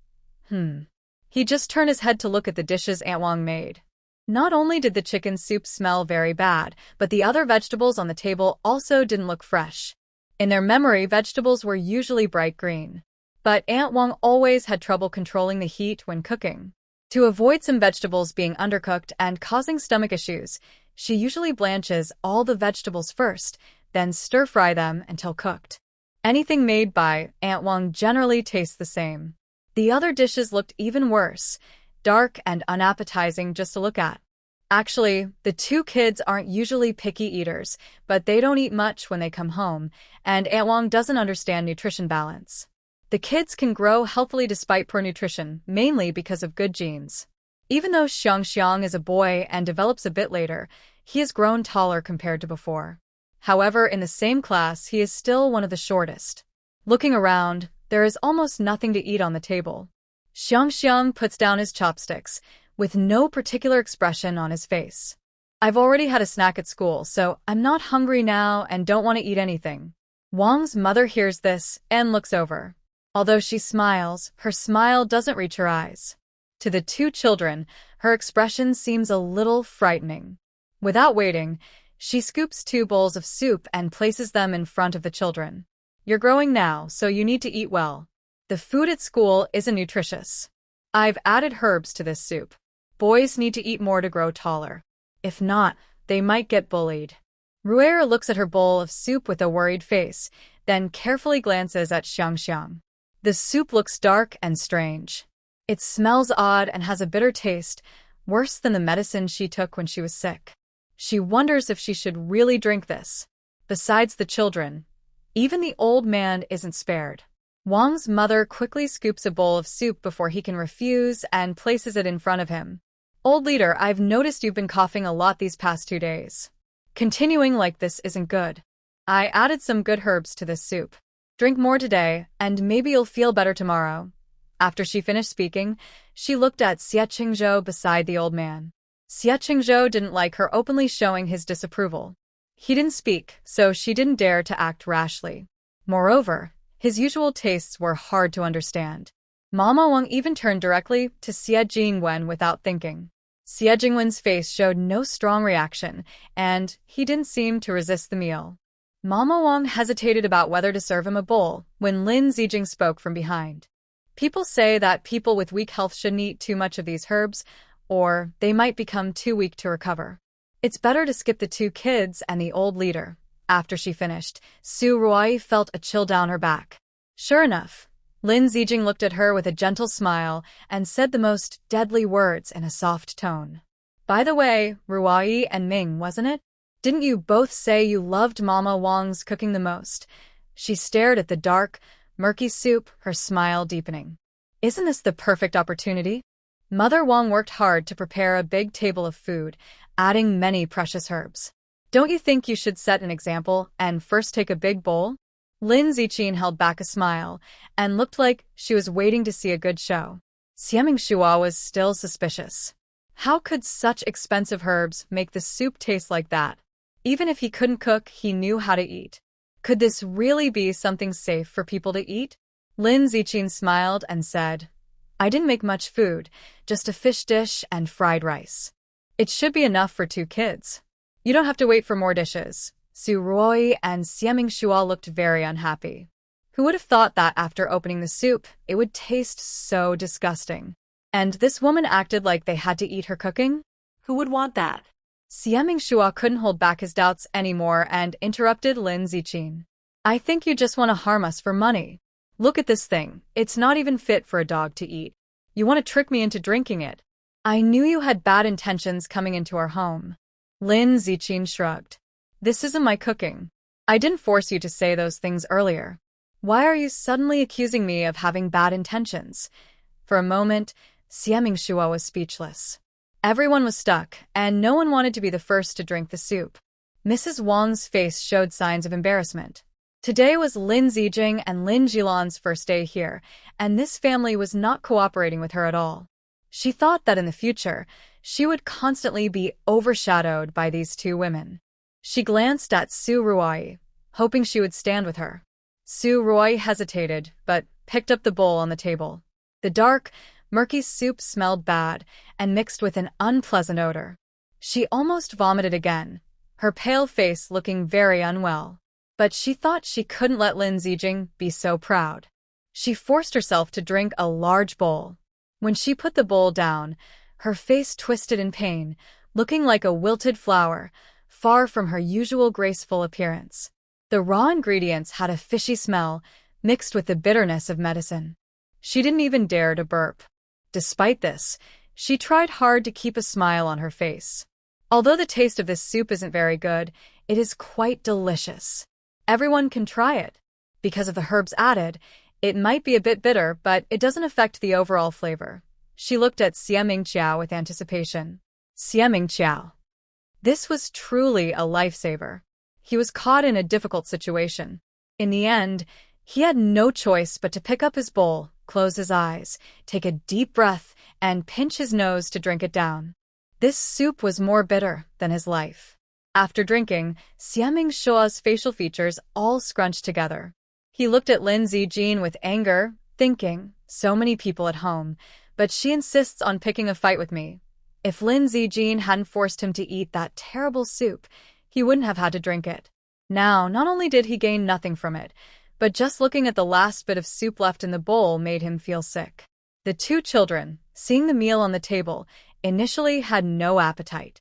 He just turned his head to look at the dishes Aunt Wang made. Not only did the chicken soup smell very bad, but the other vegetables on the table also didn't look fresh. In their memory, vegetables were usually bright green. But Aunt Wang always had trouble controlling the heat when cooking. To avoid some vegetables being undercooked and causing stomach issues, she usually blanches all the vegetables first, then stir-fry them until cooked. Anything made by Aunt Wang generally tastes the same. The other dishes looked even worse, dark and unappetizing just to look at. Actually, the two kids aren't usually picky eaters, but they don't eat much when they come home, and Aunt Wang doesn't understand nutrition balance. The kids can grow healthily despite poor nutrition, mainly because of good genes. Even though Xiangxiang is a boy and develops a bit later, he has grown taller compared to before. However, in the same class, he is still one of the shortest. Looking around, there is almost nothing to eat on the table. Xiangxiang puts down his chopsticks, with no particular expression on his face. I've already had a snack at school, so I'm not hungry now and don't want to eat anything. Wang's mother hears this and looks over. Although she smiles, her smile doesn't reach her eyes. To the two children, her expression seems a little frightening. Without waiting, she scoops 2 bowls of soup and places them in front of the children. You're growing now, so you need to eat well. The food at school isn't nutritious. I've added herbs to this soup. Boys need to eat more to grow taller. If not, they might get bullied. Ruera looks at her bowl of soup with a worried face, then carefully glances at Xiangxiang. The soup looks dark and strange. It smells odd and has a bitter taste, worse than the medicine she took when she was sick. She wonders if she should really drink this. Besides the children, even the old man isn't spared. Wang's mother quickly scoops a bowl of soup before he can refuse and places it in front of him. Old leader, I've noticed you've been coughing a lot these past 2 days. Continuing like this isn't good. I added some good herbs to this soup. Drink more today, and maybe you'll feel better tomorrow. After she finished speaking, she looked at Xie Qingzhou beside the old man. Xie Qingzhou didn't like her openly showing his disapproval. He didn't speak, so she didn't dare to act rashly. Moreover, his usual tastes were hard to understand. Mama Wang even turned directly to Xie Jingwen without thinking. Xie Jingwen's face showed no strong reaction, and he didn't seem to resist the meal. Mama Wang hesitated about whether to serve him a bowl when Lin Zijing spoke from behind. People say that people with weak health shouldn't eat too much of these herbs, or they might become too weak to recover. It's better to skip the 2 kids and the old leader. After she finished, Su Ruai felt a chill down her back. Sure enough, Lin Zijing looked at her with a gentle smile and said the most deadly words in a soft tone. By the way, Ruai and Ming, wasn't it? Didn't you both say you loved Mama Wang's cooking the most? She stared at the dark, murky soup, her smile deepening. Isn't this the perfect opportunity? Mother Wang worked hard to prepare a big table of food, adding many precious herbs. Don't you think you should set an example and first take a big bowl? Lin Ziqing held back a smile and looked like she was waiting to see a good show. Xiaming Shua was still suspicious. How could such expensive herbs make the soup taste like that? Even if he couldn't cook, he knew how to eat. Could this really be something safe for people to eat? Lin Ziqing smiled and said, I didn't make much food, just a fish dish and fried rice. It should be enough for 2 kids. You don't have to wait for more dishes. Su Ruoi and Xiaming Shua looked very unhappy. Who would have thought that after opening the soup, it would taste so disgusting? And this woman acted like they had to eat her cooking? Who would want that? Xiaming Shua couldn't hold back his doubts anymore and interrupted Lin Ziqin. I think you just want to harm us for money. Look at this thing. It's not even fit for a dog to eat. You want to trick me into drinking it. I knew you had bad intentions coming into our home. Lin Ziqin shrugged. This isn't my cooking. I didn't force you to say those things earlier. Why are you suddenly accusing me of having bad intentions? For a moment, Xiaming Shua was speechless. Everyone was stuck, and no one wanted to be the first to drink the soup. Mrs. Wang's face showed signs of embarrassment. Today was Lin Zijing and Lin Jilan's first day here, and this family was not cooperating with her at all. She thought that in the future, she would constantly be overshadowed by these two women. She glanced at Su Ruai, hoping she would stand with her. Su Ruai hesitated, but picked up the bowl on the table. The dark, murky soup smelled bad and mixed with an unpleasant odor. She almost vomited again, her pale face looking very unwell. But she thought she couldn't let Lin Zijing be so proud. She forced herself to drink a large bowl. When she put the bowl down, her face twisted in pain, looking like a wilted flower, far from her usual graceful appearance. The raw ingredients had a fishy smell, mixed with the bitterness of medicine. She didn't even dare to burp. Despite this, she tried hard to keep a smile on her face. Although the taste of this soup isn't very good, it is quite delicious. Everyone can try it. Because of the herbs added, it might be a bit bitter, but it doesn't affect the overall flavor. She looked at Xiaming Qiao with anticipation. Xiaming Qiao. This was truly a lifesaver. He was caught in a difficult situation. In the end, he had no choice but to pick up his bowl, close his eyes, take a deep breath, and pinch his nose to drink it down. This soup was more bitter than his life. After drinking, Xiaming Shua's facial features all scrunched together. He looked at Lin Zijing with anger, thinking, so many people at home, but she insists on picking a fight with me. If Lin Zijing hadn't forced him to eat that terrible soup, he wouldn't have had to drink it. Now, not only did he gain nothing from it, but just looking at the last bit of soup left in the bowl made him feel sick. The two children, seeing the meal on the table, initially had no appetite.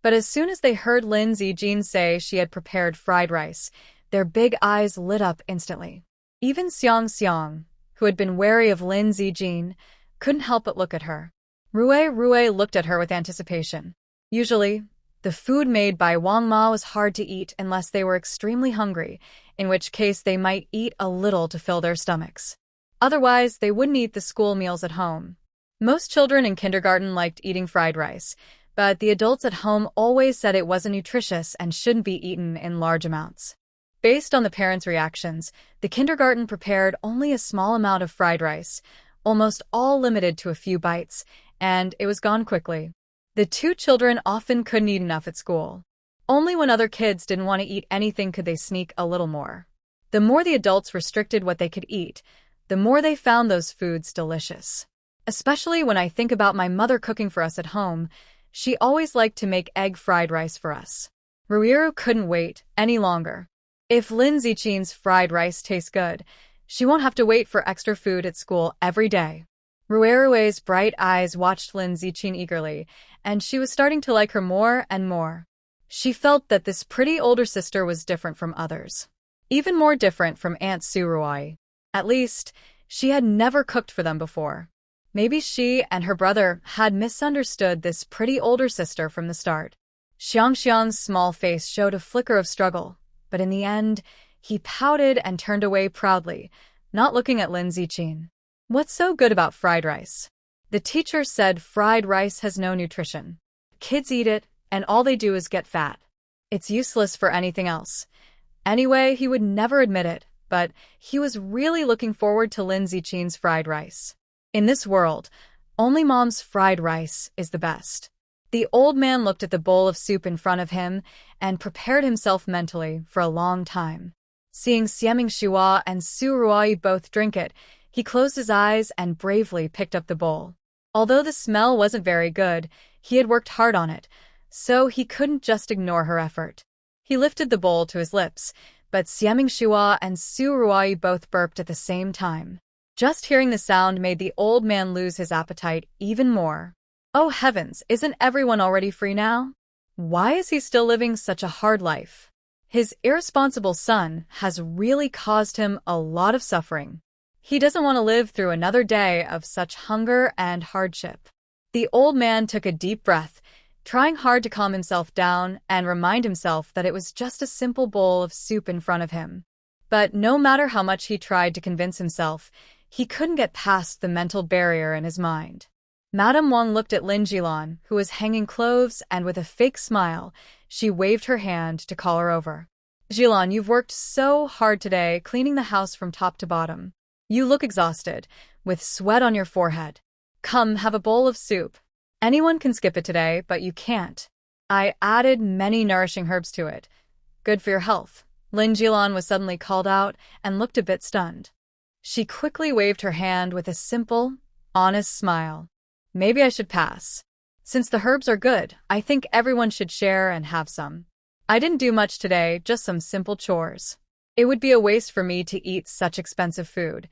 But as soon as they heard Lin Zijing say she had prepared fried rice, their big eyes lit up instantly. Even Xiang, who had been wary of Lin Zijing, couldn't help but look at her. Rue looked at her with anticipation. Usually, the food made by Wang Ma was hard to eat unless they were extremely hungry, in which case they might eat a little to fill their stomachs. Otherwise, they wouldn't eat the school meals at home. Most children in kindergarten liked eating fried rice, but the adults at home always said it wasn't nutritious and shouldn't be eaten in large amounts. Based on the parents' reactions, the kindergarten prepared only a small amount of fried rice, almost all limited to a few bites, and it was gone quickly. The two children often couldn't eat enough at school. Only when other kids didn't want to eat anything could they sneak a little more. The more the adults restricted what they could eat, the more they found those foods delicious. Especially when I think about my mother cooking for us at home, she always liked to make egg fried rice for us. Ruiru couldn't wait any longer. If Lin Ziqing's fried rice tastes good, she won't have to wait for extra food at school every day. Ruiru's bright eyes watched Lin Ziqing eagerly, and she was starting to like her more and more. She felt that this pretty older sister was different from others. Even more different from Aunt Su Ruai. At least, she had never cooked for them before. Maybe she and her brother had misunderstood this pretty older sister from the start. Xiang's small face showed a flicker of struggle, but in the end, he pouted and turned away proudly, not looking at Lin Ziqing. What's so good about fried rice? The teacher said fried rice has no nutrition. Kids eat it, and all they do is get fat. It's useless for anything else. Anyway, he would never admit it, but he was really looking forward to Lin Ziqing's fried rice. In this world, only Mom's fried rice is the best. The old man looked at the bowl of soup in front of him and prepared himself mentally for a long time. Seeing Xiaming Shua and Su Ruai both drink it, he closed his eyes and bravely picked up the bowl. Although the smell wasn't very good, he had worked hard on it, so he couldn't just ignore her effort. He lifted the bowl to his lips, but Xiaming Shua and Su Ruai both burped at the same time. Just hearing the sound made the old man lose his appetite even more. Oh heavens, isn't everyone already free now? Why is he still living such a hard life? His irresponsible son has really caused him a lot of suffering. He doesn't want to live through another day of such hunger and hardship. The old man took a deep breath, trying hard to calm himself down and remind himself that it was just a simple bowl of soup in front of him. But no matter how much he tried to convince himself, he couldn't get past the mental barrier in his mind. Madame Wang looked at Lin Jilan, who was hanging clothes, and with a fake smile, she waved her hand to call her over. Jilan, you've worked so hard today, cleaning the house from top to bottom. You look exhausted, with sweat on your forehead. Come, have a bowl of soup. Anyone can skip it today, but you can't. I added many nourishing herbs to it. Good for your health. Lin Jilan was suddenly called out and looked a bit stunned. She quickly waved her hand with a simple, honest smile. Maybe I should pass. Since the herbs are good, I think everyone should share and have some. I didn't do much today, just some simple chores. It would be a waste for me to eat such expensive food.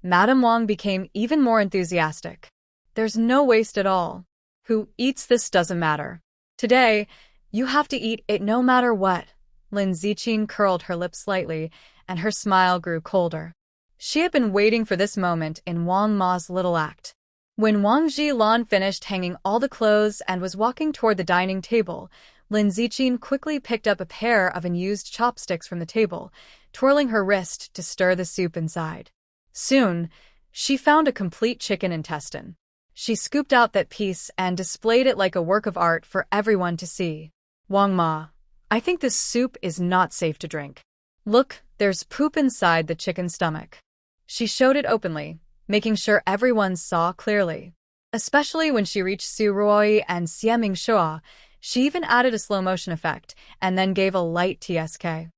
Madame Wang became even more enthusiastic. There's no waste at all. Who eats this doesn't matter. Today, you have to eat it no matter what. Lin Ziqin curled her lips slightly, and her smile grew colder. She had been waiting for this moment in Wang Ma's little act. When Wang Jilan finished hanging all the clothes and was walking toward the dining table, Lin Ziqin quickly picked up a pair of unused chopsticks from the table, twirling her wrist to stir the soup inside. Soon, she found a complete chicken intestine. She scooped out that piece and displayed it like a work of art for everyone to see. Wang Ma, I think this soup is not safe to drink. Look, there's poop inside the chicken's stomach. She showed it openly, making sure everyone saw clearly. Especially when she reached Su Ruoi and Xie Mingxua, she even added a slow-motion effect and then gave a light TSK.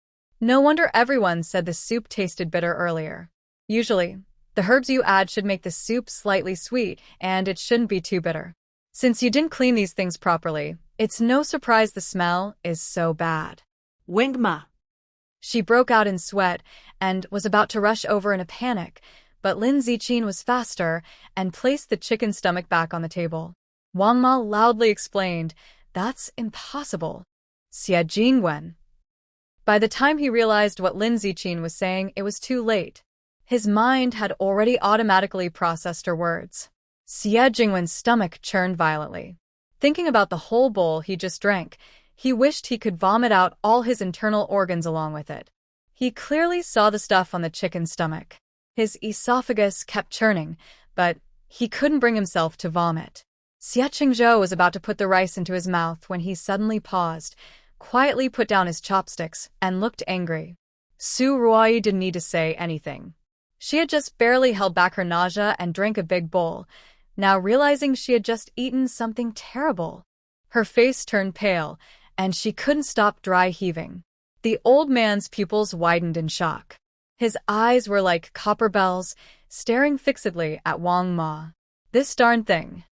No wonder everyone said the soup tasted bitter earlier. Usually, the herbs you add should make the soup slightly sweet, and it shouldn't be too bitter. Since you didn't clean these things properly, it's no surprise the smell is so bad. Wang Ma. She broke out in sweat and was about to rush over in a panic, but Lin Ziqin was faster and placed the chicken stomach back on the table. Wang Ma loudly explained, "That's impossible. Xie Jingwen." By the time he realized what Lin Ziqin was saying, it was too late. His mind had already automatically processed her words. Xie Jingwen's stomach churned violently. Thinking about the whole bowl he just drank, he wished he could vomit out all his internal organs along with it. He clearly saw the stuff on the chicken's stomach. His esophagus kept churning, but he couldn't bring himself to vomit. Xie Qingzhou was about to put the rice into his mouth when he suddenly paused, quietly put down his chopsticks, and looked angry. Su Ruoi didn't need to say anything. She had just barely held back her nausea and drank a big bowl, now realizing she had just eaten something terrible. Her face turned pale, and she couldn't stop dry heaving. The old man's pupils widened in shock. His eyes were like copper bells, staring fixedly at Wang Ma. This darn thing.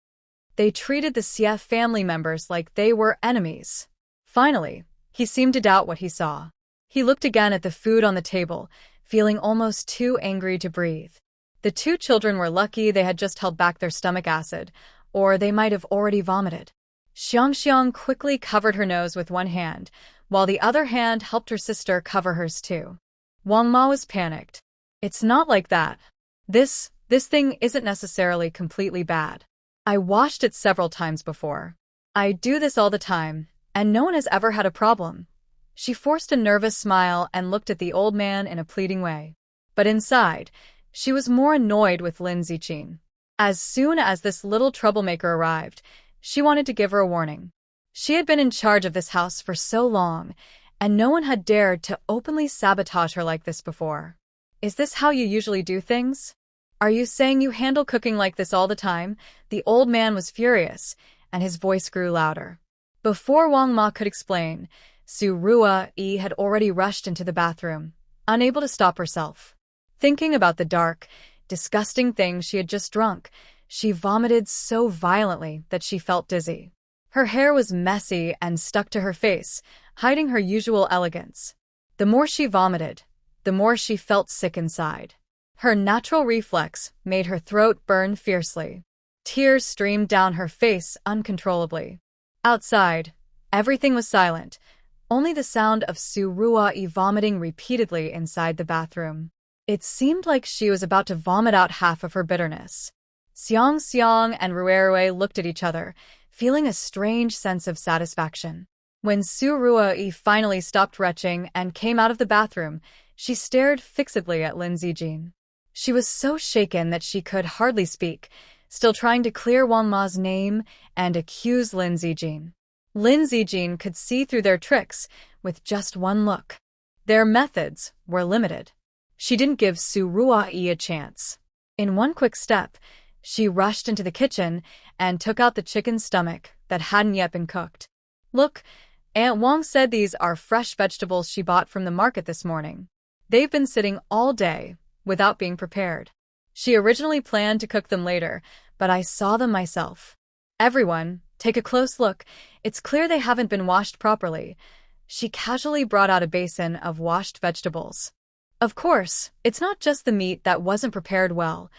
They treated the Xie family members like they were enemies. Finally, he seemed to doubt what he saw. He looked again at the food on the table, feeling almost too angry to breathe. The two children were lucky they had just held back their stomach acid, or they might have already vomited. Xiangxiang quickly covered her nose with one hand, while the other hand helped her sister cover hers too. Wang Ma was panicked. It's not like that. This thing isn't necessarily completely bad. I washed it several times before. I do this all the time, and no one has ever had a problem. She forced a nervous smile and looked at the old man in a pleading way. But inside, she was more annoyed with Lin Ziqin. As soon as this little troublemaker arrived, she wanted to give her a warning. She had been in charge of this house for so long, and no one had dared to openly sabotage her like this before. Is this how you usually do things? Are you saying you handle cooking like this all the time? The old man was furious, and his voice grew louder. Before Wang Ma could explain, Su Ruoi had already rushed into the bathroom, unable to stop herself. Thinking about the dark, disgusting thing she had just drunk, she vomited so violently that she felt dizzy. Her hair was messy and stuck to her face, hiding her usual elegance. The more she vomited, the more she felt sick inside. Her natural reflex made her throat burn fiercely. Tears streamed down her face uncontrollably. Outside, everything was silent, only the sound of Suruai vomiting repeatedly inside the bathroom. It seemed like she was about to vomit out half of her bitterness. Xiang Xiang and Ruerue looked at each other, feeling a strange sense of satisfaction. When Suruai finally stopped retching and came out of the bathroom, she stared fixedly at Lin Zijin. She was so shaken that she could hardly speak, still trying to clear Wang Ma's name and accuse Lin Zijin. Lin Zijin could see through their tricks with just one look. Their methods were limited. She didn't give Suruai a chance. In one quick step, she rushed into the kitchen and took out the chicken stomach that hadn't yet been cooked. "Look, Aunt Wang said these are fresh vegetables she bought from the market this morning. They've been sitting all day without being prepared. She originally planned to cook them later, but I saw them myself. Everyone, take a close look. It's clear they haven't been washed properly." She casually brought out a basin of washed vegetables. Of course, it's not just the meat that wasn't prepared well.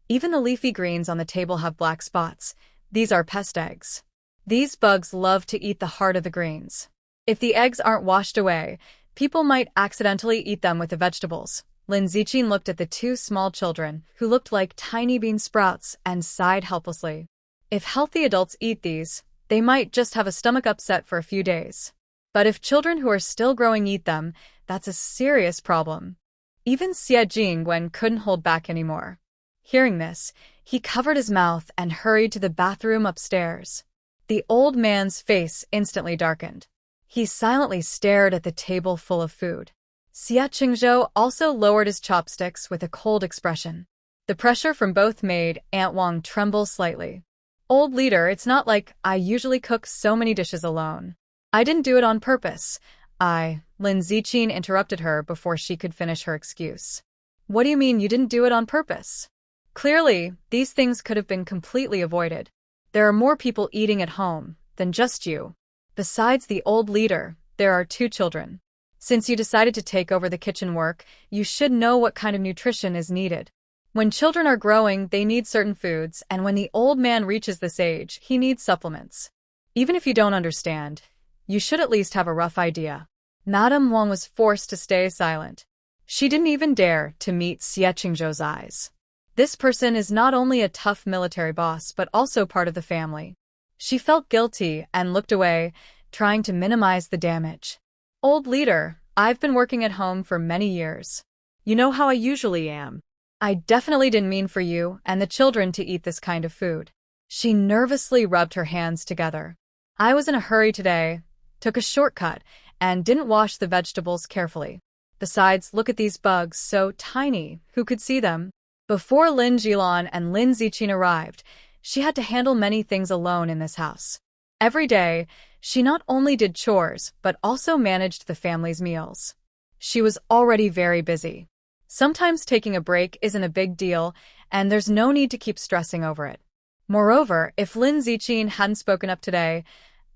Even the leafy greens on the table have black spots. These are pest eggs. These bugs love to eat the heart of the greens. If the eggs aren't washed away, people might accidentally eat them with the vegetables. Lin Zijin looked at the two small children, who looked like tiny bean sprouts, and sighed helplessly. If healthy adults eat these, they might just have a stomach upset for a few days. But if children who are still growing eat them, that's a serious problem. Even Xie Jingwen couldn't hold back anymore. Hearing this, he covered his mouth and hurried to the bathroom upstairs. The old man's face instantly darkened. He silently stared at the table full of food. Xie Qingzhou also lowered his chopsticks with a cold expression. The pressure from both made Aunt Wang tremble slightly. "Old leader, it's not like I usually cook so many dishes alone. I didn't do it on purpose. Lin Zijin interrupted her before she could finish her excuse. "What do you mean you didn't do it on purpose? Clearly, these things could have been completely avoided. There are more people eating at home than just you. Besides the old leader, there are two children. Since you decided to take over the kitchen work, you should know what kind of nutrition is needed. When children are growing, they need certain foods, and when the old man reaches this age, he needs supplements. Even if you don't understand, you should at least have a rough idea." Madame Wang was forced to stay silent. She didn't even dare to meet Xie Qingzhou's eyes. This person is not only a tough military boss but also part of the family. She felt guilty and looked away, trying to minimize the damage. "Old leader, I've been working at home for many years. You know how I usually am. I definitely didn't mean for you and the children to eat this kind of food." She nervously rubbed her hands together. "I was in a hurry today, took a shortcut, and didn't wash the vegetables carefully. Besides, look at these bugs, so tiny, who could see them?" Before Lin Jilan and Lin Zijin arrived, she had to handle many things alone in this house. Every day, she not only did chores but also managed the family's meals. She was already very busy. Sometimes taking a break isn't a big deal, and there's no need to keep stressing over it. Moreover, if Lin Zijin hadn't spoken up today,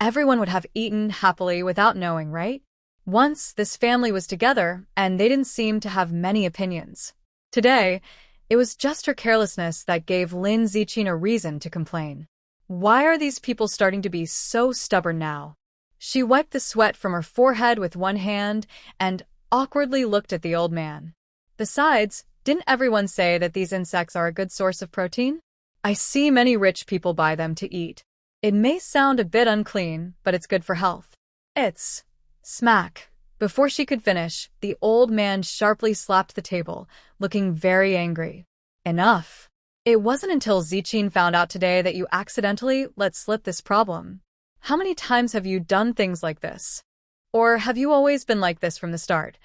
everyone would have eaten happily without knowing, right? Once, this family was together, and they didn't seem to have many opinions. Today, it was just her carelessness that gave Lin Zijin a reason to complain. Why are these people starting to be so stubborn now? She wiped the sweat from her forehead with one hand and awkwardly looked at the old man. Besides, didn't everyone say that these insects are a good source of protein? I see many rich people buy them to eat. It may sound a bit unclean, but it's good for health. It's... Smack. Before she could finish, the old man sharply slapped the table, looking very angry. "Enough. It wasn't until Zijin found out today that you accidentally let slip this problem. How many times have you done things like this? Or have you always been like this from the start?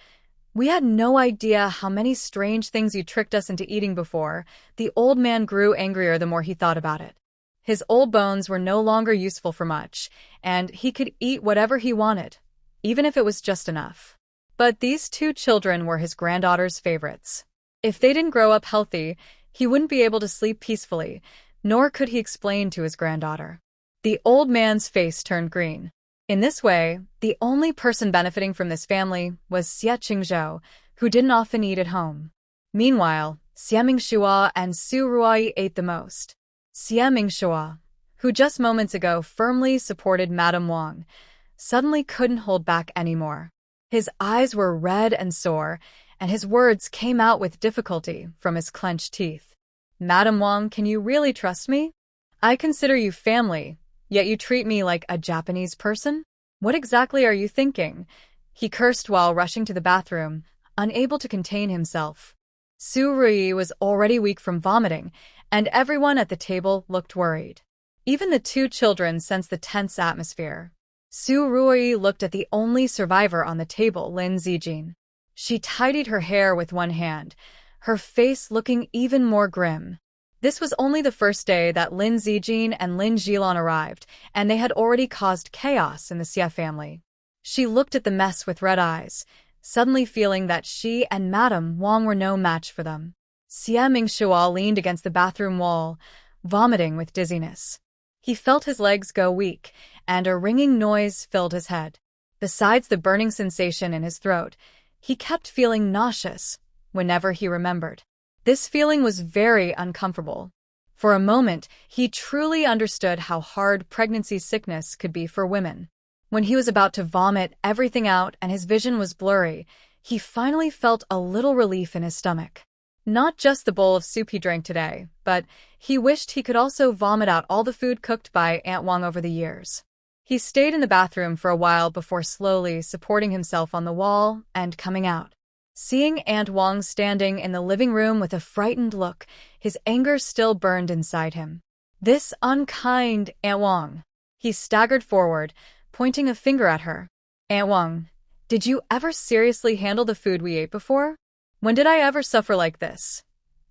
We had no idea how many strange things you tricked us into eating before." The old man grew angrier the more he thought about it. His old bones were no longer useful for much, and he could eat whatever he wanted, even if it was just enough. But these two children were his granddaughter's favorites. If they didn't grow up healthy, he wouldn't be able to sleep peacefully, nor could he explain to his granddaughter. The old man's face turned green. In this way, the only person benefiting from this family was Xie Qingzhou, who didn't often eat at home. Meanwhile, Xiamingshua and Su Ruai ate the most. Xiamingshua, who just moments ago firmly supported Madame Wang, suddenly couldn't hold back anymore. His eyes were red and sore, and his words came out with difficulty from his clenched teeth. Madame Wang, can you really trust me? I consider you family, yet you treat me like a Japanese person? What exactly are you thinking? He cursed while rushing to the bathroom, unable to contain himself. Su Rui was already weak from vomiting, and everyone at the table looked worried. Even the two children sensed the tense atmosphere. Su Rui looked at the only survivor on the table, Lin Zijin. She tidied her hair with one hand, her face looking even more grim. This was only the first day that Lin Zijin and Lin Jilan arrived, and they had already caused chaos in the Xia family. She looked at the mess with red eyes, suddenly feeling that she and Madame Wang were no match for them. Xia Mingshua leaned against the bathroom wall, vomiting with dizziness. He felt his legs go weak, and a ringing noise filled his head. Besides the burning sensation in his throat, he kept feeling nauseous whenever he remembered. This feeling was very uncomfortable. For a moment, he truly understood how hard pregnancy sickness could be for women. When he was about to vomit everything out and his vision was blurry, he finally felt a little relief in his stomach. Not just the bowl of soup he drank today, but he wished he could also vomit out all the food cooked by Aunt Wang over the years. He stayed in the bathroom for a while before slowly supporting himself on the wall and coming out. Seeing Aunt Wang standing in the living room with a frightened look, his anger still burned inside him. This unkind Aunt Wang. He staggered forward, pointing a finger at her. Aunt Wang, did you ever seriously handle the food we ate before? When did I ever suffer like this?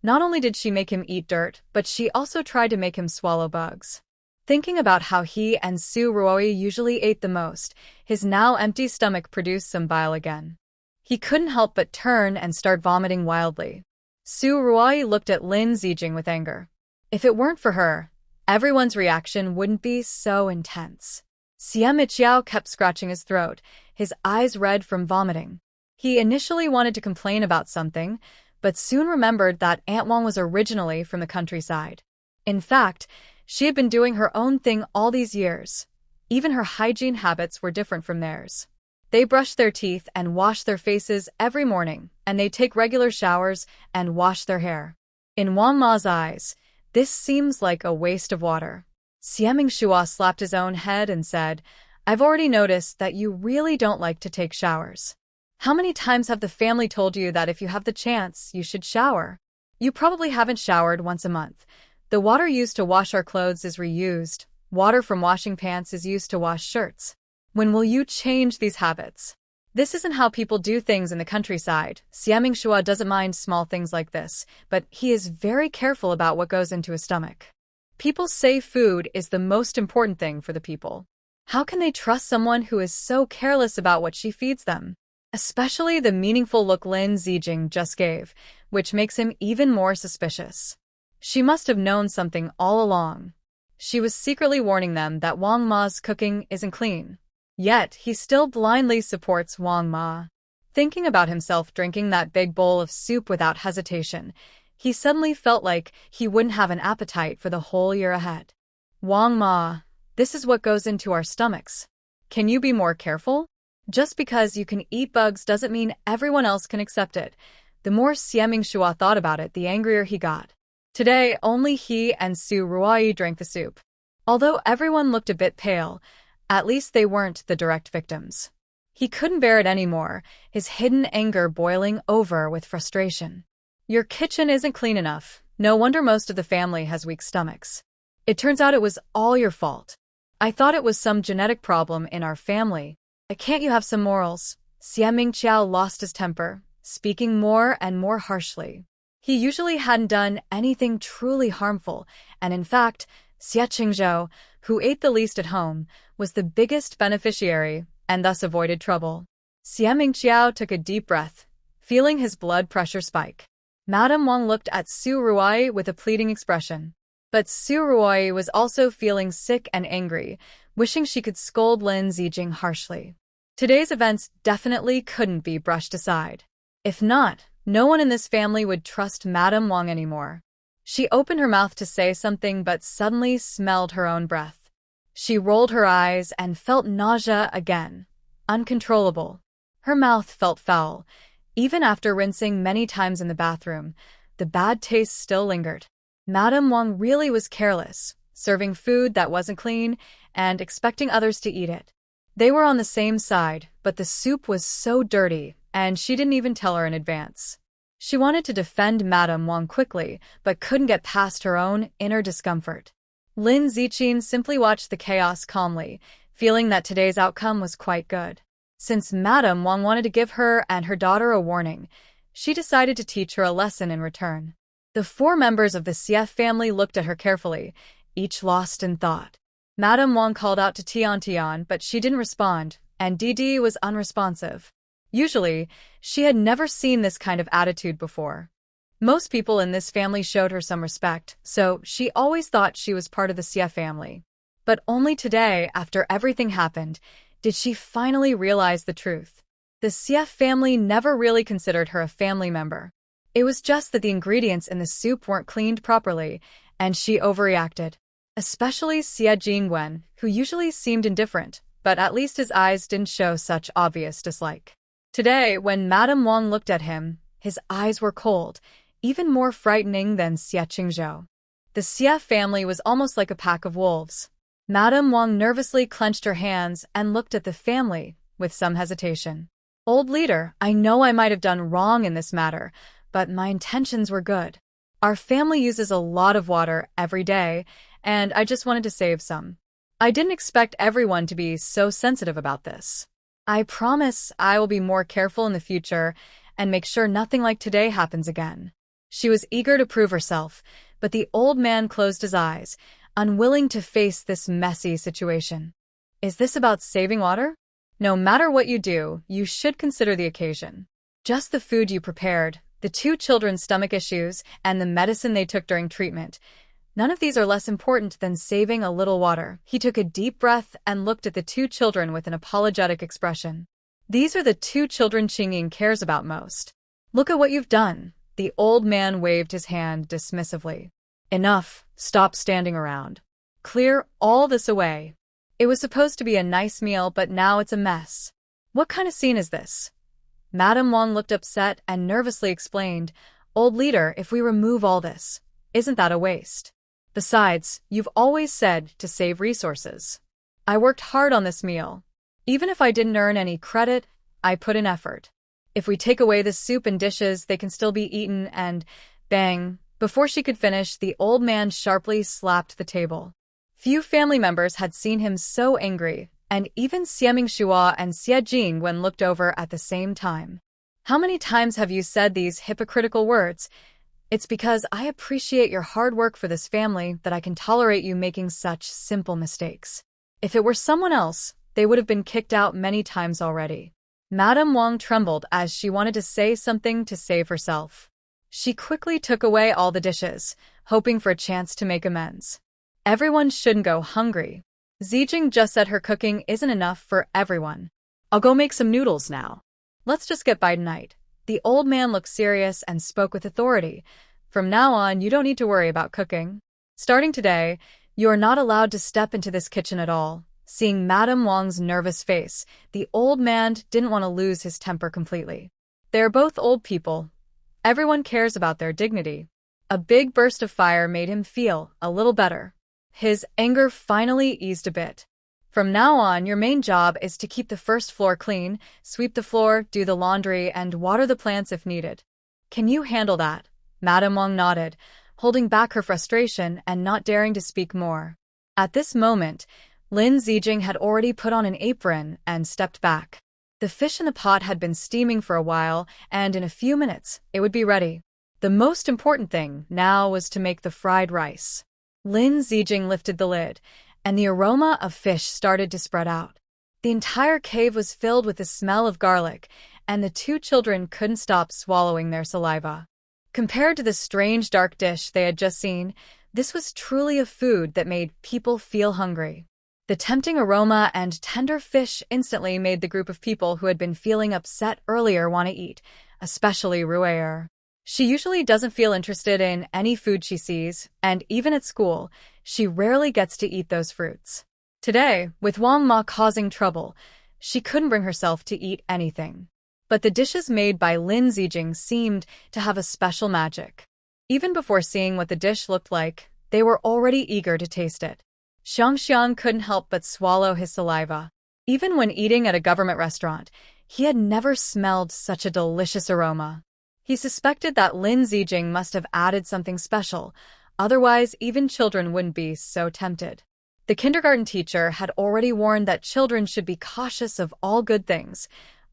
Not only did she make him eat dirt, but she also tried to make him swallow bugs. Thinking about how he and Su Ruoi usually ate the most, his now empty stomach produced some bile again. He couldn't help but turn and start vomiting wildly. Su Ruoi looked at Lin Zijing with anger. If it weren't for her, everyone's reaction wouldn't be so intense. Xia Miqiao kept scratching his throat, his eyes red from vomiting. He initially wanted to complain about something, but soon remembered that Aunt Wang was originally from the countryside. In fact, she had been doing her own thing all these years. Even her hygiene habits were different from theirs. They brushed their teeth and washed their faces every morning, and they take regular showers and wash their hair. In Wang Ma's eyes, this seems like a waste of water. Xia Mingshua slapped his own head and said, I've already noticed that you really don't like to take showers. How many times have the family told you that if you have the chance, you should shower? You probably haven't showered once a month. The water used to wash our clothes is reused. Water from washing pants is used to wash shirts. When will you change these habits? This isn't how people do things in the countryside. Xia Mingshua doesn't mind small things like this, but he is very careful about what goes into his stomach. People say food is the most important thing for the people. How can they trust someone who is so careless about what she feeds them? Especially the meaningful look Lin Zijing just gave, which makes him even more suspicious. She must have known something all along. She was secretly warning them that Wang Ma's cooking isn't clean. Yet, he still blindly supports Wang Ma. Thinking about himself drinking that big bowl of soup without hesitation, he suddenly felt like he wouldn't have an appetite for the whole year ahead. Wang Ma, this is what goes into our stomachs. Can you be more careful? Just because you can eat bugs doesn't mean everyone else can accept it. The more Xia Mingshua thought about it, the angrier he got. Today, only he and Su Ruai drank the soup. Although everyone looked a bit pale, at least they weren't the direct victims. He couldn't bear it anymore, his hidden anger boiling over with frustration. Your kitchen isn't clean enough. No wonder most of the family has weak stomachs. It turns out it was all your fault. I thought it was some genetic problem in our family. Can't you have some morals? Xia Mingqiao lost his temper, speaking more and more harshly. He usually hadn't done anything truly harmful, and in fact, Xia Qingzhou, who ate the least at home, was the biggest beneficiary and thus avoided trouble. Xia Mingqiao took a deep breath, feeling his blood pressure spike. Madame Wang looked at Su Ruai with a pleading expression. But Su Ruai was also feeling sick and angry, wishing she could scold Lin Zijing harshly. Today's events definitely couldn't be brushed aside. If not, No one in this family would trust Madame Wang anymore. She opened her mouth to say something but suddenly smelled her own breath. She rolled her eyes and felt nausea again, uncontrollable. Her mouth felt foul. Even after rinsing many times in the bathroom, the bad taste still lingered. Madame Wang really was careless, serving food that wasn't clean and expecting others to eat it. They were on the same side, but the soup was so dirty, and she didn't even tell her in advance. She wanted to defend Madame Wang quickly, but couldn't get past her own inner discomfort. Lin Ziqin simply watched the chaos calmly, feeling that today's outcome was quite good. Since Madame Wang wanted to give her and her daughter a warning, she decided to teach her a lesson in return. The 4 members of the CF family looked at her carefully, each lost in thought. Madame Wang called out to Tian, but she didn't respond, and Didi was unresponsive. Usually, she had never seen this kind of attitude before. Most people in this family showed her some respect, so she always thought she was part of the CF family. But only today, after everything happened, did she finally realize the truth. The CF family never really considered her a family member. It was just that the ingredients in the soup weren't cleaned properly, and she overreacted. Especially Xie Jingwen, who usually seemed indifferent, but at least his eyes didn't show such obvious dislike. Today, when Madame Wang looked at him, his eyes were cold, even more frightening than Xie Qingzhou. The Xie family was almost like a pack of wolves. Madame Wang nervously clenched her hands and looked at the family, with some hesitation. Old leader, I know I might have done wrong in this matter, but my intentions were good. Our family uses a lot of water every day, and I just wanted to save some. I didn't expect everyone to be so sensitive about this. I promise I will be more careful in the future and make sure nothing like today happens again. She was eager to prove herself, but the old man closed his eyes, unwilling to face this messy situation. Is this about saving water? No matter what you do, you should consider the occasion. Just the food you prepared, the 2 children's stomach issues, and the medicine they took during treatment. None of these are less important than saving a little water. He took a deep breath and looked at the 2 children with an apologetic expression. These are the 2 children Qingying cares about most. Look at what you've done. The old man waved his hand dismissively. Enough, stop standing around. Clear all this away. It was supposed to be a nice meal, but now it's a mess. What kind of scene is this? Madame Wang looked upset and nervously explained, Old leader, if we remove all this, isn't that a waste? Besides, you've always said to save resources. I worked hard on this meal. Even if I didn't earn any credit, I put in effort. If we take away the soup and dishes, they can still be eaten and… Bang! Before she could finish, the old man sharply slapped the table. Few family members had seen him so angry, and even Xieming Shua and Xie Jingwen looked over at the same time. How many times have you said these hypocritical words? It's because I appreciate your hard work for this family that I can tolerate you making such simple mistakes. If it were someone else, they would have been kicked out many times already. Madame Wang trembled as she wanted to say something to save herself. She quickly took away all the dishes, hoping for a chance to make amends. Everyone shouldn't go hungry. Zijing just said her cooking isn't enough for everyone. I'll go make some noodles now. Let's just get by tonight. The old man looked serious and spoke with authority. From now on, you don't need to worry about cooking. Starting today, you are not allowed to step into this kitchen at all. Seeing Madame Wang's nervous face, the old man didn't want to lose his temper completely. They are both old people. Everyone cares about their dignity. A big burst of fire made him feel a little better. His anger finally eased a bit. From now on, your main job is to keep the first floor clean, sweep the floor, do the laundry, and water the plants if needed. Can you handle that? Madame Wang nodded, holding back her frustration and not daring to speak more. At this moment, Lin Zijing had already put on an apron and stepped back. The fish in the pot had been steaming for a while, and in a few minutes, it would be ready. The most important thing now was to make the fried rice. Lin Zijing lifted the lid, and the aroma of fish started to spread out. The entire cave was filled with the smell of garlic, and the 2 children couldn't stop swallowing their saliva. Compared to the strange dark dish they had just seen, this was truly a food that made people feel hungry. The tempting aroma and tender fish instantly made the group of people who had been feeling upset earlier want to eat. especially Ruer. She usually doesn't feel interested in any food she sees, and even at school, she rarely gets to eat those fruits. Today, with Wang Ma causing trouble, she couldn't bring herself to eat anything. But the dishes made by Lin Zijing seemed to have a special magic. Even before seeing what the dish looked like, they were already eager to taste it. Xiangxiang couldn't help but swallow his saliva. Even when eating at a government restaurant, he had never smelled such a delicious aroma. He suspected that Lin Zijing must have added something special, otherwise even children wouldn't be so tempted. The kindergarten teacher had already warned that children should be cautious of all good things,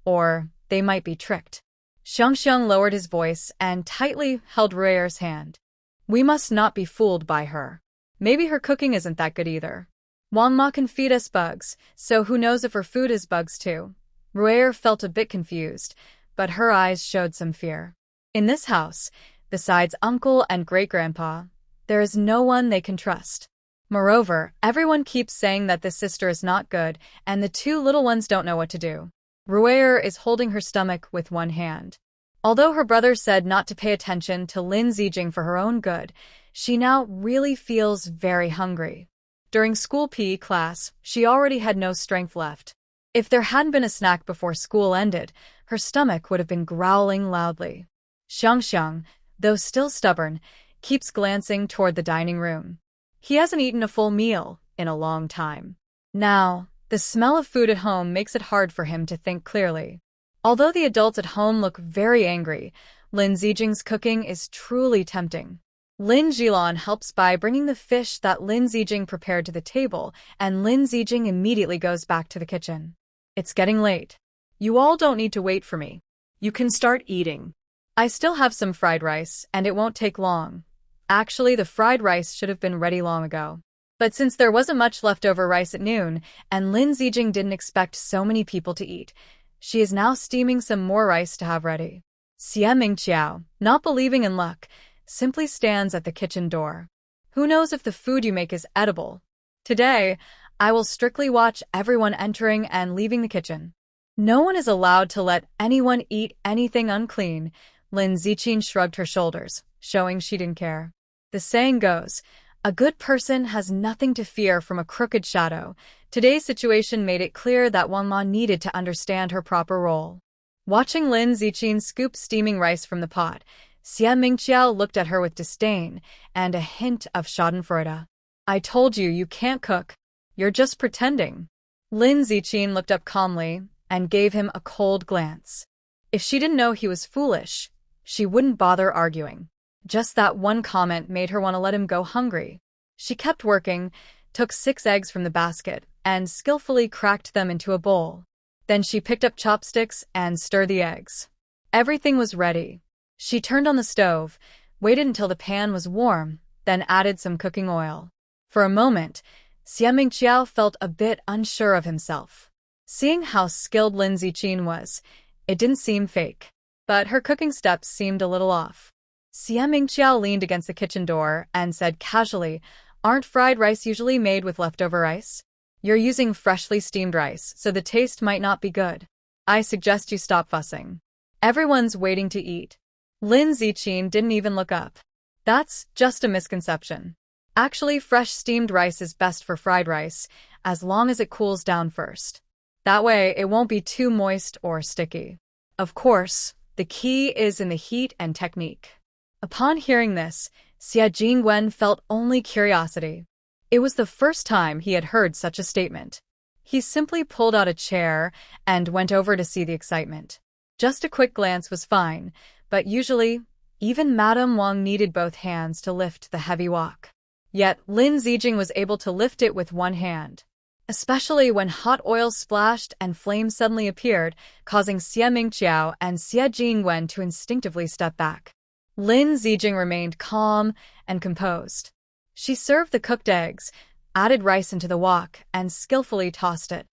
or they might be tricked. Xiangxiang lowered his voice and tightly held Ruer's hand. We must not be fooled by her. Maybe her cooking isn't that good either. Wang Ma can feed us bugs, so who knows if her food is bugs too. Ruer felt a bit confused, but her eyes showed some fear. In this house, besides uncle and great-grandpa, there is no one they can trust. Moreover, everyone keeps saying that this sister is not good, and the two little ones don't know what to do. Ruer is holding her stomach with one hand. Although her brother said not to pay attention to Lin Zijing for her own good, she now really feels very hungry. During school PE class, she already had no strength left. If there hadn't been a snack before school ended, her stomach would have been growling loudly. Xiangxiang, though still stubborn, keeps glancing toward the dining room. He hasn't eaten a full meal in a long time. Now, the smell of food at home makes it hard for him to think clearly. Although the adults at home look very angry, Lin Zijing's cooking is truly tempting. Lin Jilan helps by bringing the fish that Lin Zijing prepared to the table, and Lin Zijing immediately goes back to the kitchen. It's getting late. You all don't need to wait for me. You can start eating. I still have some fried rice, and it won't take long. Actually, the fried rice should have been ready long ago. But since there wasn't much leftover rice at noon, and Lin Zijing didn't expect so many people to eat, she is now steaming some more rice to have ready. Xie Mingqiao, not believing in luck, simply stands at the kitchen door. Who knows if the food you make is edible? Today, I will strictly watch everyone entering and leaving the kitchen. No one is allowed to let anyone eat anything unclean. Lin Zijing shrugged her shoulders, showing she didn't care. The saying goes, a good person has nothing to fear from a crooked shadow. Today's situation made it clear that Wang Ma needed to understand her proper role. Watching Lin Zijing scoop steaming rice from the pot, Xie Mingqiao looked at her with disdain and a hint of schadenfreude. I told you you can't cook. You're just pretending. Lin Zijing looked up calmly and gave him a cold glance. If she didn't know he was foolish, she wouldn't bother arguing. Just that one comment made her want to let him go hungry. She kept working, took 6 eggs from the basket, and skillfully cracked them into a bowl. Then she picked up chopsticks and stirred the eggs. Everything was ready. She turned on the stove, waited until the pan was warm, then added some cooking oil. For a moment, Xie Mingqiao felt a bit unsure of himself. Seeing how skilled Lin Zijing was, it didn't seem fake. But her cooking steps seemed a little off. Xie Mingqiao leaned against the kitchen door and said casually, aren't fried rice usually made with leftover rice? You're using freshly steamed rice, so the taste might not be good. I suggest you stop fussing. Everyone's waiting to eat. Lin Zijing didn't even look up. That's just a misconception. Actually, fresh steamed rice is best for fried rice, as long as it cools down first. That way, it won't be too moist or sticky. Of course, the key is in the heat and technique. Upon hearing this, Xie Jingwen felt only curiosity. It was the first time he had heard such a statement. He simply pulled out a chair and went over to see the excitement. Just a quick glance was fine, but usually, even Madame Wang needed both hands to lift the heavy wok. Yet Lin Zijing was able to lift it with one hand. Especially when hot oil splashed and flames suddenly appeared, causing Xie Mingqiao and Xie Jingwen to instinctively step back. Lin Zijing remained calm and composed. She served the cooked eggs, added rice into the wok, and skillfully tossed it.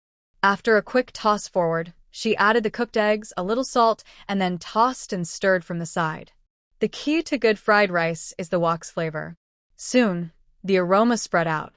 After a quick toss forward, she added the cooked eggs, a little salt, and then tossed and stirred from the side. The key to good fried rice is the wok's flavor. Soon, the aroma spread out.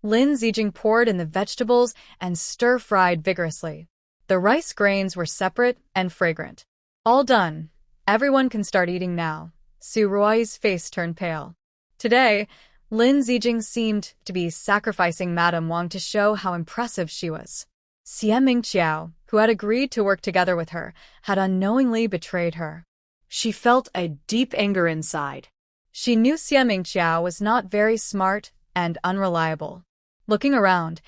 Lin Zijing poured in the vegetables and stir-fried vigorously. The rice grains were separate and fragrant. All done. Everyone can start eating now. Su Ruo's face turned pale. Today, Lin Zijing seemed to be sacrificing Madame Wang to show how impressive she was. Xie Mingqiao, who had agreed to work together with her, had unknowingly betrayed her. She felt a deep anger inside. She knew Xie Mingqiao was not very smart and unreliable. Looking around,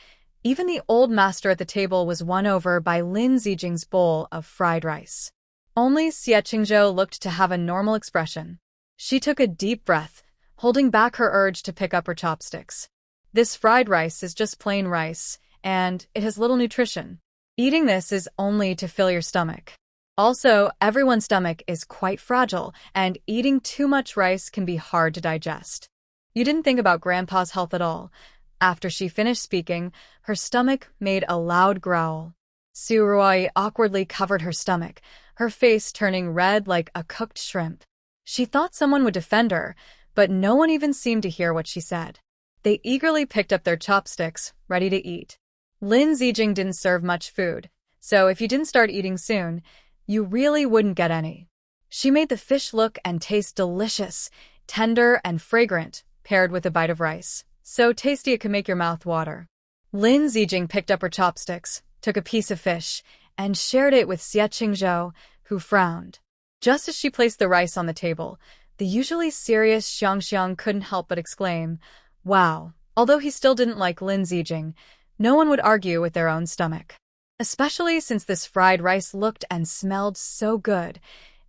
even the old master at the table was won over by Lin Zijing's bowl of fried rice. Only Xie Qingzhou looked to have a normal expression. She took a deep breath, holding back her urge to pick up her chopsticks. This fried rice is just plain rice, and it has little nutrition. Eating this is only to fill your stomach. Also, everyone's stomach is quite fragile, and eating too much rice can be hard to digest. You didn't think about Grandpa's health at all. After she finished speaking, her stomach made a loud growl. Su Ruo awkwardly covered her stomach, her face turning red like a cooked shrimp. She thought someone would defend her, but no one even seemed to hear what she said. They eagerly picked up their chopsticks, ready to eat. Lin Zijing didn't serve much food, so if you didn't start eating soon, you really wouldn't get any. She made the fish look and taste delicious, tender and fragrant, paired with a bite of rice. So tasty it could make your mouth water. Lin Zijing picked up her chopsticks, took a piece of fish, and shared it with Xie Qingzhou, who frowned. Just as she placed the rice on the table, the usually serious Xiangxiang couldn't help but exclaim, "Wow!" Although he still didn't like Lin Zijing, no one would argue with their own stomach. Especially since this fried rice looked and smelled so good,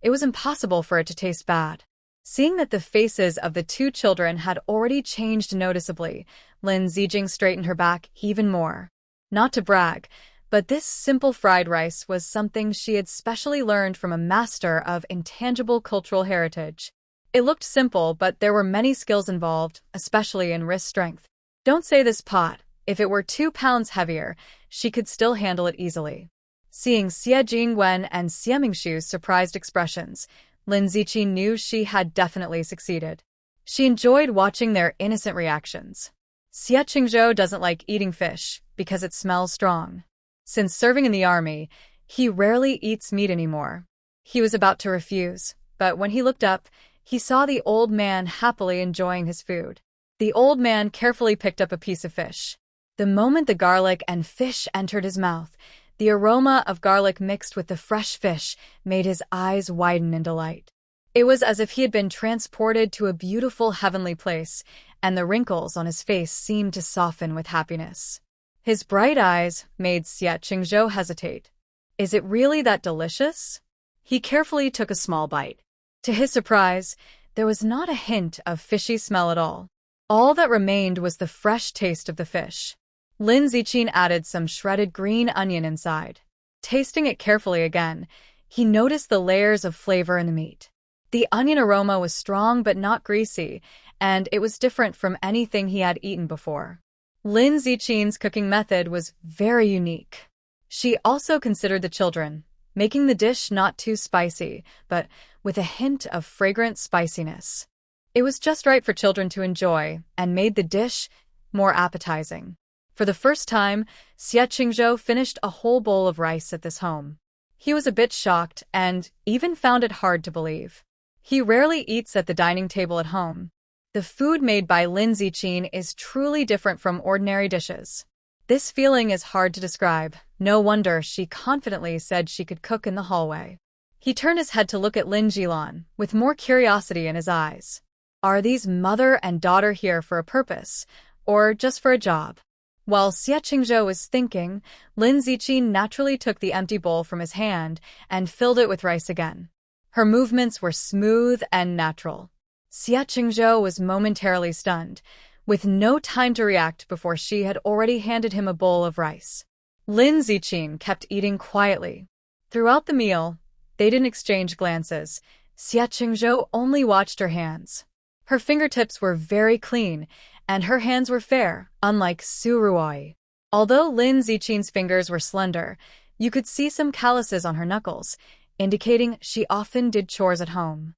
it was impossible for it to taste bad. Seeing that the faces of the two children had already changed noticeably, Lin Zijing straightened her back even more. Not to brag, but this simple fried rice was something she had specially learned from a master of intangible cultural heritage. It looked simple, but there were many skills involved, especially in wrist strength. Don't say this pot. If it were 2 pounds heavier, she could still handle it easily. Seeing Xie Jingwen and Xie Mingshu's surprised expressions, Lin Ziqi knew she had definitely succeeded. She enjoyed watching their innocent reactions. Xie Qingzhou doesn't like eating fish because it smells strong. Since serving in the army, he rarely eats meat anymore. He was about to refuse, but when he looked up, he saw the old man happily enjoying his food. The old man carefully picked up a piece of fish. The moment the garlic and fish entered his mouth, the aroma of garlic mixed with the fresh fish made his eyes widen in delight. It was as if he had been transported to a beautiful heavenly place, and the wrinkles on his face seemed to soften with happiness. His bright eyes made Xie Qingzhou hesitate. Is it really that delicious? He carefully took a small bite. To his surprise, there was not a hint of fishy smell at all. All that remained was the fresh taste of the fish. Lin Ziqin added some shredded green onion inside. Tasting it carefully again, he noticed the layers of flavor in the meat. The onion aroma was strong but not greasy, and it was different from anything he had eaten before. Lin Ziqin's cooking method was very unique. She also considered the children, making the dish not too spicy, but with a hint of fragrant spiciness. It was just right for children to enjoy and made the dish more appetizing. For the first time, Xie Qingzhou finished a whole bowl of rice at this home. He was a bit shocked and even found it hard to believe. He rarely eats at the dining table at home. The food made by Lin Ziqin is truly different from ordinary dishes. This feeling is hard to describe. No wonder she confidently said she could cook in the hallway. He turned his head to look at Lin Jilan, with more curiosity in his eyes. Are these mother and daughter here for a purpose, or just for a job? While Xie Qingzhou was thinking, Lin Ziqin naturally took the empty bowl from his hand and filled it with rice again. Her movements were smooth and natural. Xie Qingzhou was momentarily stunned, with no time to react before she had already handed him a bowl of rice. Lin Ziqin kept eating quietly. Throughout the meal, they didn't exchange glances. Xie Qingzhou only watched her hands. Her fingertips were very clean, and her hands were fair, unlike Su Ruo. Although Lin Ziqin's fingers were slender, you could see some calluses on her knuckles, indicating she often did chores at home.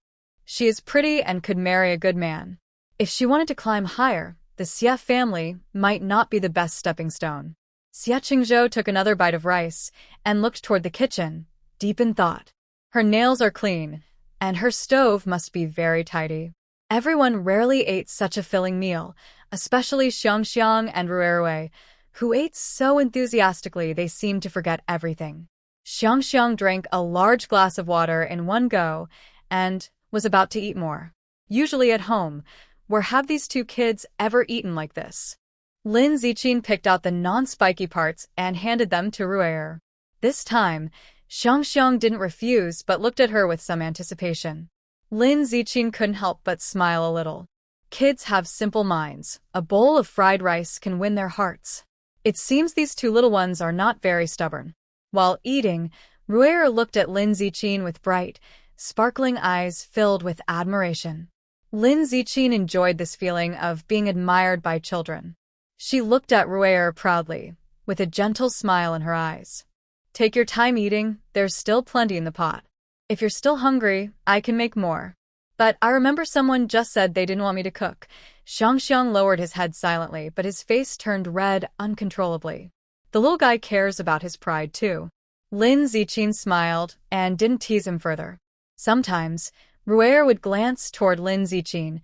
She is pretty and could marry a good man. If she wanted to climb higher, the Xie family might not be the best stepping stone. Xie Qingzhou took another bite of rice and looked toward the kitchen, deep in thought. Her nails are clean, And her stove must be very tidy. Everyone rarely ate such a filling meal, especially Xiangxiang and Ruerue, who ate so enthusiastically they seemed to forget everything. Xiangxiang drank a large glass of water in one go and was about to eat more. Usually at home, where have these two kids ever eaten like this? Lin Ziqin picked out the non-spiky parts and handed them to Ruer. This time, Xiangxiang didn't refuse but looked at her with some anticipation. Lin Ziqin couldn't help but smile a little. Kids have simple minds. A bowl of fried rice can win their hearts. It seems these two little ones are not very stubborn. While eating, Ruer looked at Lin Ziqin with bright, sparkling eyes filled with admiration. Lin Ziqin enjoyed this feeling of being admired by children. She looked at Ruer proudly, with a gentle smile in her eyes. Take your time eating, there's still plenty in the pot. If you're still hungry, I can make more. But I remember someone just said they didn't want me to cook. Xiangxiang lowered his head silently, but his face turned red uncontrollably. The little guy cares about his pride too. Lin Ziqin smiled and didn't tease him further. Sometimes, Ruer would glance toward Lin Ziqin,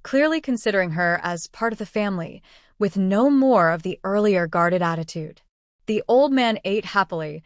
clearly considering her as part of the family, with no more of the earlier guarded attitude. The old man ate happily,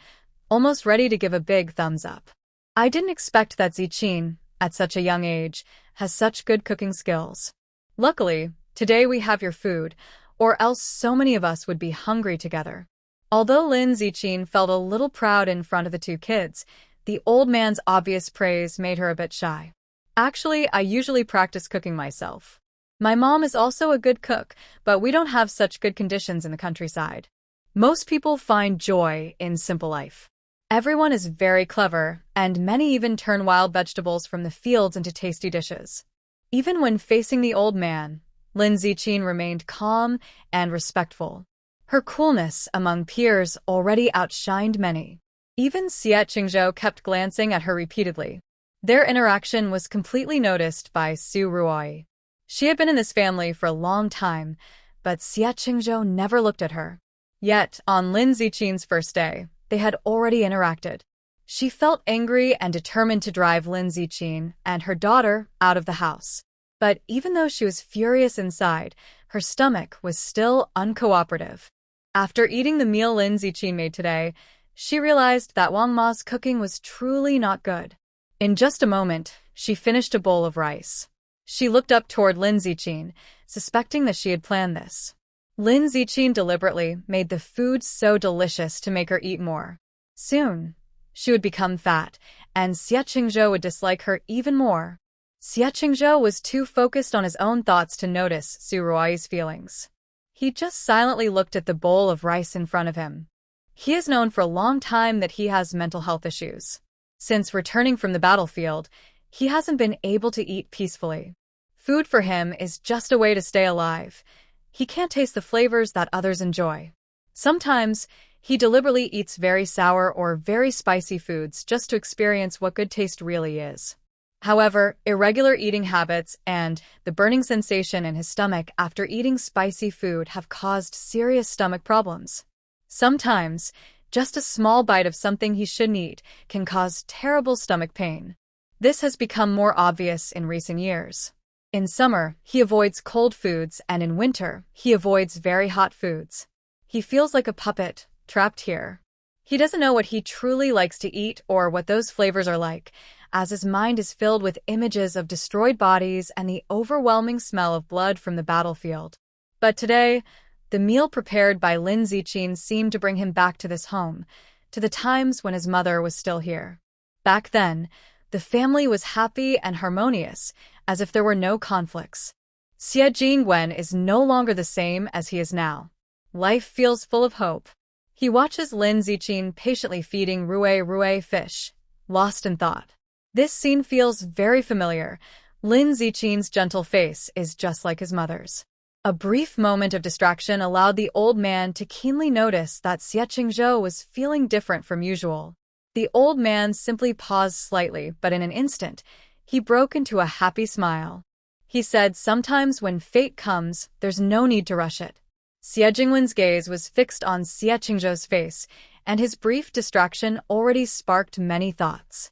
almost ready to give a big thumbs up. I didn't expect that Ziqin, at such a young age, has such good cooking skills. Luckily, today we have your food, or else so many of us would be hungry together. Although Lin Ziqin felt a little proud in front of the two kids, the old man's obvious praise made her a bit shy. Actually, I usually practice cooking myself. My mom is also a good cook, but we don't have such good conditions in the countryside. Most people find joy in simple life. Everyone is very clever, and many even turn wild vegetables from the fields into tasty dishes. Even when facing the old man, Lin Ziqin remained calm and respectful. Her coolness among peers already outshined many. Even Xie Qingzhou kept glancing at her repeatedly. Their interaction was completely noticed by Su Ruoyi. She had been in this family for a long time, but Xie Qingzhou never looked at her. Yet, on Lin Ziqin's first day, they had already interacted. She felt angry and determined to drive Lin Ziqin and her daughter out of the house. But even though she was furious inside, her stomach was still uncooperative. After eating the meal Lin Ziqin made today, she realized that Wang Ma's cooking was truly not good. In just a moment, she finished a bowl of rice. She looked up toward Lin Ziqin, suspecting that she had planned this. Lin Ziqin deliberately made the food so delicious to make her eat more. Soon, she would become fat, and Xie Qingzhou would dislike her even more. Xie Qingzhou was too focused on his own thoughts to notice Su Ruoyi's feelings. He just silently looked at the bowl of rice in front of him. He has known for a long time that he has mental health issues. Since returning from the battlefield, he hasn't been able to eat peacefully. Food for him is just a way to stay alive. He can't taste the flavors that others enjoy. Sometimes, he deliberately eats very sour or very spicy foods just to experience what good taste really is. However, irregular eating habits and the burning sensation in his stomach after eating spicy food have caused serious stomach problems. Sometimes, just a small bite of something he shouldn't eat can cause terrible stomach pain. This has become more obvious in recent years. In summer, he avoids cold foods, and in winter, he avoids very hot foods. He feels like a puppet, trapped here. He doesn't know what he truly likes to eat or what those flavors are like, as his mind is filled with images of destroyed bodies and the overwhelming smell of blood from the battlefield. But today, the meal prepared by Lin Ziqin seemed to bring him back to this home, to the times when his mother was still here. Back then, the family was happy and harmonious, as if there were no conflicts. Xie Jingwen is no longer the same as he is now. Life feels full of hope. He watches Lin Ziqin patiently feeding Rue fish, lost in thought. This scene feels very familiar. Lin Ziqin's gentle face is just like his mother's. A brief moment of distraction allowed the old man to keenly notice that Xie Qingzhou was feeling different from usual. The old man simply paused slightly, but in an instant, he broke into a happy smile. He said, "Sometimes when fate comes, there's no need to rush it." Xie Jingwen's gaze was fixed on Xie Qingzhou's face, and his brief distraction already sparked many thoughts.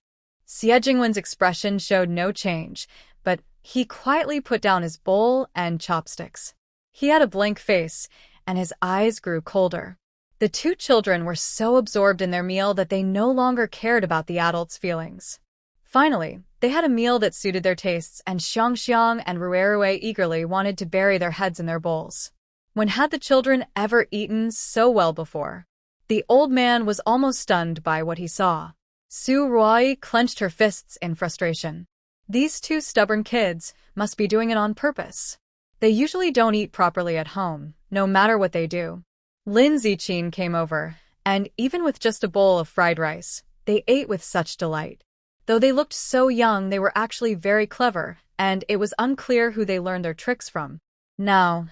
Xie Jingwen's expression showed no change, but he quietly put down his bowl and chopsticks. He had a blank face, and his eyes grew colder. The two children were so absorbed in their meal that they no longer cared about the adults' feelings. Finally, they had a meal that suited their tastes, and Xiangxiang and Ruerue eagerly wanted to bury their heads in their bowls. When had the children ever eaten so well before? The old man was almost stunned by what he saw. Su Ruai clenched her fists in frustration. These two stubborn kids must be doing it on purpose. They usually don't eat properly at home, no matter what they do. Lin Ziqin came over, and even with just a bowl of fried rice, they ate with such delight. Though they looked so young, they were actually very clever, and it was unclear who they learned their tricks from. Now,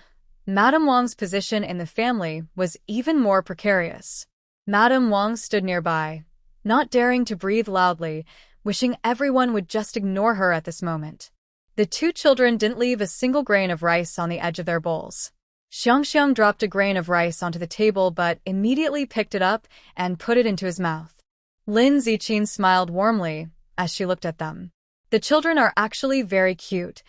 Madame Wang's position in the family was even more precarious. Madame Wang stood nearby, not daring to breathe loudly, wishing everyone would just ignore her at this moment. The two children didn't leave a single grain of rice on the edge of their bowls. Xiangxiang dropped a grain of rice onto the table but immediately picked it up and put it into his mouth. Lin Ziqin smiled warmly as she looked at them. The children are actually very cute.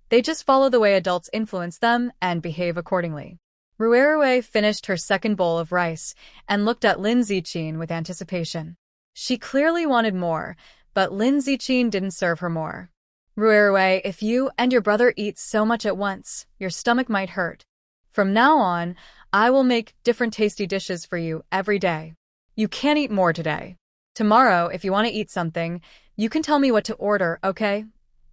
They just follow the way adults influence them and behave accordingly. Ruerue finished her second bowl of rice and looked at Lin Ziqin with anticipation. She clearly wanted more, but Lin Ziqin didn't serve her more. Ruerue, if you and your brother eat so much at once, your stomach might hurt. From now on, I will make different tasty dishes for you every day. You can't eat more today. Tomorrow, if you want to eat something, you can tell me what to order, okay?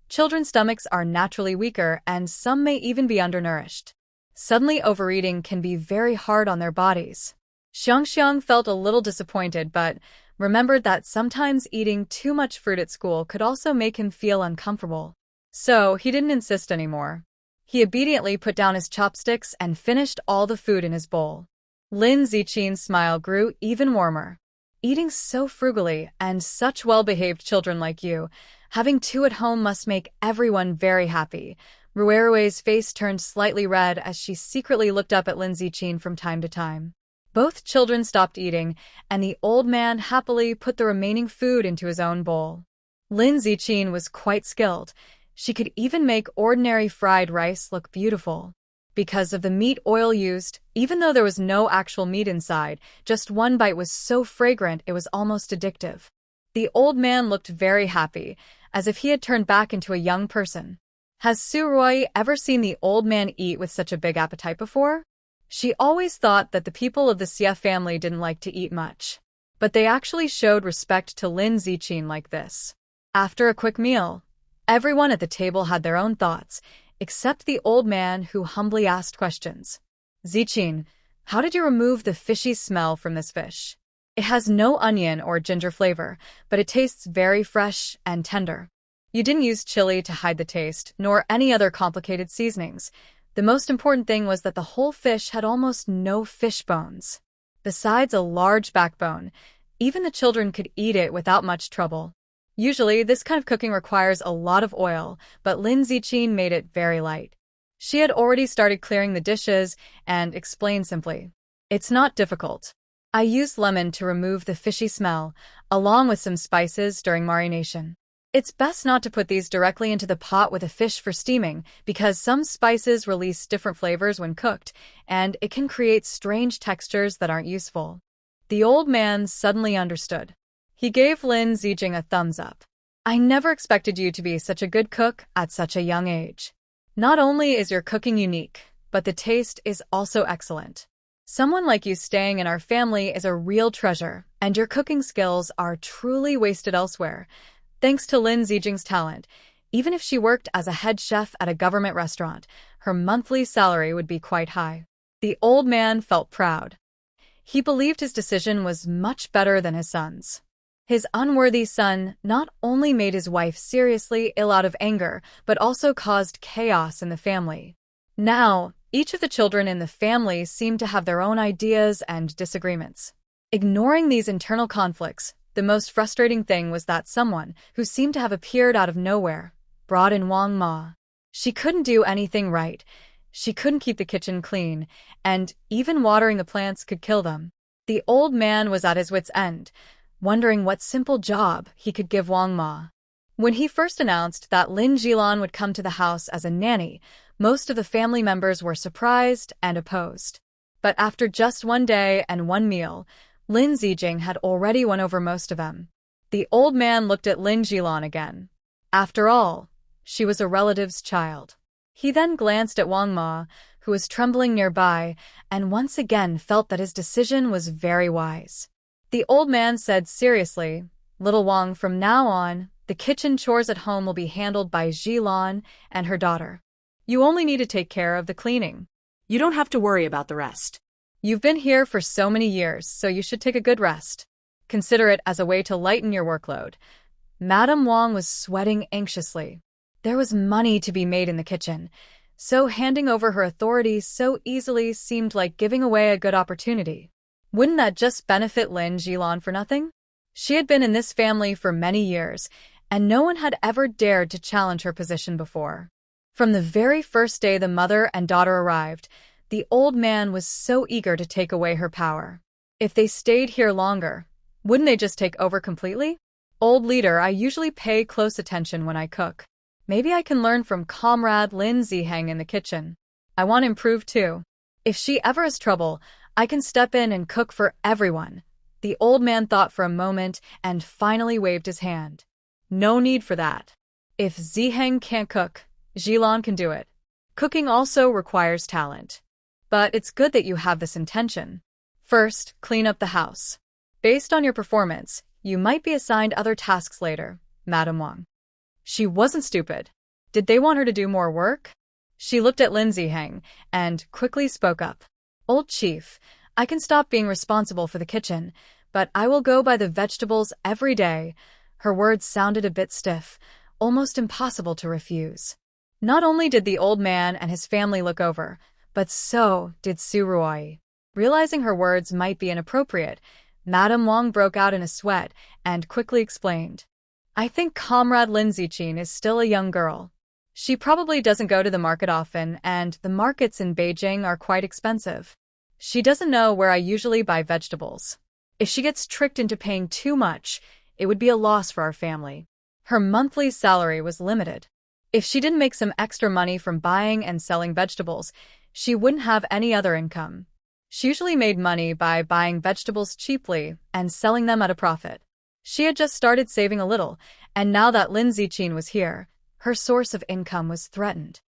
Children's stomachs are naturally weaker, and some may even be undernourished. Suddenly overeating can be very hard on their bodies. Xiangxiang felt a little disappointed, but remembered that sometimes eating too much fruit at school could also make him feel uncomfortable. So he didn't insist anymore. He obediently put down his chopsticks and finished all the food in his bowl. Lin Ziqin's smile grew even warmer. Eating so frugally and such well-behaved children like you, having two at home must make everyone very happy. Ruerue's face turned slightly red as she secretly looked up at Lin Ziqin from time to time. Both children stopped eating, and the old man happily put the remaining food into his own bowl. Lin Ziqin was quite skilled. She could even make ordinary fried rice look beautiful. Because of the meat oil used, even though there was no actual meat inside, just one bite was so fragrant it was almost addictive. The old man looked very happy, as if he had turned back into a young person. Has Su Ruai ever seen the old man eat with such a big appetite before? She always thought that the people of the Xie family didn't like to eat much. But they actually showed respect to Lin Ziqin like this. After a quick meal, everyone at the table had their own thoughts, except the old man who humbly asked questions. Ziqin, how did you remove the fishy smell from this fish? It has no onion or ginger flavor, but it tastes very fresh and tender. You didn't use chili to hide the taste, nor any other complicated seasonings. The most important thing was that the whole fish had almost no fish bones. Besides a large backbone, even the children could eat it without much trouble. Usually, this kind of cooking requires a lot of oil, but Lin Ziqin made it very light. She had already started clearing the dishes and explained simply, "It's not difficult. I used lemon to remove the fishy smell, along with some spices during marination. It's best not to put these directly into the pot with a fish for steaming because some spices release different flavors when cooked, and it can create strange textures that aren't useful." The old man suddenly understood. He gave Lin Ziqin a thumbs up. "I never expected you to be such a good cook at such a young age. Not only is your cooking unique, but the taste is also excellent. Someone like you staying in our family is a real treasure, and your cooking skills are truly wasted elsewhere." Thanks to Lin Ziqing's talent, even if she worked as a head chef at a government restaurant, her monthly salary would be quite high. The old man felt proud. He believed his decision was much better than his son's. His unworthy son not only made his wife seriously ill out of anger, but also caused chaos in the family. Now, each of the children in the family seemed to have their own ideas and disagreements. Ignoring these internal conflicts, the most frustrating thing was that someone, who seemed to have appeared out of nowhere, brought in Wang Ma. She couldn't do anything right. She couldn't keep the kitchen clean, and even watering the plants could kill them. The old man was at his wit's end. wondering what simple job he could give Wang Ma. When he first announced that Lin Jilan would come to the house as a nanny, most of the family members were surprised and opposed. But after just one day and one meal, Lin Zijing had already won over most of them. The old man looked at Lin Jilan again. After all, she was a relative's child. He then glanced at Wang Ma, who was trembling nearby, and once again felt that his decision was very wise. The old man said seriously, "Little Wang, from now on, the kitchen chores at home will be handled by Jilan and her daughter. You only need to take care of the cleaning. You don't have to worry about the rest. You've been here for so many years, so you should take a good rest. Consider it as a way to lighten your workload." Madame Wang was sweating anxiously. There was money to be made in the kitchen, so handing over her authority so easily seemed like giving away a good opportunity. Wouldn't that just benefit Lin Jilan for nothing? She had been in this family for many years, and no one had ever dared to challenge her position before. From the very first day the mother and daughter arrived, the old man was so eager to take away her power. If they stayed here longer, wouldn't they just take over completely? "Old leader, I usually pay close attention when I cook. Maybe I can learn from Comrade Lin Ziheng in the kitchen. I want to improve too. If she ever has trouble, I can step in and cook for everyone." The old man thought for a moment and finally waved his hand. "No need for that. If Ziheng can't cook, Jilan can do it. Cooking also requires talent. But it's good that you have this intention. First, clean up the house. Based on your performance, you might be assigned other tasks later, Madame Wang." She wasn't stupid. Did they want her to do more work? She looked at Lin Ziheng and quickly spoke up. "Old chief, I can stop being responsible for the kitchen, but I will go buy the vegetables every day." Her words sounded a bit stiff, almost impossible to refuse. Not only did the old man and his family look over, but so did Su Ruai. Realizing her words might be inappropriate, Madame Wang broke out in a sweat and quickly explained. "I think Comrade Lin Ziqin is still a young girl. She probably doesn't go to the market often, and the markets in Beijing are quite expensive. She doesn't know where I usually buy vegetables. If she gets tricked into paying too much, it would be a loss for our family. Her monthly salary was limited. If she didn't make some extra money from buying and selling vegetables, she wouldn't have any other income. She usually made money by buying vegetables cheaply and selling them at a profit. She had just started saving a little, and now that Lin Ziqin was here, her source of income was threatened."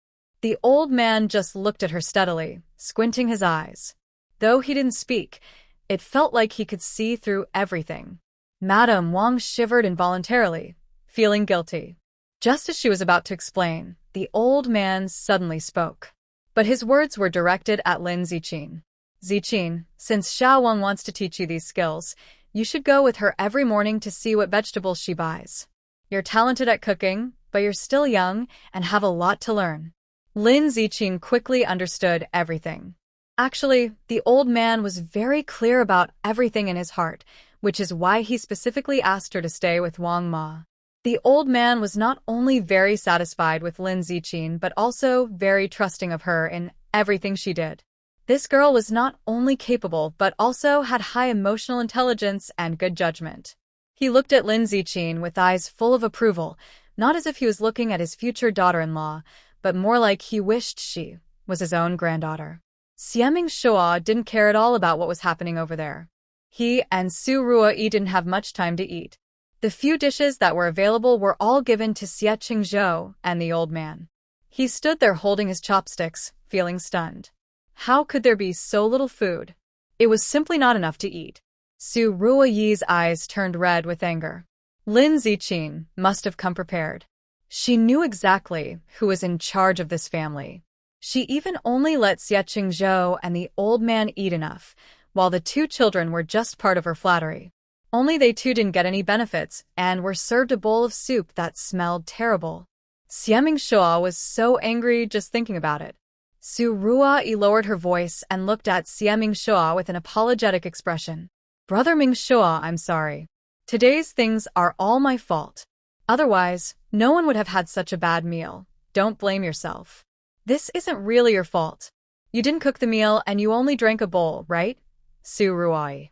The old man just looked at her steadily, squinting his eyes. Though he didn't speak, it felt like he could see through everything. Madame Wang shivered involuntarily, feeling guilty. Just as she was about to explain, the old man suddenly spoke. But his words were directed at Lin Ziqin. "Ziqin, since Xiao Wang wants to teach you these skills, you should go with her every morning to see what vegetables she buys. You're talented at cooking, but you're still young and have a lot to learn." Lin Ziqin quickly understood everything. Actually, the old man was very clear about everything in his heart, which is why he specifically asked her to stay with Wang Ma. The old man was not only very satisfied with Lin Ziqin but also very trusting of her in everything she did. This girl was not only capable but also had high emotional intelligence and good judgment. He looked at Lin Ziqin with eyes full of approval, not as if he was looking at his future daughter-in-law, but more like he wished she was his own granddaughter. Xiaming Shua didn't care at all about what was happening over there. He and Su Ruai didn't have much time to eat. The few dishes that were available were all given to Xie Qingzhou and the old man. He stood there holding his chopsticks, feeling stunned. How could there be so little food? It was simply not enough to eat. Su Rui's eyes turned red with anger. Lin Ziqin must have come prepared. She knew exactly who was in charge of this family. She even only let Xie Qingzhou and the old man eat enough, while the two children were just part of her flattery. Only they too didn't get any benefits and were served a bowl of soup that smelled terrible. Xiaming Shua was so angry just thinking about it. Su Ruai lowered her voice and looked at Xiaming Shua with an apologetic expression. "Brother Ming Shua, I'm sorry. Today's things are all my fault. Otherwise, no one would have had such a bad meal. Don't blame yourself. This isn't really your fault. You didn't cook the meal and you only drank a bowl, right?" Su Ruai.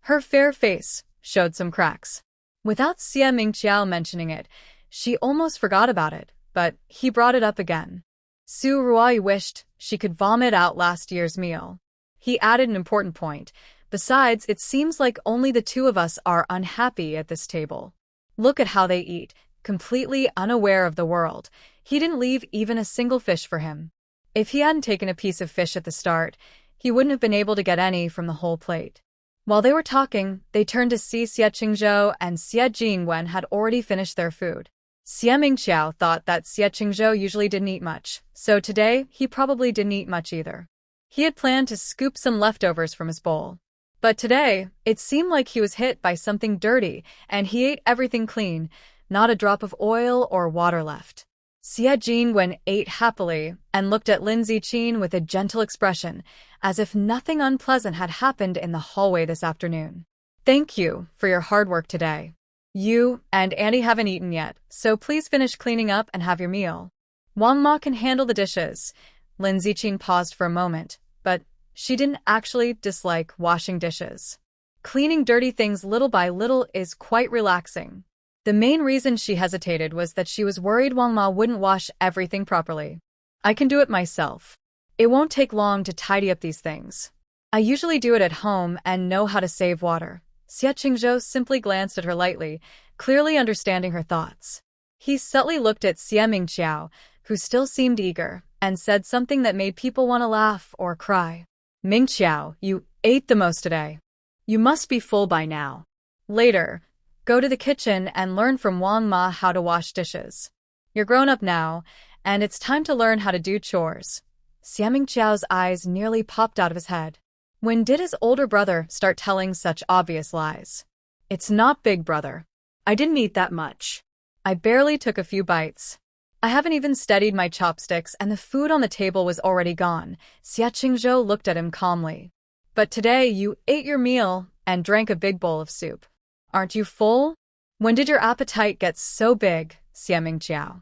Her fair face, showed some cracks. Without Xie Mingqiao mentioning it, she almost forgot about it, but he brought it up again. Su Ruai wished she could vomit out last year's meal. He added an important point. Besides, it seems like only the two of us are unhappy at this table. Look at how they eat, completely unaware of the world. He didn't leave even a single fish for him. If he hadn't taken a piece of fish at the start, he wouldn't have been able to get any from the whole plate. While they were talking, they turned to see Xie Qingzhou and Xie Jingwen had already finished their food. Xie Mingqiao thought that Xie Qingzhou usually didn't eat much, so today he probably didn't eat much either. He had planned to scoop some leftovers from his bowl. But today, it seemed like he was hit by something dirty, and he ate everything clean, not a drop of oil or water left. Xie Jingwen ate happily and looked at Lin Ziqin with a gentle expression, as if nothing unpleasant had happened in the hallway this afternoon. Thank you for your hard work today. You and Annie haven't eaten yet, so please finish cleaning up and have your meal. Wang Ma can handle the dishes. Lin Ziqin paused for a moment, but she didn't actually dislike washing dishes. Cleaning dirty things little by little is quite relaxing. The main reason she hesitated was that she was worried Wang Ma wouldn't wash everything properly. I can do it myself. It won't take long to tidy up these things. I usually do it at home and know how to save water. Xie Qingzhou simply glanced at her lightly, clearly understanding her thoughts. He subtly looked at Xie Mingqiao, who still seemed eager, and said something that made people want to laugh or cry. Mingqiao, you ate the most today. You must be full by now. Later, go to the kitchen and learn from Wang Ma how to wash dishes. You're grown up now, and it's time to learn how to do chores. Xie Mingqiao's eyes nearly popped out of his head. When did his older brother start telling such obvious lies? It's not big brother. I didn't eat that much. I barely took a few bites. I haven't even steadied my chopsticks and the food on the table was already gone. Xie Qingzhou looked at him calmly. But today you ate your meal and drank a big bowl of soup. Aren't you full? When did your appetite get so big, Xie Mingqiao?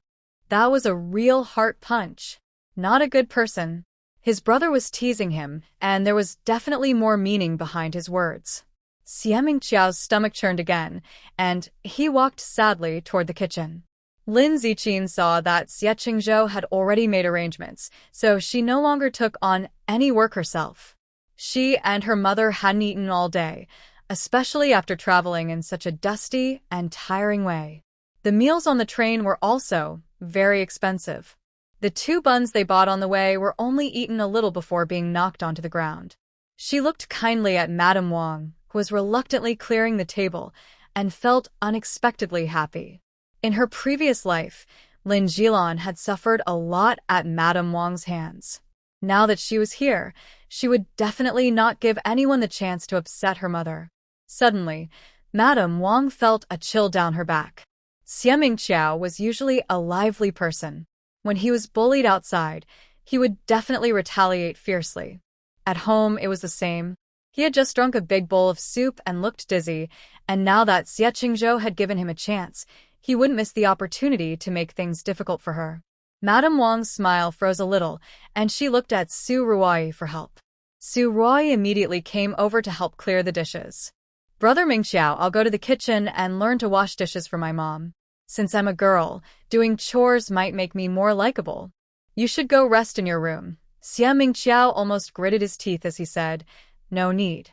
That was a real heart punch. Not a good person. His brother was teasing him, and there was definitely more meaning behind his words. Xie Mingqiao's stomach churned again, and he walked sadly toward the kitchen. Lin Ziqin saw that Xie Qingzhou had already made arrangements, so she no longer took on any work herself. She and her mother hadn't eaten all day, especially after traveling in such a dusty and tiring way. The meals on the train were also very expensive. The 2 buns they bought on the way were only eaten a little before being knocked onto the ground. She looked kindly at Madame Wang, who was reluctantly clearing the table, and felt unexpectedly happy. In her previous life, Lin Jilan had suffered a lot at Madame Wang's hands. Now that she was here, she would definitely not give anyone the chance to upset her mother. Suddenly, Madame Wang felt a chill down her back. Xie Mingqiao was usually a lively person. When he was bullied outside, he would definitely retaliate fiercely. At home, it was the same. He had just drunk a big bowl of soup and looked dizzy, and now that Xie Qingzhou had given him a chance, he wouldn't miss the opportunity to make things difficult for her. Madame Wang's smile froze a little, and she looked at Su Ruai for help. Su Ruai immediately came over to help clear the dishes. Brother Mingqiao, I'll go to the kitchen and learn to wash dishes for my mom. Since I'm a girl, doing chores might make me more likable. You should go rest in your room. Xie Mingqiao almost gritted his teeth as he said, No need.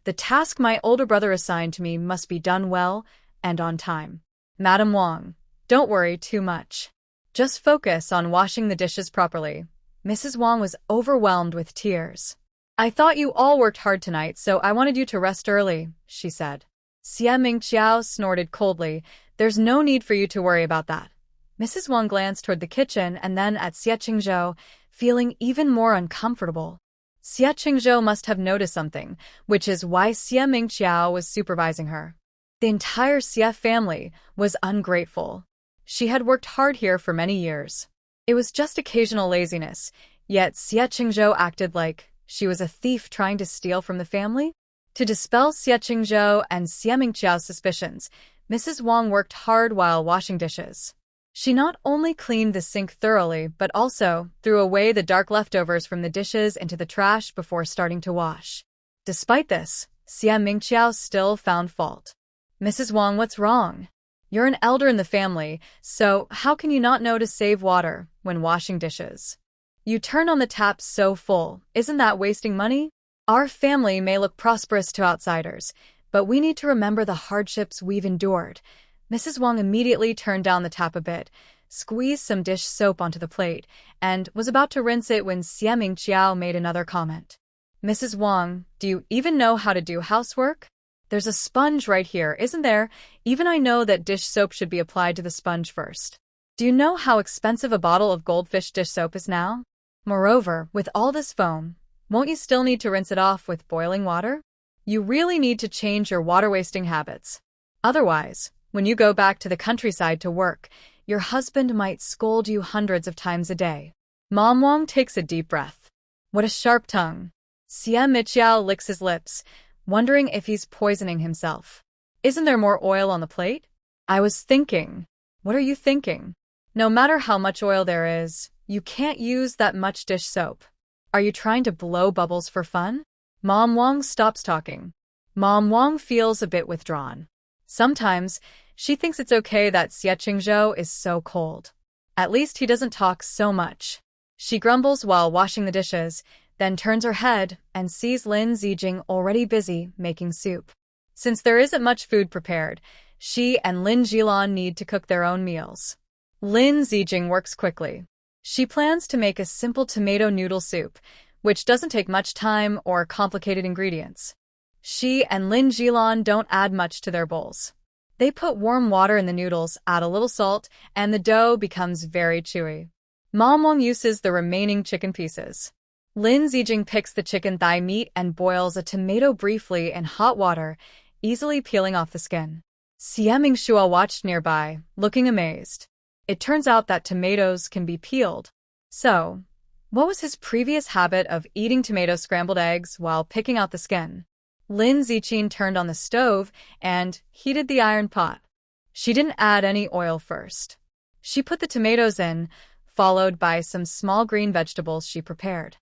The task my older brother assigned to me must be done well and on time. Madame Wang, don't worry too much. Just focus on washing the dishes properly. Mrs. Wang was overwhelmed with tears. I thought you all worked hard tonight, so I wanted you to rest early, she said. Xie Mingqiao snorted coldly. There's no need for you to worry about that. Mrs. Wang glanced toward the kitchen and then at Xie Qingzhou, feeling even more uncomfortable. Xie Qingzhou must have noticed something, which is why Xie Mingqiao was supervising her. The entire Xie family was ungrateful. She had worked hard here for many years. It was just occasional laziness, yet Xie Qingzhou acted like she was a thief trying to steal from the family. To dispel Xie Qingzhou and Xie Mingqiao's suspicions, Mrs. Wang worked hard while washing dishes. She not only cleaned the sink thoroughly, but also threw away the dark leftovers from the dishes into the trash before starting to wash. Despite this, Xie Mingqiao still found fault. Mrs. Wang, what's wrong? You're an elder in the family, so how can you not know to save water when washing dishes? You turn on the tap so full, isn't that wasting money? Our family may look prosperous to outsiders, but we need to remember the hardships we've endured. Mrs. Wang immediately turned down the tap a bit, squeezed some dish soap onto the plate, and was about to rinse it when Xie Mingqiao made another comment. Mrs. Wang, do you even know how to do housework? There's a sponge right here, isn't there? Even I know that dish soap should be applied to the sponge first. Do you know how expensive a bottle of goldfish dish soap is now? Moreover, with all this foam, won't you still need to rinse it off with boiling water? You really need to change your water-wasting habits. Otherwise, when you go back to the countryside to work, your husband might scold you hundreds of times a day. Mom Wang takes a deep breath. What a sharp tongue. Xie Miqiao licks his lips, wondering if he's poisoning himself. Isn't there more oil on the plate? I was thinking. What are you thinking? No matter how much oil there is, you can't use that much dish soap. Are you trying to blow bubbles for fun? Mom Wang stops talking. Mom Wang feels a bit withdrawn. Sometimes, she thinks it's okay that Xie Qingzhou is so cold. At least he doesn't talk so much. She grumbles while washing the dishes, then turns her head and sees Lin Zijing already busy making soup. Since there isn't much food prepared, she and Lin Jilan need to cook their own meals. Lin Zijing works quickly. She plans to make a simple tomato noodle soup, which doesn't take much time or complicated ingredients. She and Lin Jilan don't add much to their bowls. They put warm water in the noodles, add a little salt, and the dough becomes very chewy. Mom Wang uses the remaining chicken pieces. Lin Zijing picks the chicken thigh meat and boils a tomato briefly in hot water, easily peeling off the skin. Xie Mingqiao watched nearby, looking amazed. It turns out that tomatoes can be peeled. So, what was his previous habit of eating tomato scrambled eggs while picking out the skin? Lin Ziqin turned on the stove and heated the iron pot. She didn't add any oil first. She put the tomatoes in, followed by some small green vegetables she prepared.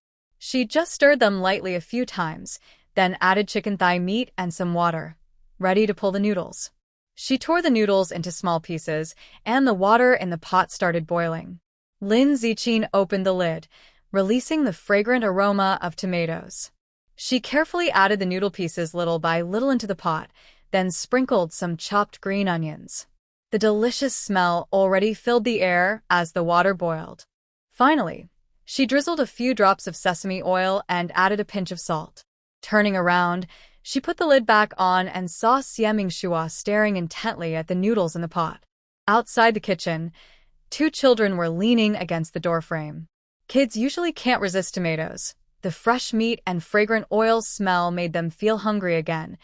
She just stirred them lightly a few times, then added chicken thigh meat and some water, ready to pull the noodles. She tore the noodles into small pieces, and the water in the pot started boiling. Lin Ziqin opened the lid, releasing the fragrant aroma of tomatoes. She carefully added the noodle pieces little by little into the pot, then sprinkled some chopped green onions. The delicious smell already filled the air as the water boiled. Finally, she drizzled a few drops of sesame oil and added a pinch of salt. Turning around, she put the lid back on and saw Xie Mingqiao staring intently at the noodles in the pot. Outside the kitchen, two children were leaning against the doorframe. Kids usually can't resist tomatoes. The fresh meat and fragrant oil smell made them feel hungry again,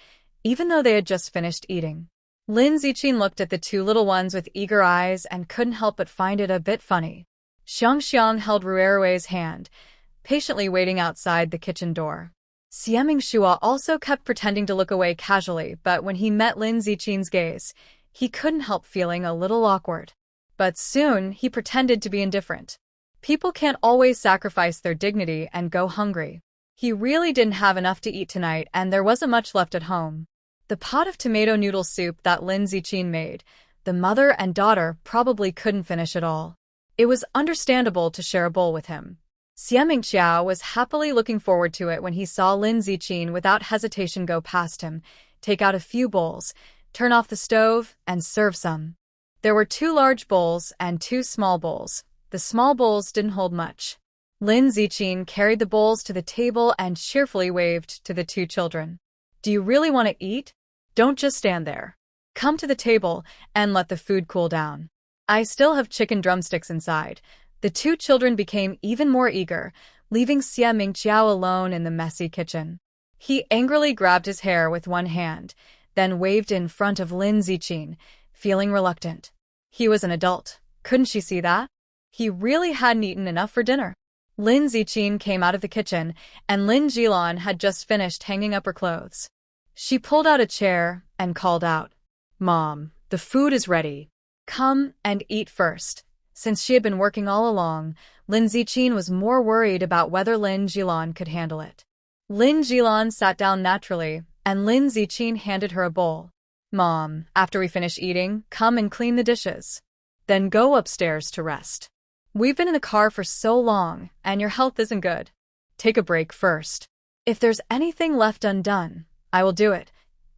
even though they had just finished eating. Lin Ziqin looked at the two little ones with eager eyes and couldn't help but find it a bit funny. Xiang held Ruerue's hand, patiently waiting outside the kitchen door. Xie Mingqiao also kept pretending to look away casually, but when he met Lin Ziqin's gaze, he couldn't help feeling a little awkward. But soon, he pretended to be indifferent. People can't always sacrifice their dignity and go hungry. He really didn't have enough to eat tonight, and there wasn't much left at home. The pot of tomato noodle soup that Lin Ziqin made, the mother and daughter probably couldn't finish it all. It was understandable to share a bowl with him. Xie Mingqiao was happily looking forward to it when he saw Lin Ziqin without hesitation go past him, take out a few bowls, turn off the stove, and serve some. There were 2 large bowls and 2 small bowls. The small bowls didn't hold much. Lin Ziqin carried the bowls to the table and cheerfully waved to the 2 children. Do you really want to eat? Don't just stand there. Come to the table and let the food cool down. I still have chicken drumsticks inside. The 2 children became even more eager, leaving Xie Mingqiao alone in the messy kitchen. He angrily grabbed his hair with one hand, then waved in front of Lin Ziqin, feeling reluctant. He was an adult. Couldn't she see that? He really hadn't eaten enough for dinner. Lin Ziqin came out of the kitchen, and Lin Jilan had just finished hanging up her clothes. She pulled out a chair and called out, "Mom, the food is ready. Come and eat first." Since she had been working all along, Lin Ziqin was more worried about whether Lin Jilan could handle it. Lin Jilan sat down naturally, and Lin Ziqin handed her a bowl. Mom, after we finish eating, come and clean the dishes. Then go upstairs to rest. We've been in the car for so long, and your health isn't good. Take a break first. If there's anything left undone, I will do it.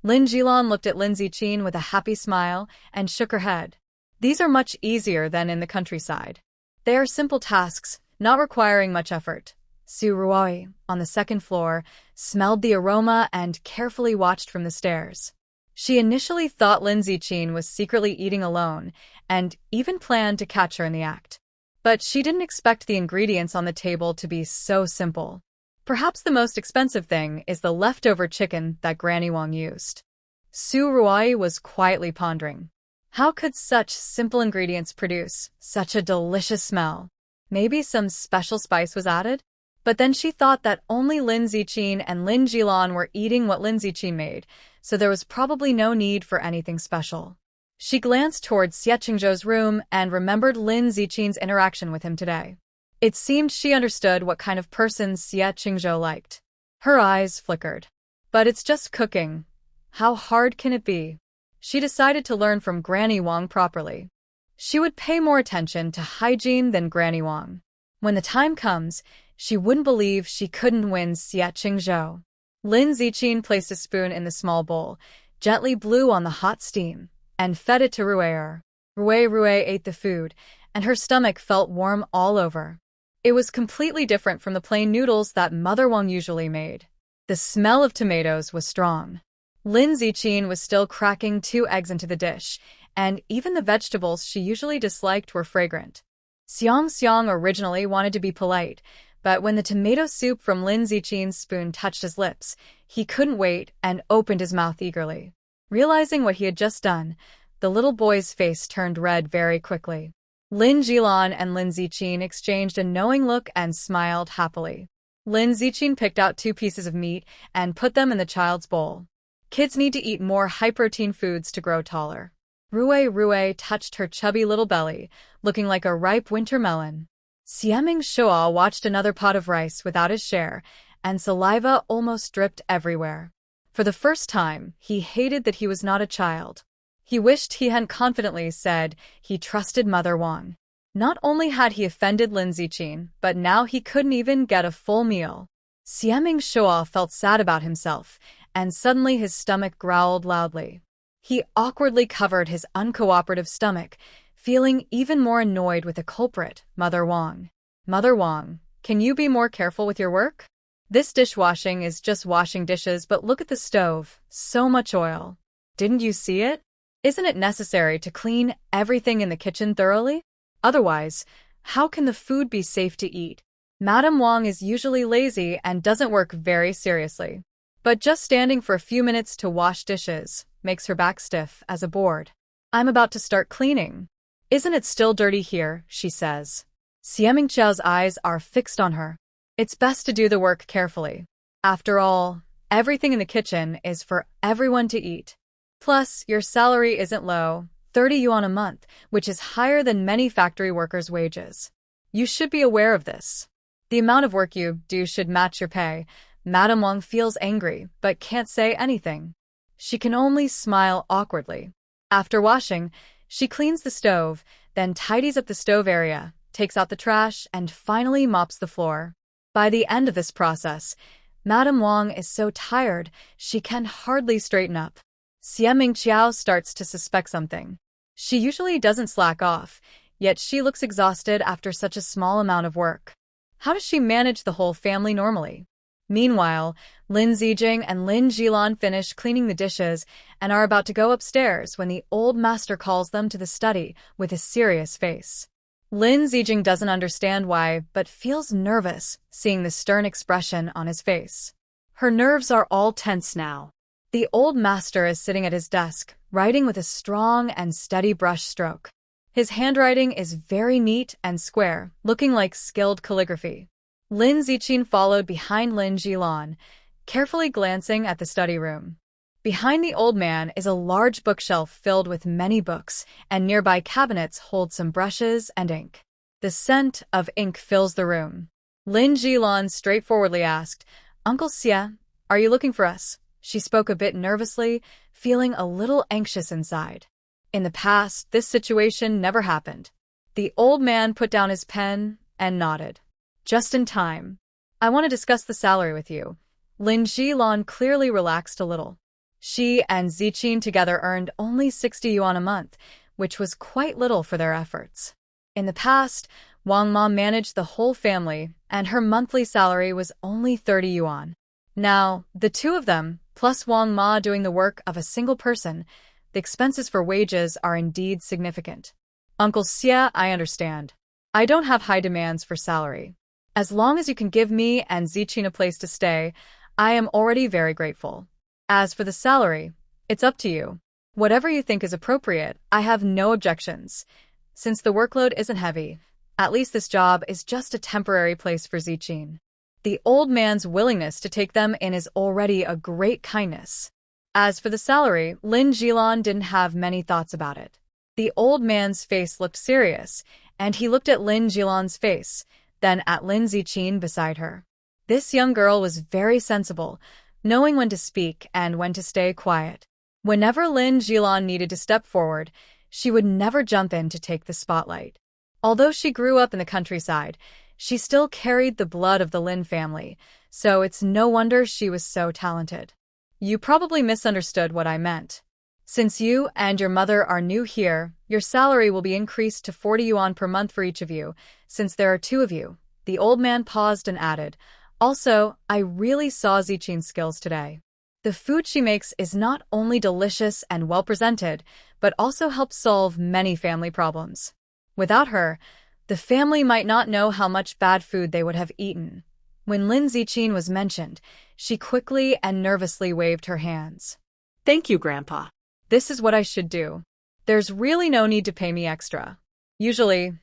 Lin Jilon looked at Lin Ziqin with a happy smile and shook her head. These are much easier than in the countryside. They are simple tasks, not requiring much effort. Su Ruoi, on the second floor, smelled the aroma and carefully watched from the stairs. She initially thought Lin Ziqin was secretly eating alone, and even planned to catch her in the act. But she didn't expect the ingredients on the table to be so simple. Perhaps the most expensive thing is the leftover chicken that Granny Wang used. Su Ruoi was quietly pondering. How could such simple ingredients produce such a delicious smell? Maybe some special spice was added? But then she thought that only Lin Ziqin and Lin Jilon were eating what Lin Ziqin made, so there was probably no need for anything special. She glanced towards Xie Qingzhou's room and remembered Lin Ziqin's interaction with him today. It seemed she understood what kind of person Xie Qingzhou liked. Her eyes flickered. But it's just cooking. How hard can it be? She decided to learn from Granny Wang properly. She would pay more attention to hygiene than Granny Wang. When the time comes, she wouldn't believe she couldn't win Xie Qingzhou. Lin Ziqin placed a spoon in the small bowl, gently blew on the hot steam, and fed it to Ruei. Ruei ate the food, and her stomach felt warm all over. It was completely different from the plain noodles that Mother Wang usually made. The smell of tomatoes was strong. Lin Ziqin was still cracking 2 eggs into the dish, and even the vegetables she usually disliked were fragrant. Xiang originally wanted to be polite, but when the tomato soup from Lin Ziqin's spoon touched his lips, he couldn't wait and opened his mouth eagerly. Realizing what he had just done, the little boy's face turned red very quickly. Lin Jilon and Lin Ziqin exchanged a knowing look and smiled happily. Lin Ziqin picked out 2 pieces of meat and put them in the child's bowl. Kids need to eat more high-protein foods to grow taller. Ruei touched her chubby little belly, looking like a ripe winter melon. Xieming Shua watched another pot of rice without his share, and saliva almost dripped everywhere. For the first time, he hated that he was not a child. He wished he hadn't confidently said he trusted Mother Wang. Not only had he offended Lin Ziqin, but now he couldn't even get a full meal. Xieming Shua felt sad about himself, and suddenly his stomach growled loudly. He awkwardly covered his uncooperative stomach, feeling even more annoyed with the culprit, Mother Wang. Mother Wang, can you be more careful with your work? This dishwashing is just washing dishes, but look at the stove, so much oil. Didn't you see it? Isn't it necessary to clean everything in the kitchen thoroughly? Otherwise, how can the food be safe to eat? Madame Wang is usually lazy and doesn't work very seriously. But just standing for a few minutes to wash dishes makes her back stiff as a board. I'm about to start cleaning. Isn't it still dirty here? She says. Xieming Qiao's eyes are fixed on her. It's best to do the work carefully. After all, everything in the kitchen is for everyone to eat. Plus, your salary isn't low, 30 yuan a month, which is higher than many factory workers' wages. You should be aware of this. The amount of work you do should match your pay. Madame Wang feels angry, but can't say anything. She can only smile awkwardly. After washing, she cleans the stove, then tidies up the stove area, takes out the trash, and finally mops the floor. By the end of this process, Madame Wang is so tired she can hardly straighten up. Xieming Qiao starts to suspect something. She usually doesn't slack off, yet she looks exhausted after such a small amount of work. How does she manage the whole family normally? Meanwhile, Lin Zijing and Lin Jilon finish cleaning the dishes and are about to go upstairs when the old master calls them to the study with a serious face. Lin Zijing doesn't understand why, but feels nervous seeing the stern expression on his face. Her nerves are all tense now. The old master is sitting at his desk, writing with a strong and steady brush stroke. His handwriting is very neat and square, looking like skilled calligraphy. Lin Ziqin followed behind Lin Jilon, carefully glancing at the study room. Behind the old man is a large bookshelf filled with many books, and nearby cabinets hold some brushes and ink. The scent of ink fills the room. Lin Jilon straightforwardly asked, "Uncle Xie, are you looking for us? She spoke a bit nervously, feeling a little anxious inside. In the past, this situation never happened. The old man put down his pen and nodded. Just in time. I want to discuss the salary with you. Lin Jilon clearly relaxed a little. She and Ziqin together earned only 60 yuan a month, which was quite little for their efforts. In the past, Wang Ma managed the whole family, and her monthly salary was only 30 yuan. Now, the two of them, plus Wang Ma doing the work of a single person, the expenses for wages are indeed significant. Uncle Xia, I understand. I don't have high demands for salary. As long as you can give me and Ziqin a place to stay, I am already very grateful. As for the salary, it's up to you. Whatever you think is appropriate, I have no objections. Since the workload isn't heavy, at least this job is just a temporary place for Ziqin. The old man's willingness to take them in is already a great kindness. As for the salary, Lin Jilon didn't have many thoughts about it. The old man's face looked serious, and he looked at Lin Jilon's face, then at Lin Ziqin beside her. This young girl was very sensible, knowing when to speak and when to stay quiet. Whenever Lin Jilon needed to step forward, she would never jump in to take the spotlight. Although she grew up in the countryside, she still carried the blood of the Lin family, so it's no wonder she was so talented. You probably misunderstood what I meant. Since you and your mother are new here, your salary will be increased to 40 yuan per month for each of you, since there are two of you. The old man paused and added, also, I really saw Ziqin's skills today. The food she makes is not only delicious and well-presented, but also helps solve many family problems. Without her, the family might not know how much bad food they would have eaten. When Lin Ziqin was mentioned, she quickly and nervously waved her hands. Thank you, Grandpa. This is what I should do. There's really no need to pay me extra. Usually,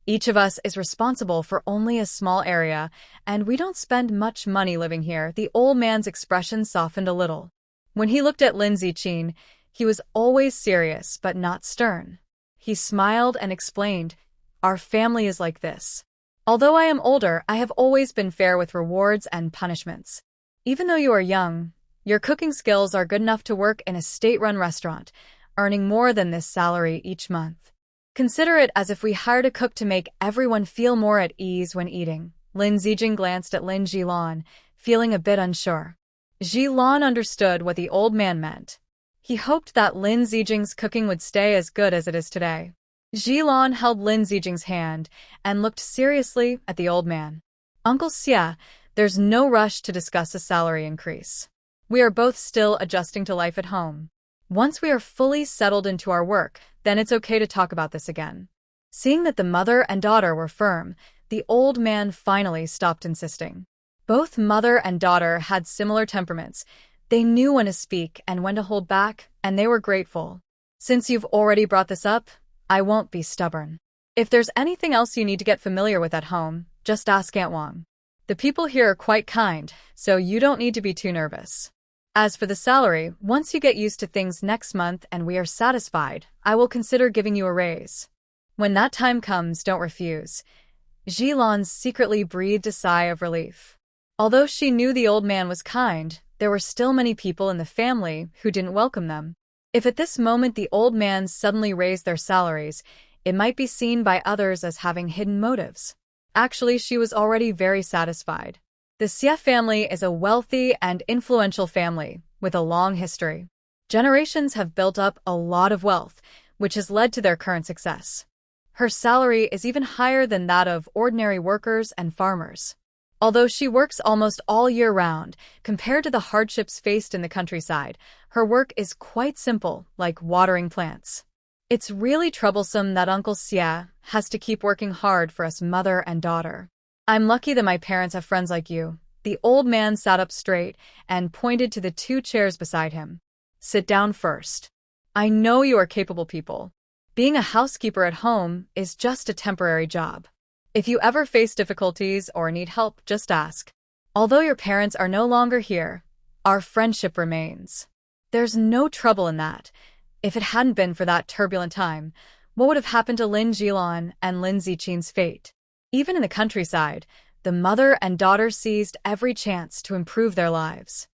each of us is responsible for only a small area, and we don't spend much money living here. The old man's expression softened a little. When he looked at Lin Ziqin, he was always serious but not stern. He smiled and explained, our family is like this. Although I am older, I have always been fair with rewards and punishments. Even though you are young, your cooking skills are good enough to work in a state-run restaurant, earning more than this salary each month. Consider it as if we hired a cook to make everyone feel more at ease when eating. Lin Zijing glanced at Lin Jilon, feeling a bit unsure. Jilon understood what the old man meant. He hoped that Lin Zijing's cooking would stay as good as it is today. Jilon held Lin Zijing's hand and looked seriously at the old man. Uncle Xia, there's no rush to discuss a salary increase. We are both still adjusting to life at home. Once we are fully settled into our work, then it's okay to talk about this again. Seeing that the mother and daughter were firm, the old man finally stopped insisting. Both mother and daughter had similar temperaments. They knew when to speak and when to hold back, and they were grateful. Since you've already brought this up, I won't be stubborn. If there's anything else you need to get familiar with at home, just ask Aunt Wang. The people here are quite kind, so you don't need to be too nervous. As for the salary, once you get used to things next month and we are satisfied, I will consider giving you a raise. When that time comes, don't refuse. Jilon secretly breathed a sigh of relief. Although she knew the old man was kind, there were still many people in the family who didn't welcome them. If at this moment the old man suddenly raised their salaries, it might be seen by others as having hidden motives. Actually, she was already very satisfied. The Xie family is a wealthy and influential family with a long history. Generations have built up a lot of wealth, which has led to their current success. Her salary is even higher than that of ordinary workers and farmers. Although she works almost all year round, compared to the hardships faced in the countryside, her work is quite simple, like watering plants. It's really troublesome that Uncle Xia has to keep working hard for us mother and daughter. I'm lucky that my parents have friends like you. The old man sat up straight and pointed to the two chairs beside him. Sit down first. I know you are capable people. Being a housekeeper at home is just a temporary job. If you ever face difficulties or need help, just ask. Although your parents are no longer here, our friendship remains. There's no trouble in that. If it hadn't been for that turbulent time, what would have happened to Lin Jilon and Lin Ziqin's fate? Even in the countryside, the mother and daughter seized every chance to improve their lives.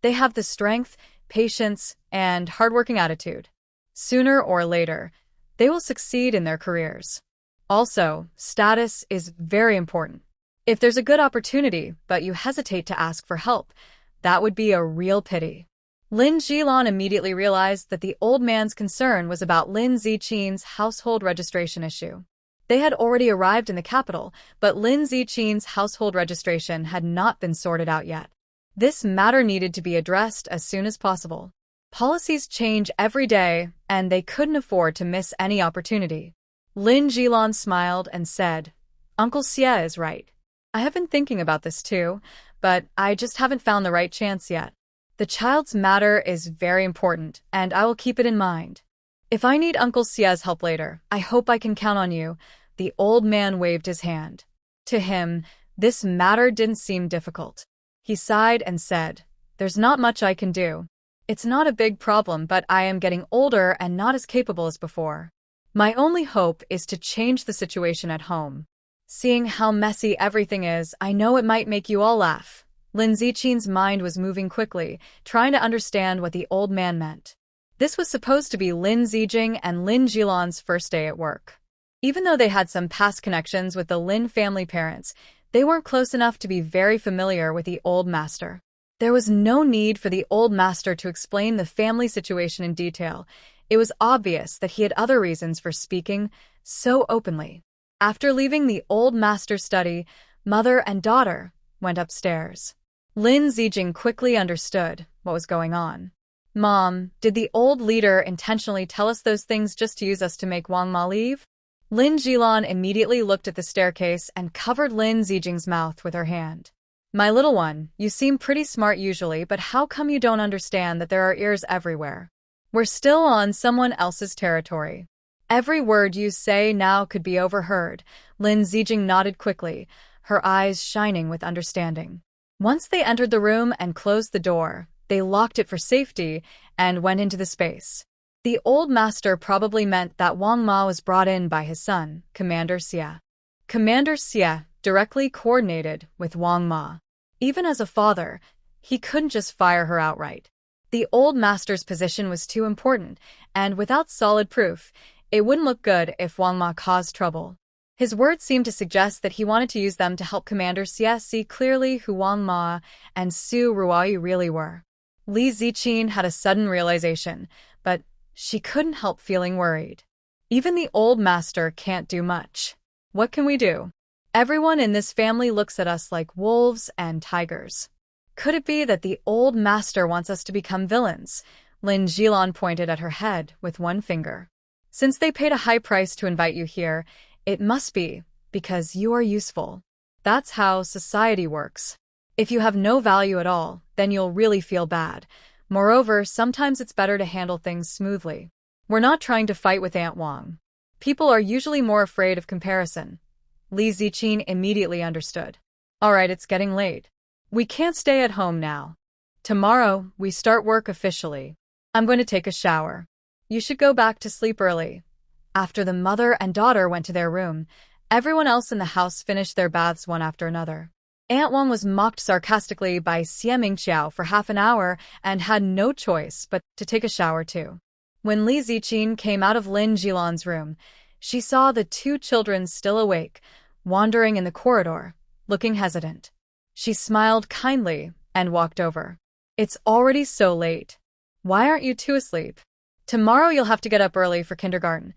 They have the strength, patience, and hardworking attitude. Sooner or later, they will succeed in their careers. Also, status is very important. If there's a good opportunity, but you hesitate to ask for help, that would be a real pity. Lin Jilan immediately realized that the old man's concern was about Lin Zichin's household registration issue. They had already arrived in the capital, but Lin Zichin's household registration had not been sorted out yet. This matter needed to be addressed as soon as possible. Policies change every day, and they couldn't afford to miss any opportunity. Lin Jilan smiled and said, "Uncle Xie is right. I have been thinking about this too, but I just haven't found the right chance yet. The child's matter is very important, and I will keep it in mind. If I need Uncle Xie's help later, I hope I can count on you." The old man waved his hand. To him, this matter didn't seem difficult. He sighed and said, "There's not much I can do. It's not a big problem, but I am getting older and not as capable as before. My only hope is to change the situation at home. Seeing how messy everything is, I know it might make you all laugh." Lin Zichin's mind was moving quickly, trying to understand what the old man meant. This was supposed to be Lin Zijing and Lin Jilan's first day at work. Even though they had some past connections with the Lin family parents, they weren't close enough to be very familiar with the old master. There was no need for the old master to explain the family situation in detail. It was obvious that he had other reasons for speaking so openly. After leaving the old master's study, mother and daughter went upstairs. Lin Zijing quickly understood what was going on. "Mom, did the old leader intentionally tell us those things just to use us to make Wang Ma leave?" Lin Jilan immediately looked at the staircase and covered Lin Zijing's mouth with her hand. "My little one, you seem pretty smart usually, but how come you don't understand that there are ears everywhere? We're still on someone else's territory. Every word you say now could be overheard." Lin Zijing nodded quickly, her eyes shining with understanding. Once they entered the room and closed the door, they locked it for safety and went into the space. The old master probably meant that Wang Ma was brought in by his son, Commander Xie. Commander Xie directly coordinated with Wang Ma. Even as a father, he couldn't just fire her outright. The old master's position was too important, and without solid proof, it wouldn't look good if Wang Ma caused trouble. His words seemed to suggest that he wanted to use them to help Commander Xie see clearly who Wang Ma and Su Ruoyu really were. Li Zichin had a sudden realization, but she couldn't help feeling worried. Even the old master can't do much. What can we do? Everyone in this family looks at us like wolves and tigers. Could it be that the old master wants us to become villains? Lin Jilan pointed at her head with one finger. "Since they paid a high price to invite you here, it must be because you are useful. That's how society works. If you have no value at all, then you'll really feel bad. Moreover, sometimes it's better to handle things smoothly. We're not trying to fight with Aunt Wang. People are usually more afraid of comparison." Li Zichin immediately understood. "All right, it's getting late. We can't stay at home now. Tomorrow, we start work officially. I'm going to take a shower. You should go back to sleep early." After the mother and daughter went to their room, everyone else in the house finished their baths one after another. Aunt Wang was mocked sarcastically by Xie Mingqiao for half an hour and had no choice but to take a shower too. When Li Zichin came out of Lin Jilan's room, she saw the two children still awake, wandering in the corridor, looking hesitant. She smiled kindly and walked over. "It's already so late. Why aren't you two asleep? Tomorrow you'll have to get up early for kindergarten."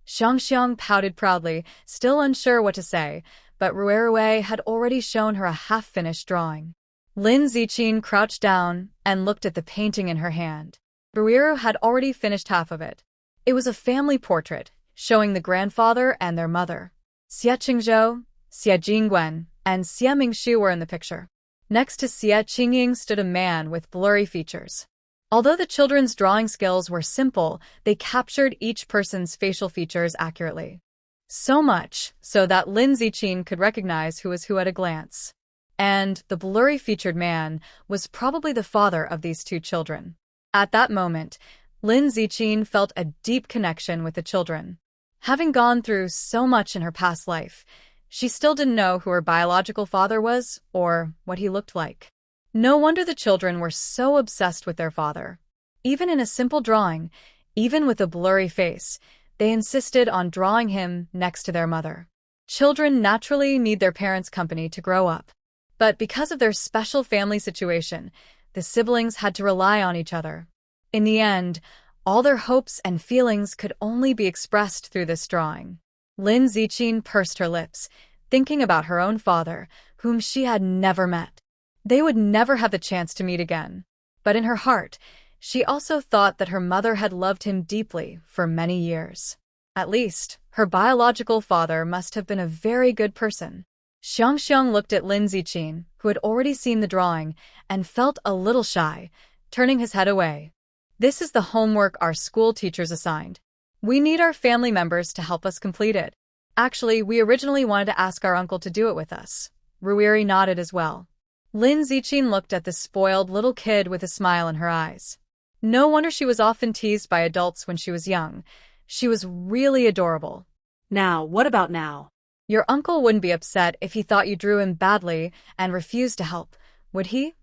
Xiangxiang pouted proudly, still unsure what to say, but Ruerue had already shown her a half-finished drawing. Lin Zichin crouched down and looked at the painting in her hand. Ruiru had already finished half of it. It was a family portrait, showing the grandfather and their mother. Xie Qingzhou, Xie Jingguan, and Xie Mingshu were in the picture. Next to Xie Qingying stood a man with blurry features. Although the children's drawing skills were simple, they captured each person's facial features accurately. So much so that Lin Zichin could recognize who was who at a glance. And the blurry-featured man was probably the father of these two children. At that moment, Lin Zichin felt a deep connection with the children. Having gone through so much in her past life, she still didn't know who her biological father was or what he looked like. No wonder the children were so obsessed with their father. Even in a simple drawing, even with a blurry face, they insisted on drawing him next to their mother. Children naturally need their parents' company to grow up. But because of their special family situation, the siblings had to rely on each other. In the end, all their hopes and feelings could only be expressed through this drawing. Lin Ziqin pursed her lips, thinking about her own father, whom she had never met. They would never have the chance to meet again. But in her heart, she also thought that her mother had loved him deeply for many years. At least, her biological father must have been a very good person. Xiangxiang looked at Lin Ziqin, who had already seen the drawing, and felt a little shy, turning his head away. This is the homework our school teachers assigned. We need our family members to help us complete it. Actually, we originally wanted to ask our uncle to do it with us. Ruiri nodded as well. Lin Ziqin looked at the spoiled little kid with a smile in her eyes. No wonder she was often teased by adults when she was young. She was really adorable. Now, what about now? Your uncle wouldn't be upset if he thought you drew him badly and refused to help, would he?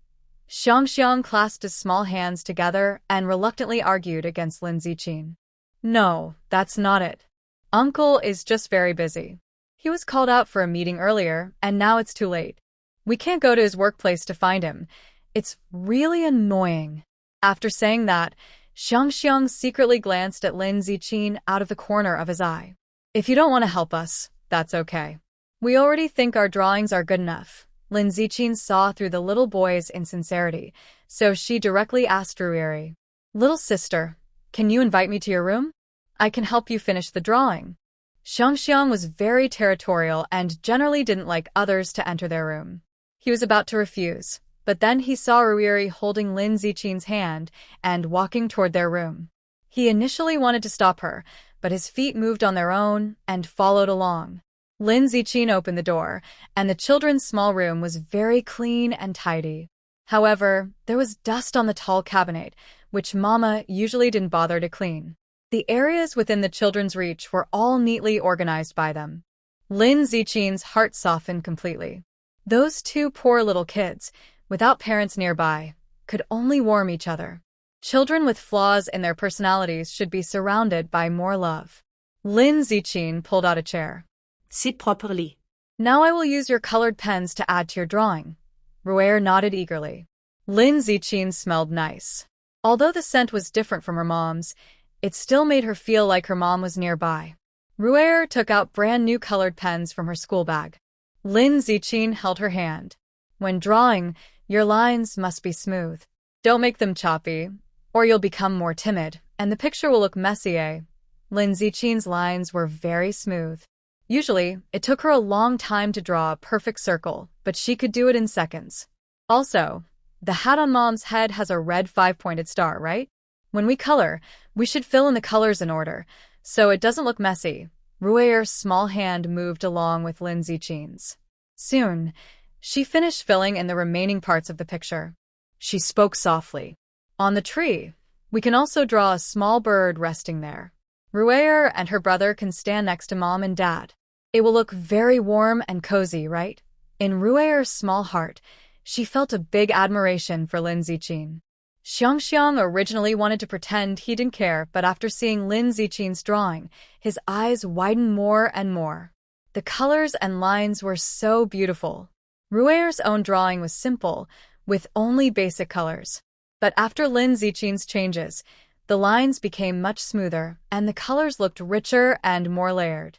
Xiangxiang clasped his small hands together and reluctantly argued against Lin Ziqin. No, that's not it. Uncle is just very busy. He was called out for a meeting earlier, and now it's too late. We can't go to his workplace to find him. It's really annoying. After saying that, Xiangxiang secretly glanced at Lin Ziqin out of the corner of his eye. If you don't want to help us, that's okay. We already think our drawings are good enough. Lin Ziqin saw through the little boy's insincerity, so she directly asked Ruiri, "Little sister, can you invite me to your room? I can help you finish the drawing." Xiangxiang was very territorial and generally didn't like others to enter their room. He was about to refuse, but then he saw Ruiri holding Lin Ziqin's hand and walking toward their room. He initially wanted to stop her, but his feet moved on their own and followed along. Lin Ziqin opened the door, and the children's small room was very clean and tidy. However, there was dust on the tall cabinet, which Mama usually didn't bother to clean. The areas within the children's reach were all neatly organized by them. Lin Ziqin's heart softened completely. Those two poor little kids, without parents nearby, could only warm each other. Children with flaws in their personalities should be surrounded by more love. Lin Ziqin pulled out a chair. Sit properly. Now I will use your colored pens to add to your drawing. Ruiri nodded eagerly. Lin Ziqin smelled nice. Although the scent was different from her mom's, it still made her feel like her mom was nearby. Ruiri took out brand new colored pens from her school bag. Lin Ziqin held her hand. When drawing, your lines must be smooth. Don't make them choppy, or you'll become more timid, and the picture will look messy, eh? Lin Ziqin's lines were very smooth. Usually, it took her a long time to draw a perfect circle, but she could do it in seconds. Also, the hat on Mom's head has a red 5-pointed star, right? When we color, we should fill in the colors in order, so it doesn't look messy. Ruiri's small hand moved along with Lin Ziqin's. Soon, she finished filling in the remaining parts of the picture. She spoke softly. On the tree, we can also draw a small bird resting there. Ruiri and her brother can stand next to Mom and Dad. It will look very warm and cozy, right? In Ruiri's small heart, she felt a big admiration for Lin Ziqin. Xiangxiang originally wanted to pretend he didn't care, but after seeing Lin Ziqin's drawing, his eyes widened more and more. The colors and lines were so beautiful. Ruiri's own drawing was simple, with only basic colors. But after Lin Ziqin's changes, the lines became much smoother, and the colors looked richer and more layered.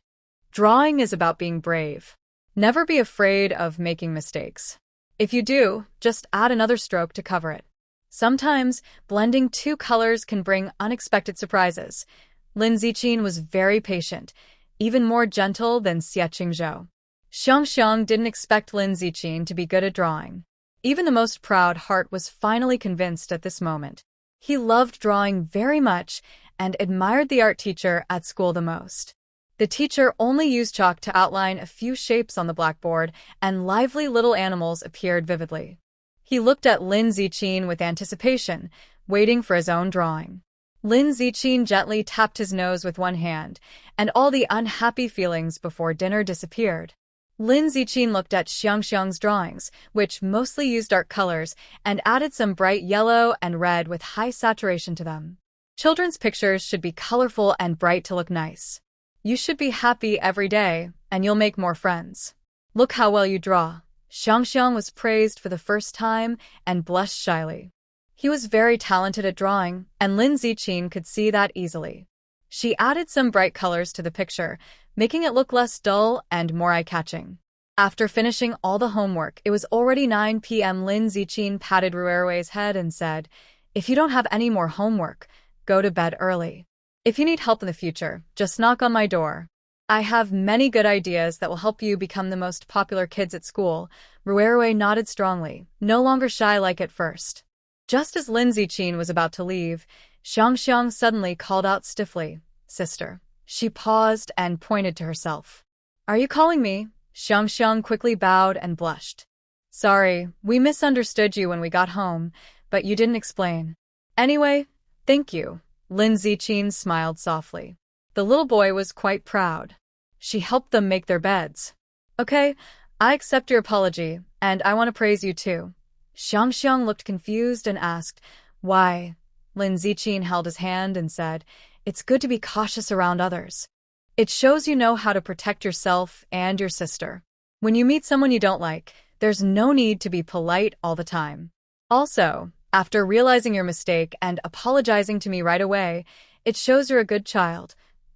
Drawing is about being brave. Never be afraid of making mistakes. If you do, just add another stroke to cover it. Sometimes, blending two colors can bring unexpected surprises. Lin Ziqin was very patient, even more gentle than Xie Qingzhou. Xiangxiang didn't expect Lin Ziqin to be good at drawing. Even the most proud heart was finally convinced at this moment. He loved drawing very much and admired the art teacher at school the most. The teacher only used chalk to outline a few shapes on the blackboard, and lively little animals appeared vividly. He looked at Lin Ziqin with anticipation, waiting for his own drawing. Lin Ziqin gently tapped his nose with one hand, and all the unhappy feelings before dinner disappeared. Lin Ziqin looked at Xiangxiang's drawings, which mostly used dark colors, and added some bright yellow and red with high saturation to them. Children's pictures should be colorful and bright to look nice. You should be happy every day, and you'll make more friends. Look how well you draw. Xiangxiang was praised for the first time and blushed shyly. He was very talented at drawing, and Lin Ziqin could see that easily. She added some bright colors to the picture, making it look less dull and more eye-catching. After finishing all the homework, it was already 9 p.m. Lin Ziqin patted Ruerue's head and said, "If you don't have any more homework, go to bed early. If you need help in the future, just knock on my door. I have many good ideas that will help you become the most popular kids at school." Ruerue nodded strongly, no longer shy like at first. Just as Lin Ziqin was about to leave, Xiangxiang suddenly called out stiffly, "Sister." She paused and pointed to herself. "Are you calling me?" Xiangxiang quickly bowed and blushed. "Sorry, we misunderstood you when we got home, but you didn't explain. Anyway, thank you." Lin Ziqin smiled softly. The little boy was quite proud. She helped them make their beds. "Okay, I accept your apology, and I want to praise you too." Xiangxiang looked confused and asked, "Why?" Lin Ziqin held his hand and said, "It's good to be cautious around others. It shows you know how to protect yourself and your sister. When you meet someone you don't like, there's no need to be polite all the time. Also, after realizing your mistake and apologizing to me right away, it shows you're a good child."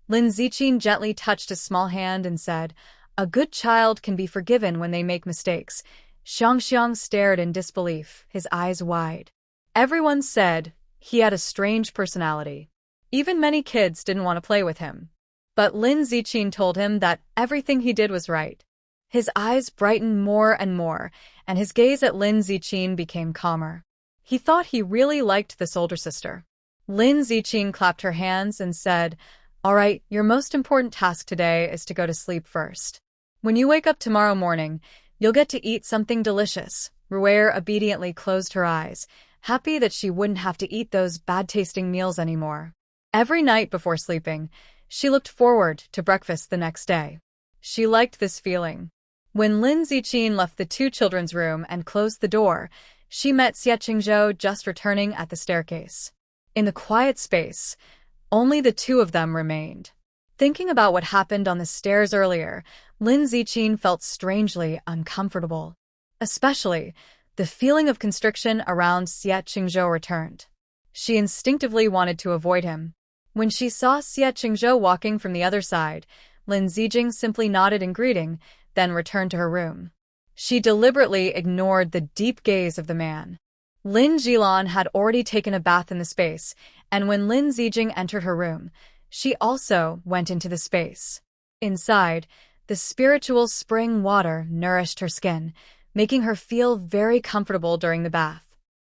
Lin Ziqin gently touched his small hand and said, "A good child can be forgiven when they make mistakes." Xiangxiang stared in disbelief, his eyes wide. Everyone said he had a strange personality. Even many kids didn't want to play with him. But Lin Ziqin told him that everything he did was right. His eyes brightened more and more, and his gaze at Lin Ziqin became calmer. He thought he really liked this older sister. Lin Ziqin clapped her hands and said, "All right, your most important task today is to go to sleep first. When you wake up tomorrow morning, you'll get to eat something delicious." Ruer obediently closed her eyes, happy that she wouldn't have to eat those bad-tasting meals anymore. Every night before sleeping, she looked forward to breakfast the next day. She liked this feeling. When Lin Ziqin left the two children's room and closed the door, she met Xie Qingzhou just returning at the staircase. In the quiet space, only the two of them remained. Thinking about what happened on the stairs earlier, Lin Ziqin felt strangely uncomfortable. Especially, the feeling of constriction around Xie Qingzhou returned. She instinctively wanted to avoid him. When she saw Xie Qingzhou walking from the other side, Lin Ziqin simply nodded in greeting, then returned to her room. She deliberately ignored the deep gaze of the man. Lin Jilan had already taken a bath in the space, and when Lin Ziqin entered her room, she also went into the space. Inside, the spiritual spring water nourished her skin, making her feel very comfortable during the bath.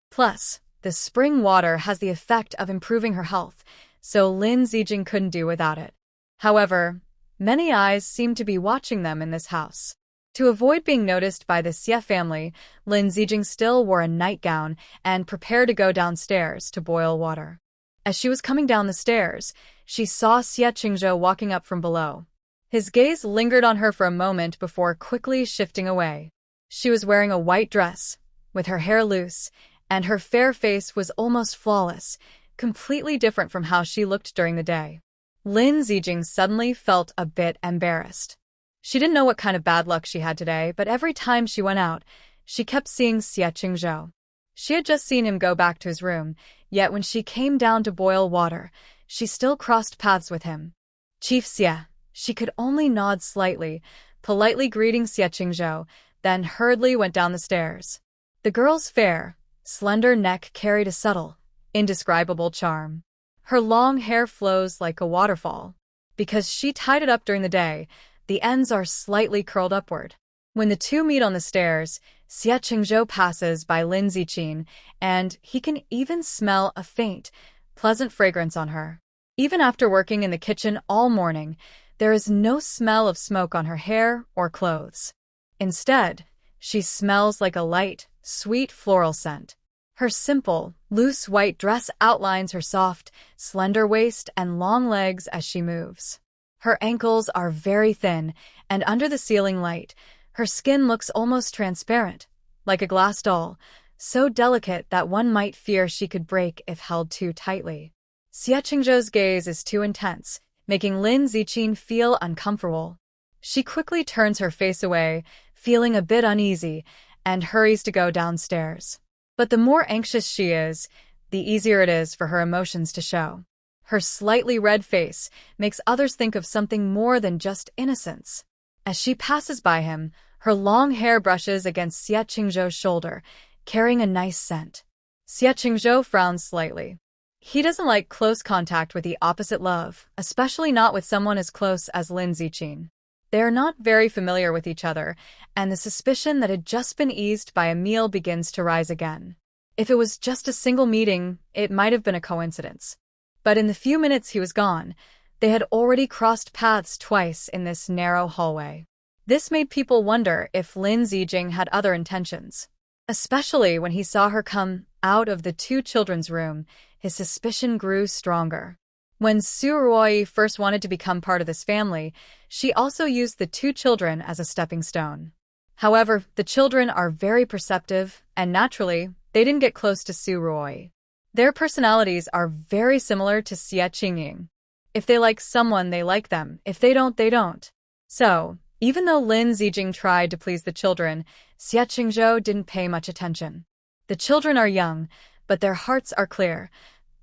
Plus, the spring water has the effect of improving her health, so Lin Ziqin couldn't do without it. However, many eyes seemed to be watching them in this house. To avoid being noticed by the Xie family, Lin Ziqin still wore a nightgown and prepared to go downstairs to boil water. As she was coming down the stairs, she saw Xie Qingzhou walking up from below. His gaze lingered on her for a moment before quickly shifting away. She was wearing a white dress, with her hair loose, and her fair face was almost flawless, completely different from how she looked during the day. Lin Ziqin suddenly felt a bit embarrassed. She didn't know what kind of bad luck she had today, but every time she went out, she kept seeing Xie Qingzhou. She had just seen him go back to his room, yet when she came down to boil water, she still crossed paths with him. "Chief Xie," she could only nod slightly, politely greeting Xie Qingzhou, then hurriedly went down the stairs. The girl's fair, slender neck carried a subtle, indescribable charm. Her long hair flows like a waterfall. Because she tied it up during the day, the ends are slightly curled upward. When the two meet on the stairs, Xie Qingzhou passes by Lin Ziqin, and he can even smell a faint, pleasant fragrance on her. Even after working in the kitchen all morning, there is no smell of smoke on her hair or clothes. Instead, she smells like a light, sweet floral scent. Her simple, loose white dress outlines her soft, slender waist and long legs as she moves. Her ankles are very thin, and under the ceiling light, Her skin looks almost transparent, like a glass doll, so delicate that one might fear she could break if held too tightly. Xie Qingzhou's gaze is too intense, making Lin Ziqin feel uncomfortable. She quickly turns her face away, feeling a bit uneasy, and hurries to go downstairs. But the more anxious she is, the easier it is for her emotions to show. Her slightly red face makes others think of something more than just innocence. As she passes by him, her long hair brushes against Xie Qingzhou's shoulder, carrying a nice scent. Xie Qingzhou frowns slightly. He doesn't like close contact with the opposite love, especially not with someone as close as Lin Ziqin. They are not very familiar with each other, and the suspicion that had just been eased by a meal begins to rise again. If it was just a single meeting, it might have been a coincidence. But in the few minutes he was gone, they had already crossed paths twice in this narrow hallway. This made people wonder if Lin Ziqing had other intentions. Especially when he saw her come out of the two children's room, his suspicion grew stronger. When Su Ruoyi first wanted to become part of this family, she also used the two children as a stepping stone. However, the children are very perceptive, and naturally, they didn't get close to Su Ruoyi. Their personalities are very similar to Xie Qingying. If they like someone, they like them. If they don't, they don't. So, even though Lin Ziqing tried to please the children, Xie Qingzhou didn't pay much attention. The children are young, but their hearts are clear.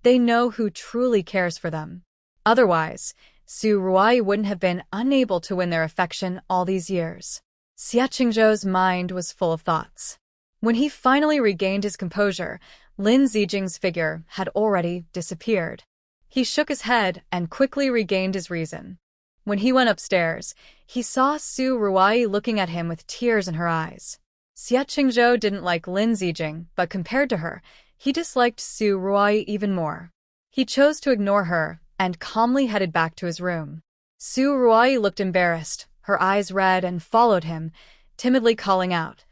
They know who truly cares for them. Otherwise, Su Ruoyi wouldn't have been unable to win their affection all these years. Xie Qingzhou's mind was full of thoughts. When he finally regained his composure, Lin Ziqing's figure had already disappeared. He shook his head and quickly regained his reason. When he went upstairs, he saw Su Ruoyi looking at him with tears in her eyes. Xie Qingzhou didn't like Lin Ziqing, but compared to her, he disliked Su Ruoyi even more. He chose to ignore her and calmly headed back to his room. Su Ruoyi looked embarrassed, her eyes red, and followed him, timidly calling out,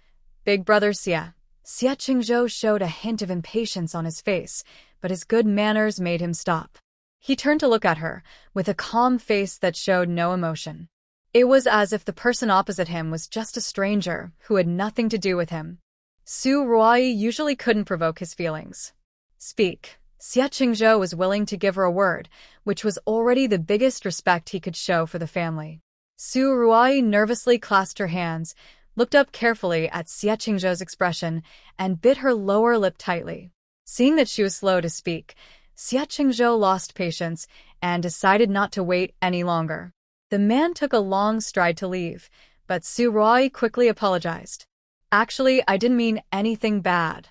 "Big brother Xie." Xie Qingzhou showed a hint of impatience on his face, but his good manners made him stop. He turned to look at her, with a calm face that showed no emotion. It was as if the person opposite him was just a stranger who had nothing to do with him. Su Ruoyi usually couldn't provoke his feelings. "Speak." Xie Qingzhou was willing to give her a word, which was already the biggest respect he could show for the family. Su Ruoyi nervously clasped her hands, looked up carefully at Xie Qingzhou's expression, and bit her lower lip tightly. Seeing that she was slow to speak, Xie Qingzhou lost patience and decided not to wait any longer. The man took a long stride to leave, but Su Ruoyi quickly apologized. "Actually, I didn't mean anything bad.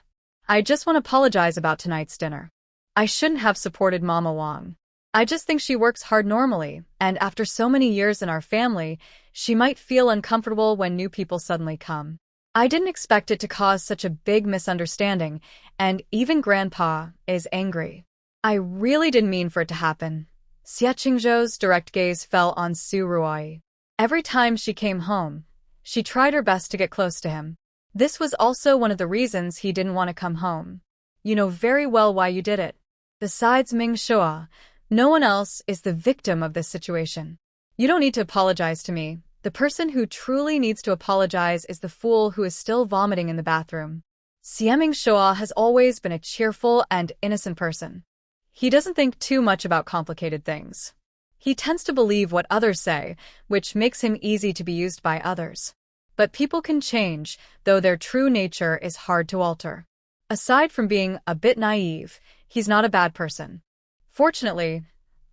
I just want to apologize about tonight's dinner. I shouldn't have supported Mama Wang. I just think she works hard normally, and after so many years in our family, she might feel uncomfortable when new people suddenly come. I didn't expect it to cause such a big misunderstanding, and even Grandpa is angry. I really didn't mean for it to happen." Xie Qingzhou's direct gaze fell on Su Ruoyi. Every time she came home, she tried her best to get close to him. This was also one of the reasons he didn't want to come home. "You know very well why you did it. Besides Ming Shua, no one else is the victim of this situation. You don't need to apologize to me. The person who truly needs to apologize is the fool who is still vomiting in the bathroom." Ming Shua has always been a cheerful and innocent person. He doesn't think too much about complicated things. He tends to believe what others say, which makes him easy to be used by others. But people can change, though their true nature is hard to alter. Aside from being a bit naive, he's not a bad person. Fortunately,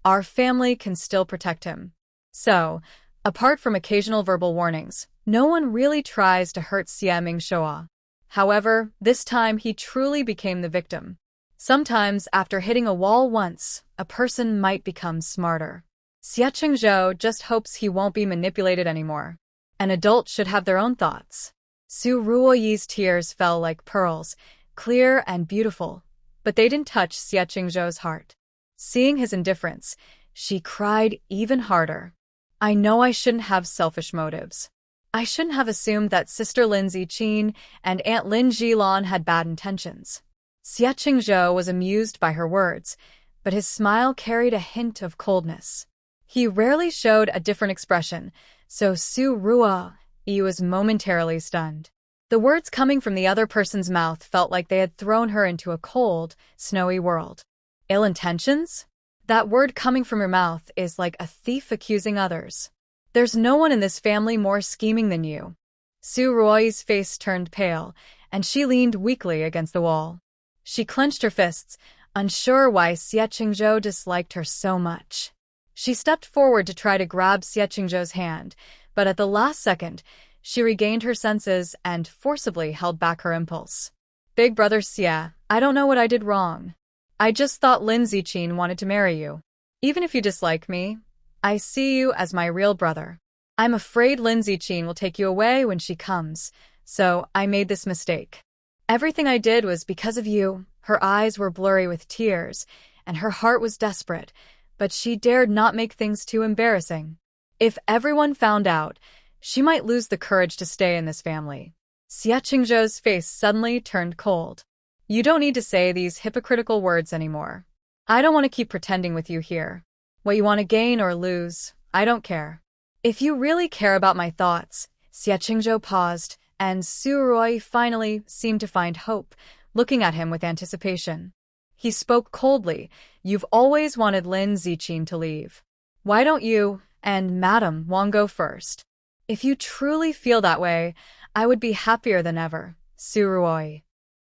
our family can still protect him. So, apart from occasional verbal warnings, no one really tries to hurt Ming Shua. However, this time he truly became the victim. Sometimes, after hitting a wall once, a person might become smarter. Xie Qingzhou just hopes he won't be manipulated anymore. An adult should have their own thoughts. Su Ruoyi's tears fell like pearls, clear and beautiful, but they didn't touch Xie Qingzhou's heart. Seeing his indifference, she cried even harder. "I know I shouldn't have selfish motives. I shouldn't have assumed that Sister Lin Ziqin and Aunt Lin Jilan had bad intentions." Xie Qingzhou was amused by her words, but his smile carried a hint of coldness. He rarely showed a different expression, so Su Ruoyi Yi was momentarily stunned. The words coming from the other person's mouth felt like they had thrown her into a cold, snowy world. Ill intentions? That word coming from your mouth is like a thief accusing others. There's no one in this family more scheming than you. Su Ruoyi's face turned pale, and she leaned weakly against the wall. She clenched her fists, unsure why Xie Qingzhou disliked her so much. She stepped forward to try to grab Xie Qingzhou's hand, but at the last second, she regained her senses and forcibly held back her impulse. Big brother Xie, I don't know what I did wrong. I just thought Lin Ziqin wanted to marry you. Even if you dislike me, I see you as my real brother. I'm afraid Lin Ziqin will take you away when she comes, so I made this mistake. Everything I did was because of you. Her eyes were blurry with tears, and her heart was desperate, but she dared not make things too embarrassing. If everyone found out, she might lose the courage to stay in this family. Xie Qingzhou's face suddenly turned cold. You don't need to say these hypocritical words anymore. I don't want to keep pretending with you here. What you want to gain or lose, I don't care. If you really care about my thoughts, Xie Qingzhou paused, and Su Ruoyi finally seemed to find hope, looking at him with anticipation. He spoke coldly. You've always wanted Lin Ziqin to leave. Why don't you and Madame Wang go first? If you truly feel that way, I would be happier than ever. Su Ruoyi.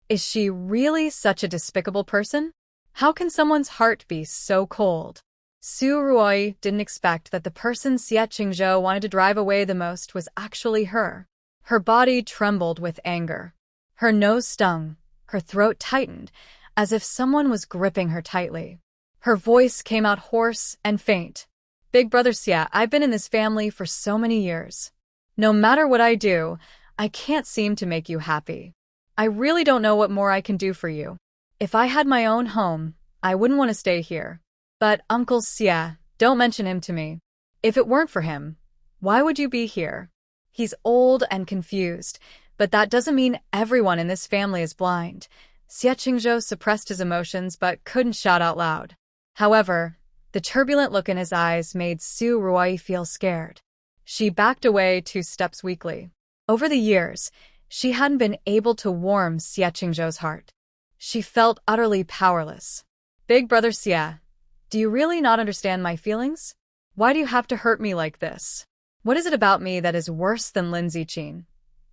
Is she really such a despicable person? How can someone's heart be so cold? Su Ruoyi didn't expect that the person Xie Qingzhou wanted to drive away the most was actually her. Her body trembled with anger. Her nose stung, her throat tightened, as if someone was gripping her tightly. Her voice came out hoarse and faint. Big brother Xie, I've been in this family for so many years. No matter what I do, I can't seem to make you happy. I really don't know what more I can do for you. If I had my own home, I wouldn't want to stay here. But Uncle Xie, don't mention him to me. If it weren't for him, why would you be here? He's old and confused, but that doesn't mean everyone in this family is blind. Xie Qingzhou suppressed his emotions but couldn't shout out loud. However, the turbulent look in his eyes made Su Ruoyi feel scared. She backed away 2 steps weakly. Over the years, she hadn't been able to warm Xie Qingzhou's heart. She felt utterly powerless. Big brother Xie, do you really not understand my feelings? Why do you have to hurt me like this? What is it about me that is worse than Lin Ziqin?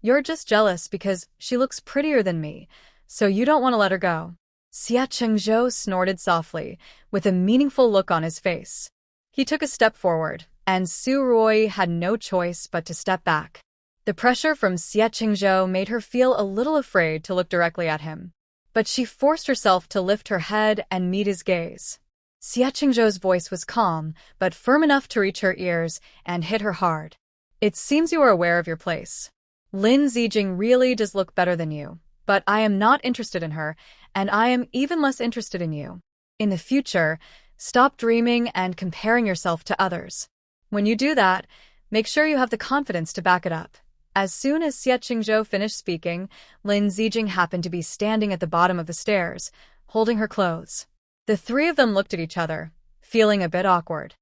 You're just jealous because she looks prettier than me, so you don't want to let her go. Xie Qingzhou snorted softly, with a meaningful look on his face. He took a step forward, and Su Ruoyi had no choice but to step back. The pressure from Xie Qingzhou made her feel a little afraid to look directly at him. But she forced herself to lift her head and meet his gaze. Xie Qingzhou's voice was calm, but firm enough to reach her ears and hit her hard. It seems you are aware of your place. Lin Ziqin really does look better than you, but I am not interested in her, and I am even less interested in you. In the future, stop dreaming and comparing yourself to others. When you do that, make sure you have the confidence to back it up. As soon as Xie Qingzhou finished speaking, Lin Ziqin happened to be standing at the bottom of the stairs, holding her clothes. The 3 of them looked at each other, feeling a bit awkward.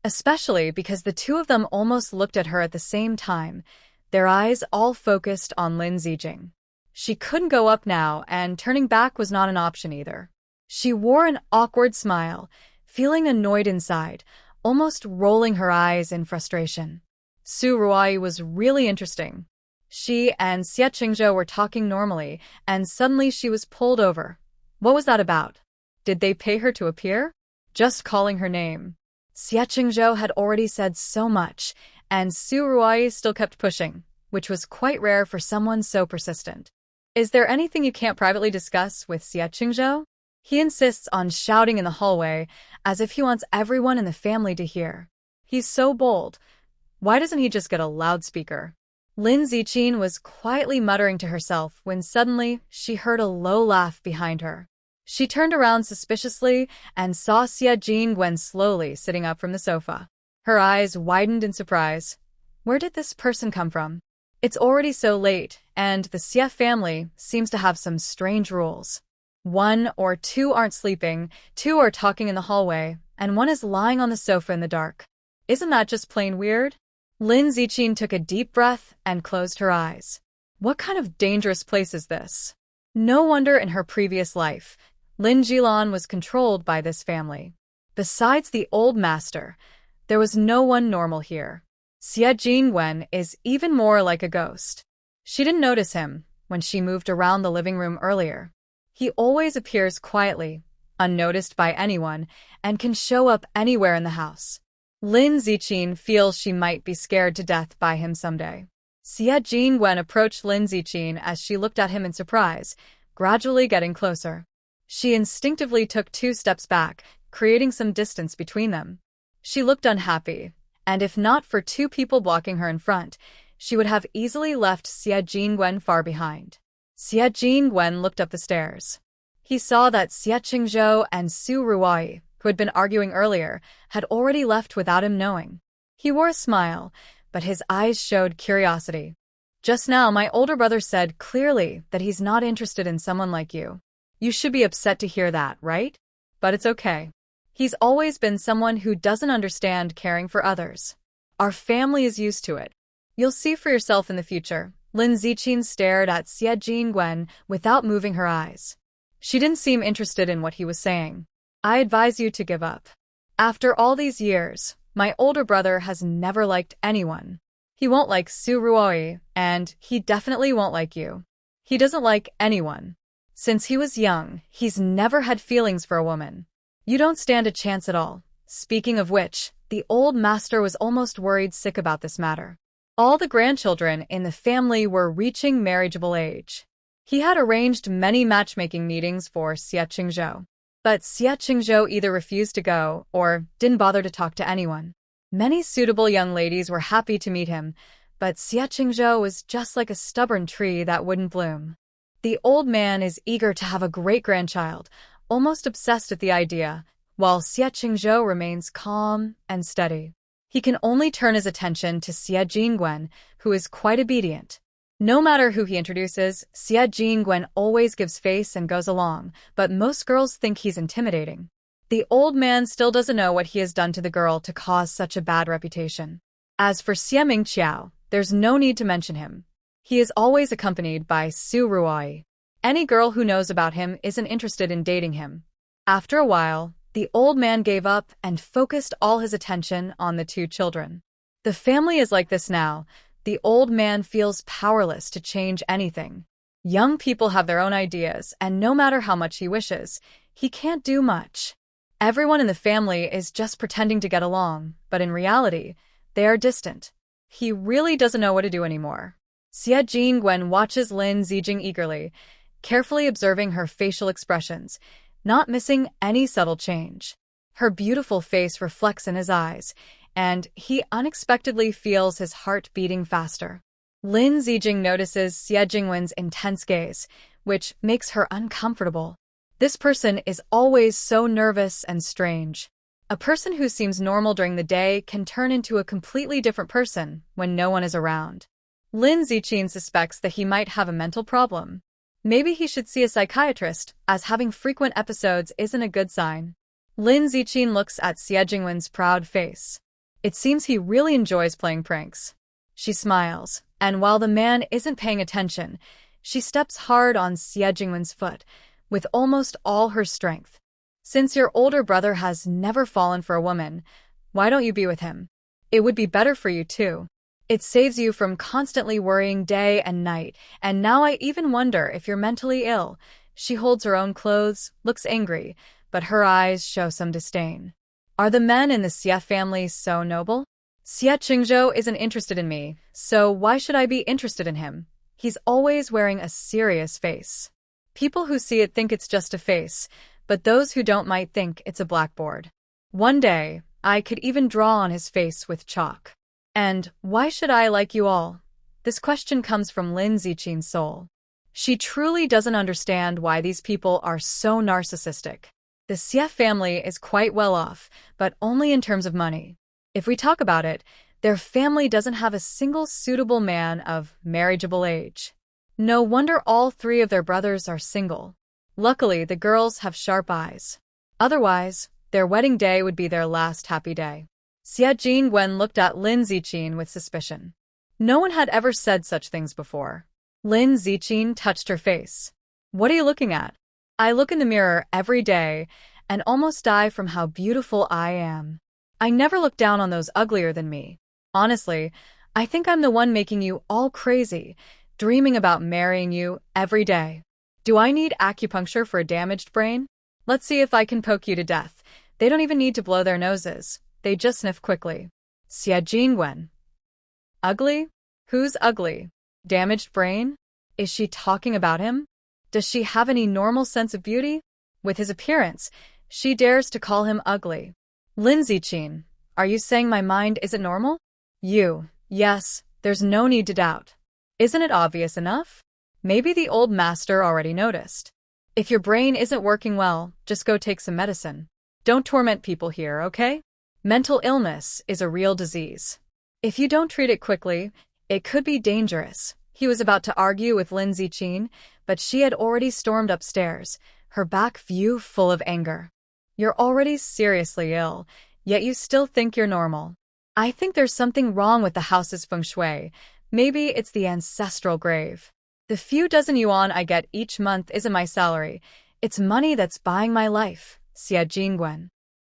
Especially because the 2 of them almost looked at her at the same time, their eyes all focused on Lin Ziqin. She couldn't go up now, and turning back was not an option either. She wore an awkward smile, feeling annoyed inside, almost rolling her eyes in frustration. Su Ruoyi was really interesting. She and Xie Qingzhou were talking normally, and suddenly she was pulled over. What was that about? Did they pay her to appear? Just calling her name. Xie Qingzhou had already said so much, and Su Ruoyi still kept pushing, which was quite rare for someone so persistent. Is there anything you can't privately discuss with Xie Qingzhou? He insists on shouting in the hallway, as if he wants everyone in the family to hear. He's so bold. Why doesn't he just get a loudspeaker? Lin Ziqin was quietly muttering to herself when suddenly she heard a low laugh behind her. She turned around suspiciously and saw Xie Jingwen slowly sitting up from the sofa. Her eyes widened in surprise. Where did this person come from? It's already so late, and the Xie family seems to have some strange rules. 1 or 2 aren't sleeping, 2 are talking in the hallway, and 1 is lying on the sofa in the dark. Isn't that just plain weird? Lin Ziqin took a deep breath and closed her eyes. What kind of dangerous place is this? No wonder in her previous life, Lin Jilan was controlled by this family. Besides the old master, there was no one normal here. Xie Jingwen is even more like a ghost. She didn't notice him when she moved around the living room earlier. He always appears quietly, unnoticed by anyone, and can show up anywhere in the house. Lin Ziqin feels she might be scared to death by him someday. Xie Jingwen approached Lin Ziqin as she looked at him in surprise, gradually getting closer. She instinctively took 2 steps back, creating some distance between them. She looked unhappy, and if not for 2 people blocking her in front, she would have easily left Xie Jingwen far behind. Xie Jingwen looked up the stairs. He saw that Xie Qingzhou and Su Ruai, who had been arguing earlier, had already left without him knowing. He wore a smile, but his eyes showed curiosity. Just now, my older brother said clearly that he's not interested in someone like you. You should be upset to hear that, right? But it's okay. He's always been someone who doesn't understand caring for others. Our family is used to it. You'll see for yourself in the future. Lin Ziqin stared at Xie Jingwen without moving her eyes. She didn't seem interested in what he was saying. I advise you to give up. After all these years, my older brother has never liked anyone. He won't like Su Ruoi, and he definitely won't like you. He doesn't like anyone. Since he was young, he's never had feelings for a woman. You don't stand a chance at all. Speaking of which, the old master was almost worried sick about this matter. All the grandchildren in the family were reaching marriageable age. He had arranged many matchmaking meetings for Xie Qingzhou. But Xie Qingzhou either refused to go or didn't bother to talk to anyone. Many suitable young ladies were happy to meet him, but Xie Qingzhou was just like a stubborn tree that wouldn't bloom. The old man is eager to have a great-grandchild, almost obsessed at the idea, while Xie Qingzhou remains calm and steady. He can only turn his attention to Xie Jingwen, who is quite obedient. No matter who he introduces, Xie Jingwen always gives face and goes along, but most girls think he's intimidating. The old man still doesn't know what he has done to the girl to cause such a bad reputation. As for Xie Mingqiao, there's no need to mention him. He is always accompanied by Su Ruai. Any girl who knows about him isn't interested in dating him. After a while, the old man gave up and focused all his attention on the 2 children. The family is like this now. The old man feels powerless to change anything. Young people have their own ideas, and no matter how much he wishes, he can't do much. Everyone in the family is just pretending to get along, but in reality, they are distant. He really doesn't know what to do anymore. Xie Jingwen watches Lin Ziqin eagerly, carefully observing her facial expressions, not missing any subtle change. Her beautiful face reflects in his eyes, and he unexpectedly feels his heart beating faster. Lin Ziqin notices Xie Jingwen's intense gaze, which makes her uncomfortable. This person is always so nervous and strange. A person who seems normal during the day can turn into a completely different person when no one is around. Lin Ziqin suspects that he might have a mental problem. Maybe he should see a psychiatrist, as having frequent episodes isn't a good sign. Lin Ziqin looks at Xie Jingwen's proud face. It seems he really enjoys playing pranks. She smiles, and while the man isn't paying attention, she steps hard on Xie Jingwen's foot, with almost all her strength. Since your older brother has never fallen for a woman, why don't you be with him? It would be better for you too. It saves you from constantly worrying day and night, and now I even wonder if you're mentally ill. She holds her own clothes, looks angry, but her eyes show some disdain. Are the men in the Xie family so noble? Xie Qingzhou isn't interested in me, so why should I be interested in him? He's always wearing a serious face. People who see it think it's just a face, but those who don't might think it's a blackboard. One day, I could even draw on his face with chalk. And why should I like you all? This question comes from Lin Ziqin's soul. She truly doesn't understand why these people are so narcissistic. The Xie family is quite well off, but only in terms of money. If we talk about it, their family doesn't have a single suitable man of marriageable age. No wonder all 3 of their brothers are single. Luckily, the girls have sharp eyes. Otherwise, their wedding day would be their last happy day. Xie Jingwen looked at Lin Ziqin with suspicion. No one had ever said such things before. Lin Ziqin touched her face. What are you looking at? I look in the mirror every day and almost die from how beautiful I am. I never look down on those uglier than me. Honestly, I think I'm the one making you all crazy, dreaming about marrying you every day. Do I need acupuncture for a damaged brain? Let's see if I can poke you to death. They don't even need to blow their noses. They just sniff quickly. Xie Jingwen. Ugly? Who's ugly? Damaged brain? Is she talking about him? Does she have any normal sense of beauty? With his appearance, she dares to call him ugly. Lin Ziqin, are you saying my mind isn't normal? Yes, there's no need to doubt. Isn't it obvious enough? Maybe the old master already noticed. If your brain isn't working well, just go take some medicine. Don't torment people here, okay? Mental illness is a real disease. If you don't treat it quickly, it could be dangerous. He was about to argue with Lin Ziqin, but she had already stormed upstairs, her back view full of anger. You're already seriously ill, yet you still think you're normal. I think there's something wrong with the house's feng shui. Maybe it's the ancestral grave. The few dozen yuan I get each month isn't my salary. It's money that's buying my life. Xie Jingwen.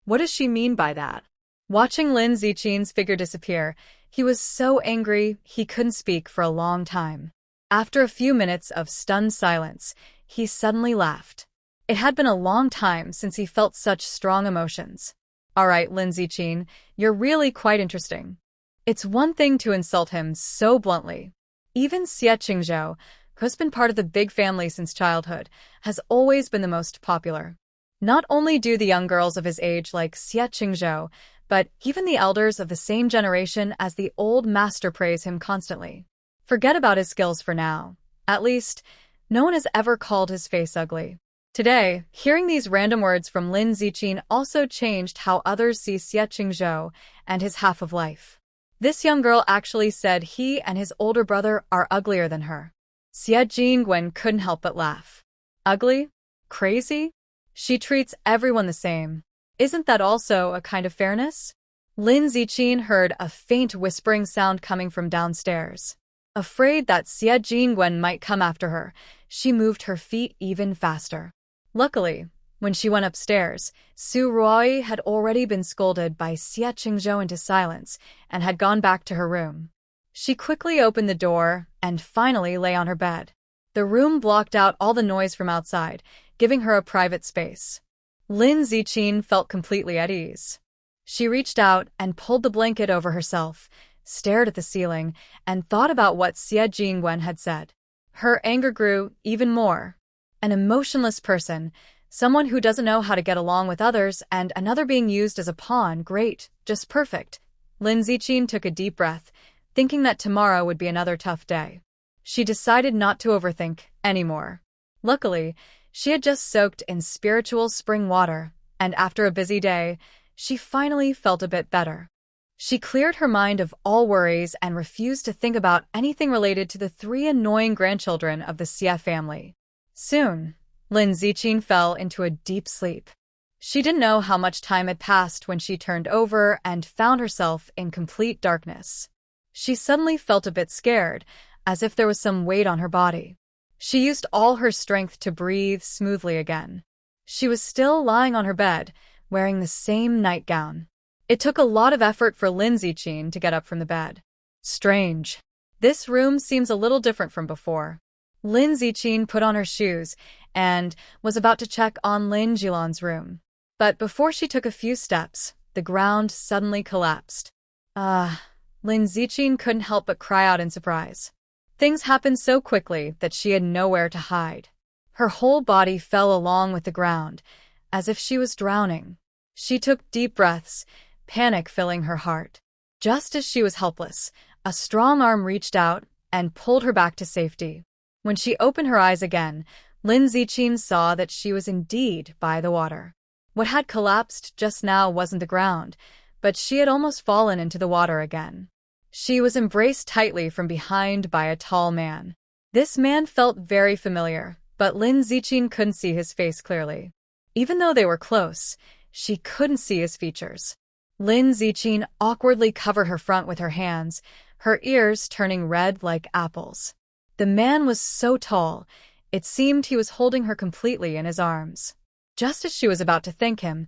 What does she mean by that? Watching Lin Ziqin's figure disappear, he was so angry he couldn't speak for a long time. After a few minutes of stunned silence, he suddenly laughed. It had been a long time since he felt such strong emotions. All right, Lin Ziqin, you're really quite interesting. It's one thing to insult him so bluntly. Even Xie Qingzhou, who's been part of the big family since childhood, has always been the most popular. Not only do the young girls of his age like Xie Qingzhou, but even the elders of the same generation as the old master praise him constantly. Forget about his skills for now. At least, no one has ever called his face ugly. Today, hearing these random words from Lin Ziqin also changed how others see Xie Qingzhou and his half of life. This young girl actually said he and his older brother are uglier than her. Xie Jingwen couldn't help but laugh. Ugly? Crazy? She treats everyone the same. Isn't that also a kind of fairness? Lin Ziqin heard a faint whispering sound coming from downstairs. Afraid that Xie Jingwen might come after her, she moved her feet even faster. Luckily, when she went upstairs, Su Ruoyi had already been scolded by Xie Qingzhou into silence and had gone back to her room. She quickly opened the door and finally lay on her bed. The room blocked out all the noise from outside, giving her a private space. Lin Ziqin felt completely at ease. She reached out and pulled the blanket over herself, stared at the ceiling, and thought about what Xie Jingwen had said. Her anger grew even more. An emotionless person, someone who doesn't know how to get along with others, and another being used as a pawn, great, just perfect. Lin Ziqin took a deep breath, thinking that tomorrow would be another tough day. She decided not to overthink anymore. Luckily, she had just soaked in spiritual spring water, and after a busy day, she finally felt a bit better. She cleared her mind of all worries and refused to think about anything related to the 3 annoying grandchildren of the Xie family. Soon, Lin Ziqin fell into a deep sleep. She didn't know how much time had passed when she turned over and found herself in complete darkness. She suddenly felt a bit scared, as if there was some weight on her body. She used all her strength to breathe smoothly again. She was still lying on her bed, wearing the same nightgown. It took a lot of effort for Lin Ziqin to get up from the bed. Strange. This room seems a little different from before. Lin Ziqin put on her shoes and was about to check on Lin Jilan's room. But before she took a few steps, the ground suddenly collapsed. Lin Ziqin couldn't help but cry out in surprise. Things happened so quickly that she had nowhere to hide. Her whole body fell along with the ground, as if she was drowning. She took deep breaths, panic filling her heart. Just as she was helpless, a strong arm reached out and pulled her back to safety. When she opened her eyes again, Lin Ziqin saw that she was indeed by the water. What had collapsed just now wasn't the ground, but she had almost fallen into the water again. She was embraced tightly from behind by a tall man. This man felt very familiar, but Lin Ziqin couldn't see his face clearly. Even though they were close, she couldn't see his features. Lin Ziqin awkwardly covered her front with her hands, her ears turning red like apples. The man was so tall, it seemed he was holding her completely in his arms. Just as she was about to thank him,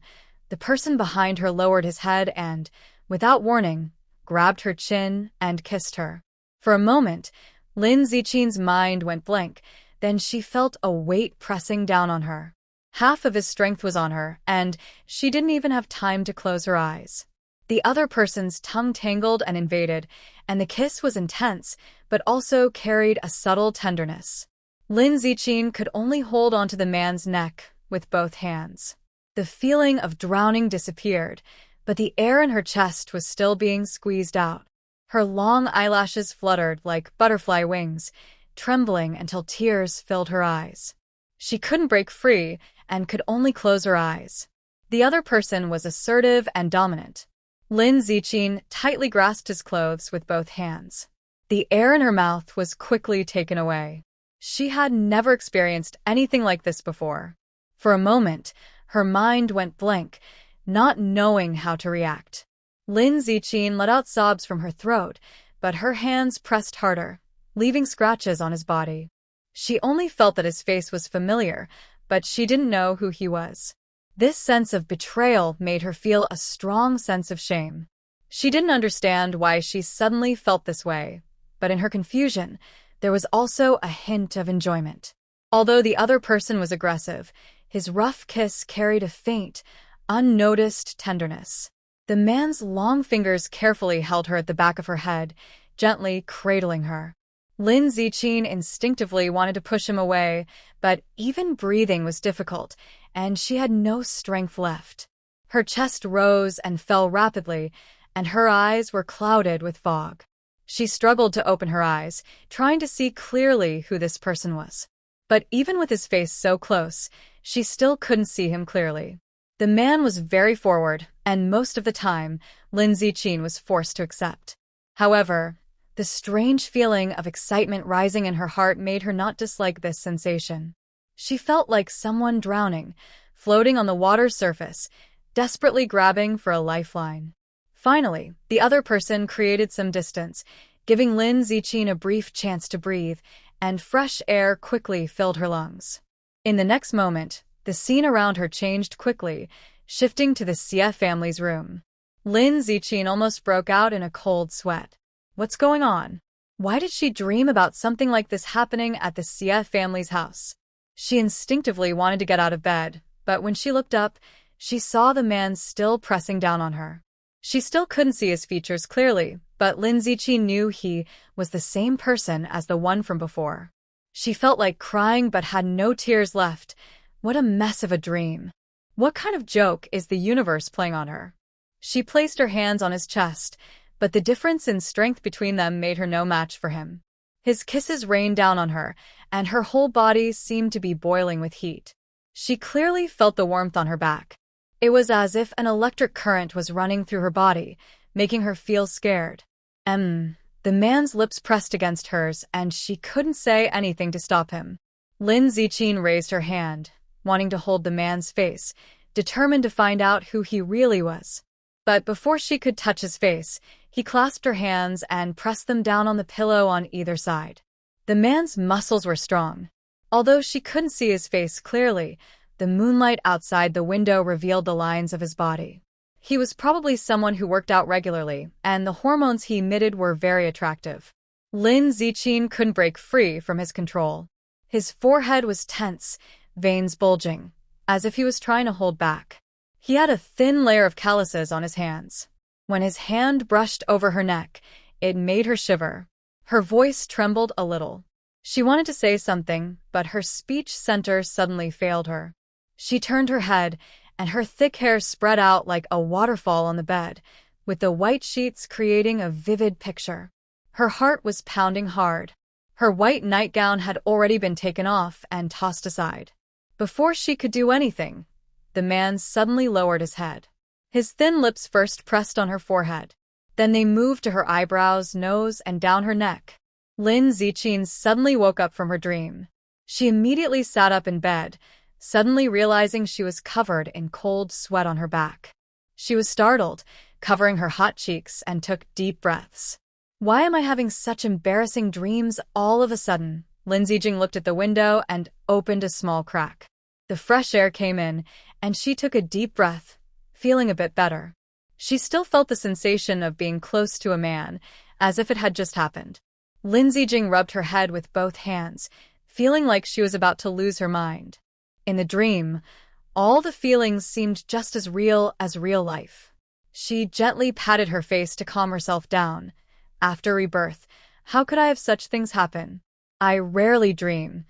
the person behind her lowered his head and, without warning, grabbed her chin and kissed her. For a moment, Lin Ziqin's mind went blank, then she felt a weight pressing down on her. Half of his strength was on her, and she didn't even have time to close her eyes. The other person's tongue tangled and invaded, and the kiss was intense, but also carried a subtle tenderness. Lin Ziqin could only hold onto the man's neck with both hands. The feeling of drowning disappeared, but the air in her chest was still being squeezed out. Her long eyelashes fluttered like butterfly wings, trembling until tears filled her eyes. She couldn't break free and could only close her eyes. The other person was assertive and dominant. Lin Ziqin tightly grasped his clothes with both hands. The air in her mouth was quickly taken away. She had never experienced anything like this before. For a moment, her mind went blank, not knowing how to react. Lin Ziqin let out sobs from her throat, but her hands pressed harder, leaving scratches on his body. She only felt that his face was familiar, but she didn't know who he was. This sense of betrayal made her feel a strong sense of shame. She didn't understand why she suddenly felt this way, but in her confusion, there was also a hint of enjoyment. Although the other person was aggressive, his rough kiss carried a faint, unnoticed tenderness. The man's long fingers carefully held her at the back of her head, gently cradling her. Lin Ziqin instinctively wanted to push him away, but even breathing was difficult, and she had no strength left. Her chest rose and fell rapidly, and her eyes were clouded with fog. She struggled to open her eyes, trying to see clearly who this person was. But even with his face so close, she still couldn't see him clearly. The man was very forward, and most of the time, Lin Ziqin was forced to accept. However, the strange feeling of excitement rising in her heart made her not dislike this sensation. She felt like someone drowning, floating on the water's surface, desperately grabbing for a lifeline. Finally, the other person created some distance, giving Lin Ziqin a brief chance to breathe, and fresh air quickly filled her lungs. In the next moment, the scene around her changed quickly, shifting to the Xie family's room. Lin Ziqin almost broke out in a cold sweat. What's going on? Why did she dream about something like this happening at the Xie family's house? She instinctively wanted to get out of bed, but when she looked up, she saw the man still pressing down on her. She still couldn't see his features clearly, but Lin Ziqin knew he was the same person as the one from before. She felt like crying but had no tears left. What a mess of a dream. What kind of joke is the universe playing on her? She placed her hands on his chest, but the difference in strength between them made her no match for him. His kisses rained down on her, and her whole body seemed to be boiling with heat. She clearly felt the warmth on her back. It was as if an electric current was running through her body, making her feel scared. The man's lips pressed against hers, and she couldn't say anything to stop him. Lin Ziqin raised her hand, wanting to hold the man's face, determined to find out who he really was. But before she could touch his face, he clasped her hands and pressed them down on the pillow on either side. The man's muscles were strong. Although she couldn't see his face clearly, the moonlight outside the window revealed the lines of his body. He was probably someone who worked out regularly, and the hormones he emitted were very attractive. Lin Ziqin couldn't break free from his control. His forehead was tense, veins bulging, as if he was trying to hold back. He had a thin layer of calluses on his hands. When his hand brushed over her neck, it made her shiver. Her voice trembled a little. She wanted to say something, but her speech center suddenly failed her. She turned her head, and her thick hair spread out like a waterfall on the bed, with the white sheets creating a vivid picture. Her heart was pounding hard. Her white nightgown had already been taken off and tossed aside. Before she could do anything, the man suddenly lowered his head. His thin lips first pressed on her forehead. Then they moved to her eyebrows, nose, and down her neck. Lin Ziqin suddenly woke up from her dream. She immediately sat up in bed, suddenly realizing she was covered in cold sweat on her back. She was startled, covering her hot cheeks, and took deep breaths. Why am I having such embarrassing dreams all of a sudden? Lin Zijing looked at the window and opened a small crack. The fresh air came in, and she took a deep breath, feeling a bit better. She still felt the sensation of being close to a man, as if it had just happened. Lin Zijing rubbed her head with both hands, feeling like she was about to lose her mind. In the dream, all the feelings seemed just as real life. She gently patted her face to calm herself down. After rebirth, how could I have such things happen? I rarely dream.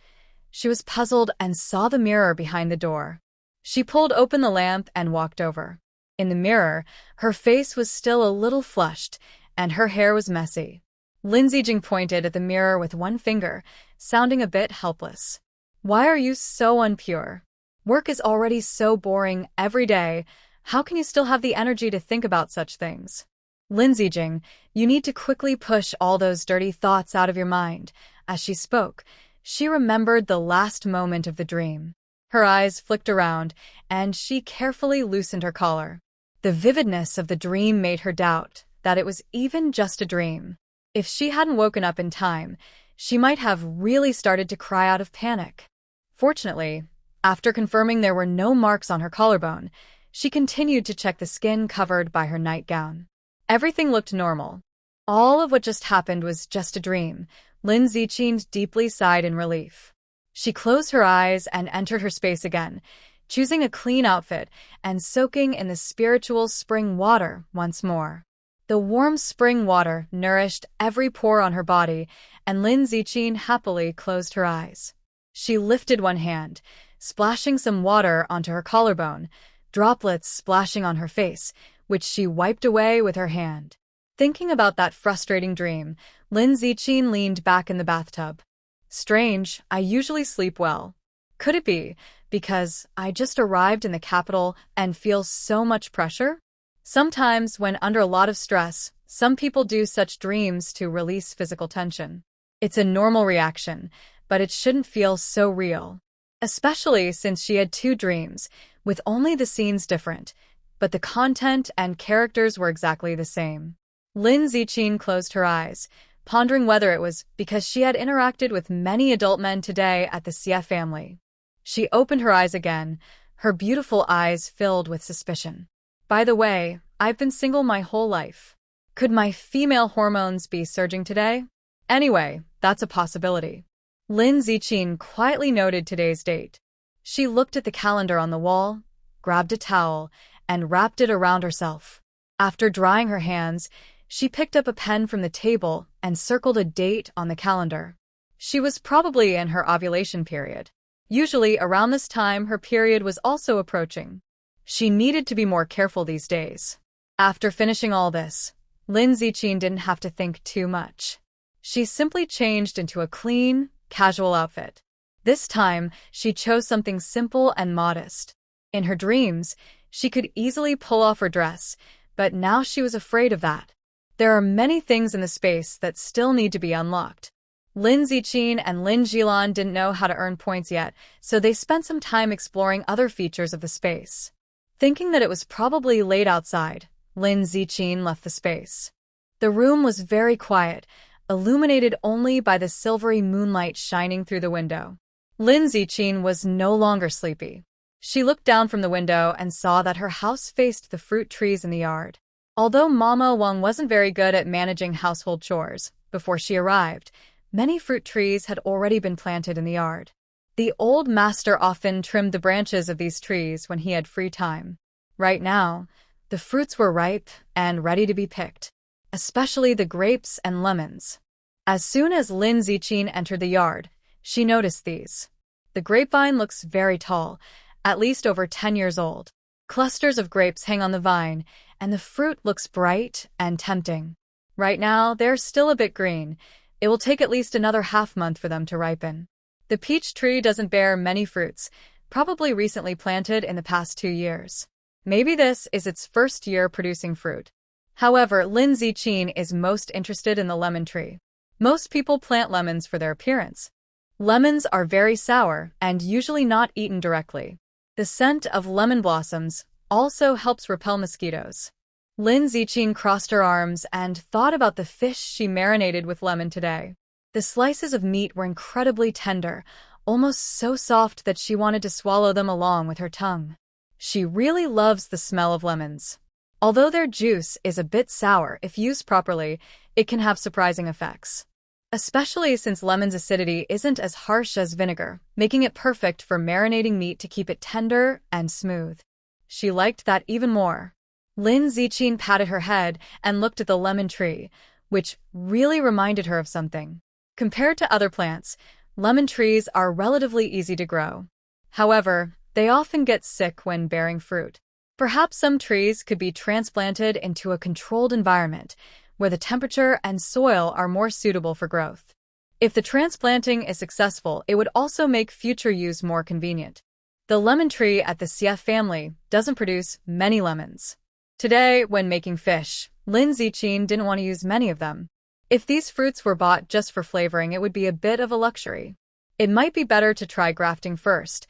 She was puzzled and saw the mirror behind the door. She pulled open the lamp and walked over. In the mirror, her face was still a little flushed, and her hair was messy. Lin Zijing pointed at the mirror with one finger, sounding a bit helpless. Why are you so unpure? Work is already so boring every day. How can you still have the energy to think about such things? Lin Zijing, you need to quickly push all those dirty thoughts out of your mind. As she spoke, she remembered the last moment of the dream. Her eyes flicked around, and she carefully loosened her collar. The vividness of the dream made her doubt that it was even just a dream. If she hadn't woken up in time, she might have really started to cry out of panic. Fortunately, after confirming there were no marks on her collarbone, she continued to check the skin covered by her nightgown. Everything looked normal. All of what just happened was just a dream. Lin Zijing deeply sighed in relief. She closed her eyes and entered her space again, choosing a clean outfit and soaking in the spiritual spring water once more. The warm spring water nourished every pore on her body, and Lin Zijing happily closed her eyes. She lifted one hand, splashing some water onto her collarbone, droplets splashing on her face, which she wiped away with her hand. Thinking about that frustrating dream, Lin Zijing leaned back in the bathtub. Strange, I usually sleep well. Could it be because I just arrived in the capital and feel so much pressure? Sometimes, when under a lot of stress, some people do such dreams to release physical tension. It's a normal reaction, but it shouldn't feel so real. Especially since she had two dreams, with only the scenes different, but the content and characters were exactly the same. Lin Zijing closed her eyes, pondering whether it was because she had interacted with many adult men today at the Xie family. She opened her eyes again, her beautiful eyes filled with suspicion. By the way, I've been single my whole life. Could my female hormones be surging today? Anyway, that's a possibility. Lin Zijing quietly noted today's date. She looked at the calendar on the wall, grabbed a towel, and wrapped it around herself. After drying her hands, she picked up a pen from the table and circled a date on the calendar. She was probably in her ovulation period. Usually, around this time, her period was also approaching. She needed to be more careful these days. After finishing all this, Lin Zijing didn't have to think too much. She simply changed into a clean, casual outfit. This time, she chose something simple and modest. In her dreams, she could easily pull off her dress, but now she was afraid of that. There are many things in the space that still need to be unlocked. Lin Zijing and Lin Jilan didn't know how to earn points yet, so they spent some time exploring other features of the space. Thinking that it was probably late outside, Lin Zijing left the space. The room was very quiet, illuminated only by the silvery moonlight shining through the window. Lin Zijing was no longer sleepy. She looked down from the window and saw that her house faced the fruit trees in the yard. Although Mama Wang wasn't very good at managing household chores, before she arrived, many fruit trees had already been planted in the yard. The old master often trimmed the branches of these trees when he had free time. Right now, the fruits were ripe and ready to be picked, especially the grapes and lemons. As soon as Lin Zijing entered the yard, she noticed these. The grapevine looks very tall, at least over 10 years old. Clusters of grapes hang on the vine, and the fruit looks bright and tempting. Right now, they're still a bit green. It will take at least another half-month for them to ripen. The peach tree doesn't bear many fruits, probably recently planted in the past 2 years. Maybe this is its first year producing fruit. However, Lin Zijing is most interested in the lemon tree. Most people plant lemons for their appearance. Lemons are very sour and usually not eaten directly. The scent of lemon blossoms also helps repel mosquitoes. Lin Ziqin crossed her arms and thought about the fish she marinated with lemon today. The slices of meat were incredibly tender, almost so soft that she wanted to swallow them along with her tongue. She really loves the smell of lemons. Although their juice is a bit sour if used properly, it can have surprising effects. Especially since lemon's acidity isn't as harsh as vinegar, making it perfect for marinating meat to keep it tender and smooth. She liked that even more. Lin Ziqin patted her head and looked at the lemon tree, which really reminded her of something. Compared to other plants, lemon trees are relatively easy to grow. However, they often get sick when bearing fruit. Perhaps some trees could be transplanted into a controlled environment, where the temperature and soil are more suitable for growth. If the transplanting is successful, it would also make future use more convenient. The lemon tree at the Xie family doesn't produce many lemons. Today, when making fish, Lin Ziqin didn't want to use many of them. If these fruits were bought just for flavoring, it would be a bit of a luxury. It might be better to try grafting first.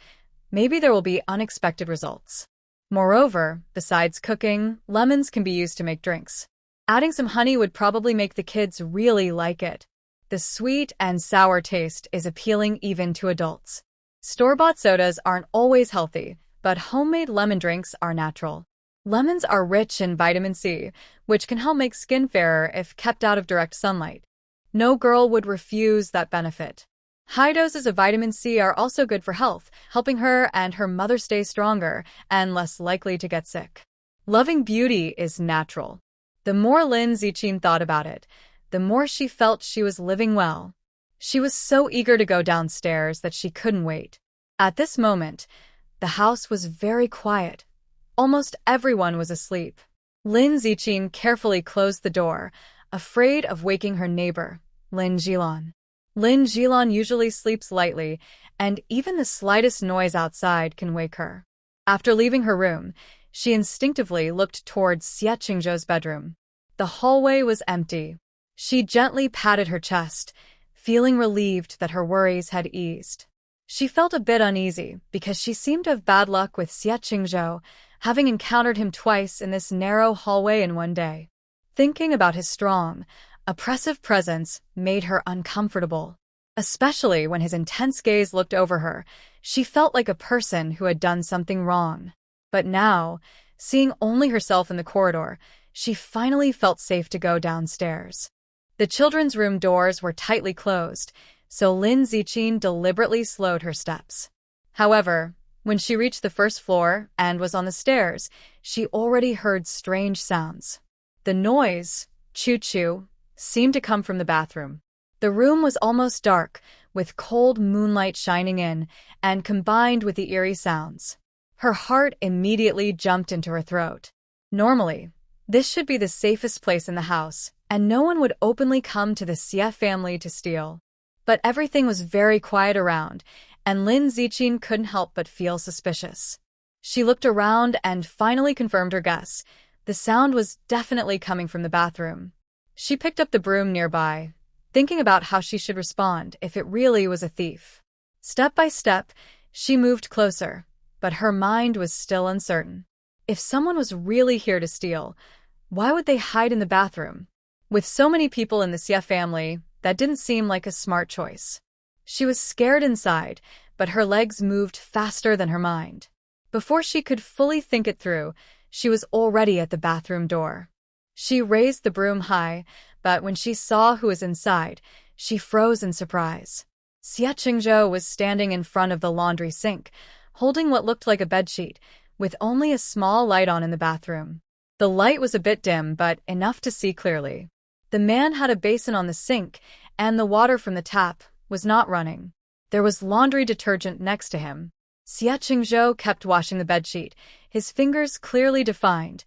Maybe there will be unexpected results. Moreover, besides cooking, lemons can be used to make drinks. Adding some honey would probably make the kids really like it. The sweet and sour taste is appealing even to adults. Store-bought sodas aren't always healthy, but homemade lemon drinks are natural. Lemons are rich in vitamin C, which can help make skin fairer if kept out of direct sunlight. No girl would refuse that benefit. High doses of vitamin C are also good for health, helping her and her mother stay stronger and less likely to get sick. Loving beauty is natural. The more Lin Ziqin thought about it, the more she felt she was living well. She was so eager to go downstairs that she couldn't wait. At this moment, the house was very quiet. Almost everyone was asleep. Lin Ziqin carefully closed the door, afraid of waking her neighbor, Lin Jilan. Lin Jilan usually sleeps lightly, and even the slightest noise outside can wake her. After leaving her room, she instinctively looked towards Xie Qingzhou's bedroom. The hallway was empty. She gently patted her chest, feeling relieved that her worries had eased. She felt a bit uneasy because she seemed to have bad luck with Xie Qingzhou, having encountered him twice in this narrow hallway in one day. Thinking about his strong, oppressive presence made her uncomfortable. Especially when his intense gaze looked over her, she felt like a person who had done something wrong. But now, seeing only herself in the corridor, she finally felt safe to go downstairs. The children's room doors were tightly closed, so Lin Ziqin deliberately slowed her steps. However, when she reached the first floor and was on the stairs, she already heard strange sounds. The noise, choo-choo, seemed to come from the bathroom. The room was almost dark, with cold moonlight shining in, and combined with the eerie sounds. Her heart immediately jumped into her throat. Normally, this should be the safest place in the house, and no one would openly come to the Xie family to steal. But everything was very quiet around, and Lin Ziqin couldn't help but feel suspicious. She looked around and finally confirmed her guess. The sound was definitely coming from the bathroom. She picked up the broom nearby, thinking about how she should respond if it really was a thief. Step by step, she moved closer, but her mind was still uncertain. If someone was really here to steal, why would they hide in the bathroom? With so many people in the Xie family, that didn't seem like a smart choice. She was scared inside, but her legs moved faster than her mind. Before she could fully think it through, she was already at the bathroom door. She raised the broom high, but when she saw who was inside, she froze in surprise. Xie Qingzhou was standing in front of the laundry sink, holding what looked like a bedsheet, with only a small light on in the bathroom. The light was a bit dim, but enough to see clearly. The man had a basin on the sink, and the water from the tap was not running. There was laundry detergent next to him. Xie Qingzhou kept washing the bedsheet, his fingers clearly defined,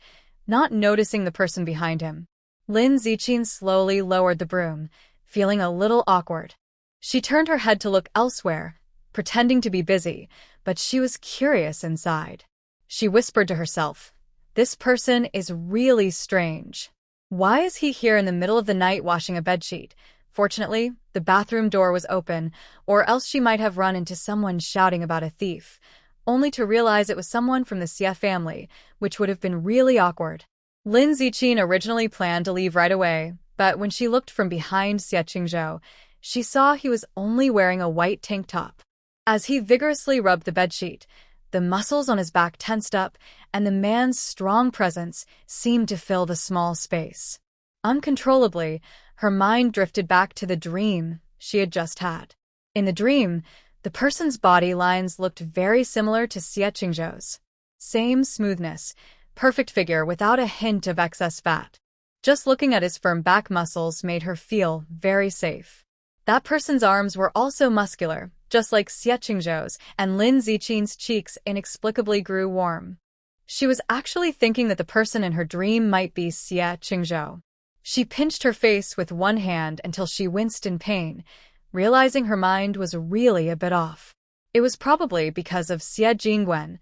not noticing the person behind him. Lin Ziqin slowly lowered the broom, feeling a little awkward. She turned her head to look elsewhere, pretending to be busy, but she was curious inside. She whispered to herself, "This person is really strange. Why is he here in the middle of the night washing a bedsheet?" Fortunately, the bathroom door was open, or else she might have run into someone shouting about a thief, only to realize it was someone from the Xie family, which would have been really awkward. Lin Ziqin originally planned to leave right away, but when she looked from behind Xie Qingzhou, she saw he was only wearing a white tank top. As he vigorously rubbed the bedsheet, the muscles on his back tensed up, and the man's strong presence seemed to fill the small space. Uncontrollably, her mind drifted back to the dream she had just had. In the dream, the person's body lines looked very similar to Xie Qingzhou's. Same smoothness, perfect figure without a hint of excess fat. Just looking at his firm back muscles made her feel very safe. That person's arms were also muscular, just like Xie Qingzhou's, and Lin Ziqin's cheeks inexplicably grew warm. She was actually thinking that the person in her dream might be Xie Qingzhou. She pinched her face with one hand until she winced in pain, realizing her mind was really a bit off. It was probably because of Xie Jingwen.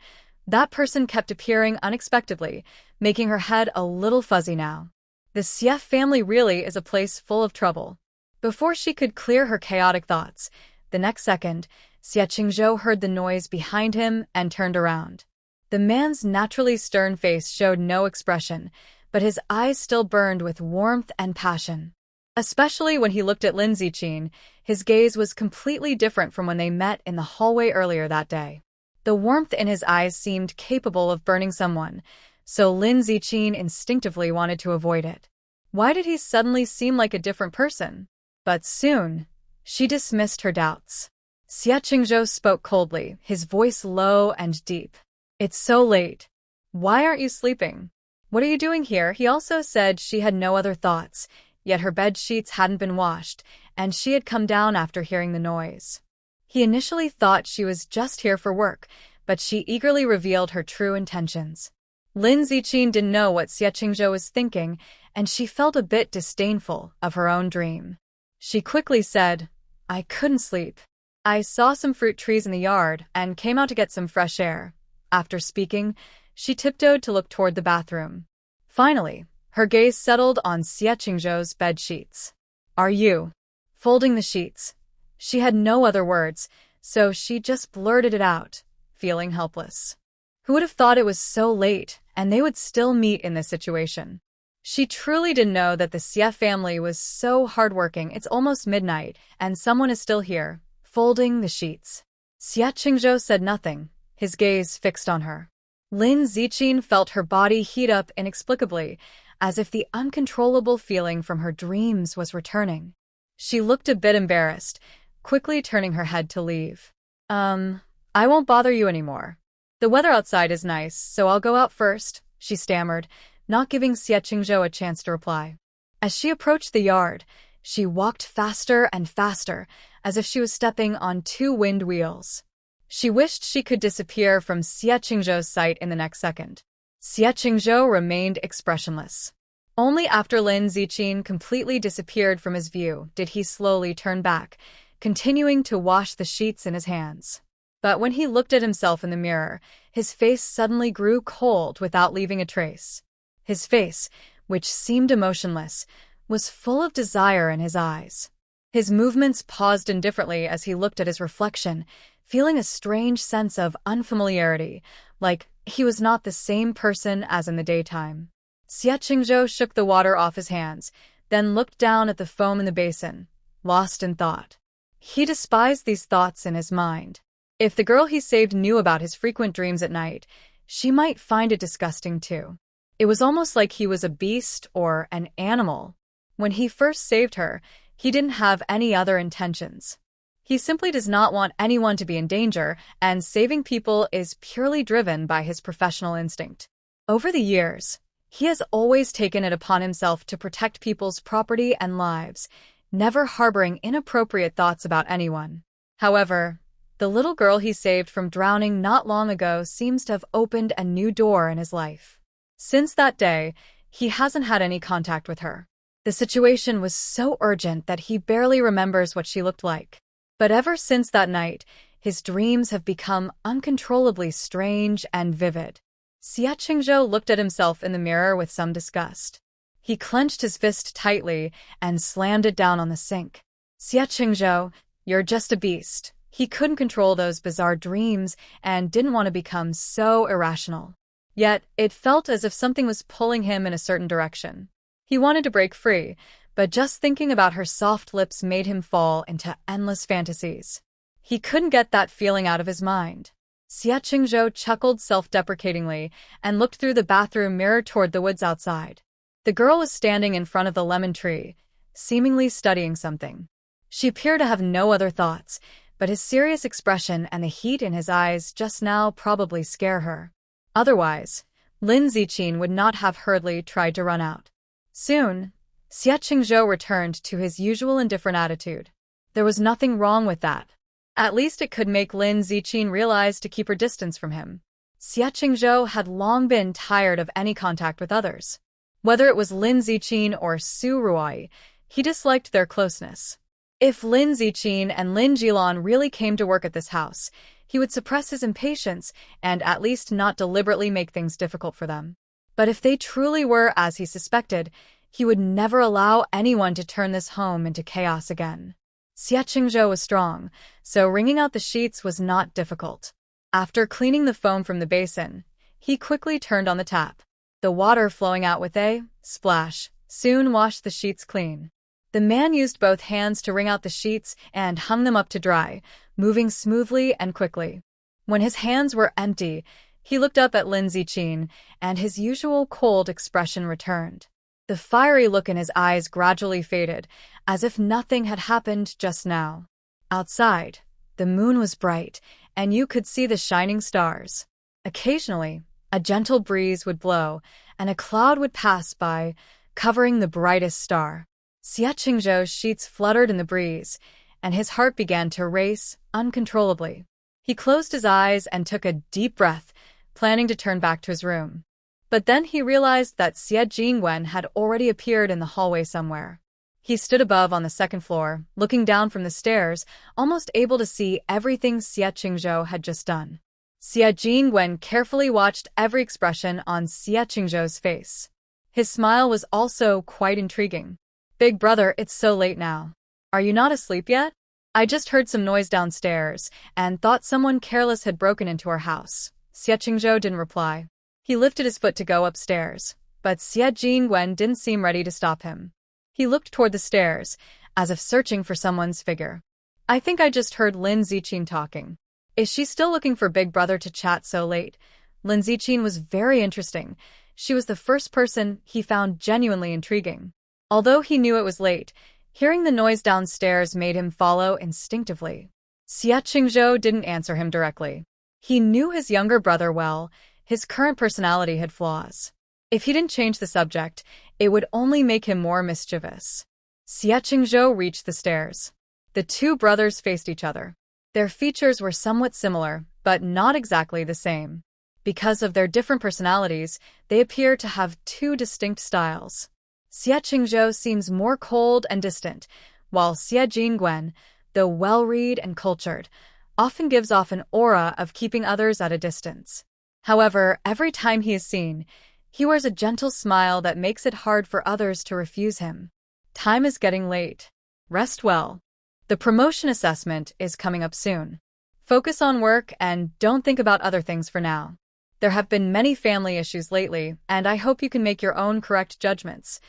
That person kept appearing unexpectedly, making her head a little fuzzy now. The Xie family really is a place full of trouble. Before she could clear her chaotic thoughts, the next second, Xie Qingzhou heard the noise behind him and turned around. The man's naturally stern face showed no expression, but his eyes still burned with warmth and passion. Especially when he looked at Lin Ziqin, his gaze was completely different from when they met in the hallway earlier that day. The warmth in his eyes seemed capable of burning someone, so Lin Ziqin instinctively wanted to avoid it. Why did he suddenly seem like a different person? But soon, she dismissed her doubts. Xie Qingzhou spoke coldly, his voice low and deep. "It's so late. Why aren't you sleeping? What are you doing here?" He also said she had no other thoughts, yet her bed sheets hadn't been washed, and she had come down after hearing the noise. He initially thought she was just here for work, but she eagerly revealed her true intentions. Lin Ziqin didn't know what Xie Qingzhou was thinking, and she felt a bit disdainful of her own dream. She quickly said, "I couldn't sleep. I saw some fruit trees in the yard and came out to get some fresh air." After speaking, she tiptoed to look toward the bathroom. Finally, her gaze settled on Xie Qingzhou's bed sheets. "Are you folding the sheets?" She had no other words, so she just blurted it out, feeling helpless. Who would have thought it was so late and they would still meet in this situation? She truly didn't know that the Xie family was so hardworking. It's almost midnight, and someone is still here, folding the sheets. Xie Qingzhou said nothing, his gaze fixed on her. Lin Ziqin felt her body heat up inexplicably, as if the uncontrollable feeling from her dreams was returning. She looked a bit embarrassed, quickly turning her head to leave. I won't bother you anymore. The weather outside is nice, so I'll go out first," she stammered, not giving Xie Qingzhou a chance to reply. As she approached the yard, she walked faster and faster, as if she was stepping on two wind wheels. She wished she could disappear from Xie Qingzhou's sight in the next second. Xie Qingzhou remained expressionless. Only after Lin Ziqin completely disappeared from his view did he slowly turn back, continuing to wash the sheets in his hands. But when he looked at himself in the mirror, his face suddenly grew cold without leaving a trace. His face, which seemed emotionless, was full of desire in his eyes. His movements paused indifferently as he looked at his reflection, feeling a strange sense of unfamiliarity, like he was not the same person as in the daytime. Xie Qingzhou shook the water off his hands, then looked down at the foam in the basin, lost in thought. He despised these thoughts in his mind. If the girl he saved knew about his frequent dreams at night, she might find it disgusting too. It was almost like he was a beast or an animal. When he first saved her, he didn't have any other intentions. He simply does not want anyone to be in danger, and saving people is purely driven by his professional instinct. Over the years, he has always taken it upon himself to protect people's property and lives, never harboring inappropriate thoughts about anyone. However, the little girl he saved from drowning not long ago seems to have opened a new door in his life. Since that day, he hasn't had any contact with her. The situation was so urgent that he barely remembers what she looked like. But ever since that night, his dreams have become uncontrollably strange and vivid. Xie Qingzhou looked at himself in the mirror with some disgust. He clenched his fist tightly and slammed it down on the sink. "Xie Qingzhou, you're just a beast." He couldn't control those bizarre dreams and didn't want to become so irrational. Yet, it felt as if something was pulling him in a certain direction. He wanted to break free, but just thinking about her soft lips made him fall into endless fantasies. He couldn't get that feeling out of his mind. Xie Qingzhou chuckled self-deprecatingly and looked through the bathroom mirror toward the woods outside. The girl was standing in front of the lemon tree, seemingly studying something. She appeared to have no other thoughts, but his serious expression and the heat in his eyes just now probably scare her. Otherwise, Lin Ziqin would not have hurriedly tried to run out. Soon, Xie Qingzhou returned to his usual indifferent attitude. There was nothing wrong with that. At least it could make Lin Ziqin realize to keep her distance from him. Xie Qingzhou had long been tired of any contact with others. Whether it was Lin Ziqin or Su Ruai, he disliked their closeness. If Lin Ziqin and Lin Jilan really came to work at this house, he would suppress his impatience and at least not deliberately make things difficult for them. But if they truly were as he suspected, he would never allow anyone to turn this home into chaos again. Xie Qingzhou was strong, so wringing out the sheets was not difficult. After cleaning the foam from the basin, he quickly turned on the tap. The water flowing out with a splash soon washed the sheets clean. The man used both hands to wring out the sheets and hung them up to dry, moving smoothly and quickly. When his hands were empty, he looked up at Lin Ziqin, and his usual cold expression returned. The fiery look in his eyes gradually faded, as if nothing had happened just now. Outside, the moon was bright, and you could see the shining stars. Occasionally, a gentle breeze would blow, and a cloud would pass by, covering the brightest star. Xie Qingzhou's sheets fluttered in the breeze, and his heart began to race uncontrollably. He closed his eyes and took a deep breath, planning to turn back to his room. But then he realized that Xie Jingwen had already appeared in the hallway somewhere. He stood above on the second floor, looking down from the stairs, almost able to see everything Xie Qingzhou had just done. Xie Jingwen carefully watched every expression on Xie Qingzhou's face. His smile was also quite intriguing. "Big brother, it's so late now. Are you not asleep yet? I just heard some noise downstairs and thought someone careless had broken into our house." Xie Qingzhou didn't reply. He lifted his foot to go upstairs, but Xie Jingwen didn't seem ready to stop him. He looked toward the stairs, as if searching for someone's figure. "I think I just heard Lin Ziqin talking. Is she still looking for Big Brother to chat so late?" Lin Ziqin was very interesting. She was the first person he found genuinely intriguing. Although he knew it was late, hearing the noise downstairs made him follow instinctively. Xie Qingzhou didn't answer him directly. He knew his younger brother well. His current personality had flaws. If he didn't change the subject, it would only make him more mischievous. Xie Qingzhou reached the stairs. The two brothers faced each other. Their features were somewhat similar, but not exactly the same. Because of their different personalities, they appear to have two distinct styles. Xie Qingzhou seems more cold and distant, while Xie Jingwen, though well-read and cultured, often gives off an aura of keeping others at a distance. However, every time he is seen, he wears a gentle smile that makes it hard for others to refuse him. Time is getting late. Rest well. The promotion assessment is coming up soon. Focus on work and don't think about other things for now. There have been many family issues lately, and I hope you can make your own correct judgments.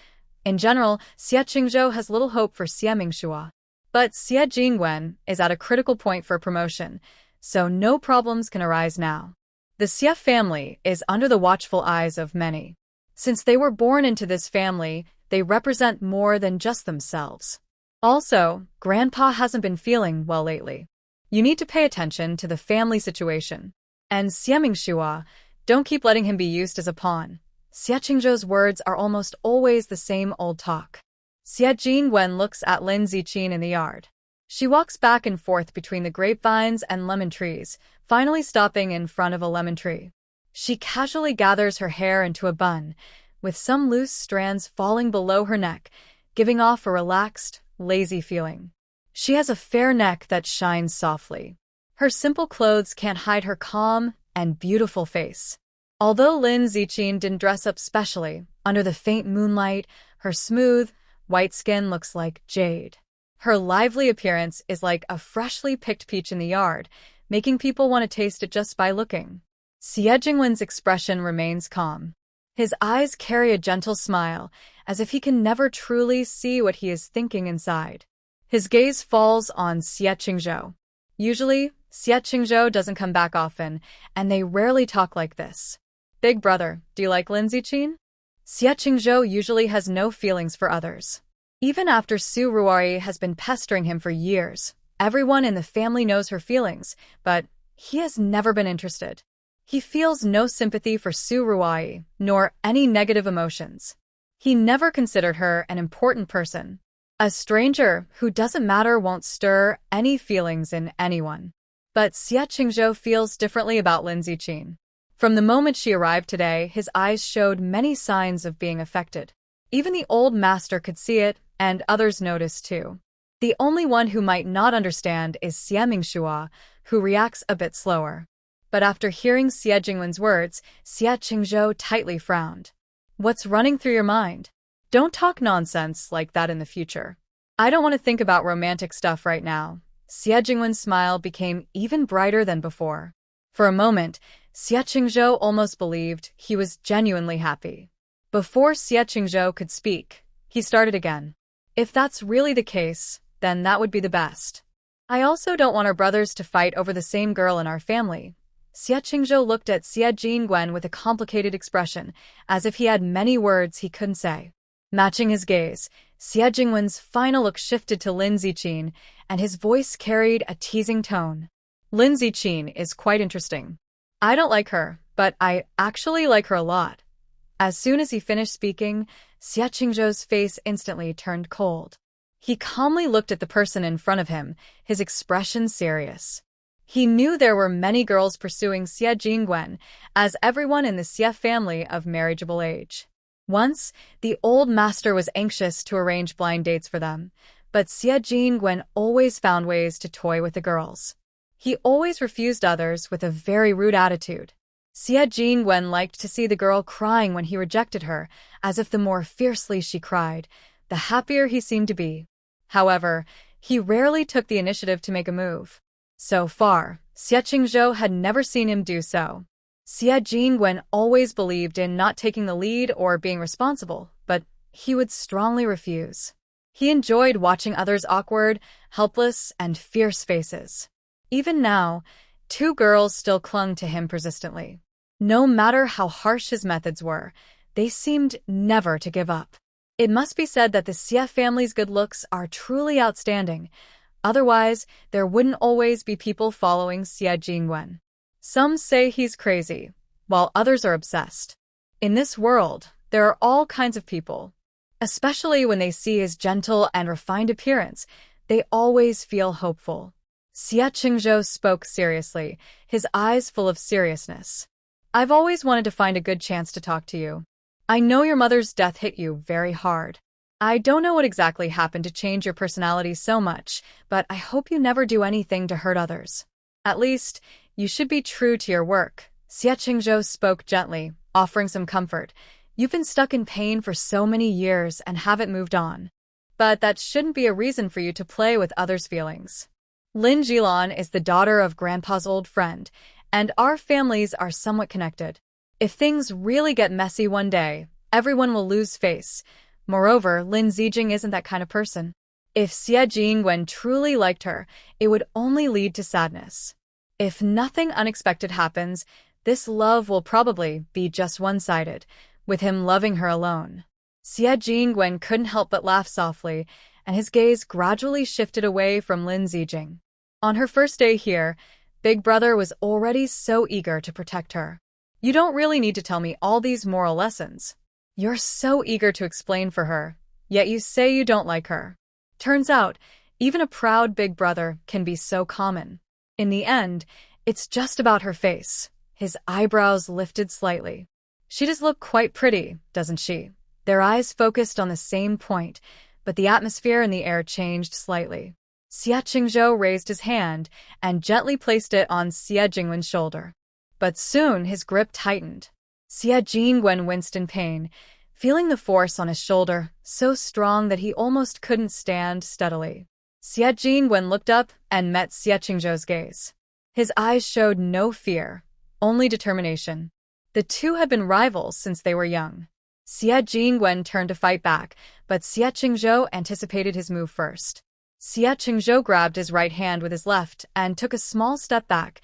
In general, Xie Qingzhou has little hope for Xie Mingxua. But Xie Jingwen is at a critical point for promotion, so no problems can arise now. The Xie family is under the watchful eyes of many. Since they were born into this family, they represent more than just themselves. Also, Grandpa hasn't been feeling well lately. You need to pay attention to the family situation. And Xie Mingxua, don't keep letting him be used as a pawn. Xie Qingzhou's words are almost always the same old talk. Xie Jingwen looks at Lin Ziqin in the yard. She walks back and forth between the grapevines and lemon trees, finally stopping in front of a lemon tree. She casually gathers her hair into a bun, with some loose strands falling below her neck, giving off a relaxed, lazy feeling. She has a fair neck that shines softly. Her simple clothes can't hide her calm and beautiful face. Although Lin Ziqin didn't dress up specially, under the faint moonlight, her smooth, white skin looks like jade. Her lively appearance is like a freshly picked peach in the yard, making people want to taste it just by looking. Xie Jingwen's expression remains calm. His eyes carry a gentle smile, as if he can never truly see what he is thinking inside. His gaze falls on Xie Qingzhou. Usually, Xie Qingzhou doesn't come back often, and they rarely talk like this. Big brother, do you like Lin Ziqin? Xie Qingzhou usually has no feelings for others. Even after Su Ruari has been pestering him for years, everyone in the family knows her feelings, but he has never been interested. He feels no sympathy for Su Ruai, nor any negative emotions. He never considered her an important person. A stranger who doesn't matter won't stir any feelings in anyone. But Xie Qingzhou feels differently about Lin Ziqin. From the moment she arrived today, his eyes showed many signs of being affected. Even the old master could see it, and others noticed too. The only one who might not understand is Xie Mingxua, who reacts a bit slower. But after hearing Xie Jingwen's words, Xie Qingzhou tightly frowned. What's running through your mind? Don't talk nonsense like that in the future. I don't want to think about romantic stuff right now. Xie Jingwen's smile became even brighter than before. For a moment, Xie Qingzhou almost believed he was genuinely happy. Before Xie Qingzhou could speak, he started again. If that's really the case, then that would be the best. I also don't want our brothers to fight over the same girl in our family. Xie Qingzhou looked at Xie Jingwen with a complicated expression, as if he had many words he couldn't say. Matching his gaze, Xie Jingwen's final look shifted to Lin Ziqin, and his voice carried a teasing tone. Lin Ziqin is quite interesting. I don't like her, but I actually like her a lot. As soon as he finished speaking, Xie Qingzhou's face instantly turned cold. He calmly looked at the person in front of him, his expression serious. He knew there were many girls pursuing Xie Jingwen, as everyone in the Xie family of marriageable age. Once, the old master was anxious to arrange blind dates for them, but Xie Jingwen always found ways to toy with the girls. He always refused others with a very rude attitude. Xie Jingwen liked to see the girl crying when he rejected her, as if the more fiercely she cried, the happier he seemed to be. However, he rarely took the initiative to make a move. So far, Xie Qingzhou had never seen him do so. Xie Jingwen always believed in not taking the lead or being responsible, but he would strongly refuse. He enjoyed watching others' awkward, helpless, and fierce faces. Even now, two girls still clung to him persistently. No matter how harsh his methods were, they seemed never to give up. It must be said that the Xie family's good looks are truly outstanding. Otherwise, there wouldn't always be people following Xie Jingwen. Some say he's crazy, while others are obsessed. In this world, there are all kinds of people. Especially when they see his gentle and refined appearance, they always feel hopeful. Xie Qingzhou spoke seriously, his eyes full of seriousness. I've always wanted to find a good chance to talk to you. I know your mother's death hit you very hard. I don't know what exactly happened to change your personality so much, but I hope you never do anything to hurt others. At least, you should be true to your work. Xie Qingzhou spoke gently, offering some comfort. You've been stuck in pain for so many years and haven't moved on. But that shouldn't be a reason for you to play with others' feelings. Lin Jilan is the daughter of Grandpa's old friend, and our families are somewhat connected. If things really get messy one day, everyone will lose face. Moreover, Lin Zijing isn't that kind of person. If Xie Jingwen truly liked her, it would only lead to sadness. If nothing unexpected happens, this love will probably be just one-sided, with him loving her alone. Xie Jingwen couldn't help but laugh softly, and his gaze gradually shifted away from Lin Zijing. On her first day here, Big Brother was already so eager to protect her. You don't really need to tell me all these moral lessons. You're so eager to explain for her, yet you say you don't like her. Turns out, even a proud Big Brother can be so common. In the end, it's just about her face. His eyebrows lifted slightly. She does look quite pretty, doesn't she? Their eyes focused on the same point, but the atmosphere in the air changed slightly. Xie Qingzhou raised his hand and gently placed it on Xie Jingwen's shoulder. But soon his grip tightened. Xie Jingwen winced in pain, feeling the force on his shoulder so strong that he almost couldn't stand steadily. Xie Jingwen looked up and met Xie Qingzhou's gaze. His eyes showed no fear, only determination. The two had been rivals since they were young. Xie Jingwen turned to fight back, but Xie Qingzhou anticipated his move first. Xie Qingzhou grabbed his right hand with his left and took a small step back,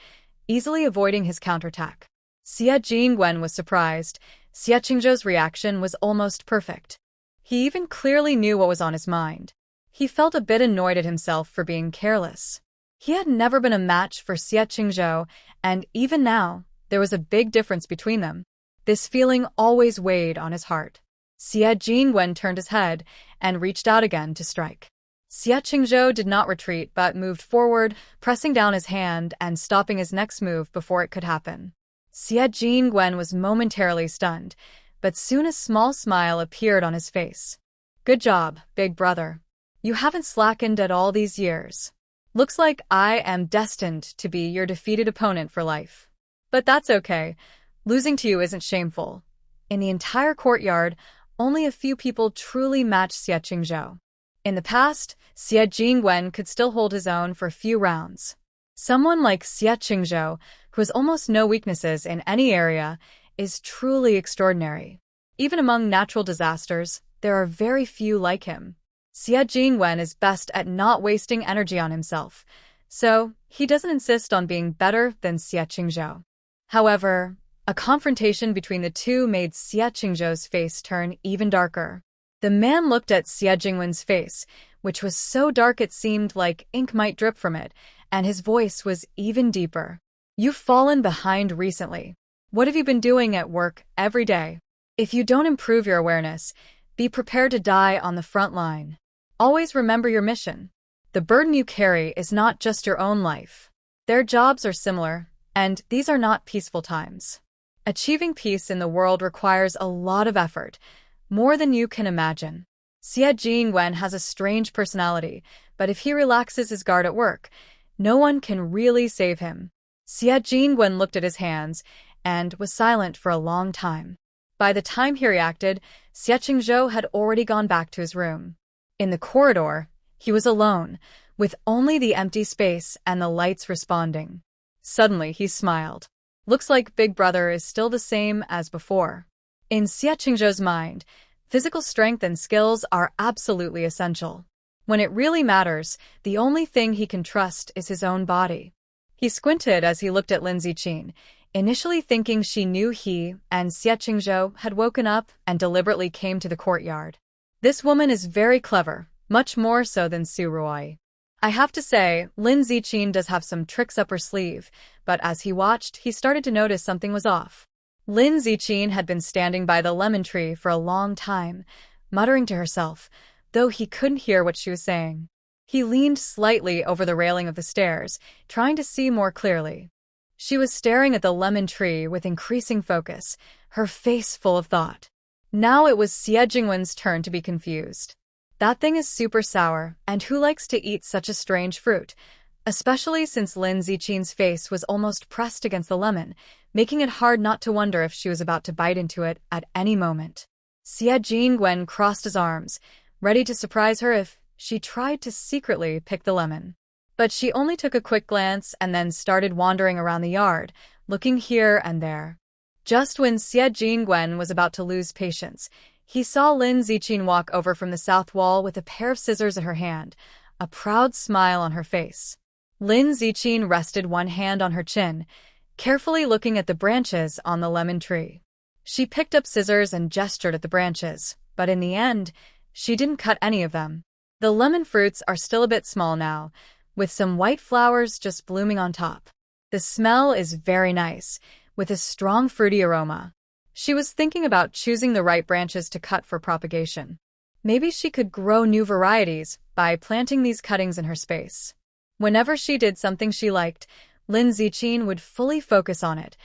easily avoiding his counterattack. Xie Jingwen was surprised. Xie Qingzhou's reaction was almost perfect. He even clearly knew what was on his mind. He felt a bit annoyed at himself for being careless. He had never been a match for Xie Qingzhou, and even now, there was a big difference between them. This feeling always weighed on his heart. Xie Jingwen turned his head and reached out again to strike. Xie Qingzhou did not retreat but moved forward, pressing down his hand and stopping his next move before it could happen. Xie Jingwen was momentarily stunned, but soon a small smile appeared on his face. "Good job, big brother. You haven't slackened at all these years. Looks like I am destined to be your defeated opponent for life. But that's okay. Losing to you isn't shameful." In the entire courtyard, only a few people truly matched Xie Qingzhou. In the past, Xie Jingwen could still hold his own for a few rounds. Someone like Xie Qingzhou, who has almost no weaknesses in any area, is truly extraordinary. Even among natural disasters, there are very few like him. Xie Jingwen is best at not wasting energy on himself, so he doesn't insist on being better than Xie Qingzhou. However, a confrontation between the two made Xie Qingzhou's face turn even darker. The man looked at Xie Jingwen's face, which was so dark it seemed like ink might drip from it, and his voice was even deeper. "You've fallen behind recently. What have you been doing at work every day? If you don't improve your awareness, be prepared to die on the front line. Always remember your mission. The burden you carry is not just your own life. Their jobs are similar, and these are not peaceful times. Achieving peace in the world requires a lot of effort, more than you can imagine." Xie Jingwen has a strange personality, but if he relaxes his guard at work, no one can really save him. Xie Jingwen looked at his hands and was silent for a long time. By the time he reacted, Xie Qingzhou had already gone back to his room. In the corridor, he was alone, with only the empty space and the lights responding. Suddenly, he smiled. Looks like Big Brother is still the same as before. In Xie Qingzhou's mind, physical strength and skills are absolutely essential. When it really matters, the only thing he can trust is his own body. He squinted as he looked at Lin Ziqin, initially thinking she knew he and Xie Qingzhou had woken up and deliberately came to the courtyard. This woman is very clever, much more so than Su Ruai. I have to say, Lin Ziqin does have some tricks up her sleeve, but as he watched, he started to notice something was off. Lin Ziqin had been standing by the lemon tree for a long time, muttering to herself, though he couldn't hear what she was saying. He leaned slightly over the railing of the stairs, trying to see more clearly. She was staring at the lemon tree with increasing focus, her face full of thought. Now it was Xie Jingwen's turn to be confused. That thing is super sour, and who likes to eat such a strange fruit? Especially since Lin Ziqin's face was almost pressed against the lemon, making it hard not to wonder if she was about to bite into it at any moment. Xie Jingwen crossed his arms, ready to surprise her if she tried to secretly pick the lemon. But she only took a quick glance and then started wandering around the yard, looking here and there. Just when Xie Jingwen was about to lose patience, he saw Lin Ziqin walk over from the south wall with a pair of scissors in her hand, a proud smile on her face. Lin Ziqin rested one hand on her chin, carefully looking at the branches on the lemon tree. She picked up scissors and gestured at the branches, but in the end, she didn't cut any of them. The lemon fruits are still a bit small now, with some white flowers just blooming on top. The smell is very nice, with a strong fruity aroma. She was thinking about choosing the right branches to cut for propagation. Maybe she could grow new varieties by planting these cuttings in her space. Whenever she did something she liked, Lin Ziqin would fully focus on it,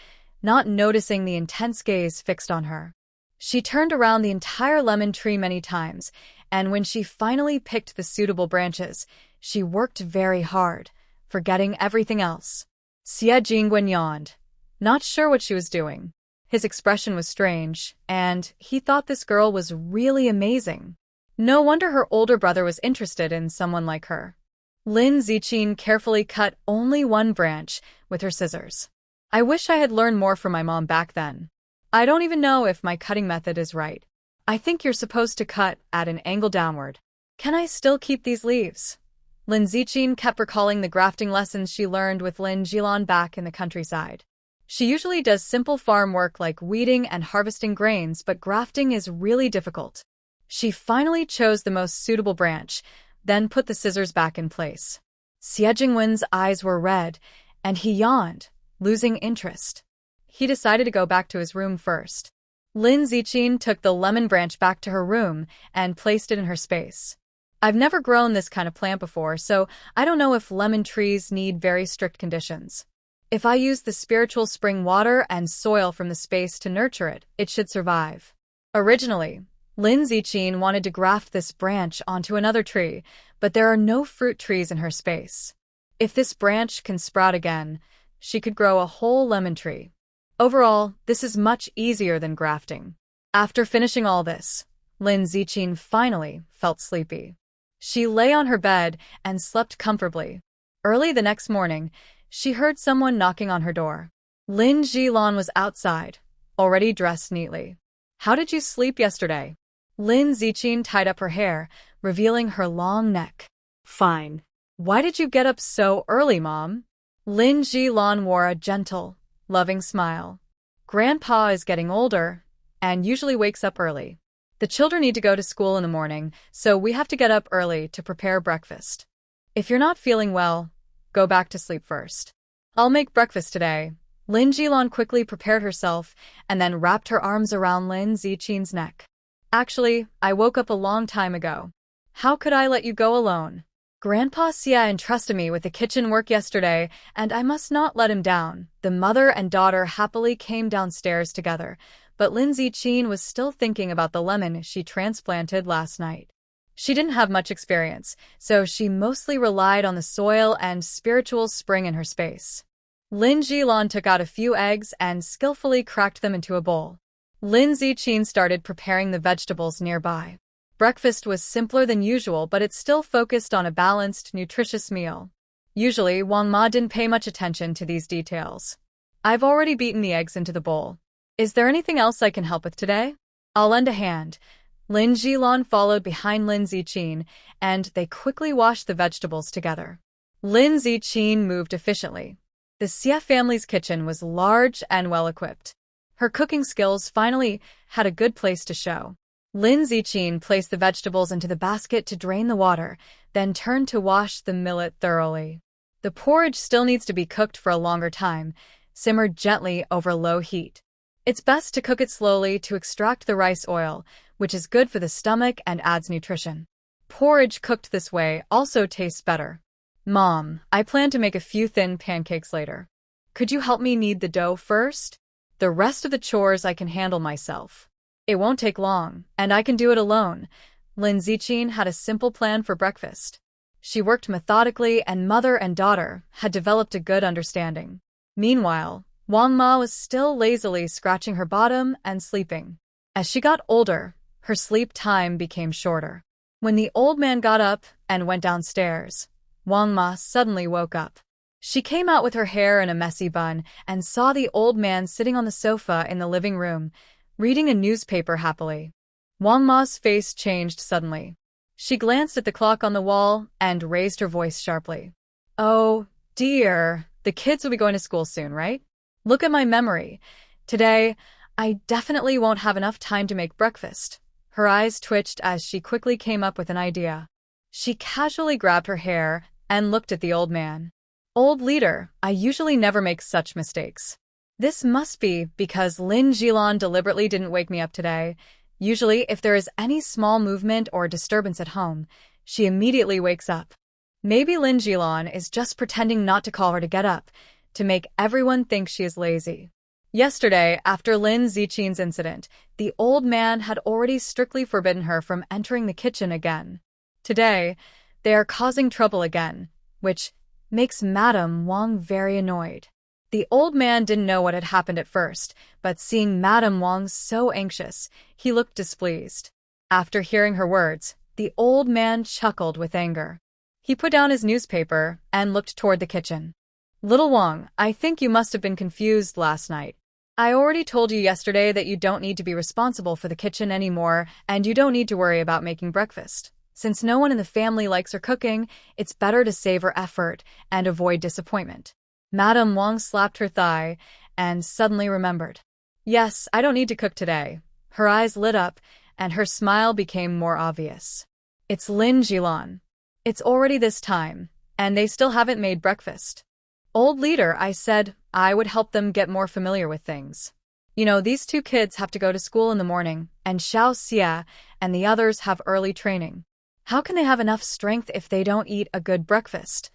not noticing the intense gaze fixed on her. She turned around the entire lemon tree many times, and when she finally picked the suitable branches, she worked very hard, forgetting everything else. Xie Jingwen yawned, not sure what she was doing. His expression was strange, and he thought this girl was really amazing. No wonder her older brother was interested in someone like her. Lin Ziqin carefully cut only one branch with her scissors. I wish I had learned more from my mom back then. I don't even know if my cutting method is right. I think you're supposed to cut at an angle downward. Can I still keep these leaves? Lin Ziqin kept recalling the grafting lessons she learned with Lin Jilan back in the countryside. She usually does simple farm work like weeding and harvesting grains, but grafting is really difficult. She finally chose the most suitable branch, then put the scissors back in place. Xie Jingwen's eyes were red, and he yawned, losing interest. He decided to go back to his room first. Lin Ziqin took the lemon branch back to her room and placed it in her space. I've never grown this kind of plant before, so I don't know if lemon trees need very strict conditions. If I use the spiritual spring water and soil from the space to nurture it, it should survive. Originally, Lin Ziqin wanted to graft this branch onto another tree, but there are no fruit trees in her space. If this branch can sprout again, she could grow a whole lemon tree. Overall, this is much easier than grafting. After finishing all this, Lin Ziqin finally felt sleepy. She lay on her bed and slept comfortably. Early the next morning, she heard someone knocking on her door. Lin Jilan was outside, already dressed neatly. How did you sleep yesterday? Lin Ziqin tied up her hair, revealing her long neck. Fine. Why did you get up so early, Mom? Lin Jilan wore a gentle, loving smile. Grandpa is getting older and usually wakes up early. The children need to go to school in the morning, so we have to get up early to prepare breakfast. If you're not feeling well, go back to sleep first. I'll make breakfast today. Lin Jilan quickly prepared herself and then wrapped her arms around Lin Ziqin's neck. Actually, I woke up a long time ago. How could I let you go alone? Grandpa Xie entrusted me with the kitchen work yesterday, and I must not let him down. The mother and daughter happily came downstairs together, but Lin Ziqin was still thinking about the lemon she transplanted last night. She didn't have much experience, so she mostly relied on the soil and spiritual spring in her space. Lin Jilan took out a few eggs and skillfully cracked them into a bowl. Lin Ziqin started preparing the vegetables nearby. Breakfast was simpler than usual, but it still focused on a balanced, nutritious meal. Usually, Wang Ma didn't pay much attention to these details. I've already beaten the eggs into the bowl. Is there anything else I can help with today? I'll lend a hand. Lin Jilan followed behind Lin Ziqin, and they quickly washed the vegetables together. Lin Ziqin moved efficiently. The Xie family's kitchen was large and well-equipped. Her cooking skills finally had a good place to show. Lin Ziqin placed the vegetables into the basket to drain the water, then turned to wash the millet thoroughly. The porridge still needs to be cooked for a longer time, simmered gently over low heat. It's best to cook it slowly to extract the rice oil, which is good for the stomach and adds nutrition. Porridge cooked this way also tastes better. Mom, I plan to make a few thin pancakes later. Could you help me knead the dough first? The rest of the chores I can handle myself. It won't take long, and I can do it alone. Lin Ziqin had a simple plan for breakfast. She worked methodically, and mother and daughter had developed a good understanding. Meanwhile, Wang Ma was still lazily scratching her bottom and sleeping. As she got older, her sleep time became shorter. When the old man got up and went downstairs, Wang Ma suddenly woke up. She came out with her hair in a messy bun and saw the old man sitting on the sofa in the living room, reading a newspaper happily. Wang Ma's face changed suddenly. She glanced at the clock on the wall and raised her voice sharply. Oh, dear, the kids will be going to school soon, right? Look at my memory. Today, I definitely won't have enough time to make breakfast. Her eyes twitched as she quickly came up with an idea. She casually grabbed her hair and looked at the old man. Old leader, I usually never make such mistakes. This must be because Lin Jilan deliberately didn't wake me up today. Usually, if there is any small movement or disturbance at home, she immediately wakes up. Maybe Lin Jilan is just pretending not to call her to get up, to make everyone think she is lazy. Yesterday, after Lin Ziqin's incident, the old man had already strictly forbidden her from entering the kitchen again. Today, they are causing trouble again, which makes Madame Wang very annoyed. The old man didn't know what had happened at first, but seeing Madame Wang so anxious, he looked displeased. After hearing her words, the old man chuckled with anger. He put down his newspaper and looked toward the kitchen. Little Wang, I think you must have been confused last night. I already told you yesterday that you don't need to be responsible for the kitchen anymore, and you don't need to worry about making breakfast. Since no one in the family likes her cooking, it's better to save her effort and avoid disappointment. Madame Wang slapped her thigh and suddenly remembered. Yes, I don't need to cook today. Her eyes lit up, and her smile became more obvious. It's Lin Jilan. It's already this time, and they still haven't made breakfast. Old leader, I said I would help them get more familiar with things. You know, these two kids have to go to school in the morning, and Xiao Xia and the others have early training. How can they have enough strength if they don't eat a good breakfast?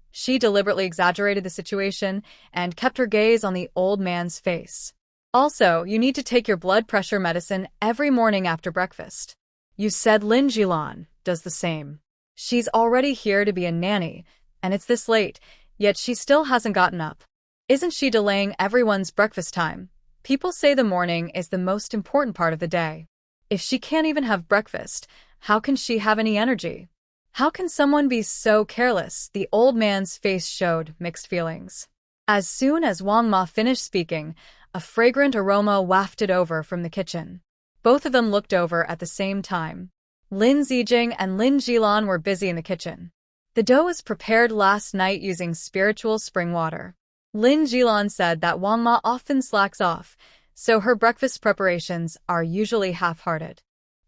She deliberately exaggerated the situation and kept her gaze on the old man's face. Also, you need to take your blood pressure medicine every morning after breakfast. You said Lin Jilan does the same. She's already here to be a nanny, and it's this late, yet she still hasn't gotten up. Isn't she delaying everyone's breakfast time? People say the morning is the most important part of the day. If she can't even have breakfast, how can she have any energy? How can someone be so careless? The old man's face showed mixed feelings. As soon as Wang Ma finished speaking, a fragrant aroma wafted over from the kitchen. Both of them looked over at the same time. Lin Zijing and Lin Jilan were busy in the kitchen. The dough was prepared last night using spiritual spring water. Lin Jilan said that Wang Ma often slacks off, so her breakfast preparations are usually half-hearted.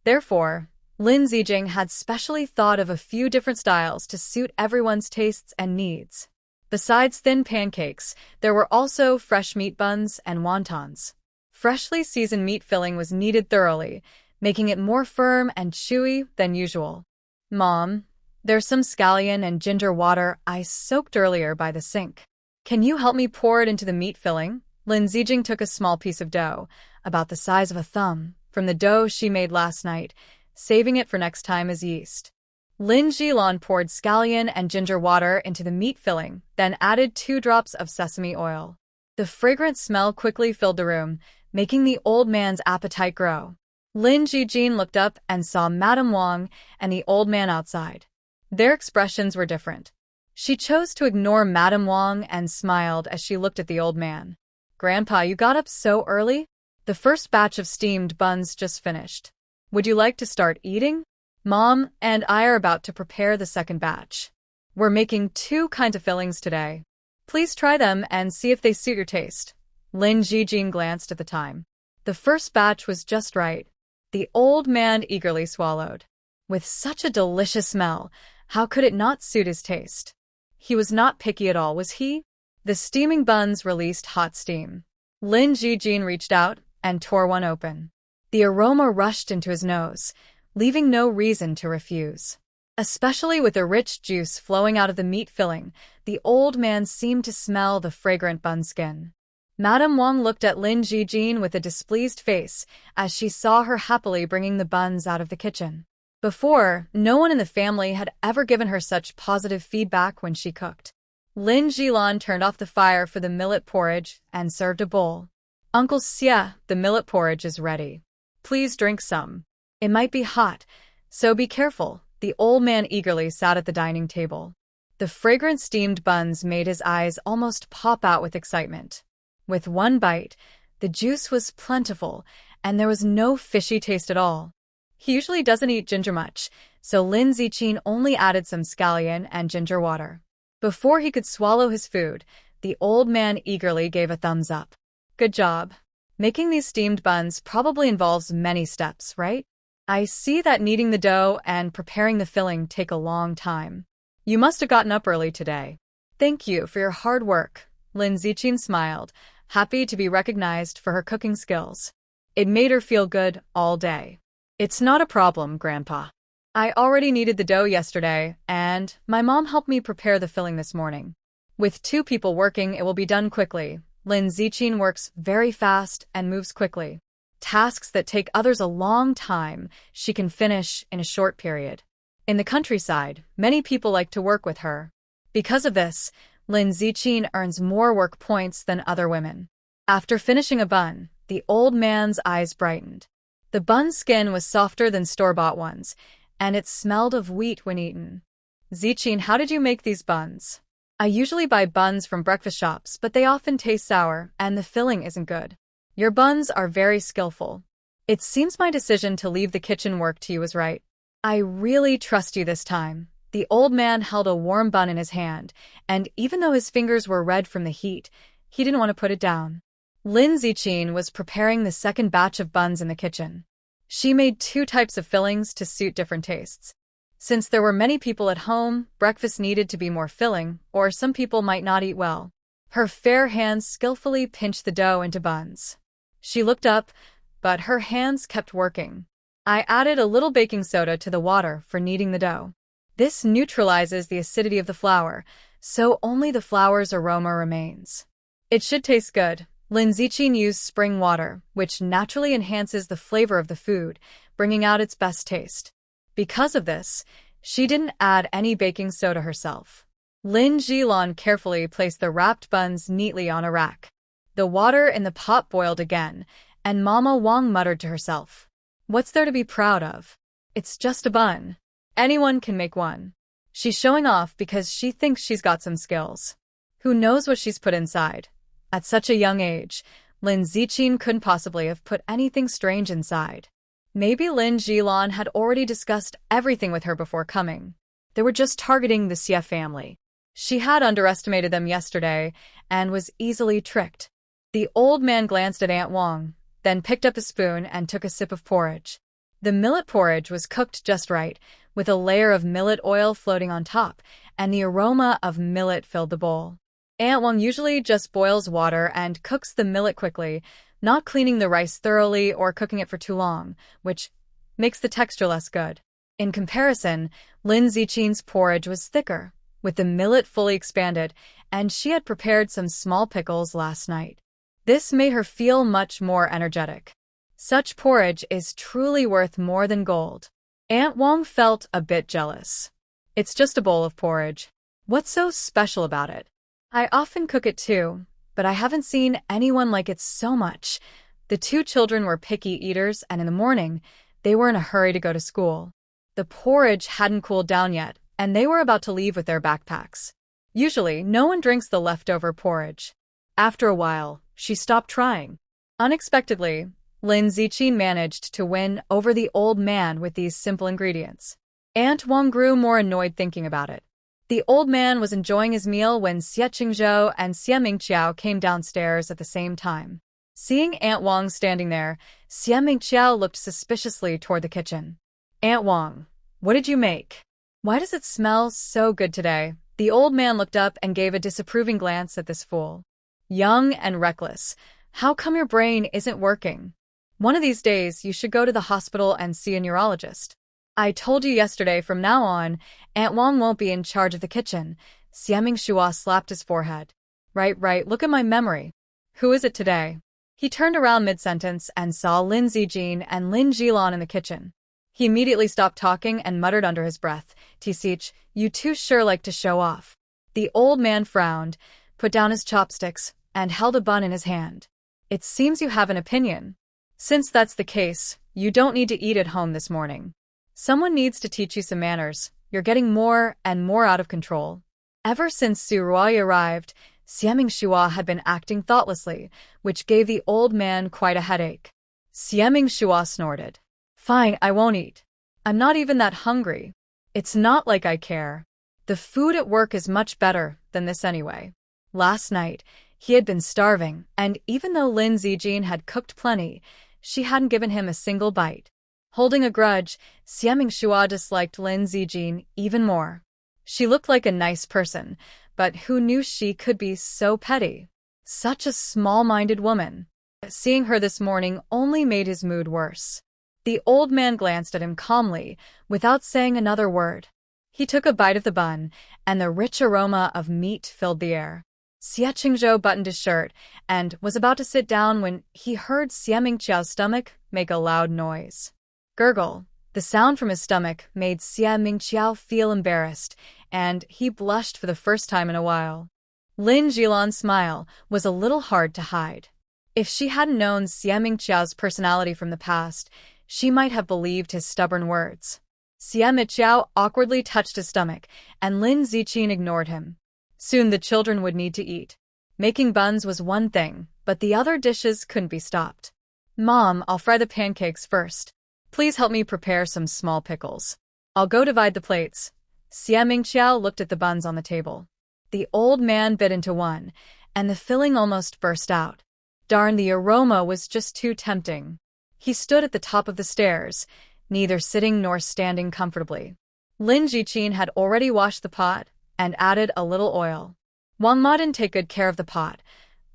Therefore, Lin Zijing had specially thought of a few different styles to suit everyone's tastes and needs. Besides thin pancakes, there were also fresh meat buns and wontons. Freshly seasoned meat filling was kneaded thoroughly, making it more firm and chewy than usual. Mom, there's some scallion and ginger water I soaked earlier by the sink. Can you help me pour it into the meat filling? Lin Zijing took a small piece of dough, about the size of a thumb, from the dough she made last night, saving it for next time as yeast. Lin Jilan poured scallion and ginger water into the meat filling, then added 2 drops of sesame oil. The fragrant smell quickly filled the room, making the old man's appetite grow. Lin Jijin looked up and saw Madame Wang and the old man outside. Their expressions were different. She chose to ignore Madame Wang and smiled as she looked at the old man. Grandpa, you got up so early? The first batch of steamed buns just finished. Would you like to start eating? Mom and I are about to prepare the second batch. We're making 2 kinds of fillings today. Please try them and see if they suit your taste. Lin Jijin glanced at the time. The first batch was just right. The old man eagerly swallowed. With such a delicious smell, how could it not suit his taste? He was not picky at all, was he? The steaming buns released hot steam. Lin Jijin reached out and tore one open. The aroma rushed into his nose, leaving no reason to refuse. Especially with the rich juice flowing out of the meat filling, the old man seemed to smell the fragrant bun skin. Madame Wang looked at Lin Jijin with a displeased face as she saw her happily bringing the buns out of the kitchen. Before, no one in the family had ever given her such positive feedback when she cooked. Lin Jilan turned off the fire for the millet porridge and served a bowl. Uncle Xia, the millet porridge is ready. Please drink some. It might be hot, so be careful. The old man eagerly sat at the dining table. The fragrant steamed buns made his eyes almost pop out with excitement. With one bite, the juice was plentiful, and there was no fishy taste at all. He usually doesn't eat ginger much, so Lin Zijin only added some scallion and ginger water. Before he could swallow his food, the old man eagerly gave a thumbs up. Good job. Making these steamed buns probably involves many steps, right? I see that kneading the dough and preparing the filling take a long time. You must have gotten up early today. Thank you for your hard work. Lin Zijin smiled, happy to be recognized for her cooking skills. It made her feel good all day. It's not a problem, Grandpa. I already kneaded the dough yesterday, and my mom helped me prepare the filling this morning. With 2 people working, it will be done quickly. Lin Zijin works very fast and moves quickly. Tasks that take others a long time, she can finish in a short period. In the countryside, many people like to work with her. Because of this, Lin Zijin earns more work points than other women. After finishing a bun, the old man's eyes brightened. The bun's skin was softer than store-bought ones, and it smelled of wheat when eaten. Zijin, how did you make these buns? I usually buy buns from breakfast shops, but they often taste sour, and the filling isn't good. Your buns are very skillful. It seems my decision to leave the kitchen work to you was right. I really trust you this time. The old man held a warm bun in his hand, and even though his fingers were red from the heat, he didn't want to put it down. Lin Ziqin was preparing the second batch of buns in the kitchen. She made 2 types of fillings to suit different tastes. Since there were many people at home, breakfast needed to be more filling, or some people might not eat well. Her fair hands skillfully pinched the dough into buns. She looked up, but her hands kept working. I added a little baking soda to the water for kneading the dough. This neutralizes the acidity of the flour, so only the flour's aroma remains. It should taste good. Lin Ziqin used spring water, which naturally enhances the flavor of the food, bringing out its best taste. Because of this, she didn't add any baking soda herself. Lin Zilan carefully placed the wrapped buns neatly on a rack. The water in the pot boiled again, and Mama Wang muttered to herself, "What's there to be proud of? It's just a bun. Anyone can make one." She's showing off because she thinks she's got some skills. Who knows what she's put inside? At such a young age, Lin Ziqin couldn't possibly have put anything strange inside. Maybe Lin Zilan had already discussed everything with her before coming. They were just targeting the Xie family. She had underestimated them yesterday and was easily tricked. The old man glanced at Aunt Wang, then picked up a spoon and took a sip of porridge. The millet porridge was cooked just right, with a layer of millet oil floating on top, and the aroma of millet filled the bowl. Aunt Wang usually just boils water and cooks the millet quickly, not cleaning the rice thoroughly or cooking it for too long, which makes the texture less good. In comparison, Lin Ziqin's porridge was thicker, with the millet fully expanded, and she had prepared some small pickles last night. This made her feel much more energetic. Such porridge is truly worth more than gold. Aunt Wang felt a bit jealous. It's just a bowl of porridge. What's so special about it? I often cook it too, but I haven't seen anyone like it so much. The 2 children were picky eaters, and in the morning, they were in a hurry to go to school. The porridge hadn't cooled down yet, and they were about to leave with their backpacks. Usually, no one drinks the leftover porridge. After a while, she stopped trying. Unexpectedly, Lin Ziqin managed to win over the old man with these simple ingredients. Aunt Wang grew more annoyed thinking about it. The old man was enjoying his meal when Xie Qingzhou and Xie Mingqiao came downstairs at the same time. Seeing Aunt Wang standing there, Xie Mingqiao looked suspiciously toward the kitchen. "Aunt Wang, what did you make? Why does it smell so good today?" The old man looked up and gave a disapproving glance at this fool. "Young and reckless. How come your brain isn't working? One of these days, you should go to the hospital and see a neurologist." "I told you yesterday, from now on, Aunt Wang won't be in charge of the kitchen." Xie Mingshua slapped his forehead. Right, look at my memory. Who is it today?" He turned around mid-sentence and saw Lin Ziqin and Lin Zilan in the kitchen. He immediately stopped talking and muttered under his breath, "Tisich, you 2 sure like to show off." The old man frowned, put down his chopsticks, and held a bun in his hand. "It seems you have an opinion. Since that's the case, you don't need to eat at home this morning. Someone needs to teach you some manners. You're getting more and more out of control." Ever since Su Ruoyi arrived, Xie Mingshua had been acting thoughtlessly, which gave the old man quite a headache. Xie Mingshua snorted. "Fine, I won't eat. I'm not even that hungry. It's not like I care. The food at work is much better than this anyway." Last night, he had been starving, and even though Lin Ziqin had cooked plenty, she hadn't given him a single bite. Holding a grudge, Xie Mingshua disliked Lin Ziqin even more. She looked like a nice person, but who knew she could be so petty? Such a small-minded woman. Seeing her this morning only made his mood worse. The old man glanced at him calmly, without saying another word. He took a bite of the bun, and the rich aroma of meat filled the air. Xie Qingzhou buttoned his shirt and was about to sit down when he heard Xie Mingqiao's stomach make a loud noise. Gurgle. The sound from his stomach made Xie Mingqiao feel embarrassed, and he blushed for the first time in a while. Lin Zilan's smile was a little hard to hide. If she hadn't known Xie Mingqiao's personality from the past, she might have believed his stubborn words. Xie Mingqiao awkwardly touched his stomach, and Lin Ziqin ignored him. Soon the children would need to eat. Making buns was one thing, but the other dishes couldn't be stopped. Mom, I'll fry the pancakes first. Please help me prepare some small pickles. I'll go divide the plates. Xie Mingqiao looked at the buns on the table. The old man bit into one, and the filling almost burst out. Darn, the aroma was just too tempting. He stood at the top of the stairs, neither sitting nor standing comfortably. Lin Jiqin had already washed the pot and added a little oil. Wang Ma didn't take good care of the pot.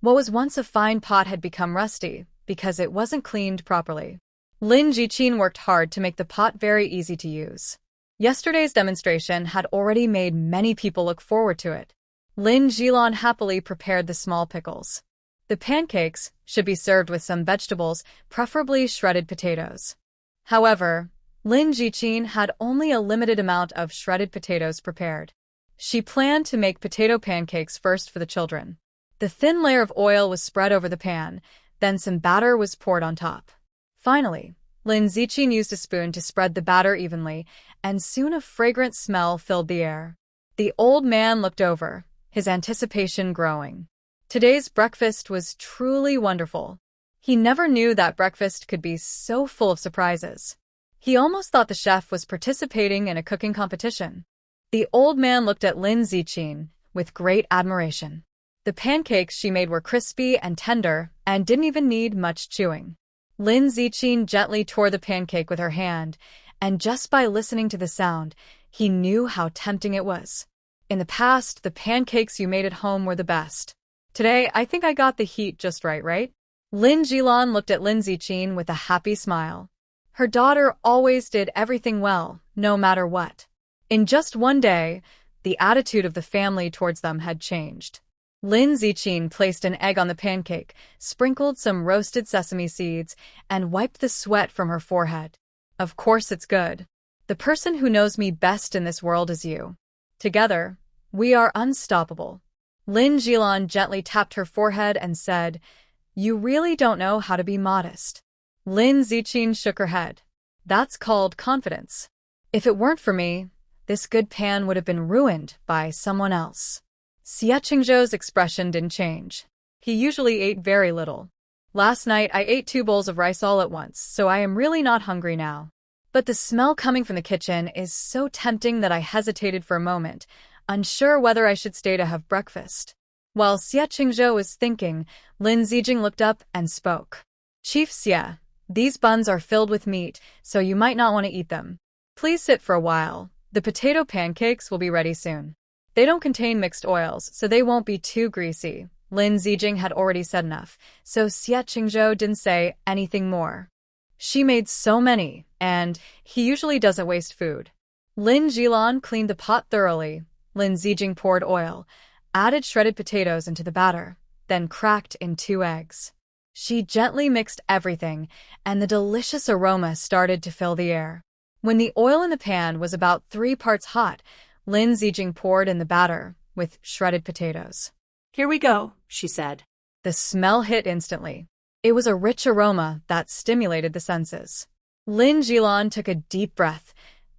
What was once a fine pot had become rusty because it wasn't cleaned properly. Lin Jiqin worked hard to make the pot very easy to use. Yesterday's demonstration had already made many people look forward to it. Lin Jilan happily prepared the small pickles. The pancakes should be served with some vegetables, preferably shredded potatoes. However, Lin Jiqin had only a limited amount of shredded potatoes prepared. She planned to make potato pancakes first for the children. The thin layer of oil was spread over the pan, then some batter was poured on top. Finally, Lin Ziqin used a spoon to spread the batter evenly, and soon a fragrant smell filled the air. The old man looked over, his anticipation growing. Today's breakfast was truly wonderful. He never knew that breakfast could be so full of surprises. He almost thought the chef was participating in a cooking competition. The old man looked at Lin Ziqin with great admiration. The pancakes she made were crispy and tender and didn't even need much chewing. Lin Ziqin gently tore the pancake with her hand, and just by listening to the sound, he knew how tempting it was. In the past, the pancakes you made at home were the best. Today, I think I got the heat just right? Lin Jilan looked at Lin Ziqin with a happy smile. Her daughter always did everything well, no matter what. In just one day, the attitude of the family towards them had changed. Lin Ziqin placed an egg on the pancake, sprinkled some roasted sesame seeds, and wiped the sweat from her forehead. Of course it's good. The person who knows me best in this world is you. Together, we are unstoppable. Lin Jilan gently tapped her forehead and said, "You really don't know how to be modest." Lin Ziqin shook her head. "That's called confidence. If it weren't for me, this good pan would have been ruined by someone else." Xie Qingzhou's expression didn't change. He usually ate very little. "Last night I ate 2 bowls of rice all at once, so I am really not hungry now. But the smell coming from the kitchen is so tempting that I hesitated for a moment, unsure whether I should stay to have breakfast." While Xie Qingzhou was thinking, Lin Zijing looked up and spoke. "Chief Xie, these buns are filled with meat, so you might not want to eat them. Please sit for a while. The potato pancakes will be ready soon. They don't contain mixed oils, so they won't be too greasy." Lin Zijing had already said enough, so Xie Qingzhou didn't say anything more. She made so many, and he usually doesn't waste food. Lin Jilan cleaned the pot thoroughly. Lin Zijing poured oil, added shredded potatoes into the batter, then cracked in 2 eggs. She gently mixed everything, and the delicious aroma started to fill the air. When the oil in the pan was about 3 parts hot, Lin Zijing poured in the batter with shredded potatoes. "Here we go," she said. The smell hit instantly. It was a rich aroma that stimulated the senses. Lin Jilan took a deep breath.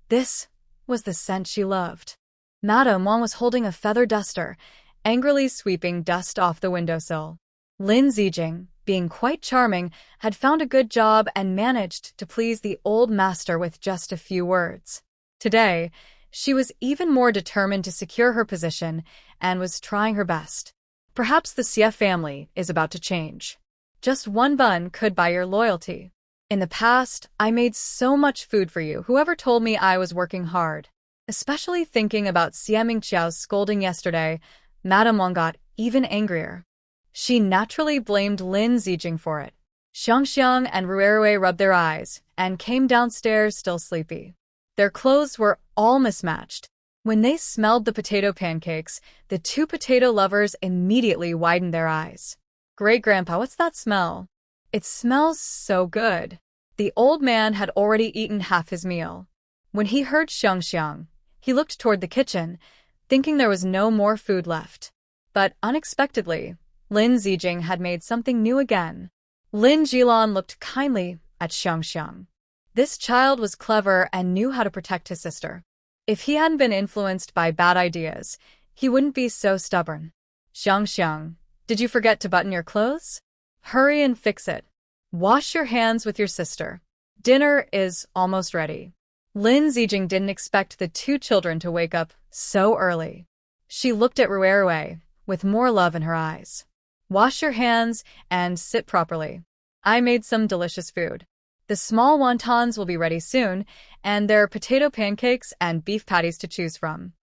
This was the scent she loved. Madame Wang was holding a feather duster, angrily sweeping dust off the windowsill. Lin Zijing, being quite charming, had found a good job and managed to please the old master with just a few words. Today, she was even more determined to secure her position and was trying her best. Perhaps the Xie family is about to change. Just 1 bun could buy your loyalty. In the past, I made so much food for you. Whoever told me I was working hard? Especially thinking about Xie Mingqiao's scolding yesterday, Madame Wang got even angrier. She naturally blamed Lin Zijing for it. Xiangxiang and Ruerue rubbed their eyes and came downstairs still sleepy. Their clothes were all mismatched. When they smelled the potato pancakes, the 2 potato lovers immediately widened their eyes. "Great-grandpa, what's that smell? It smells so good." The old man had already eaten half his meal. When he heard Xiangxiang, he looked toward the kitchen, thinking there was no more food left. But unexpectedly, Lin Zijing had made something new again. Lin Jilan looked kindly at Xiangxiang. This child was clever and knew how to protect his sister. If he hadn't been influenced by bad ideas, he wouldn't be so stubborn. Xiang, did you forget to button your clothes? Hurry and fix it. Wash your hands with your sister. Dinner is almost ready. Lin Zijing didn't expect the two children to wake up so early. She looked at Ruerue with more love in her eyes. Wash your hands and sit properly. I made some delicious food. The small wontons will be ready soon, and there are potato pancakes and beef patties to choose from.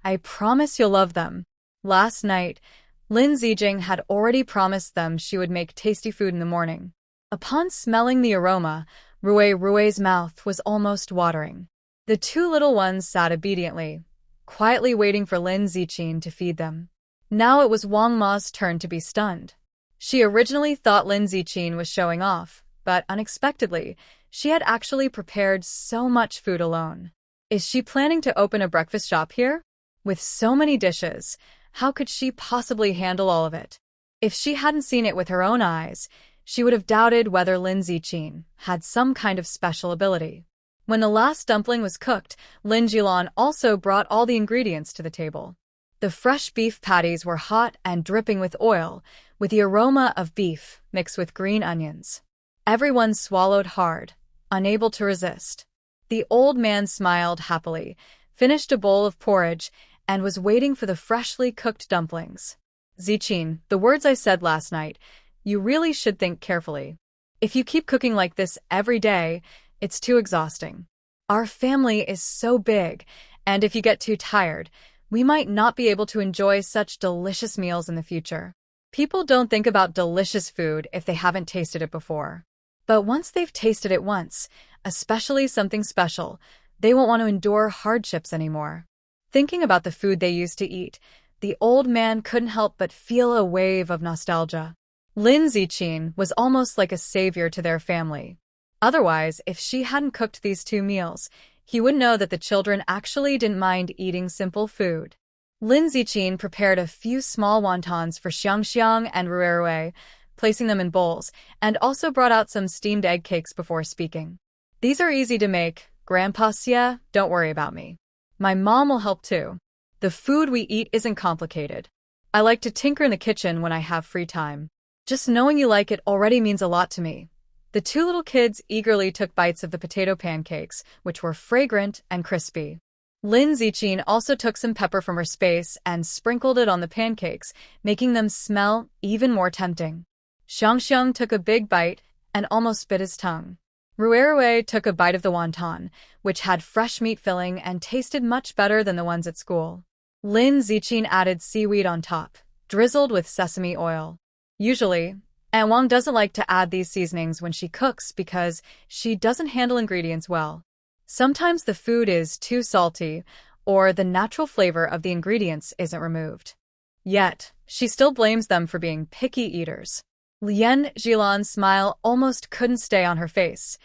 I promise you'll love them. Last night, Lin Zijing had already promised them she would make tasty food in the morning. Upon smelling the aroma, Rue's mouth was almost watering. The two little ones sat obediently, quietly waiting for Lin Zijing to feed them. Now it was Wang Ma's turn to be stunned. She originally thought Lin Zijing was showing off, but unexpectedly, she had actually prepared so much food alone. Is she planning to open a breakfast shop here? With so many dishes, how could she possibly handle all of it? If she hadn't seen it with her own eyes, she would have doubted whether Lin Zijing had some kind of special ability. When the last dumpling was cooked, Lin Jilan also brought all the ingredients to the table. The fresh beef patties were hot and dripping with oil, with the aroma of beef mixed with green onions. Everyone swallowed hard, unable to resist. The old man smiled happily, finished a bowl of porridge, and was waiting for the freshly cooked dumplings. Zijing, the words I said last night, you really should think carefully. If you keep cooking like this every day, it's too exhausting. Our family is so big, and if you get too tired, we might not be able to enjoy such delicious meals in the future. People don't think about delicious food if they haven't tasted it before. But once they've tasted it once, especially something special, they won't want to endure hardships anymore. Thinking about the food they used to eat, the old man couldn't help but feel a wave of nostalgia. Lin Zijing was almost like a savior to their family. Otherwise, if she hadn't cooked these two meals, he would know that the children actually didn't mind eating simple food. Lin Zijing prepared a few small wontons for Xiang and Ruerue, placing them in bowls, and also brought out some steamed egg cakes before speaking. These are easy to make, Grandpa Xia, don't worry about me. My mom will help too. The food we eat isn't complicated. I like to tinker in the kitchen when I have free time. Just knowing you like it already means a lot to me. The two little kids eagerly took bites of the potato pancakes, which were fragrant and crispy. Lin Zijing also took some pepper from her space and sprinkled it on the pancakes, making them smell even more tempting. Xiang took a big bite and almost bit his tongue. Ruerue took a bite of the wonton, which had fresh meat filling and tasted much better than the ones at school. Lin Zijing added seaweed on top, drizzled with sesame oil. Usually, Aunt Wang doesn't like to add these seasonings when she cooks because she doesn't handle ingredients well. Sometimes the food is too salty, or the natural flavor of the ingredients isn't removed. Yet, she still blames them for being picky eaters. Lin Jilan's smile almost couldn't stay on her face.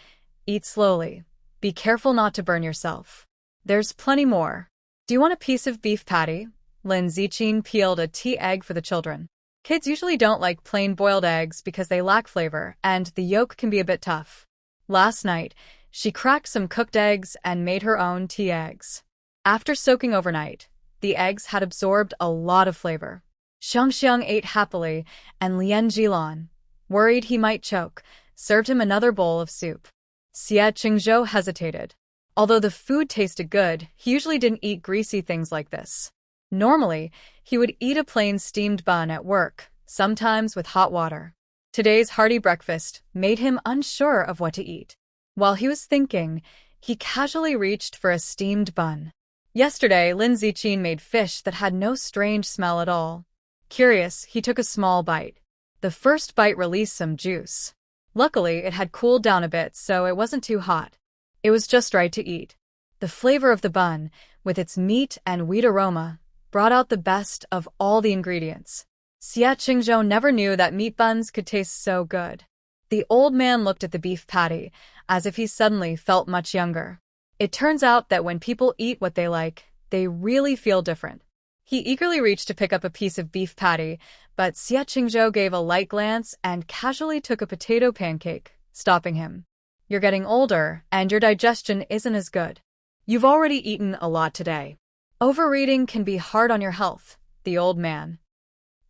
Eat slowly. Be careful not to burn yourself. There's plenty more. Do you want a piece of beef patty? Lin Zijing peeled a tea egg for the children. Kids usually don't like plain boiled eggs because they lack flavor, and the yolk can be a bit tough. Last night, she cracked some cooked eggs and made her own tea eggs. After soaking overnight, the eggs had absorbed a lot of flavor. Xiang ate happily, and Lin Jilan, worried he might choke, served him another bowl of soup. Xie Qingzhou hesitated. Although the food tasted good, he usually didn't eat greasy things like this. Normally, he would eat a plain steamed bun at work, sometimes with hot water. Today's hearty breakfast made him unsure of what to eat. While he was thinking, he casually reached for a steamed bun. Yesterday, Lin Zijing made fish that had no strange smell at all. Curious, he took a small bite. The first bite released some juice. Luckily, it had cooled down a bit, so it wasn't too hot. It was just right to eat. The flavor of the bun, with its meat and wheat aroma, brought out the best of all the ingredients. Xie Qingzhou never knew that meat buns could taste so good. The old man looked at the beef patty, as if he suddenly felt much younger. It turns out that when people eat what they like, they really feel different. He eagerly reached to pick up a piece of beef patty, but Xie Qingzhou gave a light glance and casually took a potato pancake, stopping him. You're getting older, and your digestion isn't as good. You've already eaten a lot today. Overeating can be hard on your health, the old man.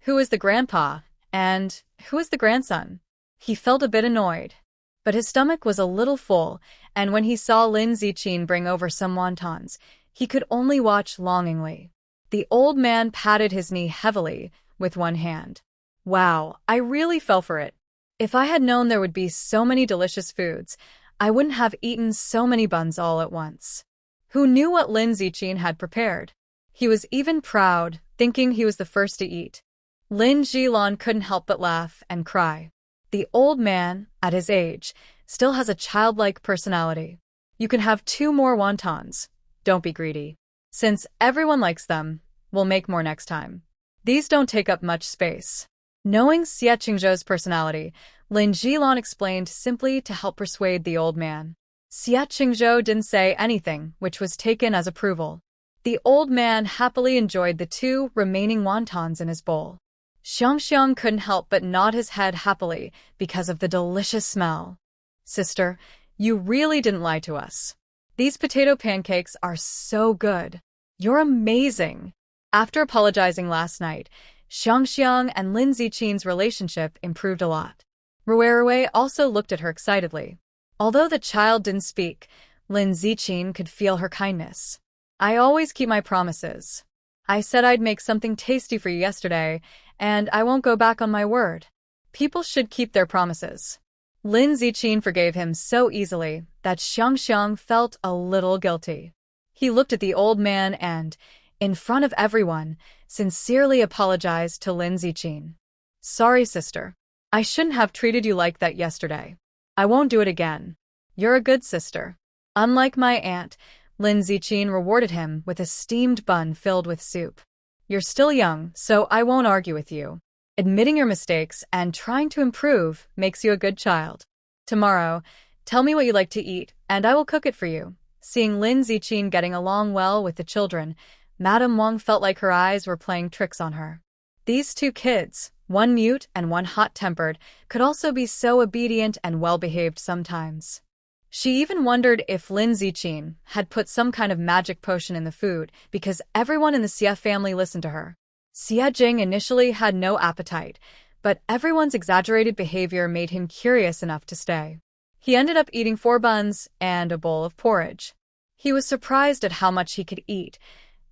Who is the grandpa, and who is the grandson? He felt a bit annoyed. But his stomach was a little full, and when he saw Lin Ziqin bring over some wontons, he could only watch longingly. The old man patted his knee heavily with one hand. Wow, I really fell for it. If I had known there would be so many delicious foods, I wouldn't have eaten so many buns all at once. Who knew what Lin Ziqin had prepared? He was even proud, thinking he was the first to eat. Lin Zhilan couldn't help but laugh and cry. The old man, at his age, still has a childlike personality. You can have 2 more wontons. Don't be greedy. Since everyone likes them, we'll make more next time. These don't take up much space. Knowing Xie Qingzhou's personality, Lin Zhilan explained simply to help persuade the old man. Xie Qingzhou didn't say anything, which was taken as approval. The old man happily enjoyed the 2 remaining wontons in his bowl. Xiangxiang couldn't help but nod his head happily because of the delicious smell. Sister, you really didn't lie to us. These potato pancakes are so good. You're amazing. After apologizing last night, Xiangxiang and Lin Ziqin's relationship improved a lot. Ruerue also looked at her excitedly. Although the child didn't speak, Lin Ziqin could feel her kindness. I always keep my promises. I said I'd make something tasty for you yesterday, and I won't go back on my word. People should keep their promises. Lin Ziqin forgave him so easily that Xiangxiang felt a little guilty. He looked at the old man and, in front of everyone, sincerely apologized to Lin Ziqin. Sorry, sister. I shouldn't have treated you like that yesterday. I won't do it again. You're a good sister. Unlike my aunt, Lin Ziqin rewarded him with a steamed bun filled with soup. You're still young, so I won't argue with you. Admitting your mistakes and trying to improve makes you a good child. Tomorrow, tell me what you like to eat, and I will cook it for you. Seeing Lin Ziqin getting along well with the children, Madame Wang felt like her eyes were playing tricks on her. These 2 kids, one mute and one hot-tempered, could also be so obedient and well-behaved sometimes. She even wondered if Lin Ziqin had put some kind of magic potion in the food because everyone in the Xie family listened to her. Xie Jing initially had no appetite, but everyone's exaggerated behavior made him curious enough to stay. He ended up eating 4 buns and a bowl of porridge. He was surprised at how much he could eat.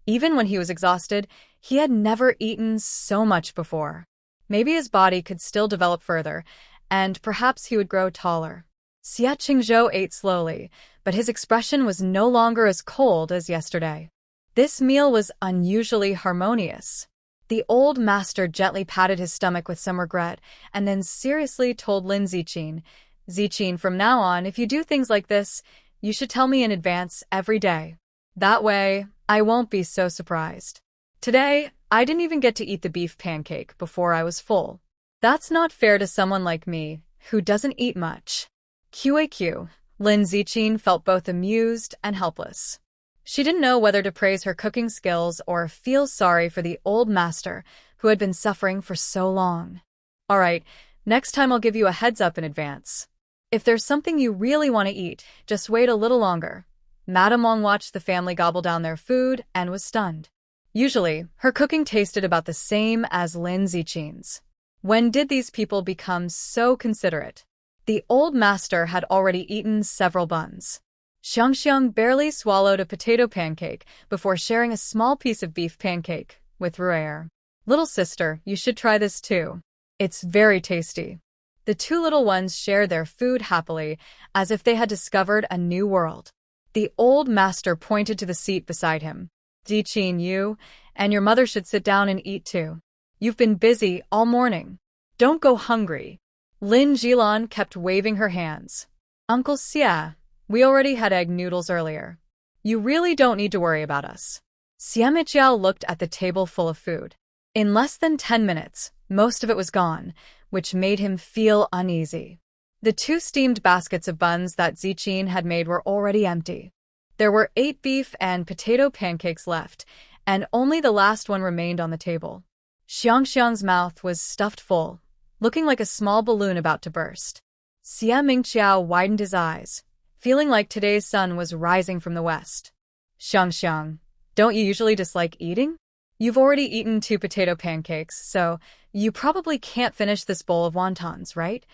Even when he was exhausted, he had never eaten so much before. Maybe his body could still develop further, and perhaps he would grow taller. Xie Qingzhou ate slowly, but his expression was no longer as cold as yesterday. This meal was unusually harmonious. The old master gently patted his stomach with some regret, and then seriously told Lin Ziqin, Ziqin, from now on, if you do things like this, you should tell me in advance every day. That way, I won't be so surprised. Today, I didn't even get to eat the beef pancake before I was full. That's not fair to someone like me, who doesn't eat much. QAQ, Lin Ziqin felt both amused and helpless. She didn't know whether to praise her cooking skills or feel sorry for the old master who had been suffering for so long. All right, next time I'll give you a heads up in advance. If there's something you really want to eat, just wait a little longer. Madame Wang watched the family gobble down their food and was stunned. Usually, her cooking tasted about the same as Lin Ziqin's. When did these people become so considerate? The old master had already eaten several buns. Xiangxiang barely swallowed a potato pancake before sharing a small piece of beef pancake with Ruer. Little sister, you should try this too. It's very tasty. The 2 little ones shared their food happily, as if they had discovered a new world. The old master pointed to the seat beside him. Ziqin, you and your mother should sit down and eat too. You've been busy all morning. Don't go hungry. Lin Zhilan kept waving her hands. Uncle Xie, we already had egg noodles earlier. You really don't need to worry about us. Xie Miqiao looked at the table full of food. In less than 10 minutes, most of it was gone, which made him feel uneasy. The 2 steamed baskets of buns that Ziqin had made were already empty. There were 8 beef and potato pancakes left, and only the last one remained on the table. Xiangxiang's mouth was stuffed full, looking like a small balloon about to burst. Xie Mingqiao widened his eyes, feeling like today's sun was rising from the west. Xiangxiang, Don't you usually dislike eating? You've already eaten 2 potato pancakes, so you probably can't finish this bowl of wontons, right?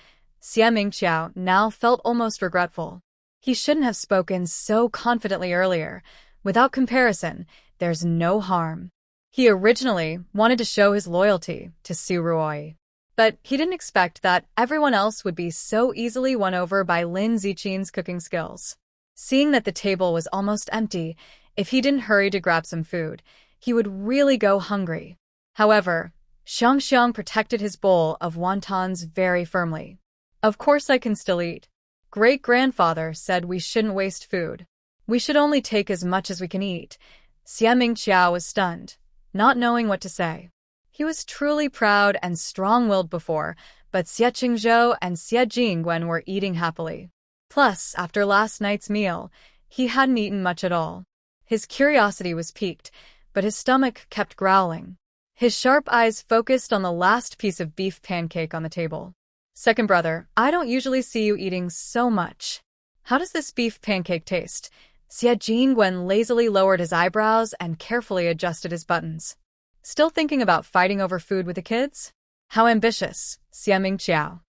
Xie Mingqiao now felt almost regretful. He shouldn't have spoken so confidently earlier. Without comparison, there's no harm. He originally wanted to show his loyalty to Su Ruoi. But he didn't expect that everyone else would be so easily won over by Lin Ziqin's cooking skills. Seeing that the table was almost empty, if he didn't hurry to grab some food, he would really go hungry. However, Xiangxiang protected his bowl of wontons very firmly. Of course I can still eat. Great-grandfather said we shouldn't waste food. We should only take as much as we can eat. Xie Mingqiao was stunned, not knowing what to say. He was truly proud and strong-willed before, but Xie Qingzhou and Xie Jingwen were eating happily. Plus, after last night's meal, he hadn't eaten much at all. His curiosity was piqued, but his stomach kept growling. His sharp eyes focused on the last piece of beef pancake on the table. Second brother, I don't usually see you eating so much. How does this beef pancake taste? Xie Jingwen lazily lowered his eyebrows and carefully adjusted his buttons. Still thinking about fighting over food with the kids? How ambitious, Xie Mingqiao.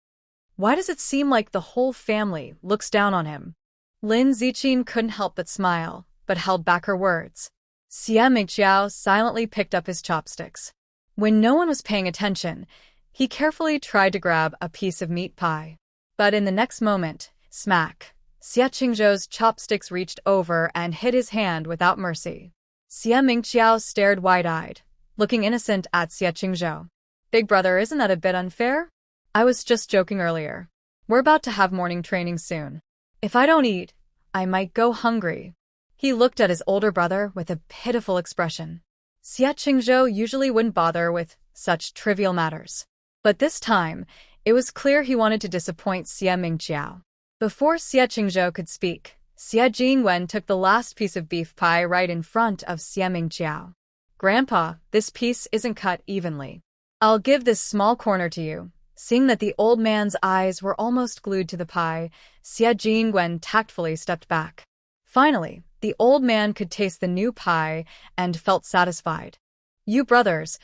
Why does it seem like the whole family looks down on him? Lin Ziqin couldn't help but smile, but held back her words. Xie Mingqiao silently picked up his chopsticks. When no one was paying attention, he carefully tried to grab a piece of meat pie. But in the next moment, smack, Xie Qingzhou's chopsticks reached over and hit his hand without mercy. Xie Mingqiao stared wide-eyed, looking innocent at Xie Qingzhou. Big brother, isn't that a bit unfair? I was just joking earlier. We're about to have morning training soon. If I don't eat, I might go hungry. He looked at his older brother with a pitiful expression. Xie Qingzhou usually wouldn't bother with such trivial matters. But this time, it was clear he wanted to disappoint Xie Mingqiao. Before Xie Qingzhou could speak, Xie Jingwen took the last piece of beef pie right in front of Xie Mingqiao. Grandpa, this piece isn't cut evenly. I'll give this small corner to you. Seeing that the old man's eyes were almost glued to the pie, Xie Jingwen tactfully stepped back. Finally, the old man could taste the new pie and felt satisfied. You brothers,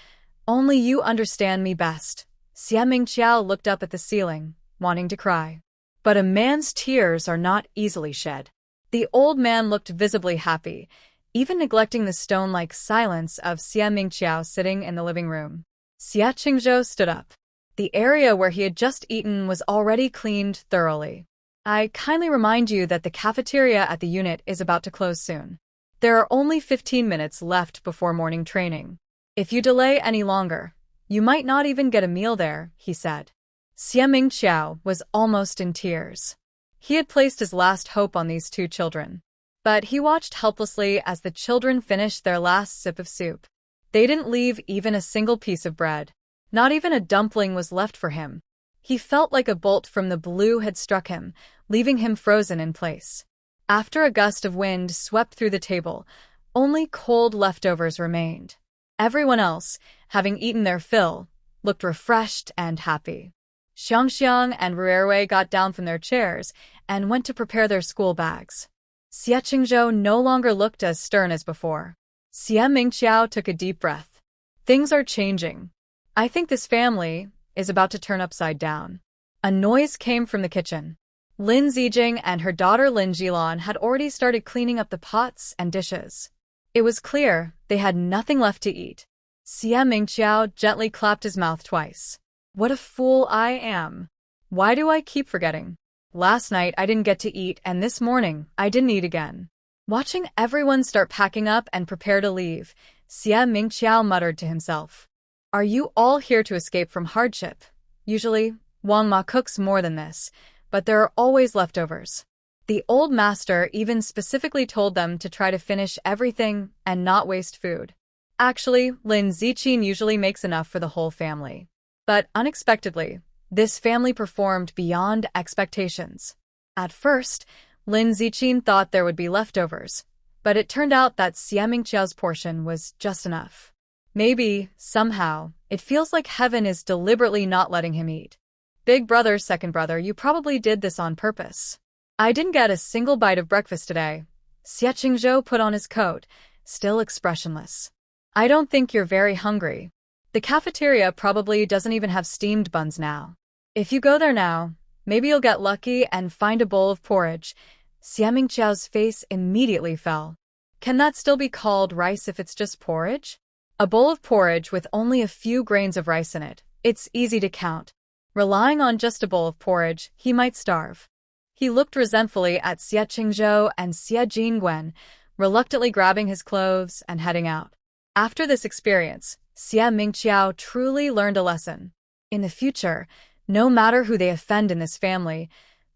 only you understand me best. Xie Mingqiao looked up at the ceiling, wanting to cry. But a man's tears are not easily shed. The old man looked visibly happy, even neglecting the stone-like silence of Xie Mingqiao sitting in the living room. Xie Qingzhou stood up. The area where he had just eaten was already cleaned thoroughly. I kindly remind you that the cafeteria at the unit is about to close soon. There are only 15 minutes left before morning training. If you delay any longer, you might not even get a meal there, he said. Xie Mingqiao was almost in tears. He had placed his last hope on these two children. But he watched helplessly as the children finished their last sip of soup. They didn't leave even a single piece of bread. Not even a dumpling was left for him. He felt like a bolt from the blue had struck him, leaving him frozen in place. After a gust of wind swept through the table, only cold leftovers remained. Everyone else, having eaten their fill, looked refreshed and happy. Xiangxiang and Ruerwei got down from their chairs and went to prepare their school bags. Xie Qingzhou no longer looked as stern as before. Xie Mingqiao took a deep breath. Things are changing. I think this family is about to turn upside down. A noise came from the kitchen. Lin Zijing and her daughter Lin Jilan had already started cleaning up the pots and dishes. It was clear they had nothing left to eat. Xie Mingqiao gently clapped his mouth twice. What a fool I am. Why do I keep forgetting? Last night I didn't get to eat, and this morning I didn't eat again. Watching everyone start packing up and prepare to leave, Xie Mingqiao muttered to himself. Are you all here to escape from hardship? Usually, Wang Ma cooks more than this, but there are always leftovers. The old master even specifically told them to try to finish everything and not waste food. Actually, Lin Ziqin usually makes enough for the whole family. But unexpectedly, this family performed beyond expectations. At first, Lin Ziqin thought there would be leftovers, but it turned out that Xie Mingqiao's portion was just enough. Maybe, somehow, it feels like heaven is deliberately not letting him eat. Big brother, second brother, you probably did this on purpose. I didn't get a single bite of breakfast today. Xie Qingzhou put on his coat, still expressionless. I don't think you're very hungry. The cafeteria probably doesn't even have steamed buns now. If you go there now, maybe you'll get lucky and find a bowl of porridge. Xie Mingqiao's face immediately fell. Can that still be called rice if it's just porridge? A bowl of porridge with only a few grains of rice in it. It's easy to count. Relying on just a bowl of porridge, he might starve. He looked resentfully at Xie Qingzhou and Xie Jingwen, reluctantly grabbing his clothes and heading out. After this experience, Xie Mingqiao truly learned a lesson. In the future, no matter who they offend in this family,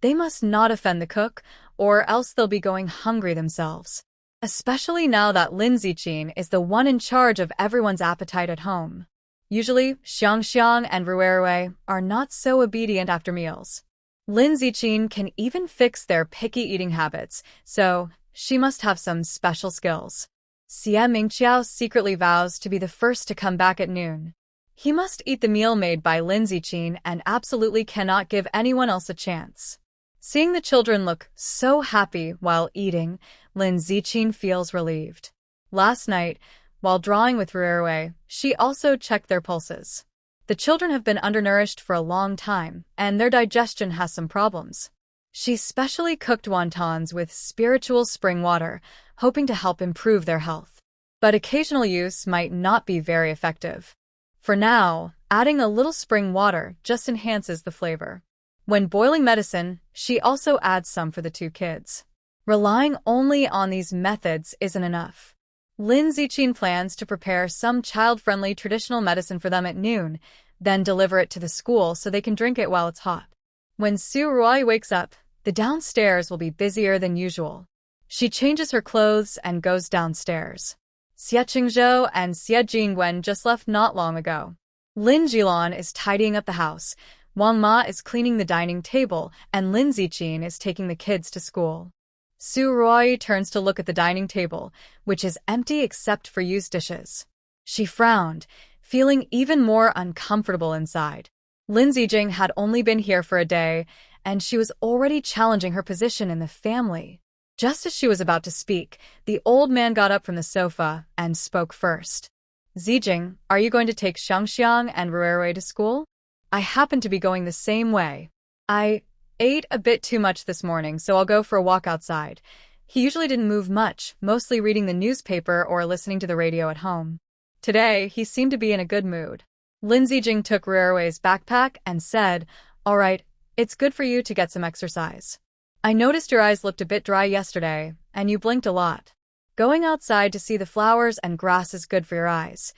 they must not offend the cook, or else they'll be going hungry themselves. Especially now that Lin Ziqin is the one in charge of everyone's appetite at home. Usually, Xiangxiang and Ruerui are not so obedient after meals. Lin Ziqin can even fix their picky eating habits, so she must have some special skills. Xie Mingqiao secretly vows to be the first to come back at noon. He must eat the meal made by Lin Ziqin and absolutely cannot give anyone else a chance. Seeing the children look so happy while eating, Lin Ziqin feels relieved. Last night, while drawing with Ruerui, she also checked their pulses. The children have been undernourished for a long time, and their digestion has some problems. She specially cooked wontons with spiritual spring water, hoping to help improve their health. But occasional use might not be very effective. For now, adding a little spring water just enhances the flavor. When boiling medicine, she also adds some for the two kids. Relying only on these methods isn't enough. Lin Ziqin plans to prepare some child-friendly traditional medicine for them at noon, then deliver it to the school so they can drink it while it's hot. When Su Ruai wakes up, the downstairs will be busier than usual. She changes her clothes and goes downstairs. Xie Qingzhou and Xie Jingwen just left not long ago. Lin Jilan is tidying up the house, Wang Ma is cleaning the dining table, and Lin Ziqin is taking the kids to school. Su Ruai turns to look at the dining table, which is empty except for used dishes. She frowned, feeling even more uncomfortable inside. Lin Zijing had only been here for a day, and she was already challenging her position in the family. Just as she was about to speak, the old man got up from the sofa and spoke first. Zijing, are you going to take Xiangxiang and Ruerui to school? I happen to be going the same way. I ate a bit too much this morning, so I'll go for a walk outside. He usually didn't move much, mostly reading the newspaper or listening to the radio at home. Today, he seemed to be in a good mood. Lin Zijing took Ruerui's backpack and said, "All right, it's good for you to get some exercise. I noticed your eyes looked a bit dry yesterday, and you blinked a lot. Going outside to see the flowers and grass is good for your eyes."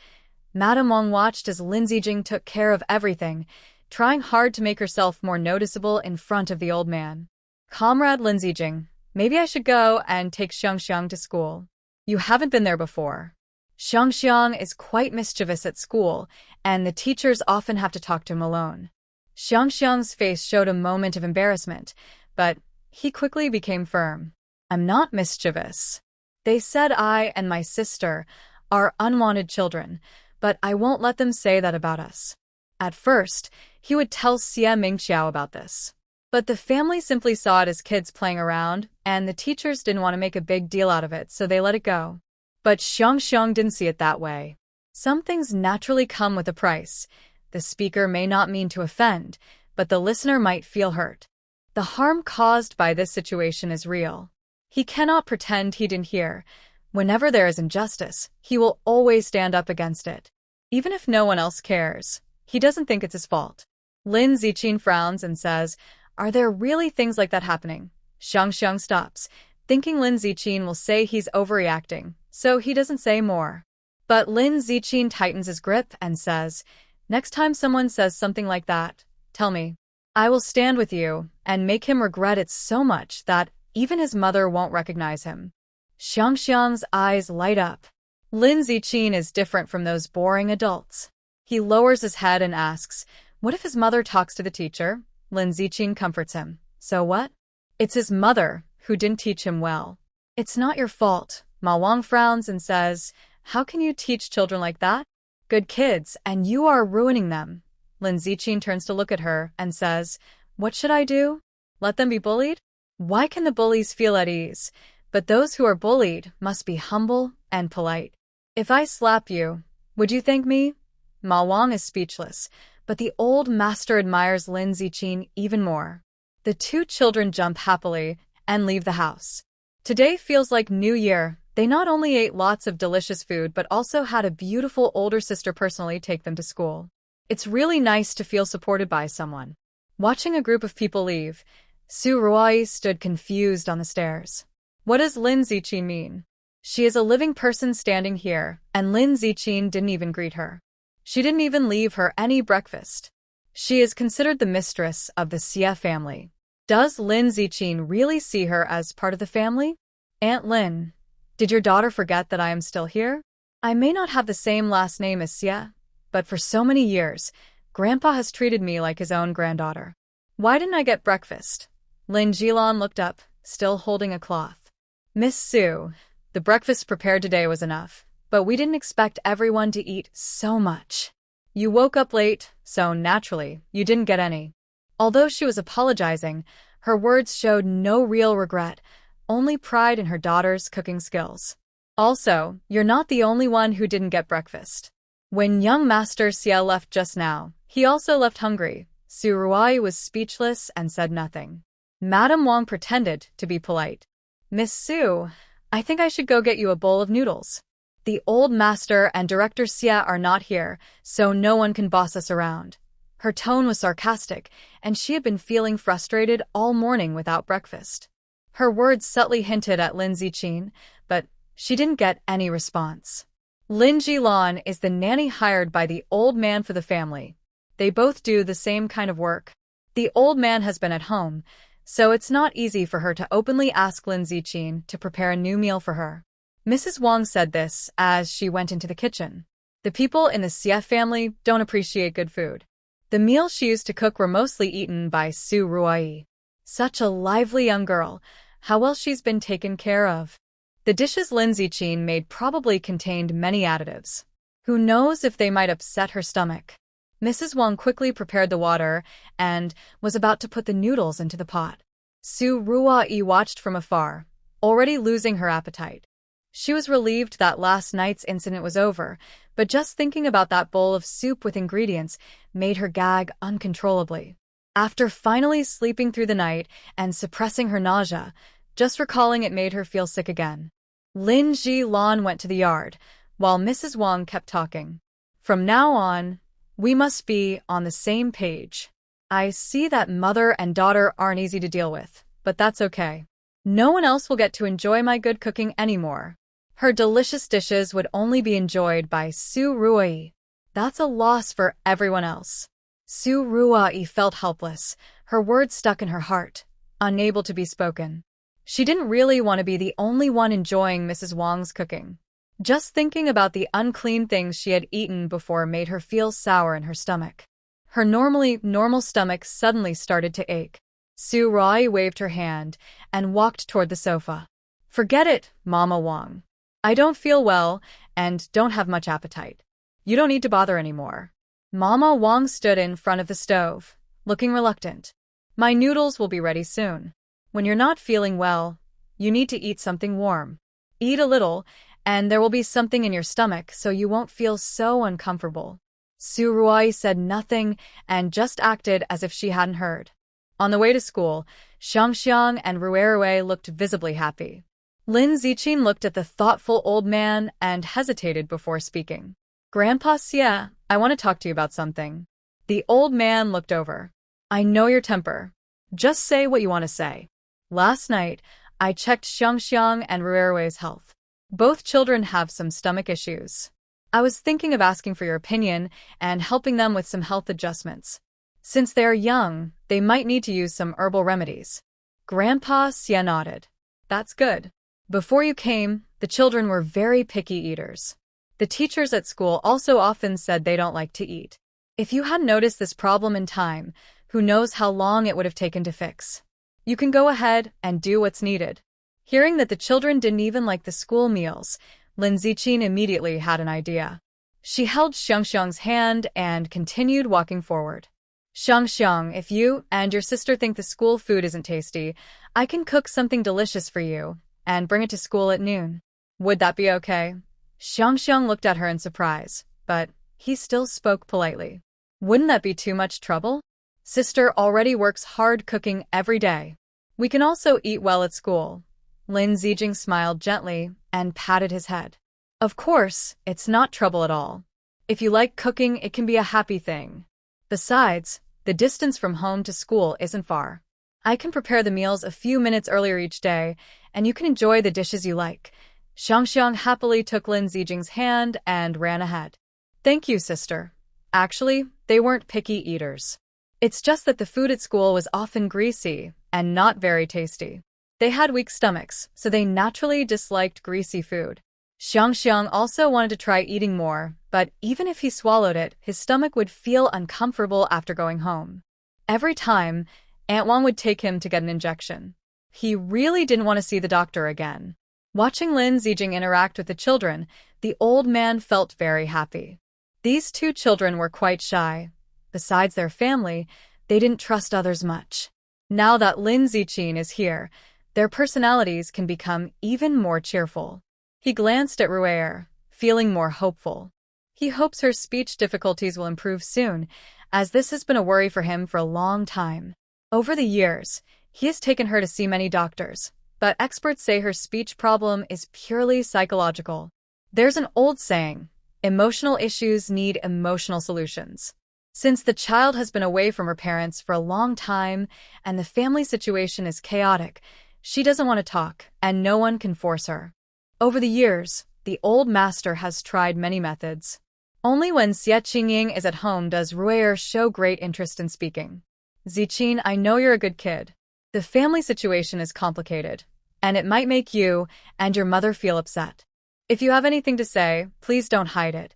Madame Wang watched as Lin Zijing took care of everything, trying hard to make herself more noticeable in front of the old man. "Comrade Lin Zijing, maybe I should go and take Xiangxiang to school. You haven't been there before." Xiangxiang is quite mischievous at school, and the teachers often have to talk to him alone. Xiangxiang's face showed a moment of embarrassment, but he quickly became firm. "I'm not mischievous. They said I and my sister are unwanted children, but I won't let them say that about us." At first, he would tell Xie Mingqiao about this. But the family simply saw it as kids playing around, and the teachers didn't want to make a big deal out of it, so they let it go. But Xiangxiang didn't see it that way. Some things naturally come with a price. The speaker may not mean to offend, but the listener might feel hurt. The harm caused by this situation is real. He cannot pretend he didn't hear. Whenever there is injustice, he will always stand up against it. Even if no one else cares, he doesn't think it's his fault. Lin Ziqin frowns and says, "Are there really things like that happening?" Xiangxiang stops, thinking Lin Ziqin will say he's overreacting, so he doesn't say more. But Lin Ziqin tightens his grip and says, "Next time someone says something like that, tell me. I will stand with you and make him regret it so much that even his mother won't recognize him." Xiangxiang's eyes light up. Lin Ziqin is different from those boring adults. He lowers his head and asks, "What if his mother talks to the teacher?" Lin Ziqin comforts him. "So what? It's his mother who didn't teach him well. It's not your fault." Ma Wang frowns and says, "How can you teach children like that? Good kids, and you are ruining them." Lin Ziqin turns to look at her and says, "What should I do? Let them be bullied? Why can the bullies feel at ease? But those who are bullied must be humble and polite. If I slap you, would you thank me? Ma Wang is speechless, but the old master admires Lin Ziqin even more. The two children jump happily and leave the house. Today feels like New Year. They not only ate lots of delicious food but also had a beautiful older sister personally take them to school. It's really nice to feel supported by someone. Watching a group of people leave, Su Ruai stood confused on the stairs. What does Lin Ziqin mean? She is a living person standing here, and Lin Ziqin didn't even greet her. She didn't even leave her any breakfast. She is considered the mistress of the Xie family. Does Lin Ziqin really see her as part of the family? Aunt Lin, did your daughter forget that I am still here? I may not have the same last name as Xie, but for so many years, Grandpa has treated me like his own granddaughter. Why didn't I get breakfast? Lin Jilan looked up, still holding a cloth. Miss Su, the breakfast prepared today was enough, but we didn't expect everyone to eat so much. You woke up late, so naturally, you didn't get any. Although she was apologizing, her words showed no real regret, only pride in her daughter's cooking skills. Also, you're not the only one who didn't get breakfast. When young Master Xie left just now, he also left hungry. Su Ruai was speechless and said nothing. Madame Wang pretended to be polite. Miss Su, I think I should go get you a bowl of noodles. The old master and Director Xie are not here, so no one can boss us around. Her tone was sarcastic, and she had been feeling frustrated all morning without breakfast. Her words subtly hinted at Lin Ziqin, but she didn't get any response. Lin Jilan is the nanny hired by the old man for the family. They both do the same kind of work. The old man has been at home, so it's not easy for her to openly ask Lin Ziqin to prepare a new meal for her. Mrs. Wang said this as she went into the kitchen. The people in the Xie family don't appreciate good food. The meals she used to cook were mostly eaten by Su Ruai. Such a lively young girl. How well she's been taken care of. The dishes Lin Ziqin made probably contained many additives. Who knows if they might upset her stomach. Mrs. Wang quickly prepared the water and was about to put the noodles into the pot. Su Ruai watched from afar, already losing her appetite. She was relieved that last night's incident was over, but just thinking about that bowl of soup with ingredients made her gag uncontrollably. After finally sleeping through the night and suppressing her nausea, just recalling it made her feel sick again. Lin Jilan went to the yard, while Mrs. Wang kept talking. From now on, we must be on the same page. I see that mother and daughter aren't easy to deal with, but that's okay. No one else will get to enjoy my good cooking anymore. Her delicious dishes would only be enjoyed by Su Ruai. That's a loss for everyone else. Su Ruai felt helpless, her words stuck in her heart, unable to be spoken. She didn't really want to be the only one enjoying Mrs. Wang's cooking. Just thinking about the unclean things she had eaten before made her feel sour in her stomach. Her normally normal stomach suddenly started to ache. Su Ruai waved her hand and walked toward the sofa. Forget it, Mama Wang. I don't feel well and don't have much appetite. You don't need to bother anymore. Mama Wang stood in front of the stove, looking reluctant. My noodles will be ready soon. When you're not feeling well, you need to eat something warm. Eat a little, and there will be something in your stomach so you won't feel so uncomfortable. Su Ruai said nothing and just acted as if she hadn't heard. On the way to school, Xiangxiang and Ruerue looked visibly happy. Lin Ziqin looked at the thoughtful old man and hesitated before speaking. Grandpa Xie, I want to talk to you about something. The old man looked over. I know your temper. Just say what you want to say. Last night, I checked Xiangxiang and Ruerue's health. Both children have some stomach issues. I was thinking of asking for your opinion and helping them with some health adjustments. Since they are young, they might need to use some herbal remedies. Grandpa Xie nodded. That's good. Before you came, the children were very picky eaters. The teachers at school also often said they don't like to eat. If you hadn't noticed this problem in time, who knows how long it would have taken to fix. You can go ahead and do what's needed. Hearing that the children didn't even like the school meals, Lin Ziqin immediately had an idea. She held Xiangxiang's hand and continued walking forward. Xiangxiang, if you and your sister think the school food isn't tasty, I can cook something delicious for you, and bring it to school at noon. Would that be okay? Xiang looked at her in surprise, but he still spoke politely. Wouldn't that be too much trouble? Sister already works hard cooking every day. We can also eat well at school. Lin Zijing smiled gently and patted his head. Of course, it's not trouble at all. If you like cooking, it can be a happy thing. Besides, the distance from home to school isn't far. I can prepare the meals a few minutes earlier each day, and you can enjoy the dishes you like. Xiang happily took Lin Zijing's hand and ran ahead. Thank you, sister. Actually, they weren't picky eaters. It's just that the food at school was often greasy and not very tasty. They had weak stomachs, so they naturally disliked greasy food. Xiang also wanted to try eating more, but even if he swallowed it, his stomach would feel uncomfortable after going home. Every time, Aunt Wang would take him to get an injection. He really didn't want to see the doctor again. Watching Lin Zijing interact with the children, the old man felt very happy. These two children were quite shy. Besides their family, they didn't trust others much. Now that Lin Zijing is here, their personalities can become even more cheerful. He glanced at Ruer, feeling more hopeful. He hopes her speech difficulties will improve soon, as this has been a worry for him for a long time. Over the years, he has taken her to see many doctors, but experts say her speech problem is purely psychological. There's an old saying, emotional issues need emotional solutions. Since the child has been away from her parents for a long time and the family situation is chaotic, she doesn't want to talk, and no one can force her. Over the years, the old master has tried many methods. Only when Xie Qingying is at home does Ruer show great interest in speaking. Ziqin, I know you're a good kid. The family situation is complicated, and it might make you and your mother feel upset. If you have anything to say, please don't hide it.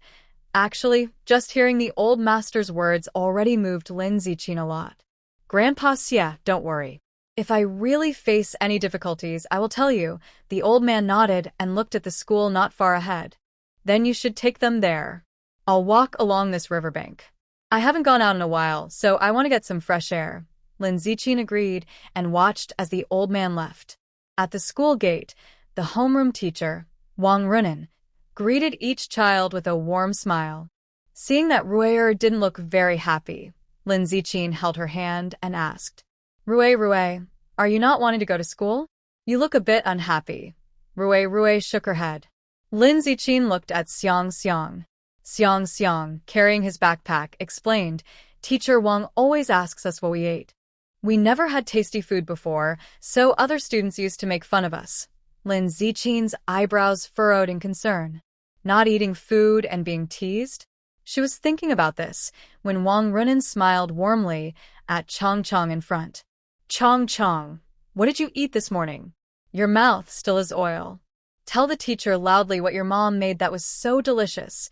Actually, just hearing the old master's words already moved Lin Zijing a lot. Grandpa Xie, don't worry. If I really face any difficulties, I will tell you. The old man nodded and looked at the school not far ahead. Then you should take them there. I'll walk along this riverbank. I haven't gone out in a while, so I want to get some fresh air. Lin Zijing agreed and watched as the old man left. At the school gate, the homeroom teacher, Wang Runen, greeted each child with a warm smile. Seeing that Ruer didn't look very happy, Lin Zijing held her hand and asked, Ruer, are you not wanting to go to school? You look a bit unhappy. Ruer shook her head. Lin Zijing looked at Xiang. Xiang, carrying his backpack, explained, Teacher Wang always asks us what we ate. We never had tasty food before, so other students used to make fun of us. Lin Zijing's eyebrows furrowed in concern. Not eating food and being teased? She was thinking about this when Wang Runen smiled warmly at Chong in front. Chong, what did you eat this morning? Your mouth still is oil. Tell the teacher loudly what your mom made that was so delicious.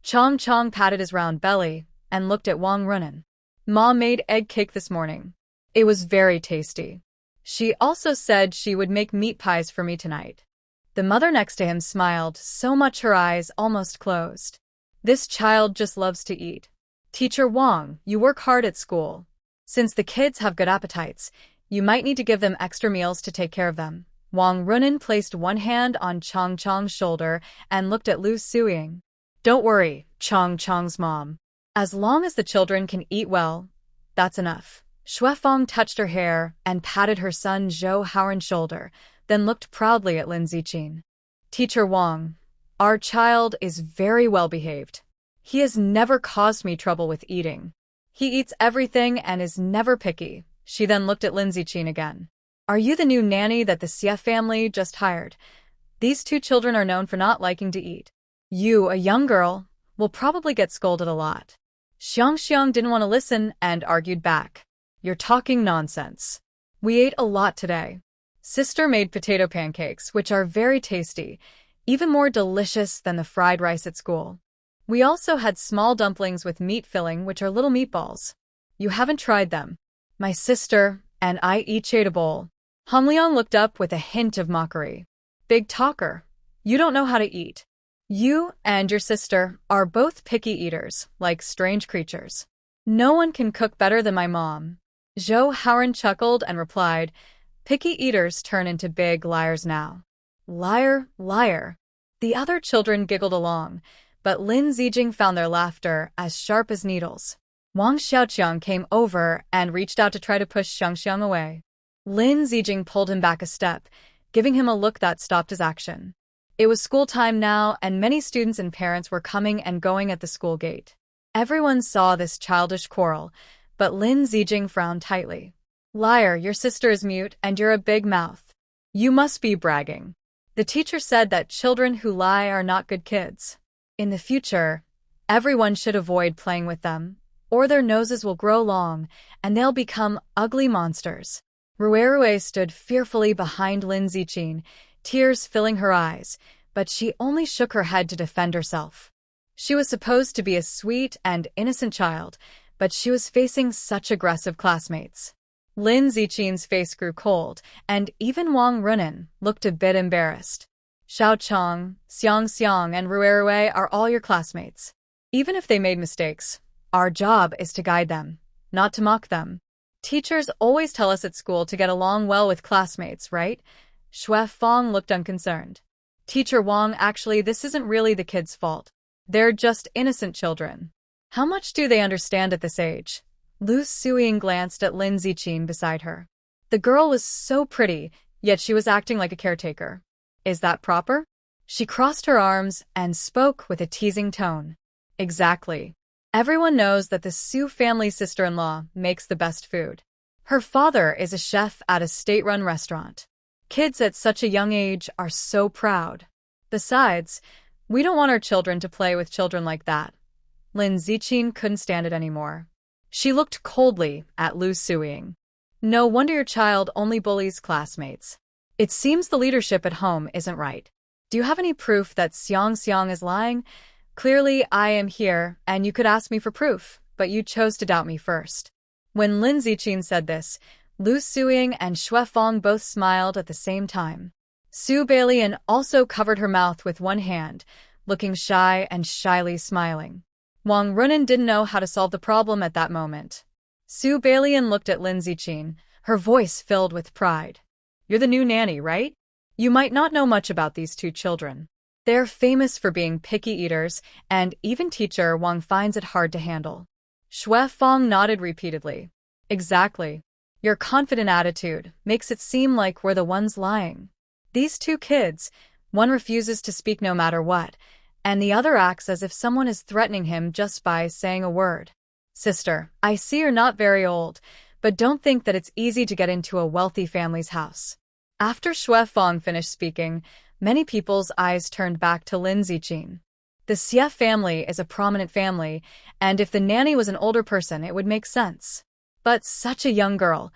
Chong patted his round belly and looked at Wang Runen. Mom made egg cake this morning. It was very tasty. She also said she would make meat pies for me tonight. The mother next to him smiled so much her eyes almost closed. This child just loves to eat. Teacher Wang, you work hard at school. Since the kids have good appetites, you might need to give them extra meals to take care of them. Wang Runen placed one hand on Chong's shoulder and looked at Lu Suying. Don't worry, Chong's mom. As long as the children can eat well, that's enough. Shuefeng touched her hair and patted her son Zhou Haoren's shoulder, then looked proudly at Lin Zijing. Teacher Wang, our child is very well behaved. He has never caused me trouble with eating. He eats everything and is never picky. She then looked at Lin Zijing again. Are you the new nanny that the Xie family just hired? These two children are known for not liking to eat. You, a young girl, will probably get scolded a lot. Xiang didn't want to listen and argued back. You're talking nonsense. We ate a lot today. Sister made potato pancakes, which are very tasty, even more delicious than the fried rice at school. We also had small dumplings with meat filling, which are little meatballs. You haven't tried them. My sister and I each ate a bowl. Humiliang looked up with a hint of mockery. Big talker. You don't know how to eat. You and your sister are both picky eaters, like strange creatures. No one can cook better than my mom. Zhou Haoren chuckled and replied, Picky eaters turn into big liars now. Liar, liar. The other children giggled along, but Lin Zijing found their laughter as sharp as needles. Wang Xiaoqiang came over and reached out to try to push Xiangxiang away. Lin Zijing pulled him back a step, giving him a look that stopped his action. It was school time now, and many students and parents were coming and going at the school gate. Everyone saw this childish quarrel, but Lin Zijing frowned tightly. Liar, your sister is mute and you're a big mouth. You must be bragging. The teacher said that children who lie are not good kids. In the future, everyone should avoid playing with them, or their noses will grow long and they'll become ugly monsters. Rue stood fearfully behind Lin Zijing, tears filling her eyes, but she only shook her head to defend herself. She was supposed to be a sweet and innocent child, but she was facing such aggressive classmates. Lin Zijing's face grew cold, and even Wang Runan looked a bit embarrassed. Xiao Chong, Xiang, and Rue are all your classmates. Even if they made mistakes, our job is to guide them, not to mock them. Teachers always tell us at school to get along well with classmates, right? Xue Fong looked unconcerned. Teacher Wang, actually, this isn't really the kids' fault. They're just innocent children. How much do they understand at this age? Lu Suiying glanced at Lin Zijing beside her. The girl was so pretty, yet she was acting like a caretaker. Is that proper? She crossed her arms and spoke with a teasing tone. Exactly. Everyone knows that the Su family sister-in-law makes the best food. Her father is a chef at a state-run restaurant. Kids at such a young age are so proud. Besides, we don't want our children to play with children like that. Lin Zijing couldn't stand it anymore. She looked coldly at Lu Suiying. No wonder your child only bullies classmates. It seems the leadership at home isn't right. Do you have any proof that Xiang is lying? Clearly, I am here, and you could ask me for proof, but you chose to doubt me first. When Lin Zijing said this, Lu Suiying and Xue Fong both smiled at the same time. Su Bailian also covered her mouth with one hand, looking shy and shyly smiling. Wang Runan didn't know how to solve the problem at that moment. Su Bailian looked at Lin Zijing, her voice filled with pride. You're the new nanny, right? You might not know much about these two children. They're famous for being picky eaters, and even teacher Wang finds it hard to handle. Xue Fong nodded repeatedly. Exactly. Your confident attitude makes it seem like we're the ones lying. These two kids, one refuses to speak no matter what, and the other acts as if someone is threatening him just by saying a word. Sister, I see you're not very old, but don't think that it's easy to get into a wealthy family's house. After Xue Fong finished speaking, many people's eyes turned back to Lin Zijing. The Xie family is a prominent family, and if the nanny was an older person, it would make sense. But such a young girl,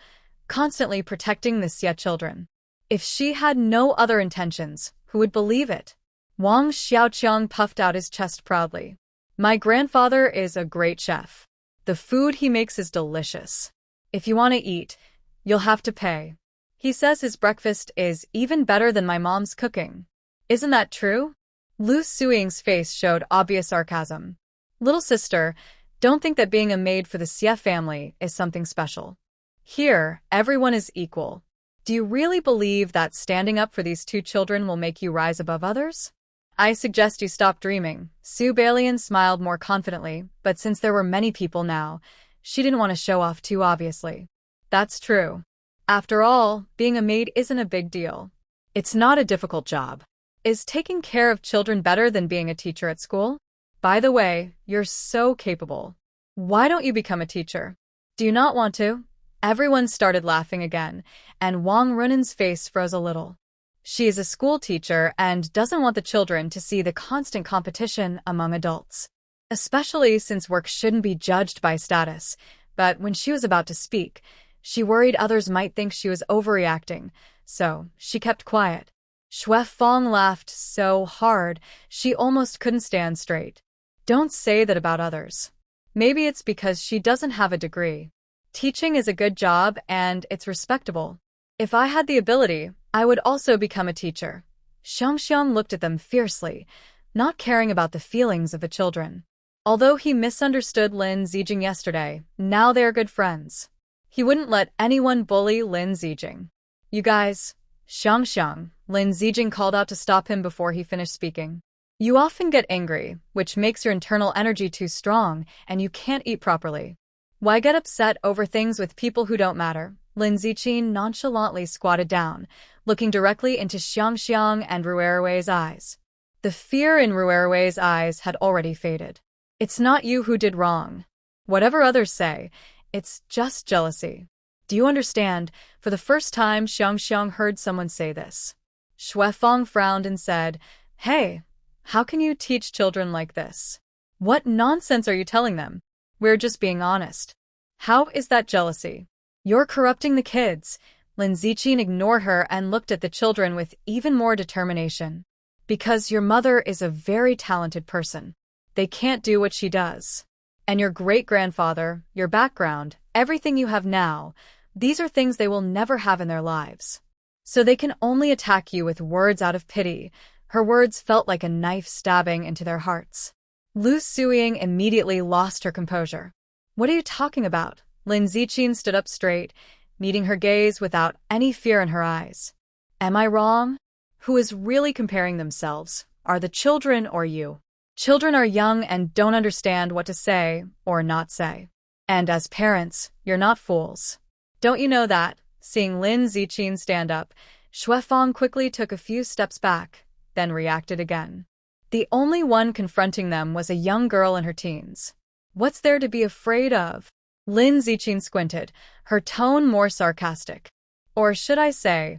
constantly protecting the Xie children. If she had no other intentions, who would believe it? Wang Xiaoqiang puffed out his chest proudly. My grandfather is a great chef. The food he makes is delicious. If you want to eat, you'll have to pay. He says his breakfast is even better than my mom's cooking. Isn't that true? Lu Suiying's face showed obvious sarcasm. Little sister, don't think that being a maid for the Xie family is something special. Here, everyone is equal. Do you really believe that standing up for these two children will make you rise above others? I suggest you stop dreaming. Su Bailian smiled more confidently, but since there were many people now, she didn't want to show off too obviously. That's true. After all, being a maid isn't a big deal. It's not a difficult job. Is taking care of children better than being a teacher at school? By the way, you're so capable. Why don't you become a teacher? Do you not want to? Everyone started laughing again, and Wang Runan's face froze a little. She is a school teacher and doesn't want the children to see the constant competition among adults. Especially since work shouldn't be judged by status, but when she was about to speak, she worried others might think she was overreacting, so she kept quiet. Xue Fong laughed so hard, she almost couldn't stand straight. Don't say that about others. Maybe it's because she doesn't have a degree. Teaching is a good job and it's respectable. If I had the ability, I would also become a teacher. Xiangxiang looked at them fiercely, not caring about the feelings of the children. Although he misunderstood Lin Zijing yesterday, now they are good friends. He wouldn't let anyone bully Lin Zijing. You guys, Xiangxiang, Lin Zijing called out to stop him before he finished speaking. You often get angry, which makes your internal energy too strong, and you can't eat properly. Why get upset over things with people who don't matter? Lin Ziqin nonchalantly squatted down, looking directly into Xiangxiang and Ruerue's eyes. The fear in Ruerue's eyes had already faded. It's not you who did wrong. Whatever others say, it's just jealousy. Do you understand? For the first time, Xiangxiang heard someone say this. Xuefeng frowned and said, Hey, how can you teach children like this? What nonsense are you telling them? We're just being honest. How is that jealousy? You're corrupting the kids. Lin Ziqin ignored her and looked at the children with even more determination. Because your mother is a very talented person. They can't do what she does. And your great-grandfather, your background, everything you have now, these are things they will never have in their lives. So they can only attack you with words out of pity. Her words felt like a knife stabbing into their hearts. Lu Suying immediately lost her composure. What are you talking about? Lin Ziqin stood up straight, meeting her gaze without any fear in her eyes. Am I wrong? Who is really comparing themselves? Are the children or you? Children are young and don't understand what to say or not say. And as parents, you're not fools. Don't you know that? Seeing Lin Ziqin stand up, Xuefeng quickly took a few steps back, then reacted again. The only one confronting them was a young girl in her teens. What's there to be afraid of? Lin Ziqin squinted, her tone more sarcastic. Or should I say,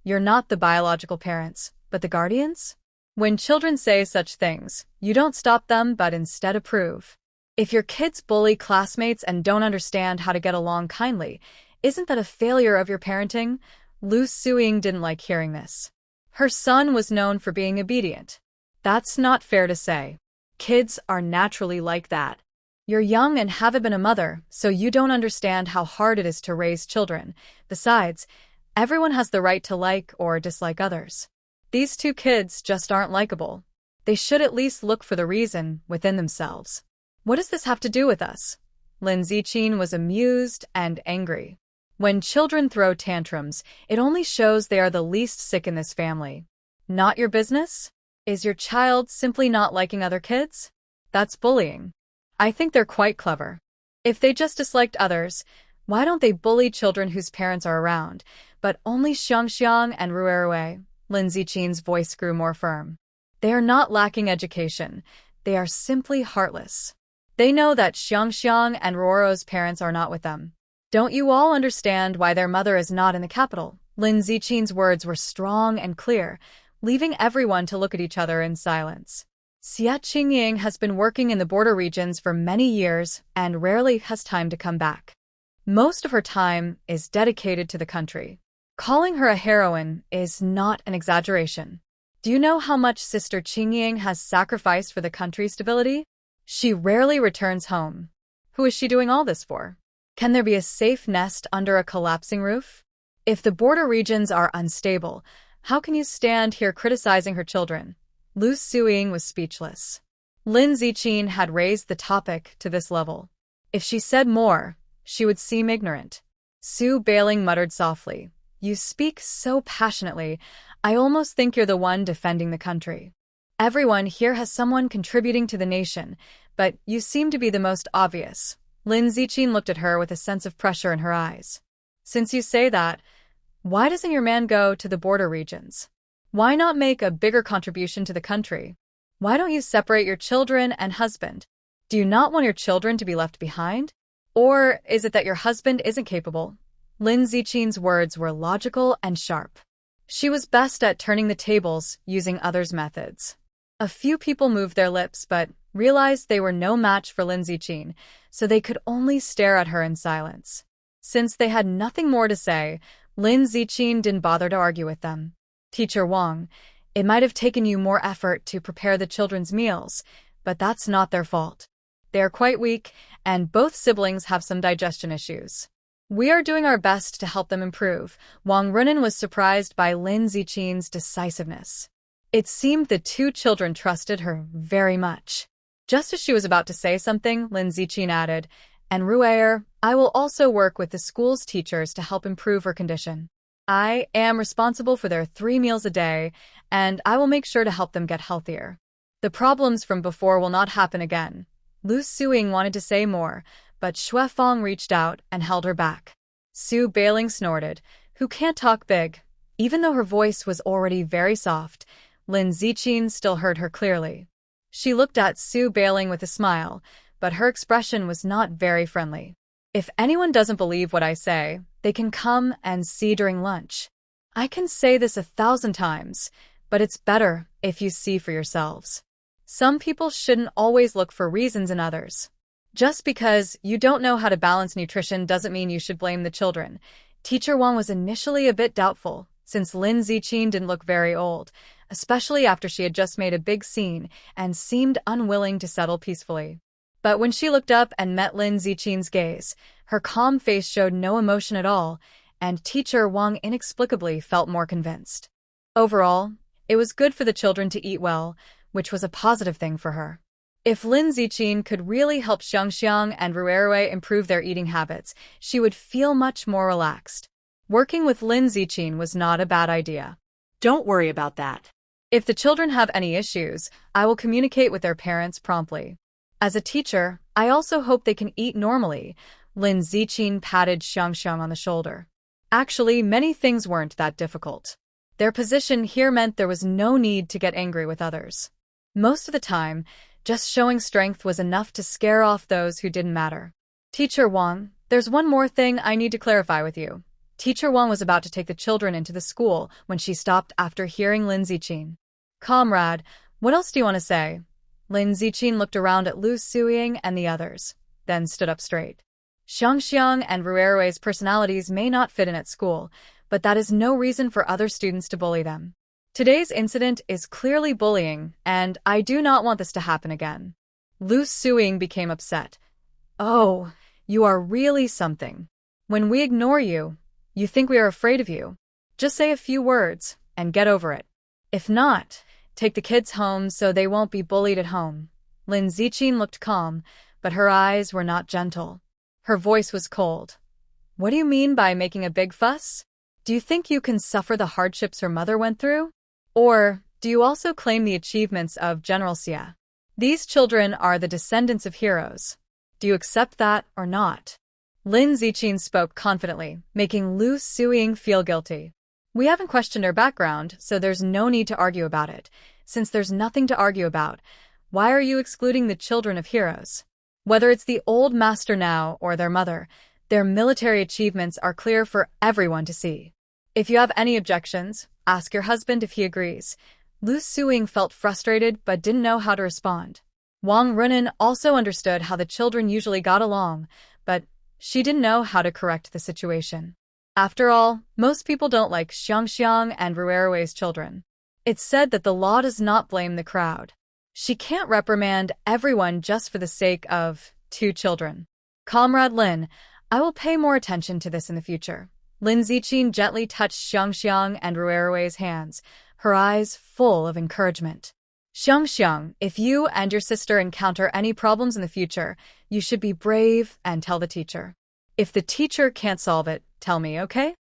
you're not the biological parents, but the guardians? When children say such things, you don't stop them but instead approve. If your kids bully classmates and don't understand how to get along kindly, isn't that a failure of your parenting? Lu Suying didn't like hearing this. Her son was known for being obedient. That's not fair to say. Kids are naturally like that. You're young and haven't been a mother, so you don't understand how hard it is to raise children. Besides, everyone has the right to like or dislike others. These two kids just aren't likable. They should at least look for the reason within themselves. What does this have to do with us? Lin Ziqin was amused and angry. When children throw tantrums, it only shows they are the least sick in this family. Not your business? Is your child simply not liking other kids? That's bullying. I think they're quite clever. If they just disliked others, why don't they bully children whose parents are around, but only Xiangxiang and Ruerue? Lin Ziqin's voice grew more firm. They are not lacking education. They are simply heartless. They know that Xiangxiang and Ruerue's parents are not with them. Don't you all understand why their mother is not in the capital? Lin Ziqin's words were strong and clear, leaving everyone to look at each other in silence. Xia Qingying has been working in the border regions for many years and rarely has time to come back. Most of her time is dedicated to the country. Calling her a heroine is not an exaggeration. Do you know how much Sister Qingying has sacrificed for the country's stability? She rarely returns home. Who is she doing all this for? Can there be a safe nest under a collapsing roof? If the border regions are unstable, how can you stand here criticizing her children? Lu Suying was speechless. Lin Ziqin had raised the topic to this level. If she said more, she would seem ignorant. Su Bailing muttered softly, You speak so passionately, I almost think you're the one defending the country. Everyone here has someone contributing to the nation, but you seem to be the most obvious. Lin Ziqin looked at her with a sense of pressure in her eyes. Since you say that, why doesn't your man go to the border regions? Why not make a bigger contribution to the country? Why don't you separate your children and husband? Do you not want your children to be left behind? Or is it that your husband isn't capable? Lin Ziqin's words were logical and sharp. She was best at turning the tables using others' methods. A few people moved their lips but realized they were no match for Lin Ziqin, so they could only stare at her in silence. Since they had nothing more to say, Lin Ziqin didn't bother to argue with them. Teacher Wang, it might have taken you more effort to prepare the children's meals, but that's not their fault. They are quite weak, and both siblings have some digestion issues. We are doing our best to help them improve. Wang Runan was surprised by Lin Ziqin's decisiveness. It seemed the two children trusted her very much. Just as she was about to say something, Lin Ziqin added, And Ruer, I will also work with the school's teachers to help improve her condition. I am responsible for their 3 meals a day, and I will make sure to help them get healthier. The problems from before will not happen again. Lu Suing wanted to say more, but Xue Fong reached out and held her back. Su Bailing snorted, "Who can't talk big?" Even though her voice was already very soft, Lin Ziqin still heard her clearly. She looked at Su Bailing with a smile, but her expression was not very friendly. "If anyone doesn't believe what I say, they can come and see during lunch. I can say this 1,000 times, but it's better if you see for yourselves. Some people shouldn't always look for reasons in others. Just because you don't know how to balance nutrition doesn't mean you should blame the children." Teacher Wang was initially a bit doubtful, since Lin Ziqin didn't look very old, especially after she had just made a big scene and seemed unwilling to settle peacefully. But when she looked up and met Lin Ziqin's gaze, her calm face showed no emotion at all, and Teacher Wang inexplicably felt more convinced. Overall, it was good for the children to eat well, which was a positive thing for her. If Lin Ziqin could really help Xiangxiang and Ruerue improve their eating habits, she would feel much more relaxed. Working with Lin Ziqin was not a bad idea. Don't worry about that. If the children have any issues, I will communicate with their parents promptly. As a teacher, I also hope they can eat normally. Lin Ziqin patted Xiangxiang on the shoulder. Actually, many things weren't that difficult. Their position here meant there was no need to get angry with others. Most of the time, just showing strength was enough to scare off those who didn't matter. Teacher Wang, there's one more thing I need to clarify with you. Teacher Wang was about to take the children into the school when she stopped after hearing Lin Ziqin. Comrade, what else do you want to say? Lin Ziqin looked around at Lu Suing and the others, then stood up straight. Xiangxiang and Ruerue's personalities may not fit in at school, but that is no reason for other students to bully them. Today's incident is clearly bullying, and I do not want this to happen again. Lu Suing became upset. Oh, you are really something. When we ignore you, you think we are afraid of you. Just say a few words and get over it. If not, take the kids home so they won't be bullied at home. Lin Ziqin looked calm, but her eyes were not gentle. Her voice was cold. What do you mean by making a big fuss? Do you think you can suffer the hardships her mother went through? Or do you also claim the achievements of General Xia? These children are the descendants of heroes. Do you accept that or not? Lin Ziqin spoke confidently, making Lu Suing feel guilty. We haven't questioned her background, so there's no need to argue about it. Since there's nothing to argue about, why are you excluding the children of heroes? Whether it's the old master now or their mother, their military achievements are clear for everyone to see. If you have any objections, ask your husband if he agrees. Lu Suing felt frustrated but didn't know how to respond. Wang Runan also understood how the children usually got along, but she didn't know how to correct the situation. After all, most people don't like Xiangxiang and Ruerue's children. It's said that the law does not blame the crowd. She can't reprimand everyone just for the sake of 2 children. Comrade Lin, I will pay more attention to this in the future. Lin Ziqin gently touched Xiangxiang and Ruerue's hands, her eyes full of encouragement. Xiangxiang, if you and your sister encounter any problems in the future, you should be brave and tell the teacher. If the teacher can't solve it, tell me, okay?